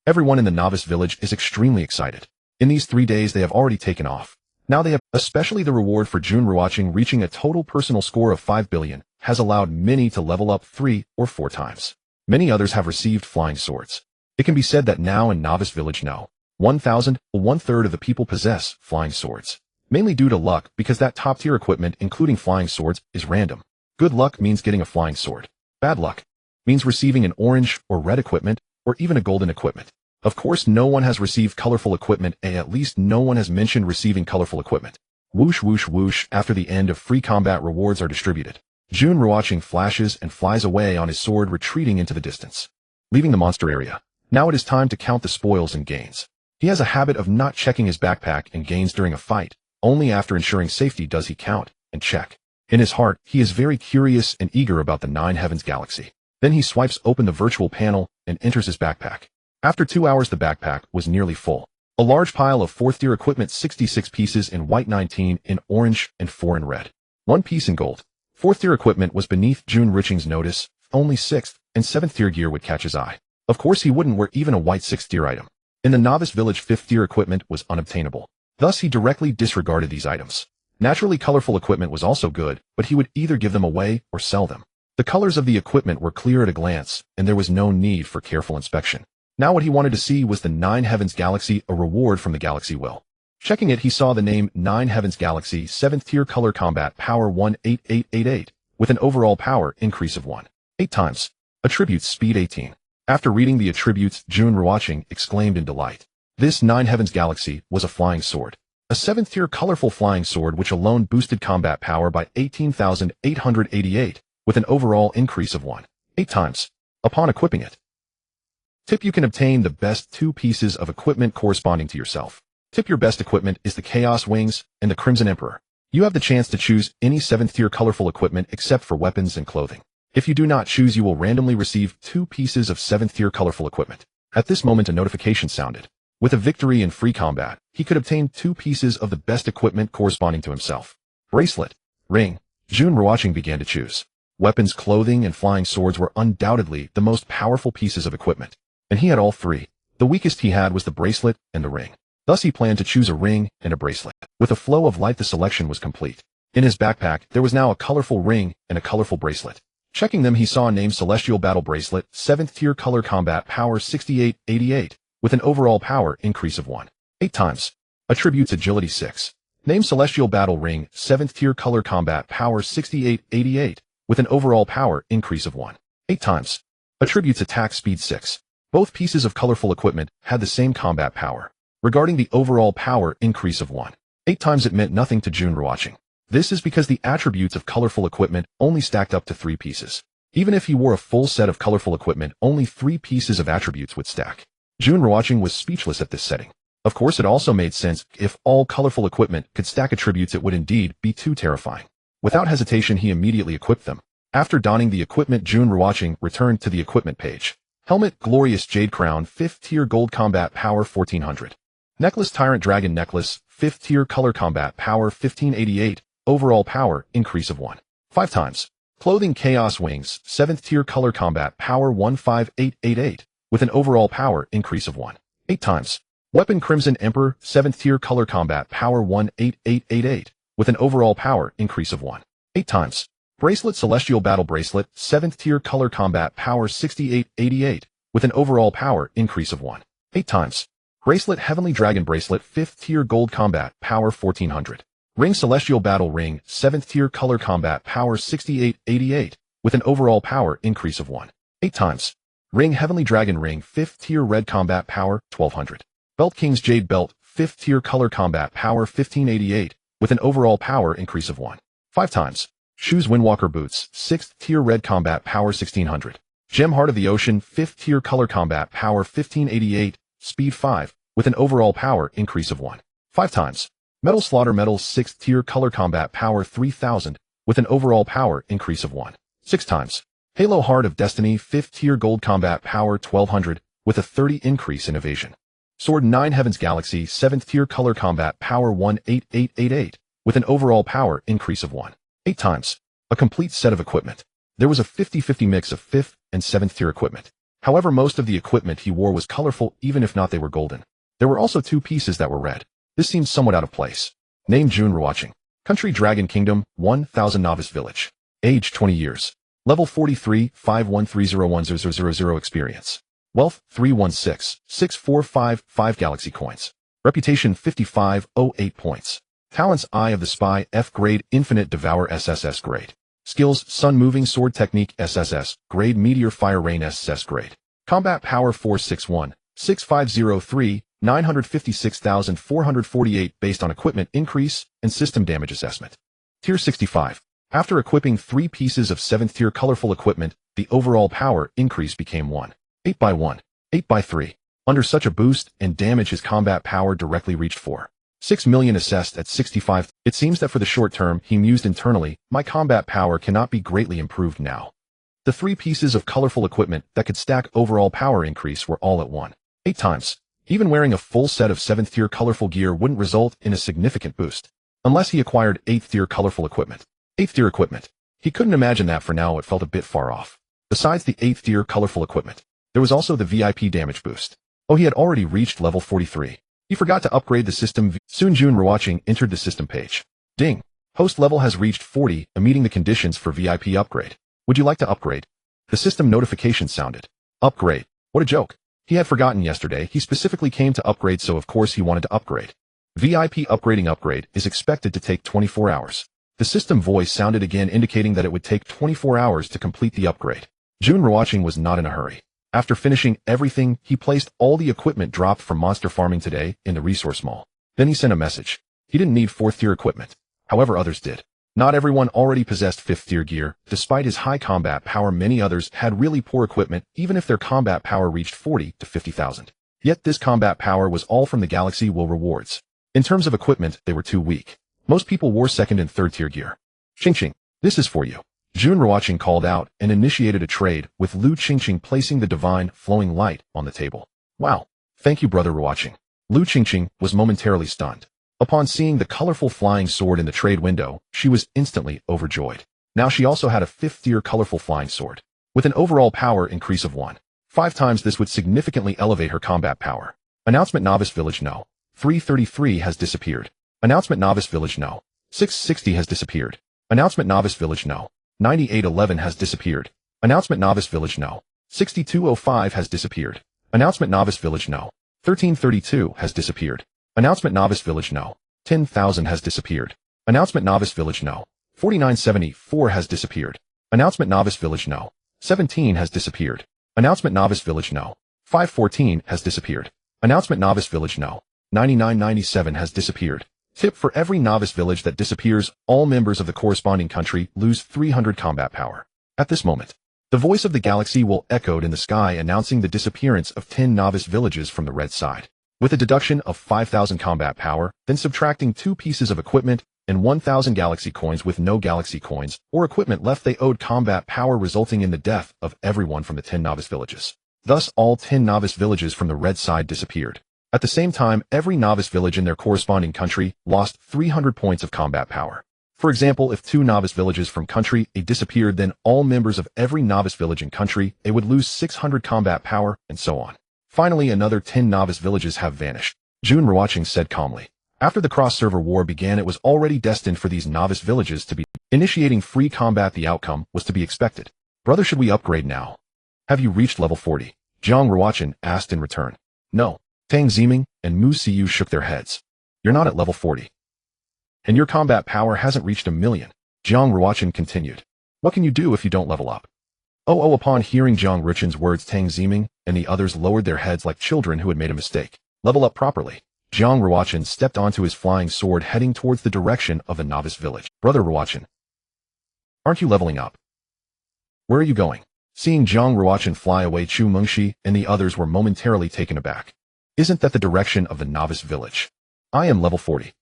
Everyone in the Novice Village is extremely excited. In these 3 days they have already taken off. Now they have, especially the reward for Jun Ruochen reaching a total personal score of 5 billion, has allowed many to level up 3 or 4 times. Many others have received flying swords. It can be said that now in Novice Village No. 1000, 1/3 of the people possess flying swords. Mainly due to luck, because that top-tier equipment, including flying swords, is random. Good luck means getting a flying sword. Bad luck means receiving an orange or red equipment, or even a golden equipment. Of course, no one has received colorful equipment, at least no one has mentioned receiving colorful equipment. Whoosh whoosh whoosh, after the end of free combat, rewards are distributed. Jun Ruochen flashes and flies away on his sword, retreating into the distance, leaving the monster area. Now it is time to count the spoils and gains. He has a habit of not checking his backpack and gains during a fight. Only after ensuring safety does he count and check. In his heart, he is very curious and eager about the Nine Heavens Galaxy. Then he swipes open the virtual panel and enters his backpack. After 2 hours, the backpack was nearly full. A large pile of 4th-tier equipment, 66 pieces in white, 19 in orange, and 4 in red. 1 piece in gold. 4th tier equipment was beneath Jun Ruochen's notice, only 6th and 7th tier gear would catch his eye. Of course he wouldn't wear even a white 6th tier item. In the novice village 5th tier equipment was unobtainable. Thus he directly disregarded these items. Naturally colorful equipment was also good, but he would either give them away or sell them. The colors of the equipment were clear at a glance, and there was no need for careful inspection. Now what he wanted to see was the 9 Heavens Galaxy, a reward from the Galaxy Will. Checking it, he saw the name 9 Heavens Galaxy, 7th tier color combat power 18888, with an overall power increase of 8 times. Attributes speed 18. After reading the attributes, Jun Ruochen exclaimed in delight. This 9 Heavens Galaxy was a flying sword. A 7th tier colorful flying sword which alone boosted combat power by 18,888, with an overall increase of 8 times. Upon equipping it. Tip: you can obtain the best 2 pieces of equipment corresponding to yourself. Tip: your best equipment is the Chaos Wings and the Crimson Emperor. You have the chance to choose any 7th tier colorful equipment except for weapons and clothing. If you do not choose, you will randomly receive 2 pieces of 7th tier colorful equipment. At this moment a notification sounded. With a victory in free combat, he could obtain 2 pieces of the best equipment corresponding to himself. Bracelet. Ring. Jun Ruochen began to choose. Weapons, clothing, and flying swords were undoubtedly the most powerful pieces of equipment. And he had all 3. The weakest he had was the bracelet and the ring. Thus he planned to choose a ring and a bracelet. With a flow of light the selection was complete. In his backpack there was now a colorful ring and a colorful bracelet. Checking them, he saw named Celestial Battle Bracelet, 7th tier color combat power 6888, with an overall power increase of 8 times. Attributes agility 6. Name Celestial Battle Ring, 7th tier color combat power 6888, with an overall power increase of 8 times. Attributes attack speed 6. Both pieces of colorful equipment had the same combat power. Regarding the overall power increase of 8 times, it meant nothing to Jun Ruochen. This is because the attributes of colorful equipment only stacked up to 3 pieces. Even if he wore a full set of colorful equipment, only 3 pieces of attributes would stack. Jun Ruochen was speechless at this setting. Of course, it also made sense. If all colorful equipment could stack attributes, it would indeed be too terrifying. Without hesitation, he immediately equipped them. After donning the equipment, Jun Ruochen returned to the equipment page. Helmet, Glorious Jade Crown, 5th tier gold combat power 1400. Necklace, Tyrant Dragon Necklace, 5th tier color combat power 1588, overall power increase of 5 times. Clothing, Chaos Wings, 7th tier color combat power 15888, with an overall power increase of 8 times. Weapon, Crimson Emperor, 7th tier color combat power 18888, with an overall power increase of 8 times. Bracelet, Celestial Battle Bracelet, 7th tier color combat power 6888, with an overall power increase of 8 times. Bracelet, Heavenly Dragon Bracelet, 5th tier gold combat power 1400. Ring, Celestial Battle Ring, 7th tier color combat power 6888, with an overall power increase of 8 times. Ring, Heavenly Dragon Ring, 5th tier red combat power 1200. Belt, King's Jade Belt, 5th tier color combat power 1588, with an overall power increase of 5 times. Shoes, Windwalker Boots, 6th tier red combat power 1600. Gem, Heart of the Ocean, 5th tier color combat power 1588, speed 5, with an overall power increase of 5 times. Metal, Slaughter Metal, 6th tier color combat power 3000, with an overall power increase of 6 times. Halo, Heart of Destiny, 5th tier gold combat power 1200, with a 30 increase in evasion. Sword, 9 Heavens Galaxy, 7th tier color combat power 18888, with an overall power increase of 8 times. A complete set of equipment. There was a 50-50 mix of 5th and 7th tier equipment. However, most of the equipment he wore was colorful, even if not they were golden. There were also 2 pieces that were red. This seems somewhat out of place. Name, Jun Ruochen. Country, Dragon Kingdom, 1000 Novice Village. Age, 20 years. Level 43, 51301000 experience. Wealth, 316,645 Galaxy Coins. Reputation, 5508 points. Talents, Eye of the Spy, F grade, Infinite Devour SSS grade. Skills, Sun Moving Sword Technique SSS grade, Meteor Fire Rain SSS grade. Combat Power 461, 6503, 956,448 based on equipment increase and system damage assessment. Tier 65. After equipping 3 pieces of 7th tier colorful equipment, the overall power increase became 8 by 1, 8 by 3. Under such a boost and damage, his combat power directly reached 6 million assessed at 65. It seems that for the short term, he mused internally, my combat power cannot be greatly improved now. The 3 pieces of colorful equipment that could stack overall power increase were all at 8 times. Even wearing a full set of 7th tier colorful gear wouldn't result in a significant boost, unless he acquired 8th tier colorful equipment. 8th tier equipment. He couldn't imagine that for now it felt a bit far off. Besides the 8th tier colorful equipment, there was also the VIP damage boost. Oh, he had already reached level 43. He forgot to upgrade the system. Soon Jun Ruochen entered the system page. Ding. Host level has reached 40, meeting the conditions for VIP upgrade. Would you like to upgrade? The system notification sounded. Upgrade. What a joke. He had forgotten yesterday he specifically came to upgrade, so of course he wanted to upgrade. VIP upgrade is expected to take 24 hours. The system voice sounded again, indicating that it would take 24 hours to complete the upgrade. Jun Ruochen was not in a hurry. After finishing everything, he placed all the equipment dropped from monster farming today in the resource mall. Then he sent a message. He didn't need 4th tier equipment. However, others did. Not everyone already possessed 5th tier gear. Despite his high combat power, many others had really poor equipment, even if their combat power reached 40 to 50,000. Yet this combat power was all from the Galaxy Will rewards. In terms of equipment, they were too weak. Most people wore 2nd and 3rd tier gear. Ching, this is for you. Jun Ruochen called out and initiated a trade, with Lu Qingqing placing the divine flowing light on the table. Wow. Thank you, brother Ruochen. Lu Qingqing was momentarily stunned. Upon seeing the colorful flying sword in the trade window, she was instantly overjoyed. Now she also had a 5th tier colorful flying sword. With an overall power increase of 1.5 times, this would significantly elevate her combat power. Announcement: Novice Village No. 333 has disappeared. Announcement: Novice Village No. 660 has disappeared. Announcement: Novice Village No. 9811 has disappeared. Announcement: Novice Village No. 6205 has disappeared. Announcement: Novice Village No. 1332 has disappeared. Announcement: Novice Village No. 10,000 has disappeared. Announcement: Novice Village No. 4974 has disappeared. Announcement: Novice Village No. 17 has disappeared. Announcement: Novice Village No. 514 has disappeared. Announcement: Novice Village No. 9997 has disappeared. Tip: for every novice village that disappears, all members of the corresponding country lose 300 combat power. At this moment, the voice of the Galaxy Will echoed in the sky, announcing the disappearance of 10 novice villages from the red side. With a deduction of 5,000 combat power, then subtracting 2 pieces of equipment and 1,000 galaxy coins. With no galaxy coins or equipment left, they owed combat power, resulting in the death of everyone from the 10 novice villages. Thus, all 10 novice villages from the red side disappeared. At the same time, every novice village in their corresponding country lost 300 points of combat power. For example, if 2 novice villages from country A disappeared, then all members of every novice village in country A would lose 600 combat power, and so on. Finally, another 10 novice villages have vanished. Jun Ruochen said calmly. After the cross-server war began, it was already destined for these novice villages to be initiating free combat. The outcome was to be expected. Brother, should we upgrade now? Have you reached level 40? Jun Ruochen asked in return. No. Tang Ziming and Mu Siyu shook their heads. You're not at level 40. And your combat power hasn't reached 1,000,000. Jun Ruochen continued. What can you do if you don't level up? Oh, upon hearing Jun Ruochen's words, Tang Ziming and the others lowered their heads like children who had made a mistake. Level up properly. Jun Ruochen stepped onto his flying sword, heading towards the direction of the novice village. Brother Ruochen, aren't you leveling up? Where are you going? Seeing Jun Ruochen fly away, Chu Mengshi and the others were momentarily taken aback. Isn't that the direction of the novice village? I am level 40.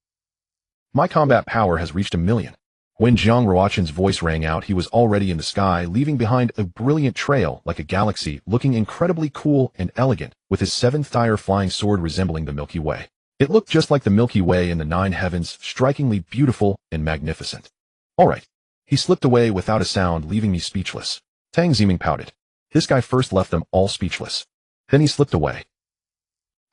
My combat power has reached 1,000,000. When Jun Ruochen's voice rang out, he was already in the sky, leaving behind a brilliant trail like a galaxy, looking incredibly cool and elegant, with his 7th tier flying sword resembling the Milky Way. It looked just like the Milky Way in the 9 heavens, strikingly beautiful and magnificent. All right. He slipped away without a sound, leaving me speechless. Tang Ziming pouted. This guy first left them all speechless. Then he slipped away.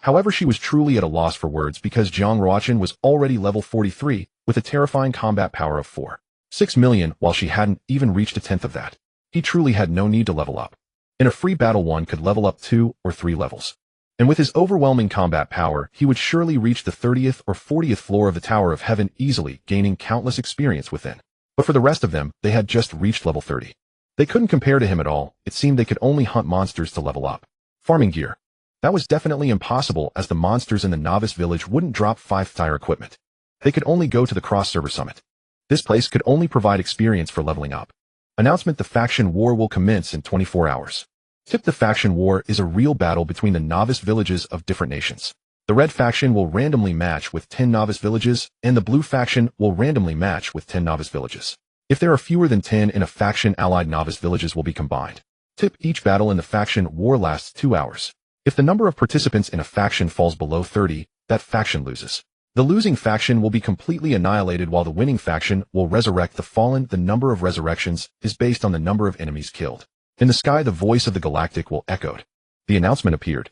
However, she was truly at a loss for words, because Jun Ruochen was already level 43, with a terrifying combat power of 4.6 million, while she hadn't even reached 1/10 of that. He truly had no need to level up. In a free battle, one could level up 2 or 3 levels. And with his overwhelming combat power, he would surely reach the 30th or 40th floor of the Tower of Heaven easily, gaining countless experience within. But for the rest of them, they had just reached level 30. They couldn't compare to him at all. It seemed they could only hunt monsters to level up. Farming gear. That was definitely impossible, as the monsters in the novice village wouldn't drop 5th tier equipment. They could only go to the cross-server summit. This place could only provide experience for leveling up. Announcement: the faction war will commence in 24 hours. Tip: the faction war is a real battle between the novice villages of different nations. The red faction will randomly match with 10 novice villages, and the blue faction will randomly match with 10 novice villages. If there are fewer than 10 in a faction, allied novice villages will be combined. Tip: each battle in the faction war lasts 2 hours. If the number of participants in a faction falls below 30, that faction loses. The losing faction will be completely annihilated while the winning faction will resurrect the fallen. The number of resurrections is based on the number of enemies killed. In the sky, the voice of the galactic will echoed. The announcement appeared.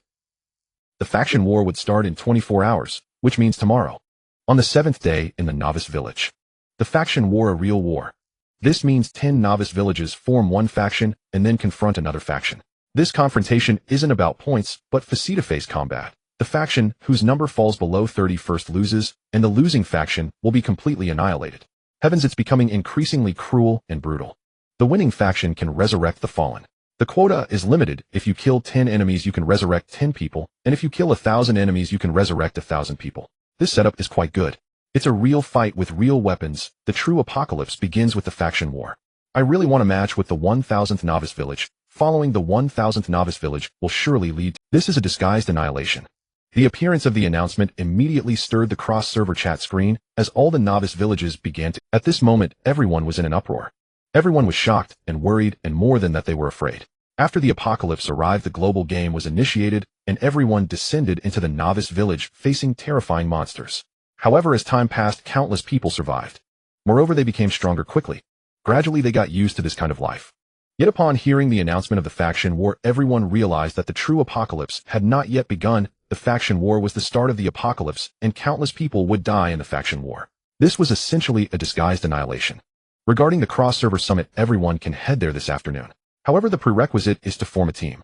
The faction war would start in 24 hours, which means tomorrow. On the 7th day in the novice village. The faction war, a real war. This means 10 novice villages form one faction and then confront another faction. This confrontation isn't about points, but face-to-face combat. The faction whose number falls below 30 first loses, and the losing faction will be completely annihilated. Heavens, it's becoming increasingly cruel and brutal. The winning faction can resurrect the fallen. The quota is limited. If you kill 10 enemies, you can resurrect 10 people, and if you kill 1,000 enemies, you can resurrect 1,000 people. This setup is quite good. It's a real fight with real weapons. The true apocalypse begins with the faction war. I really want a match with the 1,000th novice village. Following the 1,000th novice village will surely lead. This is a disguised annihilation. The appearance of the announcement immediately stirred the cross-server chat screen as all the novice villages began to. At this moment, everyone was in an uproar. Everyone was shocked and worried, and more than that, they were afraid. After the apocalypse arrived, the global game was initiated, and everyone descended into the novice village facing terrifying monsters. However, as time passed, countless people survived. Moreover, they became stronger quickly. Gradually, they got used to this kind of life. Yet upon hearing the announcement of the faction war, everyone realized that the true apocalypse had not yet begun. The faction war was the start of the apocalypse, and countless people would die in the faction war. This was essentially a disguised annihilation. Regarding the cross-server summit, everyone can head there this afternoon. However, the prerequisite is to form a team.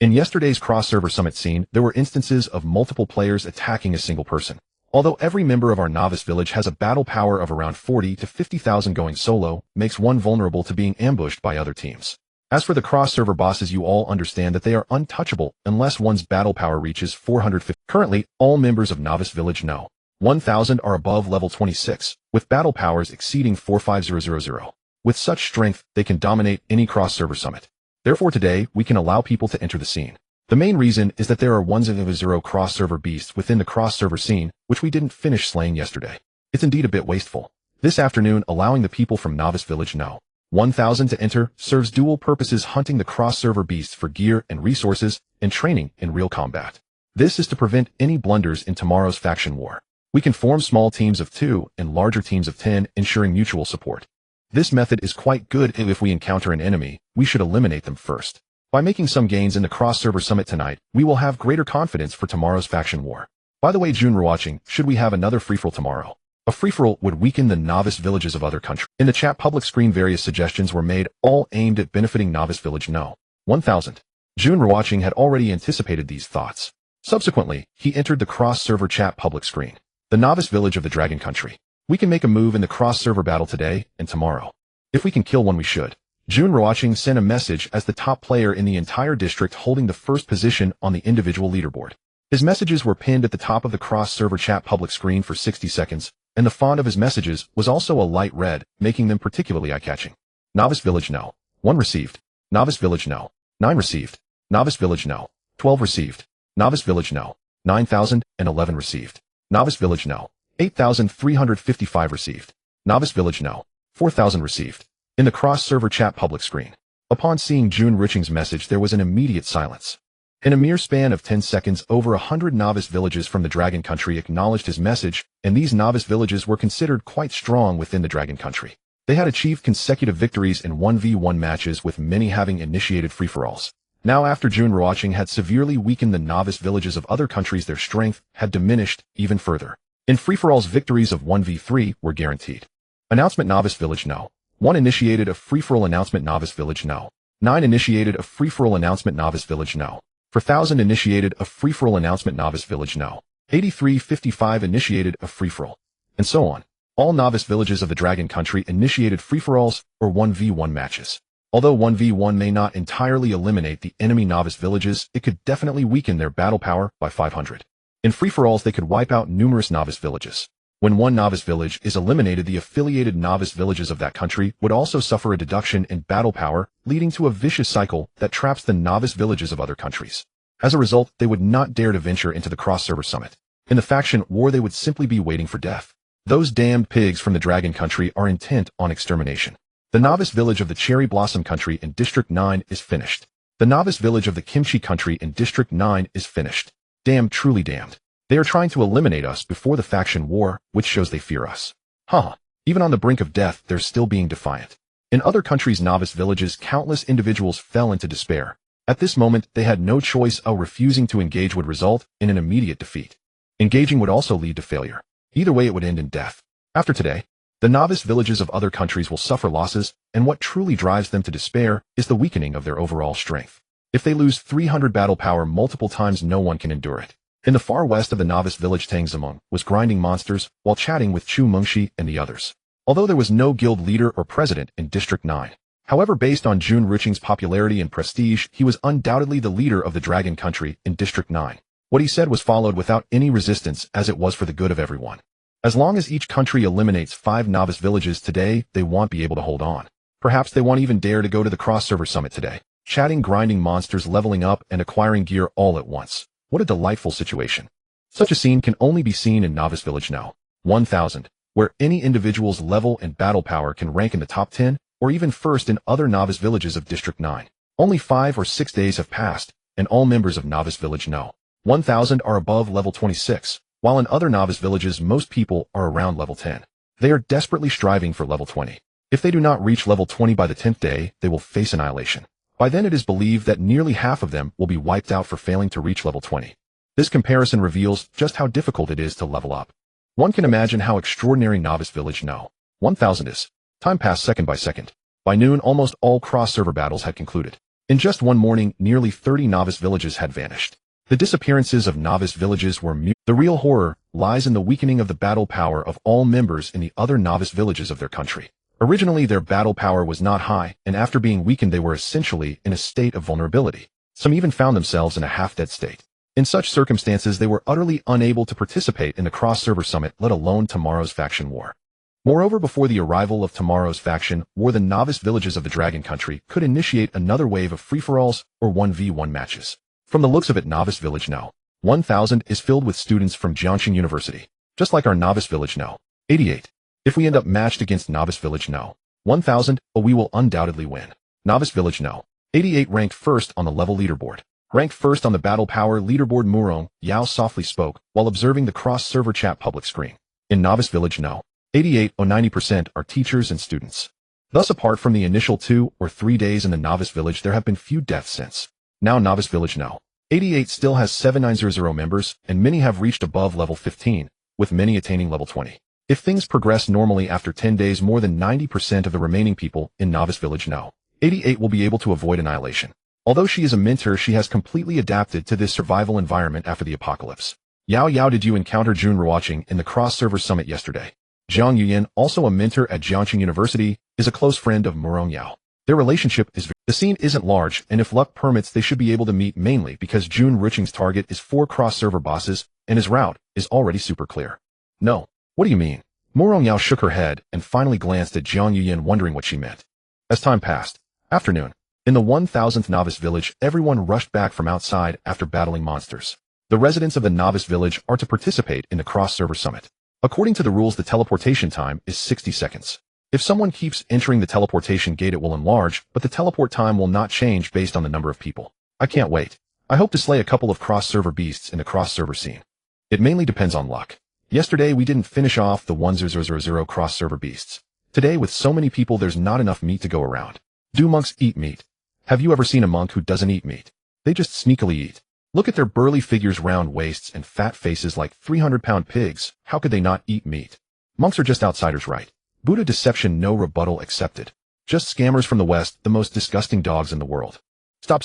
In yesterday's cross-server summit scene, there were instances of multiple players attacking a single person. Although every member of our novice village has a battle power of around 40 to 50,000, going solo makes one vulnerable to being ambushed by other teams. As for the cross-server bosses, you all understand that they are untouchable unless one's battle power reaches 450. Currently, all members of novice village know 1,000 are above level 26, with battle powers exceeding 45000. With such strength, they can dominate any cross-server summit. Therefore today, we can allow people to enter the scene. The main reason is that there are 1,000 cross-server beasts within the cross-server scene, which we didn't finish slaying yesterday. It's indeed a bit wasteful. This afternoon, allowing the people from novice village know 1,000 to enter serves dual purposes: hunting the cross-server beasts for gear and resources, and training in real combat. This is to prevent any blunders in tomorrow's faction war. We can form small teams of 2 and larger teams of 10, ensuring mutual support. This method is quite good. If we encounter an enemy, we should eliminate them first. By making some gains in the cross-server summit tonight, we will have greater confidence for tomorrow's faction war. By the way, Jun Ruochen, should we have another free-for-all tomorrow? A free-for-all would weaken the novice villages of other countries. In the chat public screen, various suggestions were made, all aimed at benefiting novice village no. 1,000. Jun Ruochen had already anticipated these thoughts. Subsequently, he entered the cross-server chat public screen. The novice village of the Dragon Country. We can make a move in the cross-server battle today and tomorrow. If we can kill one, we should. Jun Ruochen sent a message as the top player in the entire district, holding the first position on the individual leaderboard. His messages were pinned at the top of the cross-server chat public screen for 60 seconds, and the font of his messages was also a light red, making them particularly eye-catching. Novice village no. 1 received. Novice village no. 9 received. Novice village no. 12 received. Novice village no. 9,011 received. Novice village no. 8,355 received. Novice village no. 4,000 received. In the cross-server chat public screen. Upon seeing Jun Ruochen's message, there was an immediate silence. In a mere span of 10 seconds, over 100 novice villages from the Dragon Country acknowledged his message, and these novice villages were considered quite strong within the Dragon Country. They had achieved consecutive victories in 1v1 matches, with many having initiated free-for-alls. Now, after Jun Ruochen had severely weakened the novice villages of other countries, their strength had diminished even further. In free-for-alls, victories of 1v3 were guaranteed. Announcement: novice village no. 1 initiated a free-for-all announcement. Novice village no. 9 initiated a free-for-all announcement. Novice village no. 4,000 initiated a free-for-all announcement. Novice village no. 8355 initiated a free-for-all. And so on. All novice villages of the Dragon Country initiated free-for-alls or 1v1 matches. Although 1v1 may not entirely eliminate the enemy novice villages, it could definitely weaken their battle power by 500. In free-for-alls, they could wipe out numerous novice villages. When one novice village is eliminated, the affiliated novice villages of that country would also suffer a deduction in battle power, leading to a vicious cycle that traps the novice villages of other countries. As a result, they would not dare to venture into the cross-server summit. In the faction war, they would simply be waiting for death. Those damned pigs from the Dragon Country are intent on extermination. The novice village of the Cherry Blossom Country in District 9 is finished. The novice village of the Kimchi Country in District 9 is finished. Damned, truly damned. They are trying to eliminate us before the faction war, which shows they fear us. Huh. Even on the brink of death, they're still being defiant. In other countries' novice villages, countless individuals fell into despair. At this moment, they had no choice. Refusing to engage would result in an immediate defeat. Engaging would also lead to failure. Either way, it would end in death. After today, the novice villages of other countries will suffer losses, and what truly drives them to despair is the weakening of their overall strength. If they lose 300 battle power multiple times, no one can endure it. In the far west of the novice village, Tang Zimeng was grinding monsters while chatting with Chu Mengxi and the others. Although there was no guild leader or president in District 9. However, based on Jun Ruochen's popularity and prestige, he was undoubtedly the leader of the Dragon Country in District 9. What he said was followed without any resistance, as it was for the good of everyone. As long as each country eliminates 5 novice villages today, they won't be able to hold on. Perhaps they won't even dare to go to the cross-server summit today. Chatting, grinding monsters, leveling up, and acquiring gear all at once. What a delightful situation. Such a scene can only be seen in Novice Village now. 1000, where any individual's level and battle power can rank in the top 10, or even first in other Novice Villages of District 9. Only 5 or 6 days have passed, and all members of Novice Village know. 1000 are above level 26, while in other Novice Villages most people are around level 10. They are desperately striving for level 20. If they do not reach level 20 by the 10th day, they will face annihilation. By then it is believed that nearly half of them will be wiped out for failing to reach level 20. This comparison reveals just how difficult it is to level up. One can imagine how extraordinary Novice Village No. 1000 is. Time passed second by second. By noon, almost all cross-server battles had concluded. In just one morning, nearly 30 Novice Villages had vanished. The disappearances of Novice Villages were mute. The real horror lies in the weakening of the battle power of all members in the other Novice Villages of their country. Originally, their battle power was not high, and after being weakened they were essentially in a state of vulnerability. Some even found themselves in a half-dead state. In such circumstances, they were utterly unable to participate in the cross-server summit, let alone tomorrow's faction war. Moreover, before the arrival of tomorrow's faction war, the Novice Villages of the Dragon Country could initiate another wave of free-for-alls or 1v1 matches. From the looks of it, Novice Village No. 1000 is filled with students from Jiangxing University, just like our Novice Village No. 88. If we end up matched against Novice Village No. 1000, we will undoubtedly win. Novice Village No. 88 ranked first on the level leaderboard. Ranked first on the battle power leaderboard, Murong Yao softly spoke while observing the cross-server chat public screen. In Novice Village No. 88, 90% are teachers and students. Thus, apart from the initial 2 or 3 days in the Novice Village, there have been few deaths since. Now Novice Village No. 88 still has 7900 members, and many have reached above level 15, with many attaining level 20. If things progress normally after 10 days, more than 90% of the remaining people in Novice Village No. 88 will be able to avoid annihilation. Although she is a mentor, she has completely adapted to this survival environment after the apocalypse. Yao, did you encounter Jun Ruochen in the cross-server summit yesterday? Zhang Yuyan, also a mentor at Jiangxing University, is a close friend of Murong Yao. Their relationship is the scene isn't large, and if luck permits, they should be able to meet, mainly because Jun Ruochen's target is 4 cross-server bosses, and his route is already super clear. No. What do you mean? Murong Yao shook her head and finally glanced at Zhang Yuyan, wondering what she meant. As time passed, afternoon, in the 1000th Novice Village, everyone rushed back from outside after battling monsters. The residents of the Novice Village are to participate in the cross-server summit. According to the rules, the teleportation time is 60 seconds. If someone keeps entering the teleportation gate, it will enlarge, but the teleport time will not change based on the number of people. I can't wait. I hope to slay a couple of cross-server beasts in the cross-server scene. It mainly depends on luck. Yesterday, we didn't finish off the 1000 cross-server beasts. Today, with so many people, there's not enough meat to go around. Do monks eat meat? Have you ever seen a monk who doesn't eat meat? They just sneakily eat. Look at their burly figures, round waists, and fat faces like 300-pound pigs. How could they not eat meat? Monks are just outsiders, right? Buddha deception, no rebuttal accepted. Just scammers from the West, the most disgusting dogs in the world. Stop.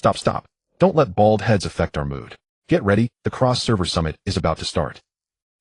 Don't let bald heads affect our mood. Get ready, the cross-server summit is about to start.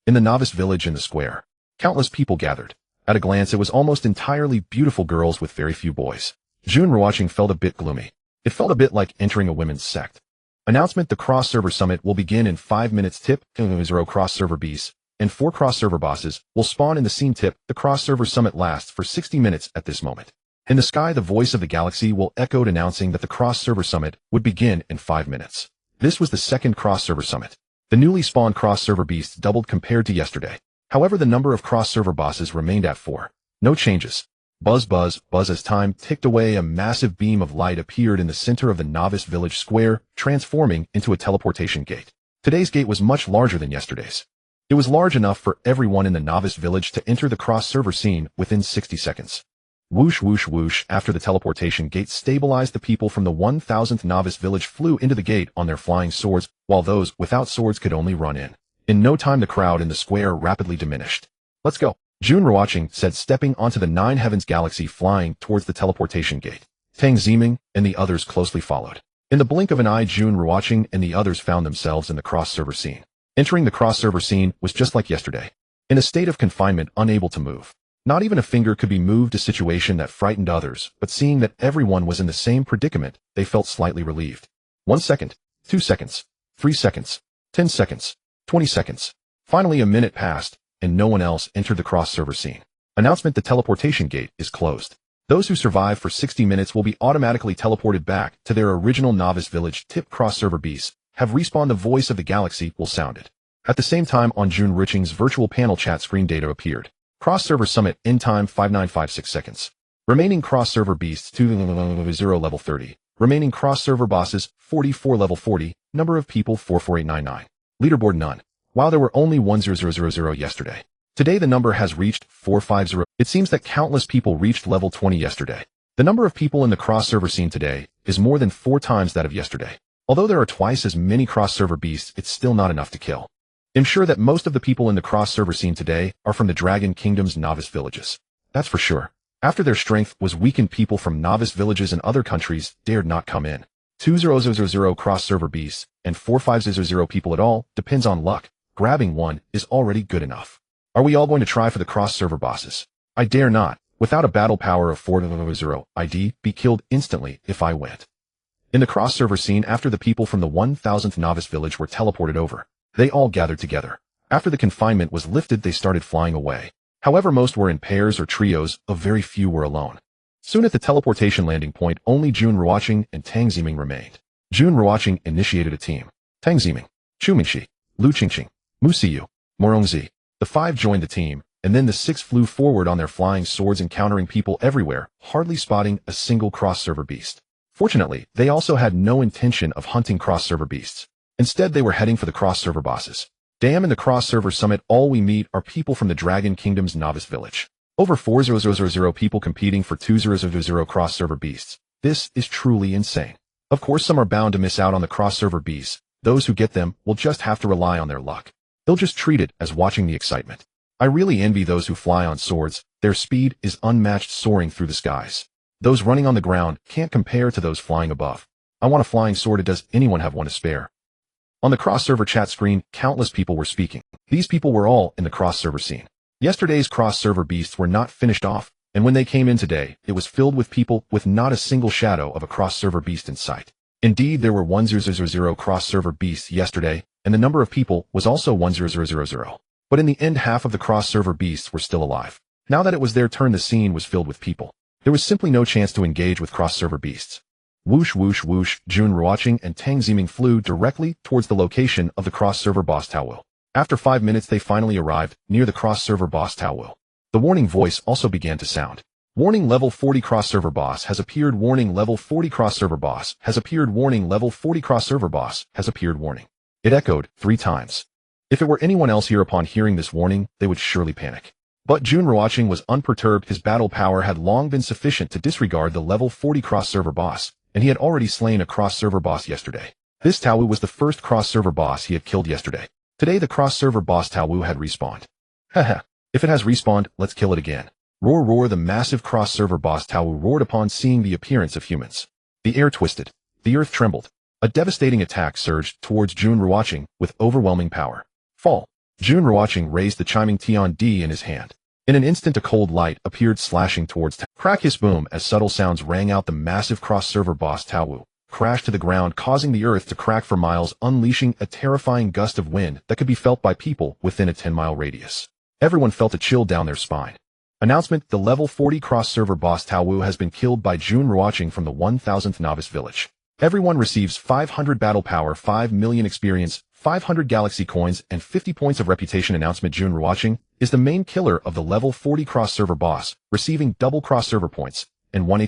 In the Novice Village in the square, countless people gathered. At a glance, it was almost entirely beautiful girls with very few boys. Jun Ruochen felt a bit gloomy. It felt a bit like entering a women's sect. Announcement: the cross-server summit will begin in 5 minutes. Tip: 0 cross-server beasts and 4 cross-server bosses will spawn in the scene. Tip: the cross-server summit lasts for 60 minutes at this moment. In the sky, the voice of the galaxy will echoed, announcing that the cross-server summit would begin in 5 minutes. This was the second cross-server summit. The newly spawned cross-server beasts doubled compared to yesterday. However, the number of cross-server bosses remained at 4. No changes. Buzz. As time ticked away, a massive beam of light appeared in the center of the Novice Village square, transforming into a teleportation gate. Today's gate was much larger than yesterday's. It was large enough for everyone in the novice village to enter the cross-server scene within 60 seconds. Whoosh whoosh whoosh, after the teleportation gate stabilized, the people from the 1000th novice village flew into the gate on their flying swords, while those without swords could only run in. In no time the crowd in the square rapidly diminished. Let's go, Jun Ruochen said, stepping onto the Nine Heavens galaxy flying towards the teleportation gate. Tang Ziming and the others closely followed. In the blink of an eye, Jun Ruochen and the others found themselves in the cross-server scene. Entering the cross-server scene was just like yesterday. In a state of confinement, unable to move. Not even a finger could be moved, a situation that frightened others, but seeing that everyone was in the same predicament, they felt slightly relieved. 1 second, 2 seconds, 3 seconds, 10 seconds, 20 seconds. Finally a minute passed, and no one else entered the cross-server scene. Announcement: the teleportation gate is closed. Those who survive for 60 minutes will be automatically teleported back to their original novice village. Tip: cross-server beasts have respawned. The voice of the galaxy will sound it. At the same time, on Jun Ruochen's virtual panel chat screen, data appeared. Cross-server summit, end time 5956 seconds. Remaining cross-server beasts 2-0 level 30. Remaining cross-server bosses 44 level 40. Number of people 44899. Leaderboard none. While there were only 10000 yesterday, today the number has reached 450. It seems that countless people reached level 20 yesterday. The number of people in the cross-server scene today is more than 4 times that of yesterday. Although there are twice as many cross-server beasts, it's still not enough to kill. I'm sure that most of the people in the cross-server scene today are from the Dragon Kingdom's novice villages. That's for sure. After their strength was weakened, people from novice villages in other countries dared not come in. 2000 cross-server beasts and 4500 people at all depends on luck. Grabbing one is already good enough. Are we all going to try for the cross-server bosses? I dare not. Without a battle power of 400, I'd be killed instantly if I went. In the cross-server scene, after the people from the 1000th novice village were teleported over, they all gathered together. After the confinement was lifted, they started flying away. However, most were in pairs or trios, a very few were alone. Soon at the teleportation landing point, only Jun Ruochen and Tang Ziming remained. Jun Ruochen initiated a team. Tang Ziming, Chu Mingxi, Lu Qingqing, Mu Siyu, Morongzi. The 5 joined the team, and then the 6 flew forward on their flying swords, encountering people everywhere, hardly spotting a single cross-server beast. Fortunately, they also had no intention of hunting cross-server beasts. Instead, they were heading for the cross-server bosses. Damn, in the cross-server summit, all we meet are people from the Dragon Kingdom's novice village. Over 4000 people competing for 2000 cross-server beasts. This is truly insane. Of course, some are bound to miss out on the cross-server beasts. Those who get them will just have to rely on their luck. They'll just treat it as watching the excitement. I really envy those who fly on swords. Their speed is unmatched, soaring through the skies. Those running on the ground can't compare to those flying above. I want a flying sword. Does anyone have one to spare? On the cross-server chat screen, countless people were speaking. These people were all in the cross-server scene. Yesterday's cross-server beasts were not finished off, and when they came in today, it was filled with people with not a single shadow of a cross-server beast in sight. Indeed, there were 1000 cross-server beasts yesterday, and the number of people was also 1000. But in the end, half of the cross-server beasts were still alive. Now that it was their turn, the scene was filled with people. There was simply no chance to engage with cross-server beasts. Whoosh whoosh whoosh, Jun Ruochen and Tang Ziming flew directly towards the location of the cross-server boss Tao. After 5 minutes, they finally arrived near the cross-server boss Tao. The warning voice also began to sound. Warning: level 40 cross-server boss has appeared. Warning: level 40 cross-server boss has appeared. Warning: level 40 cross-server boss has appeared. Warning. It echoed 3 times. If it were anyone else here, upon hearing this warning, they would surely panic. But Jun Ruochen was unperturbed. His battle power had long been sufficient to disregard the level 40 cross-server boss, and he had already slain a cross-server boss yesterday. This Tao was the first cross-server boss he had killed yesterday. Today the cross-server boss Tao had respawned. Haha, if it has respawned, let's kill it again. Roar roar, the massive cross-server boss Tao roared upon seeing the appearance of humans. The air twisted. The earth trembled. A devastating attack surged towards Jun Ruochen with overwhelming power. Fall. Jun Ruochen raised the chiming Tian D in his hand. In an instant, a cold light appeared, slashing towards Tao. Crack, hiss, boom, as subtle sounds rang out. The massive cross-server boss Tao crashed to the ground, causing the earth to crack for miles, unleashing a terrifying gust of wind that could be felt by people within a 10-mile radius. Everyone felt a chill down their spine. Announcement: the level 40 cross-server boss Tao has been killed by Jun Ruochen from the 1000th novice village. Everyone receives 500 battle power, 5 million experience, 500 galaxy coins, and 50 points of reputation. Announcement: Jun Ruochen is the main killer of the level 40 cross-server boss, receiving double cross-server points and 1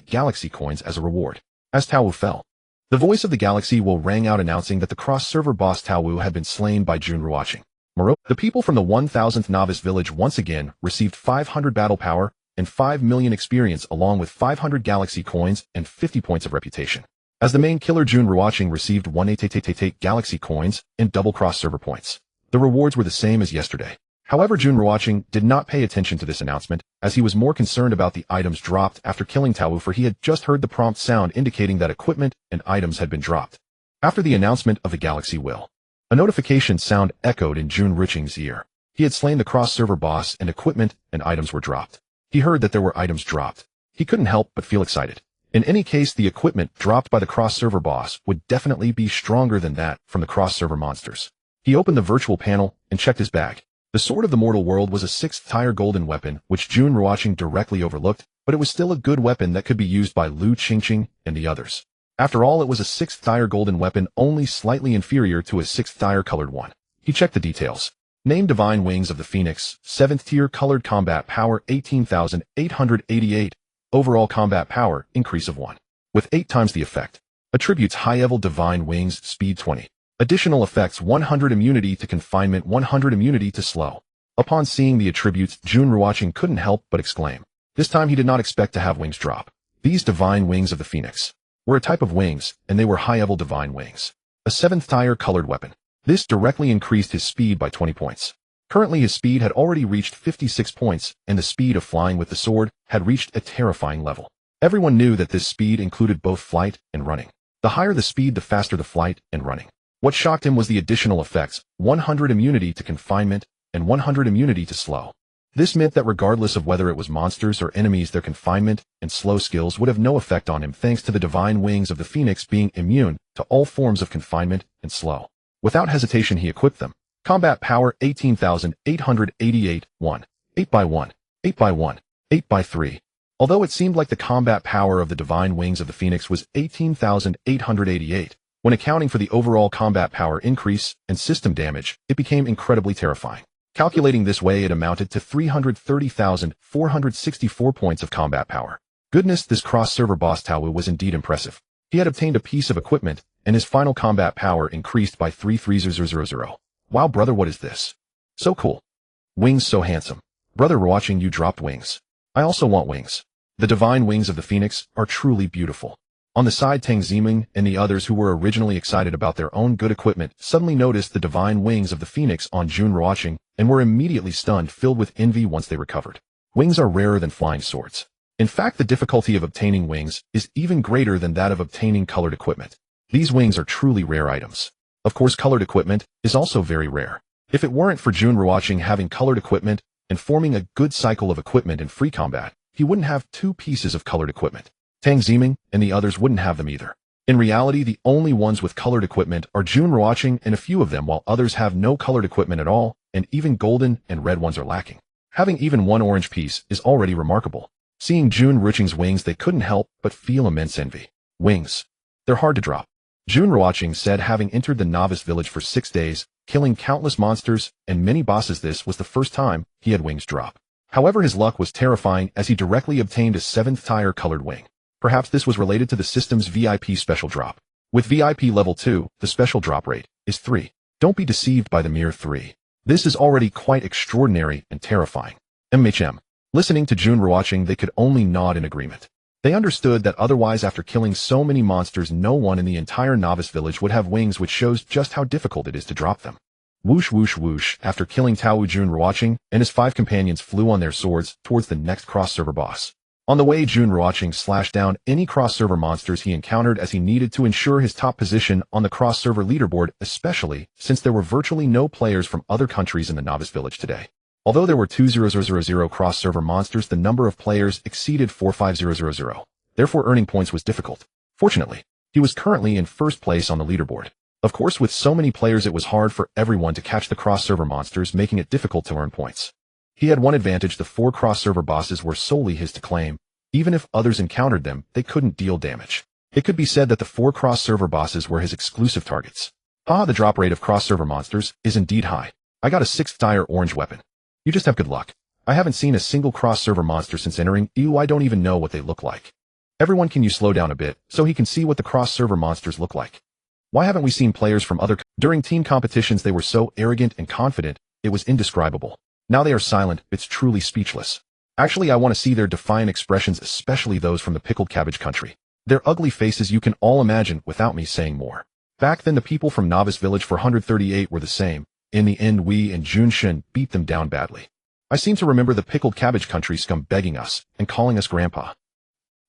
galaxy coins as a reward. As Tao fell, The voice of the galaxy will rang out announcing that the cross-server boss Tao Wu had been slain by Jun Ruochen. Moreover, the people from the 1000th novice village once again received 500 battle power and 5 million experience along with 500 galaxy coins and 50 points of reputation. As the main killer Jun Ruochen received 188 galaxy coins and double cross-server points. The rewards were the same as yesterday. However, Jun Ruochen did not pay attention to this announcement, as he was more concerned about the items dropped after killing Tao Wu, for he had just heard the prompt sound indicating that equipment and items had been dropped. After the announcement of the galaxy will, a notification sound echoed in Jun Ruochen's ear. He had slain the cross-server boss and equipment and items were dropped. He heard that there were items dropped. He couldn't help but feel excited. In any case, the equipment dropped by the cross-server boss would definitely be stronger than that from the cross-server monsters. He opened the virtual panel and checked his bag. The Sword of the Mortal World was a 6th-tier golden weapon, which Jun Ruochen directly overlooked, but it was still a good weapon that could be used by Lu Qingqing and the others. After all, it was a 6th-tier golden weapon, only slightly inferior to a 6th-tier colored one. He checked the details. Name Divine Wings of the Phoenix, 7th-tier colored combat power 18,888, overall combat power increase of 1. With 8 times the effect. Attributes high-level Divine Wings, speed 20. Additional effects 100 immunity to confinement, 100 immunity to slow. Upon seeing the attributes, Jun Ruochen couldn't help but exclaim. This time he did not expect to have wings drop. These Divine Wings of the Phoenix were a type of wings, and they were high-level Divine Wings. A 7th-tier colored weapon. This directly increased his speed by 20 points. Currently his speed had already reached 56 points, and the speed of flying with the sword had reached a terrifying level. Everyone knew that this speed included both flight and running. The higher the speed, the faster the flight and running. What shocked him was the additional effects, 100 immunity to confinement and 100 immunity to slow. This meant that regardless of whether it was monsters or enemies, their confinement and slow skills would have no effect on him thanks to the Divine Wings of the Phoenix being immune to all forms of confinement and slow. Without hesitation he equipped them. Combat power 18,888, 1. 8x1, 8x1, 8x3. Although it seemed like the combat power of the Divine Wings of the Phoenix was 18,888, when accounting for the overall combat power increase and system damage, it became incredibly terrifying. Calculating this way, it amounted to 330,464 points of combat power. Goodness, this cross-server boss Tao Wu was indeed impressive. He had obtained a piece of equipment, and his final combat power increased by 33000. Wow, brother, what is this? So cool. Wings so handsome. Brother Ruochen, you dropped wings. I also want wings. The Divine Wings of the Phoenix are truly beautiful. On the side, Tang Ziming and the others who were originally excited about their own good equipment suddenly noticed the Divine Wings of the Phoenix on Jun Ruochen and were immediately stunned, filled with envy once they recovered. Wings are rarer than flying swords. In fact, the difficulty of obtaining wings is even greater than that of obtaining colored equipment. These wings are truly rare items. Of course, colored equipment is also very rare. If it weren't for Jun Ruochen having colored equipment and forming a good cycle of equipment in free combat, he wouldn't have 2 pieces of colored equipment. Tang Ziming and the others wouldn't have them either. In reality, the only ones with colored equipment are Jun Ruochen and a few of them, while others have no colored equipment at all, and even golden and red ones are lacking. Having even 1 orange piece is already remarkable. Seeing Jun Ruochen's wings, they couldn't help but feel immense envy. Wings. They're hard to drop. Jun Ruochen said, having entered the novice village for 6 days, killing countless monsters and many bosses, this was the first time he had wings drop. However, his luck was terrifying as he directly obtained a 7th-tier colored wing. Perhaps this was related to the system's VIP special drop. With VIP level 2, the special drop rate is 3. Don't be deceived by the mere 3. This is already quite extraordinary and terrifying. Listening to Jun Ruochen, they could only nod in agreement. They understood that otherwise, after killing so many monsters, no one in the entire novice village would have wings, which shows just how difficult it is to drop them. Whoosh whoosh whoosh. After killing Tao Wu, Jun Ruochen and his 5 companions flew on their swords towards the next cross-server boss. On the way, Jun Ruochen slashed down any cross-server monsters he encountered, as he needed to ensure his top position on the cross-server leaderboard, especially since there were virtually no players from other countries in the novice village today. Although there were 2000 cross-server monsters, the number of players exceeded 45000. Therefore, earning points was difficult. Fortunately, he was currently in first place on the leaderboard. Of course, with so many players, it was hard for everyone to catch the cross-server monsters, making it difficult to earn points. He had one advantage: the 4 cross-server bosses were solely his to claim. Even if others encountered them, they couldn't deal damage. It could be said that the 4 cross-server bosses were his exclusive targets. The drop rate of cross-server monsters is indeed high. I got a 6th-tier orange weapon. You just have good luck. I haven't seen a single cross-server monster since entering EU. I don't even know what they look like. Everyone, can you slow down a bit so he can see what the cross-server monsters look like? Why haven't we seen players from during team competitions they were so arrogant and confident, it was indescribable. Now they are silent, it's truly speechless. Actually, I want to see their defiant expressions, especially those from the pickled cabbage country. Their ugly faces you can all imagine without me saying more. Back then the people from Novice Village 438 were the same. In the end we and Jun Ruochen beat them down badly. I seem to remember the pickled cabbage country scum begging us and calling us grandpa.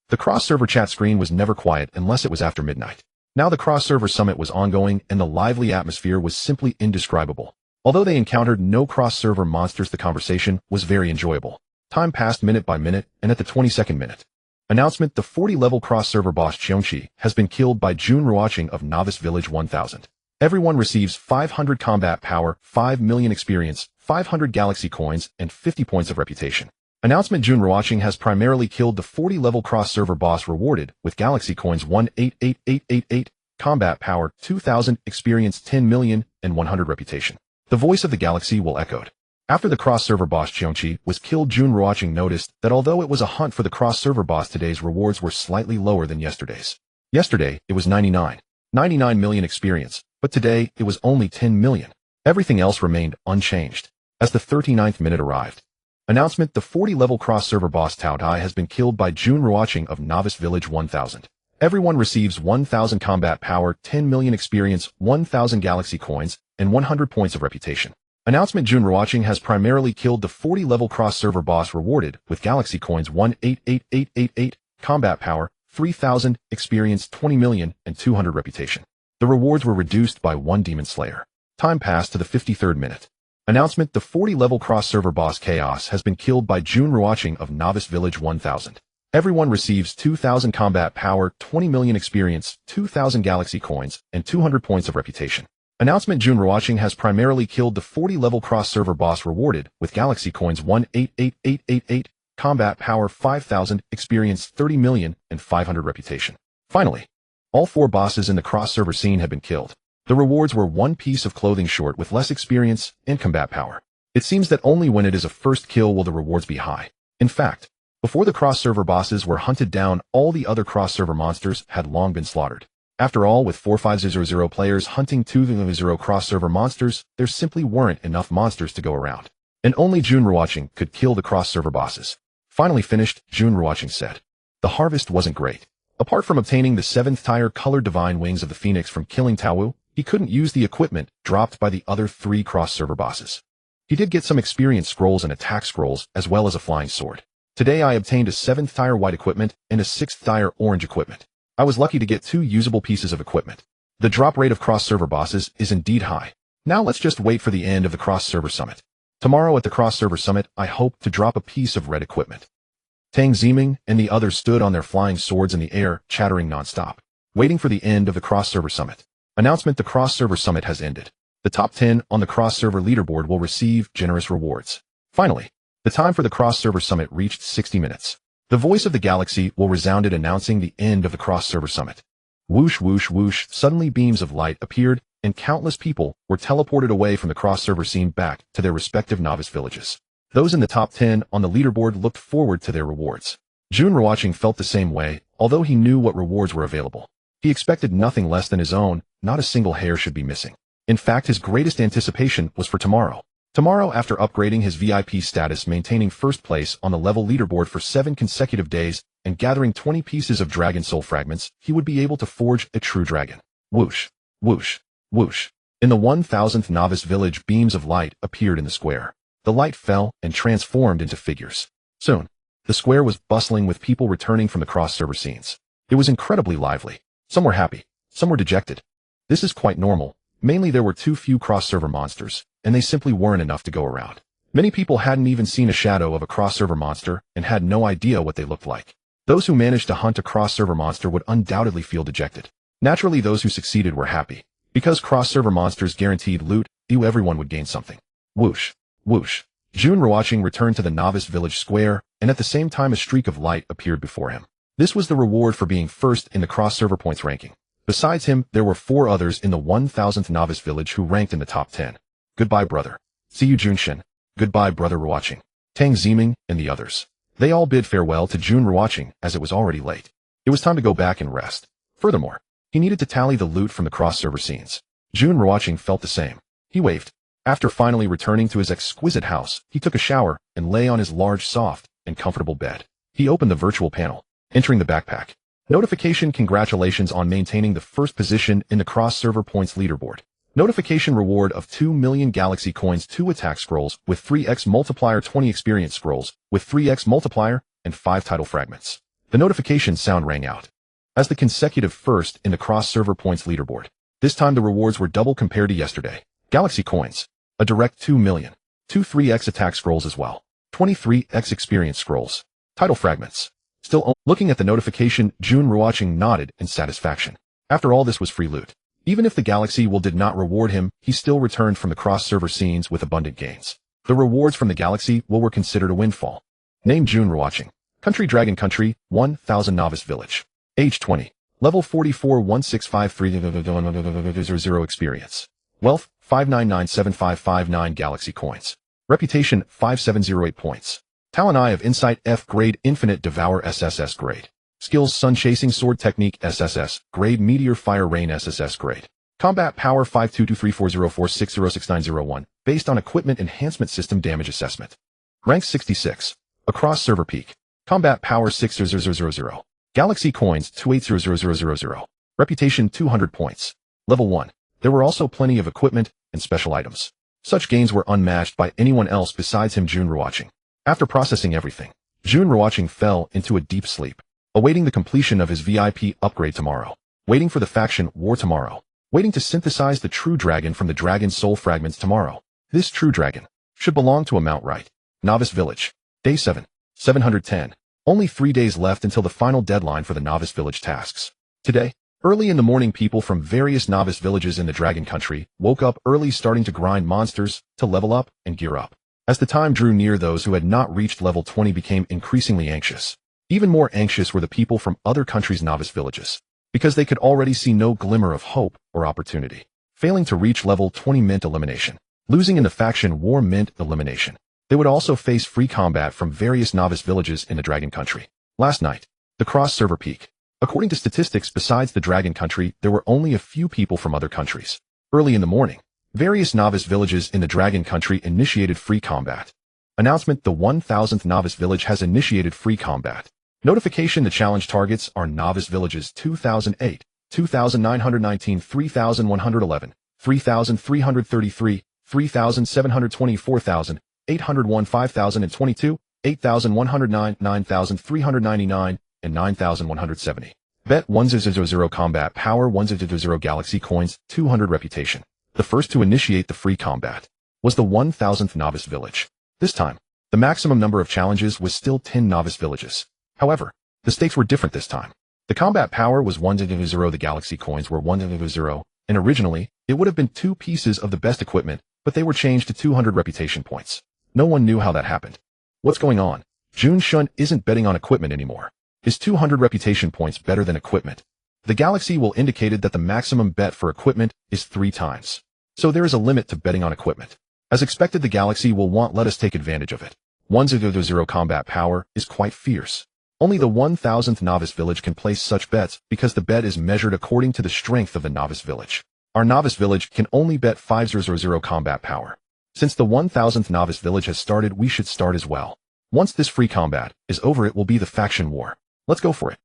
The cross-server chat screen was never quiet unless it was after midnight. Now the cross-server summit was ongoing and the lively atmosphere was simply indescribable. Although they encountered no cross-server monsters, the conversation was very enjoyable. Time passed minute by minute, and at the 22nd minute, announcement: the 40-level cross-server boss Cheongchi has been killed by Jun Ruochen of Novice Village 1000. Everyone receives 500 combat power, 5 million experience, 500 galaxy coins, and 50 points of reputation. Announcement: Jun Ruochen has primarily killed the 40-level cross-server boss, rewarded with galaxy coins 188888, combat power 2000, experience 10 million, and 100 reputation. The voice of the galaxy will echoed. After the cross-server boss Cheongchi was killed, Jun Ruochen noticed that although it was a hunt for the cross-server boss, today's rewards were slightly lower than yesterday's. Yesterday, it was 99 million experience, but today it was only 10 million. Everything else remained unchanged. As the 39th minute arrived, announcement: the 40-level cross-server boss Tao Dai has been killed by Jun Ruochen of Novice Village 1000. Everyone receives 1000 combat power, 10 million experience, 1000 galaxy coins, and 100 points of reputation. Announcement: Jun Ruochen has primarily killed the 40-level cross-server boss, rewarded with galaxy coins 188888, combat power 3000, experience 20 million, and 200 reputation. The rewards were reduced by 1 demon slayer. Time passed to the 53rd minute. Announcement: the 40-level cross-server boss Chaos has been killed by Jun Ruochen of Novice Village 1000. Everyone receives 2000 combat power, 20 million experience, 2000 galaxy coins, and 200 points of reputation. Announcement: Jun Ruochen has primarily killed the 40-level cross-server boss, rewarded with galaxy coins 188888, combat power 5000, experience 30 million, and 500 reputation. Finally, all 4 bosses in the cross-server scene have been killed. The rewards were 1 piece of clothing short with less experience and combat power. It seems that only when it is a first kill will the rewards be high. In fact, before the cross-server bosses were hunted down, all the other cross-server monsters had long been slaughtered. After all, with 4500 players hunting 200 cross-server monsters, there simply weren't enough monsters to go around. And only Jun Ruochen could kill the cross-server bosses. Finally finished, Jun Ruochen said. The harvest wasn't great. Apart from obtaining the 7th tier colored divine wings of the phoenix from killing Taowu, he couldn't use the equipment dropped by the other 3 cross-server bosses. He did get some experience scrolls and attack scrolls, as well as a flying sword. Today I obtained a 7th tier white equipment and a 6th tier orange equipment. I was lucky to get 2 usable pieces of equipment. The drop rate of cross-server bosses is indeed high. Now let's just wait for the end of the cross-server summit. Tomorrow at the cross-server summit, I hope to drop a piece of red equipment. Tang Ziming and the others stood on their flying swords in the air, chattering non-stop, waiting for the end of the cross-server summit. Announcement: the cross-server summit has ended. The top 10 on the cross-server leaderboard will receive generous rewards. Finally, the time for the cross-server summit reached 60 minutes. The voice of the galaxy will resounded, announcing the end of the cross-server summit. Whoosh, whoosh, whoosh, suddenly beams of light appeared, and countless people were teleported away from the cross-server scene back to their respective novice villages. Those in the top 10 on the leaderboard looked forward to their rewards. Jun Ruochen felt the same way, although he knew what rewards were available. He expected nothing less than his own. Not a single hair should be missing. In fact, his greatest anticipation was for tomorrow. Tomorrow, after upgrading his VIP status, maintaining first place on the level leaderboard for 7 consecutive days, and gathering 20 pieces of dragon soul fragments, he would be able to forge a true dragon. Whoosh, whoosh, whoosh. In the 1000th novice village, beams of light appeared in the square. The light fell and transformed into figures. Soon, the square was bustling with people returning from the cross-server scenes. It was incredibly lively. Some were happy, some were dejected. This is quite normal. Mainly there were too few cross-server monsters, and they simply weren't enough to go around. Many people hadn't even seen a shadow of a cross-server monster and had no idea what they looked like. Those who managed to hunt a cross-server monster would undoubtedly feel dejected. Naturally, those who succeeded were happy. Because cross-server monsters guaranteed loot, everyone would gain something. Whoosh, whoosh. Jun Ruochen returned to the novice village square, and at the same time a streak of light appeared before him. This was the reward for being first in the cross-server points ranking. Besides him, there were 4 others in the 1000th novice village who ranked in the top 10. Goodbye, brother. See you, Junshin. Goodbye, brother Ruochen. Tang Ziming and the others. They all bid farewell to Jun Ruochen as it was already late. It was time to go back and rest. Furthermore, he needed to tally the loot from the cross-server scenes. Jun Ruochen felt the same. He waved. After finally returning to his exquisite house, he took a shower and lay on his large, soft, and comfortable bed. He opened the virtual panel, entering the backpack. Notification: congratulations on maintaining the first position in the cross-server points leaderboard. Notification: reward of 2 million galaxy coins, 2 attack scrolls with 3x multiplier, 20 experience scrolls with 3x multiplier, and 5 title fragments. The notification sound rang out. As the consecutive first in the cross-server points leaderboard. This time the rewards were double compared to yesterday. Galaxy coins, a direct 2 million. 2 3x attack scrolls as well. 23x experience scrolls. Title fragments. Still looking at the notification, Jun Ruochen nodded in satisfaction. After all, this was free loot. Even if the Galaxy will did not reward him, he still returned from the cross-server scenes with abundant gains. The rewards from the Galaxy will were considered a windfall. Name: Jun Ruochen. Country: Dragon Country, 1000 Novice Village. Age: 20. Level 44 1653 experience. Wealth: 5997559 Galaxy coins. Reputation: 5708 points. Talent: Eye of Insight F grade, Infinite Devour SSS grade. Skills: Sun Chasing Sword Technique SSS grade, Meteor Fire Rain SSS grade. Combat Power 52234046066901 based on Equipment Enhancement System Damage Assessment. Rank 66. Across Server Peak. Combat Power 60000. Galaxy Coins 280000. Reputation 200 points. Level 1. There were also plenty of equipment and special items. Such gains were unmatched by anyone else besides him, Jun Ruochen. After processing everything, Jun Ruochen fell into a deep sleep, awaiting the completion of his VIP upgrade tomorrow, waiting for the faction war tomorrow, waiting to synthesize the true dragon from the dragon soul fragments tomorrow. This true dragon should belong to a Mount Right. Novice Village. Day 7. 710. Only 3 days left until the final deadline for the Novice Village tasks. Today, early in the morning, people from various Novice villages in the Dragon Country woke up early, starting to grind monsters to level up and gear up. As the time drew near, those who had not reached level 20 became increasingly anxious. Even more anxious were the people from other countries' Novice villages, because they could already see no glimmer of hope or opportunity. Failing to reach level 20 meant elimination. Losing in the faction war meant elimination. They would also face free combat from various Novice villages in the Dragon Country. Last night, the cross-server peak. According to statistics, besides the Dragon Country, there were only a few people from other countries. Early in the morning, various Novice villages in the Dragon Country initiated free combat. Announcement: the 1000th Novice Village has initiated free combat. Notification: the challenge targets are Novice Villages 2008, 2919, 3111, 3333, 3724,000, 801, 5022, 8109, 9399, and 9170. Bet 1000 combat power 1000 Galaxy coins 200 reputation. The first to initiate the free combat was the 1000th Novice Village. This time, the maximum number of challenges was still 10 Novice Villages. However, the stakes were different this time. The combat power was 100, the Galaxy coins were 100, and originally, it would have been 2 pieces of the best equipment, but they were changed to 200 reputation points. No one knew how that happened. What's going on? Jun Shun isn't betting on equipment anymore. Is 200 reputation points better than equipment? The Galaxy will indicated that the maximum bet for equipment is 3 times. So there is a limit to betting on equipment. As expected, the Galaxy will want let us take advantage of it. 100 combat power is quite fierce. Only the 1000th Novice Village can place such bets because the bet is measured according to the strength of the Novice Village. Our Novice Village can only bet 500 combat power. Since the 1000th Novice Village has started, we should start as well. Once this free combat is over, it will be the faction war. Let's go for it.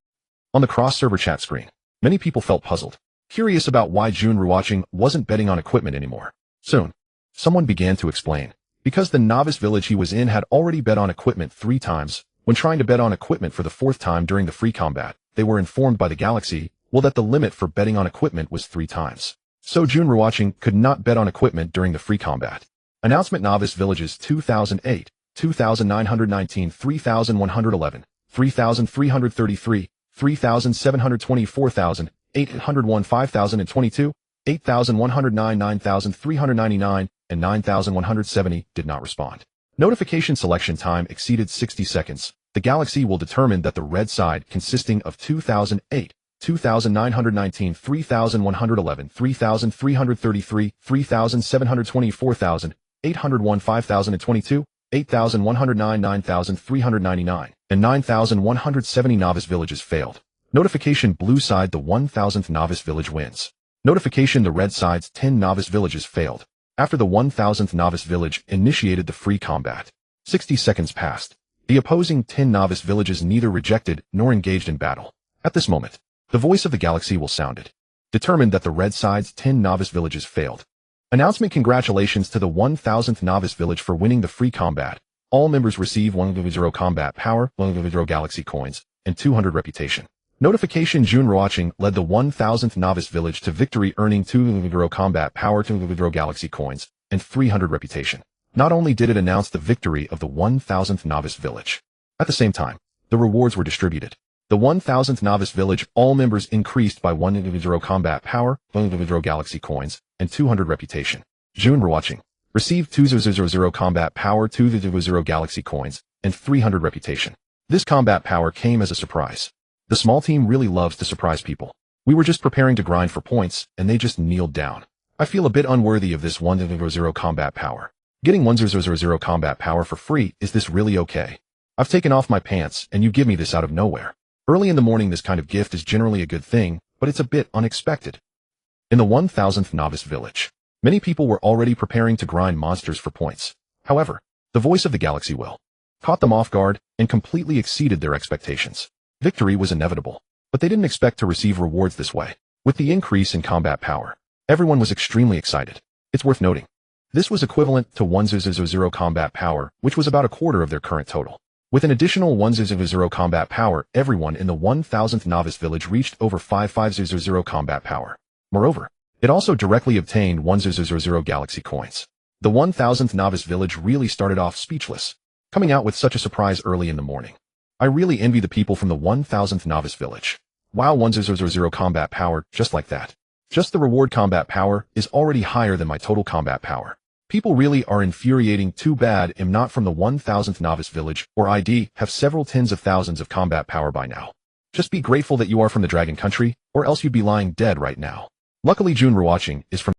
On the cross-server chat screen, many people felt puzzled, curious about why Jun Ruochen wasn't betting on equipment anymore. Soon, someone began to explain. Because the Novice Village he was in had already bet on equipment 3 times, when trying to bet on equipment for the 4th time during the free combat, they were informed by the Galaxy, that the limit for betting on equipment was 3 times. So Jun Ruochen could not bet on equipment during the free combat. Announcement: Novice Villages 2008, 2919, 3111, 3333, 3724,000, 801, 5022, 8109, 9399, and 9170 did not respond. Notification: selection time exceeded 60 seconds. The Galaxy will determine that the red side, consisting of 2008, 2919, 3111, 3333, 3724,000, 801, 5022, 8109, 9399, and 9170 Novice Villages failed. Notification blue side the 1000th novice village wins. Notification the red side's 10 novice villages failed. After the 1000th novice village initiated the free combat. 60 seconds passed. The opposing 10 novice villages neither rejected nor engaged in battle. At this moment, the voice of the galaxy will sounded. Determined that the red side's 10 novice villages failed. Announcement congratulations to the 1000th novice village for winning the free combat. All members receive 100 combat power, 100 galaxy coins, and 200 reputation. Notification Jun Ruochen led the 1000th novice village to victory earning 200 combat power, 200 galaxy coins, and 300 reputation. Not only did it announce the victory of the 1000th novice village. At the same time, the rewards were distributed. The 1000th novice village all members increased by 100 combat power, 100 galaxy coins, and 200 reputation. Jun Ruochen received 200 combat power, 200 galaxy coins, and 300 reputation. This combat power came as a surprise. The small team really loves to surprise people. We were just preparing to grind for points, and they just kneeled down. I feel a bit unworthy of this 100 combat power. Getting 100 combat power for free, is this really okay? I've taken off my pants, and you give me this out of nowhere. Early in the morning this kind of gift is generally a good thing, but it's a bit unexpected. In the 1000th novice village, many people were already preparing to grind monsters for points. However, the voice of the galaxy will caught them off guard and completely exceeded their expectations. Victory was inevitable, but they didn't expect to receive rewards this way. With the increase in combat power, everyone was extremely excited. It's worth noting. This was equivalent to 100 combat power, which was about a quarter of their current total. With an additional 100 combat power, everyone in the 1000th novice village reached over 5500 combat power. Moreover, it also directly obtained 100 galaxy coins. The 1000th novice village really started off speechless, coming out with such a surprise early in the morning. I really envy the people from the 1000th novice village. Wow, 100 combat power, just like that. Just the reward combat power is already higher than my total combat power. People really are infuriating. Too bad I'm not from the 1000th novice village, or ID have several tens of thousands of combat power by now. Just be grateful that you are from the Dragon Country, or else you'd be lying dead right now. Luckily Jun Ruochen is from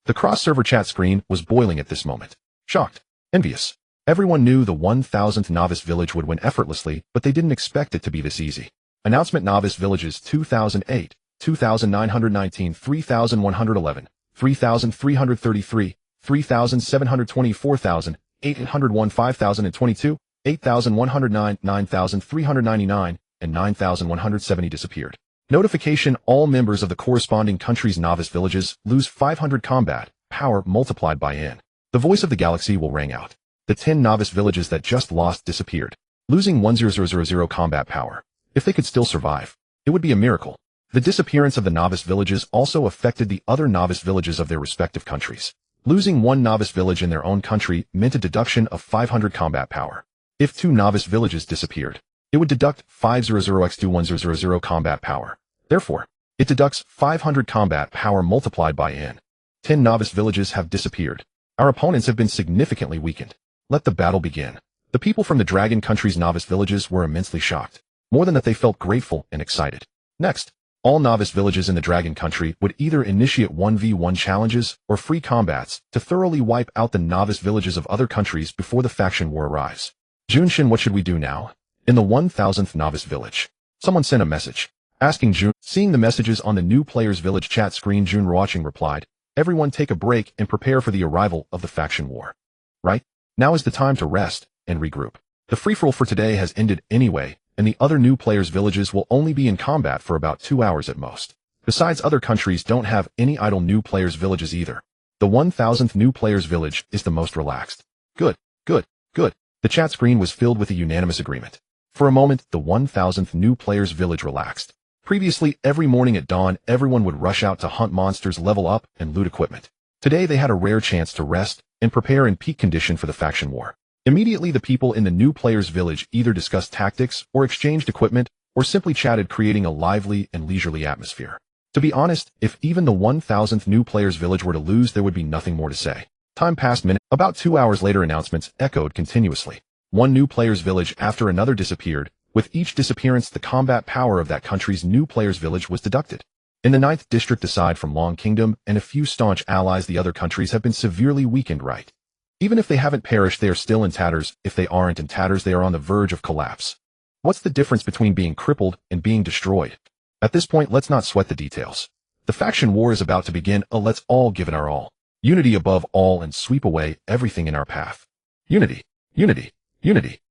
the cross-server chat screen was boiling at this moment. Shocked. Envious. Everyone knew the 1000th novice village would win effortlessly, but they didn't expect it to be this easy. Announcement novice villages 2008, 2919, 3111, 3333, 3720, 4801, 5022, 8109, 9399, and 9170 disappeared. Notification all members of the corresponding country's novice villages lose 500 combat power multiplied by N. The voice of the galaxy will ring out. The 10 novice villages that just lost disappeared, losing 1000 combat power. If they could still survive, it would be a miracle. The disappearance of the novice villages also affected the other novice villages of their respective countries. Losing one novice village in their own country meant a deduction of 500 combat power. If 2 novice villages disappeared, it would deduct 500x2100 combat power. Therefore, it deducts 500 combat power multiplied by N. 10 novice villages have disappeared. Our opponents have been significantly weakened. Let the battle begin. The people from the Dragon Country's novice villages were immensely shocked. More than that, they felt grateful and excited. Next, all novice villages in the Dragon Country would either initiate 1v1 challenges or free combats to thoroughly wipe out the novice villages of other countries before the faction war arrives. Junshin, what should we do now? In the 1000th novice village, someone sent a message, asking Jun. Seeing the messages on the new player's village chat screen, Jun Ruochen replied, everyone take a break and prepare for the arrival of the faction war. Right? Now is the time to rest and regroup. The free-for-all for today has ended anyway, and the other new players' villages will only be in combat for about 2 hours at most. Besides, other countries don't have any idle new players' villages either. The 1000th new players' village is the most relaxed. Good, good, good. The chat screen was filled with a unanimous agreement. For a moment, the 1000th new players' village relaxed. Previously, every morning at dawn, everyone would rush out to hunt monsters, level up, and loot equipment. Today they had a rare chance to rest and prepare in peak condition for the faction war. Immediately the people in the new players' village either discussed tactics or exchanged equipment or simply chatted, creating a lively and leisurely atmosphere. To be honest, if even the 1000th new players' village were to lose, there would be nothing more to say. Time passed minutes. About 2 hours later, announcements echoed continuously. One new players' village after another disappeared. With each disappearance, the combat power of that country's new players' village was deducted. In the 9th district, aside from Long Kingdom and a few staunch allies, the other countries have been severely weakened, right? Even if they haven't perished, they are still in tatters. If they aren't in tatters, they are on the verge of collapse. What's the difference between being crippled and being destroyed? At this point, let's not sweat the details. The faction war is about to begin, let's all give it our all. Unity above all and sweep away everything in our path. Unity, unity, unity.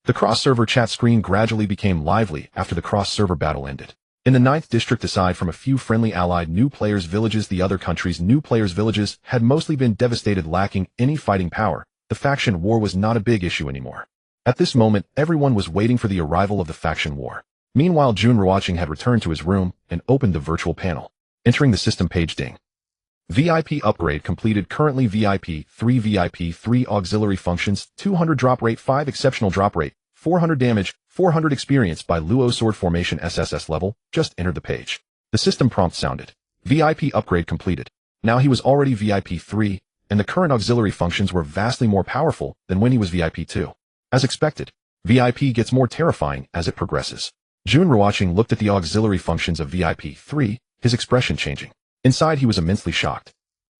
The cross-server chat screen gradually became lively after the cross-server battle ended. In the 9th district, aside from a few friendly allied new players' villages, the other countries' new players' villages had mostly been devastated, lacking any fighting power. The faction war was not a big issue anymore. At this moment, everyone was waiting for the arrival of the faction war. Meanwhile, Jun Ruochen had returned to his room and opened the virtual panel. Entering the system page, ding. VIP upgrade completed. Currently VIP 3 auxiliary functions, 200 drop rate, 5 exceptional drop rate, 400 damage, 400 experience by Luo sword formation SSS level. Just entered the page. The system prompt sounded. VIP upgrade completed. Now he was already VIP 3, and the current auxiliary functions were vastly more powerful than when he was VIP 2. As expected, VIP gets more terrifying as it progresses. Jun Ruochen looked at the auxiliary functions of VIP 3, his expression changing. Inside, he was immensely shocked.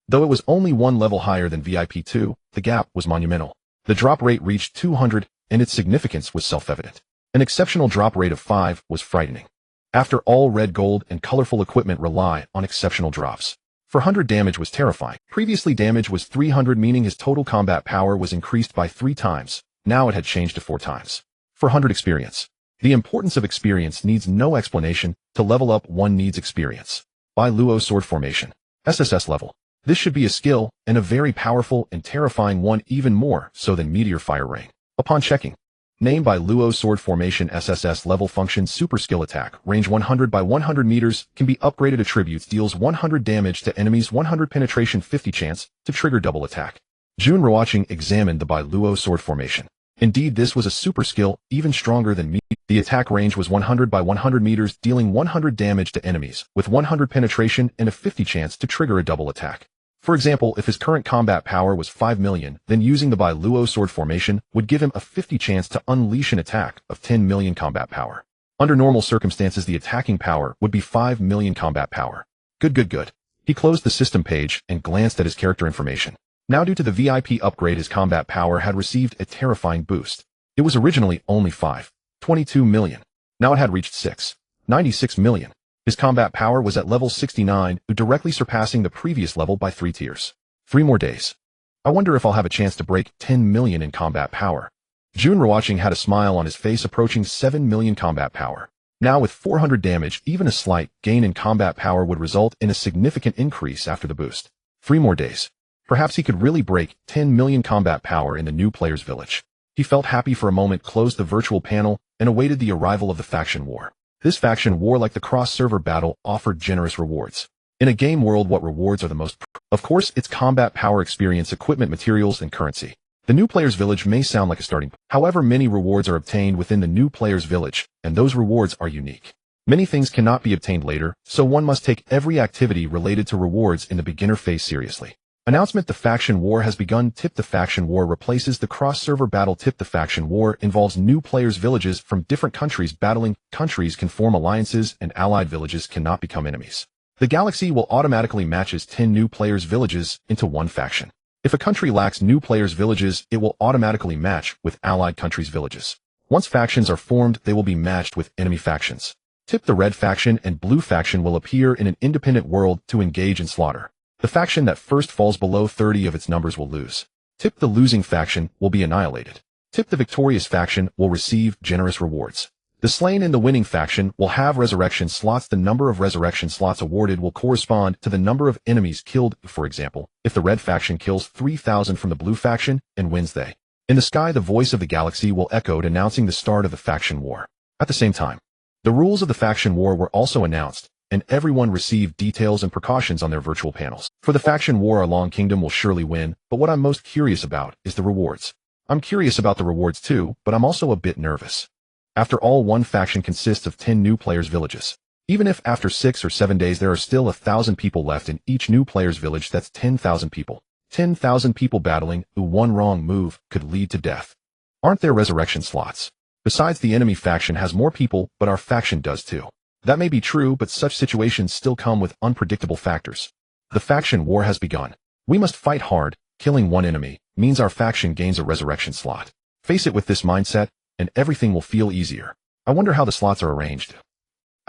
Though it was only one level higher than VIP 2, the gap was monumental. The drop rate reached 200, and its significance was self-evident. An exceptional drop rate of 5 was frightening. After all, red, gold, and colorful equipment rely on exceptional drops. 400 damage was terrifying. Previously, damage was 300, meaning his total combat power was increased by 3 times. Now it had changed to 4 times. 400 experience. The importance of experience needs no explanation. To level up, one needs experience. By Luo sword formation. SSS level. This should be a skill, and a very powerful and terrifying one, even more so than Meteor Fire Rain. Upon checking, name by Luo sword formation SSS level function super skill attack, range 100 by 100 meters, can be upgraded. Attributes: deals 100 damage to enemies, 100 penetration, 50 chance to trigger double attack. Jun Ruochen examined the by Luo sword formation. Indeed, this was a super skill, even stronger than me. The attack range was 100 by 100 meters, dealing 100 damage to enemies, with 100 penetration and a 50 chance to trigger a double attack. For example, if his current combat power was 5 million, then using the by Luo sword formation would give him a 50 chance to unleash an attack of 10 million combat power. Under normal circumstances, the attacking power would be 5 million combat power. Good. He closed the system page and glanced at his character information. Now, due to the VIP upgrade, his combat power had received a terrifying boost. It was originally only 5.22 million. Now it had reached 6.96 million. His combat power was at level 69, directly surpassing the previous level by 3 tiers. 3 more days. I wonder if I'll have a chance to break 10 million in combat power. Jun Ruochen had a smile on his face, approaching 7 million combat power. Now with 400 damage, even a slight gain in combat power would result in a significant increase after the boost. 3 more days. Perhaps he could really break 10 million combat power in the new player's village. He felt happy for a moment, closed the virtual panel, and awaited the arrival of the faction war. This faction war, like the cross-server battle, offered generous rewards. In a game world, what rewards are the most? Of course, it's combat power, experience, equipment, materials, and currency. The new player's village may sound like a starting point. However, many rewards are obtained within the new player's village, and those rewards are unique. Many things cannot be obtained later, so one must take every activity related to rewards in the beginner phase seriously. Announcement: the faction war has begun. Tip: the faction war replaces the cross-server battle. Tip: the faction war involves new players' villages from different countries battling. Countries can form alliances, and allied villages cannot become enemies. The galaxy will automatically matches 10 new players' villages into one faction. If a country lacks new players' villages, it will automatically match with allied countries' villages. Once factions are formed, they will be matched with enemy factions. Tip: the red faction and blue faction will appear in an independent world to engage in slaughter. The faction that first falls below 30 of its numbers will lose. Tip: the losing faction will be annihilated. Tip: the victorious faction will receive generous rewards. The slain and the winning faction will have resurrection slots. The number of resurrection slots awarded will correspond to the number of enemies killed. For example, if the red faction kills 3,000 from the blue faction and wins, they. In the sky, the voice of the galaxy will echo, announcing the start of the faction war. At the same time, the rules of the faction war were also announced, and everyone received details and precautions on their virtual panels. For the faction war, our Long Kingdom will surely win, but what I'm most curious about is the rewards. I'm curious about the rewards too, but I'm also a bit nervous. After all, one faction consists of 10 new players' villages. Even if after 6 or 7 days there are still 1,000 people left in each new player's village, that's 10,000 people. 10,000 people battling, one wrong move could lead to death. Aren't there resurrection slots? Besides, the enemy faction has more people, but our faction does too. That may be true, but such situations still come with unpredictable factors. The faction war has begun. We must fight hard. Killing one enemy means our faction gains a resurrection slot. Face it with this mindset, and everything will feel easier. I wonder how the slots are arranged.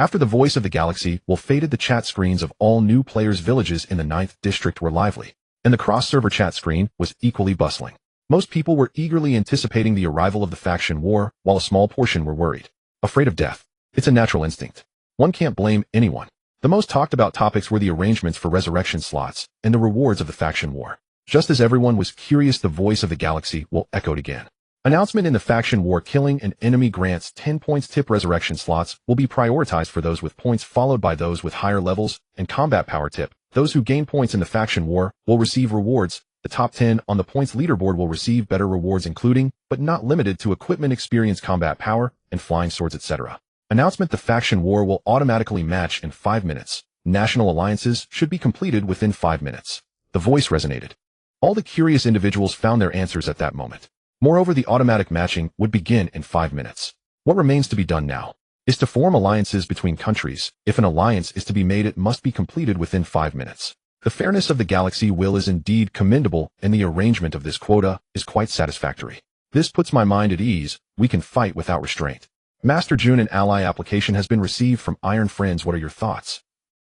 After the voice of the galaxy will faded, the chat screens of all new players' villages in the 9th district were lively, and the cross-server chat screen was equally bustling. Most people were eagerly anticipating the arrival of the faction war, while a small portion were worried. Afraid of death. It's a natural instinct. One can't blame anyone. The most talked about topics were the arrangements for resurrection slots and the rewards of the faction war. Just as everyone was curious, the voice of the galaxy will echoed again. Announcement in the faction war: killing an enemy grants 10 points. Tip: resurrection slots will be prioritized for those with points, followed by those with higher levels and combat power. Tip: those who gain points in the faction war will receive rewards. The top 10 on the points leaderboard will receive better rewards, including, but not limited to, equipment, experience, combat power, and flying swords, etc. Announcement: the faction war will automatically match in 5 minutes. National alliances should be completed within 5 minutes. The voice resonated. All the curious individuals found their answers at that moment. Moreover, the automatic matching would begin in 5 minutes. What remains to be done now is to form alliances between countries. If an alliance is to be made, it must be completed within 5 minutes. The fairness of the galaxy will is indeed commendable, and the arrangement of this quota is quite satisfactory. This puts my mind at ease. We can fight without restraint. Master Jun, an ally application has been received from Iron Friends. What are your thoughts?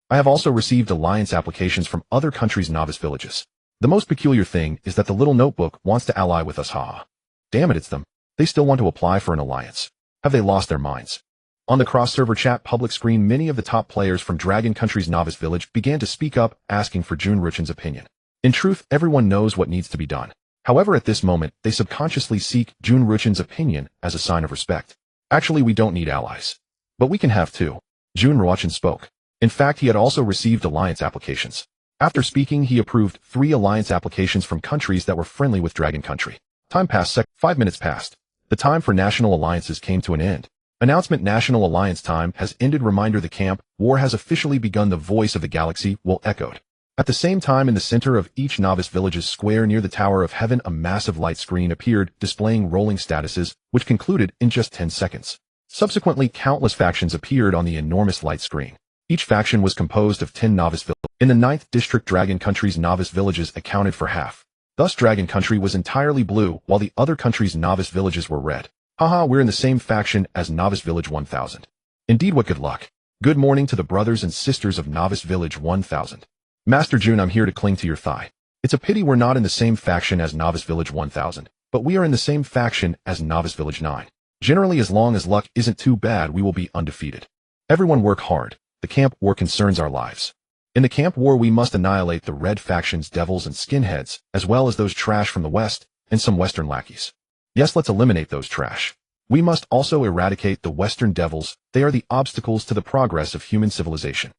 I have also received alliance applications from other countries' novice villages. The most peculiar thing is that the little notebook wants to ally with us. Haha. Damn it, it's them. They still want to apply for an alliance. Have they lost their minds? On the cross-server chat public screen, many of the top players from Dragon Country's novice village began to speak up, asking for Jun Ruochen's opinion. In truth, everyone knows what needs to be done. However, at this moment, they subconsciously seek Jun Ruochen's opinion as a sign of respect. Actually, we don't need allies. But we can have two. Jun Ruochen spoke. In fact, he had also received alliance applications. After speaking, he approved 3 alliance applications from countries that were friendly with Dragon Country. Time passed. 5 minutes passed. The time for national alliances came to an end. Announcement: national alliance time has ended. Reminder: the camp war has officially begun. The voice of the galaxy will echoed. At the same time, in the center of each novice village's square near the Tower of Heaven, a massive light screen appeared, displaying rolling statuses, which concluded in just 10 seconds. Subsequently, countless factions appeared on the enormous light screen. Each faction was composed of 10 novice villages. In the 9th district, Dragon Country's novice villages accounted for half. Thus, Dragon Country was entirely blue, while the other countries' novice villages were red. Haha, we're in the same faction as Novice Village 1000. Indeed, what good luck. Good morning to the brothers and sisters of Novice Village 1000. Master Jun, I'm here to cling to your thigh. It's a pity we're not in the same faction as Novice Village 1000, but we are in the same faction as Novice Village 9. Generally, as long as luck isn't too bad, we will be undefeated. Everyone work hard. The camp war concerns our lives. In the camp war, we must annihilate the red faction's devils and skinheads, as well as those trash from the west, and some western lackeys. Yes, let's eliminate those trash. We must also eradicate the western devils. They are the obstacles to the progress of human civilization.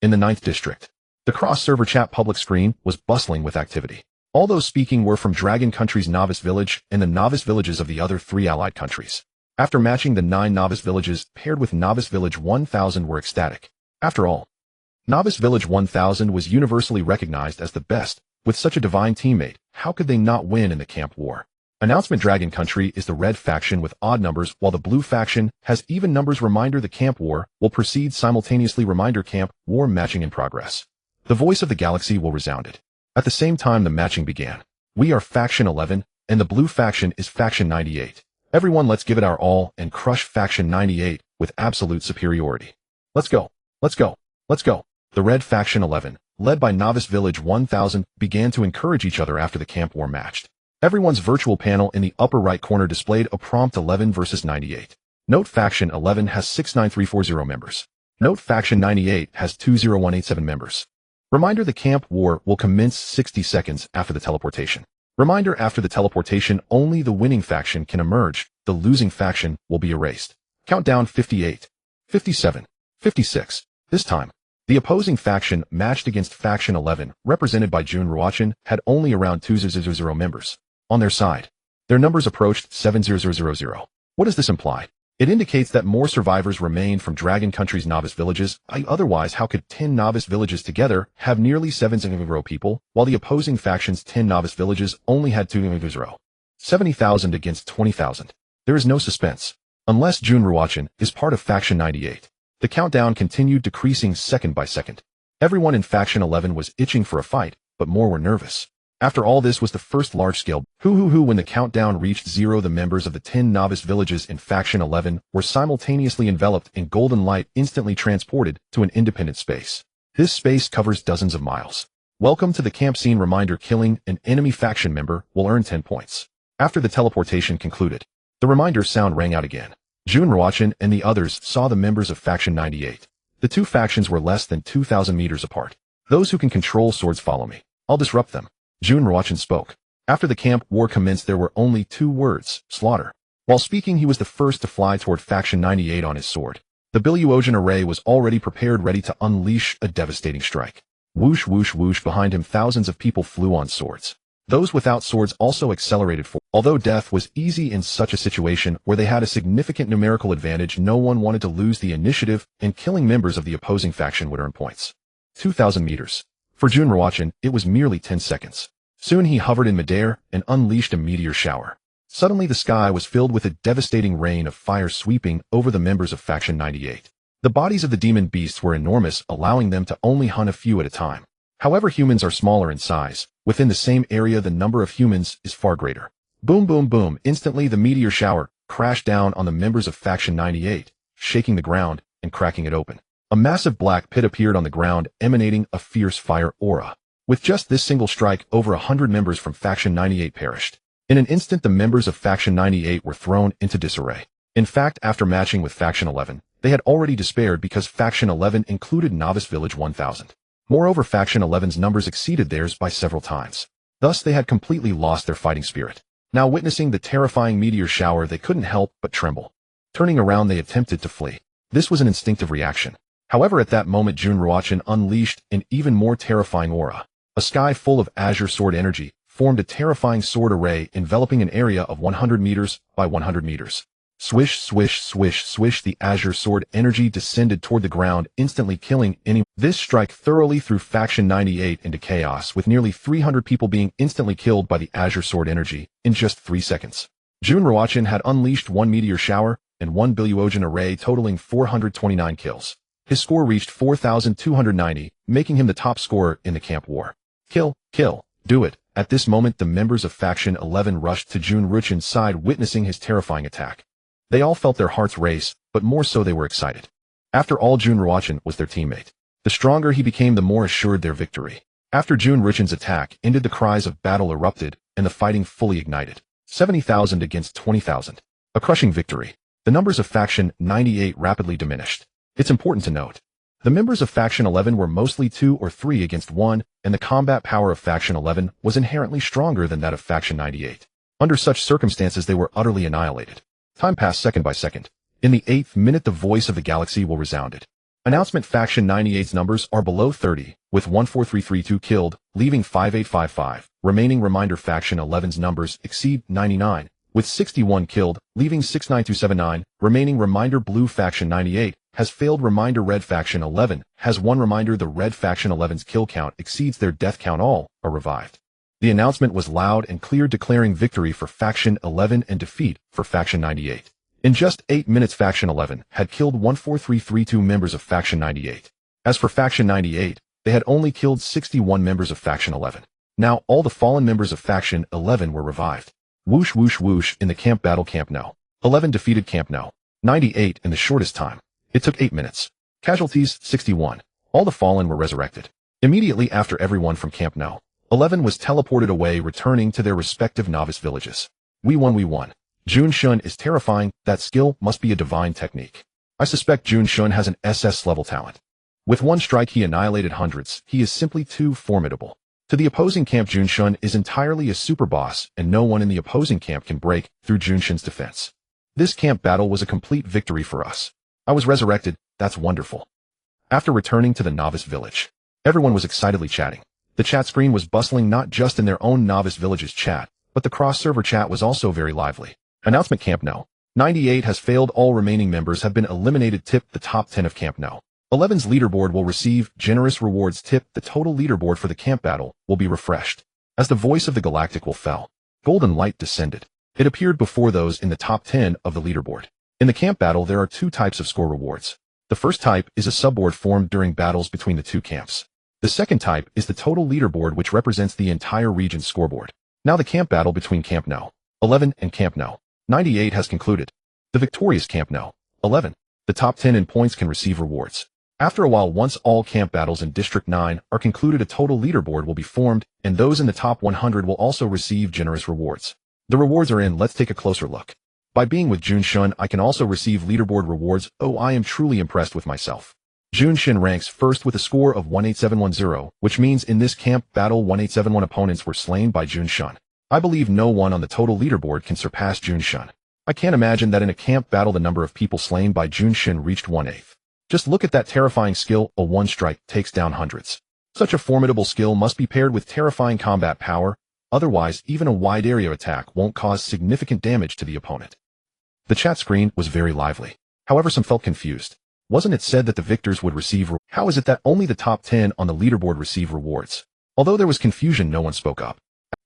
In the 9th district, the cross-server chat public screen was bustling with activity. All those speaking were from Dragon Country's novice village and the novice villages of the other 3 allied countries. After matching, the 9 novice villages paired with Novice Village 1000 were ecstatic. After all, Novice Village 1000 was universally recognized as the best. With such a divine teammate, how could they not win in the camp war? Announcement: Dragon Country is the red faction with odd numbers, while the blue faction has even numbers. Reminder: the camp war will proceed simultaneously. Reminder: camp war matching in progress. The voice of the galaxy will resounded. At the same time, the matching began. We are faction 11, and the blue faction is faction 98. Everyone, let's give it our all and crush faction 98 with absolute superiority. Let's go. Let's go. Let's go. The red faction 11, led by Novice Village 1000, began to encourage each other after the camp war matched. Everyone's virtual panel in the upper right corner displayed a prompt: 11 versus 98. Note: faction 11 has 69340 members. Note: faction 98 has 20187 members. Reminder: the camp war will commence 60 seconds after the teleportation. Reminder: after the teleportation, only the winning faction can emerge. The losing faction will be erased. Countdown: 58, 57, 56. This time, the opposing faction matched against faction 11, represented by Jun Ruochen, had only around 200 members. On their side, their numbers approached 70000. What does this imply? It indicates that more survivors remain from Dragon Country's novice villages. Otherwise, how could 10 novice villages together have nearly 700 people, while the opposing faction's 10 novice villages only had 200? 70,000 against 20,000. There is no suspense. Unless Jun Ruochen is part of faction 98. The countdown continued, decreasing second by second. Everyone in faction 11 was itching for a fight, but more were nervous. After all, this was the first large-scale hoo-hoo-hoo. When the countdown reached 0, the members of the 10 novice villages in Faction 11 were simultaneously enveloped in golden light, instantly transported to an independent space. This space covers dozens of miles. Welcome to the camp scene. Reminder: killing an enemy faction member will earn 10 points. After the teleportation concluded, the reminder sound rang out again. Jun Ruochen and the others saw the members of Faction 98. The two factions were less than 2,000 meters apart. Those who can control swords follow me. I'll disrupt them. Jun Ruochen spoke. After the camp war commenced, there were only 2 words: slaughter. While speaking, he was the first to fly toward Faction 98 on his sword. The Billion array was already prepared, ready to unleash a devastating strike. Whoosh, whoosh, whoosh. Behind him, thousands of people flew on swords. Those without swords also accelerated forward. Although death was easy in such a situation where they had a significant numerical advantage, no one wanted to lose the initiative, and killing members of the opposing faction would earn points. 2,000 meters. For Jun Ruochen, it was merely 10 seconds. Soon he hovered in midair and unleashed a meteor shower. Suddenly the sky was filled with a devastating rain of fire sweeping over the members of Faction 98. The bodies of the demon beasts were enormous, allowing them to only hunt a few at a time. However, humans are smaller in size. Within the same area, the number of humans is far greater. Boom, boom, boom. Instantly, the meteor shower crashed down on the members of Faction 98, shaking the ground and cracking it open. A massive black pit appeared on the ground, emanating a fierce fire aura. With just this single strike, over 100 members from Faction 98 perished. In an instant, the members of Faction 98 were thrown into disarray. In fact, after matching with Faction 11, they had already despaired because Faction 11 included Novice Village 1000. Moreover, Faction 11's numbers exceeded theirs by several times. Thus, they had completely lost their fighting spirit. Now, witnessing the terrifying meteor shower, they couldn't help but tremble. Turning around, they attempted to flee. This was an instinctive reaction. However, at that moment, Jun Ruochen unleashed an even more terrifying aura. A sky full of azure sword energy formed a terrifying sword array enveloping an area of 100 meters by 100 meters. Swish, swish, swish, swish. The azure sword energy descended toward the ground, instantly killing anyone. This strike thoroughly threw Faction 98 into chaos, with nearly 300 people being instantly killed by the azure sword energy in just 3 seconds. Jun Ruochen had unleashed 1 meteor shower and 1 Billion array, totaling 429 kills. His score reached 4,290, making him the top scorer in the camp war. Kill, kill, do it. At this moment, the members of Faction 11 rushed to Jun Ruochen's side, witnessing his terrifying attack. They all felt their hearts race, but more so they were excited. After all, Jun Ruochen was their teammate. The stronger he became, the more assured their victory. After Jun Ruochen's attack ended, the cries of battle erupted, and the fighting fully ignited. 70,000 against 20,000. A crushing victory. The numbers of Faction 98 rapidly diminished. It's important to note, the members of Faction 11 were mostly 2 or 3 against 1, and the combat power of Faction 11 was inherently stronger than that of Faction 98. Under such circumstances, they were utterly annihilated. Time passed second by second. In the 8th minute, the voice of the galaxy will resounded. Announcement: Faction 98's numbers are below 30, with 14332 killed, leaving 5855. Remaining reminder: Faction 11's numbers exceed 99, with 61 killed, leaving 69279. Remaining reminder: Blue Faction 98 has failed. Reminder: Red Faction 11 has 1 reminder. The Red Faction 11's kill count exceeds their death count. All are revived. The announcement was loud and clear, declaring victory for Faction 11 and defeat for Faction 98. In just 8 minutes, Faction 11 had killed 14332 members of Faction 98. As for Faction 98, they had only killed 61 members of Faction 11. Now, all the fallen members of Faction 11 were revived. Whoosh, whoosh, whoosh. In the camp battle, Camp No. 11 defeated Camp No. 98 in the shortest time. It took 8 minutes. Casualties: 61. All the fallen were resurrected. Immediately after, everyone from Camp No. 11 was teleported away, returning to their respective novice villages. We won, we won. Jun Shun is terrifying. That skill must be a divine technique. I suspect Jun Shun has an SS level talent. With 1 strike he annihilated hundreds. He is simply too formidable. To the opposing camp, Jun Shun is entirely a super boss, and no one in the opposing camp can break through Jun Shun's defense. This camp battle was a complete victory for us. I was resurrected. That's wonderful. After returning to the novice village, everyone was excitedly chatting. The chat screen was bustling, not just in their own novice village's chat, but the cross-server chat was also very lively. Announcement: Camp No. 98 has failed. All remaining members have been eliminated. Tip: the top 10 of Camp No. 11's leaderboard will receive generous rewards. Tip: the total leaderboard for the camp battle will be refreshed. As the voice of the galactic will fell, golden light descended. It appeared before those in the top 10 of the leaderboard. In the camp battle, there are 2 types of score rewards. The first type is a subboard formed during battles between the 2 camps. The second type is the total leaderboard, which represents the entire region's scoreboard. Now the camp battle between Camp No. 11 and Camp No. 98 has concluded. The victorious Camp No. 11, the top 10 in points, can receive rewards. After a while, once all camp battles in District 9 are concluded, a total leaderboard will be formed, and those in the top 100 will also receive generous rewards. The rewards are in. Let's take a closer look. By being with Jun Ruochen, I can also receive leaderboard rewards. Oh, I am truly impressed with myself. Jun Ruochen ranks first with a score of 18710, which means in this camp battle 1871 opponents were slain by Jun Ruochen. I believe no one on the total leaderboard can surpass Jun Ruochen. I can't imagine that in a camp battle the number of people slain by Jun Ruochen reached 1/8. Just look at that terrifying skill. A one strike takes down hundreds. Such a formidable skill must be paired with terrifying combat power, otherwise even a wide area attack won't cause significant damage to the opponent. The chat screen was very lively. However, some felt confused. Wasn't it said that the victors would receive How is it that only the top 10 on the leaderboard receive rewards? Although there was confusion, no one spoke up.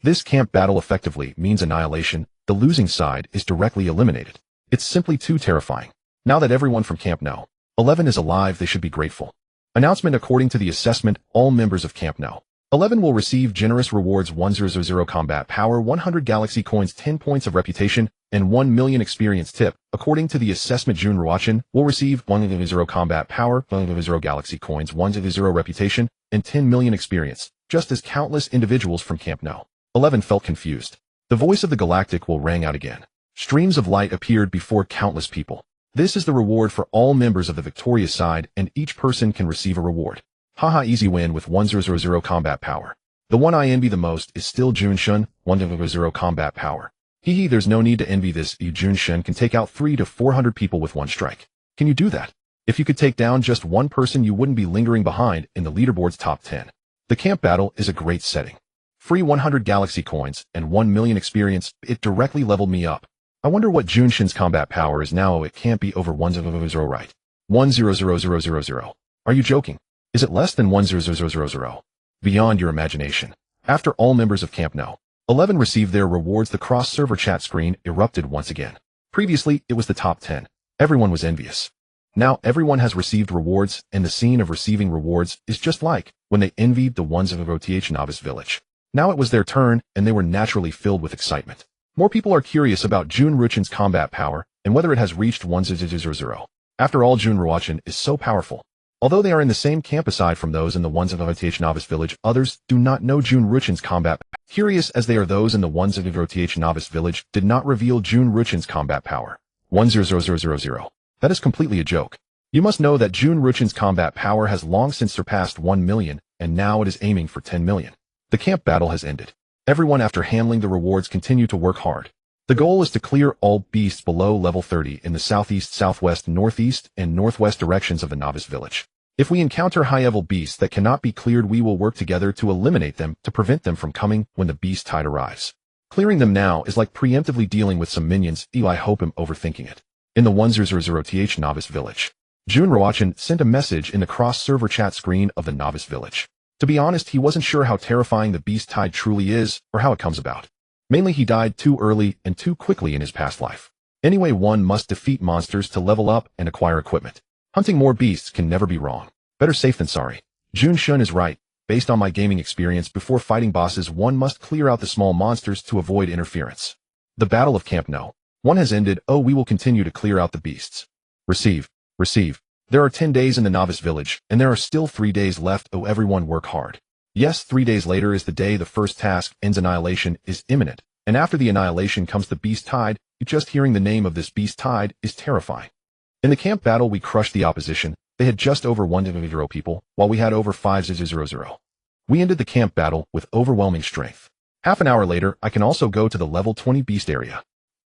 This camp battle effectively means annihilation. The losing side is directly eliminated. It's simply too terrifying. Now that everyone from Camp No. 11 is alive, they should be grateful. Announcement: according to the assessment, all members of Camp No. 11 will receive generous rewards: 1000 combat power, 100 galaxy coins, 10 points of reputation, and 1 million experience. Tip: according to the assessment, Jun Ruochen will receive 100 combat power, 100 galaxy coins, 100 reputation, and 10 million experience, just as countless individuals from Camp No. 11 felt confused. The voice of the galactic will rang out again. Streams of light appeared before countless people. This is the reward for all members of the victorious side, and each person can receive a reward. Haha, easy win with 100 combat power. The one I envy the most is still Jun Ruochen, 100 combat power. Hehe, there's no need to envy this. Jun Ruochen can take out 300 to 400 people with one strike. Can you do that? If you could take down just one person, you wouldn't be lingering behind in the leaderboard's top 10. The camp battle is a great setting. Free 100 galaxy coins and 1 million experience. It directly leveled me up. I wonder what Jun Ruochen's combat power is now. It can't be over 100, right? 100,000. Are you joking? Is it less than 100,000? Beyond your imagination. After all members of Camp No. 11 received their rewards, the cross-server chat screen erupted once again. Previously, it was the top 10. Everyone was envious. Now everyone has received rewards, and the scene of receiving rewards is just like when they envied the ones of Roth Novice Village. Now it was their turn, and they were naturally filled with excitement. More people are curious about Jun Ruochen's combat power and whether it has reached 100. After all, Jun Ruochen is so powerful. Although they are in the same camp aside from those in the ones of Roth Novice Village, others do not know Jun Ruochen's combat. Curious as they are, those in the ones of Roth Novice Village did not reveal Jun Ruochen's combat power. 100,000. That is completely a joke. You must know that Jun Ruochen's combat power has long since surpassed 1 million, and now it is aiming for 10 million. The camp battle has ended. Everyone, after handling the rewards, continue to work hard. The goal is to clear all beasts below level 30 in the southeast, southwest, northeast, and northwest directions of the Novice Village. If we encounter high-level beasts that cannot be cleared, we will work together to eliminate them to prevent them from coming when the beast tide arrives. Clearing them now is like preemptively dealing with some minions. I hope I'm overthinking it. In the 100th Novice Village, Jun Ruochen sent a message in the cross-server chat screen of the Novice Village. To be honest, he wasn't sure how terrifying the beast tide truly is or how it comes about. Mainly, he died too early and too quickly in his past life. Anyway, one must defeat monsters to level up and acquire equipment. Hunting more beasts can never be wrong. Better safe than sorry. Jun Ruochen is right. Based on my gaming experience, before fighting bosses, one must clear out the small monsters to avoid interference. The Battle of Camp No. 1 has ended. Oh, we will continue to clear out the beasts. Receive. There are 10 days in the Novice Village, and there are still 3 days left. Oh, everyone work hard. Yes, 3 days later is the day the first task ends. Annihilation is imminent, and after the annihilation comes the beast tide. Just hearing the name of this beast tide is terrifying. In the camp battle, we crushed the opposition. They had just over 100 people, while we had over 500. We ended the camp battle with overwhelming strength. Half an hour later, I can also go to the level 20 beast area.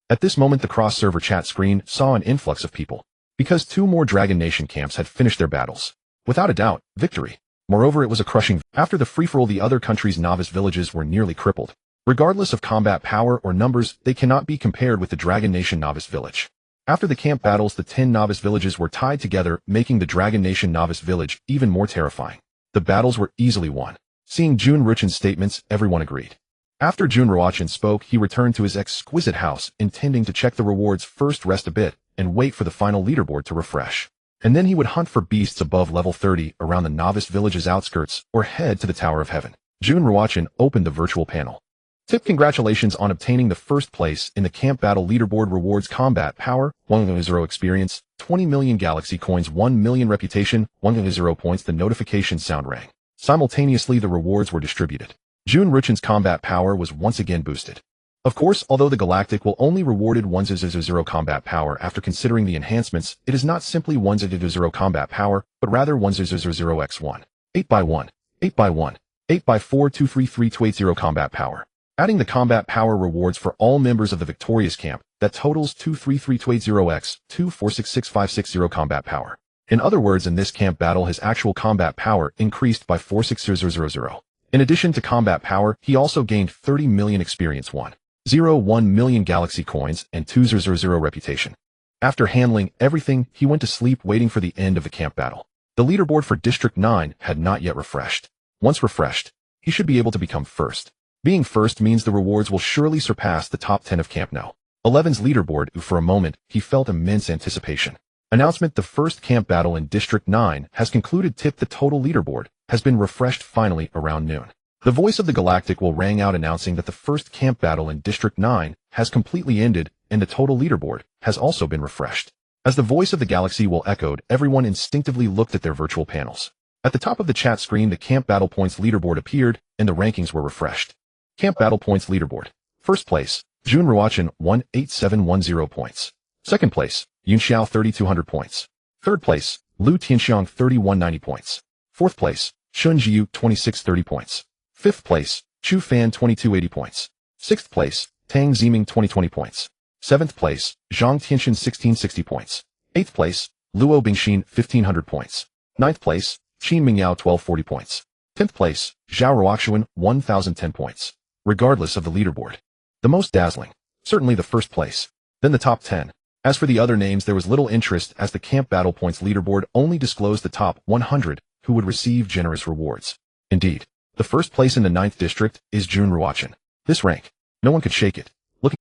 At this moment, the cross-server chat screen saw an influx of people, because 2 more Dragon Nation camps had finished their battles. Without a doubt, victory. Moreover, it was a crushing. After the free-for-all, the other countries' novice villages were nearly crippled. Regardless of combat power or numbers, they cannot be compared with the Dragon Nation Novice Village. After the camp battles, the 10 novice villages were tied together, making the Dragon Nation Novice Village even more terrifying. The battles were easily won. Seeing Jun Ruochen's statements, everyone agreed. After Jun Ruochen spoke, he returned to his exquisite house, intending to check the rewards first, rest a bit, and wait for the final leaderboard to refresh. And then he would hunt for beasts above level 30 around the novice village's outskirts or head to the Tower of Heaven. Jun Ruochen opened the virtual panel. Tip: congratulations on obtaining the first place in the Camp Battle Leaderboard. Rewards: combat power, 100 experience, 20 million galaxy coins, 1 million reputation, 100 points. The notification sound rang. Simultaneously, the rewards were distributed. Jun Ruochen's combat power was once again boosted. Of course, although the Galactic will only rewarded 100 combat power after considering the enhancements, it is not simply 100 combat power, but rather 100x1, 8x1, 8x1, 8x4, 233 combat power. Adding the combat power rewards for all members of the victorious camp, that totals 233x 2466560 combat power. In other words, in this camp battle, his actual combat power increased by 46000. In addition to combat power, he also gained 30 million experience, 1 million galaxy coins, and 200 reputation. After handling everything, he went to sleep waiting for the end of the camp battle. The leaderboard for District 9 had not yet refreshed. Once refreshed, he should be able to become first. Being first means the rewards will surely surpass the top 10 of Camp No. 11's leaderboard. For a moment, he felt immense anticipation. Announcement: the first camp battle in District 9 has concluded. Tip: the total leaderboard has been refreshed finally around noon. The voice of the Galactic will rang out announcing that the first camp battle in District 9 has completely ended and the total leaderboard has also been refreshed. As the voice of the galaxy will echoed, everyone instinctively looked at their virtual panels. At the top of the chat screen, the Camp Battle Points leaderboard appeared and the rankings were refreshed. Camp Battle Points leaderboard. First place, Jun Ruochen, 18710 points. Second place, Yunxiao, 3200 points. Third place, Lu Tianxiang, 3190 points. Fourth place, Shun Jiu, 2630 points. Fifth place, Chu Fan, 2280 points. Sixth place, Tang Ziming, 2020 points. Seventh place, Zhang Tianxin, 1660 points. Eighth place, Luo Bingxin, 1500 points. Ninth place, Qin Mingyao, 1240 points. 10th place, Zhao Ruoxuan, 1010 points. Regardless of the leaderboard, the most dazzling, certainly the first place, then the top 10. As for the other names, there was little interest as the Camp Battle Points leaderboard only disclosed the top 100 who would receive generous rewards. Indeed, the first place in the 9th district is Jun Ruochen. This rank, no one could shake it.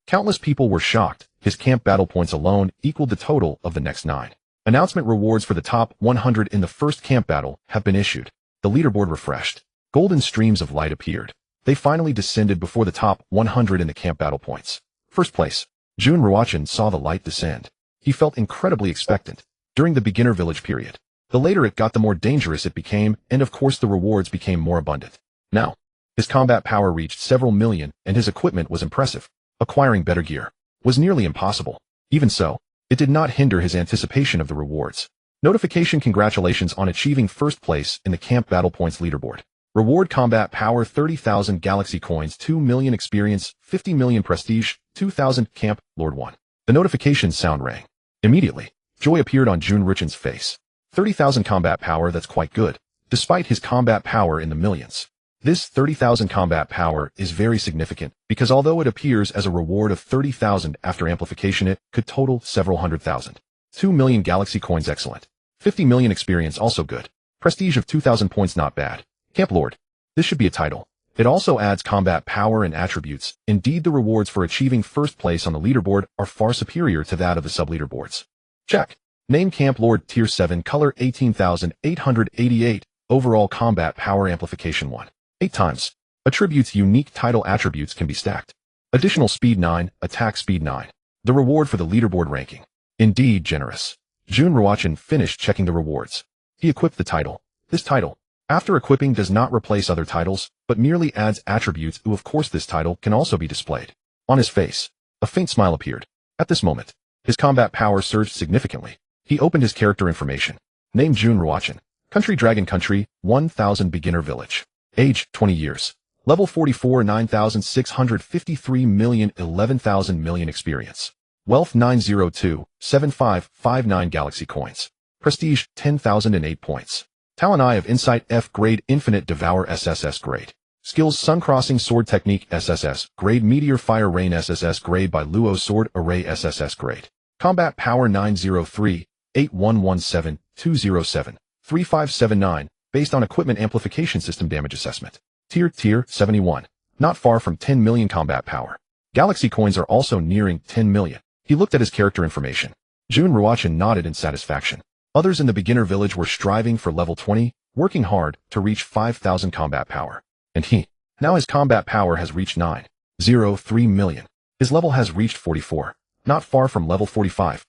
Countless people were shocked. His Camp Battle Points alone equaled the total of the next 9. Announcement: rewards for the top 100 in the first camp battle have been issued. The leaderboard refreshed. Golden streams of light appeared. They finally descended before the top 100 in the Camp Battle Points. First place, Jun Ruochen saw the light descend. He felt incredibly expectant. During the beginner village period, the later it got, the more dangerous it became, and of course the rewards became more abundant. Now, his combat power reached several million, and his equipment was impressive. Acquiring better gear was nearly impossible. Even so, it did not hinder his anticipation of the rewards. Notification: congratulations on achieving first place in the Camp Battle Points leaderboard. Reward: combat power, 30,000 galaxy coins, 2 million experience, 50 million prestige, 2,000 Camp Lord 1. The notification sound rang. Immediately, joy appeared on Jun Ruochen's face. 30,000 combat power, that's quite good, despite his combat power in the millions. This 30,000 combat power is very significant because although it appears as a reward of 30,000 after amplification, it could total several hundred thousand. 2 million galaxy coins, excellent. 50 million experience, also good. Prestige of 2,000 points, not bad. Camp Lord. This should be a title. It also adds combat power and attributes. Indeed, the rewards for achieving first place on the leaderboard are far superior to that of the sub-leaderboards. Check. Name: Camp Lord, Tier 7, color 18,888, overall combat power amplification 1. 8 times. Attributes: unique title attributes can be stacked. Additional speed 9, attack speed 9. The reward for the leaderboard ranking. Indeed generous. Jun Ruochen finished checking the rewards. He equipped the title. This title, after equipping, does not replace other titles, but merely adds attributes. Of course, this title can also be displayed. On his face, a faint smile appeared. At this moment, his combat power surged significantly. He opened his character information. Name: Jun Ruochen. Country: Dragon Country, 1000 beginner village. Age: 20 years. Level 44, 9,653 million, 11,000 million experience. Wealth: 902,7559 galaxy coins. Prestige: 10,008 points. Talent: Eye of Insight, F grade, Infinite Devour, SSS grade. Skills: Sun Crossing Sword Technique, SSS grade. Meteor Fire Rain, SSS grade by Luo Sword Array, SSS grade. Combat power: 903-8117-207-3579, based on Equipment Amplification System Damage Assessment. Tier 71, not far from 10 million combat power. Galaxy coins are also nearing 10 million. He looked at his character information. Jun Ruochen nodded in satisfaction. Others in the beginner village were striving for level 20, working hard to reach 5,000 combat power. And now his combat power has reached 9.03 million. His level has reached 44, not far from level 45.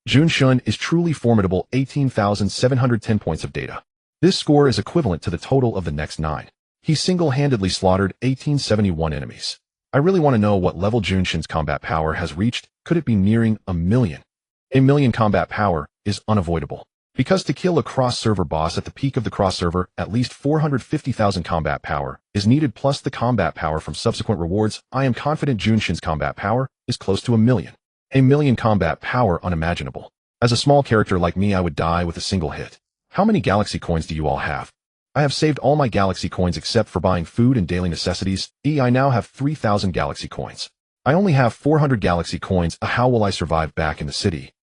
Jun Ruochen is truly formidable, 18,710 points of data. This score is equivalent to the total of the next 9. He single-handedly slaughtered 1871 enemies. I really want to know what level Jun Ruochen's combat power has reached. Could it be nearing a million? A million combat power is unavoidable. Because to kill a cross-server boss at the peak of the cross-server, at least 450,000 combat power is needed plus the combat power from subsequent rewards. I am confident Jun Ruochen's combat power is close to a million. A million combat power unimaginable. As a small character like me, I would die with a single hit. How many galaxy coins do you all have? I have saved all my galaxy coins except for buying food and daily necessities. I now have 3,000 galaxy coins. I only have 400 galaxy coins. How will I survive back in the city?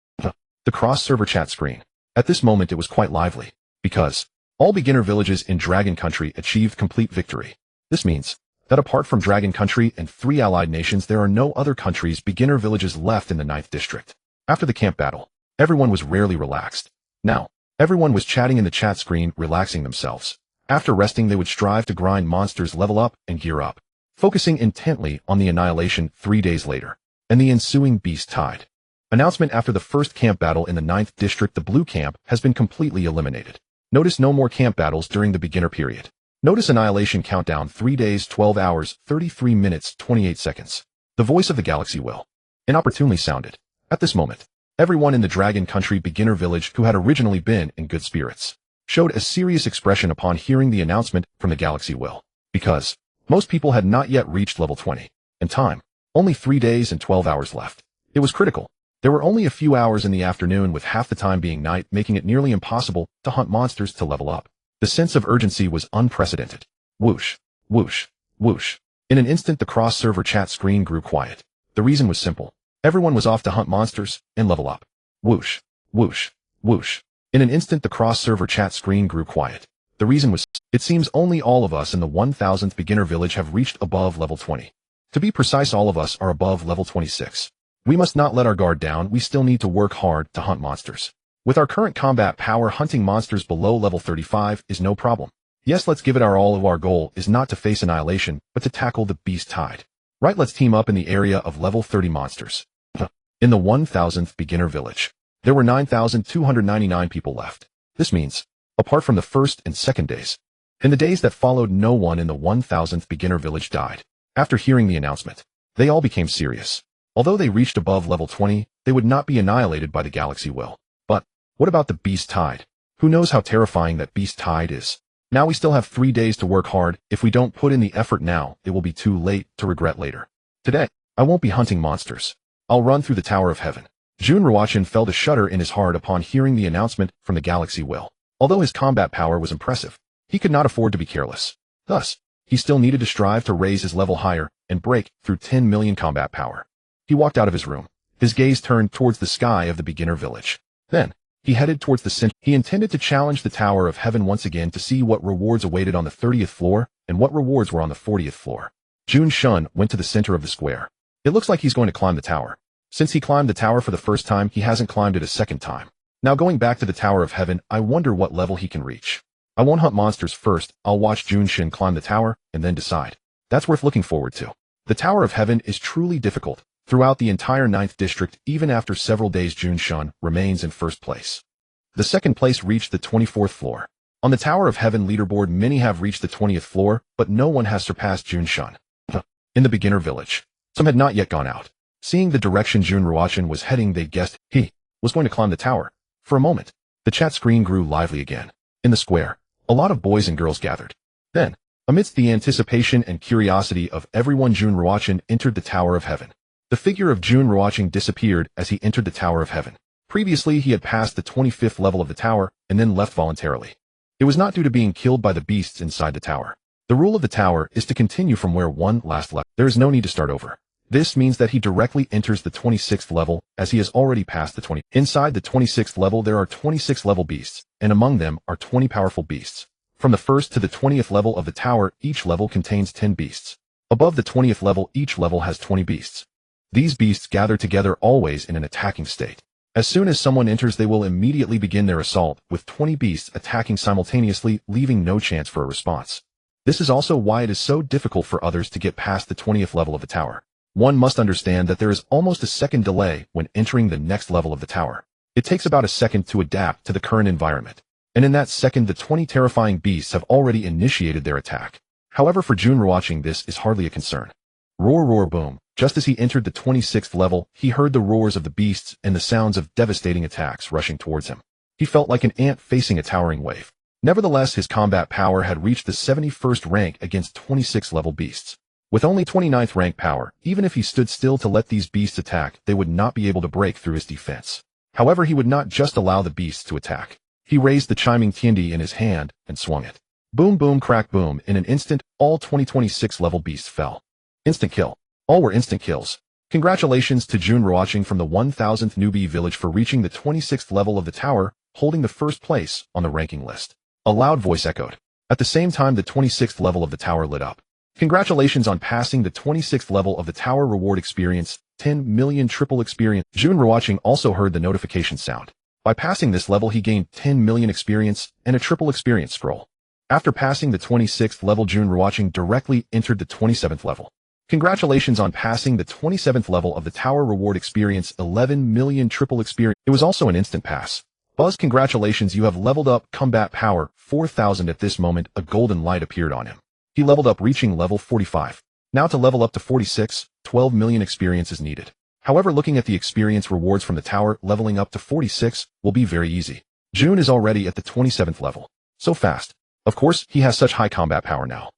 The cross-server chat screen. At this moment it was quite lively, because all beginner villages in Dragon Country achieved complete victory. This means that apart from Dragon Country and 3 allied nations, there are no other countries' beginner villages left in the 9th district. After the camp battle, everyone was rarely relaxed. Now, everyone was chatting in the chat screen, relaxing themselves. After resting, they would strive to grind monsters, level up, and gear up, focusing intently on the annihilation 3 days later, and the ensuing beast tide. Announcement: after the first camp battle in the 9th district, the blue camp has been completely eliminated. Notice no more camp battles during the beginner period. Notice annihilation countdown 3 days, 12 hours, 33 minutes, 28 seconds. The voice of the galaxy will inopportunely sounded. At this moment, everyone in the Dragon Country beginner village who had originally been in good spirits showed a serious expression upon hearing the announcement from the galaxy will, because most people had not yet reached level 20, and time, only 3 days and 12 hours left. It was critical. There were only a few hours in the afternoon, with half the time being night, making it nearly impossible to hunt monsters to level up. The sense of urgency was unprecedented. Whoosh, whoosh, whoosh. In an instant, the cross-server chat screen grew quiet. The reason was simple. Everyone was off to hunt monsters and level up. Whoosh, whoosh, whoosh. In an instant, the cross-server chat screen grew quiet. The reason was, it seems only all of us in the 1000th beginner village have reached above level 20. To be precise, all of us are above level 26. We must not let our guard down. We still need to work hard to hunt monsters. With our current combat power, hunting monsters below level 35 is no problem. Yes, let's give it our all. Our goal is not to face annihilation, but to tackle the beast tide. Right, let's team up in the area of level 30 monsters. In the 1000th beginner village, there were 9,299 people left. This means, apart from the first and second days, in the days that followed, no one in the 1000th beginner village died. After hearing the announcement, they all became serious. Although they reached above level 20, they would not be annihilated by the galaxy will. But what about the beast tide? Who knows how terrifying that beast tide is? Now we still have 3 days to work hard. If we don't put in the effort now, it will be too late to regret later. Today, I won't be hunting monsters. I'll run through the Tower of Heaven. Jun Ruochen felt a shudder in his heart upon hearing the announcement from the galaxy will. Although his combat power was impressive, he could not afford to be careless. Thus, he still needed to strive to raise his level higher and break through 10 million combat power. He walked out of his room. His gaze turned towards the sky of the beginner village. Then, he headed towards the center. He intended to challenge the Tower of Heaven once again to see what rewards awaited on the 30th floor and what rewards were on the 40th floor. Jun Ruochen went to the center of the square. It looks like he's going to climb the tower. Since he climbed the tower for the first time, he hasn't climbed it a second time. Now going back to the Tower of Heaven, I wonder what level he can reach. I won't hunt monsters first. I'll watch Jun Ruochen climb the tower and then decide. That's worth looking forward to. The Tower of Heaven is truly difficult. Throughout the entire 9th district, even after several days, Jun Ruochen remains in first place. The second place reached the 24th floor. On the Tower of Heaven leaderboard, many have reached the 20th floor, but no one has surpassed Jun Ruochen. In the beginner village, some had not yet gone out. Seeing the direction Jun Ruochen was heading, they guessed he was going to climb the tower. For a moment, the chat screen grew lively again. In the square, a lot of boys and girls gathered. Then, amidst the anticipation and curiosity of everyone, Jun Ruochen entered the Tower of Heaven. The figure of Jun Ruochen disappeared as he entered the Tower of Heaven. Previously, he had passed the 25th level of the tower and then left voluntarily. It was not due to being killed by the beasts inside the tower. The rule of the tower is to continue from where one last left. There is no need to start over. This means that he directly enters the 26th level as he has already passed the 20. Inside the 26th level, there are 26 level beasts, and among them are 20 powerful beasts. From the 1st to the 20th level of the tower, each level contains 10 beasts. Above the 20th level, each level has 20 beasts. These beasts gather together always in an attacking state. As soon as someone enters, they will immediately begin their assault, with 20 beasts attacking simultaneously, leaving no chance for a response. This is also why it is so difficult for others to get past the 20th level of the tower. One must understand that there is almost a second delay when entering the next level of the tower. It takes about a second to adapt to the current environment, and in that second the 20 terrifying beasts have already initiated their attack. However, for Jun Ruochen this is hardly a concern. Roar roar boom. Just as he entered the 26th level, he heard the roars of the beasts and the sounds of devastating attacks rushing towards him. He felt like an ant facing a towering wave. Nevertheless, his combat power had reached the 71st rank against 26 level beasts. With only 29th rank power, even if he stood still to let these beasts attack, they would not be able to break through his defense. However, he would not just allow the beasts to attack. He raised the chiming tiandi in his hand and swung it. Boom boom crack boom. In an instant, all 26 level beasts fell. Instant kill. All were instant kills. Congratulations to Jun Ruochen from the 1000th newbie village for reaching the 26th level of the tower, holding the first place on the ranking list. A loud voice echoed. At the same time, the 26th level of the tower lit up. Congratulations on passing the 26th level of the tower. Reward experience, 10 million triple experience. Jun Ruochen also heard the notification sound. By passing this level, he gained 10 million experience and a triple experience scroll. After passing the 26th level, Jun Ruochen directly entered the 27th level. Congratulations on passing the 27th level of the tower. Reward experience, 11 million triple experience. It was also an instant pass. Buzz, congratulations, you have leveled up. Combat power, 4000. At this moment, a golden light appeared on him. He leveled up, reaching level 45. Now to level up to 46, 12 million experience is needed. However, looking at the experience rewards from the tower, leveling up to 46 will be very easy. Jun is already at the 27th level. So fast. Of course, he has such high combat power now.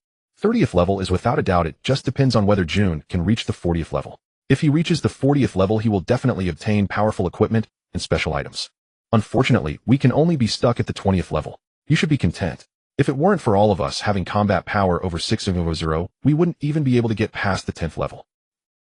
30th level is without a doubt. It just depends on whether Jun can reach the 40th level. If he reaches the 40th level, he will definitely obtain powerful equipment and special items. Unfortunately, we can only be stuck at the 20th level. You should be content. If it weren't for all of us having combat power over 600, we wouldn't even be able to get past the 10th level.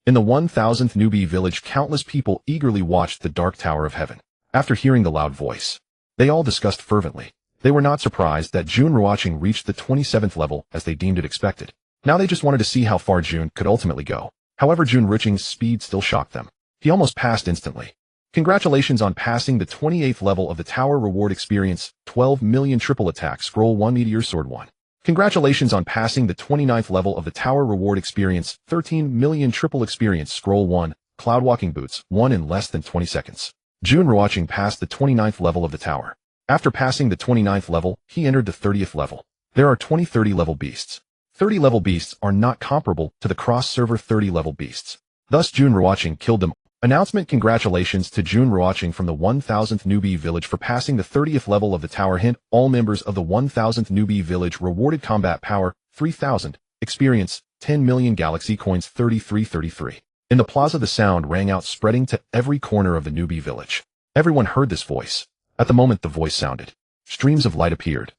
In the 1000th newbie village, countless people eagerly watched the Dark Tower of Heaven. After hearing the loud voice, they all discussed fervently. They were not surprised that Jun Ruochen reached the 27th level as they deemed it expected. Now they just wanted to see how far Jun could ultimately go. However, Jun Ruochen's speed still shocked them. He almost passed instantly. Congratulations on passing the 28th level of the tower. Reward experience, 12 million triple attack scroll 1 meteor sword 1. Congratulations on passing the 29th level of the tower. Reward experience, 13 million triple experience scroll 1, cloud walking boots 1 in less than 20 seconds. Jun Ruochen passed the 29th level of the tower. After passing the 29th level, he entered the 30th level. There are 20 30-level beasts. 30-level beasts are not comparable to the cross-server 30-level beasts. Thus, Jun Ruochen killed them. Announcement: congratulations to Jun Ruochen from the 1000th newbie village for passing the 30th level of the tower. Hint: all members of the 1000th newbie village rewarded combat power, 3000, experience, 10 million galaxy coins 3333. In the plaza, the sound rang out, spreading to every corner of the newbie village. Everyone heard this voice. At the moment the voice sounded, streams of light appeared.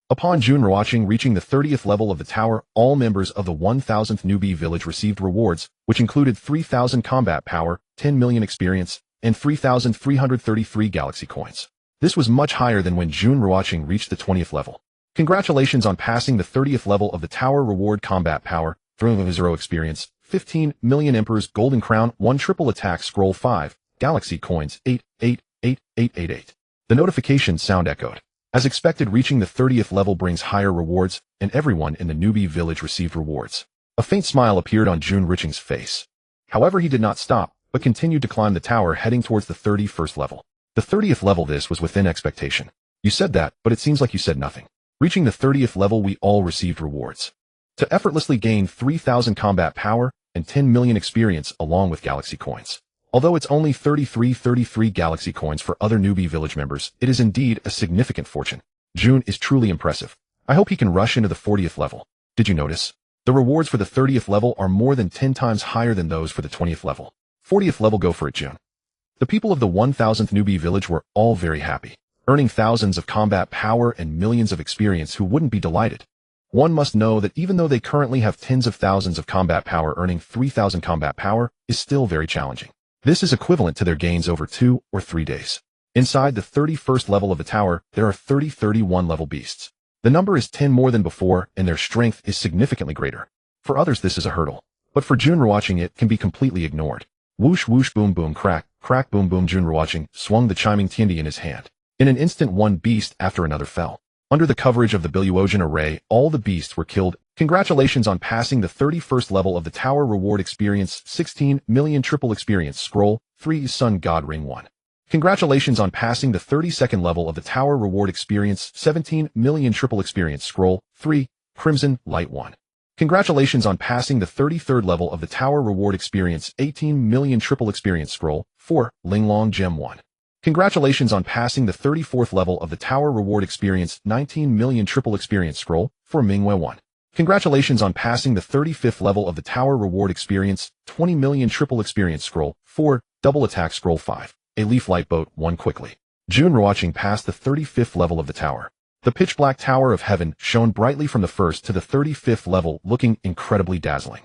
Upon Jun Ruochen reaching the 30th level of the tower, all members of the 1000th newbie village received rewards, which included 3000 combat power, 10 million experience, and 3333 galaxy coins. This was much higher than when Jun Ruochen reached the 20th level. Congratulations on passing the 30th level of the tower. Reward combat power, 0 experience, 15 million Emperor's Golden Crown, 1 triple attack scroll 5, galaxy coins 888888. The notification sound echoed. As expected, reaching the 30th level brings higher rewards, and everyone in the newbie village received rewards. A faint smile appeared on Jun Ruochen's face. However, he did not stop, but continued to climb the tower, heading towards the 31st level. The 30th level, this was within expectation. You said that, but it seems like you said nothing. Reaching the 30th level, we all received rewards. To effortlessly gain 3000 combat power and 10 million experience along with galaxy coins. Although it's only 33 galaxy coins for other newbie village members, it is indeed a significant fortune. Jun is truly impressive. I hope he can rush into the 40th level. Did you notice? The rewards for the 30th level are more than 10 times higher than those for the 20th level. 40th level, go for it, Jun. The people of the 1000th newbie village were all very happy, earning thousands of combat power and millions of experience. Who wouldn't be delighted? One must know that even though they currently have tens of thousands of combat power, earning 3000 combat power is still very challenging. This is equivalent to their gains over 2 or 3 days. Inside the 31st level of the tower, there are 31 level beasts. The number is 10 more than before, and their strength is significantly greater. For others this is a hurdle, but for Jun Ruochen it can be completely ignored. Whoosh whoosh boom boom crack, crack boom boom. Jun Ruochen swung the chiming tiandi in his hand. In an instant, one beast after another fell. Under the coverage of the Billuogen array, all the beasts were killed. Congratulations on passing the 31st level of the tower. Reward experience 16 million. Triple experience scroll 3 Sun God Ring 1. Congratulations on passing the 32nd level of the tower. Reward experience 17 million. Triple experience scroll 3 Crimson Light 1. Congratulations on passing the 33rd level of the tower. Reward experience 18 million. Triple experience scroll 4 Linglong Gem 1. Congratulations on passing the 34th level of the tower. Reward experience 19 million. Triple experience scroll for Mingwei 1. Congratulations on passing the 35th level of the tower. Reward experience 20 million. Triple experience scroll 4 Double attack scroll 5 A Leaf Light Boat 1. Quickly, Jun Ruochen passed the 35th level of the tower. The pitch black tower of heaven shone brightly from the 1st to the 35th level, looking incredibly dazzling.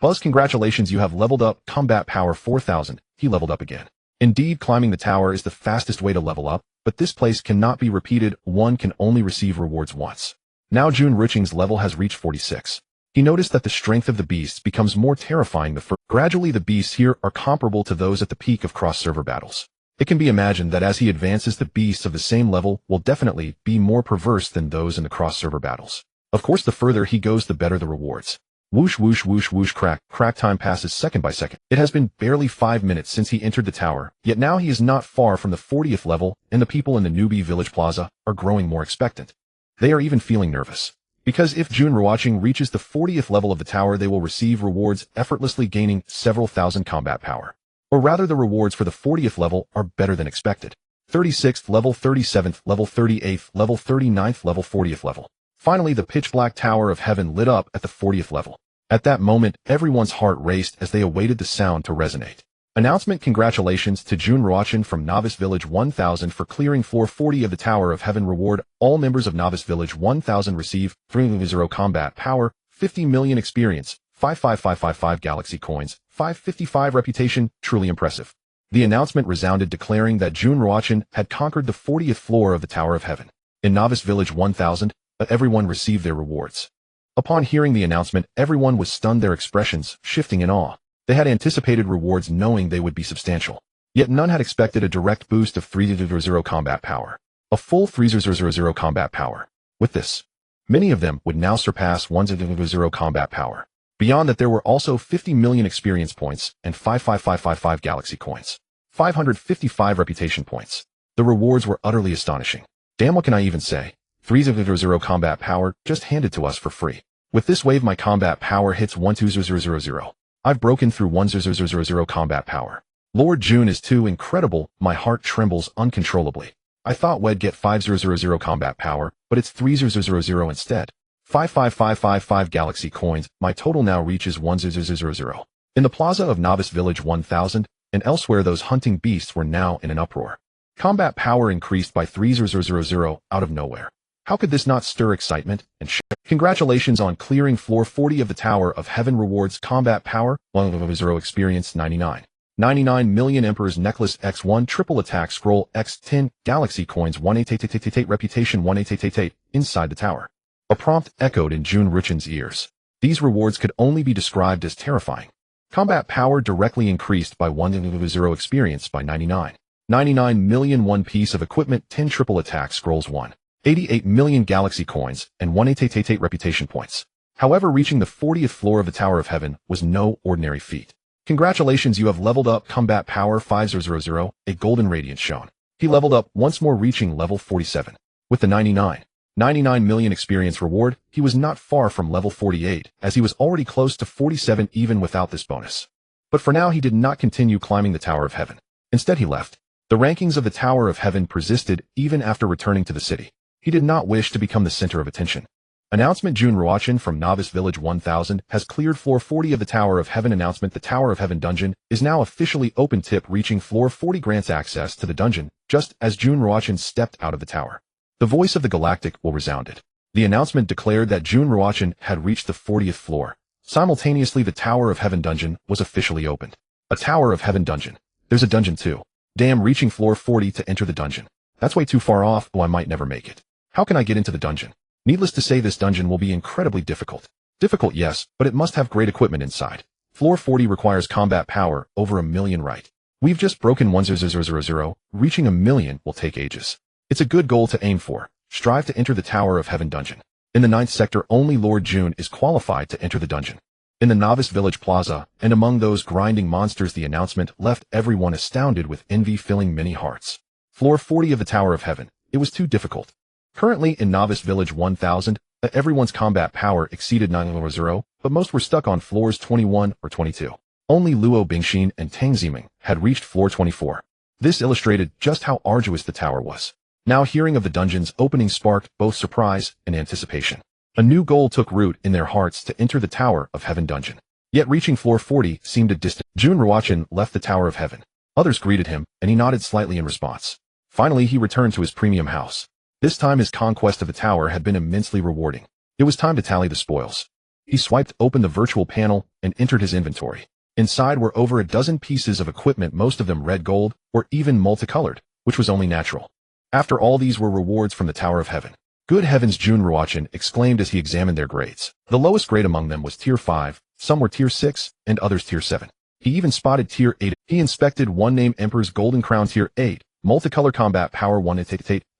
Buzz, congratulations, you have leveled up. Combat power 4000. He leveled up again. Indeed, climbing the tower is the fastest way to level up, but this place cannot be repeated. One can only receive rewards once. Now Jun Ruochen's level has reached 46. He noticed that the strength of the beasts becomes more terrifying. Gradually, the beasts here are comparable to those at the peak of cross-server battles. It can be imagined that as he advances, the beasts of the same level will definitely be more perverse than those in the cross-server battles. Of course, the further he goes, the better the rewards. Whoosh whoosh whoosh whoosh crack. Time passes second by second. It has been barely 5 minutes since he entered the tower, yet now he is not far from the 40th level, and the people in the newbie village plaza are growing more expectant. They are even feeling nervous. Because if Jun Ruochen reaches the 40th level of the tower, they will receive rewards, effortlessly gaining several thousand combat power. Or rather, the rewards for the 40th level are better than expected. 36th level, 37th level, 38th level, 39th level, 40th level. Finally, the pitch black tower of heaven lit up at the 40th level. At that moment, everyone's heart raced as they awaited the sound to resonate. Announcement: congratulations to Jun Ruochen from Novice Village 1000 for clearing floor 40 of the Tower of Heaven. Reward: all members of Novice Village 1000 receive 300 combat power, 50 million experience, 55555 galaxy coins, 555 reputation. Truly impressive. The announcement resounded, declaring that Jun Ruochen had conquered the 40th floor of the Tower of Heaven. In Novice Village 1000, everyone received their rewards. Upon hearing the announcement, everyone was stunned, their expressions shifting in awe. They had anticipated rewards knowing they would be substantial. Yet none had expected a direct boost of 300 combat power. A full 300 combat power. With this, many of them would now surpass 100 combat power. Beyond that, there were also 50 million experience points and 55555 galaxy coins. 555 reputation points. The rewards were utterly astonishing. Damn, what can I even say? 300 combat power just handed to us for free. With this wave, my combat power hits 12000. I've broken through 1000 combat power. Lord Jun is too incredible, my heart trembles uncontrollably. I thought we'd get 5000 combat power, but it's 3000 instead. 55555 galaxy coins, my total now reaches 1000. In the plaza of Novice Village 1000, and elsewhere, those hunting beasts were now in an uproar. Combat power increased by 3000 out of nowhere. How could this not stir excitement and Congratulations on clearing floor 40 of the Tower of Heaven. Rewards: combat power, 100 experience, 99 million Emperor's Necklace X1, triple attack scroll X10, galaxy coins 18888, reputation 18888, inside the tower. A prompt echoed in Jun Ruochen's ears. These rewards could only be described as terrifying. Combat power directly increased by 100 experience by 99 million, one piece of equipment, 10 triple attack scrolls, 188 million galaxy coins, and 18888 reputation points. However, reaching the 40th floor of the Tower of Heaven was no ordinary feat. Congratulations, you have leveled up. Combat power 500, a golden radiance shone. He leveled up once more, reaching level 47. With the 99 million experience reward, he was not far from level 48, as he was already close to 47 even without this bonus. But for now, he did not continue climbing the Tower of Heaven. Instead, he left. The rankings of the Tower of Heaven persisted even after returning to the city. He did not wish to become the center of attention. Announcement: Jun Ruochen from Novice Village 1000 has cleared floor 40 of the Tower of Heaven. Announcement: the Tower of Heaven dungeon is now officially open. Tip: reaching floor 40 grants access to the dungeon just as Jun Ruochen stepped out of the tower. The voice of the Galactic will resounded. The announcement declared that Jun Ruochen had reached the 40th floor. Simultaneously, the Tower of Heaven dungeon was officially opened. A Tower of Heaven dungeon. There's a dungeon too. Damn, reaching floor 40 to enter the dungeon. That's way too far off, or I might never make it. How can I get into the dungeon? Needless to say, this dungeon will be incredibly difficult. Difficult, yes, but it must have great equipment inside. Floor 40 requires combat power over 1 million, right? We've just broken 10000. Reaching 1,000,000 will take ages. It's a good goal to aim for. Strive to enter the Tower of Heaven dungeon. In the 9th sector, only Lord Jun is qualified to enter the dungeon. In the Novice Village Plaza, and among those grinding monsters, the announcement left everyone astounded with envy filling many hearts. Floor 40 of the Tower of Heaven. It was too difficult. Currently in Novice Village 1000, everyone's combat power exceeded 900, but most were stuck on floors 21 or 22. Only Luo Bingxin and Tang Ziming had reached floor 24. This illustrated just how arduous the tower was. Now hearing of the dungeon's opening sparked both surprise and anticipation. A new goal took root in their hearts to enter the Tower of Heaven dungeon. Yet reaching floor 40 seemed a distant. Jun Ruochen left the Tower of Heaven. Others greeted him, and he nodded slightly in response. Finally, he returned to his premium house. This time his conquest of the tower had been immensely rewarding. It was time to tally the spoils. He swiped open the virtual panel and entered his inventory. Inside were over a dozen pieces of equipment, most of them red gold, or even multicolored, which was only natural. After all, these were rewards from the Tower of Heaven. Good heavens, Jun Ruochen exclaimed as he examined their grades. The lowest grade among them was Tier 5, some were Tier 6, and others Tier 7. He even spotted Tier 8. He inspected one named Emperor's Golden Crown Tier 8, Multicolor Combat Power 1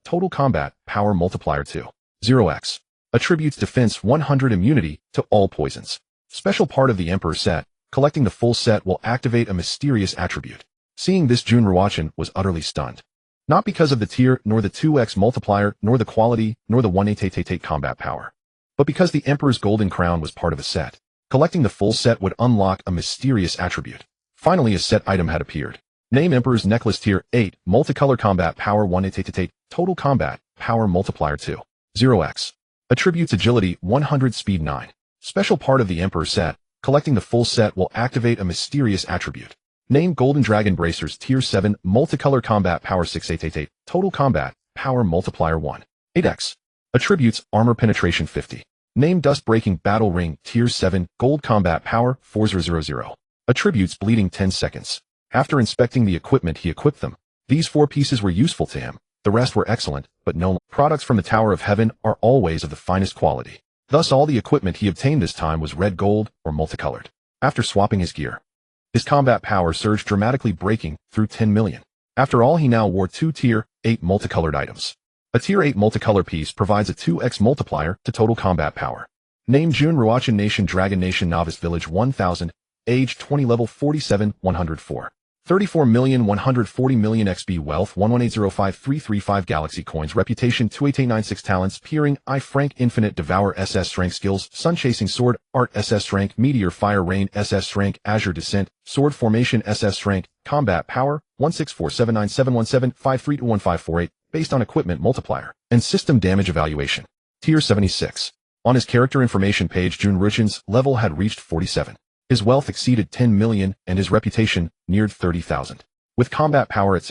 Total Combat Power Multiplier 2. 0x. Attributes Defense 100 Immunity to all poisons. Special part of the Emperor set. Collecting the full set will activate a mysterious attribute. Seeing this, Jun Ruochen was utterly stunned. Not because of the tier, nor the 2x multiplier, nor the quality, nor the 1 combat power, but because the Emperor's Golden Crown was part of a set. Collecting the full set would unlock a mysterious attribute. Finally, a set item had appeared. Name Emperor's Necklace Tier 8, Multicolor Combat Power 1 Total Combat Power Multiplier 2. 0x. Attributes Agility 100 Speed 9. Special part of the Emperor set. Collecting the full set will activate a mysterious attribute. Name Golden Dragon Bracers Tier 7, Multicolor Combat Power 6 Total Combat Power Multiplier 1. 8x. Attributes Armor Penetration 50. Name Dust Breaking Battle Ring Tier 7, Gold Combat Power 4000. Attributes Bleeding 10 seconds. After inspecting the equipment, he equipped them. These 4 pieces were useful to him. The rest were excellent, but no products from the Tower of Heaven are always of the finest quality. Thus all the equipment he obtained this time was red gold or multicolored. After swapping his gear, his combat power surged dramatically, breaking through 10 million. After all, he now wore 2 Tier 8 multicolored items. A Tier 8 multicolor piece provides a 2x multiplier to total combat power. Name Jun Ruochen, Nation Dragon Nation, Novice Village 1000, age 20, level 47, 104. 34,140,000 XP, wealth 11805,335 galaxy coins, reputation 2896, talents peering, eye frank, infinite, devour SS strength, skills sun chasing, sword art SS strength, meteor fire rain SS strength, azure descent, sword formation SS strength, combat power 164797175321548 based on equipment multiplier and system damage evaluation. Tier 76. On his character information page, Jun Ruochen's level had reached 47. His wealth exceeded 10 million and his reputation neared 30,000. With combat power at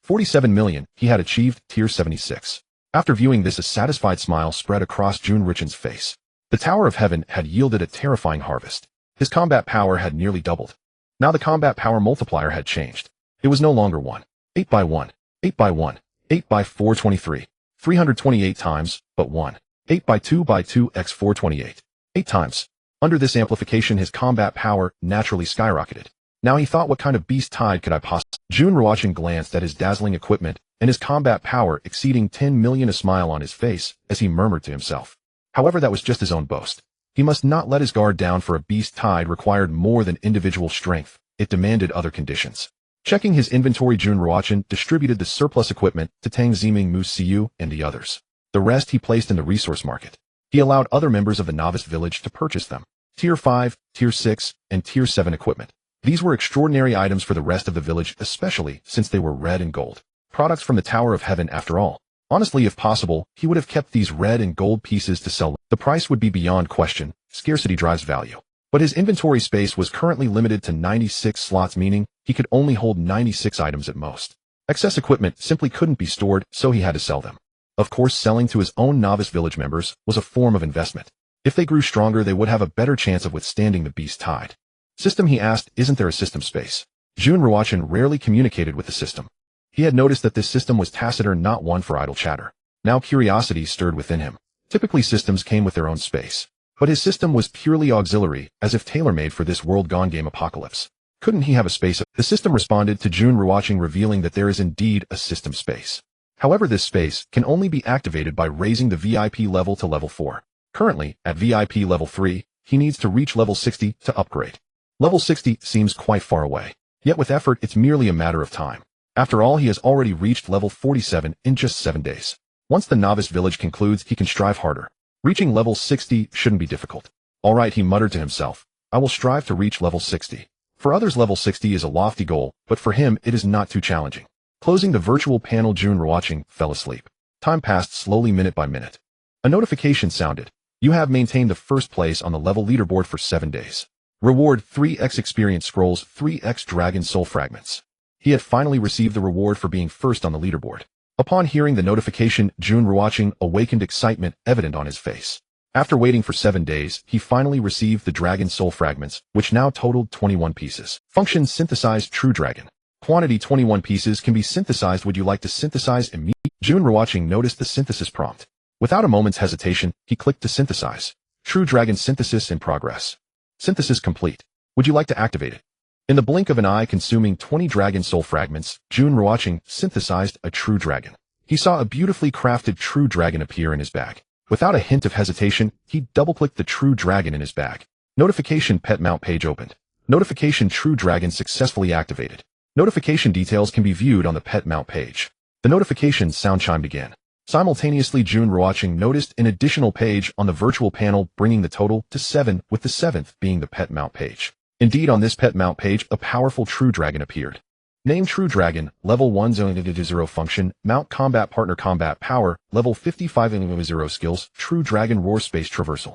47 million, he had achieved Tier 76. After viewing this, a satisfied smile spread across Jun Ruochen's face. The Tower of Heaven had yielded a terrifying harvest. His combat power had nearly doubled. Now the combat power multiplier had changed. It was no longer 1, 8 by 1, 8 by 1, 8 by 423, 328 times, but 1, 8 by 2 by 2 x 428, 8 times. Under this amplification, his combat power naturally skyrocketed. Now he thought, what kind of beast tide could I possibly? Jun Ruochen glanced at his dazzling equipment and his combat power exceeding 10 million, a smile on his face as he murmured to himself. However, that was just his own boast. He must not let his guard down, for a beast tide required more than individual strength. It demanded other conditions. Checking his inventory, Jun Ruochen distributed the surplus equipment to Tang Ziming, Mu Siyu, and the others. The rest he placed in the resource market. He allowed other members of the Novice Village to purchase them. Tier 5, Tier 6, and Tier 7 equipment. These were extraordinary items for the rest of the village, especially since they were red and gold. Products from the Tower of Heaven, after all. Honestly, if possible, he would have kept these red and gold pieces to sell. The price would be beyond question. Scarcity drives value. But his inventory space was currently limited to 96 slots, meaning he could only hold 96 items at most. Excess equipment simply couldn't be stored, so he had to sell them. Of course, selling to his own Novice Village members was a form of investment. If they grew stronger, they would have a better chance of withstanding the beast tide. System, he asked, isn't there a system space? Jun Ruochen rarely communicated with the system. He had noticed that this system was taciturn, not one for idle chatter. Now curiosity stirred within him. Typically systems came with their own space. But his system was purely auxiliary, as if tailor-made for this world-gone game apocalypse. Couldn't he have a space? The system responded to Jun Ruochen, revealing that there is indeed a system space. However, this space can only be activated by raising the VIP level to level 4. Currently, at VIP level 3, he needs to reach level 60 to upgrade. Level 60 seems quite far away. Yet with effort, it's merely a matter of time. After all, he has already reached level 47 in just 7 days. Once the novice village concludes, he can strive harder. Reaching level 60 shouldn't be difficult. Alright, he muttered to himself. I will strive to reach level 60. For others, level 60 is a lofty goal, but for him, it is not too challenging. Closing the virtual panel, Jun Ruochen fell asleep. Time passed slowly, minute by minute. A notification sounded. You have maintained the first place on the level leaderboard for 7 days. Reward 3x experience scrolls, 3x dragon soul fragments. He had finally received the reward for being first on the leaderboard. Upon hearing the notification, Jun Ruochen awakened, excitement evident on his face. After waiting for 7 days, he finally received the dragon soul fragments, which now totaled 21 pieces. Function: synthesize true dragon. Quantity: 21 pieces can be synthesized. Would you like to synthesize immediately? Jun Ruochen noticed the synthesis prompt. Without a moment's hesitation, he clicked to synthesize. True dragon synthesis in progress. Synthesis complete. Would you like to activate it? In the blink of an eye, consuming 20 dragon soul fragments, Jun Ruochen synthesized a true dragon. He saw a beautifully crafted true dragon appear in his bag. Without a hint of hesitation, he double-clicked the true dragon in his bag. Notification: pet mount page opened. Notification: true dragon successfully activated. Notification details can be viewed on the pet mount page. The notification sound chimed again. Simultaneously, Jun Ruochen noticed an additional page on the virtual panel, bringing the total to 7, with the 7th being the pet mount page. Indeed, on this pet mount page, a powerful true dragon appeared. Name: True Dragon, level 1 0 function, mount combat partner combat power, level 55 0 skills, True Dragon roar space traversal.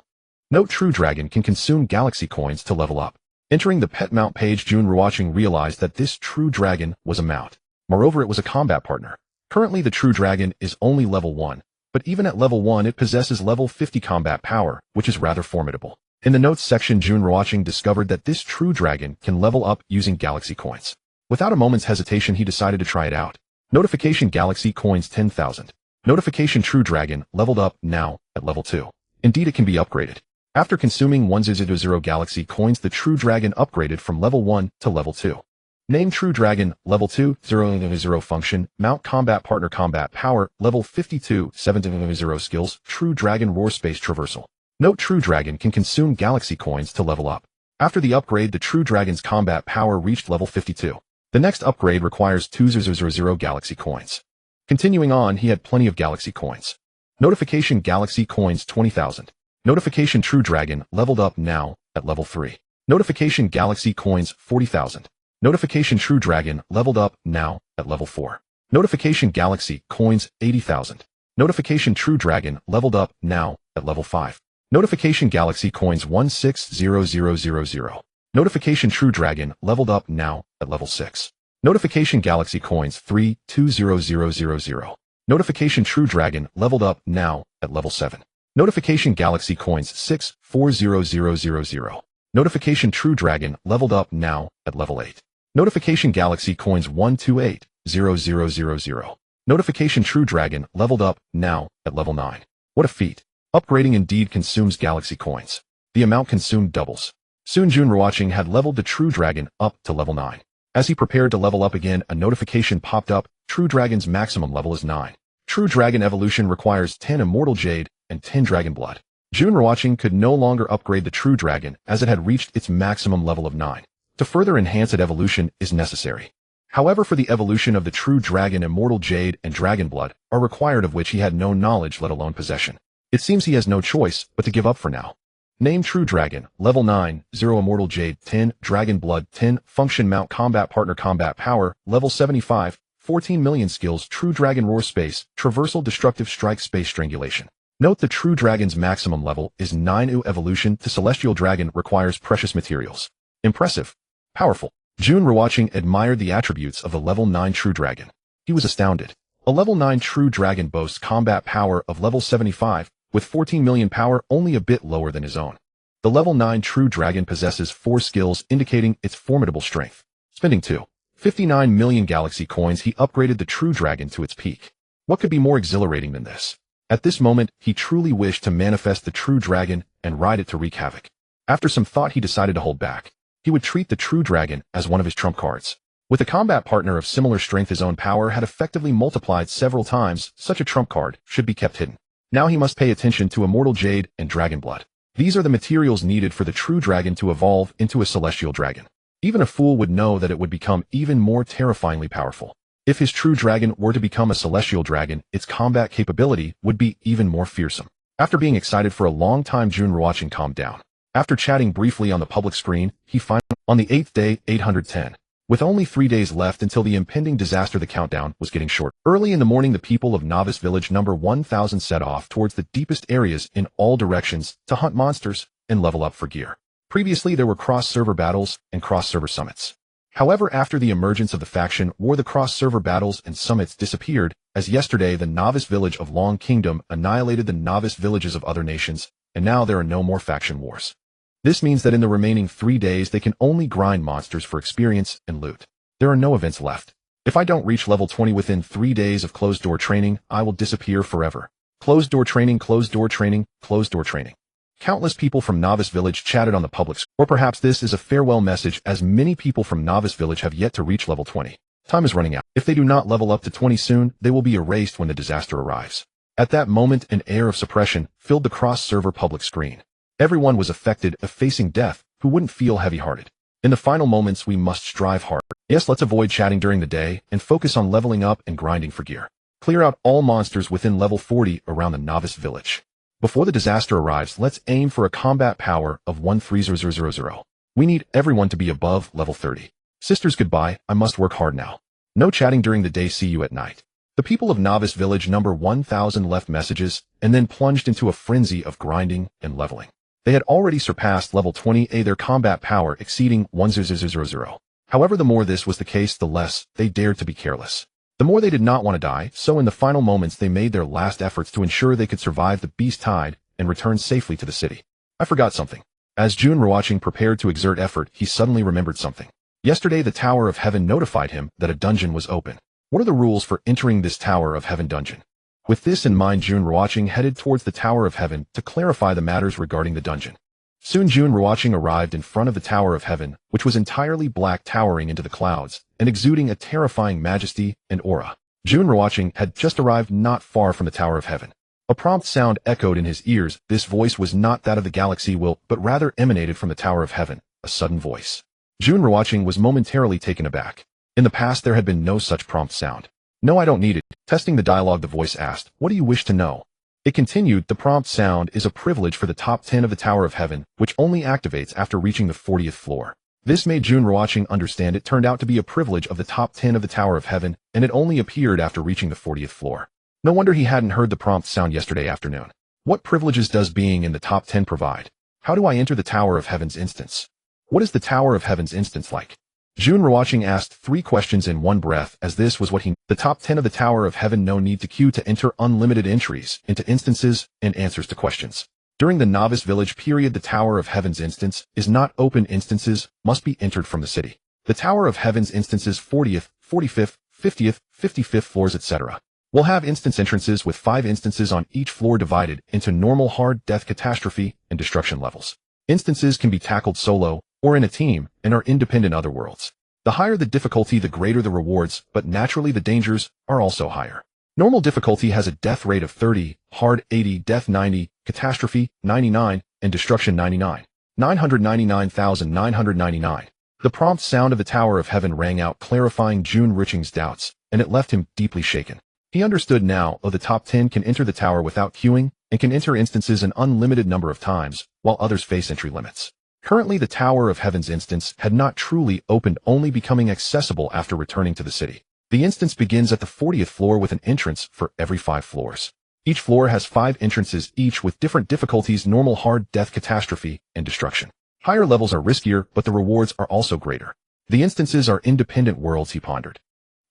Note: True Dragon can consume galaxy coins to level up. Entering the pet mount page, Jun Ruochen realized that this true dragon was a mount. Moreover, it was a combat partner. Currently, the true dragon is only level 1, but even at level 1, it possesses level 50 combat power, which is rather formidable. In the notes section, Jun Ruochen discovered that this true dragon can level up using galaxy coins. Without a moment's hesitation, he decided to try it out. Notification: galaxy coins 10,000. Notification: true dragon leveled up now at level 2. Indeed, it can be upgraded. After consuming 100 galaxy coins, the true dragon upgraded from level 1 to level 2. Name: True Dragon, level 2 0 function, mount combat partner combat power, level 52 7 skills, True Dragon roar space traversal. Note: True Dragon can consume galaxy coins to level up. After the upgrade, the true dragon's combat power reached level 52. The next upgrade requires 200 galaxy coins. Continuing on, he had plenty of galaxy coins. Notification: galaxy coins 20,000. Notification: True Dragon leveled up now at level 3. Notification: galaxy coins 40,000. Notification: True Dragon leveled up now at level 4. Notification: galaxy coins 80,000. Notification: True Dragon leveled up now at level 5. Notification: galaxy coins 160000. Notification: True Dragon leveled up now at level 6. Notification: galaxy coins 320000. Notification: True Dragon leveled up now at level 7. Notification: galaxy coins 640000. Notification: True Dragon leveled up now at level 8. Notification: galaxy coins 1280000. Notification: True Dragon leveled up now at level 9. What a feat. Upgrading indeed consumes galaxy coins. The amount consumed doubles. Soon Jun Ruochen had leveled the True Dragon up to level 9. As he prepared to level up again, a notification popped up. True Dragon's maximum level is 9. True Dragon evolution requires 10 immortal jade and 10 dragon blood. Jun Ruochen could no longer upgrade the True Dragon as it had reached its maximum level of 9. To further enhance its evolution is necessary. However, for the evolution of the True Dragon, immortal jade and dragon blood are required, of which he had no knowledge, let alone possession. It seems he has no choice but to give up for now. Name: True Dragon, level 9, 0 immortal jade, 10, dragon blood, 10, function: mount combat partner combat power, level 75, 14 million skills, True Dragon roar space, traversal, destructive strike, space strangulation. Note: the True Dragon's maximum level is 9. Evolution to Celestial Dragon requires precious materials. Impressive. Powerful. Jun Ruochen admired the attributes of the level 9 True Dragon. He was astounded. A level 9 True Dragon boasts combat power of level 75, with 14 million power, only a bit lower than his own. The level 9 True Dragon possesses 4 skills indicating its formidable strength. Spending 259 million galaxy coins, he upgraded the True Dragon to its peak. What could be more exhilarating than this? At this moment, he truly wished to manifest the True Dragon and ride it to wreak havoc. After some thought, he decided to hold back. He would treat the true dragon as one of his trump cards. With a combat partner of similar strength, his own power had effectively multiplied several times. Such a trump card should be kept hidden. Now he must pay attention to immortal jade and dragon blood. These are the materials needed for the true dragon to evolve into a celestial dragon. Even a fool would know that it would become even more terrifyingly powerful. If his true dragon were to become a celestial dragon, its combat capability would be even more fearsome. After being excited for a long time, Jun Ruochen calmed down. After chatting briefly on the public screen, he finally, on the 8th day, 810. With only 3 days left until the impending disaster, the countdown was getting short. Early in the morning, the people of Novice Village number 1000 set off towards the deepest areas in all directions to hunt monsters and level up for gear. Previously, there were cross-server battles and cross-server summits. However, after the emergence of the faction war, the cross-server battles and summits disappeared, as yesterday the Novice Village of Long Kingdom annihilated the Novice Villages of other nations, and now there are no more faction wars. This means that in the remaining 3 days they can only grind monsters for experience and loot. There are no events left. If I don't reach level 20 within 3 days of closed-door training, I will disappear forever. Closed-door training, closed-door training, closed-door training. Countless people from Novice Village chatted on the public, or perhaps this is a farewell message, as many people from Novice Village have yet to reach level 20. Time is running out. If they do not level up to 20 soon, they will be erased when the disaster arrives. At that moment, an air of suppression filled the cross-server public screen. Everyone was affected of facing death who wouldn't feel heavy-hearted. In the final moments, we must strive hard. Yes, let's avoid chatting during the day and focus on leveling up and grinding for gear. Clear out all monsters within level 40 around the Novice Village. Before the disaster arrives, let's aim for a combat power of 13000. We need everyone to be above level 30. Sisters, goodbye, I must work hard now. No chatting during the day, see you at night. The people of Novice Village number 1000 left messages and then plunged into a frenzy of grinding and leveling. They had already surpassed level 20A, their combat power exceeding 1000. However, the more this was the case, the less they dared to be careless. The more they did not want to die, so in the final moments they made their last efforts to ensure they could survive the beast tide and return safely to the city. I forgot something. As Jun Ruochen prepared to exert effort, he suddenly remembered something. Yesterday the Tower of Heaven notified him that a dungeon was open. What are the rules for entering this Tower of Heaven dungeon? With this in mind, Jun Ruochen headed towards the Tower of Heaven to clarify the matters regarding the dungeon. Soon Jun Ruochen arrived in front of the Tower of Heaven, which was entirely black, towering into the clouds and exuding a terrifying majesty and aura. Jun Ruochen had just arrived not far from the Tower of Heaven. A prompt sound echoed in his ears. This voice was not that of the galaxy will, but rather emanated from the Tower of Heaven, a sudden voice. Jun Ruochen was momentarily taken aback. In the past there had been no such prompt sound. No, I don't need it. Testing the dialogue, the voice asked, what do you wish to know? It continued, the prompt sound is a privilege for the top 10 of the Tower of Heaven, which only activates after reaching the 40th floor. This made Jun Ruochen understand it turned out to be a privilege of the top 10 of the Tower of Heaven, and it only appeared after reaching the 40th floor. No wonder he hadn't heard the prompt sound yesterday afternoon. What privileges does being in the top 10 provide? How do I enter the Tower of Heaven's instance? What is the Tower of Heaven's instance like? Jun Ruochen asked 3 questions in one breath, as this was what he knew. The top 10 of the Tower of Heaven, no need to queue to enter unlimited entries into instances and answers to questions. During the Novice Village period, the Tower of Heaven's instance is not open. Instances must be entered from the city. The Tower of Heaven's instances 40th, 45th, 50th, 55th floors, etc. will have instance entrances with 5 instances on each floor divided into normal, hard, death, catastrophe, and destruction levels. Instances can be tackled solo or in a team and are independent other worlds. The higher the difficulty, the greater the rewards, but naturally the dangers are also higher. Normal difficulty has a death rate of 30, hard 80, death 90, catastrophe 99, and destruction 99. 999,999. The prompt sound of the Tower of Heaven rang out, clarifying Jun Ruochen's doubts, and it left him deeply shaken. He understood now, the top 10 can enter the tower without queuing and can enter instances an unlimited number of times, while others face entry limits. Currently, the Tower of Heaven's instance had not truly opened, only becoming accessible after returning to the city. The instance begins at the 40th floor with an entrance for every 5 floors. Each floor has 5 entrances, each with different difficulties: normal, hard, death, catastrophe, and destruction. Higher levels are riskier, but the rewards are also greater. The instances are independent worlds, he pondered.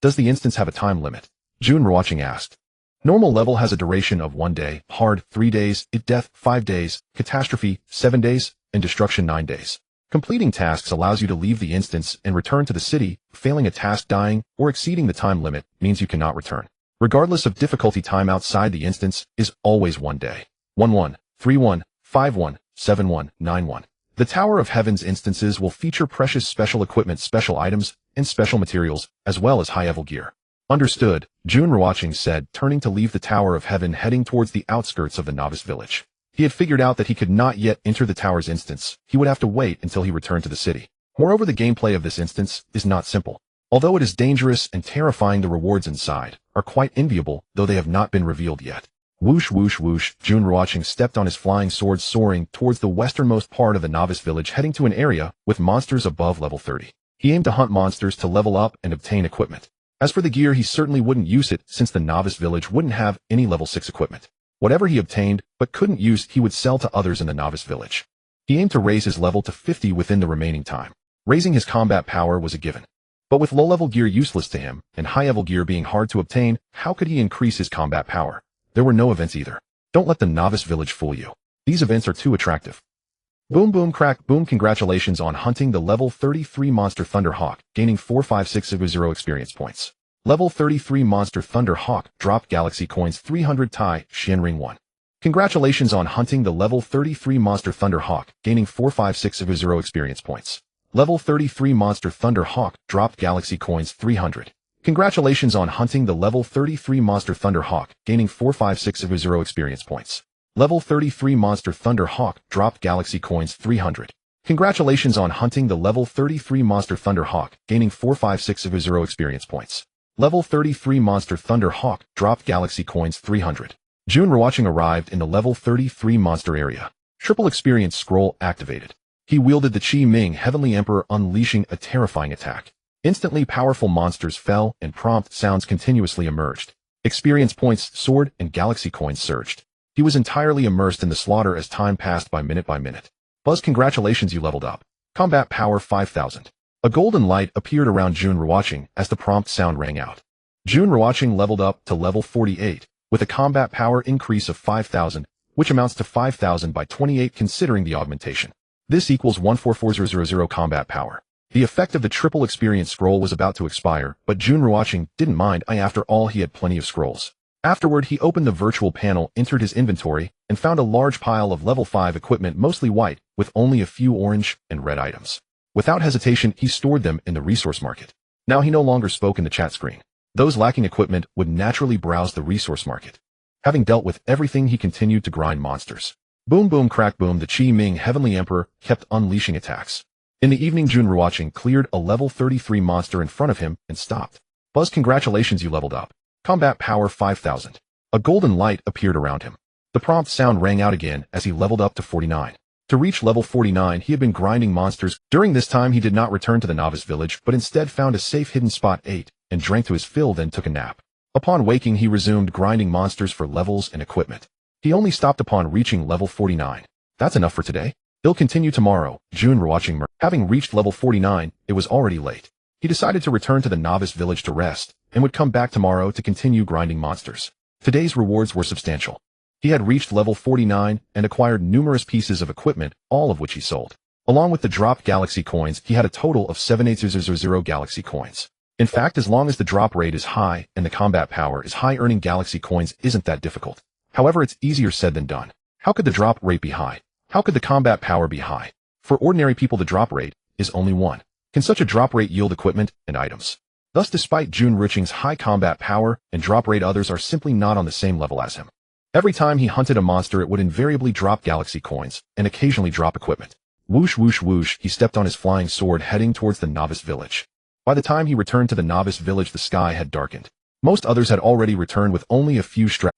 Does the instance have a time limit? Jun Ruochen asked. Normal level has a duration of 1 day, hard 3 days, death 5 days, catastrophe 7 days, and destruction 9 days. Completing tasks allows you to leave the instance and return to the city. Failing a task, dying, or exceeding the time limit means you cannot return. Regardless of difficulty, time outside the instance is always 1 day. 1-1, 3-1, 5-1, 7-1, 9-1. The Tower of Heaven's instances will feature precious special equipment, special items, and special materials, as well as high-level gear. Understood, Jun Ruochen said, turning to leave the Tower of Heaven, heading towards the outskirts of the novice village. He had figured out that he could not yet enter the tower's instance. He would have to wait until he returned to the city. Moreover, the gameplay of this instance is not simple. Although it is dangerous and terrifying, the rewards inside are quite enviable, though they have not been revealed yet. Whoosh whoosh whoosh, Jun Ruochen stepped on his flying sword, soaring towards the westernmost part of the novice village, heading to an area with monsters above level 30. He aimed to hunt monsters to level up and obtain equipment. As for the gear, he certainly wouldn't use it, since the novice village wouldn't have any level 6 equipment. Whatever he obtained but couldn't use, he would sell to others in the novice village. He aimed to raise his level to 50 within the remaining time. Raising his combat power was a given. But with low-level gear useless to him, and high-level gear being hard to obtain, how could he increase his combat power? There were no events either. Don't let the novice village fool you. These events are too attractive. Boom boom crack boom, congratulations on hunting the level 33 monster Thunderhawk, gaining 45600 experience points. Level 33 monster Thunderhawk dropped galaxy coins 300 Tai, Shenring 1. Congratulations on hunting the level 33 monster Thunderhawk, gaining 45600 experience points. Level 33 monster Thunderhawk dropped galaxy coins 300. Congratulations on hunting the level 33 monster Thunderhawk, gaining 45600 experience points. Level 33 monster Thunderhawk dropped galaxy coins 300. Congratulations on hunting the level 33 monster Thunderhawk, gaining 45600 experience points. Level 33 monster Thunderhawk dropped galaxy coins 300. Jun Ruochen arrived in the level 33 monster area. Triple experience scroll activated. He wielded the Qi Ming Heavenly Emperor, unleashing a terrifying attack. Instantly powerful monsters fell and prompt sounds continuously emerged. Experience points, sword, and galaxy coins surged. He was entirely immersed in the slaughter as time passed by minute by minute. Buzz, congratulations, you leveled up. Combat power 5000. A golden light appeared around Jun Ruochen as the prompt sound rang out. Jun Ruochen leveled up to level 48, with a combat power increase of 5000, which amounts to 5000 by 28 considering the augmentation. This equals 144000 combat power. The effect of the triple experience scroll was about to expire, but Jun Ruochen didn't mind. After all, he had plenty of scrolls. Afterward, he opened the virtual panel, entered his inventory, and found a large pile of level 5 equipment, mostly white, with only a few orange and red items. Without hesitation, he stored them in the resource market. Now he no longer spoke in the chat screen. Those lacking equipment would naturally browse the resource market. Having dealt with everything, he continued to grind monsters. Boom boom crack boom, the Qi Ming Heavenly Emperor kept unleashing attacks. In the evening, Jun Ruochen cleared a level 33 monster in front of him and stopped. Buzz, congratulations, you leveled up. Combat power 5000. A golden light appeared around him. The prompt sound rang out again as he leveled up to 49. To reach level 49, he had been grinding monsters. During this time, he did not return to the novice village, but instead found a safe hidden spot, ate, and drank to his fill, then took a nap. Upon waking, he resumed grinding monsters for levels and equipment. He only stopped upon reaching level 49. That's enough for today. He'll continue tomorrow, Jun Ruochen. Having reached level 49, it was already late. He decided to return to the novice village to rest, and would come back tomorrow to continue grinding monsters. Today's rewards were substantial. He had reached level 49 and acquired numerous pieces of equipment, all of which he sold. Along with the dropped galaxy coins, he had a total of 7800 galaxy coins. In fact, as long as the drop rate is high and the combat power is high, earning galaxy coins isn't that difficult. However, it's easier said than done. How could the drop rate be high? How could the combat power be high? For ordinary people, the drop rate is only 1. Can such a drop rate yield equipment and items? Thus, despite Jun Ruochen's high combat power and drop rate, others are simply not on the same level as him. Every time he hunted a monster, it would invariably drop galaxy coins and occasionally drop equipment. Whoosh whoosh whoosh, he stepped on his flying sword, heading towards the novice village. By the time he returned to the novice village, the sky had darkened. Most others had already returned with only a few stragglers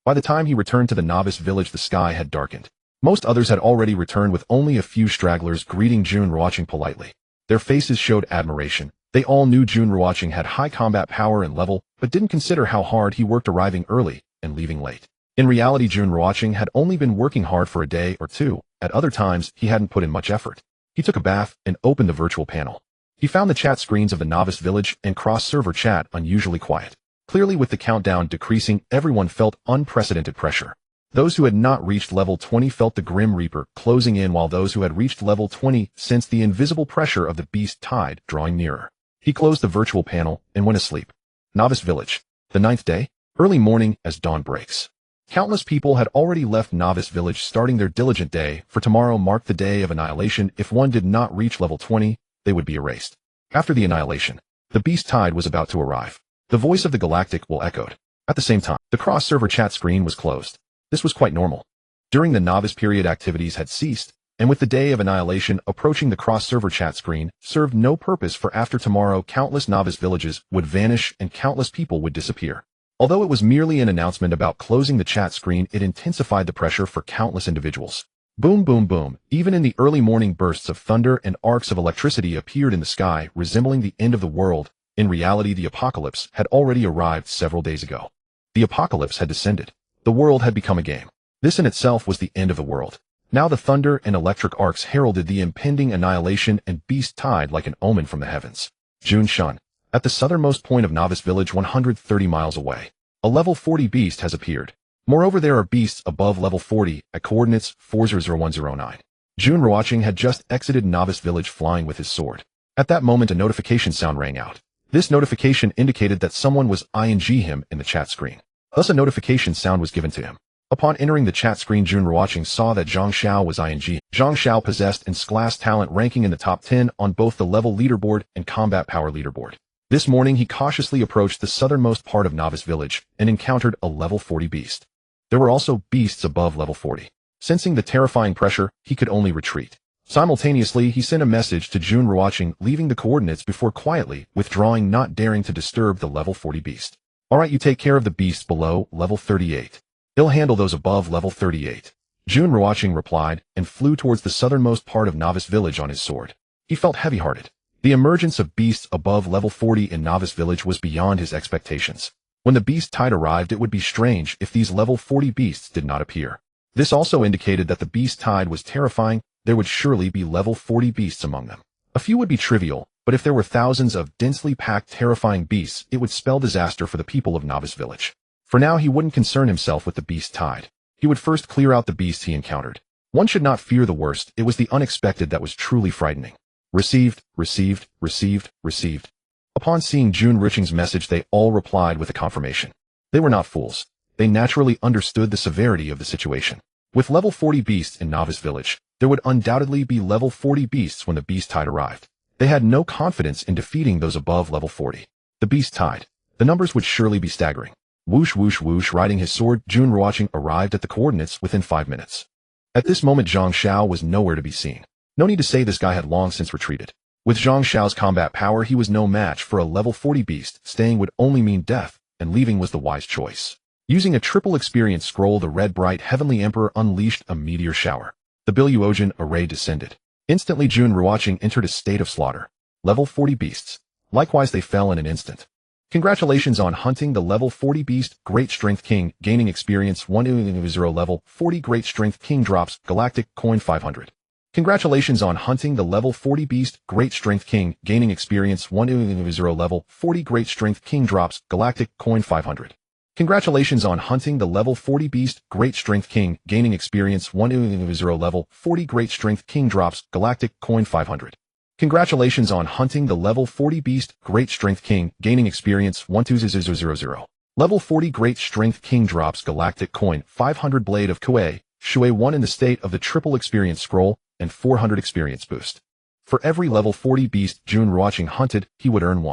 greeting Jun Ruochen politely. Their faces showed admiration. They all knew Jun Ruochen had high combat power and level, but didn't consider how hard he worked, arriving early and leaving late. In reality, Jun Ruochen had only been working hard for a day or two. At other times, he hadn't put in much effort. He took a bath and opened the virtual panel. He found the chat screens of the novice village and cross-server chat unusually quiet. Clearly, with the countdown decreasing, everyone felt unprecedented pressure. Those who had not reached level 20 felt the Grim Reaper closing in, while those who had reached level 20 sensed the invisible pressure of the beast tide drawing nearer. He closed the virtual panel and went asleep. Novice village. The 9th day. Early morning as dawn breaks. Countless people had already left Novice Village, starting their diligent day, for tomorrow marked the day of annihilation. If one did not reach level 20, they would be erased. After the annihilation, the beast tide was about to arrive. The voice of the galactic will echoed. At the same time, the cross-server chat screen was closed. This was quite normal. During the novice period, activities had ceased, and with the day of annihilation approaching, the cross-server chat screen served no purpose, for after tomorrow countless novice villages would vanish and countless people would disappear. Although it was merely an announcement about closing the chat screen, it intensified the pressure for countless individuals. Boom, boom, boom. Even in the early morning, bursts of thunder and arcs of electricity appeared in the sky, resembling the end of the world. In reality, the apocalypse had already arrived several days ago. The apocalypse had descended. The world had become a game. This in itself was the end of the world. Now the thunder and electric arcs heralded the impending annihilation and beast tide like an omen from the heavens. Jun Ruochen. At the southernmost point of Novice Village, 130 miles away, a level 40 beast has appeared. Moreover, there are beasts above level 40 at coordinates 40109. Jun Ruochen had just exited Novice Village flying with his sword. At that moment, a notification sound rang out. This notification indicated that someone was ing him in the chat screen. Thus, a notification sound was given to him. Upon entering the chat screen, Jun Ruochen saw that Zhang Xiao was ing. Zhang Xiao possessed an class talent ranking in the top 10 on both the level leaderboard and combat power leaderboard. This morning, he cautiously approached the southernmost part of Novice Village and encountered a level 40 beast. There were also beasts above level 40. Sensing the terrifying pressure, he could only retreat. Simultaneously, he sent a message to Jun Ruochen, leaving the coordinates before quietly withdrawing, not daring to disturb the level 40 beast. Alright, you take care of the beasts below level 38. He'll handle those above level 38. Jun Ruochen replied and flew towards the southernmost part of Novice Village on his sword. He felt heavy-hearted. The emergence of beasts above level 40 in Novice Village was beyond his expectations. When the beast tide arrived, it would be strange if these level 40 beasts did not appear. This also indicated that the beast tide was terrifying. There would surely be level 40 beasts among them. A few would be trivial, but if there were thousands of densely packed terrifying beasts, it would spell disaster for the people of Novice Village. For now, he wouldn't concern himself with the beast tide. He would first clear out the beasts he encountered. One should not fear the worst. It was the unexpected that was truly frightening. Received, received, received, received. Upon seeing Jun Ruochen's message, they all replied with a confirmation. They were not fools. They naturally understood the severity of the situation. With level 40 beasts in Novice Village, there would undoubtedly be level 40 beasts when the beast tide arrived. They had no confidence in defeating those above level 40. The beast tide. The numbers would surely be staggering. Whoosh, whoosh, whoosh. Riding his sword, Jun Ruochen arrived at the coordinates within 5 minutes. At this moment, Zhang Xiao was nowhere to be seen. No need to say this guy had long since retreated. With Zhang Xiao's combat power, he was no match for a level 40 beast. Staying would only mean death, and leaving was the wise choice. Using a triple experience scroll, the red bright heavenly emperor unleashed a meteor shower. The Billion array descended. Instantly, Jun Ruochen entered a state of slaughter. Level 40 beasts. Likewise, they fell in an instant. Congratulations on hunting the level 40 beast. Great Strength King, gaining experience 100. Level 40 Great Strength King drops galactic coin 500. Congratulations on hunting the level 40 beast. Great Strength King, gaining experience 100. Level 40 Great Strength King drops galactic coin 500. Congratulations on hunting the level 40 beast. Great Strength King, gaining experience 100. Level 40 Great Strength King drops galactic coin 500. Congratulations on hunting the level 40 beast. Great Strength King, gaining experience 12000. Level 40 Great Strength King drops galactic coin 500. Blade of Kuei, Shui 1 in the state of the triple experience scroll, and 400 experience boost. For every level 40 beast Jun Ruochen hunted, he would earn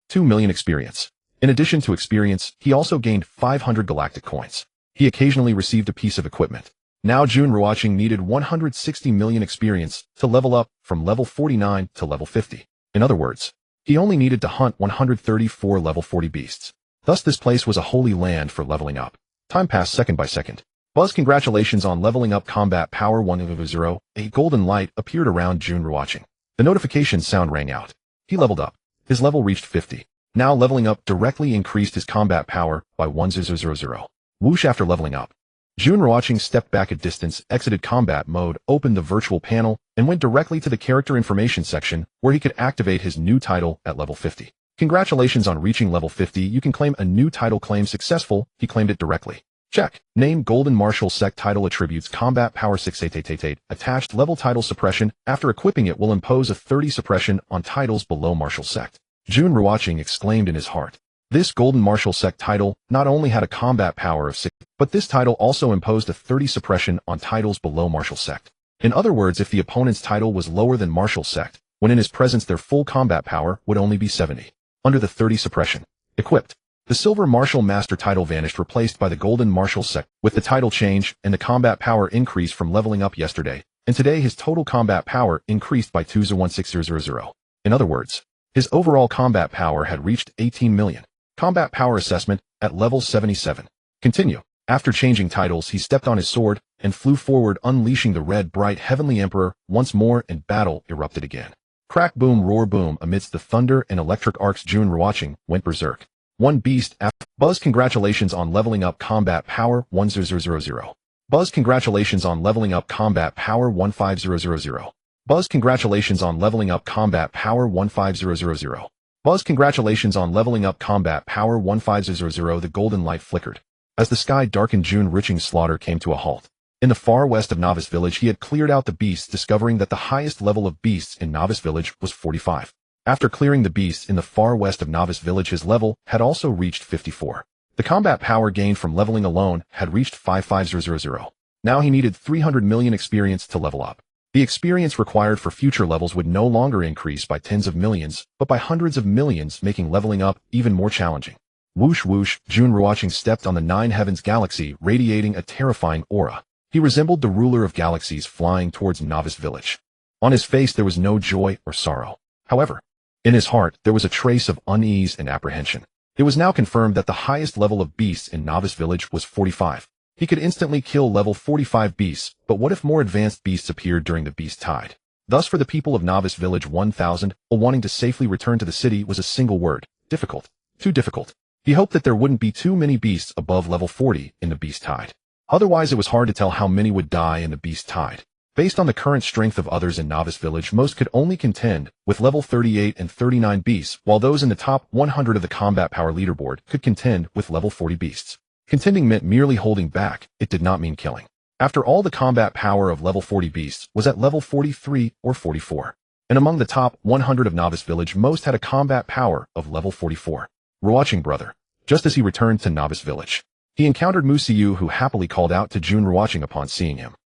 2 million experience. In addition to experience, he also gained 500 galactic coins. He occasionally received a piece of equipment. Now Jun Ruochen needed 160 million experience to level up from level 49 to level 50. In other words, he only needed to hunt 134 level 40 beasts. Thus this place was a holy land for leveling up. Time passed second by second. Buzz, congratulations on leveling up combat power 100. A golden light appeared around Jun Ruochen. The notification sound rang out. He leveled up. His level reached 50. Now leveling up directly increased his combat power by 100. Whoosh. After leveling up, Jun Ruochen stepped back a distance, exited combat mode, opened the virtual panel, and went directly to the character information section where he could activate his new title at level 50. Congratulations on reaching level 50. You can claim a new title. Claim successful. He claimed it directly. Check. Name Golden Martial Sect. Title attributes combat power 68888. Attached level title suppression. After equipping it will impose a 30 suppression on titles below Martial Sect. Jun Ruochen exclaimed in his heart. This Golden Martial Sect title not only had a combat power of 6, but this title also imposed a 30 suppression on titles below Martial Sect. In other words, if the opponent's title was lower than Martial Sect, when in his presence their full combat power would only be 70. Under the 30 suppression. Equipped. The Silver Martial Master title vanished, replaced by the Golden Martial Sect. With the title change and the combat power increase from leveling up yesterday, and today his total combat power increased by 2016000. In other words, his overall combat power had reached 18 million. Combat power assessment at level 77. Continue. After changing titles, he stepped on his sword and flew forward, unleashing the red bright heavenly emperor once more, and battle erupted again. Crack boom roar boom. Amidst the thunder and electric arcs, Jun Ruochen went berserk. One beast after Buzz, congratulations on leveling up combat power 10000. Buzz, congratulations on leveling up combat power 15000. Buzz, congratulations on leveling up combat power 15000. Buzz, congratulations on leveling up combat power 15000. The golden light flickered as the sky darkened. Jun Ruochen's slaughter came to a halt. In the far west of Novice Village, he had cleared out the beasts, discovering that the highest level of beasts in Novice Village was 45. After clearing the beasts in the far west of Novice Village, his level had also reached 54. The combat power gained from leveling alone had reached 55000. Now he needed 300 million experience to level up. The experience required for future levels would no longer increase by tens of millions, but by hundreds of millions, making leveling up even more challenging. Whoosh whoosh, Jun Ruochen stepped on the nine heavens galaxy, radiating a terrifying aura. He resembled the ruler of galaxies flying towards Novice Village. On his face there was no joy or sorrow. However, in his heart there was a trace of unease and apprehension. It was now confirmed that the highest level of beasts in Novice Village was 45. He could instantly kill level 45 beasts, but what if more advanced beasts appeared during the beast tide? Thus for the people of Novice Village 1000, wanting to safely return to the city was a single word: difficult. Too difficult. He hoped that there wouldn't be too many beasts above level 40 in the beast tide. Otherwise it was hard to tell how many would die in the beast tide. Based on the current strength of others in Novice Village, most could only contend with level 38 and 39 beasts, while those in the top 100 of the combat power leaderboard could contend with level 40 beasts. Contending meant merely holding back, it did not mean killing. After all, the combat power of level 40 beasts was at level 43 or 44. And among the top 100 of Novice Village, most had a combat power of level 44. Ruochen brother. Just as he returned to Novice Village, he encountered Mu Siyu, who happily called out to Jun Ruochen upon seeing him.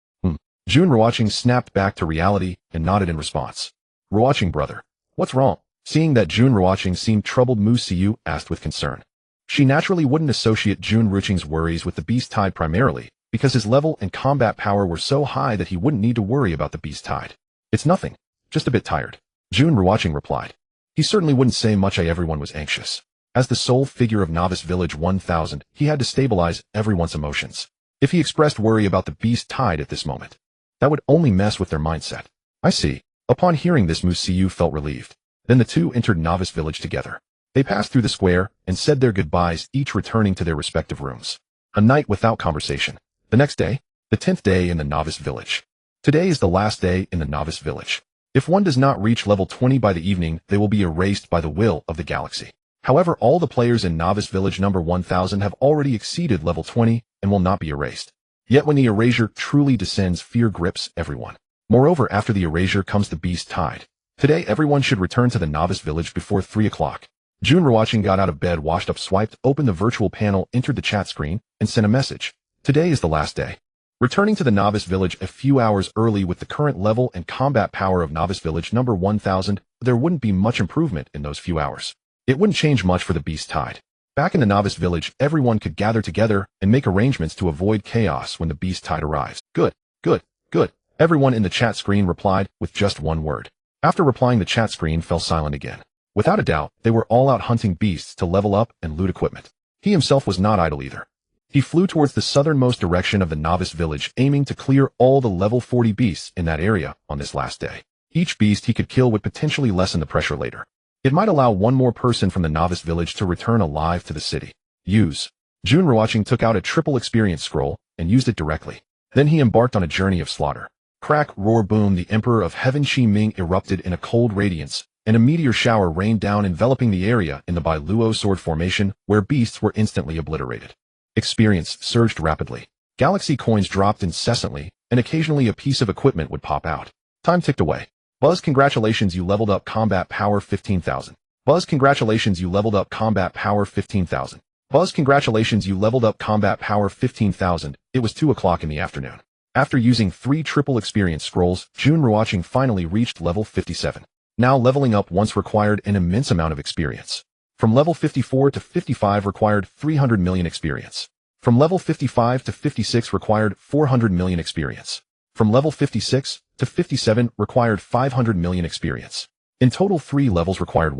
Jun Ruochen snapped back to reality and nodded in response. Ruochen brother. What's wrong? Seeing that Jun Ruochen seemed troubled, Mu Siyu asked with concern. She naturally wouldn't associate Jun Ruochen's worries with the beast tide, primarily because his level and combat power were so high that he wouldn't need to worry about the beast tide. It's nothing. Just a bit tired. Jun Ruochen replied. He certainly wouldn't say much. Everyone was anxious. As the sole figure of Novice Village 1000, he had to stabilize everyone's emotions. If he expressed worry about the beast tide at this moment, that would only mess with their mindset. I see. Upon hearing this, Mu Siyu felt relieved. Then the two entered Novice Village together. They passed through the square and said their goodbyes, each returning to their respective rooms. A night without conversation. The next day, the 10th day in the Novice Village. Today is the last day in the Novice Village. If one does not reach level 20 by the evening, they will be erased by the will of the galaxy. However, all the players in Novice Village number 1000 have already exceeded level 20 and will not be erased. Yet when the erasure truly descends, fear grips everyone. Moreover, after the erasure comes the beast tide. Today everyone should return to the Novice Village before 3 o'clock. Jun Ruochen got out of bed, washed up, swiped open the virtual panel, entered the chat screen, and sent a message. Today is the last day. Returning to the Novice Village a few hours early, with the current level and combat power of Novice Village number 1000, there wouldn't be much improvement in those few hours. It wouldn't change much for the beast tide. Back in the Novice Village, everyone could gather together and make arrangements to avoid chaos when the beast tide arrives. Good, good, good. Everyone in the chat screen replied with just one word. After replying, the chat screen fell silent again. Without a doubt, they were all out hunting beasts to level up and loot equipment. He himself was not idle either. He flew towards the southernmost direction of the Novice Village, aiming to clear all the level 40 beasts in that area on this last day. Each beast he could kill would potentially lessen the pressure later. It might allow one more person from the Novice Village to return alive to the city. Use. Jun Ruochen took out a triple experience scroll and used it directly. Then he embarked on a journey of slaughter. Crack, roar, boom, the Emperor of Heaven Shi Ming erupted in a cold radiance, and a meteor shower rained down, enveloping the area in the Bai Luo sword formation, where beasts were instantly obliterated. Experience surged rapidly. Galaxy coins dropped incessantly, and occasionally a piece of equipment would pop out. Time ticked away. Buzz, congratulations, you leveled up combat power 15,000. Buzz, congratulations, you leveled up combat power 15,000. Buzz, congratulations, you leveled up combat power 15,000. It was 2 o'clock in the afternoon. After using 3 triple experience scrolls, Jun Ruochen finally reached level 57. Now leveling up once required an immense amount of experience. From level 54 to 55 required 300 million experience. From level 55 to 56 required 400 million experience. From level 56 to 57 required 500 million experience. In total, 3 levels required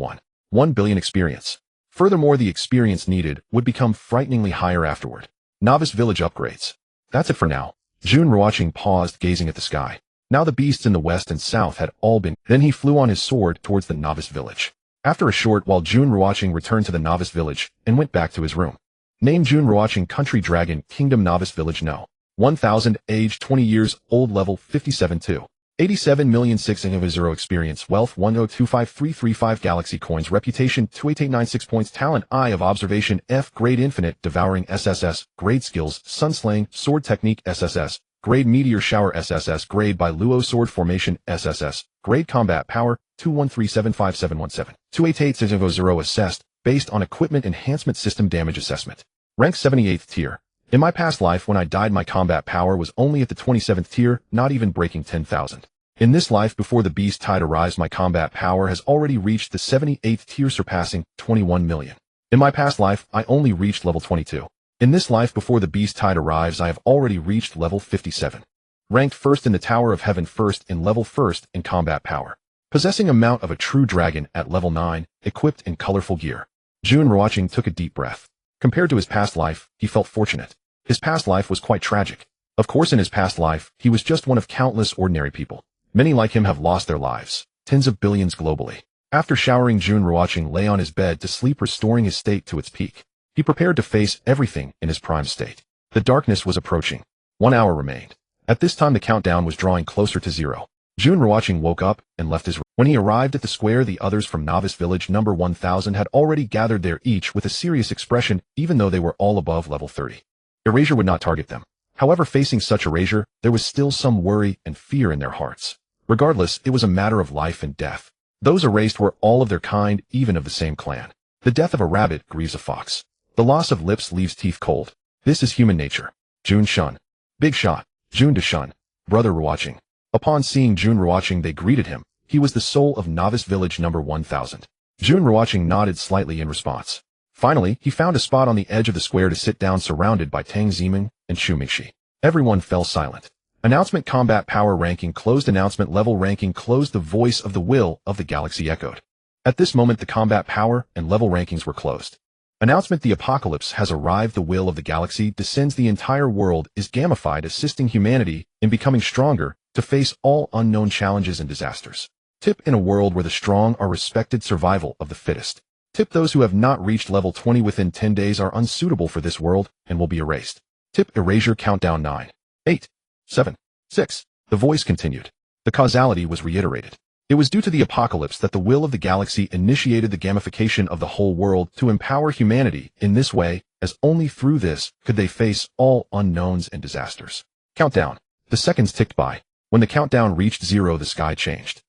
1 billion experience. Furthermore, the experience needed would become frighteningly higher afterward. Novice village upgrades. That's it for now. Jun Ruochen paused, gazing at the sky. Now the beasts in the west and south had all been. Then he flew on his sword towards the novice village. After a short while, Jun Ruochen returned to the novice village and went back to his room. Name: Jun Ruochen, Country Dragon Kingdom, Novice Village, No. 1000, age 20 years old, level 57 2. 87,600,000 experience, wealth 1025335 galaxy coins, reputation 28896 points, talent Eye of Observation F, grade Infinite, Devouring SSS, grade Skills, Sunslaying, Sword Technique SSS, grade Meteor Shower SSS, grade by Luo Sword Formation SSS, grade Combat Power 213757117, 288000 assessed, based on Equipment Enhancement System Damage Assessment. Rank 78th tier. In my past life, when I died, my combat power was only at the 27th tier, not even breaking 10,000. In this life, before the beast tide arrives, my combat power has already reached the 78th tier, surpassing 21 million. In my past life, I only reached level 22. In this life, before the beast tide arrives, I have already reached level 57. Ranked first in the Tower of Heaven, first in level, first in combat power. Possessing a mount of a true dragon at level 9, equipped in colorful gear. Jun Ruochen took a deep breath. Compared to his past life, he felt fortunate. His past life was quite tragic. Of course, in his past life, he was just one of countless ordinary people. Many like him have lost their lives, tens of billions globally. After showering, Jun Ruochen lay on his bed to sleep, restoring his state to its peak. He prepared to face everything in his prime state. The darkness was approaching. 1 hour remained. At this time, the countdown was drawing closer to 0. Jun Ruochen woke up and left his room. When he arrived at the square, the others from Novice Village number 1000 had already gathered there, each with a serious expression, even though they were all above level 30. Erasure would not target them. However, facing such erasure, there was still some worry and fear in their hearts. Regardless, it was a matter of life and death. Those erased were all of their kind, even of the same clan. The death of a rabbit grieves a fox. The loss of lips leaves teeth cold. This is human nature. Jun Shun. Big shot. Jun de Shun. Brother Ruochen. Upon seeing Jun Ruochen, they greeted him. He was the soul of Novice Village number 1000. Jun Ruochen nodded slightly in response. Finally, he found a spot on the edge of the square to sit down, surrounded by Tang Ziming and Shu Mingxi. Everyone fell silent. Announcement: combat power ranking closed. Announcement: level ranking closed. The voice of the will of the galaxy echoed. At this moment, the combat power and level rankings were closed. Announcement: the apocalypse has arrived. The will of the galaxy descends. The entire world is gamified, assisting humanity in becoming stronger to face all unknown challenges and disasters. Tip: in a world where the strong are respected, survival of the fittest. Tip: those who have not reached level 20 within 10 days are unsuitable for this world and will be erased. Tip: erasure countdown 9, 8, 7, 6. The voice continued. The causality was reiterated. It was due to the apocalypse that the will of the galaxy initiated the gamification of the whole world to empower humanity in this way, as only through this could they face all unknowns and disasters. Countdown. The seconds ticked by. When the countdown reached 0, the sky changed.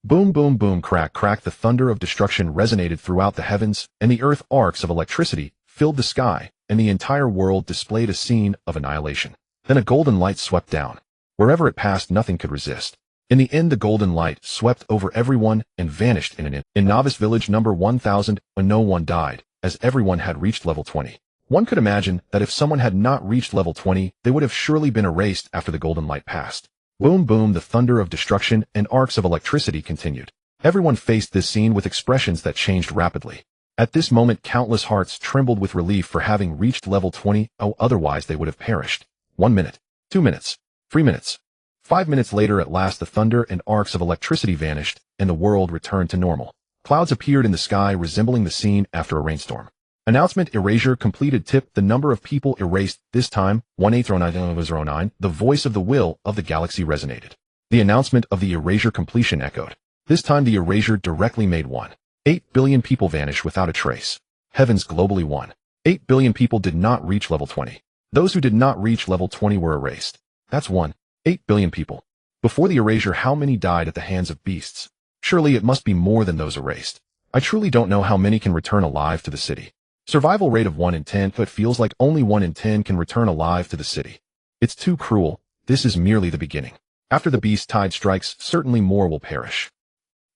Boom, boom, boom, crack, crack. The thunder of destruction resonated throughout the heavens, and the earth arcs of electricity filled the sky, and the entire world displayed a scene of annihilation. Then a golden light swept down. Wherever it passed, nothing could resist. In the end, the golden light swept over everyone and vanished in an instant. In Novice Village number 1000, no one died, as everyone had reached level 20. One could imagine that if someone had not reached level 20, they would have surely been erased after the golden light passed. Boom, boom, the thunder of destruction and arcs of electricity continued. Everyone faced this scene with expressions that changed rapidly. At this moment, countless hearts trembled with relief for having reached level 20, otherwise they would have perished. 1 minute, 2 minutes, 3 minutes. 5 minutes later, at last the thunder and arcs of electricity vanished, and the world returned to normal. Clouds appeared in the sky, resembling the scene after a rainstorm. Announcement: erasure completed. Tip: the number of people erased this time, 180909. The voice of the will of the galaxy resonated. The announcement of the erasure completion echoed. This time the erasure directly made 1.8 billion people vanish without a trace. Heavens, globally 1.8 billion people did not reach level 20. Those who did not reach level 20 were erased. That's 1.8 billion people. Before the erasure, how many died at the hands of beasts? Surely it must be more than those erased. I truly don't know how many can return alive to the city. Survival rate of 1 in 10, but feels like only 1 in 10 can return alive to the city. It's too cruel. This is merely the beginning. After the beast tide strikes, certainly more will perish.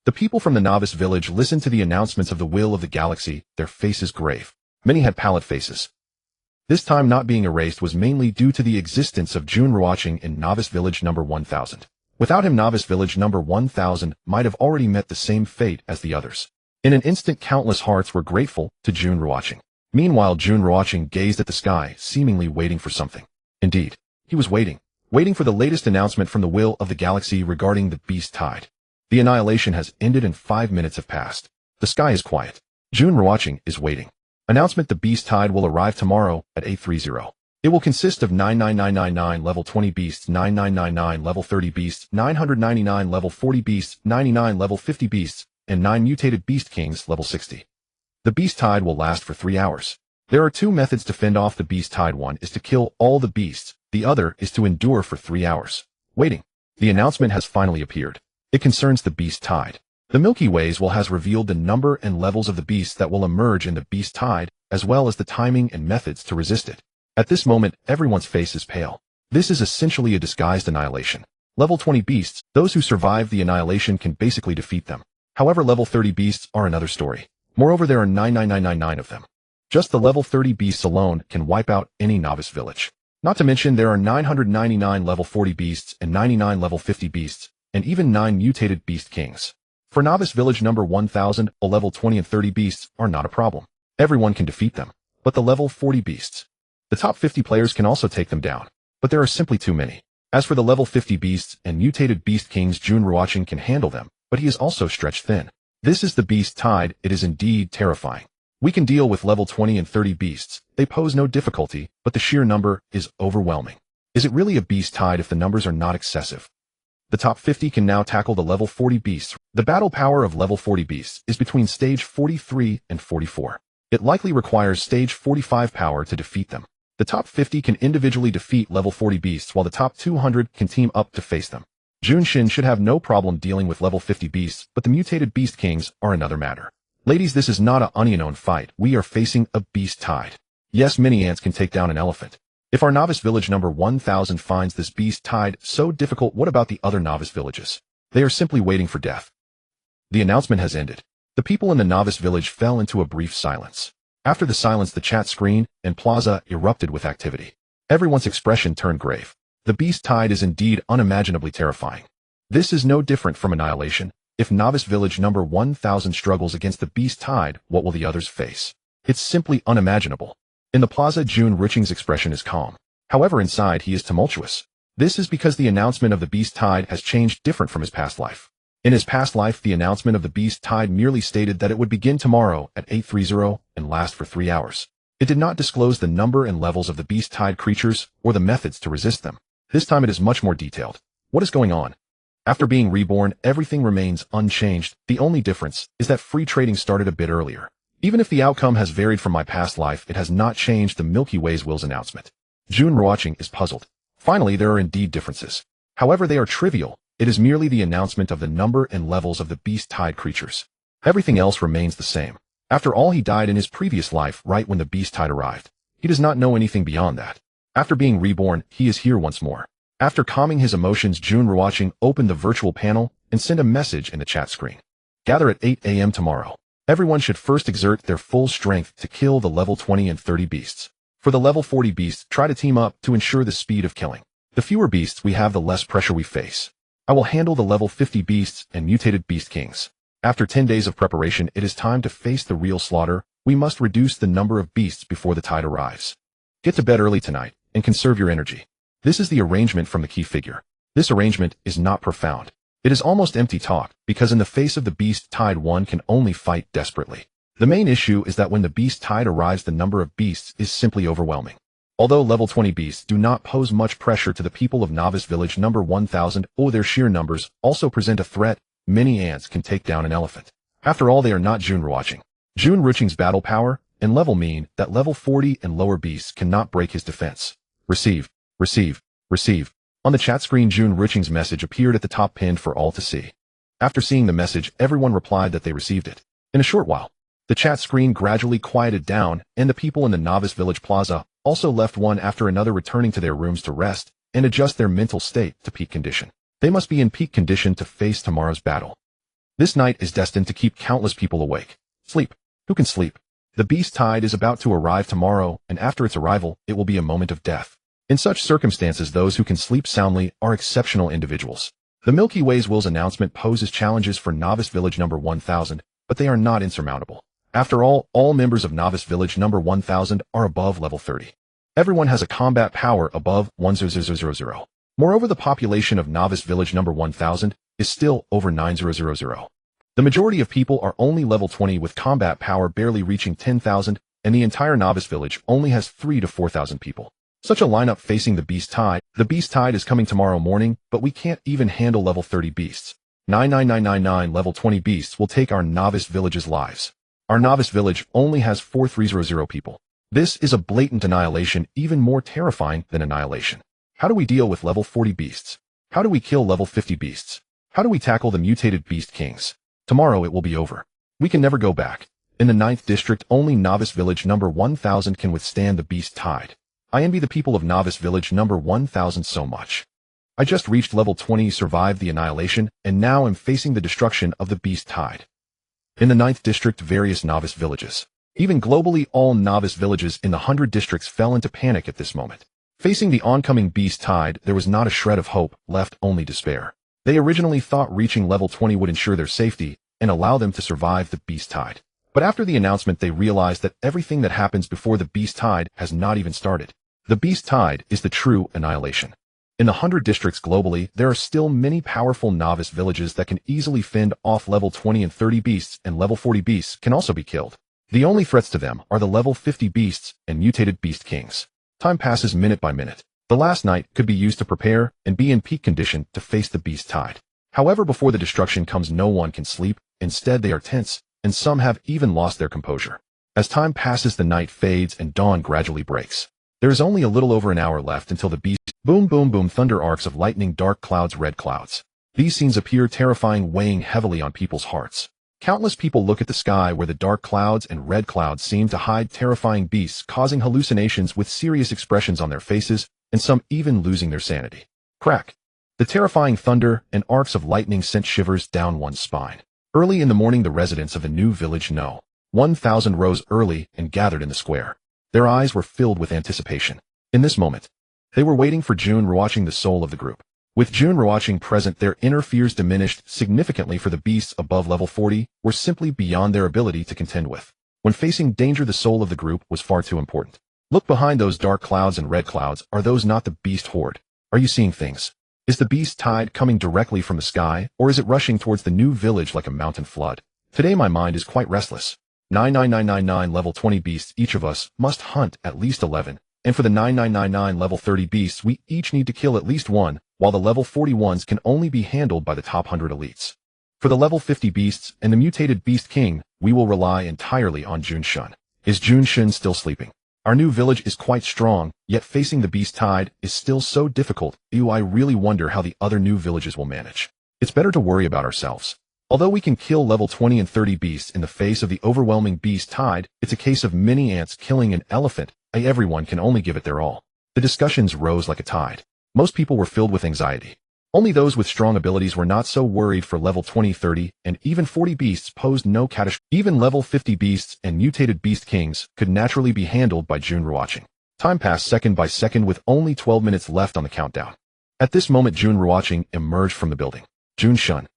The people from the novice village listened to the announcements of the will of the galaxy, their faces grave. Many had pallid faces. This time not being erased was mainly due to the existence of Jun Ruochen in novice village number 1000. Without him, novice village number 1000 might have already met the same fate as the others. In an instant, countless hearts were grateful to Jun Ruochen. Meanwhile, Jun Ruochen gazed at the sky, seemingly waiting for something. Indeed, he was waiting for the latest announcement from the will of the galaxy regarding the beast tide. The annihilation has ended and 5 minutes have passed. The sky is quiet. Jun Ruochen is waiting. Announcement: the beast tide will arrive tomorrow at 8:30. It will consist of 99999 level 20 beasts, 9999 level 30 beasts, 999 level 40 beasts, 99 level 50 beasts, and 9 mutated beast kings level 60. The beast tide will last for 3 hours. There are 2 methods to fend off the beast tide. One is to kill all the beasts. The other is to endure for 3 hours. Waiting. The announcement has finally appeared. It concerns the beast tide. The Milky Ways has revealed the number and levels of the beasts that will emerge in the beast tide, as well as the timing and methods to resist it. At this moment, everyone's face is pale. This is essentially a disguised annihilation. Level 20 beasts, those who survive the annihilation can basically defeat them. However, level 30 beasts are another story. Moreover, there are 99999 of them. Just the level 30 beasts alone can wipe out any novice village. Not to mention there are 999 level 40 beasts and 99 level 50 beasts, and even 9 mutated beast kings. For novice village number 1000, a level 20 and 30 beasts are not a problem. Everyone can defeat them. But the level 40 beasts, the top 50 players can also take them down. But there are simply too many. As for the level 50 beasts and mutated beast kings, Jun Ruochen can handle them, but he is also stretched thin. This is the beast tide. It is indeed terrifying. We can deal with level 20 and 30 beasts. They pose no difficulty, but the sheer number is overwhelming. Is it really a beast tide if the numbers are not excessive? The top 50 can now tackle the level 40 beasts. The battle power of level 40 beasts is between stage 43 and 44. It likely requires stage 45 power to defeat them. The top 50 can individually defeat level 40 beasts, while the top 200 can team up to face them. Jun Xin should have no problem dealing with level 50 beasts, but the mutated beast kings are another matter. Ladies, this is not an unknown fight. We are facing a beast tide. Yes, many ants can take down an elephant. If our novice village number 1000 finds this beast tide so difficult, what about the other novice villages? They are simply waiting for death. The announcement has ended. The people in the novice village fell into a brief silence. After the silence, the chat screen and plaza erupted with activity. Everyone's expression turned grave. The beast tide is indeed unimaginably terrifying. This is no different from annihilation. If novice village number 1000 struggles against the beast tide, what will the others face? It's simply unimaginable. In the plaza, Jun Ruochen's expression is calm. However, inside he is tumultuous. This is because the announcement of the beast tide has changed different from his past life. In his past life, the announcement of the beast tide merely stated that it would begin tomorrow at 8:30 and last for 3 hours. It did not disclose the number and levels of the beast tide creatures or the methods to resist them. This time it is much more detailed. What is going on? After being reborn, everything remains unchanged. The only difference is that free trading started a bit earlier. Even if the outcome has varied from my past life, it has not changed the Milky Way's will's announcement. Jun Ruochen is puzzled. Finally, there are indeed differences. However, they are trivial. It is merely the announcement of the number and levels of the beast tide creatures. Everything else remains the same. After all, he died in his previous life right when the beast tide arrived. He does not know anything beyond that. After being reborn, he is here once more. After calming his emotions, Jun Ruochen opened the virtual panel and sent a message in the chat screen. Gather at 8 a.m. tomorrow. Everyone should first exert their full strength to kill the level 20 and 30 beasts. For the level 40 beasts, try to team up to ensure the speed of killing. The fewer beasts we have, the less pressure we face. I will handle the level 50 beasts and mutated beast kings. After 10 days of preparation, it is time to face the real slaughter. We must reduce the number of beasts before the tide arrives. Get to bed early tonight and conserve your energy. This is the arrangement from the key figure. This arrangement is not profound. It is almost empty talk, because in the face of the beast tide, one can only fight desperately. The main issue is that when the beast tide arrives, the number of beasts is simply overwhelming. Although level 20 beasts do not pose much pressure to the people of novice village number 1000, their sheer numbers also present a threat. Many ants can take down an elephant. After all, they are not Jun Ruochen. Jun Ruochen's battle power and level mean that level 40 and lower beasts cannot break his defense. Receive, receive, receive. On the chat screen, Jun Ruochen's message appeared at the top, pinned for all to see. After seeing the message, everyone replied that they received it. In a short while, the chat screen gradually quieted down, and the people in the Novice Village Plaza also left one after another, returning to their rooms to rest and adjust their mental state to peak condition. They must be in peak condition to face tomorrow's battle. This night is destined to keep countless people awake. Sleep. Who can sleep? The beast tide is about to arrive tomorrow, and after its arrival, it will be a moment of death. In such circumstances, those who can sleep soundly are exceptional individuals. The Milky Way's Will's announcement poses challenges for Novice Village number 1000, but they are not insurmountable. After all members of Novice Village number 1000 are above level 30. Everyone has a combat power above 1000. Moreover, the population of Novice Village number 1000 is still over 9000. The majority of people are only level 20 with combat power barely reaching 10,000, and the entire Novice Village only has 3 to 4,000 people. Such a lineup facing the beast tide. The beast tide is coming tomorrow morning, but we can't even handle level 30 beasts. 99999 level 20 beasts will take our Novice Village's lives. Our Novice Village only has 4300 people. This is a blatant annihilation, even more terrifying than annihilation. How do we deal with level 40 beasts? How do we kill level 50 beasts? How do we tackle the mutated beast kings? Tomorrow it will be over. We can never go back. In the 9th district, only Novice Village number 1000 can withstand the beast tide. I envy the people of Novice Village number 1000 so much. I just reached level 20, survived the annihilation, and now am facing the destruction of the beast tide. In the 9th district, various Novice villages, even globally all Novice villages in the 100 districts, fell into panic at this moment. Facing the oncoming beast tide, there was not a shred of hope, left only despair. They originally thought reaching level 20 would ensure their safety and allow them to survive the beast tide. But after the announcement, they realized that everything that happens before the beast tide has not even started. The beast tide is the true annihilation. In the 100 districts globally, there are still many powerful Novice villages that can easily fend off level 20 and 30 beasts, and level 40 beasts can also be killed. The only threats to them are the level 50 beasts and mutated beast kings. Time passes minute by minute. The last night could be used to prepare and be in peak condition to face the beast tide. However, before the destruction comes, no one can sleep. Instead, they are tense, and some have even lost their composure. As time passes, the night fades and dawn gradually breaks. There is only a little over an hour left until the beast. Boom, boom, boom, thunder, arcs of lightning, dark clouds, red clouds. These scenes appear terrifying, weighing heavily on people's hearts. Countless people look at the sky where the dark clouds and red clouds seem to hide terrifying beasts, causing hallucinations with serious expressions on their faces, and some even losing their sanity. Crack! The terrifying thunder and arcs of lightning sent shivers down one's spine. Early in the morning, the residents of the new village No. 1000 rose early and gathered in the square. Their eyes were filled with anticipation. In this moment, they were waiting for Jun Ruochen, the soul of the group. With Jun Ruochen present, their inner fears diminished significantly, for the beasts above level 40 were simply beyond their ability to contend with. When facing danger, the soul of the group was far too important. Look behind those dark clouds and red clouds. Are those not the beast horde? Are you seeing things? Is the beast tide coming directly from the sky, or is it rushing towards the new village like a mountain flood? Today my mind is quite restless. 99999 level 20 beasts, each of us must hunt at least 11. And for the 9999 level 30 beasts, we each need to kill at least one, while the level 41s can only be handled by the top 100 elites. For the level 50 beasts and the mutated beast king, we will rely entirely on Jun Shun. Is Jun Shun still sleeping? Our new village is quite strong, yet facing the beast tide is still so difficult. I really wonder how the other new villages will manage. It's better to worry about ourselves. Although we can kill level 20 and 30 beasts in the face of the overwhelming beast tide, it's a case of mini ants killing an elephant. Everyone can only give it their all. The discussions rose like a tide. Most people were filled with anxiety. Only those with strong abilities were not so worried. For level 20, 30, and even 40 beasts posed no catastrophe. Even level 50 beasts and mutated beast kings could naturally be handled by Jun Ruochen. Time passed second by second with only 12 minutes left on the countdown. At this moment, Jun Ruochen emerged from the building. Jun Shun,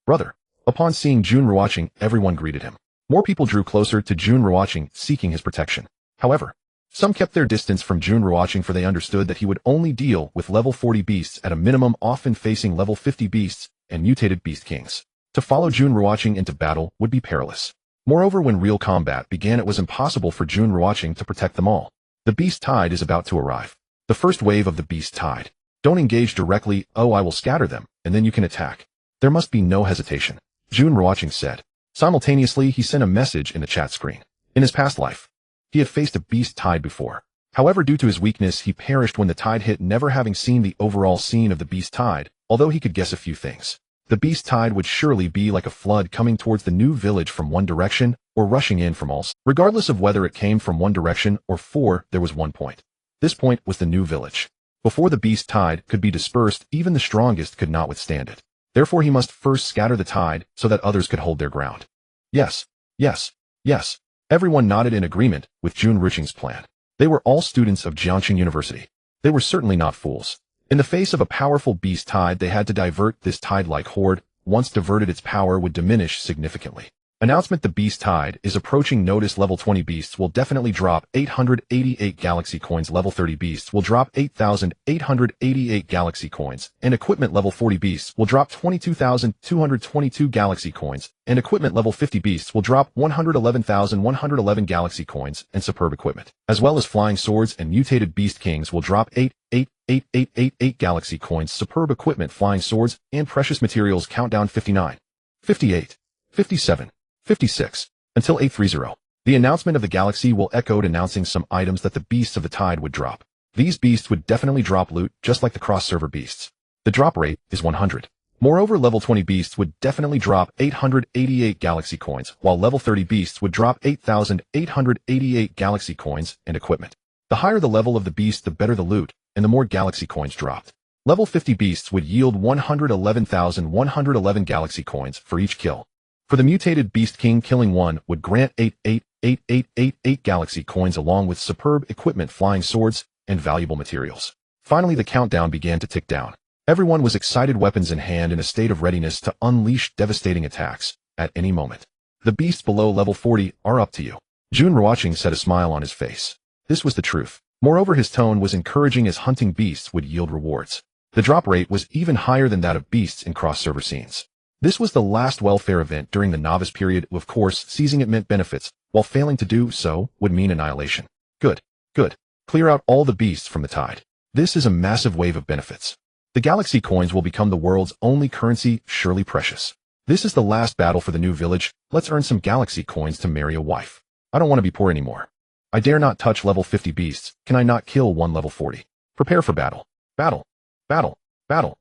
brother. Upon seeing Jun Ruochen, everyone greeted him. More people drew closer to Jun Ruochen, seeking his protection. However, some kept their distance from Jun Ruochen, for they understood that he would only deal with level 40 beasts at a minimum, often facing level 50 beasts and mutated beast kings. To follow Jun Ruochen into battle would be perilous. Moreover, when real combat began, it was impossible for Jun Ruochen to protect them all. The beast tide is about to arrive. The first wave of the beast tide. Don't engage directly. I will scatter them, and then you can attack. There must be no hesitation, Jun Ruochen said. Simultaneously, he sent a message in the chat screen. In his past life, he had faced a beast tide before. However, due to his weakness, he perished when the tide hit, never having seen the overall scene of the beast tide, although he could guess a few things. The beast tide would surely be like a flood coming towards the new village from one direction or rushing in from all sides. Regardless of whether it came from one direction or four, there was one point. This point was the new village. Before the beast tide could be dispersed, even the strongest could not withstand it. Therefore he must first scatter the tide so that others could hold their ground. Yes, yes, yes. Everyone nodded in agreement with Jun Ruochen's plan. They were all students of Jiangxing University. They were certainly not fools. In the face of a powerful beast tide, they had to divert this tide-like horde. Once diverted, its power would diminish significantly. Announcement: the beast tide is approaching. Notice: level 20 beasts will definitely drop 888 galaxy coins. Level 30 beasts will drop 8,888 galaxy coins. And equipment: level 40 beasts will drop 22,222 galaxy coins. And equipment: level 50 beasts will drop 111,111 galaxy coins and superb equipment. As well as flying swords and mutated beast kings will drop 88888 galaxy coins, superb equipment, flying swords, and precious materials. Countdown: 59, 58, 57, 56, until 830. The announcement of the galaxy will echoed, announcing some items that the beasts of the tide would drop. These beasts would definitely drop loot, just like the cross-server beasts. The drop rate is 100. Moreover, level 20 beasts would definitely drop 888 galaxy coins, while level 30 beasts would drop 8,888 galaxy coins and equipment. The higher the level of the beast, the better the loot, and the more galaxy coins dropped. Level 50 beasts would yield 111,111 galaxy coins for each kill. For the mutated beast king, killing one would grant 88888 galaxy coins along with superb equipment, flying swords, and valuable materials. Finally, the countdown began to tick down. Everyone was excited, weapons in hand, in a state of readiness to unleash devastating attacks at any moment. The beasts below level 40 are up to you. Jun Ruochen said, a smile on his face. This was the truth. Moreover, his tone was encouraging, as hunting beasts would yield rewards. The drop rate was even higher than that of beasts in cross-server scenes. This was the last welfare event during the novice period. Of course, seizing it meant benefits, while failing to do so would mean annihilation. Good, good. Clear out all the beasts from the tide. This is a massive wave of benefits. The galaxy coins will become the world's only currency, surely precious. This is the last battle for the new village. Let's earn some galaxy coins to marry a wife. I don't want to be poor anymore. I dare not touch level 50 beasts. Can I not kill one level 40? Prepare for battle. Battle. Battle. Battle.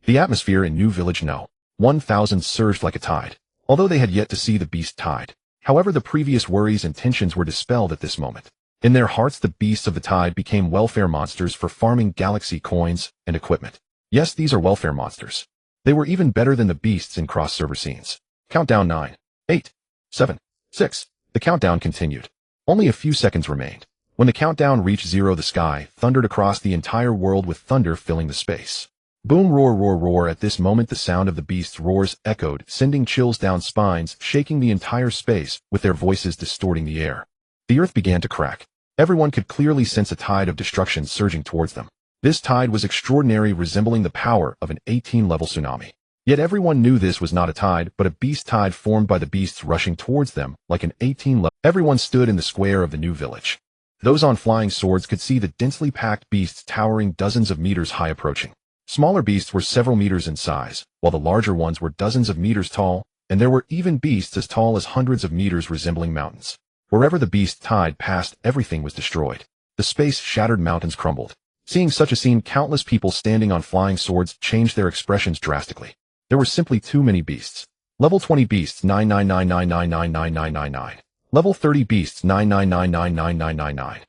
The atmosphere in New Village No. 1000 surged like a tide, although they had yet to see the beast tide. However, the previous worries and tensions were dispelled at this moment. In their hearts, the beasts of the tide became welfare monsters for farming galaxy coins and equipment. Yes, these are welfare monsters. They were even better than the beasts in cross-server scenes. Countdown: 9, 8, 7, 6. The countdown continued. Only a few seconds remained. When the countdown reached 0, the sky thundered across the entire world, with thunder filling the space. Boom, roar, roar, roar. At this moment, the sound of the beast's roars echoed, sending chills down spines, shaking the entire space, with their voices distorting the air. The earth began to crack. Everyone could clearly sense a tide of destruction surging towards them. This tide was extraordinary, resembling the power of an 18-level tsunami. Yet everyone knew this was not a tide, but a beast tide formed by the beasts rushing towards them like an 18-level. Everyone stood in the square of the new village. Those on flying swords could see the densely packed beasts towering dozens of meters high, approaching. Smaller beasts were several meters in size, while the larger ones were dozens of meters tall, and there were even beasts as tall as hundreds of meters, resembling mountains. Wherever the beast tide passed, everything was destroyed. The space shattered, mountains crumbled. Seeing such a scene, countless people standing on flying swords changed their expressions drastically. There were simply too many beasts. Level 20 beasts 999999999. Level 30 beasts 9999999.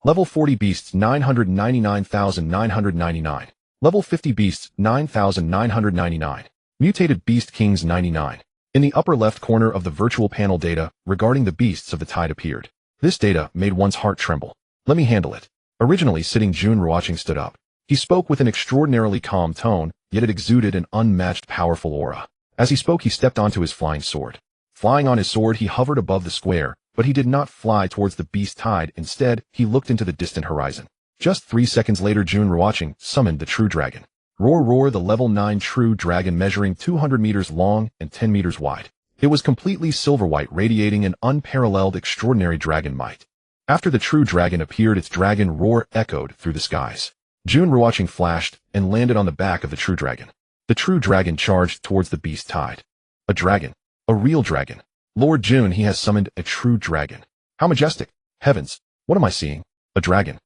Level 40 beasts 999,999. Level 50 beasts 9,999. Mutated beast kings 99. In the upper left corner of the virtual panel, data regarding the beasts of the tide appeared. This data made one's heart tremble. Let me handle it. Originally sitting, Jun Ruochen stood up. He spoke with an extraordinarily calm tone, yet it exuded an unmatched powerful aura. As he spoke, he stepped onto his flying sword. Flying on his sword, he hovered above the square, but he did not fly towards the beast tide. Instead, he looked into the distant horizon. Just 3 seconds later, Jun Ruochen summoned the True Dragon. Roar, roar, the level 9 True Dragon, measuring 200 meters long and 10 meters wide. It was completely silver-white, radiating an unparalleled, extraordinary dragon might. After the True Dragon appeared, its dragon roar echoed through the skies. Jun Ruochen flashed and landed on the back of the True Dragon. The True Dragon charged towards the beast tide. A dragon. A real dragon. Lord Jun, he has summoned a True Dragon. How majestic. Heavens, what am I seeing? A dragon.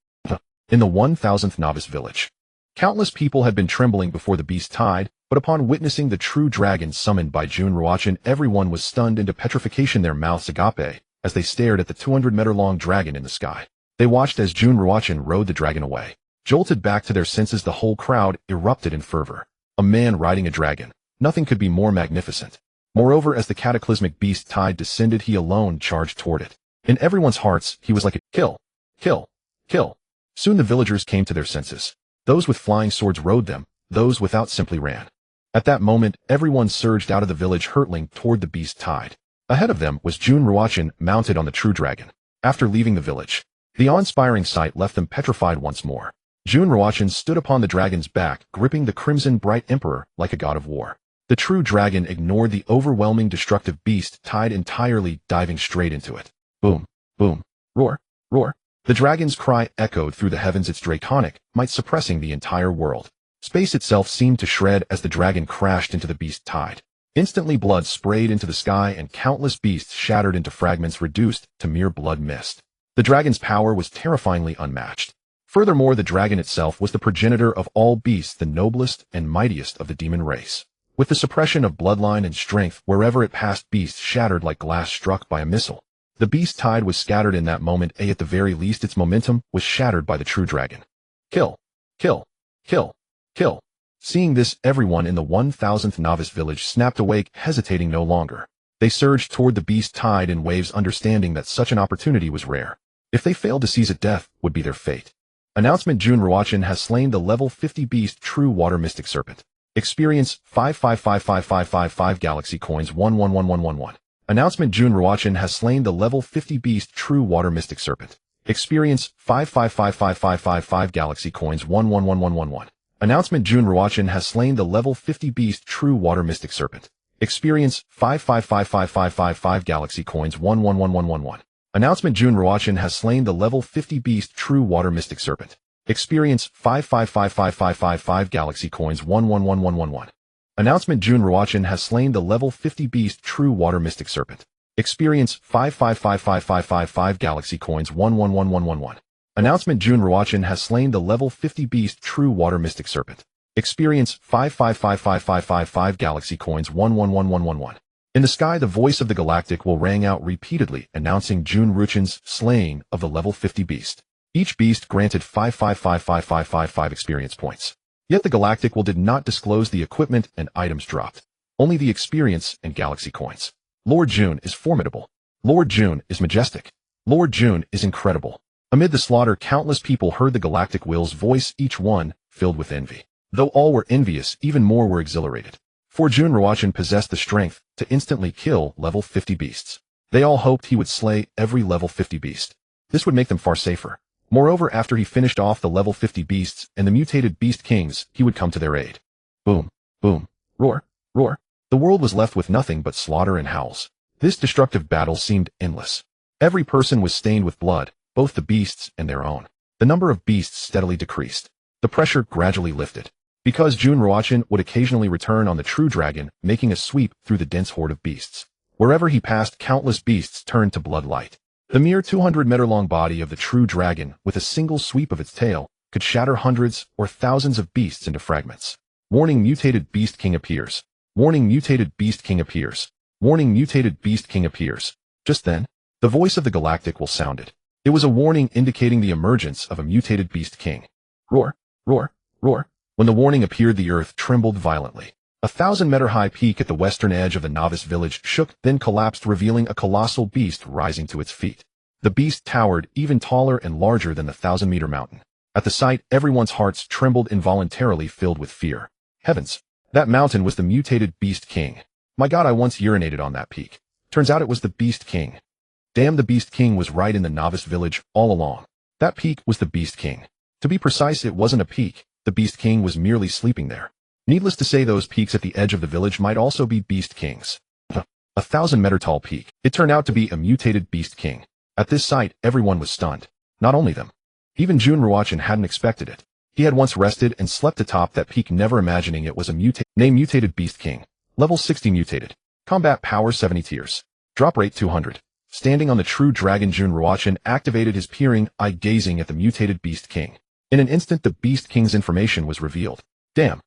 In the 1000th novice village. Countless people had been trembling before the beast tide, But upon witnessing the true dragon summoned by Jun Ruochen, everyone was stunned into petrification, their mouths agape, as they stared at the 200-meter-long dragon in the sky. They watched as Jun Ruochen rode the dragon away. Jolted back to their senses, the whole crowd erupted in fervor. A man riding a dragon. Nothing could be more magnificent. Moreover, as the cataclysmic beast tide descended, he alone charged toward it. In everyone's hearts, he was like a kill, kill, kill. Soon the villagers came to their senses. Those with flying swords rode them, those without simply ran. At that moment, everyone surged out of the village, hurtling toward the beast tide. Ahead of them was Jun Ruochen, mounted on the true dragon. After leaving the village, the awe-inspiring sight left them petrified once more. Jun Ruochen stood upon the dragon's back, gripping the crimson bright emperor like a god of war. The true dragon ignored the overwhelming destructive beast tide entirely, diving straight into it. Boom, boom, roar, roar. The dragon's cry echoed through the heavens, its draconic might suppressing the entire world. Space itself seemed to shred as the dragon crashed into the beast tide. Instantly blood sprayed into the sky and countless beasts shattered into fragments, reduced to mere blood mist. The dragon's power was terrifyingly unmatched. Furthermore, the dragon itself was the progenitor of all beasts, the noblest and mightiest of the demon race. With the suppression of bloodline and strength, wherever it passed, beasts shattered like glass struck by a missile. The beast tide was scattered in that moment, at the very least its momentum was shattered by the true dragon. Kill, kill, kill, kill. Seeing this, everyone in the 1000th novice village snapped awake, hesitating no longer. They surged toward the beast tide in waves, understanding that such an opportunity was rare. If they failed to seize it, death would be their fate. Announcement: Jun Ruochen has slain the level 50 beast true water mystic serpent. Experience 555555 galaxy coins 111111. Announcement: Jun Ruochen has slain the level 50 beast true water mystic serpent. Experience 555555 galaxy coins 111111. Announcement: Jun Ruochen has slain the level 50 beast true water mystic serpent. Experience 555555 galaxy coins 111111. Announcement: Jun Ruochen has slain the level 50 beast true water mystic serpent. Experience 555555 galaxy coins 111111. Announcement: Jun Ruochen has slain the level 50 beast true water mystic serpent. Experience 555555 galaxy coins 111111. Announcement: Jun Ruochen has slain the level 50 beast true water mystic serpent. Experience 555555 galaxy coins 111111. In the sky, the voice of the galactic will rang out repeatedly, announcing Jun Ruochen's slaying of the level 50 beast. Each beast granted 555555 experience points. Yet the galactic will did not disclose the equipment and items dropped. Only the experience and galaxy coins. Lord Jun is formidable. Lord Jun is majestic. Lord Jun is incredible. Amid the slaughter, countless people heard the galactic will's voice, each one filled with envy. Though all were envious, even more were exhilarated. For Jun Ruochen possessed the strength to instantly kill level 50 beasts. They all hoped he would slay every level 50 beast. This would make them far safer. Moreover, after he finished off the level 50 beasts and the mutated beast kings, he would come to their aid. Boom, boom, roar, roar. The world was left with nothing but slaughter and howls. This destructive battle seemed endless. Every person was stained with blood, both the beasts and their own. The number of beasts steadily decreased. The pressure gradually lifted. Because Jun Ruochen would occasionally return on the true dragon, making a sweep through the dense horde of beasts. Wherever he passed, countless beasts turned to blood light. The mere 200-meter-long body of the true dragon, with a single sweep of its tail, could shatter hundreds or thousands of beasts into fragments. Warning: mutated beast king appears. Warning: mutated beast king appears. Warning: mutated beast king appears. Just then, the voice of the galactic will sounded. It was a warning indicating the emergence of a mutated beast king. Roar, roar, roar. When the warning appeared, the earth trembled violently. A 1,000-meter-high peak at the western edge of the novice village shook, then collapsed, revealing a colossal beast rising to its feet. The beast towered, even taller and larger than the 1,000-meter mountain. At the sight, everyone's hearts trembled, involuntarily filled with fear. Heavens! That mountain was the mutated Beast King. My God, I once urinated on that peak. Turns out it was the Beast King. Damn, the Beast King was right in the novice village all along. That peak was the Beast King. To be precise, it wasn't a peak. The Beast King was merely sleeping there. Needless to say, those peaks at the edge of the village might also be Beast Kings. A 1,000-meter-tall peak. It turned out to be a mutated Beast King. At this sight, everyone was stunned. Not only them. Even Jun Ruochen hadn't expected it. He had once rested and slept atop that peak, never imagining it was a mutated Beast King. Level 60 mutated. Combat power 70 tiers. Drop rate 200. Standing on the true dragon, Jun Ruochen activated his peering eye, gazing at the mutated Beast King. In an instant, the Beast King's information was revealed. Damn.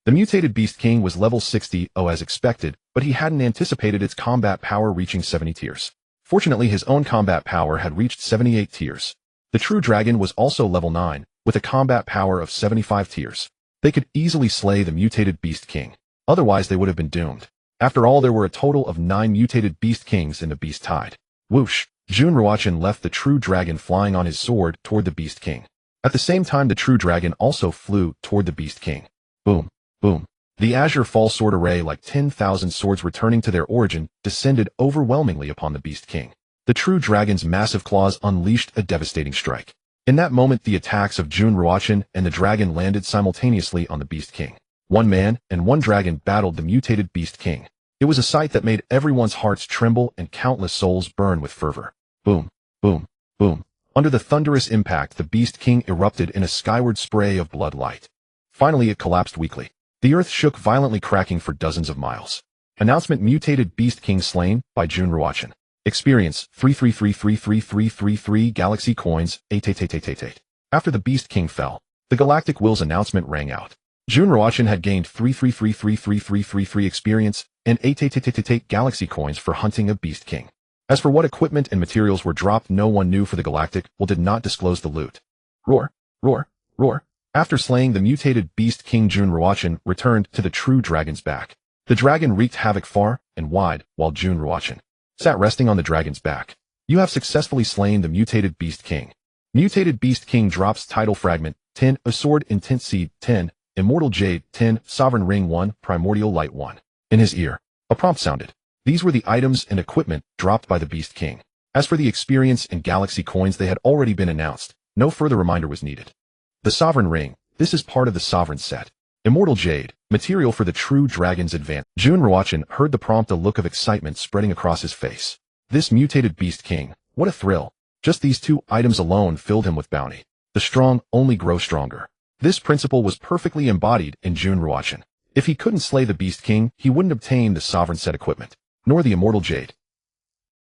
The mutated Beast King was level 60 as expected, but he hadn't anticipated its combat power reaching 70 tiers. Fortunately, his own combat power had reached 78 tiers. The True Dragon was also level 9, with a combat power of 75 tiers. They could easily slay the mutated Beast King. Otherwise, they would have been doomed. After all, there were a total of 9 mutated Beast Kings in the Beast Tide. Whoosh! Jun Ruochen left the True Dragon flying on his sword toward the Beast King. At the same time, the True Dragon also flew toward the Beast King. Boom! Boom! The Azure Fall sword array, like 10,000 swords returning to their origin, descended overwhelmingly upon the Beast King. The True Dragon's massive claws unleashed a devastating strike. In that moment, the attacks of Jun Ruochen and the dragon landed simultaneously on the Beast King. One man and one dragon battled the mutated Beast King. It was a sight that made everyone's hearts tremble and countless souls burn with fervor. Boom! Boom! Boom! Under the thunderous impact, the Beast King erupted in a skyward spray of blood light. Finally, it collapsed weakly. The earth shook violently, cracking for dozens of miles. Announcement: Mutated Beast King slain by Jun Ruochen. Experience 3333333 Galaxy Coins 88888. After the Beast King fell, the Galactic Will's announcement rang out. Jun Ruochen had gained 3333333 experience and 88888 Galaxy Coins for hunting a Beast King. As for what equipment and materials were dropped, no one knew, for the Galactic Will did not disclose the loot. Roar! Roar! Roar! After slaying the mutated Beast King, Jun Ruochen returned to the True Dragon's back. The dragon wreaked havoc far and wide, while Jun Ruochen sat resting on the dragon's back. You have successfully slain the mutated Beast King. Mutated Beast King drops title fragment 10, a sword intent seed 10, immortal jade 10, sovereign ring 1, primordial light 1. In his ear, a prompt sounded. These were the items and equipment dropped by the Beast King. As for the experience and galaxy coins, they had already been announced. No further reminder was needed. The Sovereign Ring. This is part of the Sovereign set. Immortal Jade. Material for the True Dragon's advance. Jun Ruochen heard the prompt, a look of excitement spreading across his face. This mutated Beast King. What a thrill. Just these 2 items alone filled him with bounty. The strong only grow stronger. This principle was perfectly embodied in Jun Ruochen. If he couldn't slay the Beast King, he wouldn't obtain the Sovereign set equipment, nor the Immortal Jade.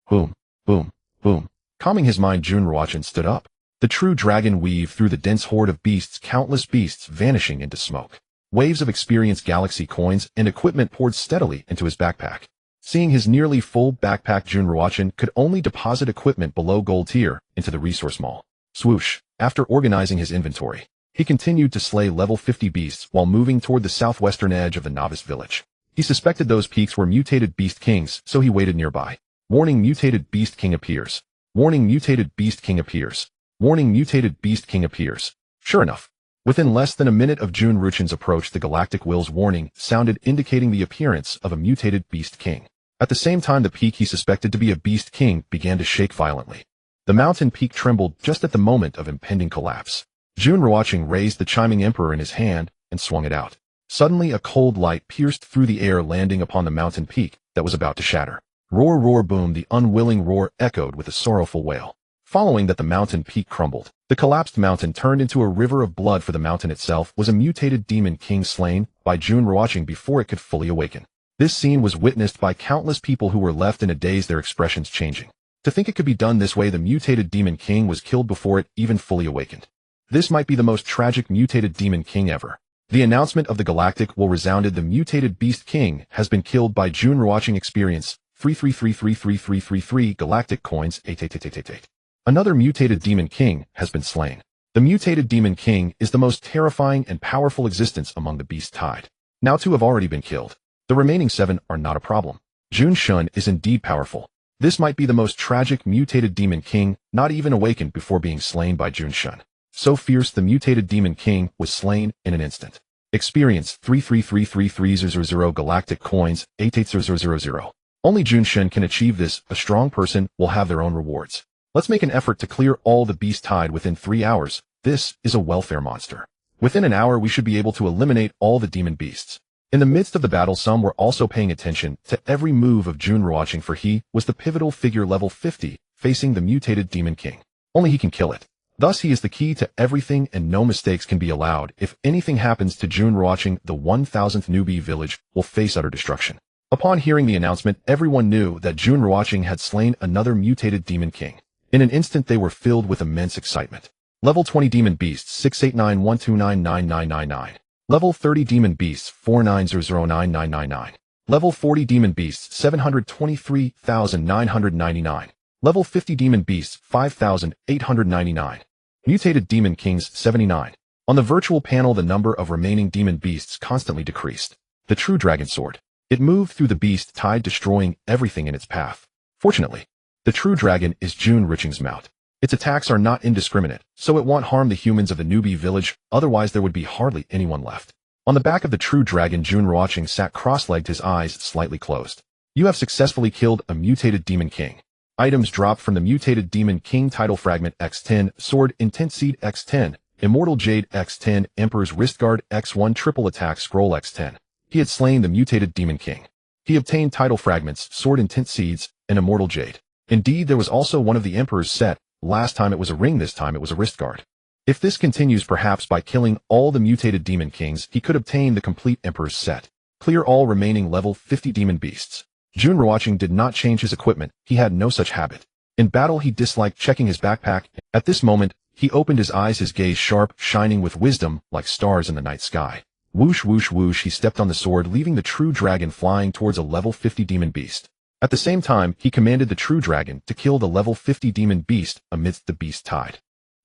Boom, boom, boom. Calming his mind, Jun Ruochen stood up. The True Dragon weaved through the dense horde of beasts, countless beasts vanishing into smoke. Waves of experience, galaxy coins, and equipment poured steadily into his backpack. Seeing his nearly full backpack, Jun Ruochen could only deposit equipment below gold tier into the resource mall. Swoosh! After organizing his inventory, he continued to slay level 50 beasts while moving toward the southwestern edge of the novice village. He suspected those peaks were mutated Beast Kings, so he waited nearby. Warning: Mutated Beast King appears. Warning: Mutated Beast King appears. Warning: Mutated Beast King appears. Sure enough, within less than a minute of Jun Ruochen's approach, the Galactic Will's warning sounded, indicating the appearance of a mutated Beast King. At the same time, the peak he suspected to be a Beast King began to shake violently. The mountain peak trembled just at the moment of impending collapse. Jun Ruochen raised the chiming emperor in his hand and swung it out. Suddenly, a cold light pierced through the air, landing upon the mountain peak that was about to shatter. Roar! Roar! Boom! The unwilling roar echoed with a sorrowful wail. Following that, the mountain peak crumbled. The collapsed mountain turned into a river of blood, for the mountain itself was a mutated Demon King slain by Jun Ruochen before it could fully awaken. This scene was witnessed by countless people who were left in a daze, their expressions changing. To think it could be done this way, the mutated Demon King was killed before it even fully awakened. This might be the most tragic mutated Demon King ever. The announcement of the Galactic Will resounded: the mutated Beast King has been killed by Jun Ruochen. Experience 3333333 Galactic Coins 88888. Another mutated Demon King has been slain. The mutated Demon King is the most terrifying and powerful existence among the Beast Tide. Now 2 have already been killed. The remaining 7 are not a problem. Jun Shun is indeed powerful. This might be the most tragic mutated Demon King, not even awakened before being slain by Jun Shun. So fierce, the mutated Demon King was slain in an instant. Experience 3333300 Galactic Coins 88000. Only Jun Shun can achieve this. A strong person will have their own rewards. Let's make an effort to clear all the Beast Tide within 3 hours. This is a welfare monster. Within an hour, we should be able to eliminate all the demon beasts. In the midst of the battle, some were also paying attention to every move of Jun Ruochen, for he was the pivotal figure, level 50, facing the mutated Demon King. Only he can kill it. Thus, he is the key to everything, and no mistakes can be allowed. If anything happens to Jun Ruochen, the 1000th newbie village will face utter destruction. Upon hearing the announcement, everyone knew that Jun Ruochen had slain another mutated Demon King. In an instant, they were filled with immense excitement. Level 20 Demon Beasts 689129999. Level 30 Demon Beasts 49009999. Level 40 Demon Beasts 723,999. Level 50 Demon Beasts 5,899. Mutated Demon Kings 79. On the virtual panel, the number of remaining demon beasts constantly decreased. The True Dragon Sword. It moved through the beast tide, destroying everything in its path. Fortunately, the True Dragon is Jun Ruocheng's mount. Its attacks are not indiscriminate, so it won't harm the humans of the newbie village, otherwise there would be hardly anyone left. On the back of the True Dragon, Jun Ruocheng sat cross-legged, his eyes slightly closed. You have successfully killed a mutated Demon King. Items dropped from the Mutated Demon King: Title Fragment X10, Sword Intent Seed X10, Immortal Jade X10, Emperor's Wristguard X1, Triple Attack Scroll X10. He had slain the Mutated Demon King. He obtained Title Fragments, Sword Intent Seeds, and Immortal Jade. Indeed, there was also one of the Emperor's set. Last time it was a ring, this time it was a wristguard. If this continues, perhaps by killing all the Mutated Demon Kings, he could obtain the complete Emperor's set. Clear all remaining level 50 demon beasts. Jun Ruocheng did not change his equipment. He had no such habit. In battle, he disliked checking his backpack. At this moment, he opened his eyes, his gaze sharp, shining with wisdom like stars in the night sky. Whoosh, whoosh, whoosh, he stepped on the sword, leaving the True Dragon flying towards a level 50 demon beast. At the same time, he commanded the True Dragon to kill the level 50 demon beast amidst the beast tide.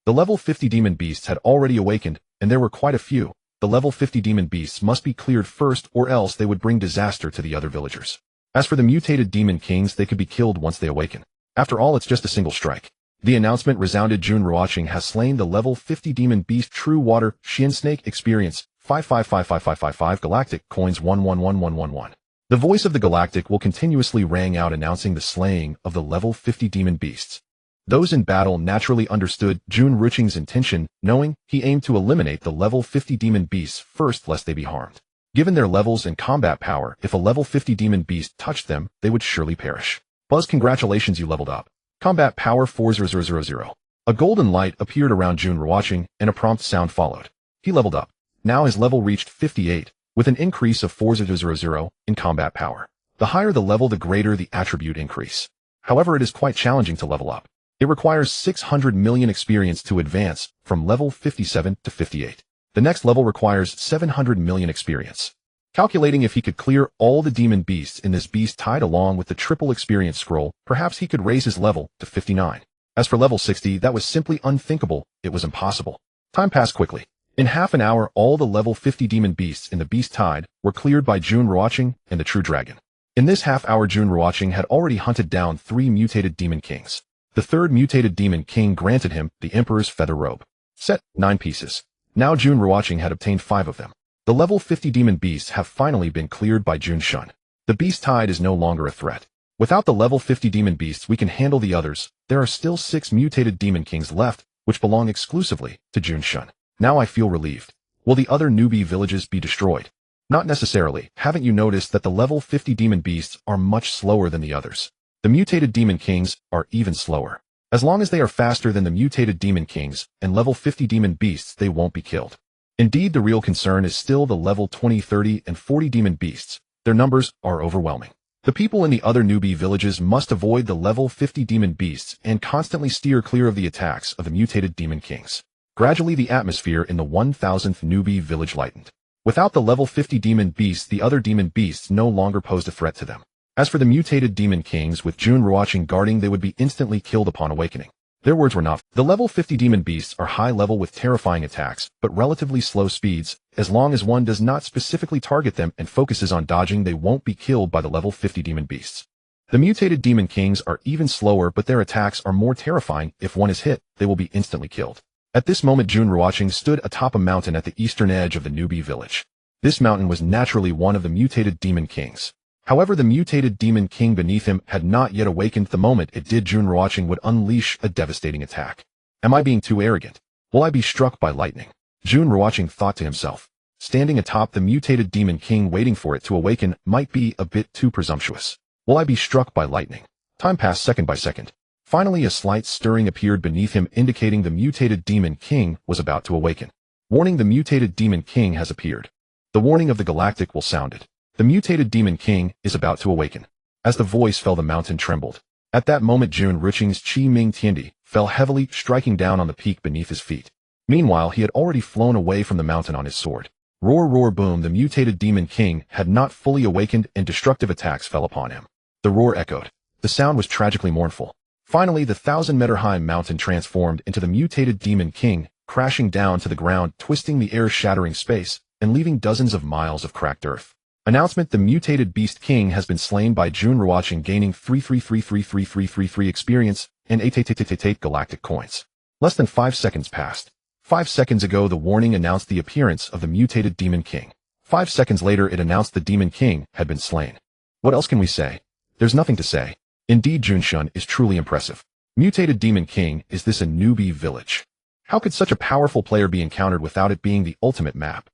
The level 50 demon beasts had already awakened, and there were quite a few. The level 50 demon beasts must be cleared first, or else they would bring disaster to the other villagers. As for the Mutated Demon Kings, they could be killed once they awaken. After all, it's just a single strike. The announcement resounded: Jun Ruocheng has slain the level 50 demon beast. True Water Shin Snake Experience 55555555 Galactic Coins 111111. The voice of the Galactic will continuously rang out, announcing the slaying of the level 50 demon beasts. Those in battle naturally understood Jun Ruocheng's intention, knowing he aimed to eliminate the level 50 demon beasts first, lest they be harmed. Given their levels and combat power, if a level 50 demon beast touched them, they would surely perish. Buzz, congratulations, you leveled up. Combat power 40000. A golden light appeared around Jun Ruocheng, and a prompt sound followed. He leveled up. Now his level reached 58, with an increase of 40000 in combat power. The higher the level, the greater the attribute increase. However, it is quite challenging to level up. It requires 600 million experience to advance from level 57 to 58. The next level requires 700 million experience. Calculating if he could clear all the demon beasts in this beast tide along with the triple experience scroll, perhaps he could raise his level to 59. As for level 60, that was simply unthinkable. It was impossible. Time passed quickly. In half an hour, all the level 50 demon beasts in the beast tide were cleared by Jun Ruocheng and the True Dragon. In this half hour, Jun Ruocheng had already hunted down 3 mutated demon kings. The third mutated demon king granted him the Emperor's Feather Robe. Set 9 pieces. Now Jun Ruocheng had obtained 5 of them. The level 50 demon beasts have finally been cleared by Jun Shun. The beast tide is no longer a threat. Without the level 50 demon beasts, we can handle the others. There are still 6 mutated demon kings left, which belong exclusively to Jun Shun. Now I feel relieved. Will the other newbie villages be destroyed? Not necessarily. Haven't you noticed that the level 50 demon beasts are much slower than the others? The mutated demon kings are even slower. As long as they are faster than the mutated demon kings and level 50 demon beasts, they won't be killed. Indeed, the real concern is still the level 20, 30, and 40 demon beasts. Their numbers are overwhelming. The people in the other newbie villages must avoid the level 50 demon beasts and constantly steer clear of the attacks of the mutated demon kings. Gradually, the atmosphere in the 1000th newbie village lightened. Without the level 50 demon beasts, the other demon beasts no longer posed a threat to them. As for the mutated demon kings, with Jun Ruocheng guarding, they would be instantly killed upon awakening. Their words were not. The level 50 demon beasts are high level with terrifying attacks, but relatively slow speeds. As long as one does not specifically target them and focuses on dodging, they won't be killed by the level 50 demon beasts. The mutated demon kings are even slower, but their attacks are more terrifying. If one is hit, they will be instantly killed. At this moment, Jun Ruocheng stood atop a mountain at the eastern edge of the newbie village. This mountain was naturally one of the mutated demon kings. However, the mutated demon king beneath him had not yet awakened. The moment it did, Jun Ruocheng would unleash a devastating attack. Am I being too arrogant? Will I be struck by lightning? Jun Ruocheng thought to himself. Standing atop the mutated demon king waiting for it to awaken might be a bit too presumptuous. Will I be struck by lightning? Time passed second by second. Finally, a slight stirring appeared beneath him, indicating the mutated demon king was about to awaken. Warning: the mutated demon king has appeared. The warning of the Galactic will sounded. The mutated demon king is about to awaken. As the voice fell, the mountain trembled. At that moment, Jun Ruocheng's Qi Ming Tiandi fell heavily, striking down on the peak beneath his feet. Meanwhile, he had already flown away from the mountain on his sword. Roar roar boom, the mutated Demon King had not fully awakened and destructive attacks fell upon him. The roar echoed. The sound was tragically mournful. Finally, the 1,000-meter high mountain transformed into the mutated Demon King, crashing down to the ground, twisting the air, shattering space, and leaving dozens of miles of cracked earth. Announcement: the mutated Beast King has been slain by Jun Ruochen, gaining 3333333 experience and 8 galactic coins. Less than 5 seconds passed. 5 seconds ago, the warning announced the appearance of the mutated Demon King. 5 seconds later, it announced the Demon King had been slain. What else can we say? There's nothing to say. Indeed, Junshun is truly impressive. Mutated Demon King, is this a newbie village? How could such a powerful player be encountered without it being the ultimate map?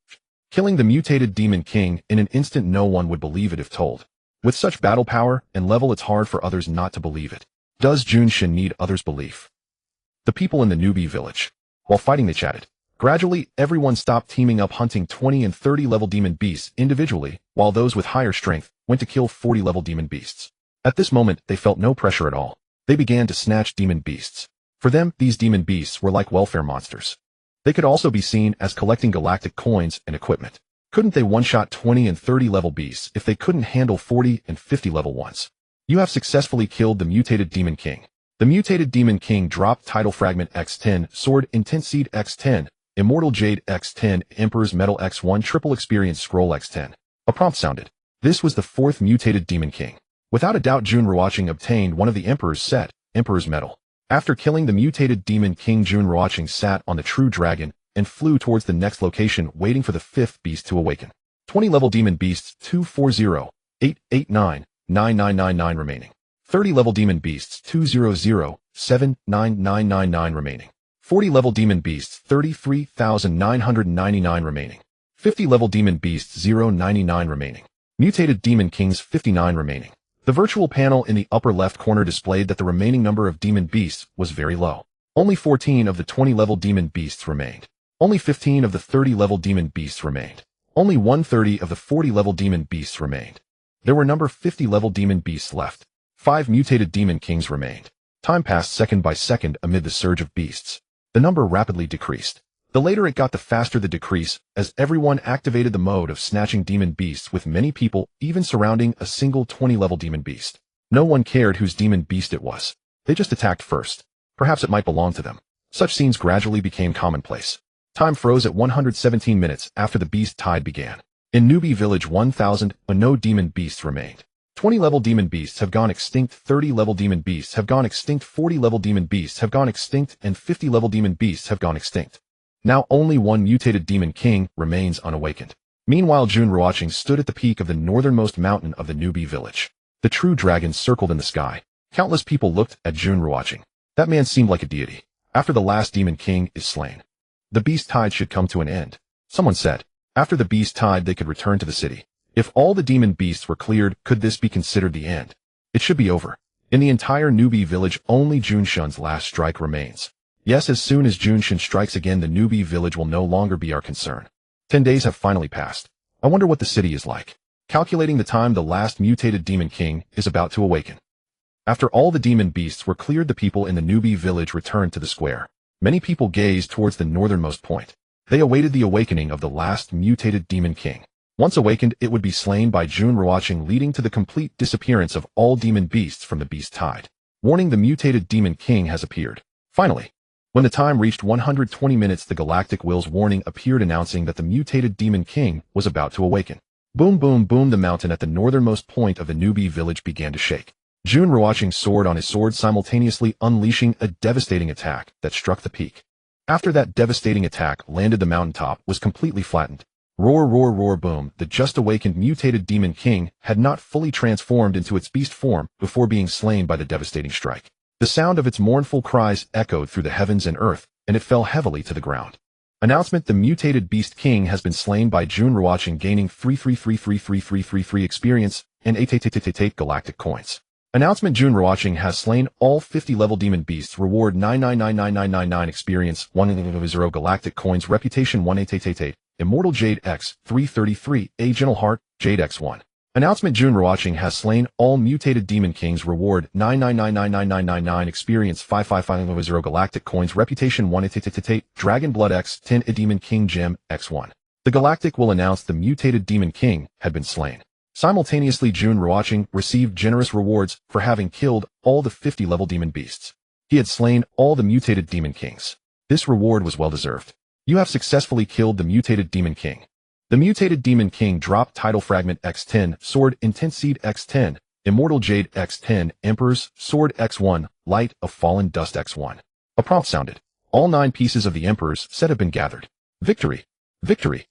Killing the mutated Demon King in an instant, no one would believe it if told. With such battle power and level, it's hard for others not to believe it. Does Junshun need others' belief? The people in the newbie village. While fighting, they chatted. Gradually, everyone stopped teaming up hunting 20 and 30 level demon beasts individually, while those with higher strength went to kill 40 level demon beasts. At this moment, they felt no pressure at all. They began to snatch demon beasts. For them, these demon beasts were like welfare monsters. They could also be seen as collecting galactic coins and equipment. Couldn't they one-shot 20 and 30 level beasts if they couldn't handle 40 and 50 level ones? You have successfully killed the mutated Demon King. The mutated Demon King dropped Title Fragment X10, Sword Intense Seed X10, Immortal Jade X10, Emperor's Medal X1, Triple Experience Scroll X10. A prompt sounded. This was the 4th mutated Demon King. Without a doubt, Jun Ruochen obtained one of the Emperor's set, Emperor's Medal. After killing the mutated Demon King, Jun Ruochen sat on the True Dragon and flew towards the next location, waiting for the 5th beast to awaken. 20 level demon beasts 240, 889, 9999 remaining. 30 level demon beasts 200, 79999 remaining. 40 level demon beasts 33,999 remaining. 50 level demon beasts 099 remaining. Mutated Demon Kings 59 remaining. The virtual panel in the upper left corner displayed that the remaining number of demon beasts was very low. Only 14 of the 20 level demon beasts remained. Only 15 of the 30 level demon beasts remained. Only 130 of the 40 level demon beasts remained. There were number 50 level demon beasts left. 5 mutated Demon Kings remained. Time passed second by second amid the surge of beasts. The number rapidly decreased. The later it got, the faster the decrease, as everyone activated the mode of snatching demon beasts, with many people even surrounding a single 20-level demon beast. No one cared whose demon beast it was. They just attacked first. Perhaps it might belong to them. Such scenes gradually became commonplace. Time froze at 117 minutes after the beast tide began. In Newbie Village 1000, no demon beasts remained. 20-level demon beasts have gone extinct, 30-level demon beasts have gone extinct, 40-level demon beasts have gone extinct, and 50-level demon beasts have gone extinct. Now only one mutated Demon King remains unawakened. Meanwhile, Jun Ruochen stood at the peak of the northernmost mountain of the newbie village. The true dragon circled in the sky. Countless people looked at Jun Ruochen. That man seemed like a deity. After the last Demon King is slain, the beast tide should come to an end. Someone said, after the beast tide they could return to the city. If all the demon beasts were cleared, could this be considered the end? It should be over. In the entire newbie village, only Junshun's last strike remains. Yes, as soon as Junshun strikes again, the newbie village will no longer be our concern. 10 days have finally passed. I wonder what the city is like. Calculating the time, the last mutated Demon King is about to awaken. After all the demon beasts were cleared, the people in the newbie village returned to the square. Many people gazed towards the northernmost point. They awaited the awakening of the last mutated Demon King. Once awakened, it would be slain by Jun Ruochen, leading to the complete disappearance of all demon beasts from the beast tide. Warning: the mutated Demon King has appeared. Finally, when the time reached 120 minutes, the Galactic Will's warning appeared, announcing that the mutated Demon King was about to awaken. Boom, boom, boom, the mountain at the northernmost point of the newbie village began to shake. Jun Ruochen soared on his sword, simultaneously unleashing a devastating attack that struck the peak. After that devastating attack landed, the mountaintop was completely flattened. Roar, roar, roar, boom. The just awakened mutated Demon King had not fully transformed into its beast form before being slain by the devastating strike. The sound of its mournful cries echoed through the heavens and earth, and it fell heavily to the ground. Announcement: the mutated Beast King has been slain by Jun Ruochen, gaining 3333333 experience and 8 galactic coins. Announcement: Jun Ruochen has slain all 50-level demon beasts. Reward 9999999 experience, 100 galactic coins. Reputation 1 Immortal Jade X 333, a Gentle Heart, Jade X1. Announcement: Jun Ruochen has slain all mutated Demon Kings. Reward 9999999 experience, 5 galactic coins. Reputation 1 Dragon Blood X 10 a Demon King Gem X1. The Galactic will announce the mutated Demon King had been slain. Simultaneously, Jun Ruochen received generous rewards for having killed all the 50-level demon beasts. He had slain all the mutated Demon Kings. This reward was well-deserved. You have successfully killed the mutated Demon King. The mutated Demon King dropped Title Fragment X10, Sword Intense Seed X10, Immortal Jade X10, Emperor's Sword X1, Light of Fallen Dust X1. A prompt sounded. All 9 pieces of the Emperor's set have been gathered. Victory! Victory!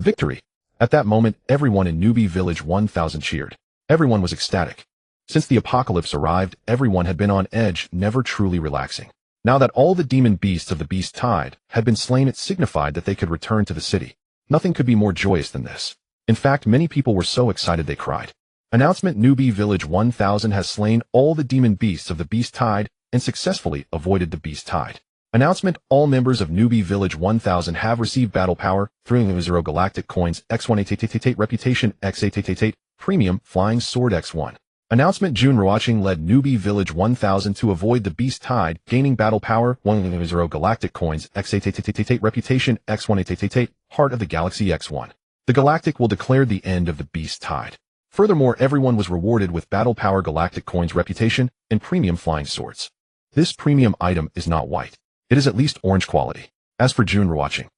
Victory! At that moment, everyone in Newbie Village 1000 cheered. Everyone was ecstatic. Since the apocalypse arrived, everyone had been on edge, never truly relaxing. Now that all the demon beasts of the Beast Tide had been slain, it signified that they could return to the city. Nothing could be more joyous than this. In fact, many people were so excited they cried. Announcement: Newbie Village 1000 has slain all the demon beasts of the Beast Tide and successfully avoided the Beast Tide. Announcement: all members of Newbie Village 1000 have received battle power, 300 galactic coins, X1 reputation, X8 premium, flying sword X1. Announcement: Jun Ruochen led Newbie Village 1000 to avoid the Beast Tide, gaining battle power, 100 galactic coins, X8 reputation, X1 heart of the galaxy X1. The Galactic will declare the end of the Beast Tide. Furthermore, everyone was rewarded with battle power, galactic coins, reputation, and premium flying swords. This premium item is not white. It is at least orange quality. As for Jun Ruochen,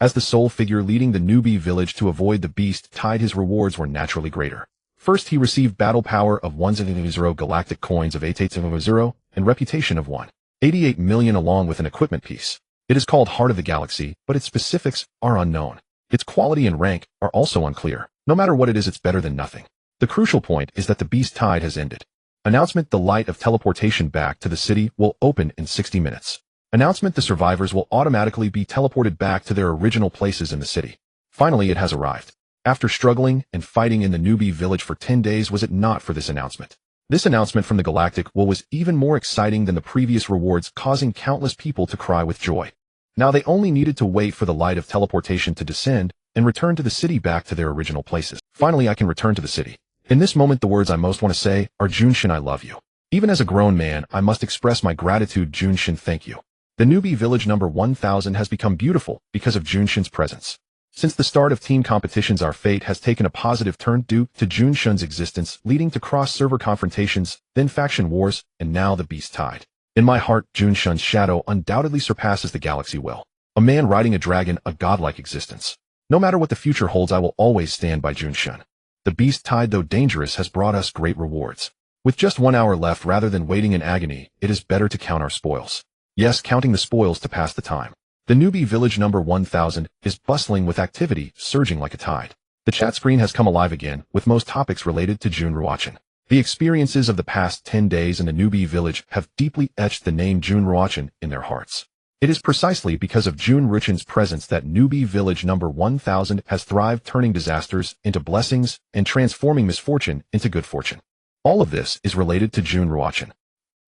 as the sole figure leading the Newbie Village to avoid the Beast Tide, his rewards were naturally greater. First, he received battle power of 100 galactic coins of 880 and reputation of 188 million along with an equipment piece. It is called Heart of the Galaxy, but its specifics are unknown. Its quality and rank are also unclear. No matter what it is, it's better than nothing. The crucial point is that the Beast Tide has ended. Announcement: the light of teleportation back to the city will open in 60 minutes. Announcement: the survivors will automatically be teleported back to their original places in the city. Finally, it has arrived. After struggling and fighting in the Newbie Village for 10 days, was it not for this announcement? This announcement from the Galactic was even more exciting than the previous rewards, causing countless people to cry with joy. Now they only needed to wait for the light of teleportation to descend and return to the city back to their original places. Finally, I can return to the city. In this moment, the words I most want to say are, Junshin, I love you. Even as a grown man, I must express my gratitude. Junshin, thank you. The Newbie Village number 1000 has become beautiful because of Junshin's presence. Since the start of team competitions, our fate has taken a positive turn due to Junshin's existence, leading to cross-server confrontations, then faction wars, and now the Beast Tide. In my heart, Junshin's shadow undoubtedly surpasses the galaxy will. A man riding a dragon, a godlike existence. No matter what the future holds, I will always stand by Junshin. The Beast Tide, though dangerous, has brought us great rewards. With just 1 hour left, rather than waiting in agony, it is better to count our spoils. Yes, counting the spoils to pass the time. The Newbie Village number 1000 is bustling with activity, surging like a tide. The chat screen has come alive again, with most topics related to Jun Ruochen. The experiences of the past 10 days in the Newbie Village have deeply etched the name Jun Ruochen in their hearts. It is precisely because of Jun Ruochen's presence that Newbie Village number 1000 has thrived, turning disasters into blessings and transforming misfortune into good fortune. All of this is related to Jun Ruochen.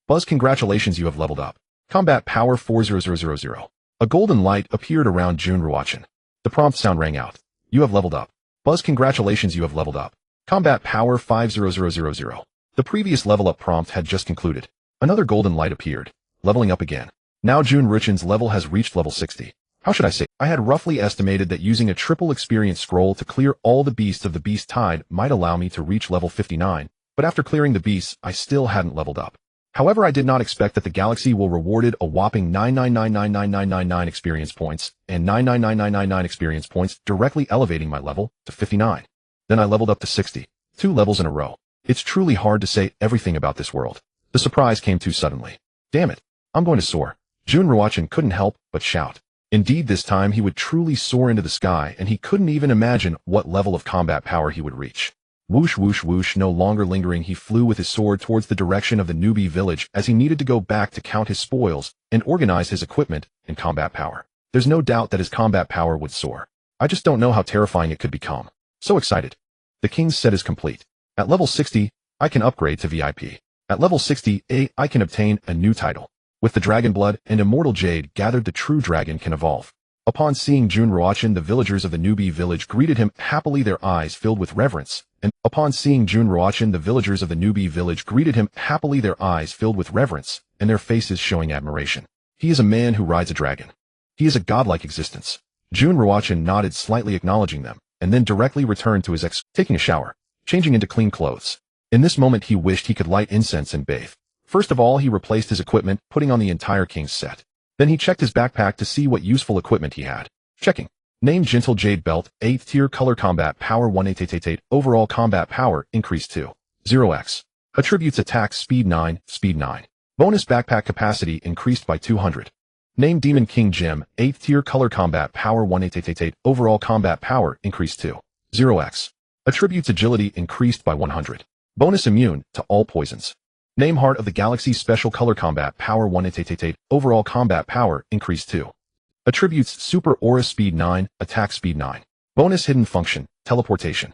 Buzz, congratulations, you have leveled up. Combat Power 40000. A golden light appeared around Jun Ruochen. The prompt sound rang out. You have leveled up. Buzz, congratulations, you have leveled up. Combat Power 50000. The previous level up prompt had just concluded. Another golden light appeared. Leveling up again. Now Jun Ruochen's level has reached level 60. How should I say? I had roughly estimated that using a triple experience scroll to clear all the beasts of the Beast Tide might allow me to reach level 59, but after clearing the beasts, I still hadn't leveled up. However, I did not expect that the galaxy will rewarded a whopping 9999999 experience points and 9999999 experience points, directly elevating my level to 59. Then I leveled up to 60, 2 levels in a row. It's truly hard to say everything about this world. The surprise came too suddenly. Damn it, I'm going to soar. Jun Ruochen couldn't help but shout. Indeed, this time he would truly soar into the sky, and he couldn't even imagine what level of combat power he would reach. Whoosh, whoosh, whoosh, no longer lingering, he flew with his sword towards the direction of the Newbie Village as he needed to go back to count his spoils and organize his equipment and combat power. There's no doubt that his combat power would soar. I just don't know how terrifying it could become. So excited. The king's set is complete. At level 60, I can upgrade to VIP. At level 60A, I can obtain a new title. With the Dragon Blood and Immortal Jade gathered, the true dragon can evolve. Upon seeing Jun Ruochen, the villagers of the Newbie Village greeted him happily, their eyes filled with reverence. And upon seeing Jun Ruochen, the villagers of the Newbie Village greeted him happily, their eyes filled with reverence, and their faces showing admiration. He is a man who rides a dragon. He is a godlike existence. Jun Ruochen nodded slightly acknowledging them, and then directly returned to his taking a shower, changing into clean clothes. In this moment he wished he could light incense and bathe. First of all he replaced his equipment, putting on the entire king's set. Then he checked his backpack to see what useful equipment he had. Checking. Name Gentle Jade Belt, 8th tier color combat power 18888, overall combat power increased to 0x. Attributes attack speed 9, speed 9. Bonus backpack capacity increased by 200. Name Demon King Gem, 8th tier color combat power 18888, overall combat power increased to 0x. Attributes agility increased by 100. Bonus immune to all poisons. Name Heart of the Galaxy special color combat power 18888, overall combat power increased to. Attributes super aura speed 9, attack speed 9. Bonus hidden function, teleportation.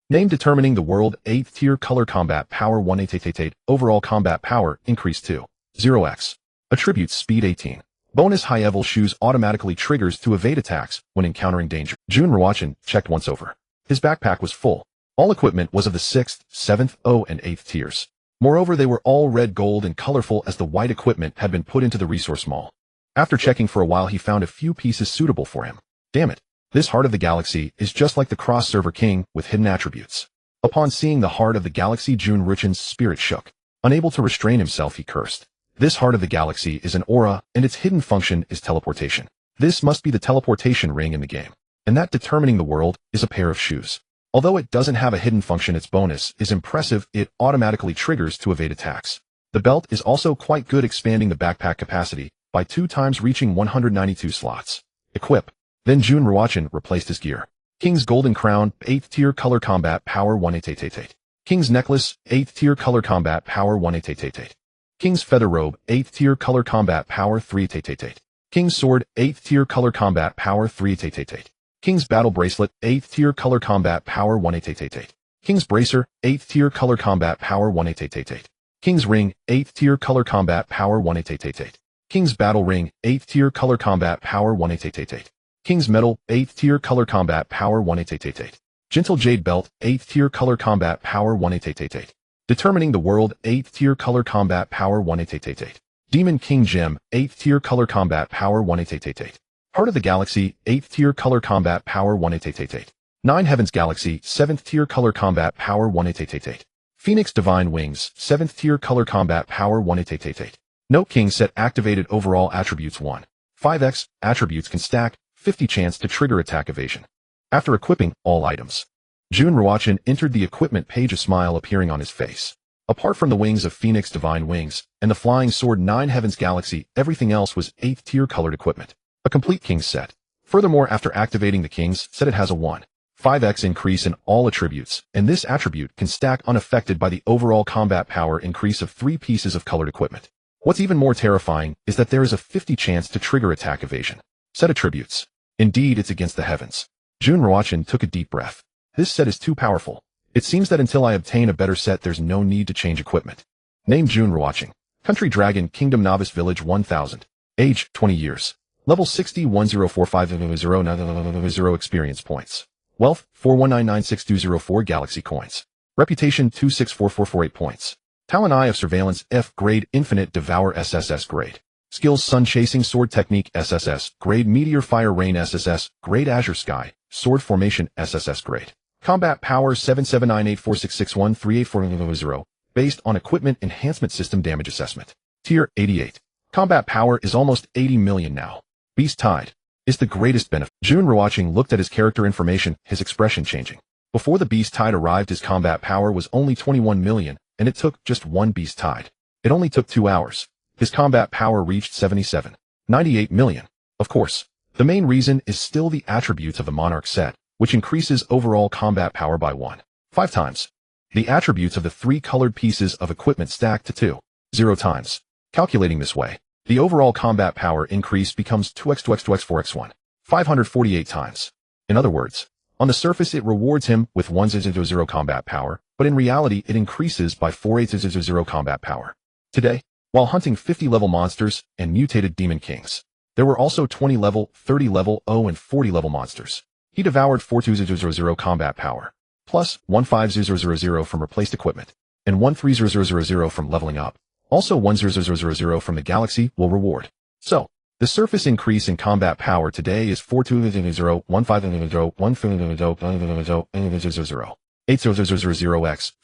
Name Determining the World, 8th tier color combat power 18888, overall combat power increased to 0x. Attributes speed 18. Bonus high-level shoes automatically triggers to evade attacks when encountering danger. Jun Ruochen checked once over. His backpack was full. All equipment was of the 6th, 7th, 0th, and 8th tiers. Moreover, they were all red, gold, and colorful as the white equipment had been put into the resource mall. After checking for a while, he found a few pieces suitable for him. Damn it. This Heart of the Galaxy is just like the cross-server king with hidden attributes. Upon seeing the Heart of the Galaxy, Jun Ruochen's spirit shook. Unable to restrain himself, he cursed. This Heart of the Galaxy is an aura, and its hidden function is teleportation. This must be the teleportation ring in the game. And that Determining the World is a pair of shoes. Although it doesn't have a hidden function, its bonus is impressive. It automatically triggers to evade attacks. The belt is also quite good, expanding the backpack capacity by 2 times, reaching 192 slots. Equip. Then Jun Ruochen replaced his gear. King's Golden Crown, 8th tier color combat power 18888. King's Necklace, 8th tier color combat power 18888. King's Feather Robe, 8th tier color combat power 3888. King's Sword, 8th tier color combat power 3888. King's Battle Bracelet, 8th tier color combat power 18888. King's Bracer, 8th tier color combat power 18888. King's Ring, 8th tier color combat power 18888. King's Battle Ring, 8th tier color combat power 18888. King's Medal, 8th tier color combat power 18888. Gentle Jade Belt, 8th tier color combat power 18888. Determining the World, 8th tier color combat power 18888. Demon King Gem, 8th tier color combat power 18888. Heart of the Galaxy, 8th tier color combat power 18888. 9 Heavens Galaxy, 7th tier color combat power 18888. Phoenix Divine Wings, 7th tier color combat power 18888. Note King set activated overall attributes 1. 5x, attributes can stack, 50 chance to trigger attack evasion. After equipping all items, Jun Ruochen entered the equipment page, a smile appearing on his face. Apart from the wings of Phoenix Divine Wings and the flying sword 9 Heavens Galaxy, everything else was 8th tier colored equipment. A complete King's set. Furthermore, after activating the King's set, it has a 1.5x increase in all attributes, and this attribute can stack unaffected by the overall combat power increase of 3 pieces of colored equipment. What's even more terrifying is that there is a 50 chance to trigger attack evasion. Set attributes. Indeed, it's against the heavens. Jun Ruochen took a deep breath. This set is too powerful. It seems that until I obtain a better set, there's no need to change equipment. Name Jun Ruochen. Country Dragon Kingdom Novice Village 1000. Age 20 years. Level 60 104500 experience points. Wealth 41996204 galaxy coins. Reputation 264448 points. Talent Eye of Surveillance F grade Infinite Devour SSS grade. Skills Sun Chasing Sword Technique SSS grade Meteor Fire Rain SSS grade Azure Sky Sword Formation SSS grade. Combat Power 779846613840 based on Equipment Enhancement System Damage Assessment. Tier 88. Combat Power is almost 80 million now. Beast Tide is the greatest benefit. Jun Ruochen looked at his character information, his expression changing. Before the Beast Tide arrived, his combat power was only 21 million, and it took just 1 Beast Tide. It only took 2 hours. His combat power reached 97.98 million. Of course, the main reason is still the attributes of the Monarch set, which increases overall combat power by 1.5 times. The attributes of the 3 colored pieces of equipment stack to 2.0 times. Calculating this way, the overall combat power increase becomes 2x 2x 2x 4x 1. 548 times. In other words, on the surface it rewards him with 1.0 combat power, but in reality it increases by 4.0 combat power. Today, while hunting 50-level monsters and mutated demon kings, there were also 20-level, 30-level, 0 and 40-level monsters. He devoured 4.200 combat power, plus 1.5000 from replaced equipment, and 1.3000 from leveling up. Also 1.000 from the galaxy will reward. So, The surface increase in combat power today is 420015008000x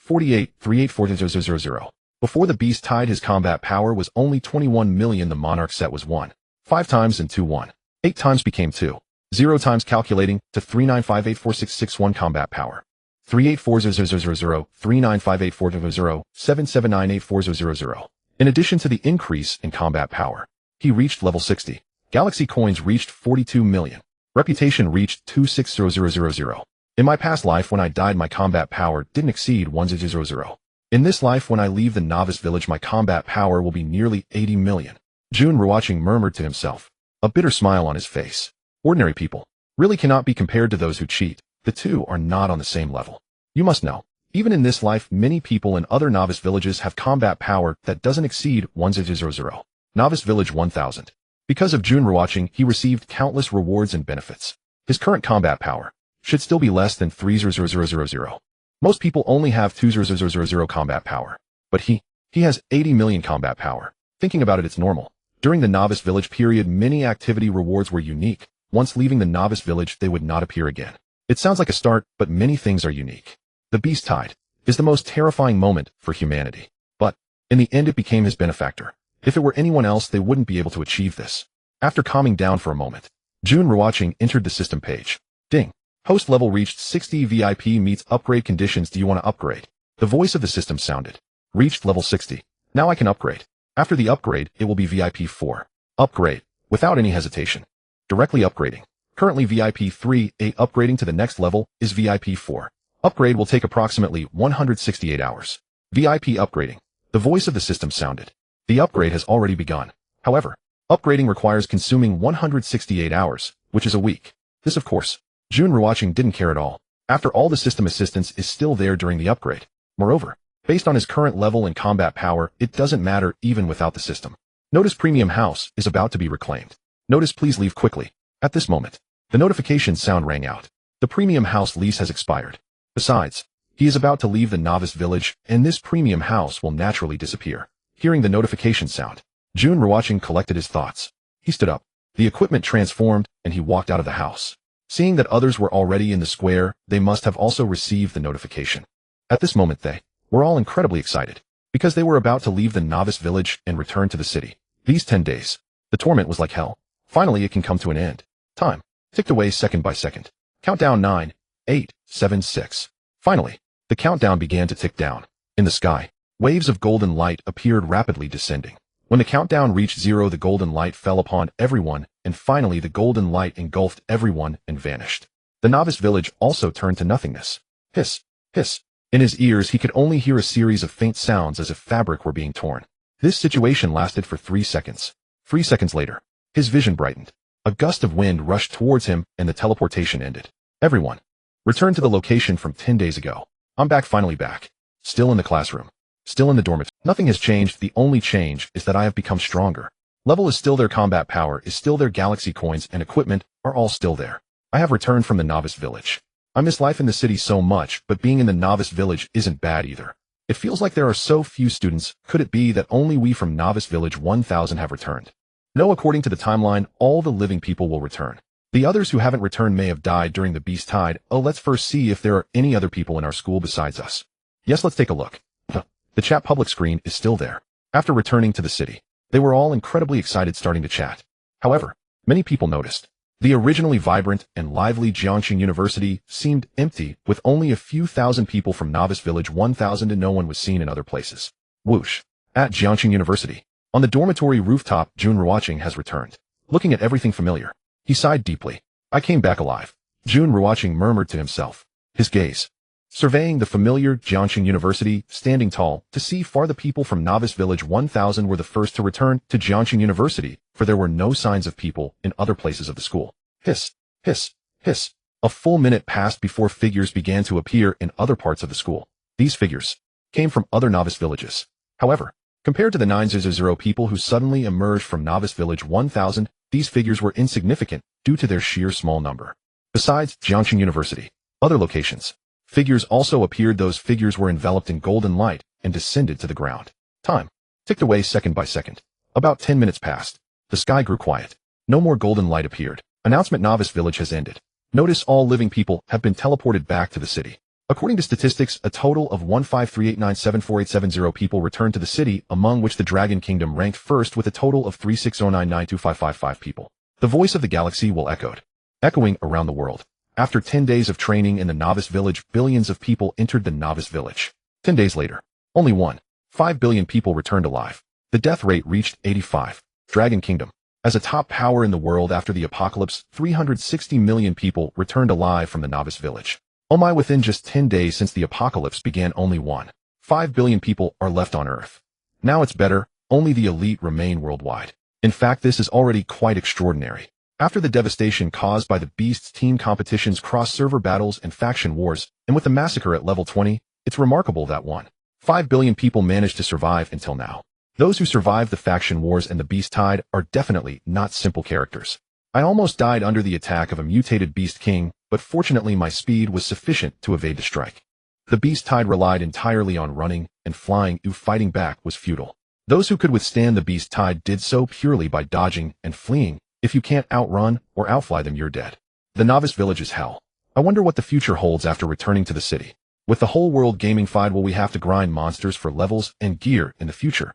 48384000. Before the beast tied his combat power was only 21 million. The monarch set was 1. 5 times and 2 1. 8 times became 2. 0 times calculating to 39584661 combat power. 384000 395840 77984000. In addition to the increase in combat power, he reached level 60. Galaxy coins reached 42 million. Reputation reached 260000. In my past life when I died my combat power didn't exceed 1000. In this life when I leave the novice village my combat power will be nearly 80 million. Jun Ruochen murmured to himself, a bitter smile on his face. Ordinary people really cannot be compared to those who cheat. The two are not on the same level. You must know, even in this life many people in other novice villages have combat power that doesn't exceed 1000. Novice Village 1000. Because of Jun Ruochen, he received countless rewards and benefits. His current combat power should still be less than 3000. Most people only have 2000 combat power, but he has 80 million combat power. Thinking about it, it's normal. During the novice village period, many activity rewards were unique. Once leaving the novice village, they would not appear again. It sounds like a start, but many things are unique. The beast tide is the most terrifying moment for humanity. But in the end, it became his benefactor. If it were anyone else, they wouldn't be able to achieve this. After calming down for a moment, Jun Ruochen entered the system page. Ding. Host level reached 60. VIP meets upgrade conditions. Do you want to upgrade? The voice of the system sounded. Reached level 60. Now I can upgrade. After the upgrade, it will be VIP 4. Upgrade. Without any hesitation. Directly upgrading. Currently VIP 3A. Upgrading to the next level is VIP 4. Upgrade will take approximately 168 hours. VIP upgrading. The voice of the system sounded. The upgrade has already begun. However, upgrading requires consuming 168 hours, which is a week. This, of course, Jun Ruochen didn't care at all. After all, the system assistance is still there during the upgrade. Moreover, based on his current level and combat power, it doesn't matter even without the system. Notice premium house is about to be reclaimed. Notice please leave quickly. At this moment, the notification sound rang out. The premium house lease has expired. Besides, he is about to leave the novice village, and this premium house will naturally disappear. Hearing the notification sound, Jun Ruochen collected his thoughts. He stood up. The equipment transformed, and he walked out of the house. Seeing that others were already in the square, they must have also received the notification. At this moment they were all incredibly excited, because they were about to leave the novice village and return to the city. These 10 days, the torment was like hell. Finally it can come to an end. Time ticked away second by second. Countdown 9, 8, 7, 6. Finally, the countdown began to tick down. In the sky, waves of golden light appeared rapidly descending. When the countdown reached 0, the golden light fell upon everyone, and finally the golden light engulfed everyone and vanished. The novice village also turned to nothingness. Hiss, hiss. In his ears he could only hear a series of faint sounds as if fabric were being torn. This situation lasted for 3 seconds. 3 seconds later, his vision brightened. A gust of wind rushed towards him and the teleportation ended. Everyone returned to the location from 10 days ago. I'm back, finally back. Still in the classroom. Still in the dormitory. Nothing has changed. The only change is that I have become stronger. Level is still there, combat power is still there, galaxy coins and equipment are all still there. I have returned from the novice village. I miss life in the city so much, but being in the novice village isn't bad either. It feels like there are so few students. Could it be that only we from novice village 1000 have returned? No, according to the timeline, all the living people will return. The others who haven't returned may have died during the beast tide. Oh, let's first see if there are any other people in our school besides us. Yes, let's take a look. The chat public screen is still there. After returning to the city, they were all incredibly excited starting to chat. However, many people noticed. The originally vibrant and lively Jiangxing University seemed empty, with only a few thousand people from Novice Village 1000 and no one was seen in other places. Whoosh. At Jiangxing University, on the dormitory rooftop, Jun Ruochen has returned. Looking at everything familiar, he sighed deeply. I came back alive. Jun Ruochen murmured to himself. His gaze surveying the familiar Jiangxing University, standing tall, to see far. The people from Novice Village 1000 were the first to return to Jiangxing University, for there were no signs of people in other places of the school. Hiss, hiss, hiss. A full minute passed before figures began to appear in other parts of the school. These figures came from other novice villages. However, compared to the 900 people who suddenly emerged from Novice Village 1000, these figures were insignificant due to their sheer small number. Besides Jiangxing University, other locations, figures also appeared. Those figures were enveloped in golden light and descended to the ground. Time ticked away second by second. About 10 minutes passed. The sky grew quiet. No more golden light appeared. Announcement: Novice Village has ended. Notice: all living people have been teleported back to the city. According to statistics, a total of 153897487 people returned to the city, among which the Dragon Kingdom ranked first with a total of 3609925555 people. The voice of the galaxy will echoing around the world. After 10 days of training in the Novice Village, billions of people entered the Novice Village. 10 days later, only 1.5 billion people returned alive. The death rate reached 85. Dragon Kingdom. As a top power in the world after the apocalypse, 360 million people returned alive from the Novice Village. Oh my, within just 10 days since the apocalypse began, only 1.5 billion people are left on Earth. Now it's better, only the elite remain worldwide. In fact, this is already quite extraordinary. After the devastation caused by the Beasts team competitions, cross-server battles, and faction wars, and with the massacre at level 20, it's remarkable that 1.5 billion people managed to survive until now. Those who survived the faction wars and the Beast Tide are definitely not simple characters. I almost died under the attack of a mutated Beast King, but fortunately my speed was sufficient to evade the strike. The Beast Tide relied entirely on running and flying, fighting back was futile. Those who could withstand the Beast Tide did so purely by dodging and fleeing. If you can't outrun or outfly them, you're dead. The Novice Village is hell. I wonder what the future holds after returning to the city. With the whole world gamified, will we have to grind monsters for levels and gear in the future?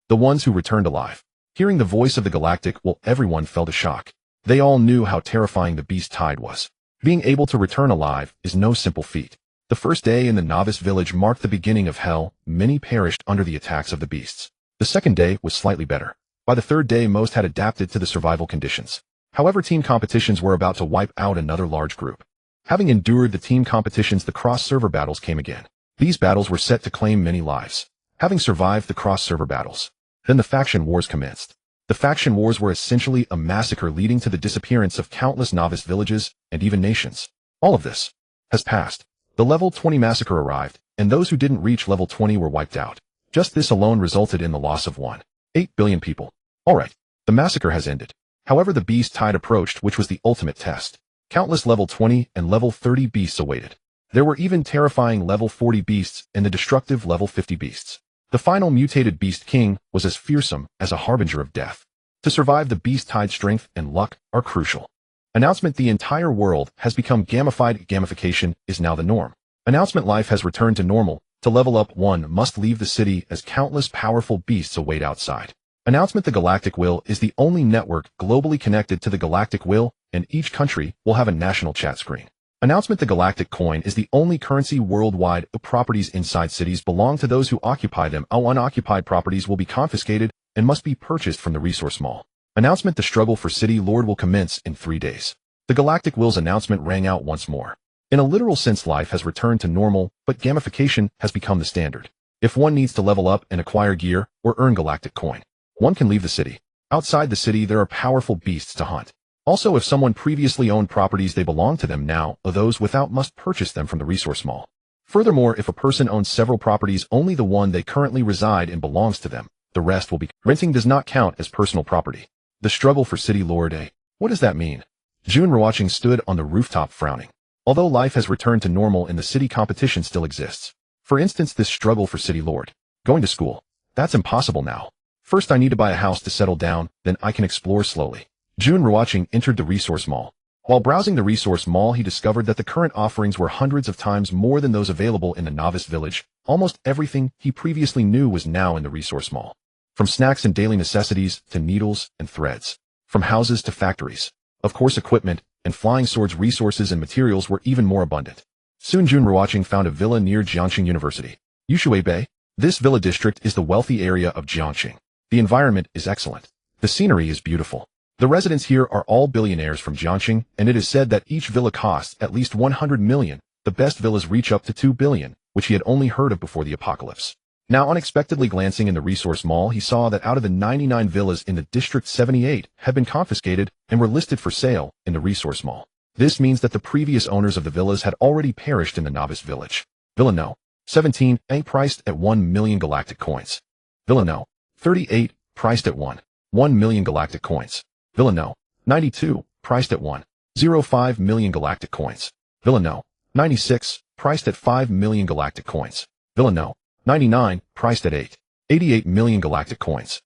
The ones who returned alive. Hearing the voice of the galactic, everyone felt a shock. They all knew how terrifying the Beast Tide was. Being able to return alive is no simple feat. The first day in the Novice Village marked the beginning of hell. Many perished under the attacks of the beasts. The second day was slightly better. By the third day, most had adapted to the survival conditions. However, team competitions were about to wipe out another large group. Having endured the team competitions, the cross-server battles came again. These battles were set to claim many lives. Having survived the cross-server battles, then the faction wars commenced. The faction wars were essentially a massacre leading to the disappearance of countless novice villages and even nations. All of this has passed. The level 20 massacre arrived, and those who didn't reach level 20 were wiped out. Just this alone resulted in the loss of 1.8 billion people. Alright, the massacre has ended. However, the Beast Tide approached, which was the ultimate test. Countless level 20 and level 30 beasts awaited. There were even terrifying level 40 beasts and the destructive level 50 beasts. The final mutated Beast King was as fearsome as a harbinger of death. To survive, the Beast Tide, strength and luck are crucial. Announcement: the entire world has become gamified. Gamification is now the norm. Announcement: life has returned to normal. To level up, one must leave the city as countless powerful beasts await outside. Announcement: the Galactic Will is the only network globally connected to the Galactic Will, and each country will have a national chat screen. Announcement: the Galactic Coin is the only currency worldwide. Properties inside cities belong to those who occupy them. All unoccupied properties will be confiscated and must be purchased from the resource mall. Announcement: the struggle for City Lord will commence in 3 days. The Galactic Will's announcement rang out once more. In a literal sense, life has returned to normal, but gamification has become the standard. If one needs to level up and acquire gear or earn Galactic Coin, one can leave the city. Outside the city, there are powerful beasts to hunt. Also, if someone previously owned properties, they belong to them now, or those without must purchase them from the resource mall. Furthermore, if a person owns several properties, only the one they currently reside in belongs to them. The rest will be. Renting does not count as personal property. The struggle for City Lord. What does that mean? Jun Ruochen stood on the rooftop frowning. Although life has returned to normal in the city, competition still exists. For instance, this struggle for City Lord. Going to school. That's impossible now. First I need to buy a house to settle down, then I can explore slowly. Jun Ruochen entered the resource mall. While browsing the resource mall, he discovered that the current offerings were hundreds of times more than those available in the novice village. Almost everything he previously knew was now in the resource mall. From snacks and daily necessities to needles and threads. From houses to factories. Of course, equipment and flying swords, resources and materials were even more abundant. Soon Jun Ruochen found a villa near Jiangxing University. Yushui Bay. This villa district is the wealthy area of Jiangxing. The environment is excellent. The scenery is beautiful. The residents here are all billionaires from Jiangxing, and it is said that each villa costs at least 100 million. The best villas reach up to 2 billion, which he had only heard of before the apocalypse. Now, unexpectedly glancing in the resource mall, he saw that out of the 99 villas in the district, 78 had been confiscated and were listed for sale in the resource mall. This means that the previous owners of the villas had already perished in the novice village. Villa No. 17, priced at 1 million galactic coins. Villa No. 38, priced at 1 million galactic coins. Villa No. 92, priced at 1.05 million galactic coins. Villa No. 96, priced at 5 million galactic coins. Villa No. 99, priced at 8.88 million galactic coins.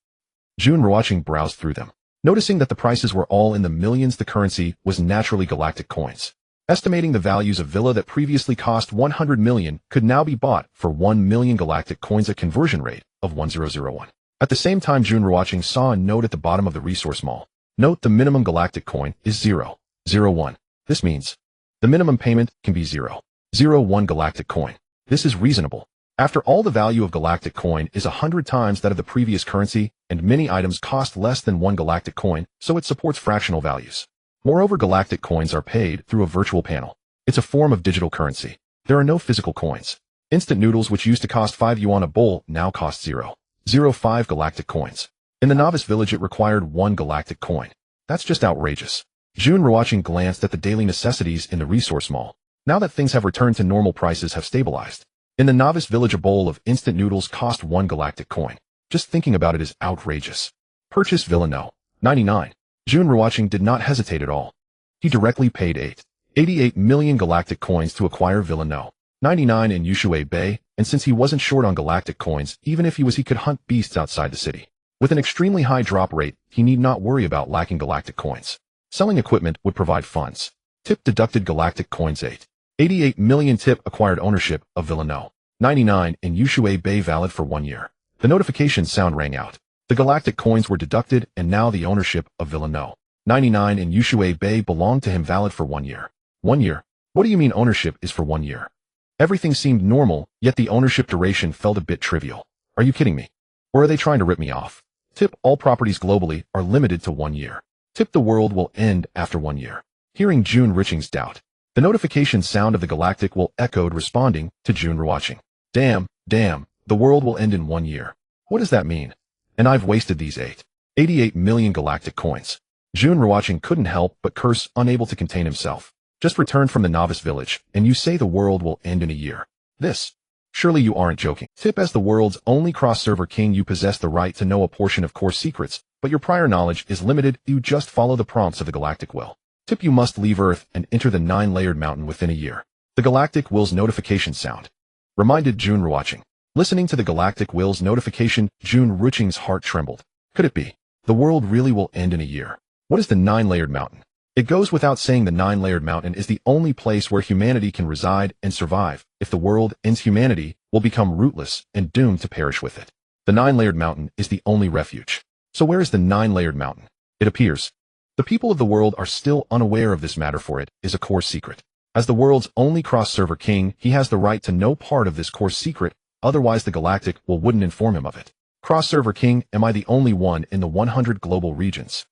Jun Ruochen browsed through them. Noticing that the prices were all in the millions, the currency was naturally galactic coins. Estimating the values of villa that previously cost 100 million could now be bought for 1 million galactic coins, at conversion rate of 1001. At the same time, Jun Ruochen saw a note at the bottom of the resource mall. Note: the minimum galactic coin is 001. This means the minimum payment can be 001 galactic coin. This is reasonable. After all, the value of galactic coin is 100 times that of the previous currency, and many items cost less than 1 galactic coin, so it supports fractional values. Moreover, galactic coins are paid through a virtual panel. It's a form of digital currency. There are no physical coins. Instant noodles, which used to cost 5 yuan a bowl, now cost 0.05 galactic coins. In the novice village, it required 1 galactic coin. That's just outrageous. Jun Ruochen glanced at the daily necessities in the resource mall. Now that things have returned to normal, prices have stabilized. In the novice village, a bowl of instant noodles cost 1 galactic coin. Just thinking about it is outrageous. Purchase Villa No. 99. Jun Ruochen did not hesitate at all. He directly paid 88 million galactic coins to acquire Villa No. 99 in Yushui Bay, and since he wasn't short on galactic coins, even if he could hunt beasts outside the city. With an extremely high drop rate, he need not worry about lacking galactic coins. Selling equipment would provide funds. Tip deducted galactic coins 88 million. Tip acquired ownership of Villa No. 99 in Yushui Bay, valid for 1 year. The notification sound rang out. The galactic coins were deducted, and now the ownership of Villa No. 99 in Yushui Bay belonged to him, valid for 1 year. 1 year? What do you mean ownership is for 1 year? Everything seemed normal, yet the ownership duration felt a bit trivial. Are you kidding me? Or are they trying to rip me off? Tip all properties globally are limited to 1 year. Tip the world will end after 1 year. Hearing Jun Ruochen's doubt, the notification sound of the galactic will echoed, responding to Jun Ruochen. Damn, the world will end in 1 year. What does that mean? And I've wasted these 88 million galactic coins. Jun Ruochen couldn't help but curse, unable to contain himself. Just returned from the novice village, and you say the world will end in a year. Surely you aren't joking. Tip, as the world's only cross-server king, you possess the right to know a portion of core secrets, but your prior knowledge is limited. You just follow the prompts of the galactic will. Tip, you must leave Earth and enter the 9-layered mountain within a year. The galactic will's notification sound reminded Jun Ruochen. Listening to the galactic will's notification, Jun Ruochen's heart trembled. Could it be? The world really will end in a year. What is the 9-layered mountain? It goes without saying the 9-layered mountain is the only place where humanity can reside and survive. If the world ends, humanity will become rootless and doomed to perish with it. The 9-layered mountain is the only refuge. So where is the 9-layered mountain? It appears the people of the world are still unaware of this matter, for it is a core secret. As the world's only cross-server king, he has the right to know part of this core secret, otherwise the galactic will wouldn't inform him of it. Cross-server king, am I the only one in the 100 global regions?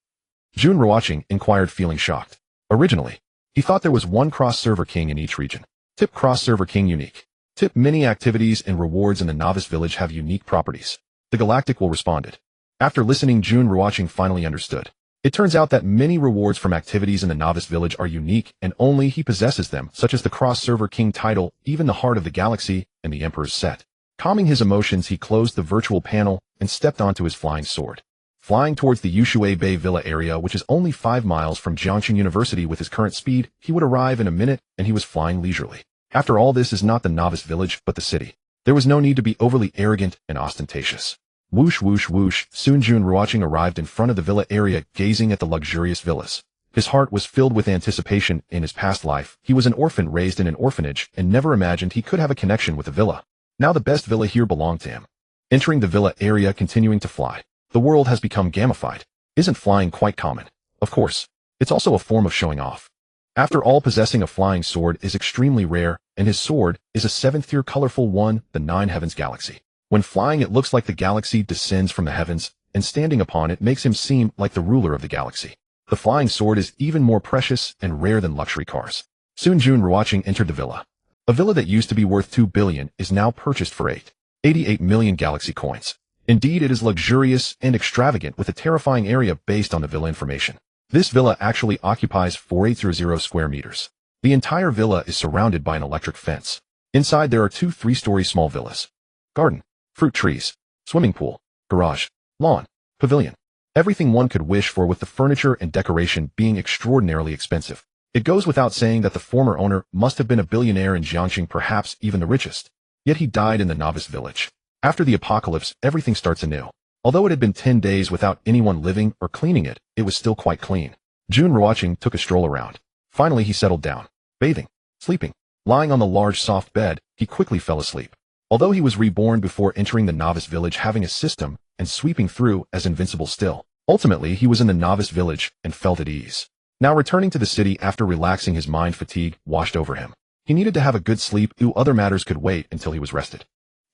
Jun Ruochen inquired, feeling shocked. Originally, he thought there was one cross-server king in each region. Tip cross-server king unique. Tip many activities and rewards in the novice village have unique properties. The galactic will responded. After listening, Jun Ruochen finally understood. It turns out that many rewards from activities in the novice village are unique, and only he possesses them, such as the cross-server king title, even the heart of the galaxy, and the emperor's set. Calming his emotions, he closed the virtual panel and stepped onto his flying sword. Flying towards the Yushui Bay Villa area, which is only 5 miles from Jiangxing University, with his current speed, he would arrive in a minute, and he was flying leisurely. After all, this is not the novice village, but the city. There was no need to be overly arrogant and ostentatious. Whoosh, whoosh, whoosh. Soon Jun Ruochen arrived in front of the villa area, gazing at the luxurious villas. His heart was filled with anticipation. In his past life, he was an orphan raised in an orphanage and never imagined he could have a connection with a villa. Now the best villa here belonged to him. Entering the villa area, continuing to fly. The world has become gamified. Isn't flying quite common? Of course. It's also a form of showing off. After all, possessing a flying sword is extremely rare, and his sword is a 7th-tier colorful one, the 9 Heavens Galaxy. When flying, it looks like the galaxy descends from the heavens, and standing upon it makes him seem like the ruler of the galaxy. The flying sword is even more precious and rare than luxury cars. Soon Jun Ruochen entered the villa. A villa that used to be worth 2 billion is now purchased for 88 million galaxy coins. Indeed, it is luxurious and extravagant, with a terrifying area based on the villa information. This villa actually occupies 4800 square meters. The entire villa is surrounded by an electric fence. Inside there are 2 3-story small villas. Garden, fruit trees, swimming pool, garage, lawn, pavilion. Everything one could wish for, with the furniture and decoration being extraordinarily expensive. It goes without saying that the former owner must have been a billionaire in Jiangxing, perhaps even the richest. Yet he died in the novice village. After the apocalypse, everything starts anew. Although it had been 10 days without anyone living or cleaning it, it was still quite clean. Jun Ruochen took a stroll around. Finally, he settled down. Bathing, sleeping, lying on the large soft bed, he quickly fell asleep. Although he was reborn before entering the novice village having a system and sweeping through as Invincible still, ultimately he was in the novice village and felt at ease. Now returning to the city after relaxing, his mind fatigue washed over him. He needed to have a good sleep, other matters could wait until he was rested.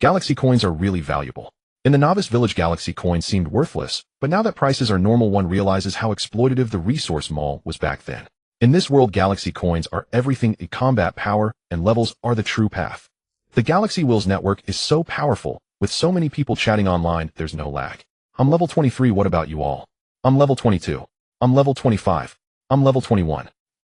Galaxy coins are really valuable. In the novice village, galaxy coins seemed worthless, but now that prices are normal, one realizes how exploitative the resource mall was back then. In this world, galaxy coins are everything. Combat power and levels are the true path. The Galaxy Wills network is so powerful, with so many people chatting online, there's no lag. I'm level 23, what about you all? I'm level 22. I'm level 25. I'm level 21.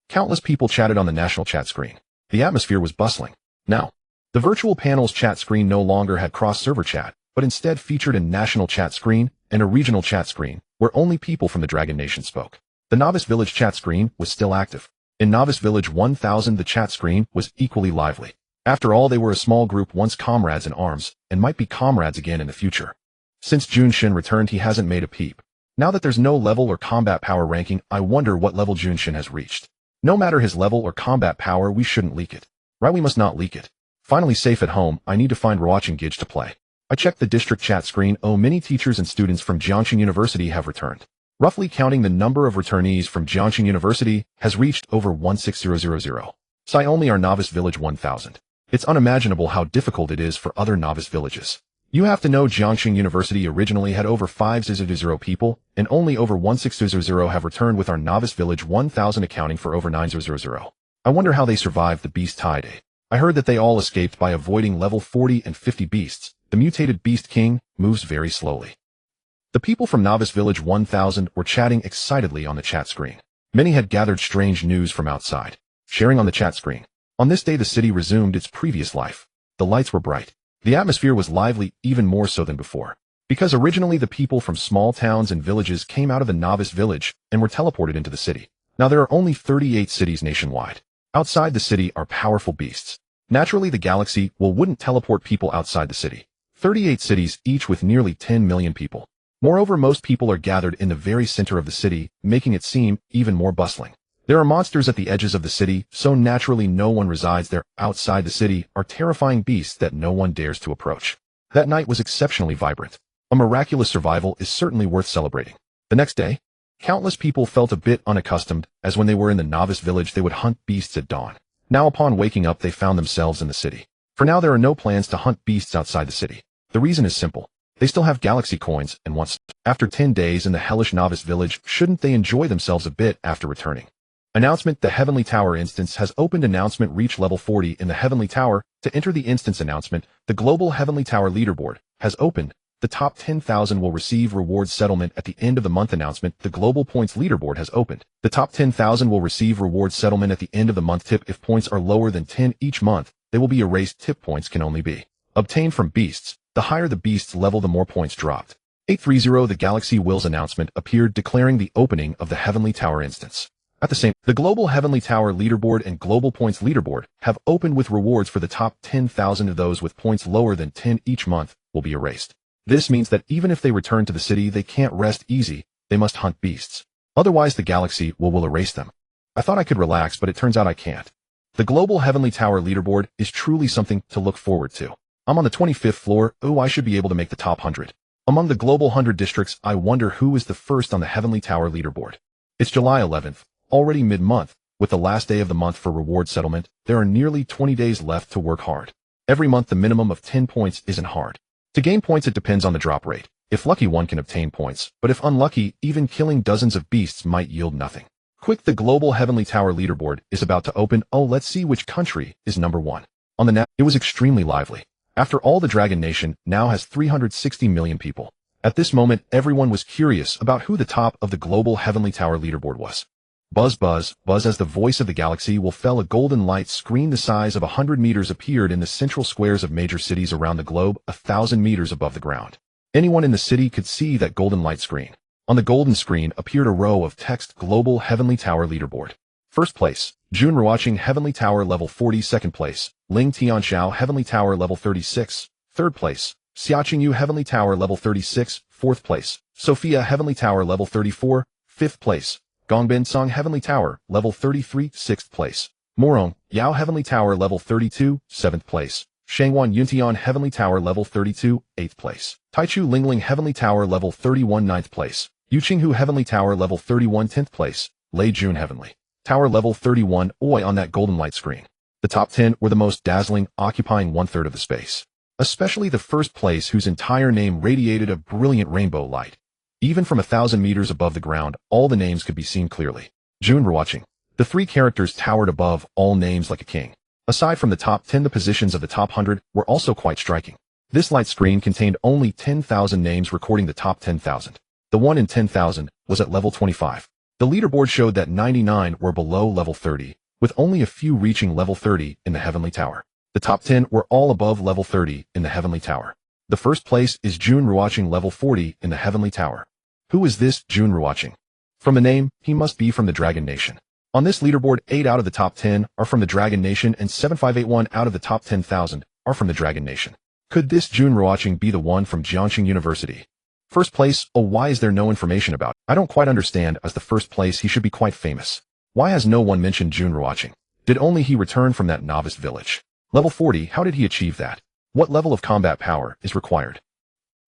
Countless people chatted on the national chat screen. The atmosphere was bustling. Now, the virtual panel's chat screen no longer had cross-server chat, but instead featured a national chat screen and a regional chat screen, where only people from the Dragon Nation spoke. The Novice Village chat screen was still active. In Novice Village 1000, the chat screen was equally lively. After all, they were a small group, once comrades in arms, and might be comrades again in the future. Since Jun Shin returned, he hasn't made a peep. Now that there's no level or combat power ranking, I wonder what level Jun Shin has reached. No matter his level or combat power, we shouldn't leak it. Right, we must not leak it. Finally safe at home, I need to find Ruochen Gage to play. I checked the district chat screen. Oh, many teachers and students from Jiangxing University have returned. Roughly counting, the number of returnees from Jiangxing University has reached over 16000. Sai only our Novice Village 1000. It's unimaginable how difficult it is for other novice villages. You have to know Jiangxing University originally had over 500 people, and only over 16000 have returned, with our Novice Village 1000 accounting for over 900. I wonder how they survived the Beast Tide. I heard that they all escaped by avoiding level 40 and 50 beasts. The mutated Beast King moves very slowly. The people from Novice Village 1000 were chatting excitedly on the chat screen. Many had gathered strange news from outside, sharing on the chat screen. On this day, the city resumed its previous life. The lights were bright. The atmosphere was lively, even more so than before. Because originally the people from small towns and villages came out of the Novice Village and were teleported into the city. Now there are only 38 cities nationwide. Outside the city are powerful beasts. Naturally, the Galaxy wouldn't teleport people outside the city. 38 cities, each with nearly 10 million people. Moreover, most people are gathered in the very center of the city, making it seem even more bustling. There are monsters at the edges of the city, so naturally no one resides there. Outside the city are terrifying beasts that no one dares to approach. That night was exceptionally vibrant. A miraculous survival is certainly worth celebrating. The next day, countless people felt a bit unaccustomed, as when they were in the Novice Village they would hunt beasts at dawn. Now upon waking up they found themselves in the city. For now there are no plans to hunt beasts outside the city. The reason is simple. They still have galaxy coins, and once, after 10 days in the hellish Novice Village, shouldn't they enjoy themselves a bit after returning? Announcement: the Heavenly Tower instance has opened. Announcement: reach level 40 in the Heavenly Tower. To enter the instance announcement, the Global Heavenly Tower Leaderboard has opened. The top 10,000 will receive reward settlement at the end of the month. Announcement: the Global Points Leaderboard has opened. The top 10,000 will receive reward settlement at the end of the month. Tip: if points are lower than 10 each month, they will be erased. Tip: points can only be obtained from beasts. The higher the beast's level, the more points dropped. 830 The Galaxy Wills announcement appeared declaring the opening of the Heavenly Tower instance. At the same, the Global Heavenly Tower Leaderboard and Global Points Leaderboard have opened with rewards for the top 10,000. Of those with points lower than 10 each month will be erased. This means that even if they return to the city, they can't rest easy. They must hunt beasts. Otherwise, the Galaxy will erase them. I thought I could relax, but it turns out I can't. The Global Heavenly Tower Leaderboard is truly something to look forward to. I'm on the 25th floor. Oh, I should be able to make the top 100. Among the Global 100 districts, I wonder who is the first on the Heavenly Tower Leaderboard. It's July 11th. Already mid-month, with the last day of the month for reward settlement. There are nearly 20 days left to work hard. Every month the minimum of 10 points isn't hard. To gain points it depends on the drop rate. If lucky, one can obtain points, but if unlucky, even killing dozens of beasts might yield nothing. Quick, the Global Heavenly Tower Leaderboard is about to open. Oh, let's see which country is number 1. On the net, it was extremely lively. After all, the Dragon Nation now has 360 million people. At this moment, everyone was curious about who the top of the Global Heavenly Tower Leaderboard was. Buzz, buzz, buzz as the voice of the Galaxy fell. A golden light screen the size of 100 meters appeared in the central squares of major cities around the globe, 1,000 meters above the ground. Anyone in the city could see that golden light screen. On the golden screen appeared a row of text: Global Heavenly Tower Leaderboard. First place, Jun Ruochen, Heavenly Tower level 40. Second place, Ling Tianxiao, Heavenly Tower level 36. Third place, Xiaqingyu, Heavenly Tower level 36. 4th place. Sophia Heavenly Tower level 34, 5th place. Gongbin Song Heavenly Tower level 33, 6th place. Morong Yao Heavenly Tower level 32, 7th place. Shangwan Yuntian Heavenly Tower level 32, 8th place. Taichu Lingling Heavenly Tower level 31, 9th place. Yuqinghu Heavenly Tower level 31, 10th place. Lei Jun Heavenly Tower level 31, Oi on that golden light screen. The top 10 were the most dazzling, occupying 1/3 of the space. Especially the first place, whose entire name radiated a brilliant rainbow light. Even from 1,000 meters above the ground, all the names could be seen clearly. Jun Ruochen. The 3 characters towered above all names like a king. Aside from the top 10, the positions of the top 100 were also quite striking. This light screen contained only 10,000 names, recording the top 10,000. The one in 10,000 was at level 25. The leaderboard showed that 99 were below level 30, with only a few reaching level 30 in the Heavenly Tower. The top 10 were all above level 30 in the Heavenly Tower. The first place is Jun Ruochen level 40 in the Heavenly Tower. Who is this Jun Ruochen? From the name, he must be from the Dragon Nation. On this leaderboard, 8 out of the top 10 are from the Dragon Nation and 7581 out of the top 10,000 are from the Dragon Nation. Could this Jun Ruochen be the one from Jiangxing University? First place, oh, why is there no information about it? I don't quite understand. As the first place, he should be quite famous. Why has no one mentioned Jun Ruochen? Did only he return from that novice village? Level 40, how did he achieve that? What level of combat power is required?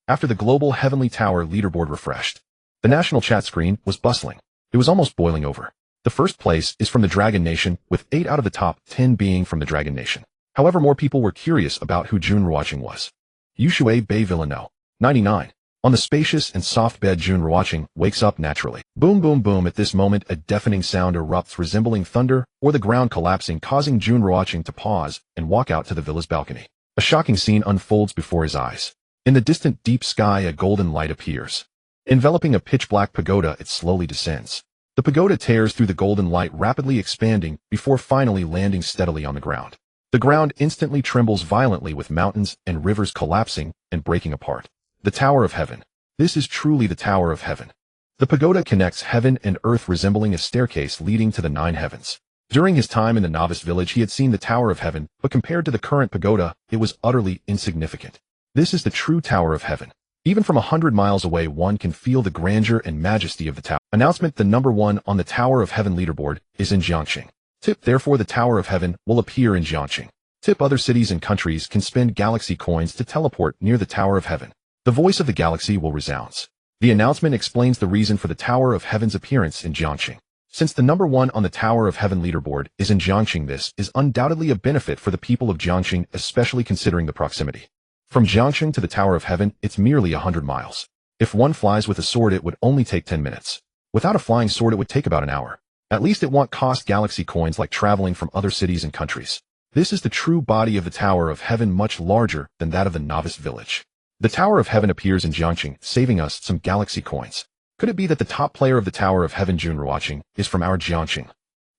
After the global Heavenly Tower leaderboard refreshed, the national chat screen was bustling. It was almost boiling over. The first place is from the Dragon Nation, with 8 out of the top 10 being from the Dragon Nation. However, more people were curious about who Jun Ruochen was. Yushui Bay Villano. 99. On the spacious and soft bed, Jun Ruochen wakes up naturally. Boom, boom, boom. At this moment, a deafening sound erupts, resembling thunder or the ground collapsing, causing Jun Ruochen to pause and walk out to the villa's balcony. A shocking scene unfolds before his eyes. In the distant deep sky, a golden light appears. Enveloping a pitch-black pagoda, it slowly descends. The pagoda tears through the golden light, rapidly expanding before finally landing steadily on the ground. The ground instantly trembles violently, with mountains and rivers collapsing and breaking apart. The Tower of Heaven. This is truly the Tower of Heaven. The pagoda connects heaven and earth, resembling a staircase leading to the 9 heavens. During his time in the novice village, he had seen the Tower of Heaven, but compared to the current pagoda, it was utterly insignificant. This is the true Tower of Heaven. Even from 100 miles away, one can feel the grandeur and majesty of the tower. Announcement: the number 1 on the Tower of Heaven leaderboard is in Jiangxing. Tip: therefore the Tower of Heaven will appear in Jiangxing. Tip: other cities and countries can spend galaxy coins to teleport near the Tower of Heaven. The voice of the galaxy will resound. The announcement explains the reason for the Tower of Heaven's appearance in Jiangxing. Since the number 1 on the Tower of Heaven leaderboard is in Jiangxing, this is undoubtedly a benefit for the people of Jiangxing, especially considering the proximity. From Jiangxing to the Tower of Heaven, it's merely 100 miles. If one flies with a sword, it would only take 10 minutes. Without a flying sword, it would take about an hour. At least it won't cost galaxy coins like traveling from other cities and countries. This is the true body of the Tower of Heaven, much larger than that of the novice village. The Tower of Heaven appears in Jiangxing, saving us some galaxy coins. Could it be that the top player of the Tower of Heaven, Jun Ruochen, is from our Jiangxing?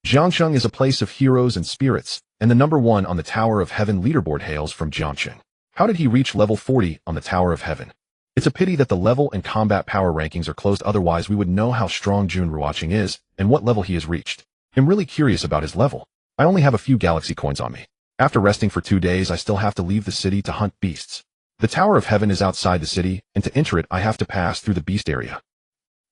Jiangxing is a place of heroes and spirits, and the number 1 on the Tower of Heaven leaderboard hails from Jiangxing. How did he reach level 40 on the Tower of Heaven? It's a pity that the level and combat power rankings are closed, otherwise we would know how strong Jun Ruochen is and what level he has reached. I'm really curious about his level. I only have a few galaxy coins on me. After resting for 2 days, I still have to leave the city to hunt beasts. The Tower of Heaven is outside the city, and to enter it I have to pass through the beast area.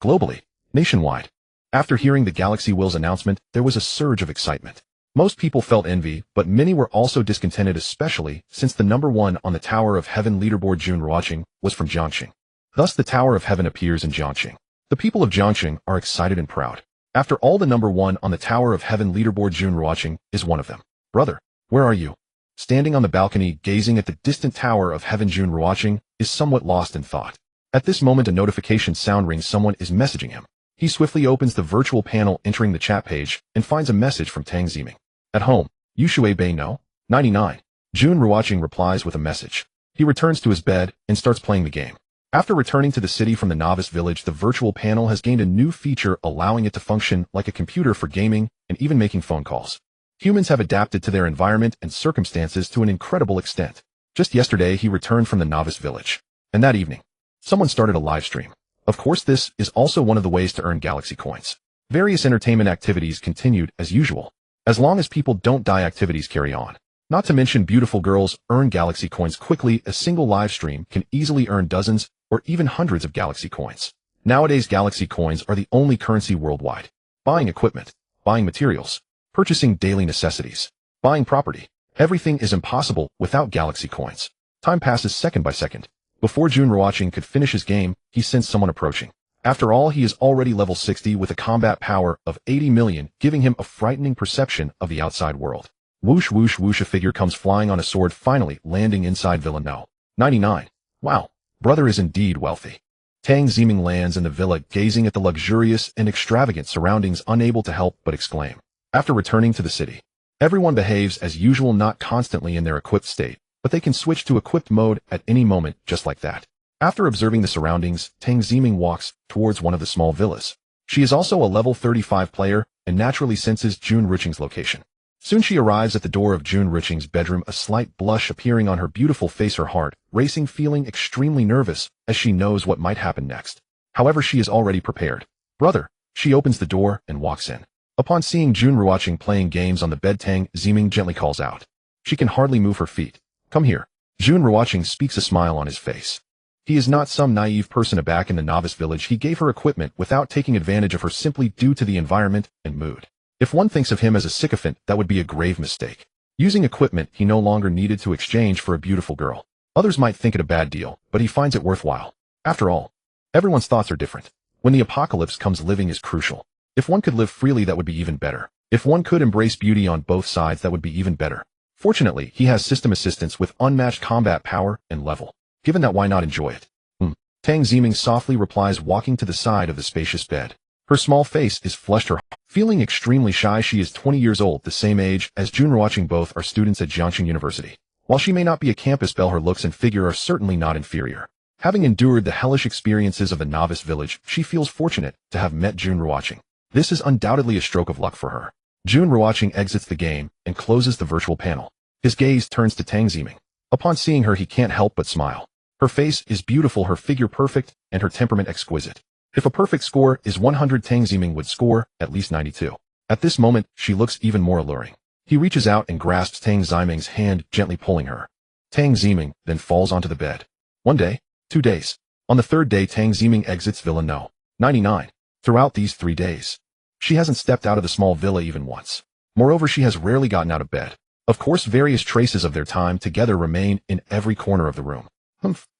Globally, nationwide, after hearing the Galaxy Will's announcement, there was a surge of excitement. Most people felt envy, but many were also discontented, especially since the number 1 on the Tower of Heaven leaderboard, Jun Ruochen, was from Jiangxing. Thus the Tower of Heaven appears in Jiangxing. The people of Jiangxing are excited and proud. After all, the number 1 on the Tower of Heaven leaderboard, Jun Ruochen, is one of them. Brother, where are you? Standing on the balcony, gazing at the distant Tower of Heaven, Jun Ruochen is somewhat lost in thought. At this moment, a notification sound rings. Someone is messaging him. He swiftly opens the virtual panel, entering the chat page, and finds a message from Tang Ziming. At home, Yushui Bei no. 99. Jun Ruochen replies with a message. He returns to his bed and starts playing the game. After returning to the city from the novice village, the virtual panel has gained a new feature, allowing it to function like a computer for gaming and even making phone calls. Humans have adapted to their environment and circumstances to an incredible extent. Just yesterday, he returned from the novice village. And that evening, someone started a live stream. Of course, this is also one of the ways to earn galaxy coins. Various entertainment activities continued as usual. As long as people don't die, activities carry on. Not to mention beautiful girls earn galaxy coins quickly. A single live stream can easily earn dozens or even hundreds of galaxy coins. Nowadays, galaxy coins are the only currency worldwide. Buying equipment, buying materials, purchasing daily necessities, buying property. Everything is impossible without galaxy coins. Time passes second by second. Before Jun Ruochen could finish his game, he sensed someone approaching. After all, he is already level 60 with a combat power of 80 million, giving him a frightening perception of the outside world. Whoosh whoosh whoosh, a figure comes flying on a sword, finally landing inside Villa No. 99. Wow, brother is indeed wealthy. Tang Ziming lands in the villa, gazing at the luxurious and extravagant surroundings, unable to help but exclaim. After returning to the city, everyone behaves as usual, not constantly in their equipped state, but they can switch to equipped mode at any moment, just like that. After observing the surroundings, Tang Ziming walks towards one of the small villas. She is also a level 35 player and naturally senses Jun Ruochen's location. Soon she arrives at the door of Jun Ruochen's bedroom, a slight blush appearing on her beautiful face, her heart racing, feeling extremely nervous as she knows what might happen next. However, she is already prepared. Brother, she opens the door and walks in. Upon seeing Jun Ruochen playing games on the bed, Tang Ziming gently calls out. She can hardly move her feet. Come here. Jun Ruochen speaks, a smile on his face. He is not some naive person back in the novice village. He gave her equipment without taking advantage of her, simply due to the environment and mood. If one thinks of him as a sycophant, that would be a grave mistake. Using equipment he no longer needed to exchange for a beautiful girl. Others might think it a bad deal, but he finds it worthwhile. After all, everyone's thoughts are different. When the apocalypse comes, living is crucial. If one could live freely, that would be even better. If one could embrace beauty on both sides, that would be even better. Fortunately, he has system assistants with unmatched combat power and level. Given that, why not enjoy it? Tang Ziming softly replies, walking to the side of the spacious bed. Her small face is flushed, her feeling extremely shy. She is 20 years old, the same age as Jun Ruochen. Both are students at Jiangxing University. While she may not be a campus belle, her looks and figure are certainly not inferior. Having endured the hellish experiences of the novice village, she feels fortunate to have met Jun Ruochen. This is undoubtedly a stroke of luck for her. Jun Ruochen exits the game and closes the virtual panel. His gaze turns to Tang Ziming. Upon seeing her, he can't help but smile. Her face is beautiful, her figure perfect, and her temperament exquisite. If a perfect score is 100, Tang Ziming would score at least 92. At this moment, she looks even more alluring. He reaches out and grasps Tang Ziming's hand, gently pulling her. Tang Ziming then falls onto the bed. 1 day, 2 days. On the 3rd day, Tang Ziming exits Villa No. 99. Throughout these 3 days, she hasn't stepped out of the small villa even once. Moreover, she has rarely gotten out of bed. Of course, various traces of their time together remain in every corner of the room.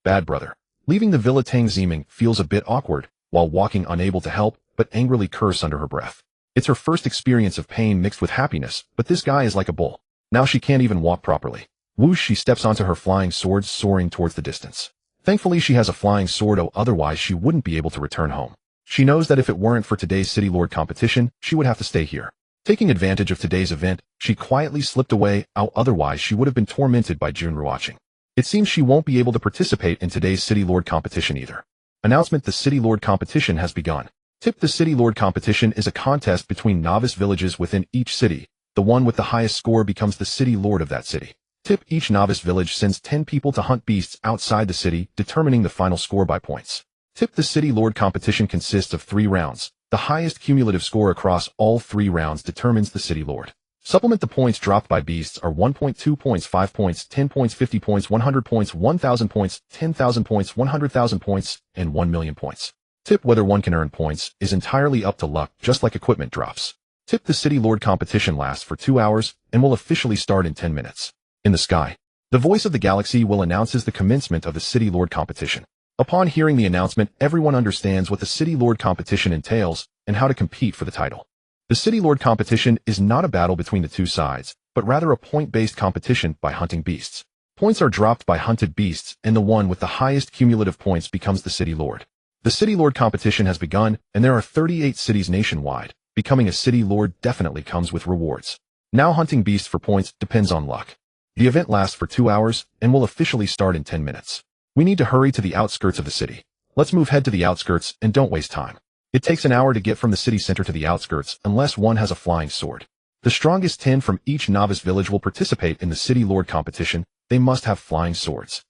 Bad brother. Leaving the villa, Tang Ziming feels a bit awkward while walking, unable to help but angrily curse under her breath. It's her first experience of pain mixed with happiness, but this guy is like a bull. Now she can't even walk properly. Whoosh, she steps onto her flying sword, soaring towards the distance. Thankfully, she has a flying sword, otherwise she wouldn't be able to return home. She knows that if it weren't for today's City Lord competition, she would have to stay here. Taking advantage of today's event, she quietly slipped away, otherwise she would have been tormented by Jun Ruochen. It seems she won't be able to participate in today's City Lord competition either. Announcement: the City Lord competition has begun. Tip: the City Lord competition is a contest between novice villages within each city. The one with the highest score becomes the City Lord of that city. Tip: each novice village sends 10 people to hunt beasts outside the city, determining the final score by points. Tip: the City Lord competition consists of 3 rounds. The highest cumulative score across all 3 rounds determines the City Lord. Supplement: the points dropped by beasts are 1.2 points, 5 points, 10 points, 50 points, 100 points, 1,000 points, 10,000 points, 100,000 points, and 1 million points. Tip: whether one can earn points is entirely up to luck, just like equipment drops. Tip: the City Lord competition lasts for 2 hours and will officially start in 10 minutes. In the sky, the voice of the galaxy will announces the commencement of the City Lord competition. Upon hearing the announcement, everyone understands what the City Lord competition entails and how to compete for the title. The City Lord competition is not a battle between the 2 sides, but rather a point-based competition by hunting beasts. Points are dropped by hunted beasts, and the one with the highest cumulative points becomes the City Lord. The City Lord competition has begun, and there are 38 cities nationwide. Becoming a City Lord definitely comes with rewards. Now, hunting beasts for points depends on luck. The event lasts for 2 hours and will officially start in 10 minutes. We need to hurry to the outskirts of the city. Let's move head to the outskirts and don't waste time. It takes an hour to get from the city center to the outskirts unless one has a flying sword. The strongest 10 from each novice village will participate in the City Lord competition. They must have flying swords.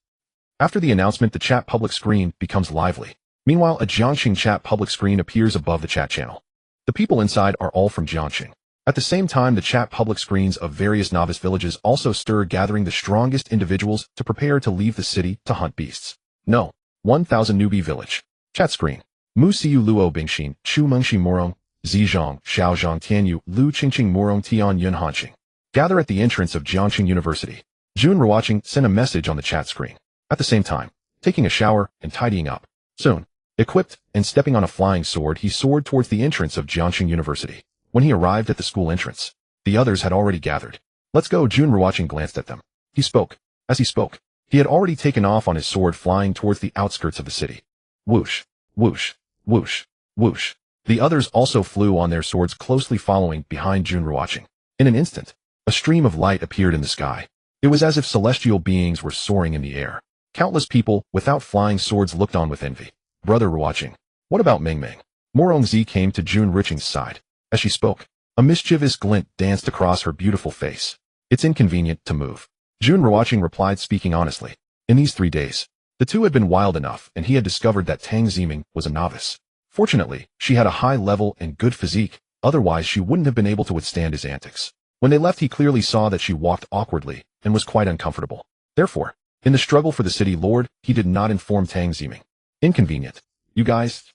After the announcement, the chat public screen becomes lively. Meanwhile, a Jiangxing chat public screen appears above the chat channel. The people inside are all from Jiangxing. At the same time, the chat public screens of various novice villages also stir, gathering the strongest individuals to prepare to leave the city to hunt beasts. No, 1000 Newbie Village. Chat screen. Mu Siu Luo Bingxin, Chu Mengxi Morong, Zizhong, Xiaozhang Tianyu, Lu Qingqing Morong Tian Yun Hanqing. Gather at the entrance of Jiangqing University. Jun Ruochen sent a message on the chat screen. At the same time, taking a shower and tidying up. Soon, equipped and stepping on a flying sword, he soared towards the entrance of Jiangqing University. When he arrived at the school entrance, the others had already gathered. Let's go. Jun Ruochen glanced at them. He spoke. As he spoke, he had already taken off on his sword, flying towards the outskirts of the city. Whoosh, whoosh, whoosh, whoosh. The others also flew on their swords, closely following behind Jun Ruochen. In an instant, a stream of light appeared in the sky. It was as if celestial beings were soaring in the air. Countless people without flying swords looked on with envy. Brother Ruochen, what about Meng Meng? Morong Zi came to Jun Ruochen's side. As she spoke, a mischievous glint danced across her beautiful face. It's inconvenient to move. Jun Ruochen replied, speaking honestly. In these 3 days, the two had been wild enough, and he had discovered that Tang Ziming was a novice. Fortunately, she had a high level and good physique, otherwise she wouldn't have been able to withstand his antics. When they left, he clearly saw that she walked awkwardly and was quite uncomfortable. Therefore, in the struggle for the city lord, he did not inform Tang Ziming. Inconvenient. You guys?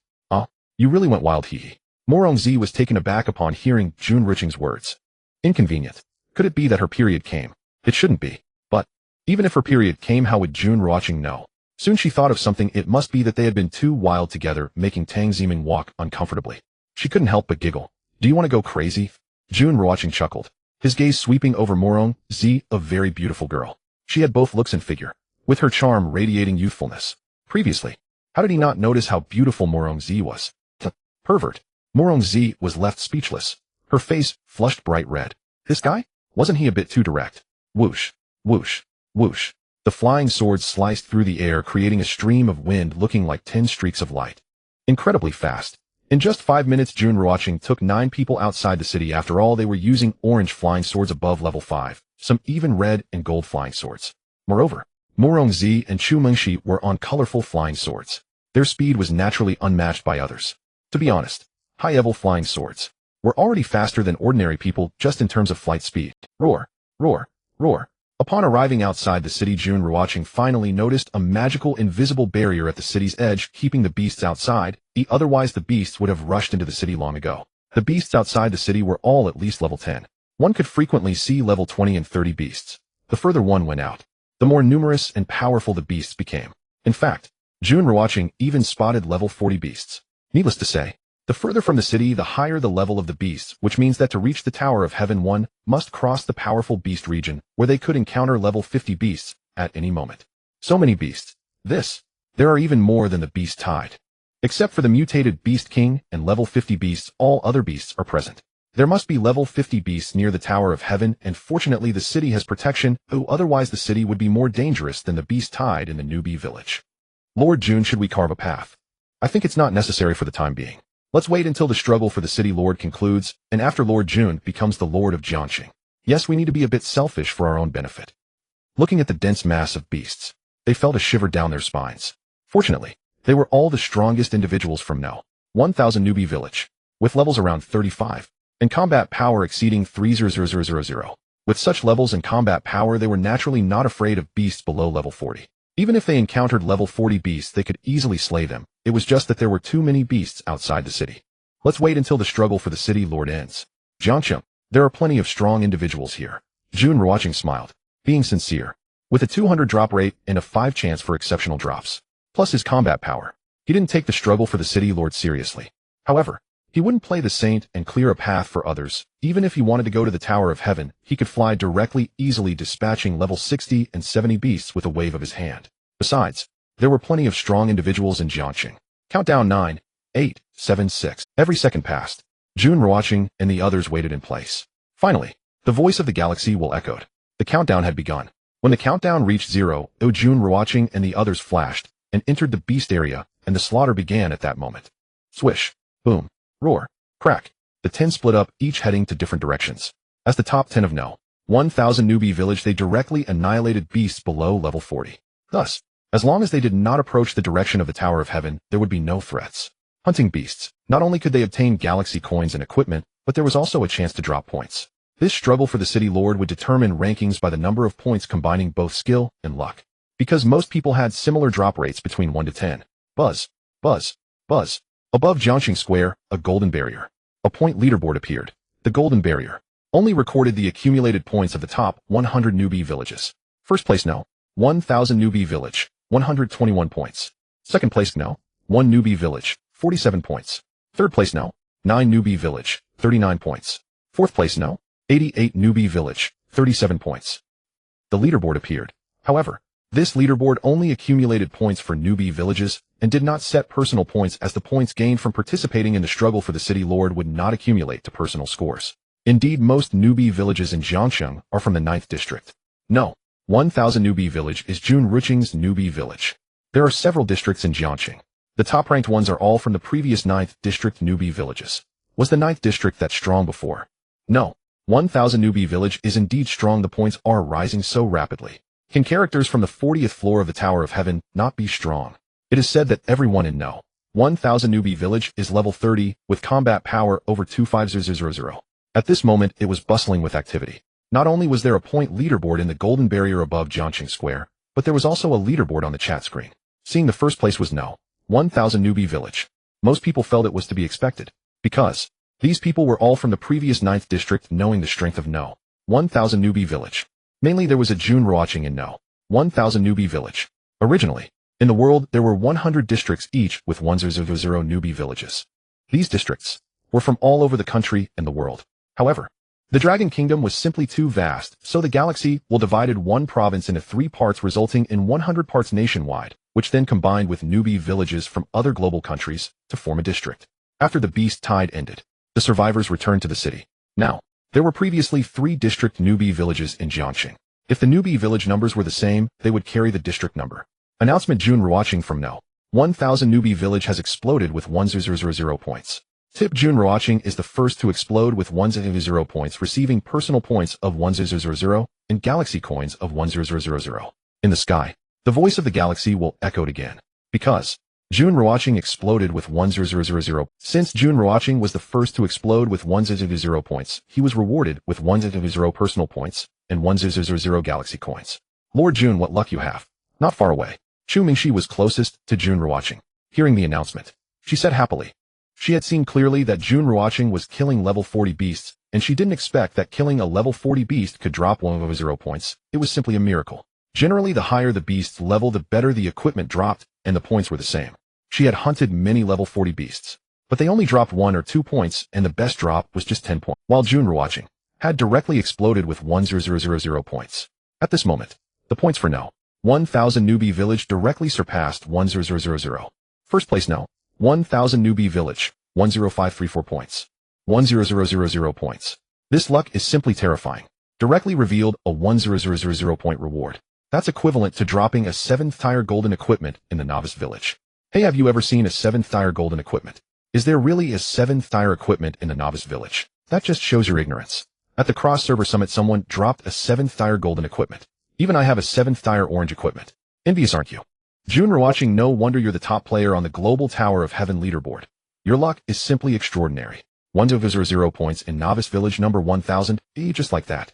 You really went wild, hee. Morong Zi was taken aback upon hearing Jun Ruochen's words. Inconvenient. Could it be that her period came? It shouldn't be. But, even if her period came, how would Jun Ruochen know? Soon she thought of something. It must be that they had been too wild together, making Tang Ziming walk uncomfortably. She couldn't help but giggle. Do you want to go crazy? Jun Ruochen chuckled, his gaze sweeping over Morong Zi, a very beautiful girl. She had both looks and figure, with her charm radiating youthfulness. Previously, how did he not notice how beautiful Morong Zi was? Pervert. Morong Zi was left speechless, her face flushed bright red. This guy? Wasn't he a bit too direct? Whoosh, whoosh, whoosh. The flying swords sliced through the air, creating a stream of wind looking like 10 streaks of light. Incredibly fast. In just 5 minutes, Jun Ruochen took 9 people outside the city. After all, they were using orange flying swords above level 5, some even red and gold flying swords. Moreover, Morong Zi and Chu Mengxi were on colorful flying swords. Their speed was naturally unmatched by others. To be honest, high-level flying swords were already faster than ordinary people just in terms of flight speed. Roar, roar, roar. Upon arriving outside the city, Jun Ruochen finally noticed a magical invisible barrier at the city's edge, keeping the beasts outside. Otherwise the beasts would have rushed into the city long ago. The beasts outside the city were all at least level 10. One could frequently see level 20 and 30 beasts. The further one went out, the more numerous and powerful the beasts became. In fact, Jun Ruochen even spotted level 40 beasts. Needless to say, the further from the city, the higher the level of the beasts, which means that to reach the Tower of Heaven, one must cross the powerful beast region, where they could encounter level 50 beasts at any moment. So many beasts. There are even more than the beast tide. Except for the mutated Beast King and level 50 beasts, all other beasts are present. There must be level 50 beasts near the Tower of Heaven, and fortunately the city has protection, otherwise the city would be more dangerous than the beast tide in the newbie village. Lord Jun, should we carve a path? I think it's not necessary for the time being. Let's wait until the struggle for the city lord concludes, and after Lord Jun becomes the lord of Jiangqing. Yes, we need to be a bit selfish for our own benefit. Looking at the dense mass of beasts, they felt a shiver down their spines. Fortunately, they were all the strongest individuals from No. 1000 Newbie Village, with levels around 35, and combat power exceeding 30000. With such levels and combat power, they were naturally not afraid of beasts below level 40. Even if they encountered level 40 beasts, they could easily slay them. It was just that there were too many beasts outside the city. Let's wait until the struggle for the city lord ends. Jiangqing, there are plenty of strong individuals here. Jun Ruochen smiled, being sincere. With a 200 drop rate and a 5 chance for exceptional drops, plus his combat power, he didn't take the struggle for the city lord seriously. However, he wouldn't play the saint and clear a path for others. Even if he wanted to go to the Tower of Heaven, he could fly directly, easily dispatching level 60 and 70 beasts with a wave of his hand. Besides, there were plenty of strong individuals in Jiangqing. Countdown 9, 8, 7, 6. Every second passed. Jun Ruochen and the others waited in place. Finally, the voice of the galaxy will echoed. The countdown had begun. When the countdown reached 0, Jun Ruochen and the others flashed and entered the beast area, and the slaughter began at that moment. Swish, boom, roar, crack. The 10 split up, each heading to different directions. As the top 10 of No. 1000 Newbie Village, they directly annihilated beasts below level 40. Thus, as long as they did not approach the direction of the Tower of Heaven, there would be no threats. Hunting beasts. Not only could they obtain galaxy coins and equipment, but there was also a chance to drop points. This struggle for the city lord would determine rankings by the number of points combining both skill and luck. because most people had similar drop rates between 1 to 10. Buzz, buzz, buzz. Above Jiangxing Square, a golden barrier. A point leaderboard appeared. The golden barrier only recorded the accumulated points of the top 100 newbie villages. First place no. 1000 newbie village, 121 points. Second place no. 1 newbie village, 47 points. Third place no. 9 newbie village, 39 points. Fourth place no. 88 newbie village, 37 points. The leaderboard appeared. However, this leaderboard only accumulated points for newbie villages and did not set personal points, as the points gained from participating in the struggle for the city lord would not accumulate to personal scores. Indeed, most newbie villages in Jiangxing are from the 9th district. No. 1000 newbie village is Jun Ruochen's newbie village. There are several districts in Jiangxing. The top-ranked ones are all from the previous 9th district newbie villages. Was the 9th district that strong before? No. 1000 newbie village is indeed strong. The points are rising so rapidly. Can characters from the 40th floor of the Tower of Heaven not be strong? It is said that everyone in No. 1000 newbie village is level 30 with combat power over 25000. At this moment, it was bustling with activity. Not only was there a point leaderboard in the golden barrier above Jiangxing Square, but there was also a leaderboard on the chat screen. Seeing the first place was No. 1000 newbie village. Most people felt it was to be expected, because these people were all from the previous 9th district, knowing the strength of No. 1000 newbie village. Mainly there was a Jun Ruochen in No. 1000 newbie village. Originally, in the world there were 100 districts each with 100 newbie villages. These districts were from all over the country and the world. However, the Dragon Kingdom was simply too vast, so the galaxy will divided one province into 3 parts, resulting in 100 parts nationwide, which then combined with newbie villages from other global countries to form a district. After the beast tide ended, the survivors returned to the city. Now, there were previously 3 district newbie villages in Jiangxing. If the newbie village numbers were the same, they would carry the district number. Announcement: Jun Ruochen from No. 1000 newbie village has exploded with 1000 points. Tip: Jun Ruochen is the first to explode with 1000 points, receiving personal points of 1000 and galaxy coins of 1000. In the sky, the voice of the galaxy will echoed again. Because Jun Ruochen exploded with 1000. Since Jun Ruochen was the first to explode with 1000 points, he was rewarded with 1000 personal points and 1000 galaxy coins. Lord Jun, what luck you have. Not far away, Chu Mingxi was closest to Jun Ruochen. Hearing the announcement, she said happily. She had seen clearly that Jun Ruochen was killing level 40 beasts, and she didn't expect that killing a level 40 beast could drop 100 points. It was simply a miracle. Generally, the higher the beast's level, the better the equipment dropped, and the points were the same. She had hunted many level 40 beasts, but they only dropped 1 or 2 points, and the best drop was just 10 points, while Jun Ruochen had directly exploded with 1000 points. At this moment, the points for No. 1000 newbie village directly surpassed 1000. First place No. 1000 newbie village, 10534 points. 1000 points. This luck is simply terrifying. Directly revealed a 1000 point reward. That's equivalent to dropping a 7th tier golden equipment in the novice village. Hey, have you ever seen a 7th tier golden equipment? Is there really a 7th tier equipment in the novice village? That just shows your ignorance. At the cross server summit, someone dropped a 7th tier golden equipment. Even I have a 7th tier orange equipment. Envious, aren't you? Jun Ruochen, no wonder you're the top player on the Global Tower of Heaven leaderboard. Your luck is simply extraordinary. 1000 points in novice village number 1000, just like that.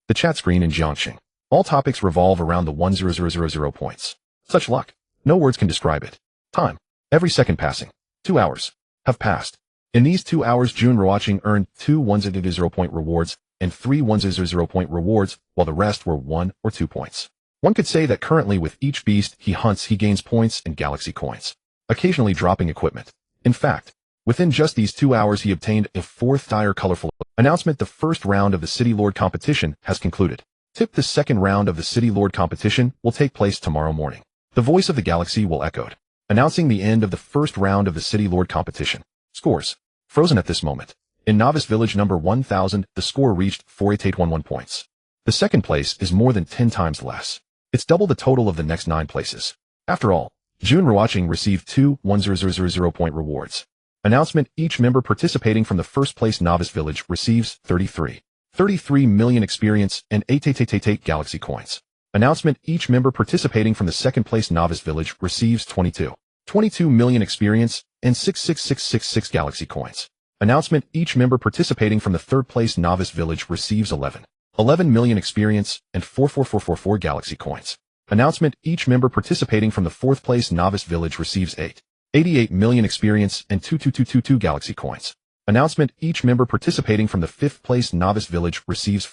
The chat screen in Jiangxing. All topics revolve around the 1000 points. Such luck. No words can describe it. Time. Every second passing. 2 hours have passed. In these 2 hours, Jun Ruochen earned 2 1000 point rewards and 3 1000 point rewards, while the rest were 1 or 2 points. One could say that currently with each beast he hunts, he gains points and galaxy coins, occasionally dropping equipment. In fact, within just these 2 hours he obtained a 4th tier colorful announcement. The first round of the City Lord competition has concluded. Tip: the second round of the City Lord competition will take place tomorrow morning. The voice of the galaxy will echoed, announcing the end of the first round of the City Lord competition. Scores. Frozen at this moment. In novice village number 1000, the score reached 48811 points. The second place is more than 10 times less. It's double the total of the next 9 places. After all, Jun Ruochen received 2 1000 point rewards. Announcement: each member participating from the first place novice village receives 33 million experience and 8 galaxy coins. Announcement: each member participating from the second place novice village receives 22 million experience and 6 galaxy coins. Announcement: each member participating from the third place novice village receives 11 million experience and 4 galaxy coins. Announcement: each member participating from the 4th place Novice Village receives 88 million experience and 22222 Galaxy Coins. Announcement: each member participating from the 5th place Novice Village receives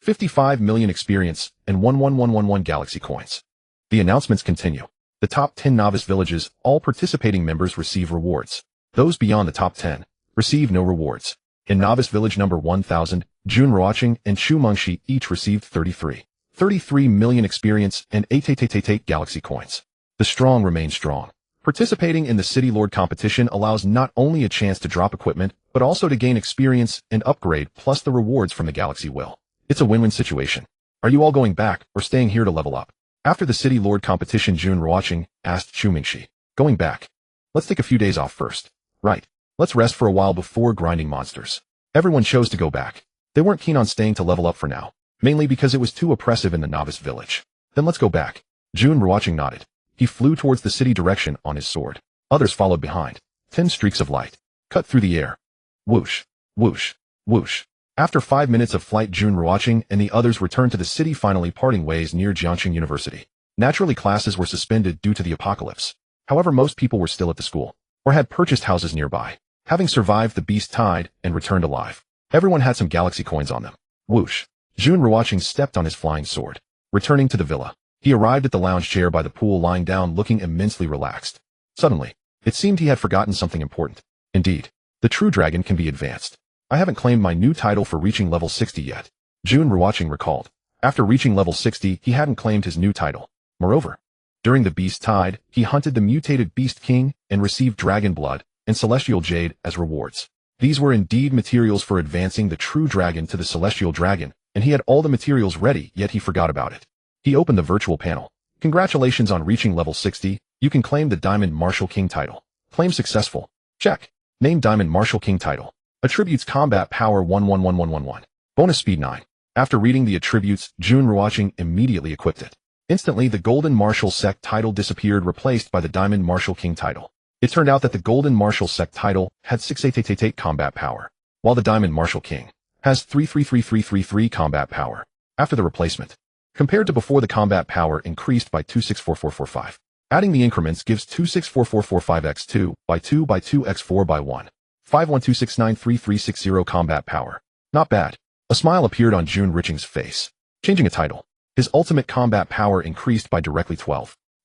55 million experience and 11111 Galaxy Coins. The announcements continue. The top 10 Novice Villages, all participating members receive rewards. Those beyond the top 10 receive no rewards. In Novice Village number 1000, Jun Ruochen and Chu Mengshi each received 33 million experience and 8 Galaxy Coins. The strong remain strong. Participating in the City Lord competition allows not only a chance to drop equipment, but also to gain experience and upgrade plus the rewards from the Galaxy Will. It's a win-win situation. Are you all going back or staying here to level up? After the City Lord competition, Jun Ruochen asked Chu Mengshi. Going back. Let's take a few days off first. Right. Let's rest for a while before grinding monsters. Everyone chose to go back. They weren't keen on staying to level up for now, mainly because it was too oppressive in the Novice Village. Then let's go back. Jun Ruochen nodded. He flew towards the city direction on his sword. Others followed behind. 10 streaks of light cut through the air. Whoosh, whoosh, whoosh. After 5 minutes of flight, Jun Ruochen and the others returned to the city, finally parting ways near Jiangxing University. Naturally, classes were suspended due to the apocalypse. However, most people were still at the school, or had purchased houses nearby, having survived the beast tide and returned alive. Everyone had some Galaxy Coins on them. Whoosh. Jun Ruochen stepped on his flying sword. Returning to the villa, he arrived at the lounge chair by the pool, lying down looking immensely relaxed. Suddenly, it seemed he had forgotten something important. Indeed, the true dragon can be advanced. I haven't claimed my new title for reaching level 60 yet. Jun Ruochen recalled. After reaching level 60, he hadn't claimed his new title. Moreover, during the beast tide, he hunted the mutated Beast King and received dragon blood and celestial jade as rewards. These were indeed materials for advancing the true dragon to the celestial dragon, and he had all the materials ready, yet he forgot about it. He opened the virtual panel. Congratulations on reaching level 60. You can claim the Diamond Martial King title. Claim successful. Check. Name Diamond Martial King title. Attributes: combat power 111111. Bonus speed 9. After reading the attributes, Jun Ruochen immediately equipped it. Instantly, the Golden Martial Sect title disappeared, replaced by the Diamond Martial King title. It turned out that the Golden Martial Sect title had 688 combat power, while the Diamond Martial King has 333333 combat power. After the replacement, compared to before, the combat power increased by 264445. Adding the increments gives 264445x2 by 2 by 2x4 by 1. 5126933360 combat power. Not bad. A smile appeared on Jun Ruochen's face. Changing a title. His ultimate combat power increased by directly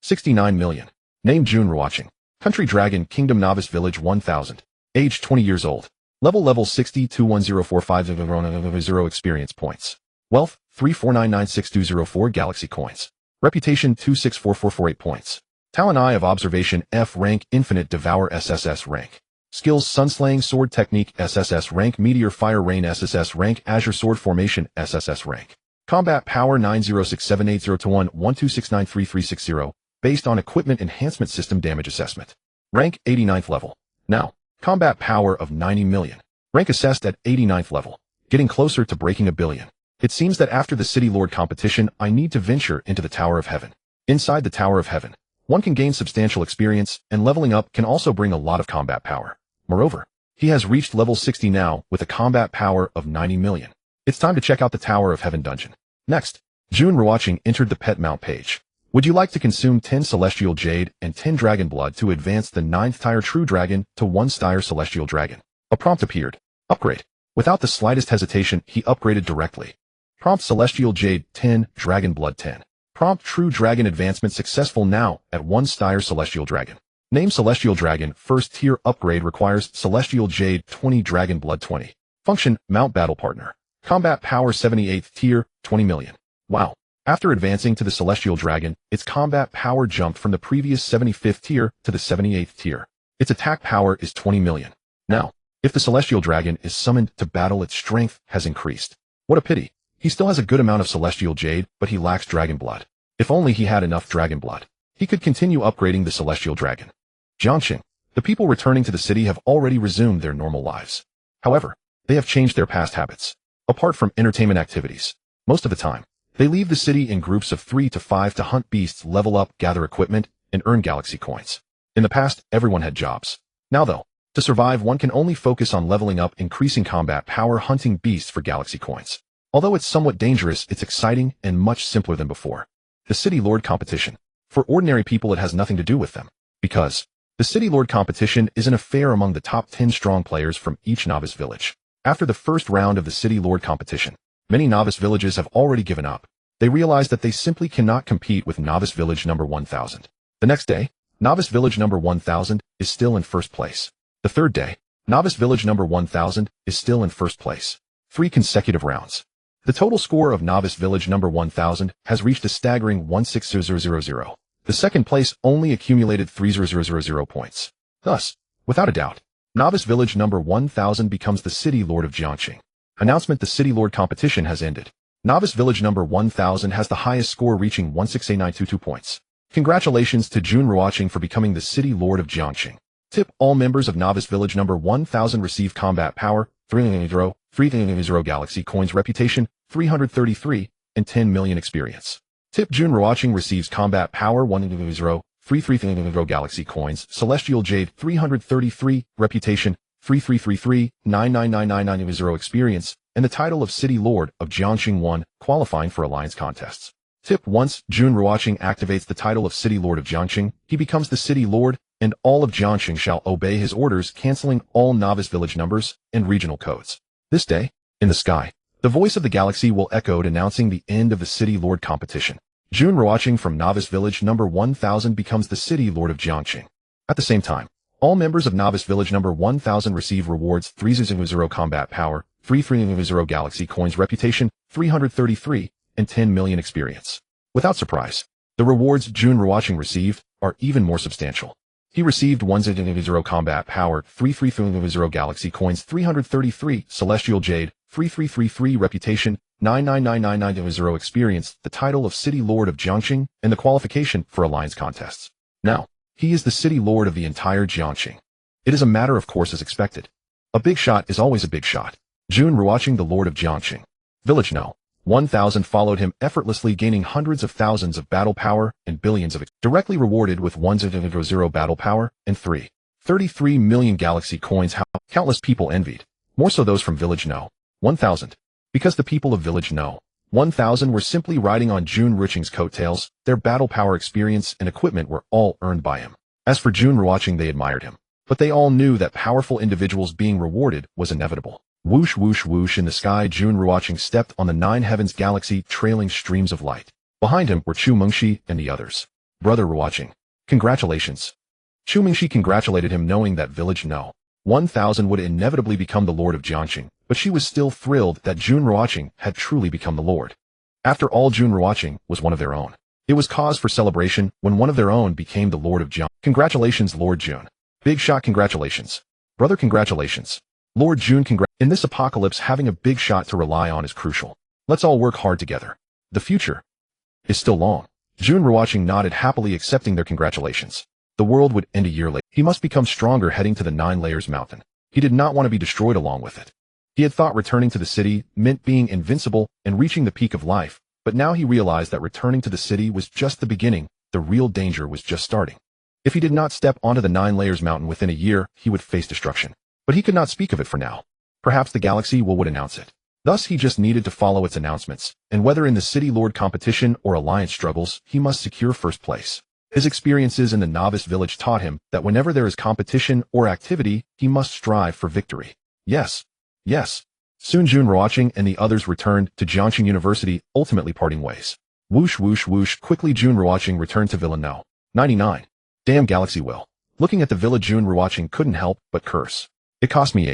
69 million. Name: Jun Ruochen. Country: Dragon Kingdom, Novice Village 1000. Age: 20 years old. Level 60 21045 experience points. Wealth 3499620 Galaxy Coins. Reputation 264448 points. Talent: Eye of Observation F rank, Infinite Devour SSS rank. Skills: Sunslaying Sword Technique SSS rank, Meteor Fire Rain SSS rank, Azure Sword Formation SSS rank. Combat power 90678021126933360, based on Equipment Enhancement System Damage Assessment. Rank 89th level. Now, combat power of 90 million. Rank assessed at 89th level. Getting closer to breaking 1 billion. It seems that after the City Lord competition, I need to venture into the Tower of Heaven. Inside the Tower of Heaven, one can gain substantial experience, and leveling up can also bring a lot of combat power. Moreover, he has reached level 60 now with a combat power of 90 million. It's time to check out the Tower of Heaven dungeon. Next, Jun Ruochen entered the pet mount page. Would you like to consume 10 Celestial Jade and 10 Dragon Blood to advance the 9th tier True Dragon to 1-tier Celestial Dragon? A prompt appeared. Upgrade. Without the slightest hesitation, he upgraded directly. Prompt: Celestial Jade 10, Dragon Blood 10. Prompt: True Dragon advancement successful now at 1-tier Celestial Dragon. Name: Celestial Dragon. 1st tier upgrade requires Celestial Jade 20, Dragon Blood 20. Function: Mount Battle Partner. Combat power 78th tier, 20 million. Wow. After advancing to the Celestial Dragon, its combat power jumped from the previous 75th tier to the 78th tier. Its attack power is 20 million. Now, if the Celestial Dragon is summoned to battle, its strength has increased. What a pity. He still has a good amount of Celestial Jade, but he lacks Dragon Blood. If only he had enough Dragon Blood, he could continue upgrading the Celestial Dragon. Jiangxing. The people returning to the city have already resumed their normal lives. However, they have changed their past habits. Apart from entertainment activities, most of the time, they leave the city in groups of 3 to 5 to hunt beasts, level up, gather equipment, and earn Galaxy Coins. In the past, everyone had jobs. Now though, to survive, one can only focus on leveling up, increasing combat power, hunting beasts for Galaxy Coins. Although it's somewhat dangerous, it's exciting and much simpler than before. The City Lord Competition. For ordinary people it has nothing to do with them, because the City Lord Competition is an affair among the top 10 strong players from each novice village. After the first round of the City Lord Competition, many novice villages have already given up. They realize that they simply cannot compete with novice village number 1000. The next day, novice village number 1000 is still in first place. The third day, novice village number 1000 is still in first place. 3 consecutive rounds. The total score of novice village number 1000 has reached a staggering 16000. The second place only accumulated 3000 points. Thus, without a doubt, novice village number 1000 becomes the City Lord of Jiangxing. Announcement: the City Lord competition has ended. Novice village number 1000 has the highest score, reaching 168922 points. Congratulations to Jun Ruochen for becoming the City Lord of Jiangxing. Tip: all members of novice village number 1000 receive combat power, 300 galaxy coins, reputation, 333, and 10 million experience. Tip: Jun Ruochen receives combat power, 333 galaxy coins, celestial jade, 333, reputation, 3333, 99999 experience, and the title of City Lord of Jiangxing 1, qualifying for alliance contests. Tip: once Jun Ruochen activates the title of City Lord of Jiangxing, he becomes the City Lord, and all of Jiangxing shall obey his orders, canceling all novice village numbers and regional codes. This day, in the sky, the voice of the galaxy will echo, announcing the end of the City Lord competition. Jun Ruochen from novice village number 1000 becomes the City Lord of Jiangxing. At the same time, all members of novice village number 1000 receive rewards: 300 combat power, 300 galaxy coins, reputation, 333, and 10 million experience. Without surprise, the rewards Jun Ruochen received are even more substantial. He received 100 combat power, 300 galaxy coins, 333 celestial jade, 3333 reputation, 99999 experience, the title of City Lord of Jiangxing, and the qualification for alliance contests. Now, he is the City Lord of the entire Jiangxing. It is a matter of course as expected. A big shot is always a big shot. Jun Ruochen, the Lord of Jiangxing. Village No. 1000 followed him effortlessly, gaining hundreds of thousands of battle power and billions of directly rewarded with 100 battle power and 33 million galaxy coins. How countless people envied, more so those from Village No. 1000. Because the people of Village No. 1000 were simply riding on Jun Ruochen's coattails, their battle power, experience, and equipment were all earned by him. As for Jun Ruochen, they admired him, but they all knew that powerful individuals being rewarded was inevitable. Whoosh, whoosh, whoosh. In the sky, Jun Ruochen stepped on the 9 heavens galaxy, trailing streams of light. Behind him were Chu Mengxi and the others. Brother Ruochen, congratulations. Chu Mengxi congratulated him, knowing that Village No. 1000 would inevitably become the Lord of Jiangxing, but she was still thrilled that Jun Ruochen had truly become the Lord. After all, Jun Ruochen was one of their own. It was cause for celebration when one of their own became the Lord of Jiangxing. Congratulations, Lord Jun. Big shot, congratulations. Brother, congratulations. Lord Jun, in this apocalypse, having a big shot to rely on is crucial. Let's all work hard together. The future is still long. Jun Ruochen nodded happily, accepting their congratulations. The world would end a year later. He must become stronger, heading to the 9 layers mountain. He did not want to be destroyed along with it. He had thought returning to the city meant being invincible and reaching the peak of life, but now he realized that returning to the city was just the beginning. The real danger was just starting. If he did not step onto the 9 layers mountain within a year, he would face destruction. But he could not speak of it for now. Perhaps the galaxy would announce it. Thus he just needed to follow its announcements, and whether in the City Lord competition or alliance struggles, he must secure first place. His experiences in the novice village taught him that whenever there is competition or activity, he must strive for victory. Yes. Soon Jun Ruochen and the others returned to Jiangxing University, ultimately parting ways. Whoosh, whoosh, whoosh. Quickly Jun Ruochen returned to Villa No. 99. Damn galaxy will. Looking at the villa, Jun Ruochen couldn't help but curse. It cost me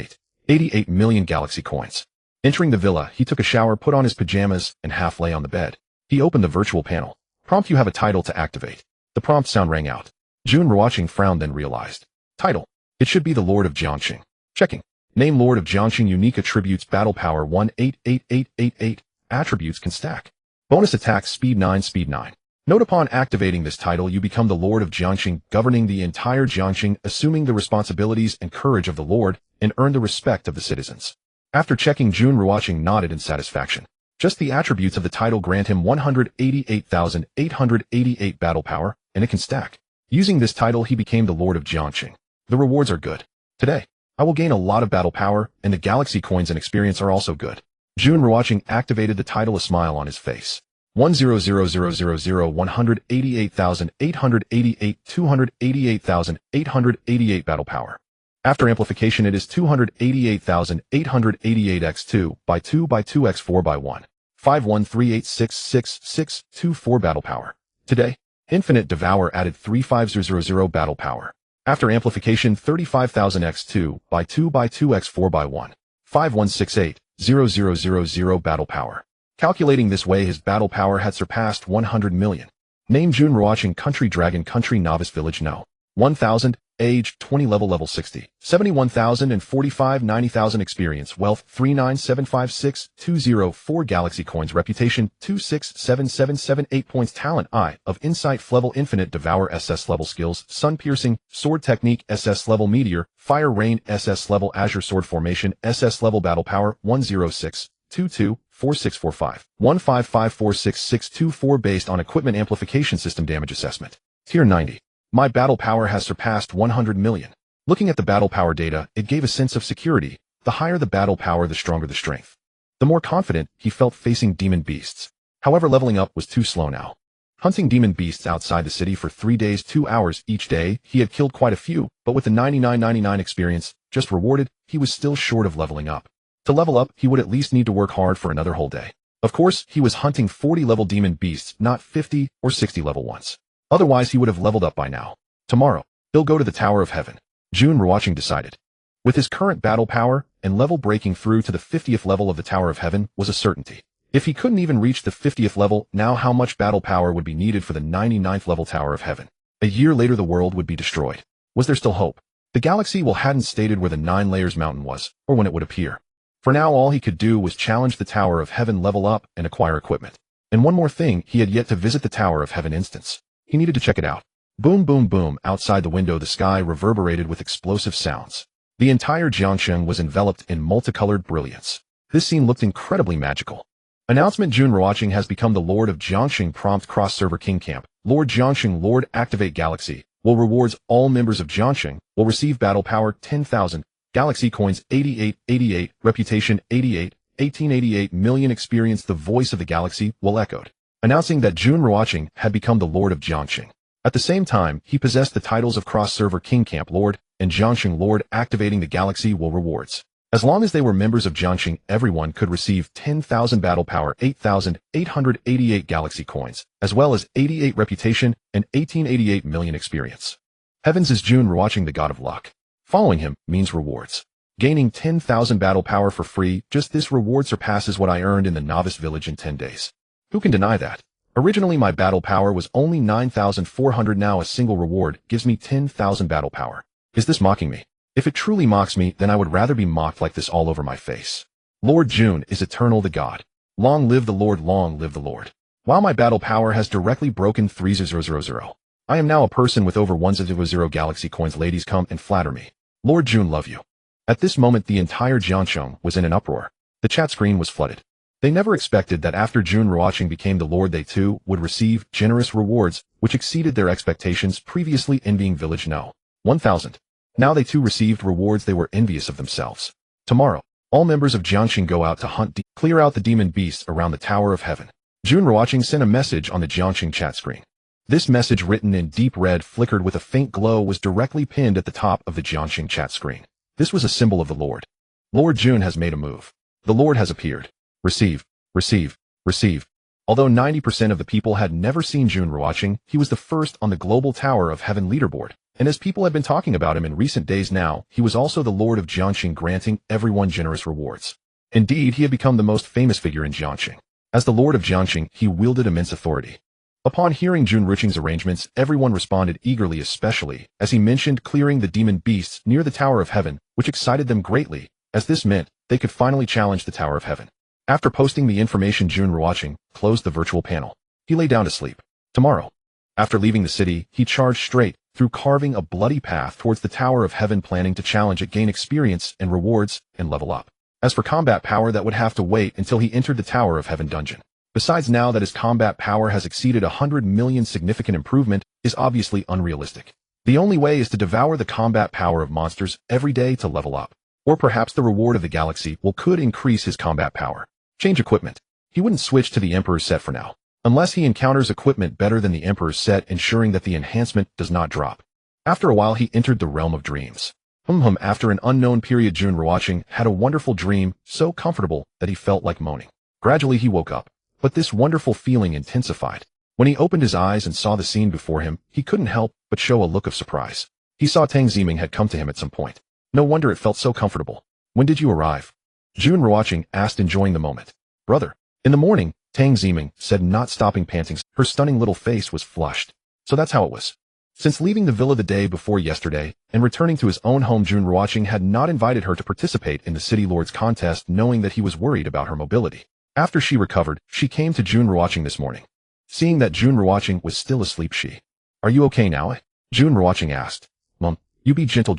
88 million galaxy coins. Entering the villa, he took a shower, put on his pajamas, and half lay on the bed. He opened the virtual panel. Prompt: you have a title to activate. The prompt sound rang out. Jun Ruochen frowned, then realized. Title: it should be the Lord of Jiangxing. Checking. Name: Lord of Jiangxing. Unique attributes: battle power 188888. Attributes can stack. Bonus attack: speed 9, speed 9. Note: upon activating this title, you become the Lord of Jiangxing, governing the entire Jiangxing, assuming the responsibilities and courage of the Lord, and earn the respect of the citizens. After checking, Jun Ruochen nodded in satisfaction. Just the attributes of the title grant him 188,888 battle power, and it can stack. Using this title, he became the Lord of Jiangxing. The rewards are good. Today, I will gain a lot of battle power, and the galaxy coins and experience are also good. Jun Ruochen activated the title, a smile on his face. 100,000, 188,888, 288,888 battle power. After amplification it is 288,888 x2 by 2 by 2 x4 by 1. 513866624 battle power. Today, Infinite Devour added 35000 battle power. After amplification 35,000 x2 by 2 by 2 x4 by 1. 5168,000 battle power. Calculating this way his battle power had surpassed 100 million. Name Jun Ruochen, country Dragon, country Novice, village No. 1000, age 20, level 60, 71,045, 90,000 experience, wealth 39756,204 galaxy coins, reputation 267778 points, talent Eye of Insight level, Infinite Devour SS level, skills Sun Piercing, Sword Technique SS level, Meteor, Fire Rain SS level, Azure Sword Formation SS level, battle power 106224645 1554662 based on equipment amplification system damage assessment. Tier 90. My battle power has surpassed 100 million. Looking at the battle power data, it gave a sense of security. The higher the battle power, the stronger the strength. The more confident he felt facing demon beasts. However, leveling up was too slow now. Hunting demon beasts outside the city for 3 days, 2 hours each day, he had killed quite a few, but with the 99.99 experience just rewarded, he was still short of leveling up. To level up, he would at least need to work hard for another whole day. Of course, he was hunting 40 level demon beasts, not 50 or 60 level ones. Otherwise, he would have leveled up by now. Tomorrow, he'll go to the Tower of Heaven. Jun Ruochen decided. With his current battle power and level, breaking through to the 50th level of the Tower of Heaven was a certainty. If he couldn't even reach the 50th level, now how much battle power would be needed for the 99th level Tower of Heaven? A year later the world would be destroyed. Was there still hope? The galaxy hadn't stated where the 9 layers mountain was, or when it would appear. For now all he could do was challenge the Tower of Heaven, level up, and acquire equipment. And one more thing, he had yet to visit the Tower of Heaven instance. He needed to check it out. Boom, boom, boom. Outside the window the sky reverberated with explosive sounds. The entire Jiangsheng was enveloped in multicolored brilliance. This scene looked incredibly magical. Announcement: Jun Ruochen has become the Lord of Jiangsheng. Prompt: cross-server King Camp. Lord Jiangsheng, Lord, activate galaxy. Will rewards: all members of Jiangsheng will receive battle power 10,000, galaxy coins 8888, reputation 88, 1888 million experience. The voice of the galaxy will echoed, announcing that Jun Ruochen had become the Lord of Jiangsheng. At the same time, he possessed the titles of cross-server King Camp Lord and Jiangsheng Lord. Activating the galaxy will rewards. As long as they were members of Jiangsheng, everyone could receive 10,000 battle power, 8,888 galaxy coins, as well as 88 reputation and 1888 million experience. Heavens, is Jun Ruochen the god of luck. Following him means rewards. Gaining 10,000 battle power for free, just this reward surpasses what I earned in the novice village in 10 days. Who can deny that? Originally my battle power was only 9,400, now a single reward gives me 10,000 battle power. Is this mocking me? If it truly mocks me, then I would rather be mocked like this all over my face. Lord Jun is eternal, the god. Long live the Lord, long live the Lord. While my battle power has directly broken 3000, I am now a person with over 100 galaxy coins. Ladies, come and flatter me. Lord Jun, love you. At this moment the entire Jiangsheng was in an uproar. The chat screen was flooded. They never expected that after Jun Ruochen became the Lord they too would receive generous rewards which exceeded their expectations. Previously envying village No. 1000. Now they too received rewards. They were envious of themselves. Tomorrow, all members of Jiangsheng go out to hunt clear out the demon beasts around the Tower of Heaven. Jun Ruochen sent a message on the Jiangsheng chat screen. This message, written in deep red, flickered with a faint glow, was directly pinned at the top of the Jiangsheng chat screen. This was a symbol of the Lord. Lord Jun has made a move. The Lord has appeared. Receive, receive, receive. Although 90% of the people had never seen Jun Ruochen, he was the first on the global Tower of Heaven leaderboard. And as people had been talking about him in recent days now, he was also the Lord of Jiangsheng, granting everyone generous rewards. Indeed, he had become the most famous figure in Jiangsheng. As the Lord of Jiangsheng, he wielded immense authority. Upon hearing Jun Ruochen's arrangements, everyone responded eagerly, especially as he mentioned clearing the demon beasts near the Tower of Heaven, which excited them greatly, as this meant they could finally challenge the Tower of Heaven. After posting the information, Jun Ruochen closed the virtual panel. He lay down to sleep. Tomorrow, after leaving the city, he charged straight through, carving a bloody path towards the Tower of Heaven, planning to challenge it, gain experience and rewards, and level up. As for combat power, that would have to wait until he entered the Tower of Heaven dungeon. Besides, now that his combat power has exceeded 100 million, significant improvement is obviously unrealistic. The only way is to devour the combat power of monsters every day to level up. Or perhaps the reward of the galaxy could increase his combat power. Change equipment. He wouldn't switch to the Emperor's set for now. unless he encounters equipment better than the Emperor's set, ensuring that the enhancement does not drop. After a while he entered the realm of dreams. After an unknown period, Jun Ruochen had a wonderful dream, so comfortable that he felt like moaning. Gradually he woke up, but this wonderful feeling intensified. When he opened his eyes and saw the scene before him, he couldn't help but show a look of surprise. He saw Tang Ziming had come to him at some point. No wonder it felt so comfortable. When did you arrive? Jun Ruochen asked, enjoying the moment. Brother. In the morning, Tang Ziming said, not stopping panting. Her stunning little face was flushed. So that's how it was. Since leaving the villa the day before yesterday and returning to his own home, Jun Ruochen had not invited her to participate in the City Lord's contest, knowing that he was worried about her mobility. After she recovered, she came to Jun Ruochen this morning. Seeing that Jun Ruochen was still asleep, she, "Are you okay now?" Jun Ruochen asked. "Mom, you be gentle.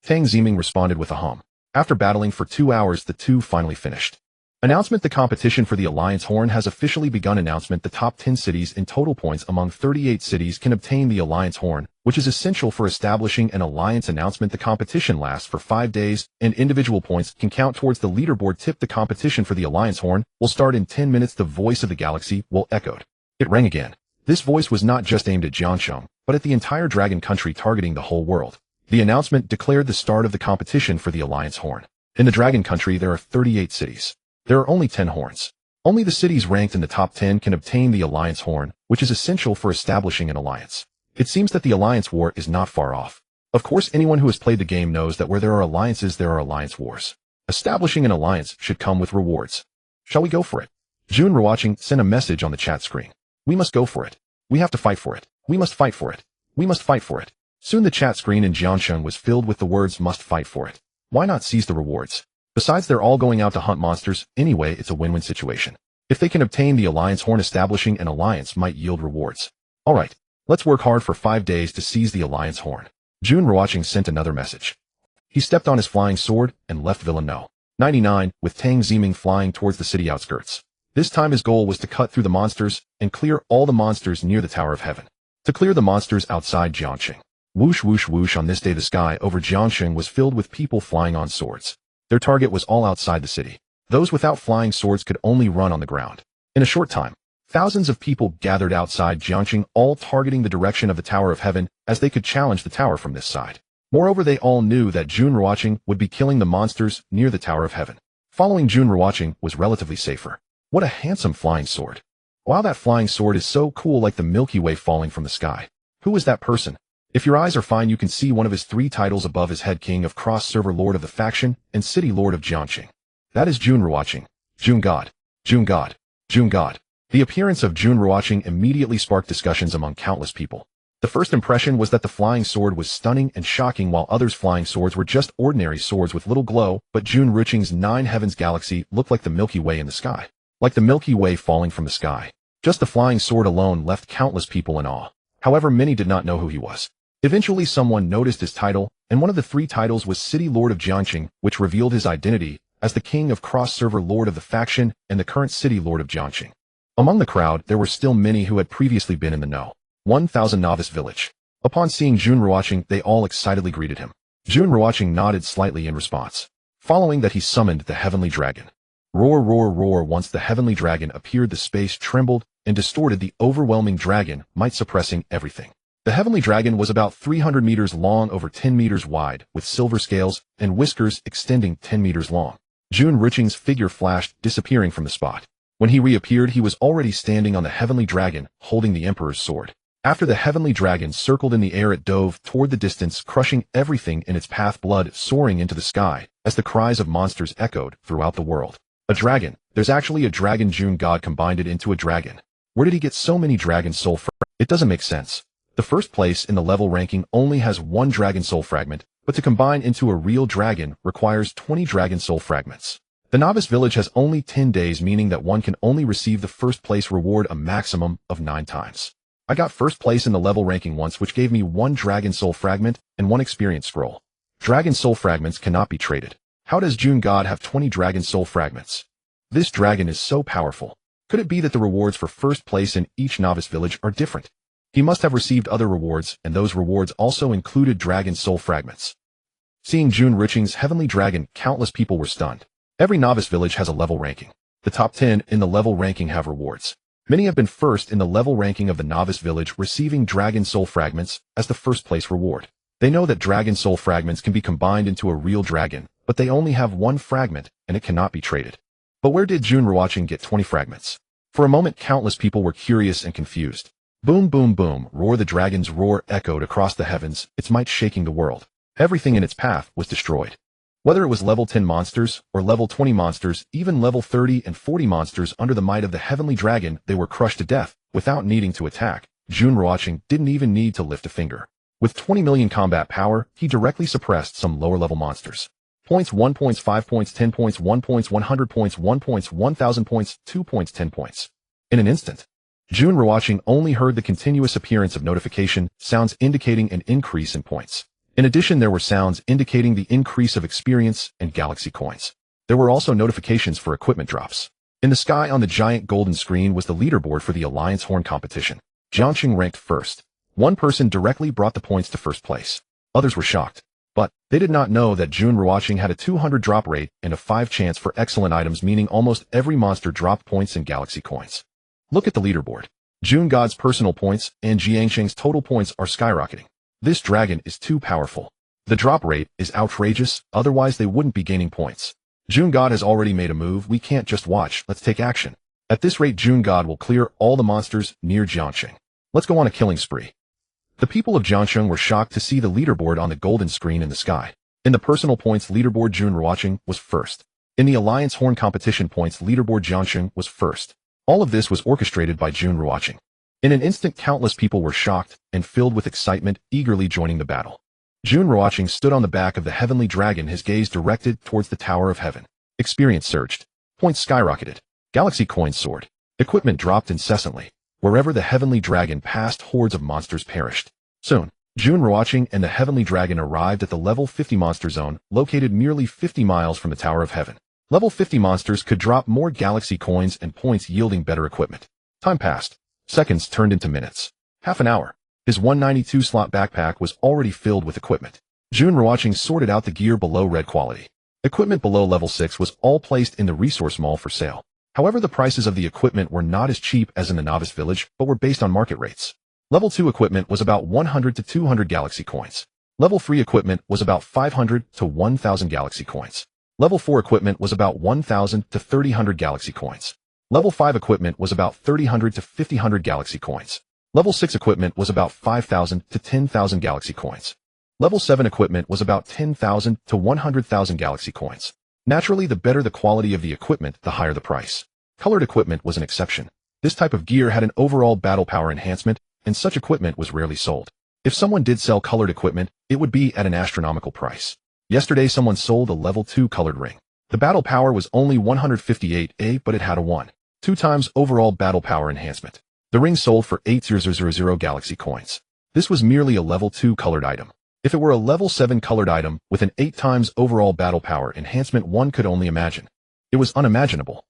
Tang Ziming responded with a hum. After battling for 2 hours, the two finally finished. Announcement: the competition for the Alliance Horn has officially begun. Announcement: the top 10 cities in total points among 38 cities can obtain the Alliance Horn, which is essential for establishing an alliance. Announcement: the competition lasts for 5 days, and individual points can count towards the leaderboard. Tip: the competition for the Alliance Horn will start in 10 minutes. The voice of the galaxy will echoed. It rang again. This voice was not just aimed at Jiangsheng, but at the entire dragon country, targeting the whole world. The announcement declared the start of the competition for the Alliance Horn. In the dragon country there are 38 cities. There are only 10 horns. Only the cities ranked in the top 10 can obtain the Alliance Horn, which is essential for establishing an alliance. It seems that the Alliance War is not far off. Of course, anyone who has played the game knows that where there are alliances, there are alliance wars. Establishing an alliance should come with rewards. Shall we go for it? Jun Ruochen sent a message on the chat screen. We must go for it. We have to fight for it. We must fight for it. We must fight for it. Soon the chat screen in Jiangsheng was filled with the words "must fight for it." Why not seize the rewards? Besides, they're all going out to hunt monsters. Anyway, it's a win-win situation. If they can obtain the Alliance Horn, establishing an alliance might yield rewards. Alright, let's work hard for 5 days to seize the Alliance Horn. Jun Ruochen sent another message. He stepped on his flying sword and left Villa No. 99, with Tang Ziming flying towards the city outskirts. This time his goal was to cut through the monsters and clear all the monsters near the Tower of Heaven. To clear the monsters outside Jiangsheng. Whoosh whoosh whoosh. On this day the sky over Jiangsheng was filled with people flying on swords. Their target was all outside the city. Those without flying swords could only run on the ground. In a short time, thousands of people gathered outside Jiangsheng, all targeting the direction of the Tower of Heaven, as they could challenge the tower from this side. Moreover, they all knew that Jun Ruochen would be killing the monsters near the Tower of Heaven. Following Jun Ruochen was relatively safer. What a handsome flying sword. Wow, that flying sword is so cool, like the Milky Way falling from the sky. Who is that person? If your eyes are fine, you can see one of his 3 titles above his head: King of Cross-Server, Lord of the Faction, and City Lord of Jiangsheng. That is Jun Ruochen. Jun God. Jun God. Jun God. The appearance of Jun Ruochen immediately sparked discussions among countless people. The first impression was that the flying sword was stunning and shocking, while others' flying swords were just ordinary swords with little glow, but Jun Ruochen's 9 heavens galaxy looked like the Milky Way in the sky. Like the Milky Way falling from the sky. Just the flying sword alone left countless people in awe. However, many did not know who he was. Eventually someone noticed his title, and one of the 3 titles was City Lord of Jiangsheng, which revealed his identity as the King of Cross-Server, Lord of the Faction, and the current City Lord of Jiangsheng. Among the crowd, there were still many who had previously been in the know. 1,000 Novice Village. Upon seeing Jun Ruochen, they all excitedly greeted him. Jun Ruochen nodded slightly in response. Following that, he summoned the Heavenly Dragon. Roar, roar, roar. Once the Heavenly Dragon appeared, the space trembled and distorted. The overwhelming dragon might suppressing everything. The Heavenly Dragon was about 300 meters long, over 10 meters wide, with silver scales and whiskers extending 10 meters long. Jun Ruochen's figure flashed, disappearing from the spot. When he reappeared, he was already standing on the Heavenly Dragon, holding the Emperor's sword. After the Heavenly Dragon circled in the air, it dove toward the distance, crushing everything in its path, blood soaring into the sky, as the cries of monsters echoed throughout the world. A dragon. There's actually a dragon. Jun God combined it into a dragon. Where did he get so many dragon soul fragments? It doesn't make sense. The first place in the level ranking only has 1 dragon soul fragment, but to combine into a real dragon requires 20 dragon soul fragments. The Novice Village has only 10 days, meaning that one can only receive the first place reward a maximum of 9 times. I got first place in the level ranking once, which gave me 1 dragon soul fragment and 1 experience scroll. Dragon soul fragments cannot be traded. How does Jun God have 20 dragon soul fragments? This dragon is so powerful. Could it be that the rewards for first place in each Novice Village are different? He must have received other rewards, and those rewards also included dragon soul fragments. Seeing Jun Ruochen's Heavenly Dragon, countless people were stunned. Every Novice Village has a level ranking. The top 10 in the level ranking have rewards. Many have been first in the level ranking of the novice village, receiving Dragon Soul Fragments as the first place reward. They know that Dragon Soul Fragments can be combined into a real dragon, but they only have one fragment, and it cannot be traded. But where did Jun Ruochen get 20 fragments? For a moment, countless people were curious and confused. Boom, boom, boom, roar! The dragon's roar echoed across the heavens, its might shaking the world. Everything in its path was destroyed. Whether it was level 10 monsters or level 20 monsters, even level 30 and 40 monsters under the might of the heavenly dragon, they were crushed to death without needing to attack. Jun Ruochen didn't even need to lift a finger. With 20 million combat power, he directly suppressed some lower level monsters. Points 1 points 5 points 10 points 1 points 100 points 1 points 1000 points 2 points 10 points. In an instant, Jun Ruochen only heard the continuous appearance of notification sounds indicating an increase in points. In addition, there were sounds indicating the increase of experience and galaxy coins. There were also notifications for equipment drops. In the sky on the giant golden screen was the leaderboard for the Alliance Horn competition. Jiangxing ranked first. One person directly brought the points to first place. Others were shocked. But they did not know that Jun Ruochen had a 200 drop rate and a 5 chance for excellent items, meaning almost every monster dropped points and galaxy coins. Look at the leaderboard. Jun God's personal points and Jiangxing's total points are skyrocketing. This dragon is too powerful. The drop rate is outrageous, otherwise they wouldn't be gaining points. Jun God has already made a move. We can't just watch, let's take action. At this rate, Jun God will clear all the monsters near Jiangxing. Let's go on a killing spree. The people of Jiangxing were shocked to see the leaderboard on the golden screen in the sky. In the personal points leaderboard, Jun Ruochen was first. In the Alliance Horn competition points leaderboard, Jiangxing was first. All of this was orchestrated by Jun Ruochen. In an instant, countless people were shocked and filled with excitement, eagerly joining the battle. Jun Ruochen stood on the back of the heavenly dragon, his gaze directed towards the Tower of Heaven. Experience surged. Points skyrocketed. Galaxy coins soared. Equipment dropped incessantly. Wherever the heavenly dragon passed, hordes of monsters perished. Soon, Jun Ruochen and the heavenly dragon arrived at the level 50 monster zone, located merely 50 miles from the Tower of Heaven. Level 50 monsters could drop more galaxy coins and points, yielding better equipment. Time passed. Seconds turned into minutes. Half an hour. His 192-slot backpack was already filled with equipment. Jun Ruochen sorted out the gear below red quality. Equipment below level 6 was all placed in the resource mall for sale. However, the prices of the equipment were not as cheap as in the novice village, but were based on market rates. Level 2 equipment was about 100 to 200 galaxy coins. Level 3 equipment was about 500 to 1000 galaxy coins. Level 4 equipment was about 1000 to 3000 galaxy coins. Level 5 equipment was about 3000 to 5000 galaxy coins. Level 6 equipment was about 5000 to 10,000 galaxy coins. Level 7 equipment was about 10,000 to 100,000 galaxy coins. Naturally, the better the quality of the equipment, the higher the price. Colored equipment was an exception. This type of gear had an overall battle power enhancement, and such equipment was rarely sold. If someone did sell colored equipment, it would be at an astronomical price. Yesterday, someone sold a level 2 colored ring. The battle power was only 158A, but it had a 2 times overall battle power enhancement. The ring sold for 8,000 galaxy coins. This was merely a level 2 colored item. If it were a level 7 colored item with an 8 times overall battle power enhancement, one could only imagine. It was unimaginable.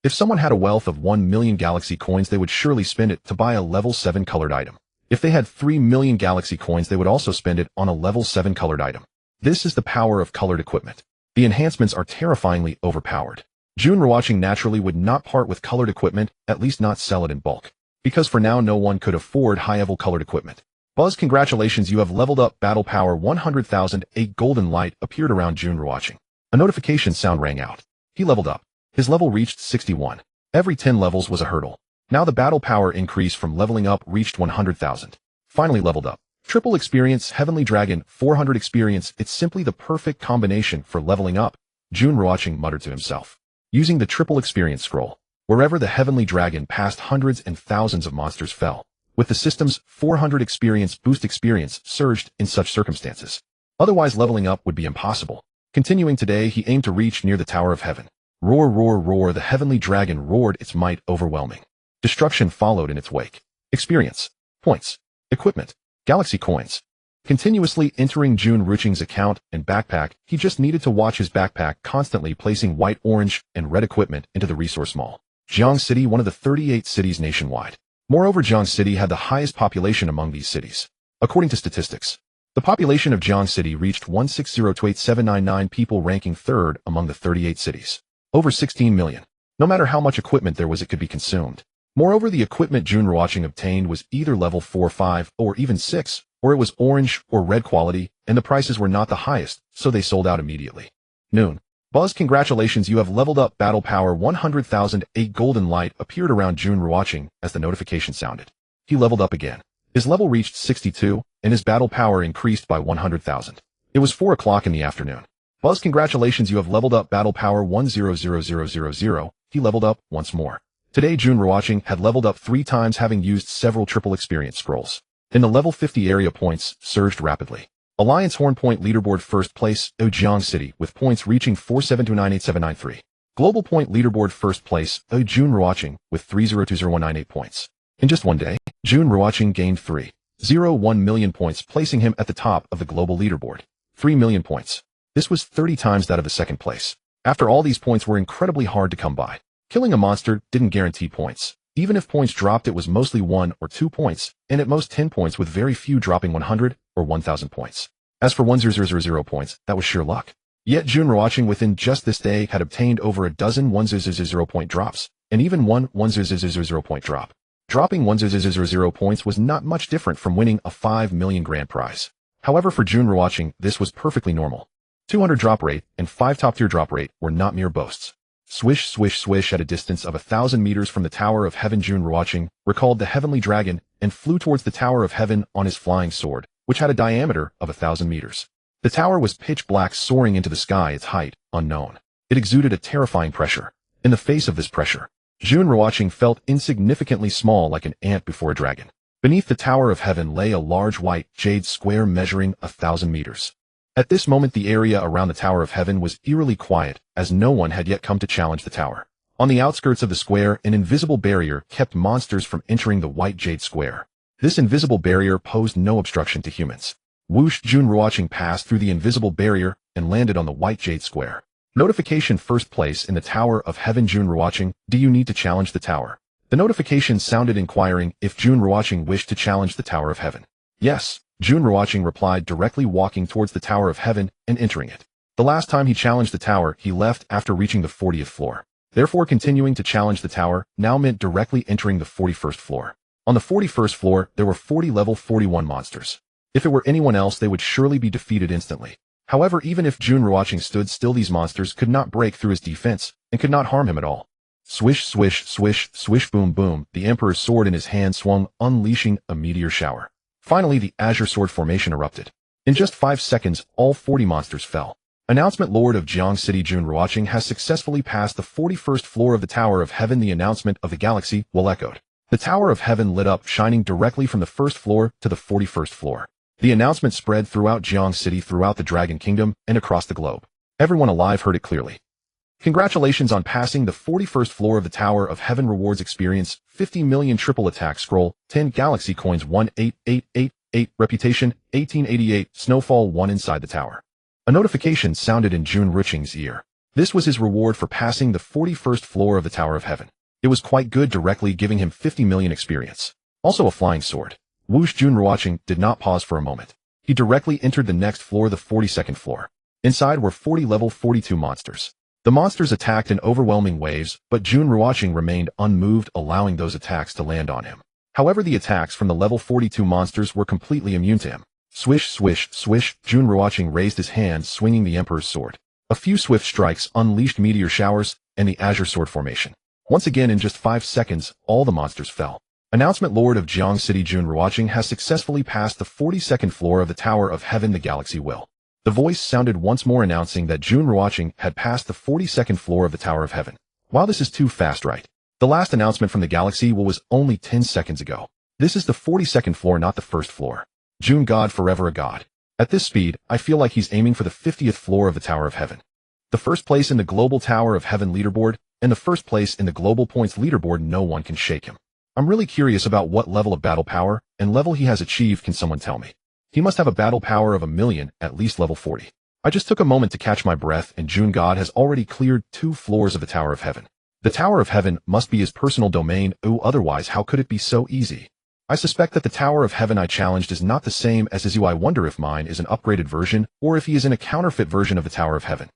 If someone had a wealth of 1 million galaxy coins, they would surely spend it to buy a level 7 colored item. If they had 3 million galaxy coins, they would also spend it on a level 7 colored item. This is the power of colored equipment. The enhancements are terrifyingly overpowered. Jun Ruochen naturally would not part with colored equipment, at least not sell it in bulk. Because for now no one could afford high-level colored equipment. Buzz, congratulations, you have leveled up battle power 100,000. A golden light appeared around Jun Ruochen. A notification sound rang out. He leveled up. His level reached 61. Every 10 levels was a hurdle. Now the battle power increase from leveling up reached 100,000. Finally leveled up. Triple experience, Heavenly Dragon, 400 experience. It's simply the perfect combination for leveling up, Jun Ruochen muttered to himself. Using the triple experience scroll, wherever the Heavenly Dragon passed, hundreds and thousands of monsters fell. With the system's 400 experience boost, experience surged in such circumstances. Otherwise leveling up would be impossible. Continuing today, he aimed to reach near the Tower of Heaven. Roar, roar, roar, the Heavenly Dragon roared, its might overwhelming. Destruction followed in its wake. Experience, points, equipment, galaxy coins. Continuously entering Jun Ruochen's account and backpack, he just needed to watch his backpack constantly placing white, orange, and red equipment into the resource mall. Jiang City, one of the 38 cities nationwide. Moreover, Jiang City had the highest population among these cities. According to statistics, the population of Jiang City reached 160,28799 people, ranking third among the 38 cities. Over 16 million. No matter how much equipment there was, it could be consumed. Moreover, the equipment Jun Ruochen obtained was either level 4, 5, or even 6, or it was orange or red quality, and the prices were not the highest, so they sold out immediately. Noon. Buzz, congratulations, you have leveled up. Battle power 100,000. A golden light appeared around Jun Ruochen as the notification sounded. He leveled up again. His level reached 62, and his battle power increased by 100,000. It was 4 o'clock in the afternoon. Buzz, congratulations, you have leveled up. Battle power 100,000. He leveled up once more. Today Jun Ruochen had leveled up 3 times, having used several triple experience scrolls. In the level 50 area, points surged rapidly. Alliance Horn Point Leaderboard first place, Ojiang City, with points reaching 47298,793. Global Point Leaderboard first place, Jun Ruochen, with 3020198 points. In just one day, Jun Ruochen gained 3.01 million points, placing him at the top of the global leaderboard. 3 million points. This was 30 times that of the second place. After all, these points were incredibly hard to come by. Killing a monster didn't guarantee points. Even if points dropped, it was mostly 1 or 2 points, and at most 10 points, with very few dropping 100 or 1,000 points. As for 1,000 points, that was sheer luck. Yet Jun Ruochen within just this day had obtained over a dozen 1,000 point drops, and even one 1,000 point drop. Dropping 1,000 points was not much different from winning a 5 million grand prize. However, for Jun Ruochen, this was perfectly normal. 200 drop rate and 5 top tier drop rate were not mere boasts. Swish, swish, swish. At a distance of 1,000 meters from the Tower of Heaven, Jun Ruochen recalled the heavenly dragon and flew towards the Tower of Heaven on his flying sword, which had a diameter of 1,000 meters. The tower was pitch black, soaring into the sky, its height unknown. It exuded a terrifying pressure. In the face of this pressure, Jun Ruochen felt insignificantly small, like an ant before a dragon. Beneath the Tower of Heaven lay a large white jade square measuring 1,000 meters. At this moment, the area around the Tower of Heaven was eerily quiet, as no one had yet come to challenge the tower. On the outskirts of the square, an invisible barrier kept monsters from entering the white jade square. This invisible barrier posed no obstruction to humans. Whoosh! Jun Ruochen passed through the invisible barrier and landed on the white jade square. Notification: first place in the Tower of Heaven. Jun Ruochen, do you need to challenge the tower? The notification sounded, inquiring if Jun Ruochen wished to challenge the Tower of Heaven. Yes, Jun Ruochen replied, directly walking towards the Tower of Heaven and entering it. The last time he challenged the tower, he left after reaching the 40th floor. Therefore, continuing to challenge the tower now meant directly entering the 41st floor. On the 41st floor, there were 40 level 41 monsters. If it were anyone else, they would surely be defeated instantly. However, even if Jun Ruochen stood still, these monsters could not break through his defense and could not harm him at all. Swish, swish, swish, swish, boom, boom. The Emperor's sword in his hand swung, unleashing a meteor shower. Finally, the Azure Sword formation erupted. In just 5 seconds, all 40 monsters fell. Announcement: Lord of Jiang City, Jun Ruochen has successfully passed the 41st floor of the Tower of Heaven. The announcement of the galaxy will echoed. The Tower of Heaven lit up, shining directly from the 1st floor to the 41st floor. The announcement spread throughout Jiang City, throughout the Dragon Kingdom, and across the globe. Everyone alive heard it clearly. Congratulations on passing the 41st floor of the Tower of Heaven. Rewards: experience 50 million triple attack scroll, 10 galaxy coins, 18888, reputation 1888, snowfall 1 inside the tower. A notification sounded in Jun Ruochen's ear. This was his reward for passing the 41st floor of the Tower of Heaven. It was quite good, directly giving him 50 million experience. Also a flying sword. Whoosh! Jun Ruochen did not pause for a moment. He directly entered the next floor, the 42nd floor. Inside were 40 level 42 monsters. The monsters attacked in overwhelming waves, but Jun Ruochen remained unmoved, allowing those attacks to land on him. However, the attacks from the level 42 monsters were completely immune to him. Swish, swish, swish. Jun Ruochen raised his hand, swinging the Emperor's sword. A few swift strikes unleashed meteor showers and the Azure Sword formation. Once again, in just 5 seconds, all the monsters fell. Announcement: Lord of Jiang City, Jun Ruochen has successfully passed the 42nd floor of the Tower of Heaven. The galaxy will. The voice sounded once more, announcing that Jun Ruochen had passed the 42nd floor of the Tower of Heaven. Wow, this is too fast, right? The last announcement from the galaxy was only 10 seconds ago. This is the 42nd floor, not the 1st floor. Jun God, forever a god. At this speed, I feel like he's aiming for the 50th floor of the Tower of Heaven. The 1st place in the Global Tower of Heaven leaderboard, and the 1st place in the Global Points leaderboard. No one can shake him. I'm really curious about what level of battle power and level he has achieved. Can someone tell me? He must have a battle power of 1 million, at least level 40. I just took a moment to catch my breath, and Jun God has already cleared 2 floors of the Tower of Heaven. The Tower of Heaven must be his personal domain. Otherwise how could it be so easy? I suspect that the Tower of Heaven I challenged is not the same as his. I wonder if mine is an upgraded version, or if he is in a counterfeit version of the Tower of Heaven.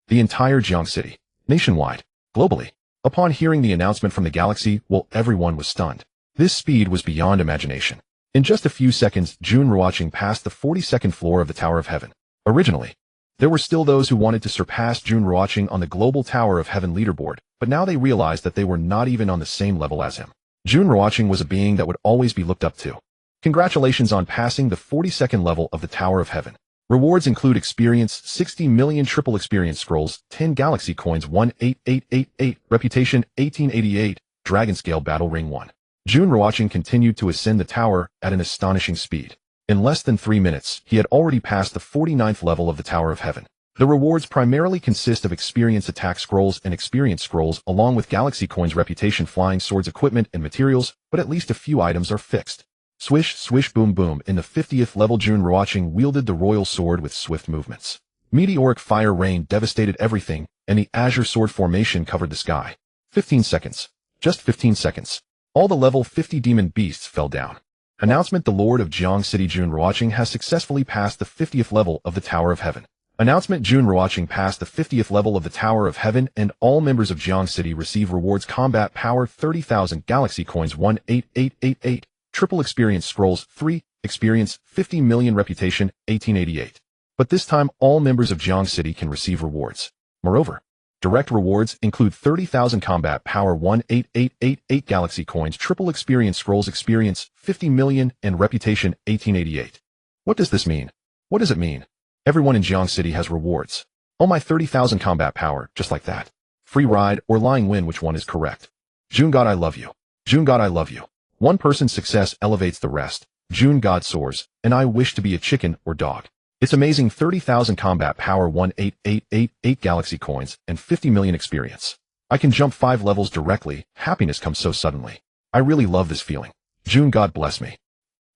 The entire Jiang City. Nationwide. Globally. Upon hearing the announcement from the galaxy, well, everyone was stunned. This speed was beyond imagination. In just a few seconds, Jun Ruochen passed the 42nd floor of the Tower of Heaven. Originally, there were still those who wanted to surpass Jun Ruochen on the global Tower of Heaven leaderboard, but now they realized that they were not even on the same level as him. Jun Ruochen was a being that would always be looked up to. Congratulations on passing the 42nd level of the Tower of Heaven. Rewards include experience, 60 million triple experience scrolls, 10 galaxy coins, 18888, reputation, 1888, dragon scale battle ring 1. Jun Ruochen continued to ascend the tower at an astonishing speed. In less than 3 minutes, he had already passed the 49th level of the Tower of Heaven. The rewards primarily consist of experience attack scrolls and experience scrolls along with galaxy coins, reputation, flying swords, equipment, and materials, but at least a few items are fixed. Swish, swish, boom, boom. In the 50th level, Jun Ruochen wielded the royal sword with swift movements. Meteoric fire rain devastated everything, and the azure sword formation covered the sky. 15 seconds. Just 15 seconds. All the level 50 demon beasts fell down. Announcement: the Lord of Jiang City Jun Ruochen has successfully passed the 50th level of the Tower of Heaven. Announcement: Jun Ruochen passed the 50th level of the Tower of Heaven, and all members of Jiang City receive rewards: combat power 30,000, galaxy coins 18888, triple experience scrolls 3, experience 50 million, reputation 1888. But this time all members of Jiang City can receive rewards. Moreover, direct rewards include 30,000 combat power 18888, galaxy coins, triple experience scrolls, experience 50 million, and reputation 1888. What does this mean? What does it mean? Everyone in Jiang City has rewards. Oh my, 30,000 combat power, just like that. Free ride or lying win, which one is correct? Jun God, I love you. Jun God, I love you. One person's success elevates the rest. Jun God soars, and I wish to be a chicken or dog. It's amazing. 30,000 combat power, 18888 galaxy coins, and 50 million experience. I can jump 5 levels directly. Happiness comes so suddenly. I really love this feeling. Jun God bless me.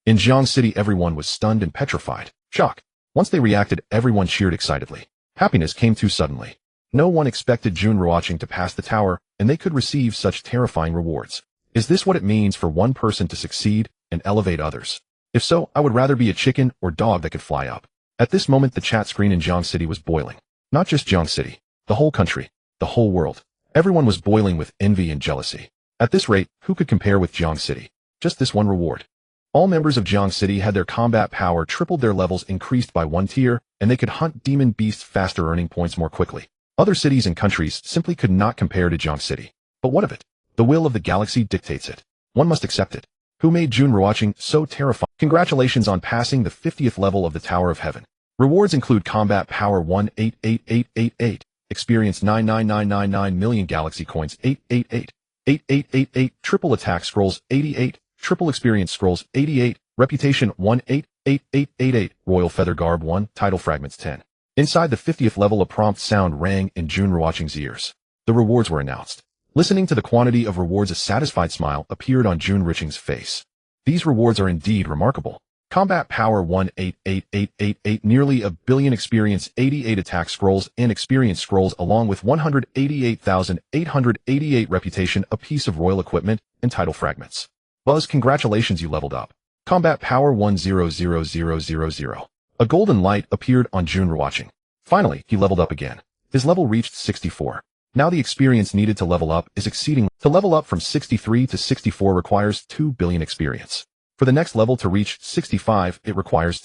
In Jiang City, everyone was stunned and petrified. Shock. Once they reacted, everyone cheered excitedly. Happiness came too suddenly. No one expected Jun Ruochen to pass the tower, and they could receive such terrifying rewards. Is this what it means for one person to succeed and elevate others? If so, I would rather be a chicken or dog that could fly up. At this moment, the chat screen in Jiang City was boiling. Not just Jiang City. The whole country. The whole world. Everyone was boiling with envy and jealousy. At this rate, who could compare with Jiang City? Just this one reward. All members of Jiang City had their combat power tripled, their levels increased by 1 tier, and they could hunt demon beasts faster, earning points more quickly. Other cities and countries simply could not compare to Jiang City. But what of it? The will of the galaxy dictates it. One must accept it. Who made Jun Ruochen so terrifying? Congratulations on passing the 50th level of the Tower of Heaven. Rewards include combat power 18888, experience 99999 million, galaxy coins 888, 8888, triple attack scrolls 88, triple experience scrolls 88, reputation 18888, royal feather garb 1, title fragments 10. Inside the 50th level, a prompt sound rang in Jun Ruochen's ears. The rewards were announced. Listening to the quantity of rewards, a satisfied smile appeared on Jun Ruochen's face. These rewards are indeed remarkable. Combat power 18888, nearly a billion, experience 88 attack scrolls and experience scrolls along with 188,888 reputation, a piece of royal equipment, and title fragments. Buzz, congratulations, you leveled up. Combat power 100000. A golden light appeared on Jun Ruochen. Finally, he leveled up again. His level reached 64. Now the experience needed to level up is exceeding. To level up from 63 to 64 requires 2 billion experience. For the next level to reach 65, it requires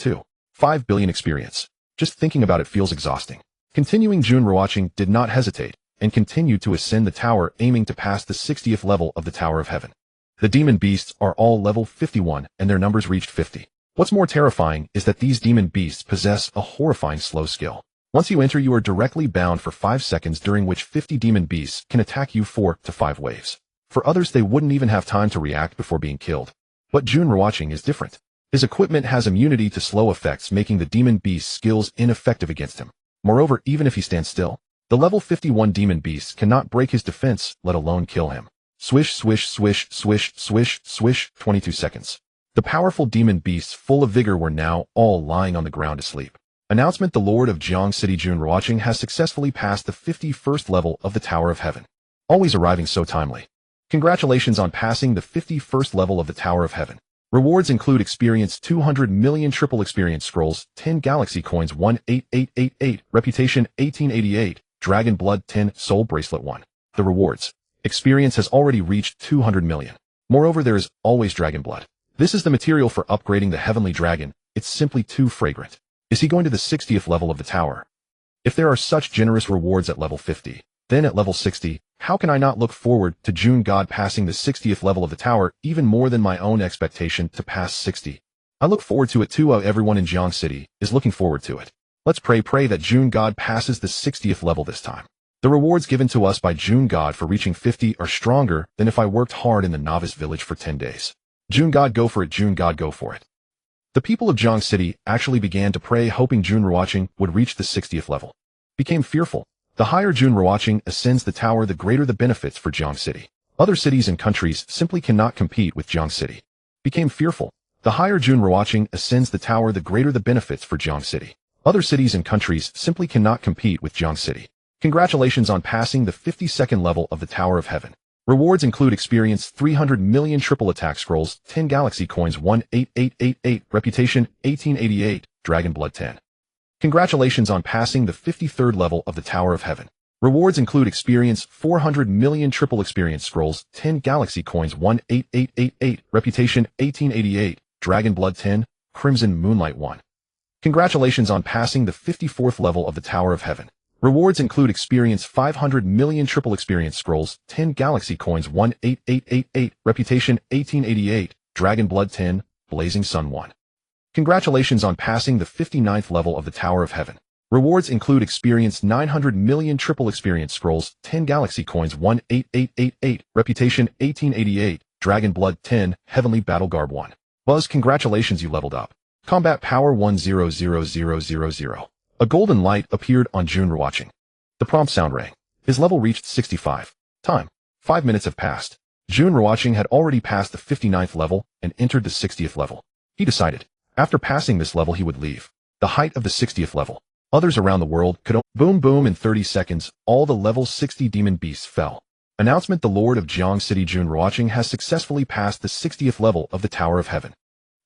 5 billion experience. Just thinking about it feels exhausting. Continuing, Jun Ruochen did not hesitate and continued to ascend the tower, aiming to pass the 60th level of the Tower of Heaven. The demon beasts are all level 51 and their numbers reached 50. What's more terrifying is that these demon beasts possess a horrifying slow skill. Once you enter, you are directly bound for 5 seconds, during which 50 demon beasts can attack you 4 to 5 waves. For others, they wouldn't even have time to react before being killed. But Jun Ruochen is different. His equipment has immunity to slow effects, making the demon beast skills ineffective against him. Moreover, even if he stands still, the level 51 demon beasts cannot break his defense, let alone kill him. Swish, swish, swish, swish, swish, swish, 22 seconds. The powerful demon beasts, full of vigor, were now all lying on the ground asleep. Announcement: the Lord of Jiang City Jun Ruochen has successfully passed the 51st level of the Tower of Heaven. Always arriving so timely. Congratulations on passing the 51st level of the Tower of Heaven. Rewards include experience 200 million triple experience scrolls, 10 galaxy coins 18888, reputation 1888, dragon blood 10, soul bracelet 1. The rewards. Experience has already reached 200 million. Moreover, there is always dragon blood. This is the material for upgrading the heavenly dragon. It's simply too fragrant. Is he going to the 60th level of the tower? If there are such generous rewards at level 50, then at level 60, how can I not look forward to Jun God passing the 60th level of the tower even more than my own expectation to pass 60? I look forward to it too. Everyone in Jiang City is looking forward to it. Let's pray that Jun God passes the 60th level this time. The rewards given to us by Jun God for reaching 50 are stronger than if I worked hard in the novice village for 10 days. Jun God, go for it. Jun God, go for it. The people of Jiang City actually began to pray, hoping Jun Ruochen would reach the 60th level. Became fearful. The higher Jun Ruochen ascends the tower, the greater the benefits for Jiang City. Other cities and countries simply cannot compete with Jiang City. Became fearful. The higher Jun Ruochen ascends the tower, the greater the benefits for Jiang City. Other cities and countries simply cannot compete with Jiang City. Congratulations on passing the 52nd level of the Tower of Heaven. Rewards include experience 300 million triple attack scrolls, 10 galaxy coins 18888, reputation 1888, dragon blood 10. Congratulations on passing the 53rd level of the Tower of Heaven. Rewards include experience 400 million triple experience scrolls, 10 galaxy coins 18888, reputation 1888, dragon blood 10, crimson moonlight 1. Congratulations on passing the 54th level of the Tower of Heaven. Rewards include experience 500 million triple experience scrolls, 10 galaxy coins 18888, reputation 1888, dragon blood 10, blazing sun 1. Congratulations on passing the 59th level of the Tower of Heaven. Rewards include experience 900 million triple experience scrolls, 10 galaxy coins 18888, reputation 1888, dragon blood 10, heavenly battle garb 1. Buzz, congratulations, you leveled up. Combat power 100000. A golden light appeared on Jun Ruochen. The prompt sound rang. His level reached 65. Time. 5 minutes have passed. Jun Ruochen had already passed the 59th level and entered the 60th level. He decided, after passing this level he would leave. The height of the 60th level. Others around the world could boom boom in 30 seconds, all the level 60 demon beasts fell. Announcement: the Lord of Jiang City Jun Ruochen has successfully passed the 60th level of the Tower of Heaven.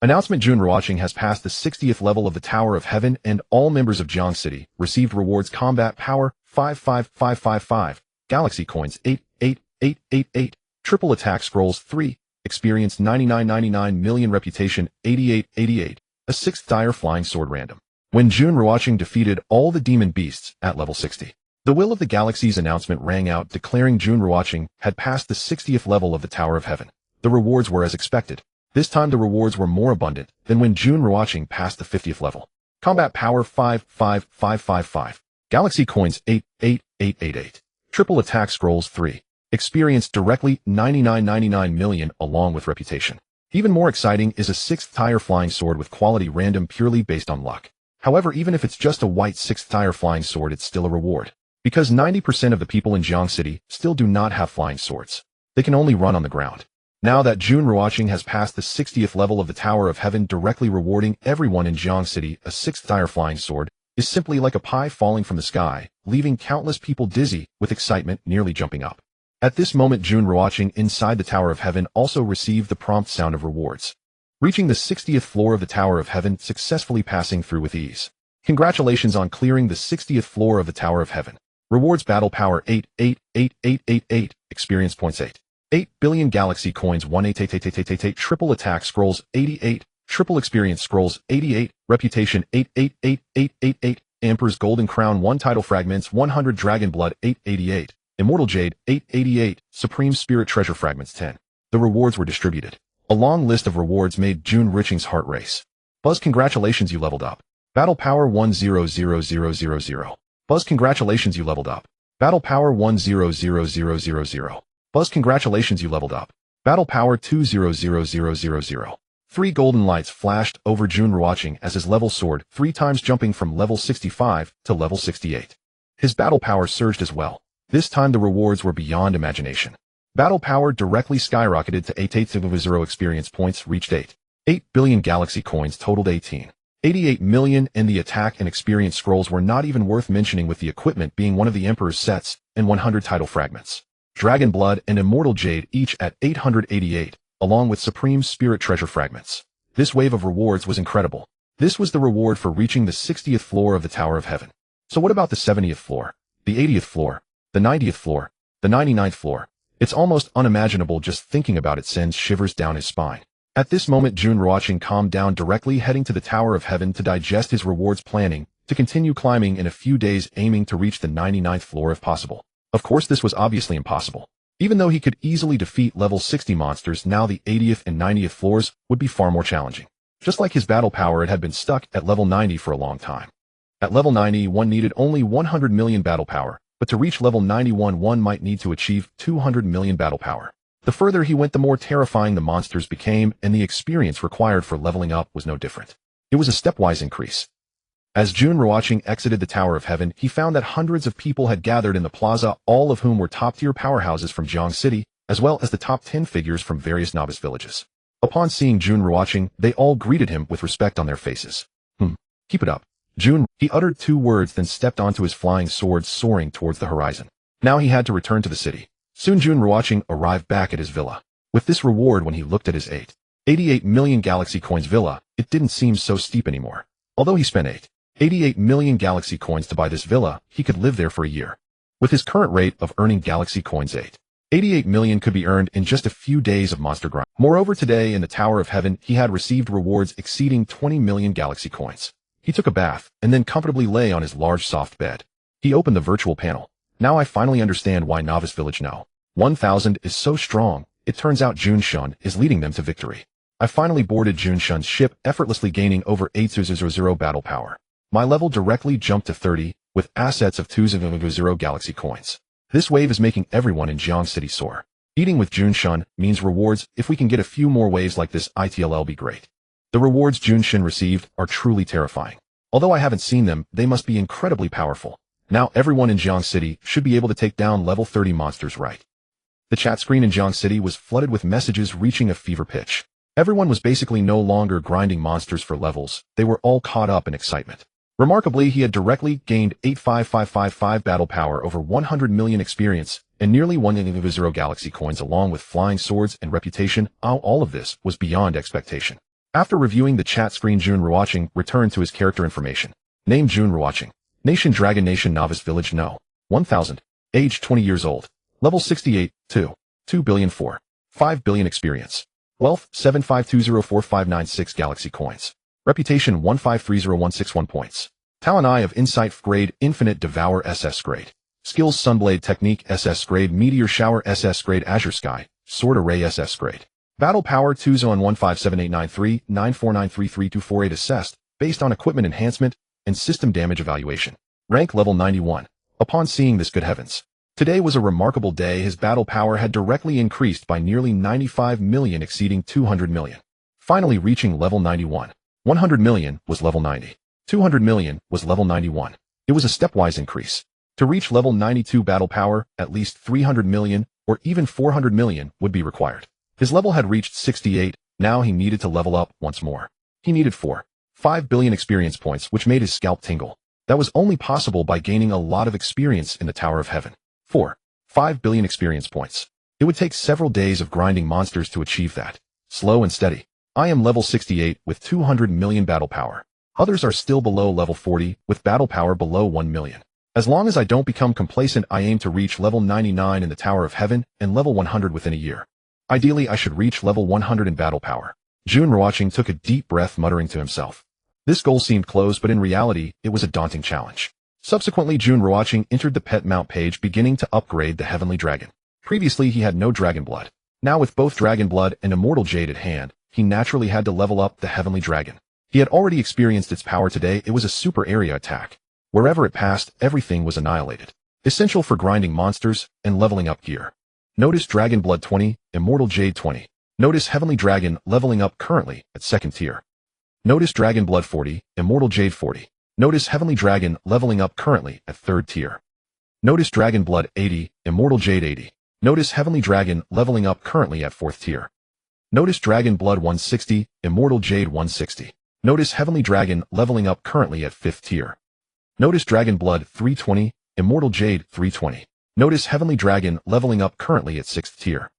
Announcement: Jun Ruochen has passed the 60th level of the Tower of Heaven and all members of Jiang City received rewards: combat power 55555, galaxy coins 88888, triple attack scrolls 3, experience 9999 million, reputation 8888, a 6th dire flying sword random. When Jun Ruochen defeated all the demon beasts at level 60. The Will of the Galaxies announcement rang out declaring Jun Ruochen had passed the 60th level of the Tower of Heaven. The rewards were as expected. This time the rewards were more abundant than when Jun Ruochen passed the 50th level. Combat power 55555, galaxy coins 88888, triple attack scrolls 3, experience directly 9999 million along with reputation. Even more exciting is a 6th tire flying sword with quality random purely based on luck. However, even if it's just a white 6th tire flying sword, it's still a reward. Because 90% of the people in Jiang City still do not have flying swords. They can only run on the ground. Now that Jun Ruochen has passed the 60th level of the Tower of Heaven, directly rewarding everyone in Jiang City, a 6th tire flying sword is simply like a pie falling from the sky, leaving countless people dizzy with excitement, nearly jumping up. At this moment, Jun Ruochen inside the Tower of Heaven also received the prompt sound of rewards. Reaching the 60th floor of the Tower of Heaven, successfully passing through with ease. Congratulations on clearing the 60th floor of the Tower of Heaven. Rewards: battle power 8888888, experience points 8 billion, galaxy coins 1888888, triple attack scrolls 88, triple experience scrolls 88, reputation 888888, Emperor's golden crown 1, title fragments 100, dragon blood 888, immortal jade 888, supreme spirit treasure fragments 10. The rewards were distributed. A long list of rewards made Jun Ruochen's heart race. Buzz, congratulations, you leveled up. Battle power 100000. Buzz, congratulations, you leveled up. Battle power 100000. Buzz, congratulations, you leveled up. Battle power 200000. 3 golden lights flashed over Jun Ruochen as his level soared, 3 times, jumping from level 65 to level 68. His battle power surged as well. This time the rewards were beyond imagination. Battle power directly skyrocketed to 8800, experience points reached 8 billion, galaxy coins totaled 88 million, and the attack and experience scrolls were not even worth mentioning, with the equipment being one of the Emperor's sets and 100 title fragments. Dragon blood and immortal jade each at 888, along with supreme spirit treasure fragments. This wave of rewards was incredible. This was the reward for reaching the 60th floor of the Tower of Heaven. So what about the 70th floor, the 80th floor, the 90th floor, the 99th floor? It's almost unimaginable, just thinking about it sends shivers down his spine. At this moment, Jun Ruochen calmed down, directly heading to the Tower of Heaven to digest his rewards, planning to continue climbing in a few days, aiming to reach the 99th floor if possible. Of course, this was obviously impossible. Even though he could easily defeat level 60 monsters, now the 80th and 90th floors would be far more challenging. Just like his battle power, it had been stuck at level 90 for a long time. At level 90, one needed only 100 million battle power, but to reach level 91, one might need to achieve 200 million battle power. The further he went, the more terrifying the monsters became, and the experience required for leveling up was no different. It was a stepwise increase. As Jun Ruochen exited the Tower of Heaven, he found that hundreds of people had gathered in the plaza, all of whom were top-tier powerhouses from Jiang City, as well as the top 10 figures from various novice villages. Upon seeing Jun Ruochen, they all greeted him with respect on their faces. Keep it up. Jun, he uttered 2 words, then stepped onto his flying sword, soaring towards the horizon. Now he had to return to the city. Soon Jun Ruochen arrived back at his villa. With this reward, when he looked at his 88 million galaxy coins villa, it didn't seem so steep anymore. Although he spent 88 million galaxy coins to buy this villa, he could live there for a year. With his current rate of earning galaxy coins, 88 million could be earned in just a few days of monster grind. Moreover, today in the Tower of Heaven, he had received rewards exceeding 20 million galaxy coins. He took a bath, and then comfortably lay on his large soft bed. He opened the virtual panel. Now I finally understand why Novice Village No. 1000 is so strong. It turns out Jun Shun is leading them to victory. I finally boarded Jun Shun's ship, effortlessly gaining over 800 battle power. My level directly jumped to 30, with assets of 200 galaxy coins. This wave is making everyone in Jiang City soar. Eating with Jun Shun means rewards. If we can get a few more waves like this, it'll be great. The rewards Jun Shun received are truly terrifying. Although I haven't seen them, they must be incredibly powerful. Now everyone in Jiang City should be able to take down level 30 monsters, right? The chat screen in Jiang City was flooded with messages reaching a fever pitch. Everyone was basically no longer grinding monsters for levels. They were all caught up in excitement. Remarkably, he had directly gained 85555 battle power, over 100 million experience, and nearly 100 galaxy coins, along with flying swords and reputation. All of this was beyond expectation. After reviewing the chat screen, Jun Ruochen returned to his character information. Name: Jun Ruochen. Nation: Dragon Nation. Novice Village No. 1000. Age: 20 years old. Level 68, 2 billion 5 billion experience. Wealth: 75204,596 galaxy coins. Reputation: 1530161 points. Talent: Eye of Insight grade, Infinite Devour SS grade. Skills: Sunblade Technique SS grade, Meteor Shower SS grade, Azure Sky, Sword Array SS grade. Battle Power: 20157893949332448 assessed, based on equipment enhancement and system damage evaluation. Rank: level 91. Upon seeing this, good heavens. Today was a remarkable day. His battle power had directly increased by nearly 95 million, exceeding 200 million. Finally reaching level 91. 100 million was level 90. 200 million was level 91. It was a stepwise increase. To reach level 92 battle power, at least 300 million or even 400 million would be required. His level had reached 68, now he needed to level up once more. He needed 5 billion experience points, which made his scalp tingle. That was only possible by gaining a lot of experience in the Tower of Heaven. 5 billion experience points. It would take several days of grinding monsters to achieve that. Slow and steady. I am level 68 with 200 million battle power. Others are still below level 40 with battle power below 1 million. As long as I don't become complacent, I aim to reach level 99 in the Tower of Heaven and level 100 within a year. Ideally, I should reach level 100 in battle power. Jun Ruochen took a deep breath, muttering to himself. This goal seemed close, but in reality, it was a daunting challenge. Subsequently, Jun Ruochen entered the pet mount page, beginning to upgrade the Heavenly Dragon. Previously, he had no Dragon Blood. Now, with both Dragon Blood and Immortal Jade at hand, he naturally had to level up the Heavenly Dragon. He had already experienced its power today. It was a super area attack. Wherever it passed, everything was annihilated. Essential for grinding monsters and leveling up gear. Notice Dragon Blood 20, Immortal Jade 20. Notice Heavenly Dragon leveling up currently at 2nd tier. Notice Dragon Blood 40, Immortal Jade 40. Notice Heavenly Dragon leveling up currently at 3rd tier. Notice Dragon Blood 80, Immortal Jade 80. Notice Heavenly Dragon leveling up currently at 4th tier. Notice Dragon Blood 160, Immortal Jade 160. Notice Heavenly Dragon leveling up currently at 5th tier. Notice Dragon Blood 320, Immortal Jade 320. Notice Heavenly Dragon leveling up currently at 6th tier.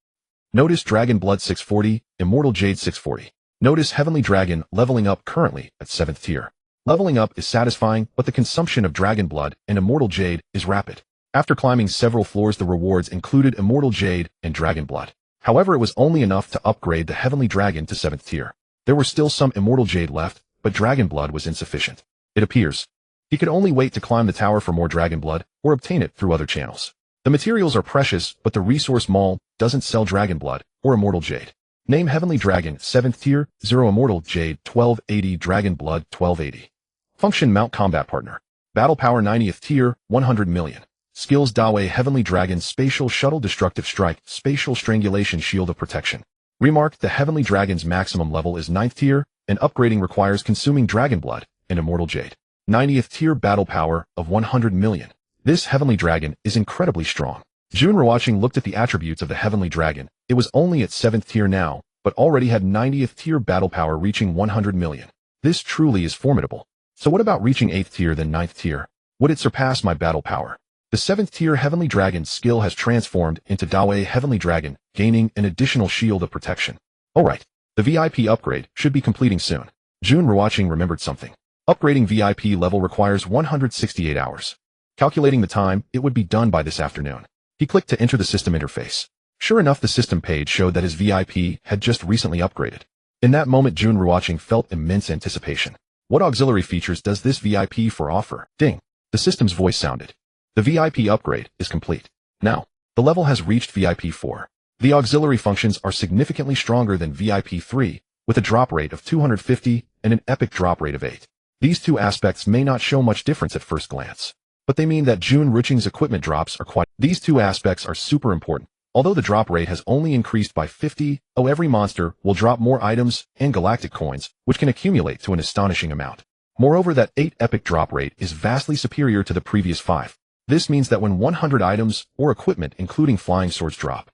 Notice Dragon Blood 640, Immortal Jade 640. Notice Heavenly Dragon leveling up currently at 7th tier. Leveling up is satisfying, but the consumption of Dragon Blood and Immortal Jade is rapid. After climbing several floors, the rewards included Immortal Jade and Dragon Blood. However, it was only enough to upgrade the Heavenly Dragon to 7th tier. There were still some Immortal Jade left, but Dragon Blood was insufficient. It appears he could only wait to climb the tower for more Dragon Blood or obtain it through other channels. The materials are precious, but the resource mall doesn't sell Dragon Blood or Immortal Jade. Name Heavenly Dragon, 7th tier, 0 Immortal Jade, 1280 Dragon Blood, 1280. Function Mount Combat Partner. Battle Power 90th tier, 100 million. Skills Dawei Heavenly Dragon, Spatial Shuttle Destructive Strike, Spatial Strangulation Shield of Protection. Remark, the Heavenly Dragon's maximum level is 9th tier, and upgrading requires consuming Dragon Blood and Immortal Jade. 90th tier battle power of 100 million. This Heavenly Dragon is incredibly strong. Jun Ruochen looked at the attributes of the Heavenly Dragon. It was only at 7th tier now, but already had 90th tier battle power reaching 100 million. This truly is formidable. So what about reaching 8th tier then 9th tier? Would it surpass my battle power? The 7th tier Heavenly Dragon's skill has transformed into Dawei Heavenly Dragon, gaining an additional shield of protection. Alright, the VIP upgrade should be completing soon. Jun Ruochen remembered something. Upgrading VIP level requires 168 hours. Calculating the time, it would be done by this afternoon. He clicked to enter the system interface. Sure enough, the system page showed that his VIP had just recently upgraded. In that moment, Jun Ruochen felt immense anticipation. What auxiliary features does this VIP for offer? Ding! The system's voice sounded. The VIP upgrade is complete. Now, the level has reached VIP 4. The auxiliary functions are significantly stronger than VIP 3, with a drop rate of 250 and an epic drop rate of 8. These two aspects may not show much difference at first glance, but they mean that Jun Ruochen's equipment drops are quite. These two aspects are super important. Although the drop rate has only increased by 50, every monster will drop more items and galactic coins, which can accumulate to an astonishing amount. Moreover, that 8 epic drop rate is vastly superior to the previous 5. This means that when 100 items or equipment including flying swords drop,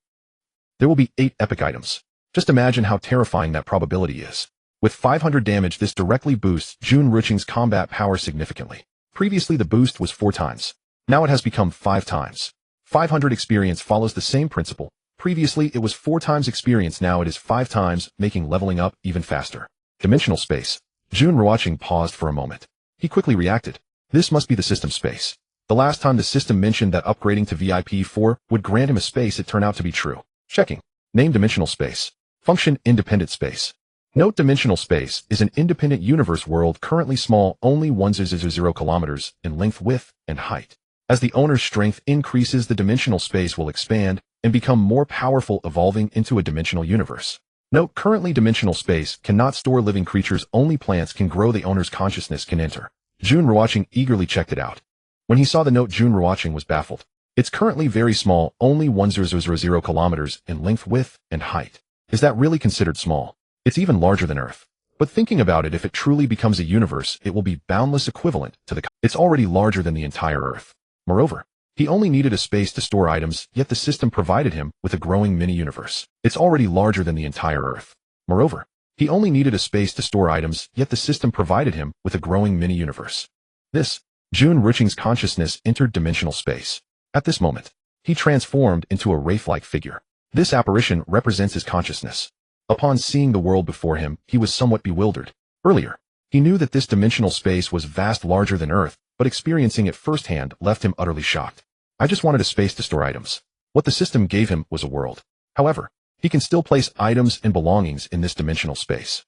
there will be 8 epic items. Just imagine how terrifying that probability is. With 500 damage, this directly boosts Jun Ruochen's combat power significantly. Previously the boost was 4 times. Now it has become 5 times. 500 experience follows the same principle. Previously it was 4 times experience, now it is 5 times, making leveling up even faster. Dimensional space. Jun Ruochen paused for a moment. He quickly reacted. This must be the system space. The last time the system mentioned that upgrading to VIP 4 would grant him a space, it turned out to be true. Checking. Name Dimensional Space. Function Independent Space. Note Dimensional Space is an independent universe world currently small, only 1,000 kilometers in length, width, and height. As the owner's strength increases, the dimensional space will expand and become more powerful, evolving into a dimensional universe. Note, currently dimensional space cannot store living creatures, only plants can grow, the owner's consciousness can enter. Jun Ruochen eagerly checked it out. When he saw the note, Jun Ruochen was baffled. It's currently very small, only 1,000 kilometers in length, width, and height. Is that really considered small? It's even larger than Earth. But thinking about it, if it truly becomes a universe, it will be boundless, equivalent to the. It's already larger than the entire Earth. Moreover, he only needed a space to store items, yet the system provided him with a growing mini-universe. It's already larger than the entire Earth. Moreover, he only needed a space to store items, yet the system provided him with a growing mini-universe. Jun Ruochen's consciousness entered dimensional space. At this moment, he transformed into a wraith-like figure. This apparition represents his consciousness. Upon seeing the world before him, he was somewhat bewildered. Earlier, he knew that this dimensional space was vast, larger than Earth, but experiencing it firsthand left him utterly shocked. I just wanted a space to store items. What the system gave him was a world. However, he can still place items and belongings in this dimensional space.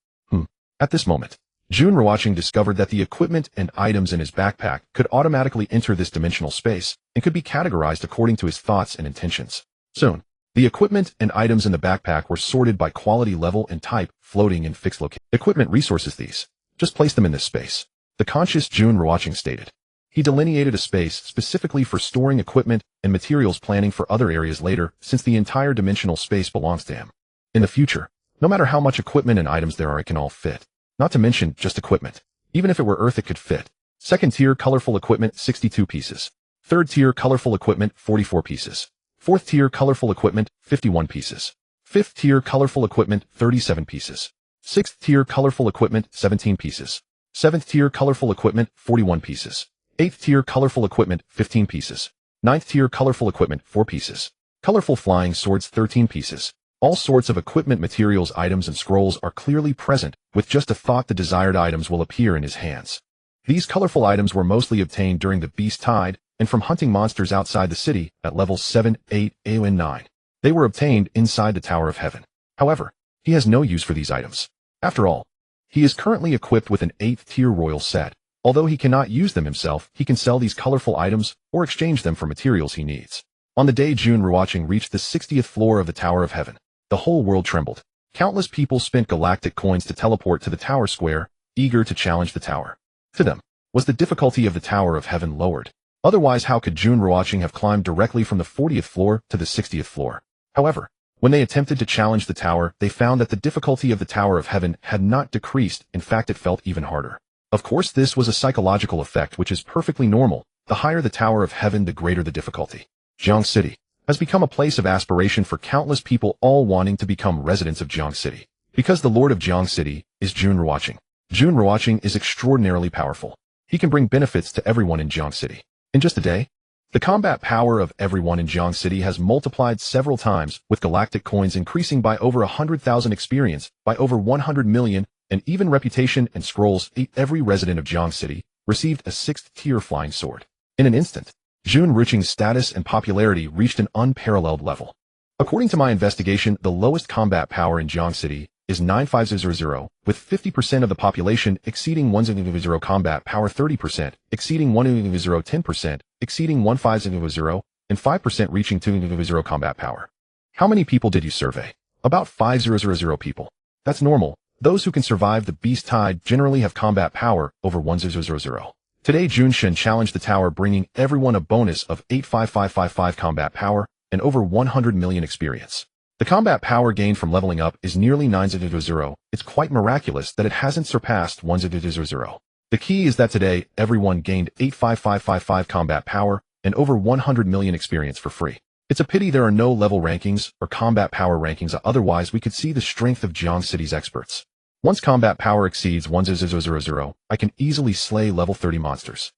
At this moment, Jun Ruochen discovered that the equipment and items in his backpack could automatically enter this dimensional space and could be categorized according to his thoughts and intentions. Soon, the equipment and items in the backpack were sorted by quality, level, and type, floating in fixed location. Equipment resources, these. Just place them in this space. The conscious Jun Ruochen stated. He delineated a space specifically for storing equipment and materials, planning for other areas later, since the entire dimensional space belongs to him. In the future, no matter how much equipment and items there are, it can all fit. Not to mention just equipment. Even if it were Earth, it could fit. Second tier colorful equipment, 62 pieces. Third tier colorful equipment, 44 pieces. Fourth tier colorful equipment, 51 pieces. Fifth tier colorful equipment, 37 pieces. Sixth tier colorful equipment, 17 pieces. Seventh tier colorful equipment, 41 pieces. Eighth tier colorful equipment, 15 pieces. Ninth tier colorful equipment, 4 pieces. Colorful flying swords, 13 pieces. All sorts of equipment, materials, items, and scrolls are clearly present. With just a thought, the desired items will appear in his hands. These colorful items were mostly obtained during the Beast Tide, and and from hunting monsters outside the city at levels 7, 8, and 9. They were obtained inside the Tower of Heaven. However, he has no use for these items. After all, he is currently equipped with an 8th tier royal set. Although he cannot use them himself, he can sell these colorful items or exchange them for materials he needs. On the day Jun Ruochen reached the 60th floor of the Tower of Heaven, the whole world trembled. Countless people spent galactic coins to teleport to the tower square, eager to challenge the tower. To them, was the difficulty of the Tower of Heaven lowered? Otherwise, how could Jun Ruochen have climbed directly from the 40th floor to the 60th floor? However, when they attempted to challenge the tower, they found that the difficulty of the Tower of Heaven had not decreased, in fact it felt even harder. Of course, this was a psychological effect which is perfectly normal. The higher the Tower of Heaven, the greater the difficulty. Jiang City has become a place of aspiration for countless people, all wanting to become residents of Jiang City. Because the Lord of Jiang City is Jun Ruochen. Jun Ruochen is extraordinarily powerful. He can bring benefits to everyone in Jiang City. In just a day, the combat power of everyone in Jiang City has multiplied several times, with galactic coins increasing by over 100,000, experience by over 100 million, and even reputation and scrolls. Every resident of Jiang City received a 6th tier flying sword. In an instant, Jun Ruochen's status and popularity reached an unparalleled level. According to my investigation, the lowest combat power in Jiang City is 9500, with 50% of the population exceeding 100 combat power, 30% exceeding 100, 10% exceeding 1500, and 5% reaching 200 combat power. How many people did you survey? About 500 people. That's normal. Those who can survive the beast tide generally have combat power over 100. Today Jun Shen challenged the tower, bringing everyone a bonus of 85555 combat power and over 100 million experience. The combat power gained from leveling up is nearly 900. It's quite miraculous that it hasn't surpassed 100. The key is that today everyone gained 85555 combat power and over 100 million experience for free. It's a pity there are no level rankings or combat power rankings, otherwise we could see the strength of Jiang City's experts. Once combat power exceeds 100, I can easily slay level 30 monsters.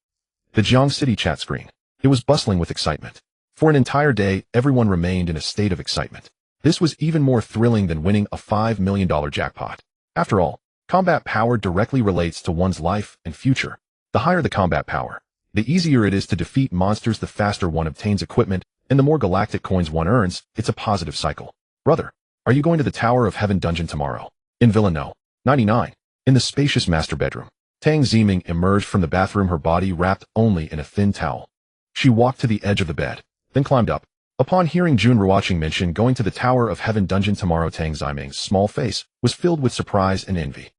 The Jiang City chat screen. It was bustling with excitement. For an entire day, everyone remained in a state of excitement. This was even more thrilling than winning a $5 million jackpot. After all, combat power directly relates to one's life and future. The higher the combat power, the easier it is to defeat monsters, the faster one obtains equipment, and the more galactic coins one earns. It's a positive cycle. Brother, are you going to the Tower of Heaven dungeon tomorrow? In Villa No. 99. In the spacious master bedroom, Tang Ziming emerged from the bathroom, her body wrapped only in a thin towel. She walked to the edge of the bed, then climbed up. Upon hearing Jun Ruochen mention going to the Tower of Heaven dungeon tomorrow, Tang Ziming's small face was filled with surprise and envy.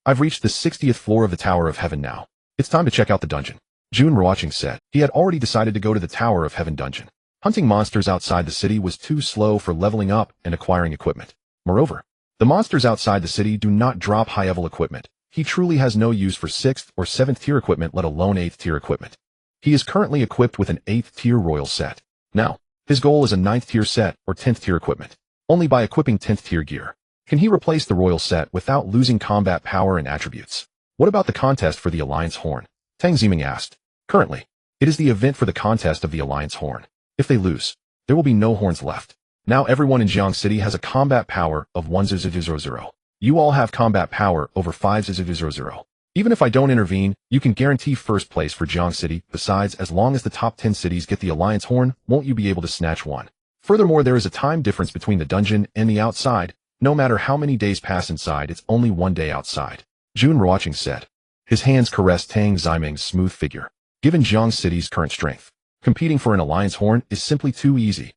I've reached the 60th floor of the Tower of Heaven now. It's time to check out the dungeon. Jun Ruochen said. He had already decided to go to the Tower of Heaven dungeon. Hunting monsters outside the city was too slow for leveling up and acquiring equipment. Moreover, the monsters outside the city do not drop high-level equipment. He truly has no use for 6th or 7th tier equipment, let alone 8th tier equipment. He is currently equipped with an 8th tier royal set. Now, his goal is a 9th tier set or 10th tier equipment. Only by equipping 10th tier gear can he replace the royal set without losing combat power and attributes. What about the contest for the Alliance Horn? Tang Ziming asked. Currently, it is the event for the contest of the Alliance Horn. If they lose, there will be no horns left. Now everyone in Jiang City has a combat power of 100. You all have combat power over 500. Even if I don't intervene, you can guarantee first place for Jiang City. Besides, as long as the top 10 cities get the Alliance Horn, won't you be able to snatch one? Furthermore, there is a time difference between the dungeon and the outside. No matter how many days pass inside, it's only 1 day outside. Jun Ruochen said. His hands caressed Tang Ziming's smooth figure. Given Jiang City's current strength, competing for an Alliance Horn is simply too easy.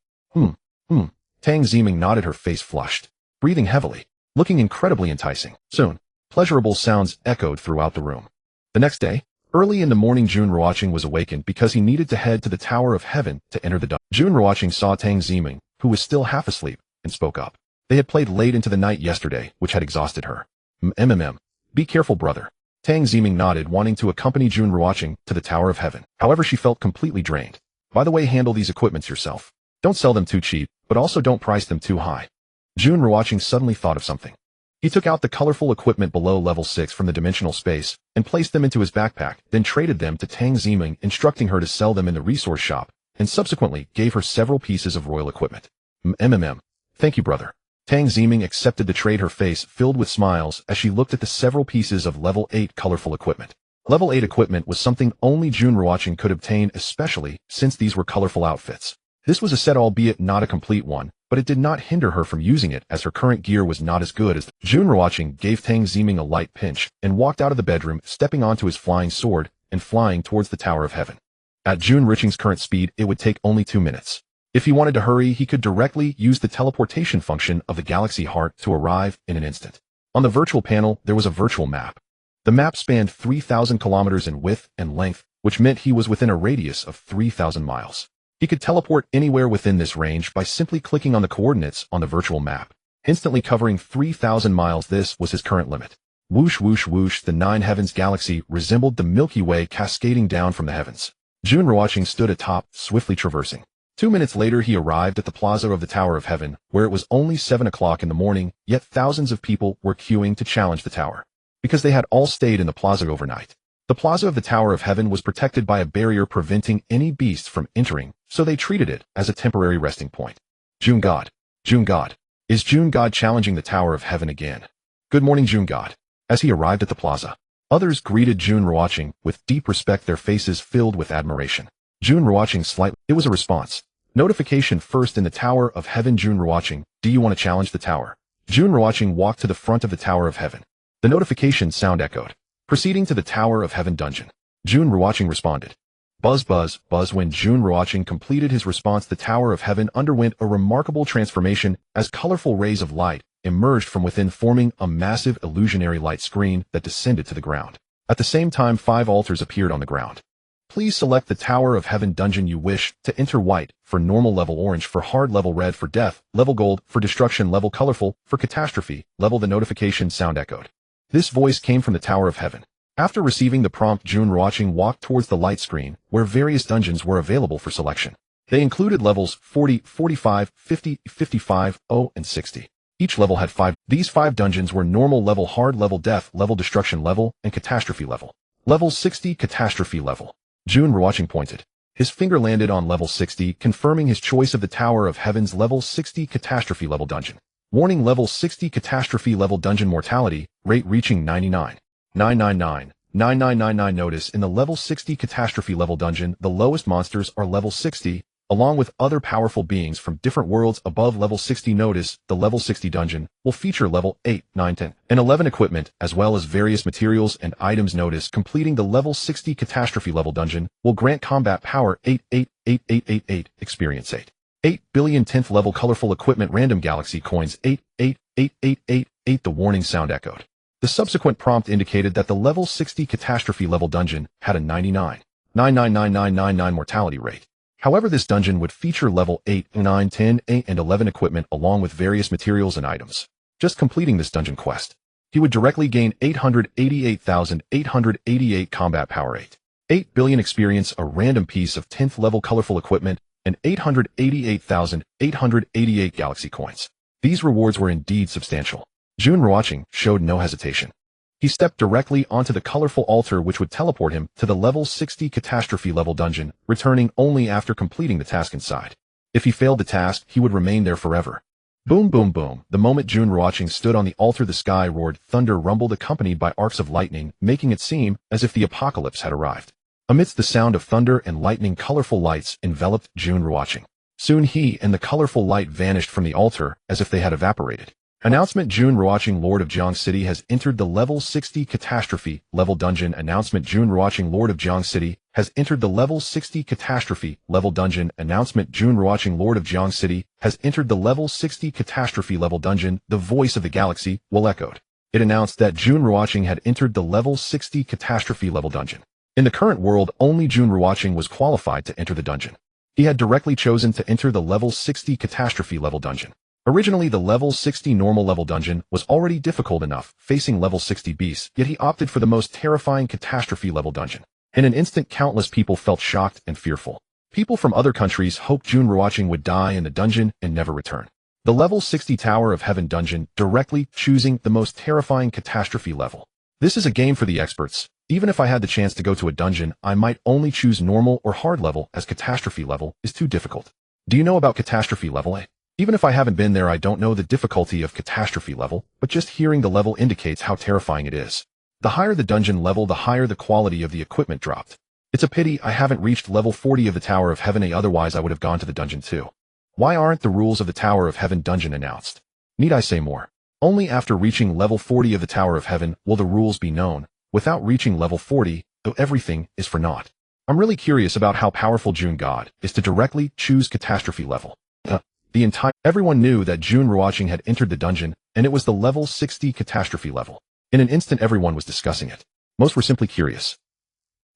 Tang Ziming nodded, her face flushed, breathing heavily, looking incredibly enticing. Soon, pleasurable sounds echoed throughout the room. The next day, early in the morning, Jun Ruochen was awakened because he needed to head to the Tower of Heaven to enter the dungeon. Jun Ruochen saw Tang Ziming, who was still half asleep, and spoke up. They had played late into the night yesterday, which had exhausted her. Be careful, brother. Tang Ziming nodded, wanting to accompany Jun Ruochen to the Tower of Heaven. However, she felt completely drained. By the way, handle these equipments yourself. Don't sell them too cheap, but also don't price them too high. Jun Ruochen suddenly thought of something. He took out the colorful equipment below level 6 from the dimensional space and placed them into his backpack, then traded them to Tang Ziming, instructing her to sell them in the resource shop, and subsequently gave her several pieces of royal equipment. Thank you, brother. Tang Ziming accepted the trade, her face filled with smiles as she looked at the several pieces of level 8 colorful equipment. Level 8 equipment was something only Jun Ruochen could obtain, especially since these were colorful outfits. This was a set, albeit not a complete one, but it did not hinder her from using it as her current gear was not as good as Jun Ruochen gave Tang Ziming a light pinch and walked out of the bedroom, stepping onto his flying sword and flying towards the Tower of Heaven. At Jun Ruochen's current speed, it would take only 2 minutes. If he wanted to hurry, he could directly use the teleportation function of the Galaxy Heart to arrive in an instant. On the virtual panel, there was a virtual map. The map spanned 3,000 kilometers in width and length, which meant he was within a radius of 3,000 miles. He could teleport anywhere within this range by simply clicking on the coordinates on the virtual map, instantly covering 3,000 miles. This was his current limit. Whoosh, whoosh, whoosh, the Nine Heavens galaxy resembled the Milky Way cascading down from the heavens. Jun Ruochen stood atop, swiftly traversing. 2 minutes later, he arrived at the plaza of the Tower of Heaven, where it was only 7 o'clock in the morning, yet thousands of people were queuing to challenge the tower, because they had all stayed in the plaza overnight. The plaza of the Tower of Heaven was protected by a barrier preventing any beasts from entering, so they treated it as a temporary resting point. Jun God. Jun God. Is Jun God challenging the Tower of Heaven again? Good morning, Jun God. As he arrived at the plaza, others greeted Jun Ruochen with deep respect, their faces filled with admiration. Jun Ruochen slightly. It was a response. Notification first in the Tower of Heaven. Jun Ruochen, do you want to challenge the tower? Jun Ruochen walked to the front of the Tower of Heaven. The notification sound echoed. Proceeding to the Tower of Heaven dungeon. Jun Ruochen responded. Buzz, buzz, buzz. When Jun Ruochen completed his response, the Tower of Heaven underwent a remarkable transformation as colorful rays of light emerged from within, forming a massive illusionary light screen that descended to the ground. At the same time, 5 altars appeared on the ground. Please select the Tower of Heaven dungeon you wish to enter. White for normal, level orange for hard, level red for death, level gold for destruction, level colorful for catastrophe, level. The notification sound echoed. This voice came from the Tower of Heaven. After receiving the prompt, Jun Ruochen walked towards the light screen, where various dungeons were available for selection. They included levels 40, 45, 50, 55, 0, and 60. Each level had 5. These 5 dungeons were normal level, hard level, death level, destruction level, and catastrophe level. Level 60, catastrophe level. Jun Ruochen pointed. His finger landed on level 60, confirming his choice of the Tower of Heaven's level 60 catastrophe level dungeon. Warning: level 60 catastrophe level dungeon, mortality rate reaching 99.999. Notice: in the level 60 catastrophe level dungeon, the lowest monsters are level 60, along with other powerful beings from different worlds above level 60. Notice: the level 60 dungeon will feature level 8, 9, 10, and 11 equipment, as well as various materials and items. Notice: completing the level 60 catastrophe level dungeon will grant combat power 88888, experience 8 billion, 10th level colorful equipment, random galaxy coins 88888. The warning sound echoed. The subsequent prompt indicated that the level 60 catastrophe level dungeon had a 99.99999 mortality rate. However, this dungeon would feature level 8, 9, 10, 8, and 11 equipment, along with various materials and items. Just completing this dungeon quest, he would directly gain 888,888 combat power, 8 billion experience, a random piece of 10th level colorful equipment, and 888,888 galaxy coins. These rewards were indeed substantial. Jun Ruochen showed no hesitation. He stepped directly onto the colorful altar, which would teleport him to the level 60 catastrophe level dungeon, returning only after completing the task inside. If he failed the task, he would remain there forever. Boom, boom, boom. The moment Jun Ruochen stood on the altar, the sky roared, thunder rumbled, accompanied by arcs of lightning, making it seem as if the apocalypse had arrived. Amidst the sound of thunder and lightning, colorful lights enveloped Jun Ruochen. Soon he and the colorful light vanished from the altar as if they had evaporated. Announcement: Jun Ruochen, Lord of Jiang City, has entered the level 60 catastrophe level dungeon. Announcement: Jun Ruochen, Lord of Jiang City, has entered the level 60 catastrophe level dungeon. Announcement: Jun Ruochen, Lord of Jiang City, has entered the level 60 catastrophe level dungeon. The voice of the galaxy well echoed. It announced that Jun Ruochen had entered the level 60 catastrophe level dungeon. In the current world, only Jun Ruochen was qualified to enter the dungeon. He had directly chosen to enter the level 60 catastrophe level dungeon. Originally, the level 60 normal level dungeon was already difficult enough, facing level 60 beasts, yet he opted for the most terrifying catastrophe level dungeon. In an instant, countless people felt shocked and fearful. People from other countries hoped Jun Ruochen would die in the dungeon and never return. The level 60 Tower of Heaven dungeon, directly choosing the most terrifying catastrophe level. This is a game for the experts. Even if I had the chance to go to a dungeon, I might only choose normal or hard level, as catastrophe level is too difficult. Do you know about catastrophe level A? Even if I haven't been there, I don't know the difficulty of catastrophe level, but just hearing the level indicates how terrifying it is. The higher the dungeon level, the higher the quality of the equipment dropped. It's a pity I haven't reached level 40 of the Tower of Heaven, otherwise I would have gone to the dungeon too. Why aren't the rules of the Tower of Heaven dungeon announced? Need I say more? Only after reaching level 40 of the Tower of Heaven will the rules be known. Without reaching level 40, though, everything is for naught. I'm really curious about how powerful Jun God is to directly choose catastrophe level. Everyone knew that Jun Ruochen had entered the dungeon, and it was the level 60 catastrophe level. In an instant everyone was discussing it. Most were simply curious.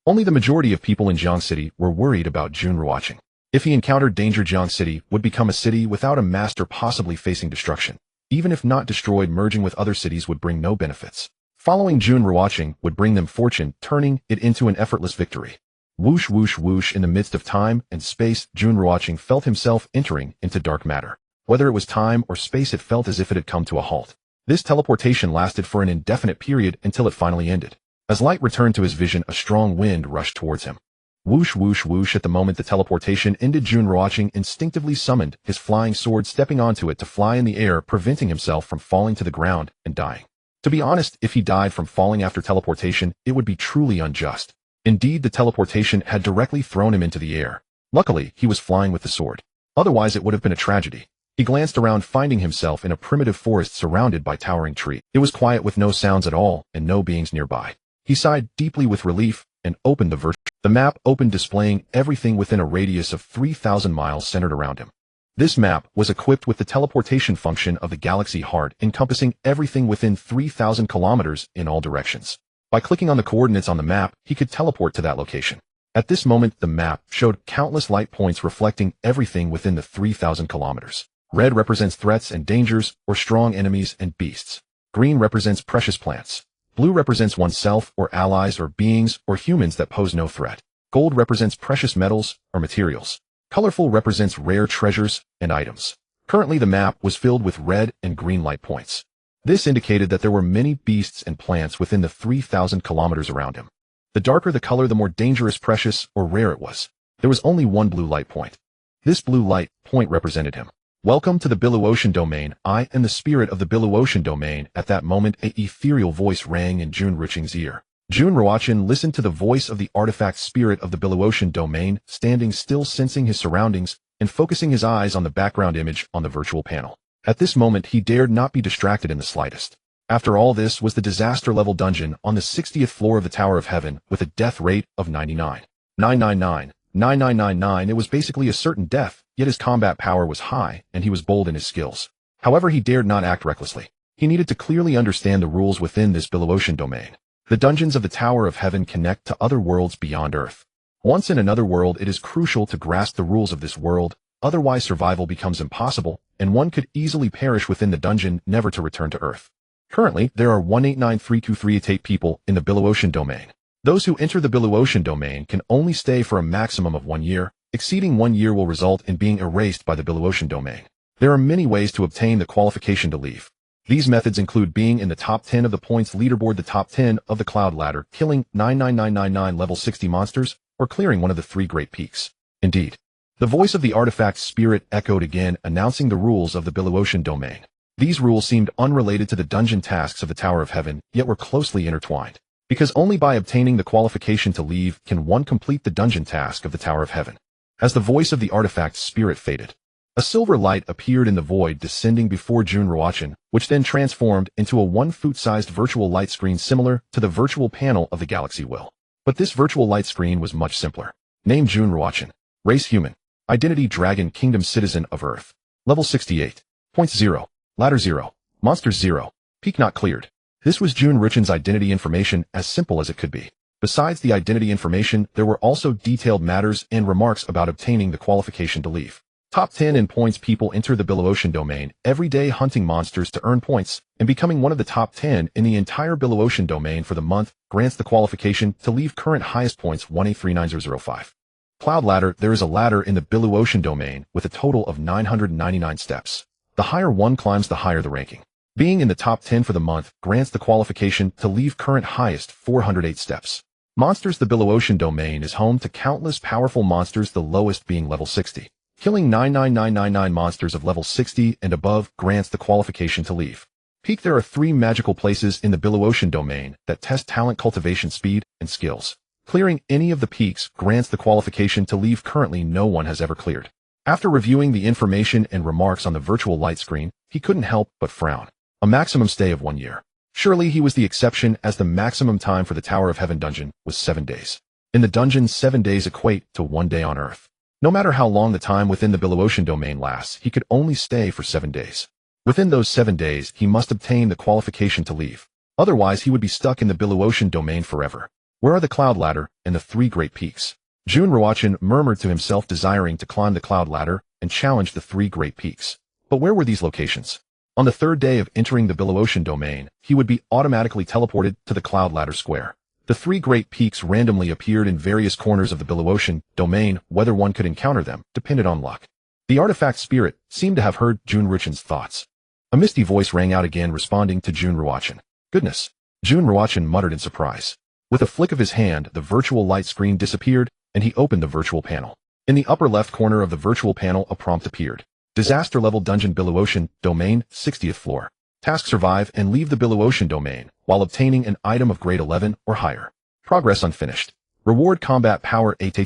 Only the majority of people in Jiang City were worried about Jun Ruochen. If he encountered danger, Jiang City would become a city without a master, possibly facing destruction. Even if not destroyed, merging with other cities would bring no benefits. Following Jun Ruochen would bring them fortune, turning it into an effortless victory. Whoosh whoosh whoosh, in the midst of time and space, Jun Ruochen felt himself entering into dark matter. Whether it was time or space, it felt as if it had come to a halt. This teleportation lasted for an indefinite period until it finally ended. As light returned to his vision, a strong wind rushed towards him. Whoosh whoosh whoosh, at the moment the teleportation ended, Jun Ruochen instinctively summoned his flying sword, stepping onto it to fly in the air, preventing himself from falling to the ground and dying. To be honest, if he died from falling after teleportation, it would be truly unjust. Indeed, the teleportation had directly thrown him into the air. Luckily, he was flying with the sword. Otherwise, it would have been a tragedy. He glanced around, finding himself in a primitive forest surrounded by towering trees. It was quiet with no sounds at all and no beings nearby. He sighed deeply with relief and opened the map opened, displaying everything within a radius of 3,000 miles centered around him. This map was equipped with the teleportation function of the galaxy heart, encompassing everything within 3,000 kilometers in all directions. By clicking on the coordinates on the map, he could teleport to that location. At this moment, the map showed countless light points reflecting everything within the 3,000 kilometers. Red represents threats and dangers, or strong enemies and beasts. Green represents precious plants. Blue represents oneself or allies or beings or humans that pose no threat. Gold represents precious metals or materials. Colorful represents rare treasures and items. Currently, the map was filled with red and green light points. This indicated that there were many beasts and plants within the 3,000 kilometers around him. The darker the color, the more dangerous, precious, or rare it was. There was only one blue light point. This blue light point represented him. Welcome to the Billow Ocean Domain. I am the spirit of the Billow Ocean Domain. At that moment, an ethereal voice rang in Jun Ruochen's ear. Jun Ruochen listened to the voice of the artifact spirit of the Billow Ocean Domain, standing still, sensing his surroundings, and focusing his eyes on the background image on the virtual panel. At this moment, he dared not be distracted in the slightest. After all, this was the disaster-level dungeon on the 60th floor of the Tower of Heaven, with a death rate of 99.999. It was basically a certain death, yet his combat power was high, and he was bold in his skills. However, he dared not act recklessly. He needed to clearly understand the rules within this Billow Ocean Domain. The dungeons of the Tower of Heaven connect to other worlds beyond Earth. Once in another world, it is crucial to grasp the rules of this world, otherwise survival becomes impossible, and one could easily perish within the dungeon, never to return to Earth. Currently, there are 189,323 people in the Billow Ocean Domain. Those who enter the Billow Ocean Domain can only stay for a maximum of 1 year. Exceeding 1 year will result in being erased by the Billow Ocean Domain. There are many ways to obtain the qualification to leave. These methods include being in the top 10 of the points leaderboard, the top 10 of the cloud ladder, killing 99999 level 60 monsters, or clearing one of the 3 great peaks. Indeed, the voice of the artifact spirit echoed again, announcing the rules of the Billow Ocean Domain. These rules seemed unrelated to the dungeon tasks of the Tower of Heaven, yet were closely intertwined. Because only by obtaining the qualification to leave can one complete the dungeon task of the Tower of Heaven. As the voice of the artifact spirit faded, a silver light appeared in the void, descending before Jun Ruochen, which then transformed into a 1-foot-sized virtual light screen similar to the virtual panel of the galaxy will. But this virtual light screen was much simpler. Name Jun Ruochen. Race human. Identity dragon, kingdom citizen of Earth. Level 68. Points 0. Ladder 0. Monsters 0. Peak not cleared. This was Jun Ruochen's identity information, as simple as it could be. Besides the identity information, there were also detailed matters and remarks about obtaining the qualification to leave. Top 10 in points people enter the Billow Ocean Domain every day, hunting monsters to earn points, and becoming one of the top 10 in the entire Billow Ocean Domain for the month grants the qualification to leave. Current highest points 1839005. Cloud ladder. There is a ladder in the Billow Ocean Domain with a total of 999 steps. The higher one climbs, the higher the ranking. Being in the top 10 for the month grants the qualification to leave. Current highest 408 steps. Monsters. The Billow Ocean Domain is home to countless powerful monsters, the lowest being level 60. Killing 99999 monsters of level 60 and above grants the qualification to leave. Peak. There are 3 magical places in the Billow-Ocean domain that test talent cultivation speed and skills. Clearing any of the peaks grants the qualification to leave. Currently no one has ever cleared. After reviewing the information and remarks on the virtual light screen, he couldn't help but frown. A maximum stay of 1 year. Surely he was the exception, as the maximum time for the Tower of Heaven dungeon was 7 days. In the dungeon, 7 days equate to 1 day on Earth. No matter how long the time within the Billow-Ocean domain lasts, he could only stay for 7 days. Within those 7 days, he must obtain the qualification to leave. Otherwise, he would be stuck in the Billow-Ocean domain forever. Where are the Cloud Ladder and the 3 Great Peaks? Jun Ruochen murmured to himself, desiring to climb the Cloud Ladder and challenge the 3 Great Peaks. But where were these locations? On the 3rd day of entering the Billow-Ocean domain, he would be automatically teleported to the Cloud Ladder Square. The 3 Great Peaks randomly appeared in various corners of the Billow-Ocean domain. Whether one could encounter them depended on luck. The artifact spirit seemed to have heard Jun Ruochen's thoughts. A misty voice rang out again, responding to Jun Ruochen. Goodness! Jun Ruochen muttered in surprise. With a flick of his hand, the virtual light screen disappeared, and he opened the virtual panel. In the upper left corner of the virtual panel, a prompt appeared. Disaster level dungeon, Billow-Ocean domain, 60th floor. Task: survive and leave the Billow-Ocean domain while obtaining an item of grade 11 or higher. Progress unfinished. Reward: combat power 8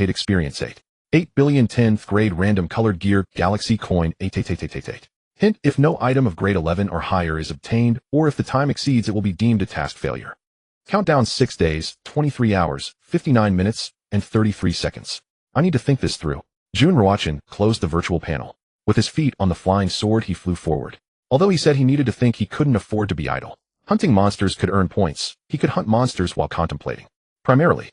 experience 8 billion 10th grade random colored gear galaxy coin 8. Hint: if no item of grade 11 or higher is obtained, or if the time exceeds, it will be deemed a task failure. Countdown: 6 days, 23 hours, 59 minutes, and 33 seconds. I need to think this through. Jun Ruochen closed the virtual panel. With his feet on the flying sword, he flew forward. Although he said he needed to think, he couldn't afford to be idle. Hunting monsters could earn points. He could hunt monsters while contemplating. Primarily,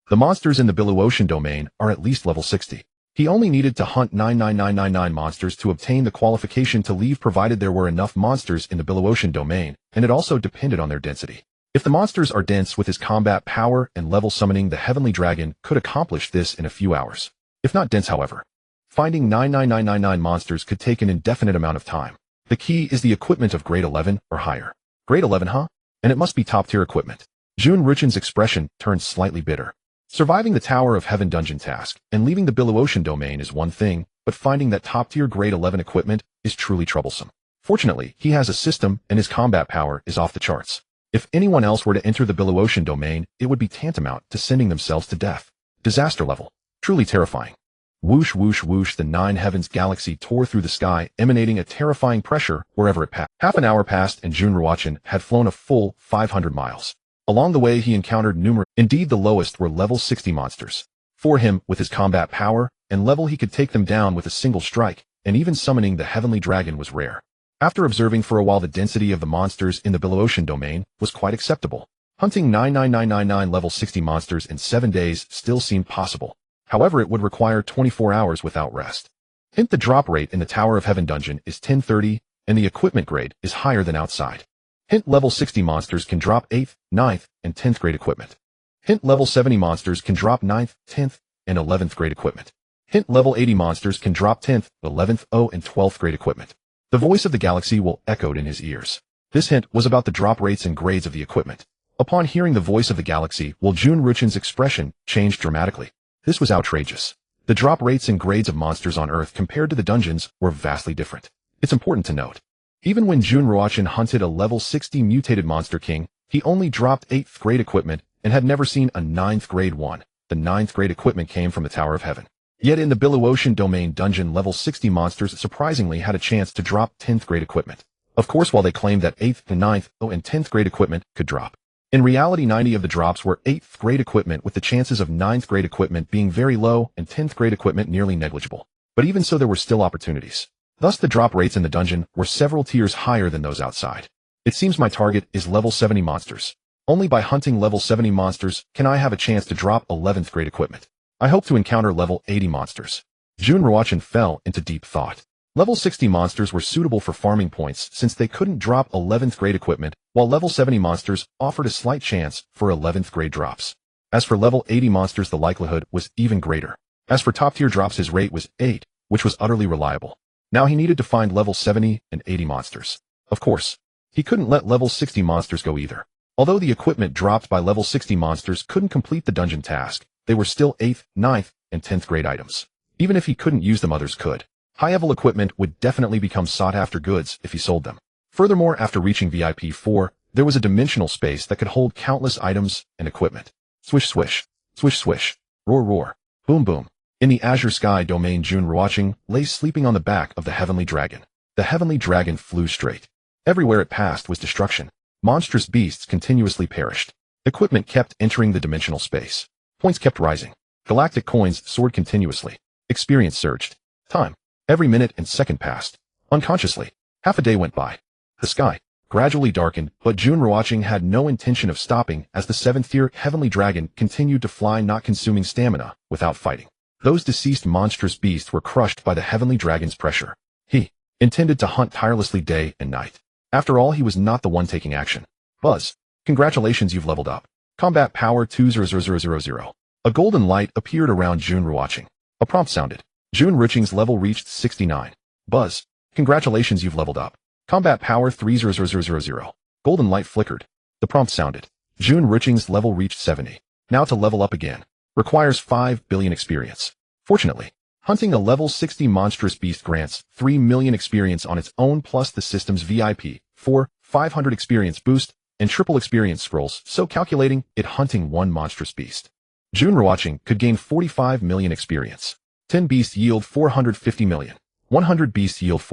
the monsters in the Billow-Ocean domain are at least level 60. He only needed to hunt 99999 monsters to obtain the qualification to leave, provided there were enough monsters in the Billow-Ocean domain, and it also depended on their density. If the monsters are dense, with his combat power and level summoning, the Heavenly Dragon could accomplish this in a few hours. If not dense, however, finding 99999 monsters could take an indefinite amount of time. The key is the equipment of grade 11 or higher. Grade 11, huh? And it must be top-tier equipment. Jun Ruochen's expression turned slightly bitter. Surviving the Tower of Heaven dungeon task and leaving the Billow-Ocean domain is one thing, but finding that top-tier grade 11 equipment is truly troublesome. Fortunately, he has a system, and his combat power is off the charts. If anyone else were to enter the Billow-Ocean domain, it would be tantamount to sending themselves to death. Disaster level. Truly terrifying. Whoosh, whoosh, whoosh, the 9 heavens galaxy tore through the sky, emanating a terrifying pressure wherever it passed. Half an hour passed, and Jun Ruochen had flown a full 500 miles. Along the way, he encountered numerous, indeed the lowest were level 60 monsters. For him, with his combat power and level, he could take them down with a single strike, and even summoning the Heavenly Dragon was rare. After observing for a while, the density of the monsters in the Billow-Ocean domain was quite acceptable. Hunting 99999 level 60 monsters in 7 days still seemed possible. However, it would require 24 hours without rest. Hint: the drop rate in the Tower of Heaven dungeon is 1030, and the equipment grade is higher than outside. Hint: level 60 monsters can drop 8th, 9th, and 10th grade equipment. Hint: level 70 monsters can drop 9th, 10th, and 11th grade equipment. Hint: level 80 monsters can drop 10th, 11th, and 12th grade equipment. The voice of the galaxy will echoed in his ears. This hint was about the drop rates and grades of the equipment. Upon hearing the voice of the galaxy, Jun Ruochen's expression changed dramatically. This was outrageous. The drop rates and grades of monsters on Earth compared to the dungeons were vastly different. It's important to note, even when Jun Ruochen hunted a level 60 mutated monster king, he only dropped 8th grade equipment and had never seen a 9th grade one. The 9th grade equipment came from the Tower of Heaven. Yet in the Billow-Ocean domain dungeon, level 60 monsters surprisingly had a chance to drop 10th grade equipment. Of course, while they claimed that 8th, 9th, and 10th grade equipment could drop, in reality 90 of the drops were 8th grade equipment, with the chances of 9th grade equipment being very low and 10th grade equipment nearly negligible. But even so, there were still opportunities. Thus, the drop rates in the dungeon were several tiers higher than those outside. It seems my target is level 70 monsters. Only by hunting level 70 monsters can I have a chance to drop 11th grade equipment. I hope to encounter level 80 monsters. Jun Ruochen fell into deep thought. Level 60 monsters were suitable for farming points since they couldn't drop 11th grade equipment, while level 70 monsters offered a slight chance for 11th grade drops. As for level 80 monsters, the likelihood was even greater. As for top tier drops, his rate was 8, which was utterly reliable. Now he needed to find level 70 and 80 monsters. Of course, he couldn't let level 60 monsters go either. Although the equipment dropped by level 60 monsters couldn't complete the dungeon task, they were still 8th, 9th, and 10th grade items. Even if he couldn't use them, others could. High-level equipment would definitely become sought-after goods if he sold them. Furthermore, after reaching VIP 4, there was a dimensional space that could hold countless items and equipment. Swish swish, swish swish, roar roar, boom boom. In the azure sky domain, Jun Ruochen lay sleeping on the back of the heavenly dragon. The heavenly dragon flew straight. Everywhere it passed was destruction. Monstrous beasts continuously perished. Equipment kept entering the dimensional space. Points kept rising. Galactic coins soared continuously. Experience surged. Time. Every minute and second passed. Unconsciously. Half a day went by. The sky gradually darkened, but Jun Ruochen had no intention of stopping as the 7th-tier heavenly dragon continued to fly, not consuming stamina, without fighting. Those deceased monstrous beasts were crushed by the heavenly dragon's pressure. He intended to hunt tirelessly day and night. After all, he was not the one taking action. Buzz. Congratulations, you've leveled up. Combat power 20000. A golden light appeared around Jun Ruochen. A prompt sounded. Jun Ruochen's level reached 69. Buzz. Congratulations, you've leveled up. Combat power 30000. Golden light flickered. The prompt sounded. Jun Ruochen's level reached 70. Now to level up again. Requires 5 billion experience. Fortunately, hunting a level 60 monstrous beast grants 3 million experience on its own, plus the system's VIP 500 experience boost and triple experience scrolls, so calculating it hunting one monstrous beast. Jun Ruochen could gain 45 million experience. 10 beasts yield 450 million. 100 beasts yield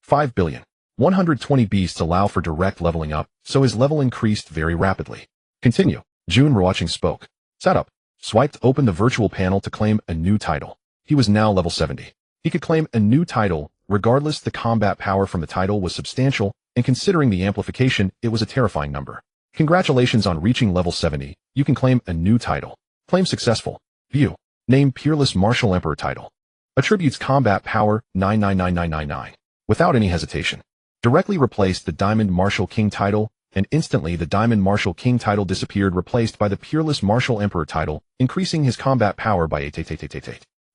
5 billion. 120 beasts allow for direct leveling up, so his level increased very rapidly. Continue. Jun Ruochen spoke. Sat up. Swiped open the virtual panel to claim a new title. He was now level 70. He could claim a new title, regardless the combat power from the title was substantial, and considering the amplification, it was a terrifying number. Congratulations on reaching level 70, you can claim a new title. Claim successful. View. Name Peerless Martial Emperor title. Attributes combat power 999999. Without any hesitation. Directly replaced the Diamond Martial King title, and instantly the Diamond Martial King title disappeared, replaced by the Peerless Martial Emperor title, increasing his combat power by 8.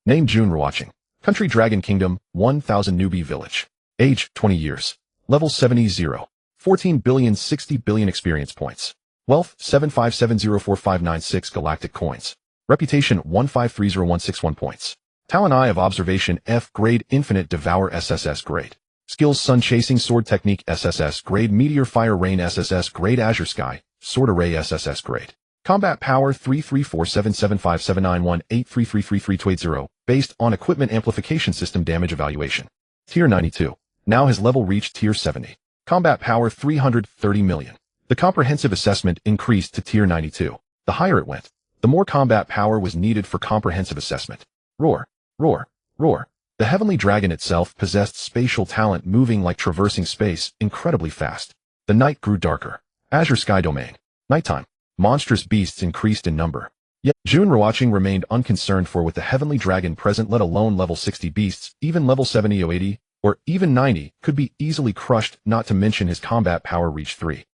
Name Jun Ruochen. Country Dragon Kingdom, 1000 Newbie Village. Age 20 years. Level 70 0. 14 billion 60 billion experience points. Wealth 757045996 galactic coins. Reputation 1530161 points. Talent Eye of Observation F grade Infinite Devour SSS grade. Skills Sun Chasing Sword Technique SSS grade Meteor Fire Rain SSS grade Azure Sky Sword Array SSS grade. Combat power 33477579183333320 based on Equipment Amplification System Damage Evaluation. Tier 92. Now his level reached Tier 70. Combat power 330 million. The comprehensive assessment increased to Tier 92. The higher it went, the more combat power was needed for comprehensive assessment. Roar, roar, roar. The heavenly dragon itself possessed spatial talent, moving like traversing space incredibly fast. The night grew darker. Azure Sky Domain. Nighttime. Monstrous beasts increased in number. Yet Jun Ruochen remained unconcerned, for with the heavenly dragon present, let alone level 60 beasts, even level 70 or 80, or even 90, could be easily crushed, not to mention his combat power reached 3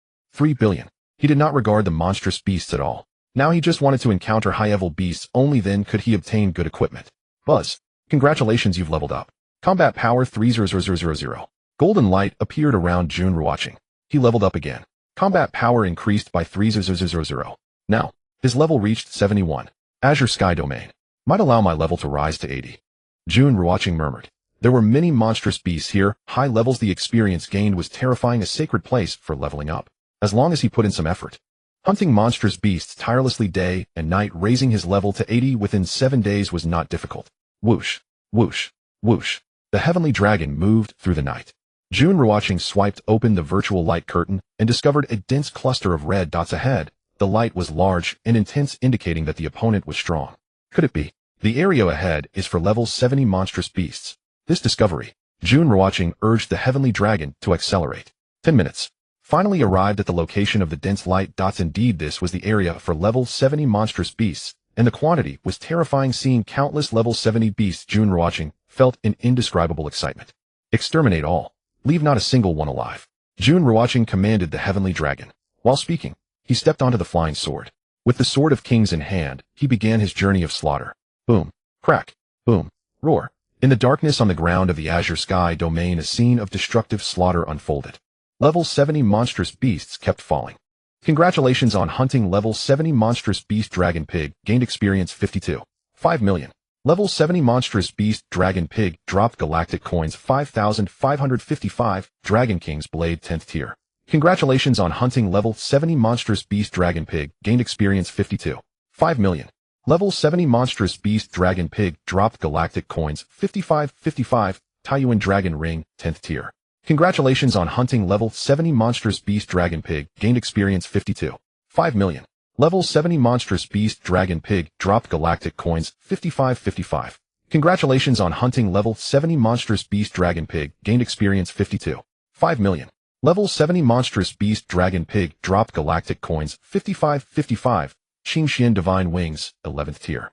billion. He did not regard the monstrous beasts at all. Now he just wanted to encounter high-level beasts, only then could he obtain good equipment. Buzz. Congratulations, you've leveled up. Combat power 30000. Golden light appeared around Jun Ruochen. He leveled up again. Combat power increased by 30000. Now, his level reached 71. Azure Sky Domain. Might allow my level to rise to 80. Jun Ruochen murmured. There were many monstrous beasts here. High levels, the experience gained was terrifying, a sacred place for leveling up. As long as he put in some effort. Hunting monstrous beasts tirelessly day and night, raising his level to 80 within 7 days was not difficult. Whoosh, whoosh, whoosh. The heavenly dragon moved through the night. Jun Ruochen swiped open the virtual light curtain and discovered a dense cluster of red dots ahead. The light was large and intense, indicating that the opponent was strong. Could it be? The area ahead is for level 70 monstrous beasts. This discovery, Jun Ruochen urged the heavenly dragon to accelerate. 10 minutes. Finally arrived at the location of the dense light dots. Indeed, this was the area for level 70 monstrous beasts, and the quantity was terrifying. Seeing countless level 70 beasts, Jun Ruochen felt an indescribable excitement. Exterminate all. Leave not a single one alive. Jun Ruochen commanded the heavenly dragon. While speaking, he stepped onto the flying sword. With the Sword of Kings in hand, he began his journey of slaughter. Boom, crack, boom, roar. In the darkness on the ground of the Azure Sky Domain, a scene of destructive slaughter unfolded. Level 70 monstrous beasts kept falling. Congratulations on hunting level 70 monstrous beast. Dragon Pig gained experience 52. 5 million. Level 70 Monstrous Beast Dragon Pig dropped Galactic Coins 5,555, Dragon King's Blade 10th tier. Congratulations on hunting level 70 Monstrous Beast Dragon Pig, gained experience 52. 5 million. Level 70 Monstrous Beast Dragon Pig dropped Galactic Coins 5555, Taiyuan Dragon Ring 10th tier. Congratulations on hunting level 70 Monstrous Beast Dragon Pig, gained experience 52. 5 million. Level 70 Monstrous Beast Dragon Pig dropped Galactic Coins 5555. Congratulations on hunting level 70 Monstrous Beast Dragon Pig, gained experience 52. 5 million. Level 70 Monstrous Beast Dragon Pig dropped Galactic Coins 5555. Qingxian Divine Wings, 11th tier.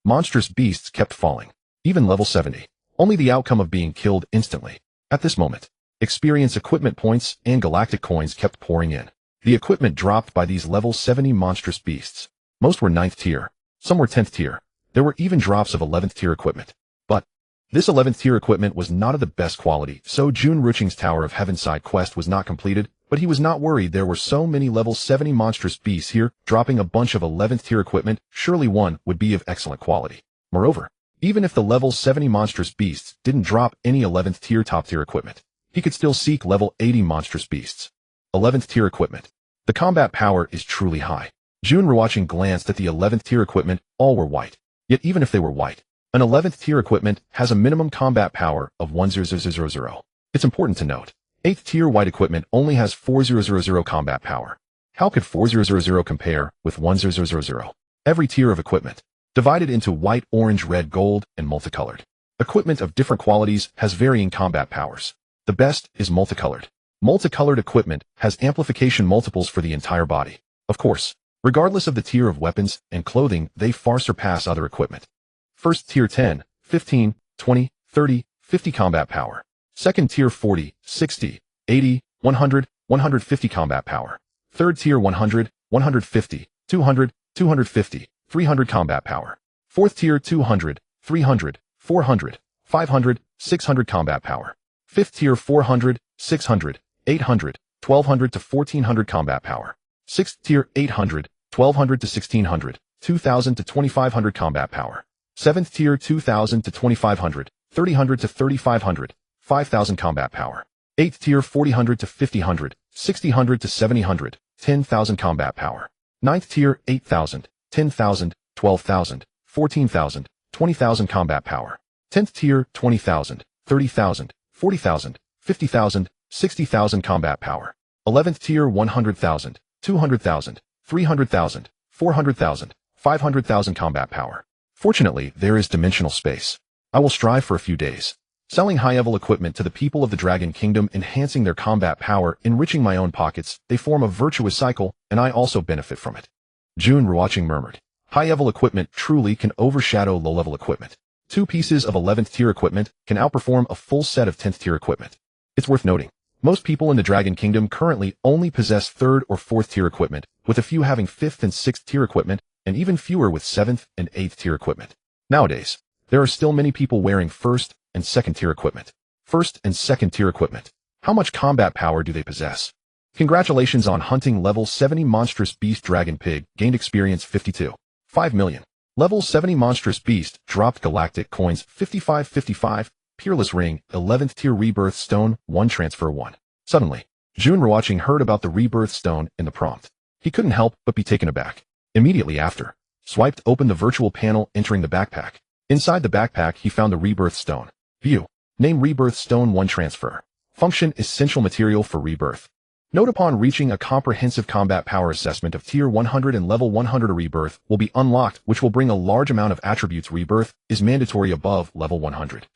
Monstrous Beasts kept falling. Even level 70. Only the outcome of being killed instantly. At this moment, experience equipment points and Galactic Coins kept pouring in. The equipment dropped by these level 70 monstrous beasts. Most were 9th tier. Some were 10th tier. There were even drops of 11th tier equipment. But this 11th tier equipment was not of the best quality, so Jun Ruochen's Tower of Heaven side quest was not completed, but he was not worried. There were so many level 70 monstrous beasts here, dropping a bunch of 11th tier equipment, surely one would be of excellent quality. Moreover, even if the level 70 monstrous beasts didn't drop any 11th tier top tier equipment, he could still seek level 80 monstrous beasts. 11th tier equipment. The combat power is truly high. Jun Ruochen glanced at the 11th tier equipment, all were white. Yet even if they were white, an 11th tier equipment has a minimum combat power of 10000. It's important to note, 8th tier white equipment only has 4000 combat power. How could 4000 compare with 1000? Every tier of equipment, divided into white, orange, red, gold, and multicolored. Equipment of different qualities has varying combat powers. The best is multicolored. Multicolored equipment has amplification multiples for the entire body. Of course, regardless of the tier of weapons and clothing, they far surpass other equipment. First tier 10, 15, 20, 30, 50 combat power. Second tier 40, 60, 80, 100, 150 combat power. Third tier 100, 150, 200, 250, 300 combat power. Fourth tier 200, 300, 400, 500, 600 combat power. Fifth tier 400, 600, 800, 1200 to 1400 combat power. Sixth tier 800, 1200 to 1600, 2000 to 2500 combat power. Seventh tier 2000 to 2500, 3000 to 3500, 5000 combat power. Eighth tier 4000 to 5000, 6000 to 7000, 10,000 combat power. Ninth tier 8000, 10,000, 12,000, 14,000, 20,000 combat power. 10th tier 20,000, 30,000, 40,000, 50,000, 60,000 combat power. 11th tier 100,000, 200,000, 300,000, 400,000, 500,000 combat power. Fortunately, there is dimensional space. I will strive for a few days, selling high-level equipment to the people of the Dragon Kingdom, enhancing their combat power, enriching my own pockets. They form a virtuous cycle, and I also benefit from it. Jun Ruochen murmured. High-level equipment truly can overshadow low-level equipment. 2 pieces of 11th tier equipment can outperform a full set of 10th tier equipment. It's worth noting, most people in the Dragon Kingdom currently only possess 3rd or 4th tier equipment, with a few having 5th and 6th tier equipment, and even fewer with 7th and 8th tier equipment. Nowadays, there are still many people wearing 1st and 2nd tier equipment. 1st and 2nd tier equipment. How much combat power do they possess? Congratulations on hunting level 70 Monstrous Beast Dragon Pig, gained experience 52. 5 million. Level 70 Monstrous Beast dropped Galactic Coins 5555, Peerless Ring, 11th tier Rebirth Stone, 1 transfer 1. Suddenly, Jun Ruochen heard about the Rebirth Stone in the prompt. He couldn't help but be taken aback. Immediately after, swiped open the virtual panel entering the backpack. Inside the backpack he found the Rebirth Stone. View. Name Rebirth Stone 1 transfer. Function essential material for rebirth. Note upon reaching a comprehensive combat power assessment of tier 100 and level 100 a rebirth will be unlocked, which will bring a large amount of attributes. Rebirth is mandatory above level 100.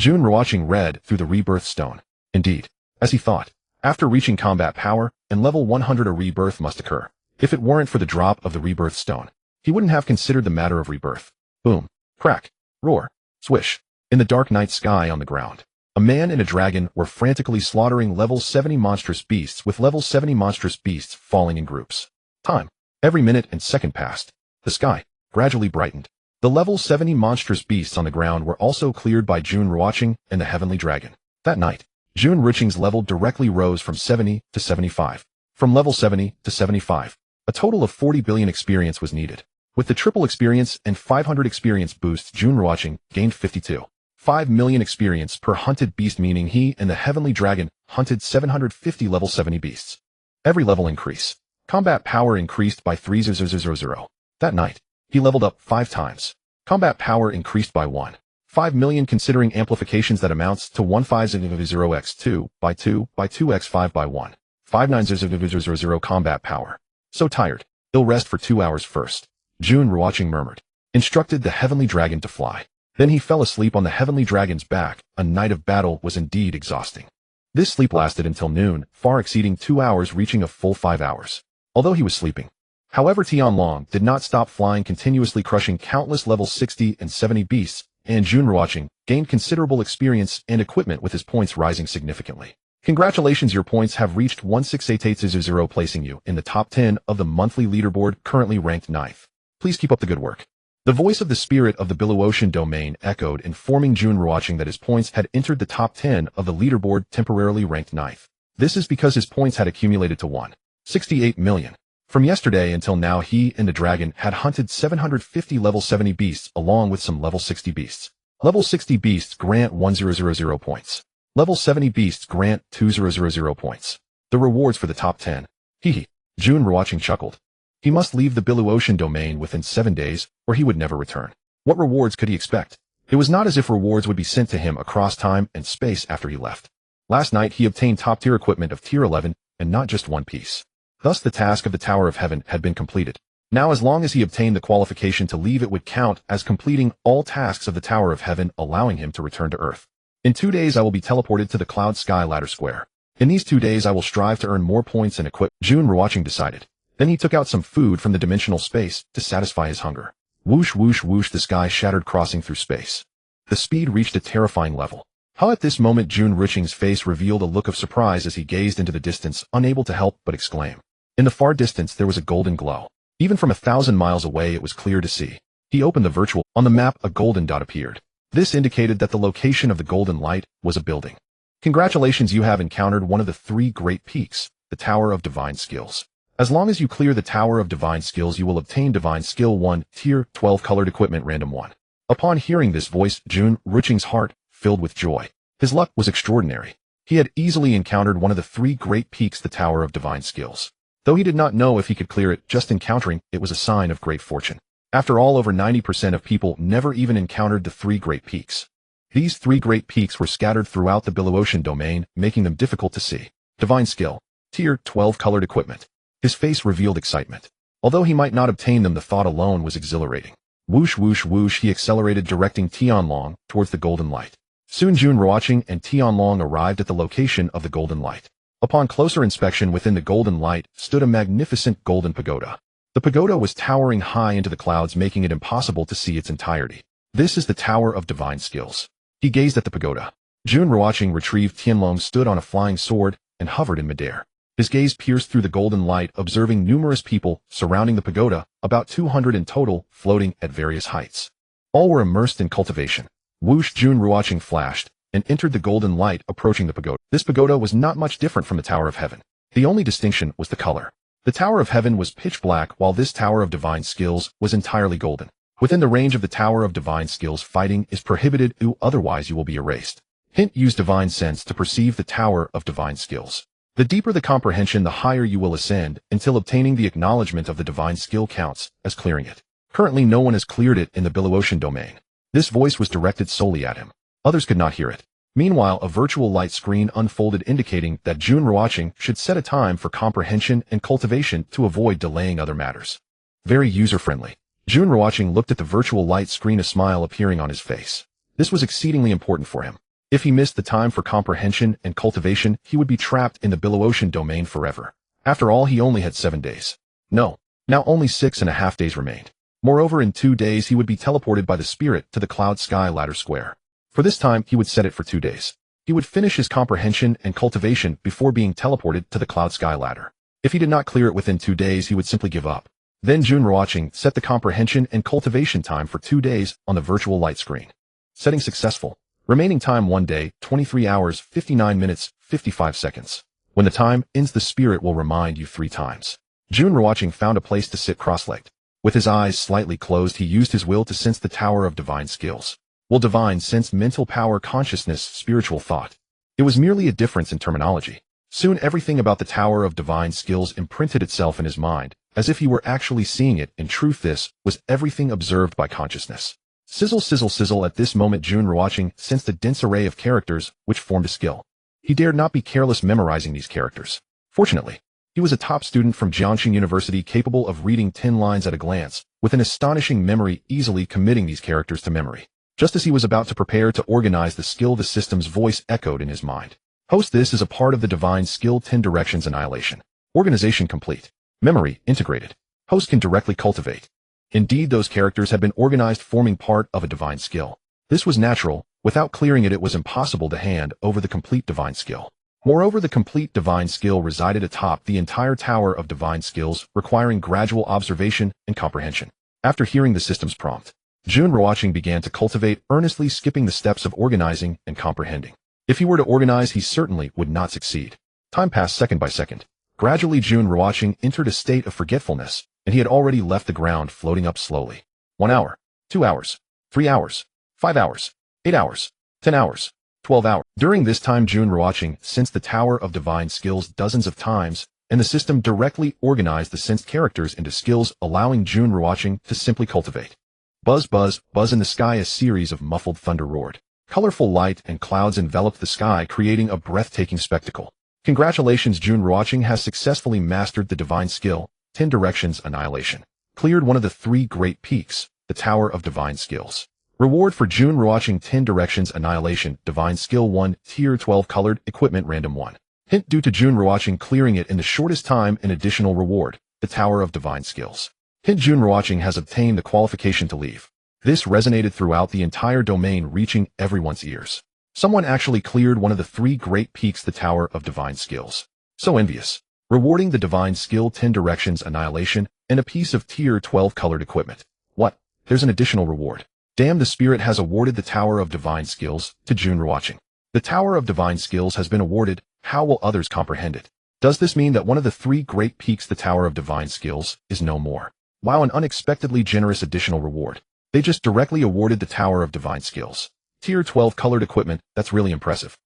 Jun Ruochen read through the Rebirth Stone. Indeed, as he thought, after reaching combat power and level 100 a rebirth must occur. If it weren't for the drop of the Rebirth Stone, he wouldn't have considered the matter of rebirth. Boom, crack, roar, swish. In the dark night sky on the ground, a man and a dragon were frantically slaughtering level 70 monstrous beasts, with level 70 monstrous beasts falling in groups. Time. Every minute and second passed. The sky gradually brightened. The level 70 monstrous beasts on the ground were also cleared by Jun Ruochen and the Heavenly Dragon. That night, Jun Ruochen's level directly rose from 70 to 75. From level 70 to 75, a total of 40 billion experience was needed. With the triple experience and 500 experience boosts, Jun Ruochen gained 52.5 million experience per hunted beast, meaning he and the Heavenly Dragon hunted 750 level 70 beasts. Every level increase. Combat power increased by 3,000. That night, he leveled up 5 times. Combat power increased by 1.5 million, considering amplifications that amounts to 150x2 by 2 by 2x5 by 1.59000 combat power. So tired. He'll rest for 2 hours first. Jun Ruochen murmured. Instructed the Heavenly Dragon to fly. Then he fell asleep on the Heavenly Dragon's back. A night of battle was indeed exhausting. This sleep lasted until noon, far exceeding 2 hours, reaching a full 5 hours. Although he was sleeping. However, Tianlong did not stop flying, continuously crushing countless level 60 and 70 beasts, and Jun Ruochen gained considerable experience and equipment, with his points rising significantly. Congratulations, your points have reached 16880, placing you in the top 10 of the monthly leaderboard, currently ranked 9th. Please keep up the good work. The voice of the spirit of the Blue Ocean domain echoed, informing Jun Ruochen that his points had entered the top 10 of the leaderboard, temporarily ranked 9th. This is because his points had accumulated to 168 million. From yesterday until now, he and the dragon had hunted 750 level 70 beasts along with some level 60 beasts. Level 60 beasts grant 1000 points. Level 70 beasts grant 2000 points. The rewards for the top 10. Hehe. Jun Ruochen chuckled. He must leave the Blue Ocean domain within 7 days, or he would never return. What rewards could he expect? It was not as if rewards would be sent to him across time and space after he left. Last night he obtained top-tier equipment of tier 11, and not just one piece. Thus the task of the Tower of Heaven had been completed. Now as long as he obtained the qualification to leave, it would count as completing all tasks of the Tower of Heaven, allowing him to return to Earth. In 2 days I will be teleported to the Cloud Sky Ladder Square. In these 2 days I will strive to earn more points and equip, Jun Ruochen decided. Then he took out some food from the dimensional space to satisfy his hunger. Whoosh whoosh whoosh, the sky shattered, crossing through space. The speed reached a terrifying level. How at this moment Jun Ruochen's face revealed a look of surprise as he gazed into the distance, unable to help but exclaim. In the far distance there was a golden glow. Even from 1,000 miles away it was clear to see. He opened the virtual. On the map a golden dot appeared. This indicated that the location of the golden light was a building. Congratulations, you have encountered one of the 3 great peaks, the Tower of Divine Skills. As long as you clear the Tower of Divine Skills you will obtain Divine Skill 1, Tier 12 Colored Equipment Random 1. Upon hearing this voice, Jun Ruochen's heart filled with joy. His luck was extraordinary. He had easily encountered one of the 3 great peaks, the Tower of Divine Skills. Though he did not know if he could clear it, just encountering it was a sign of great fortune. After all, over 90% of people never even encountered the 3 great peaks. These 3 great peaks were scattered throughout the Blue Ocean domain, making them difficult to see. Divine Skill, Tier 12 Colored Equipment. His face revealed excitement. Although he might not obtain them, the thought alone was exhilarating. Whoosh whoosh whoosh, he accelerated, directing Tianlong towards the golden light. Soon Jun Ruochen and Tianlong arrived at the location of the golden light. Upon closer inspection, within the golden light stood a magnificent golden pagoda. The pagoda was towering high into the clouds, making it impossible to see its entirety. This is the Tower of Divine Skills. He gazed at the pagoda. Jun Ruochen retrieved Tianlong, stood on a flying sword, and hovered in midair. His gaze pierced through the golden light, observing numerous people surrounding the pagoda, about 200 in total, floating at various heights. All were immersed in cultivation. Whoosh, Jun Ruochen flashed and entered the golden light, approaching the pagoda. This pagoda was not much different from the Tower of Heaven. The only distinction was the color. The Tower of Heaven was pitch black, while this Tower of Divine Skills was entirely golden. Within the range of the Tower of Divine Skills, fighting is prohibited, otherwise you will be erased. Hint: use Divine Sense to perceive the Tower of Divine Skills. The deeper the comprehension, the higher you will ascend, until obtaining the acknowledgement of the divine skill counts as clearing it. Currently no one has cleared it in the Blue Ocean domain. This voice was directed solely at him. Others could not hear it. Meanwhile, a virtual light screen unfolded, indicating that Jun Ruochen should set a time for comprehension and cultivation to avoid delaying other matters. Very user-friendly. Jun Ruochen looked at the virtual light screen, a smile appearing on his face. This was exceedingly important for him. If he missed the time for comprehension and cultivation, he would be trapped in the Blue Ocean domain forever. After all, he only had 7 days. No, now only 6.5 days remained. Moreover, in 2 days he would be teleported by the spirit to the Cloud Sky Ladder Square. For this time, he would set it for 2 days. He would finish his comprehension and cultivation before being teleported to the Cloud Sky Ladder. If he did not clear it within 2 days, he would simply give up. Then Jun Ruochen set the comprehension and cultivation time for 2 days on the virtual light screen. Setting successful. Remaining time 1 day, 23 hours, 59 minutes, 55 seconds. When the time ends, the spirit will remind you 3 times. Jun Ruochen found a place to sit cross-legged. With his eyes slightly closed, he used his will to sense the Tower of Divine Skills. Will divine sense mental power, consciousness, spiritual thought. It was merely a difference in terminology. Soon everything about the Tower of Divine Skills imprinted itself in his mind, as if he were actually seeing it. In truth, this was everything observed by consciousness. Sizzle, sizzle, sizzle. At this moment, Jun Ruochen sensed a dense array of characters which formed a skill. He dared not be careless memorizing these characters. Fortunately, he was a top student from Jiangxing University capable of reading 10 lines at a glance, with an astonishing memory, easily committing these characters to memory. Just as he was about to prepare to organize the skill, the system's voice echoed in his mind. Host, this is a part of the divine skill 10 directions annihilation. Organization complete. Memory integrated. Host can directly cultivate. Indeed, those characters had been organized, forming part of a divine skill. This was natural. Without clearing it, it was impossible to hand over the complete divine skill. Moreover, the complete divine skill resided atop the entire tower of divine skills, requiring gradual observation and comprehension. After hearing the system's prompt, Jun Ruochen began to cultivate, earnestly skipping the steps of organizing and comprehending. If he were to organize, he certainly would not succeed. Time passed second by second. Gradually, Jun Ruochen entered a state of forgetfulness, and he had already left the ground, floating up slowly. 1 hour, 2 hours, 3 hours, 5 hours, 8 hours, 10 hours, 12 hours. During this time, Jun Ruochen sensed the Tower of Divine Skills dozens of times, and the system directly organized the sensed characters into skills, allowing Jun Ruochen to simply cultivate. Buzz, buzz, buzz. In the sky, a series of muffled thunder roared. Colorful light and clouds enveloped the sky, creating a breathtaking spectacle. Congratulations, Jun Ruochen has successfully mastered the divine skill, 10 directions annihilation. Cleared one of the 3 great peaks, the Tower of Divine Skills. Reward for Jun Ruochen: 10 directions annihilation, divine skill 1, tier 12, colored equipment random 1. Hint: due to Jun Ruochen clearing it in the shortest time, an additional reward, the Tower of Divine Skills. Hint: Jun Ruochen has obtained the qualification to leave. This resonated throughout the entire domain, reaching everyone's ears. Someone actually cleared one of the 3 great peaks, the Tower of Divine Skills. So envious. Rewarding the divine skill 10 directions annihilation and a piece of tier 12 colored equipment. What? There's an additional reward. Damn, the spirit has awarded the Tower of Divine Skills to Jun Ruochen. The Tower of Divine Skills has been awarded. How will others comprehend it? Does this mean that one of the 3 great peaks, the Tower of Divine Skills, is no more? Wow, an unexpectedly generous additional reward. They just directly awarded the Tower of Divine Skills. Tier 12 colored equipment, that's really impressive.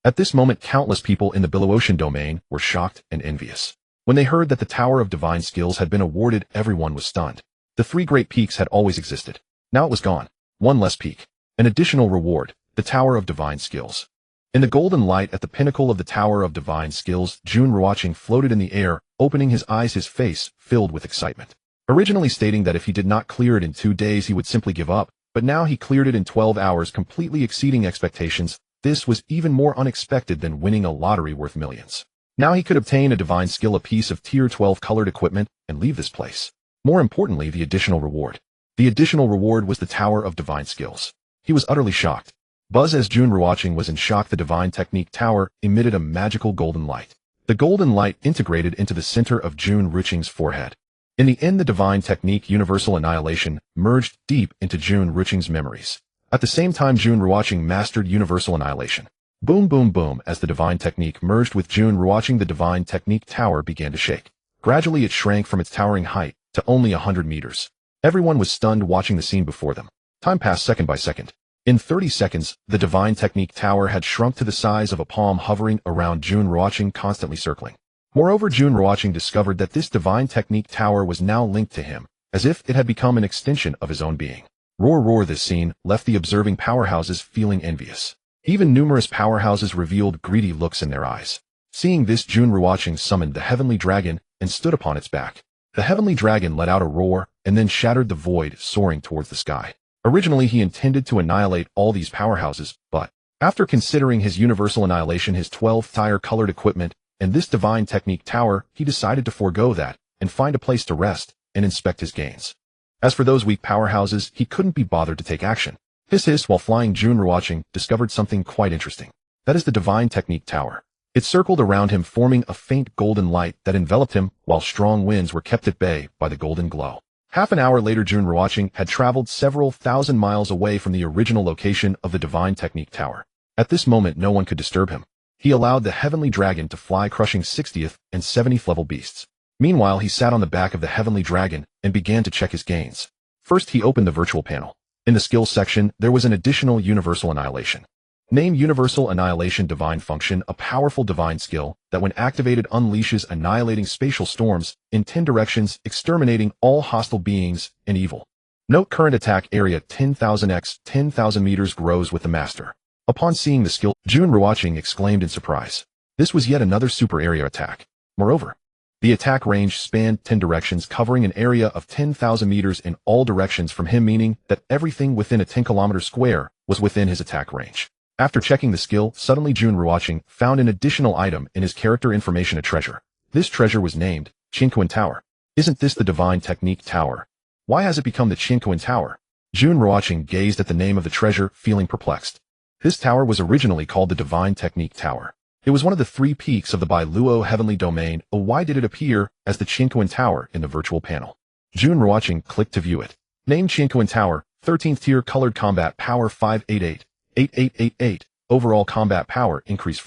At this moment, countless people in the Billoocean domain were shocked and envious. When they heard that the Tower of Divine Skills had been awarded, everyone was stunned. The 3 great peaks had always existed. Now it was gone. One less peak. An additional reward, the Tower of Divine Skills. In the golden light at the pinnacle of the Tower of Divine Skills, Jun Ruochen floated in the air, opening his eyes, his face filled with excitement. Originally stating that if he did not clear it in 2 days, he would simply give up, but now he cleared it in 12 hours, completely exceeding expectations. This was even more unexpected than winning a lottery worth millions. Now he could obtain a divine skill, a piece of tier 12 colored equipment, and leave this place. More importantly, the additional reward. The additional reward was the Tower of Divine Skills. He was utterly shocked. Buzz, as Jun Ruochen was in shock, the Divine Technique Tower emitted a magical golden light. The golden light integrated into the center of Jun Ruochen's forehead. In the end, the Divine Technique Universal Annihilation merged deep into Jun Ruochen's memories. At the same time, Jun Ruochen mastered Universal Annihilation. Boom, boom, boom. As the Divine Technique merged with Jun Ruochen, the Divine Technique Tower began to shake. Gradually, it shrank from its towering height to only 100 meters. Everyone was stunned watching the scene before them. Time passed second by second. In 30 seconds, the Divine Technique Tower had shrunk to the size of a palm, hovering around Jun Ruochen, constantly circling. Moreover, Jun Ruochen discovered that this Divine Technique Tower was now linked to him, as if it had become an extension of his own being. Roar, roar. This scene left the observing powerhouses feeling envious. Even numerous powerhouses revealed greedy looks in their eyes. Seeing this, Jun Ruochen summoned the Heavenly Dragon and stood upon its back. The Heavenly Dragon let out a roar and then shattered the void, soaring towards the sky. Originally, he intended to annihilate all these powerhouses, but after considering his Universal Annihilation, his 12 tier-colored equipment, and this Divine Technique Tower, he decided to forego that and find a place to rest and inspect his gains. As for those weak powerhouses, he couldn't be bothered to take action. Hiss, hiss. While flying, Jun Ruochen discovered something quite interesting. That is the Divine Technique Tower. It circled around him, forming a faint golden light that enveloped him, while strong winds were kept at bay by the golden glow. Half an hour later, Jun Ruochen had traveled several thousand miles away from the original location of the Divine Technique Tower. At this moment, no one could disturb him. He allowed the Heavenly Dragon to fly, crushing 60th and 70th level beasts. Meanwhile, he sat on the back of the heavenly dragon and began to check his gains. First, he opened the virtual panel. In the skills section, there was an additional Universal Annihilation. Name Universal Annihilation Divine Function, a powerful divine skill that when activated unleashes annihilating spatial storms in 10 directions, exterminating all hostile beings and evil. Note current attack area 10,000 x 10,000 meters grows with the master. Upon seeing the skill, Jun Ruochen exclaimed in surprise. This was yet another super area attack. Moreover, the attack range spanned 10 directions, covering an area of 10,000 meters in all directions from him, meaning that everything within a 10-kilometer square was within his attack range. After checking the skill, suddenly Jun Ruochen found an additional item in his character information, a treasure. This treasure was named Qinquan Tower. Isn't this the Divine Technique Tower? Why has it become the Qinquan Tower? Jun Ruochen gazed at the name of the treasure, feeling perplexed. This tower was originally called the Divine Technique Tower. It was one of the 3 peaks of the Bai Luo heavenly domain, but why did it appear as the Qinquan Tower in the virtual panel? Jun Ruochen clicked to view it. Name Qinquan Tower, 13th tier, colored combat power 588, 8888, overall combat power increase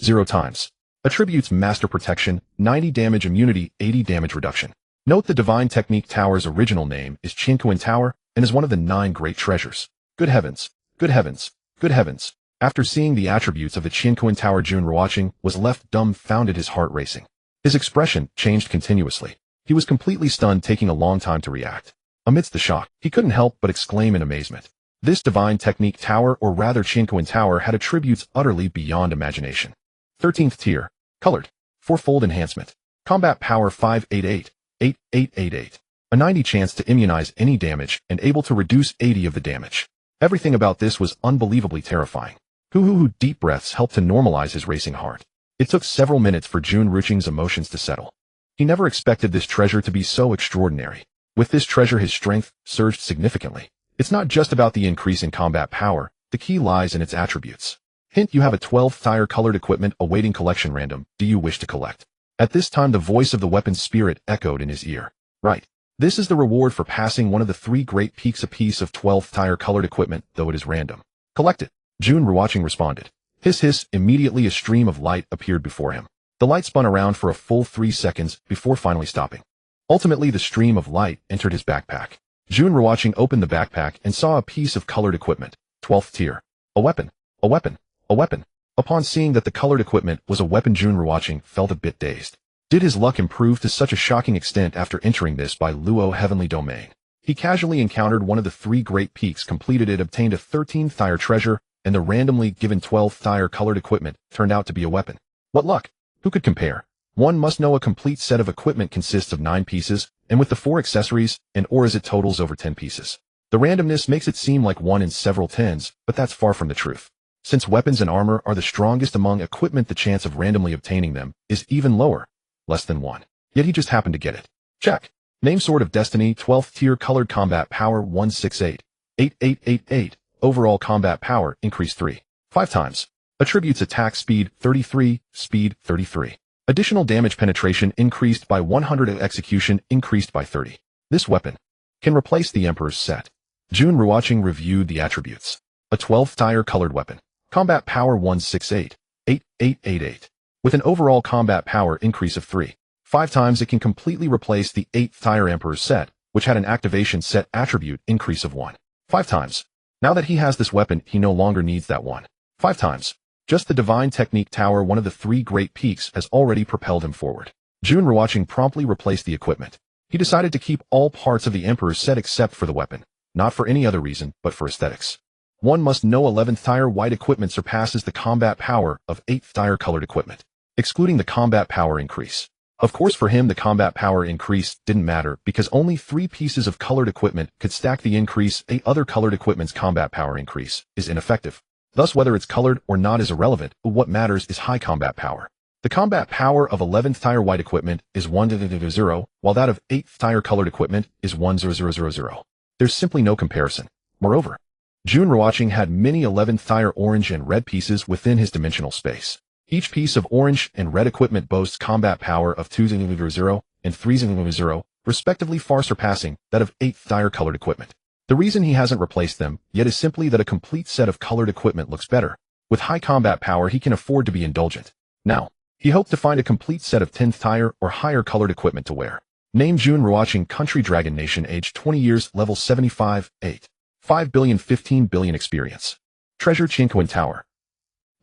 0 times. Attributes master protection, 90 damage immunity, 80 damage reduction. Note the Divine Technique Tower's original name is Qinquan Tower and is one of the 9 great treasures. Good heavens, good heavens, good heavens. After seeing the attributes of the Qinquan Tower, Jun Ruochen was left dumbfounded, his heart racing. His expression changed continuously. He was completely stunned, taking a long time to react. Amidst the shock, he couldn't help but exclaim in amazement. This Divine Technique Tower, or rather Qinquan Tower, had attributes utterly beyond imagination. 13th tier, colored, 4-fold enhancement, combat power 588, 8888, a 90 chance to immunize any damage and able to reduce 80 of the damage. Everything about this was unbelievably terrifying. Deep breaths helped to normalize his racing heart. It took several minutes for Jun Ruochen's emotions to settle. He never expected this treasure to be so extraordinary. With this treasure, his strength surged significantly. It's not just about the increase in combat power, the key lies in its attributes. Hint: you have a 12th tier colored equipment awaiting collection random. Do you wish to collect? At this time, the voice of the weapon spirit echoed in his ear. Right. This is the reward for passing one of the 3 great peaks, a piece of 12th tier colored equipment, though it is random. Collect it. Jun Ruochen responded. Hiss hiss, immediately a stream of light appeared before him. The light spun around for a full 3 seconds before finally stopping. Ultimately, the stream of light entered his backpack. Jun Ruochen opened the backpack and saw a piece of colored equipment, 12th tier. A weapon, a weapon, a weapon. Upon seeing that the colored equipment was a weapon, Jun Ruochen felt a bit dazed. Did his luck improve to such a shocking extent after entering this Bai Luo heavenly domain? He casually encountered one of the 3 great peaks, completed it, obtained a 13th tier treasure, and the randomly given 12th tier colored equipment turned out to be a weapon. What luck! Who could compare? One must know a complete set of equipment consists of 9 pieces, and with the 4 accessories and auras it totals over 10 pieces. The randomness makes it seem like 1 in several tens, but that's far from the truth. Since weapons and armor are the strongest among equipment, the chance of randomly obtaining them is even lower, less than 1. Yet he just happened to get it. Check. Name Sword of Destiny, 12th tier, colored combat power 168, 8888, overall combat power increase 5 times. Attributes attack speed 33, speed 33. Additional damage penetration increased by 100 and execution increased by 30. This weapon can replace the Emperor's set. Jun Ruochen reviewed the attributes. A 12th tier colored weapon. Combat power 168, 8888. With an overall combat power increase of 5 times, it can completely replace the 8th tier Emperor's set, which had an activation set attribute increase of 5 times. Now that he has this weapon, he no longer needs that 5 times. Just the Divine Technique Tower, one of the 3 great peaks, has already propelled him forward. Jun Ruochen promptly replaced the equipment. He decided to keep all parts of the Emperor's set except for the weapon, not for any other reason, but for aesthetics. One must know 11th tier white equipment surpasses the combat power of 8th tier colored equipment, excluding the combat power increase. Of course, for him the combat power increase didn't matter because only 3 pieces of colored equipment could stack the increase. Other colored equipment's combat power increase is ineffective. Thus, whether it's colored or not is irrelevant, but what matters is high combat power. The combat power of 11th tier white equipment is 100, while that of 8th tier colored equipment is 10000. There's simply no comparison. Moreover, Jun Ruochen had many 11th tier orange and red pieces within his dimensional space. Each piece of orange and red equipment boasts combat power of 200 and 300, respectively, far surpassing that of 8th tier colored equipment. The reason he hasn't replaced them yet is simply that a complete set of colored equipment looks better. With high combat power, he can afford to be indulgent. Now, He hoped to find a complete set of 10th tier or higher colored equipment to wear. Name Jun Ruochen, country Dragon Nation, age 20 years, level 75, 8. 5 billion 15 billion experience. Treasure Chinquan Tower.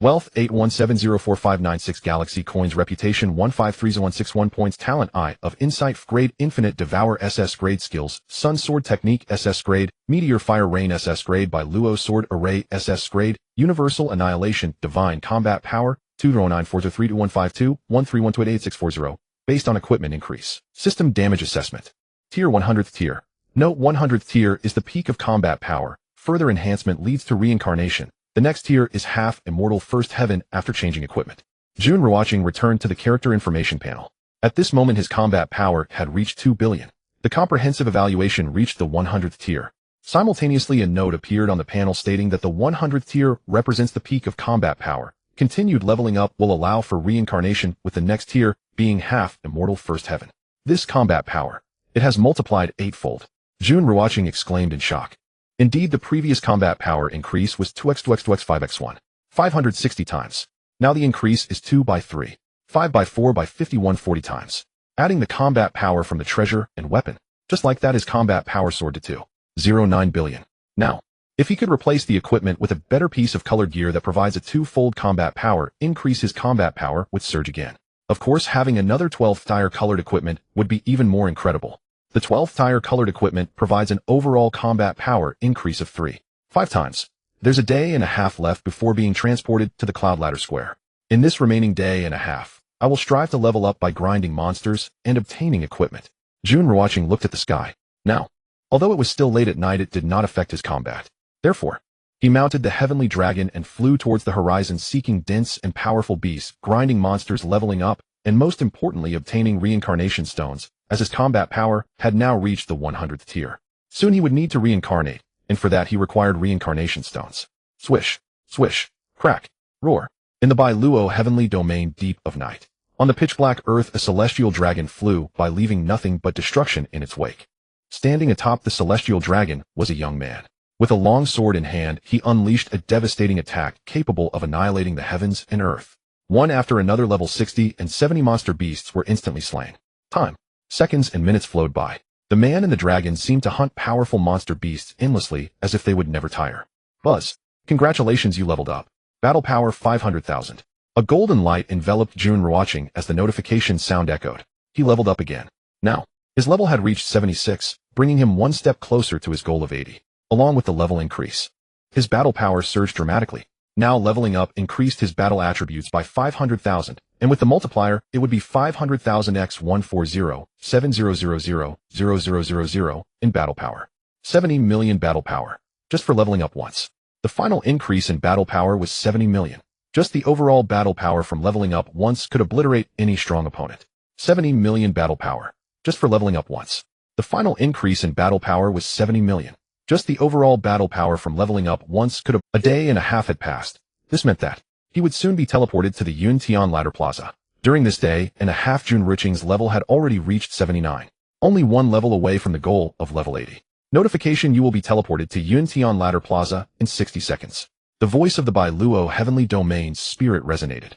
Wealth 81704596 Galaxy Coins. Reputation 15306161 points. Talent Eye of Insight grade. Infinite Devour SS grade. Skills Sun Sword Technique SS grade. Meteor Fire Rain SS grade. By Luo Sword Array SS grade. Universal Annihilation Divine Combat Power 209432152 131288640. Based on equipment increase. System Damage Assessment. Tier 100th tier. Note 100th tier is the peak of combat power. Further enhancement leads to reincarnation. The next tier is half immortal first heaven after changing equipment. Jun Ruochen returned to the character information panel. At this moment his combat power had reached 2 billion. The comprehensive evaluation reached the 100th tier. Simultaneously a note appeared on the panel stating that the 100th tier represents the peak of combat power. Continued leveling up will allow for reincarnation, with the next tier being half immortal first heaven. This combat power, it has multiplied 8-fold. Jun Ruochen exclaimed in shock. Indeed, the previous combat power increase was 2x 2x 5x1, 560 times. Now the increase is 2 by 3, 5 by 4 by 5140 times. Adding the combat power from the treasure and weapon, just like that, his combat power soared to 2.09 billion. Now, if he could replace the equipment with a better piece of colored gear that provides a 2-fold combat power, increase his combat power would surge again. Of course, having another 12th tier colored equipment would be even more incredible. The 12th tier colored equipment provides an overall combat power increase of 5 times. There's a day and a half left before being transported to the Cloud Ladder Square. In this remaining day and a half, I will strive to level up by grinding monsters and obtaining equipment. Jun Ruochen looked at the sky. Now, although it was still late at night, it did not affect his combat. Therefore, he mounted the heavenly dragon and flew towards the horizon, seeking dense and powerful beasts, grinding monsters, leveling up, and most importantly obtaining reincarnation stones, as his combat power had now reached the 100th tier. Soon he would need to reincarnate, and for that he required reincarnation stones. Swish, swish, crack, roar. In the Bai Luo heavenly domain deep of night, on the pitch-black earth, a celestial dragon flew by, leaving nothing but destruction in its wake. Standing atop the celestial dragon was a young man. With a long sword in hand, he unleashed a devastating attack capable of annihilating the heavens and earth. One after another, level 60 and 70 monster beasts were instantly slain. Time, seconds and minutes flowed by. The man and the dragon seemed to hunt powerful monster beasts endlessly, as if they would never tire. Buzz, congratulations, you leveled up. Battle power 500,000. A golden light enveloped Jun Ruochen as the notification sound echoed. He leveled up again. Now, his level had reached 76, bringing him one step closer to his goal of 80. Along with the level increase, his battle power surged dramatically. Now leveling up increased his battle attributes by 500,000, and with the multiplier, it would be 500,000 x 140,7000,0000 in battle power. 70 million battle power, just for leveling up once. The final increase in battle power was 70 million. Just the overall battle power from leveling up once could obliterate any strong opponent. 70 million battle power, just for leveling up once. The final increase in battle power was 70 million. Just the overall battle power from leveling up once could have. A day and a half had passed. This meant that he would soon be teleported to the Yuntian Ladder Plaza. During this day and a half, Jun Ruochen's level had already reached 79. Only one level away from the goal of level 80. Notification: you will be teleported to Yuntian Ladder Plaza in 60 seconds. The voice of the Bai Luo heavenly domain's spirit resonated.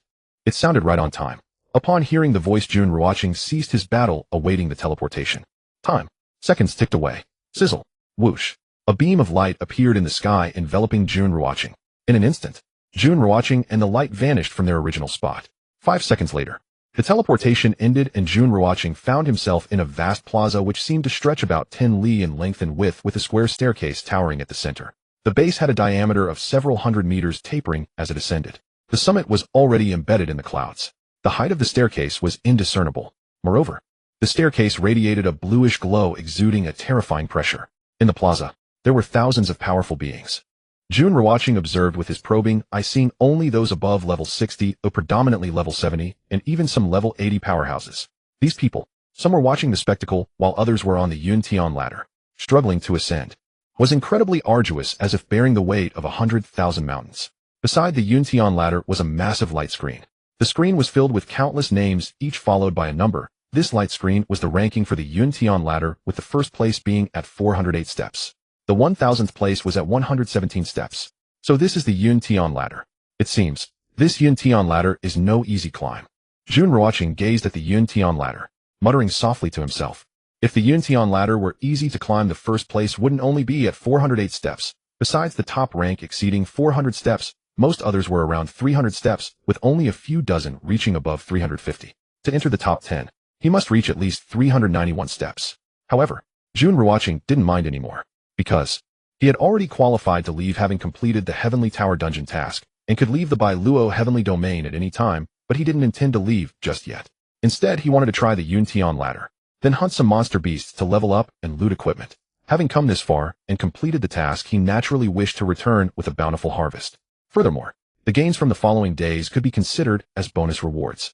It sounded right on time. Upon hearing the voice, Jun Ruochen ceased his battle, awaiting the teleportation. Time. Seconds ticked away. Sizzle. Whoosh. A beam of light appeared in the sky, enveloping Jun Ruochen. In an instant, Jun Ruochen and the light vanished from their original spot. 5 seconds later, the teleportation ended and Jun Ruochen found himself in a vast plaza which seemed to stretch about 10 li in length and width, with a square staircase towering at the center. The base had a diameter of several hundred meters, tapering as it ascended. The summit was already embedded in the clouds. The height of the staircase was indiscernible. Moreover, the staircase radiated a bluish glow, exuding a terrifying pressure. In the plaza, there were thousands of powerful beings. Jun Ruochen observed with his probing eye, seeing only those above level 60, or predominantly level 70, and even some level 80 powerhouses. These people, some were watching the spectacle, while others were on the Yuntian ladder, struggling to ascend. Was incredibly arduous, as if bearing the weight of 100,000 mountains. Beside the Yuntian ladder was a massive light screen. The screen was filled with countless names, each followed by a number. This light screen was the ranking for the Yuntian ladder, with the first place being at 408 steps. The 1000th place was at 117 steps. So this is the Yuntian ladder. It seems, this Yuntian ladder is no easy climb. Jun Ruochen gazed at the Yuntian ladder, muttering softly to himself. If the Yuntian ladder were easy to climb, the first place wouldn't only be at 408 steps. Besides the top rank exceeding 400 steps, most others were around 300 steps, with only a few dozen reaching above 350. To enter the top 10, he must reach at least 391 steps. However, Jun Ruochen didn't mind anymore, because he had already qualified to leave, having completed the Heavenly Tower dungeon task, and could leave the Bailuo Heavenly Domain at any time, but he didn't intend to leave just yet. Instead, he wanted to try the Yuntian ladder, then hunt some monster beasts to level up and loot equipment. Having come this far and completed the task, he naturally wished to return with a bountiful harvest. Furthermore, the gains from the following days could be considered as bonus rewards.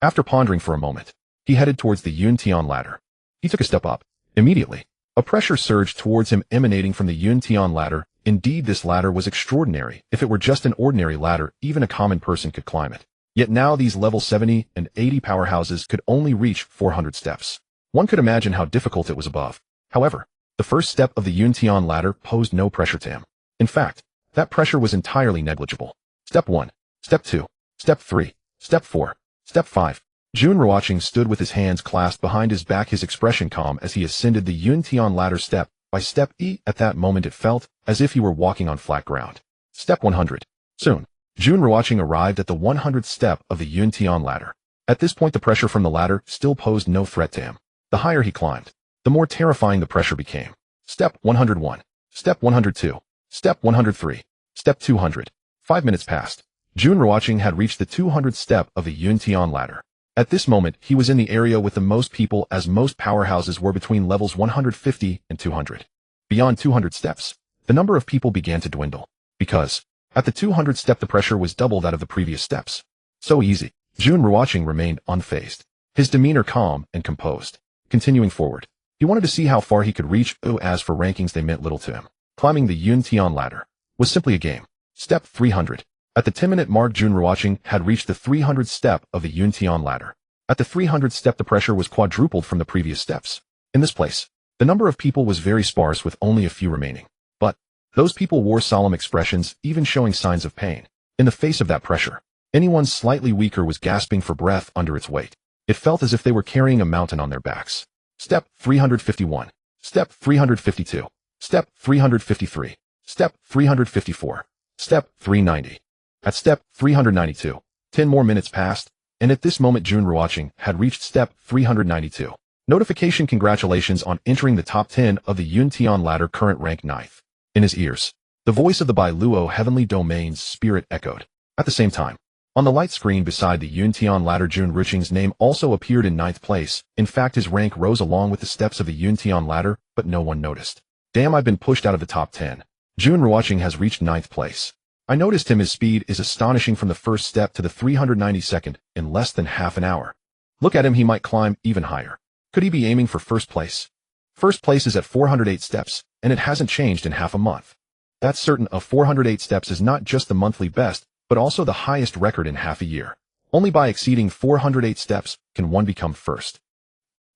After pondering for a moment, he headed towards the Yuntian ladder. He took a step up. Immediately, a pressure surged towards him emanating from the Yuntian ladder. Indeed, this ladder was extraordinary. If it were just an ordinary ladder, even a common person could climb it. Yet now these level 70 and 80 powerhouses could only reach 400 steps. One could imagine how difficult it was above. However, the first step of the Yuntian ladder posed no pressure to him. In fact, that pressure was entirely negligible. Step 1, Step 2, Step 3, Step 4, Step 5. Jun Ruochen stood with his hands clasped behind his back, his expression calm as he ascended the Yuntian ladder step by step. At that moment it felt as if he were walking on flat ground. Step 100. Soon, Jun Ruochen arrived at the 100th step of the Yuntian ladder. At this point the pressure from the ladder still posed no threat to him. The higher he climbed, the more terrifying the pressure became. Step 101. Step 102. Step 103. Step 200. 5 minutes passed. Jun Ruochen had reached the 200th step of the Yuntian ladder. At this moment, he was in the area with the most people, as most powerhouses were between levels 150 and 200. Beyond 200 steps, the number of people began to dwindle, because at the 200th step the pressure was double that of the previous steps. So easy. Jun Ruochen remained unfazed, his demeanor calm and composed. Continuing forward, he wanted to see how far he could reach. As for rankings, they meant little to him. Climbing the Yuntian ladder was simply a game. Step 300. At the 10-minute mark, Jun Ruochen had reached the 300th step of the Yuntian ladder. At the 300th step, the pressure was quadrupled from the previous steps. In this place, the number of people was very sparse, with only a few remaining. But those people wore solemn expressions, even showing signs of pain. In the face of that pressure, anyone slightly weaker was gasping for breath under its weight. It felt as if they were carrying a mountain on their backs. Step 351. Step 352. Step 353. Step 354. Step 390. At step 392, 10 more minutes passed, and at this moment Jun Ruochen had reached step 392. Notification: congratulations on entering the top 10 of the Yuntian ladder, current rank 9th. In his ears, the voice of the Bailuo Heavenly Domain's spirit echoed. At the same time, on the light screen beside the Yuntian ladder, Jun Ruochen's name also appeared in 9th place. In fact, his rank rose along with the steps of the Yuntian ladder, but no one noticed. Damn, I've been pushed out of the top 10. Jun Ruochen has reached 9th place. I noticed him. His speed is astonishing, from the first step to the 392nd in less than half an hour. Look at him, he might climb even higher. Could he be aiming for first place? First place is at 408 steps, and it hasn't changed in half a month. That's certain. 408 steps is not just the monthly best, but also the highest record in half a year. Only by exceeding 408 steps can one become first.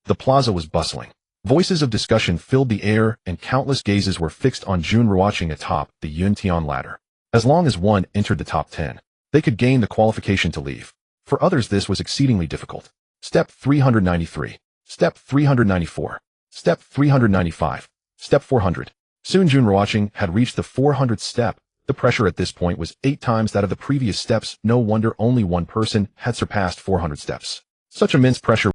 The plaza was bustling. Voices of discussion filled the air, and countless gazes were fixed on Jun Ruochen atop the Yuntian ladder. As long as one entered the top 10, they could gain the qualification to leave. For others, this was exceedingly difficult. Step 393. Step 394. Step 395. Step 400. Soon Jun Ruochen had reached the 400th step. The pressure at this point was 8 times that of the previous steps. No wonder only one person had surpassed 400 steps. Such immense pressure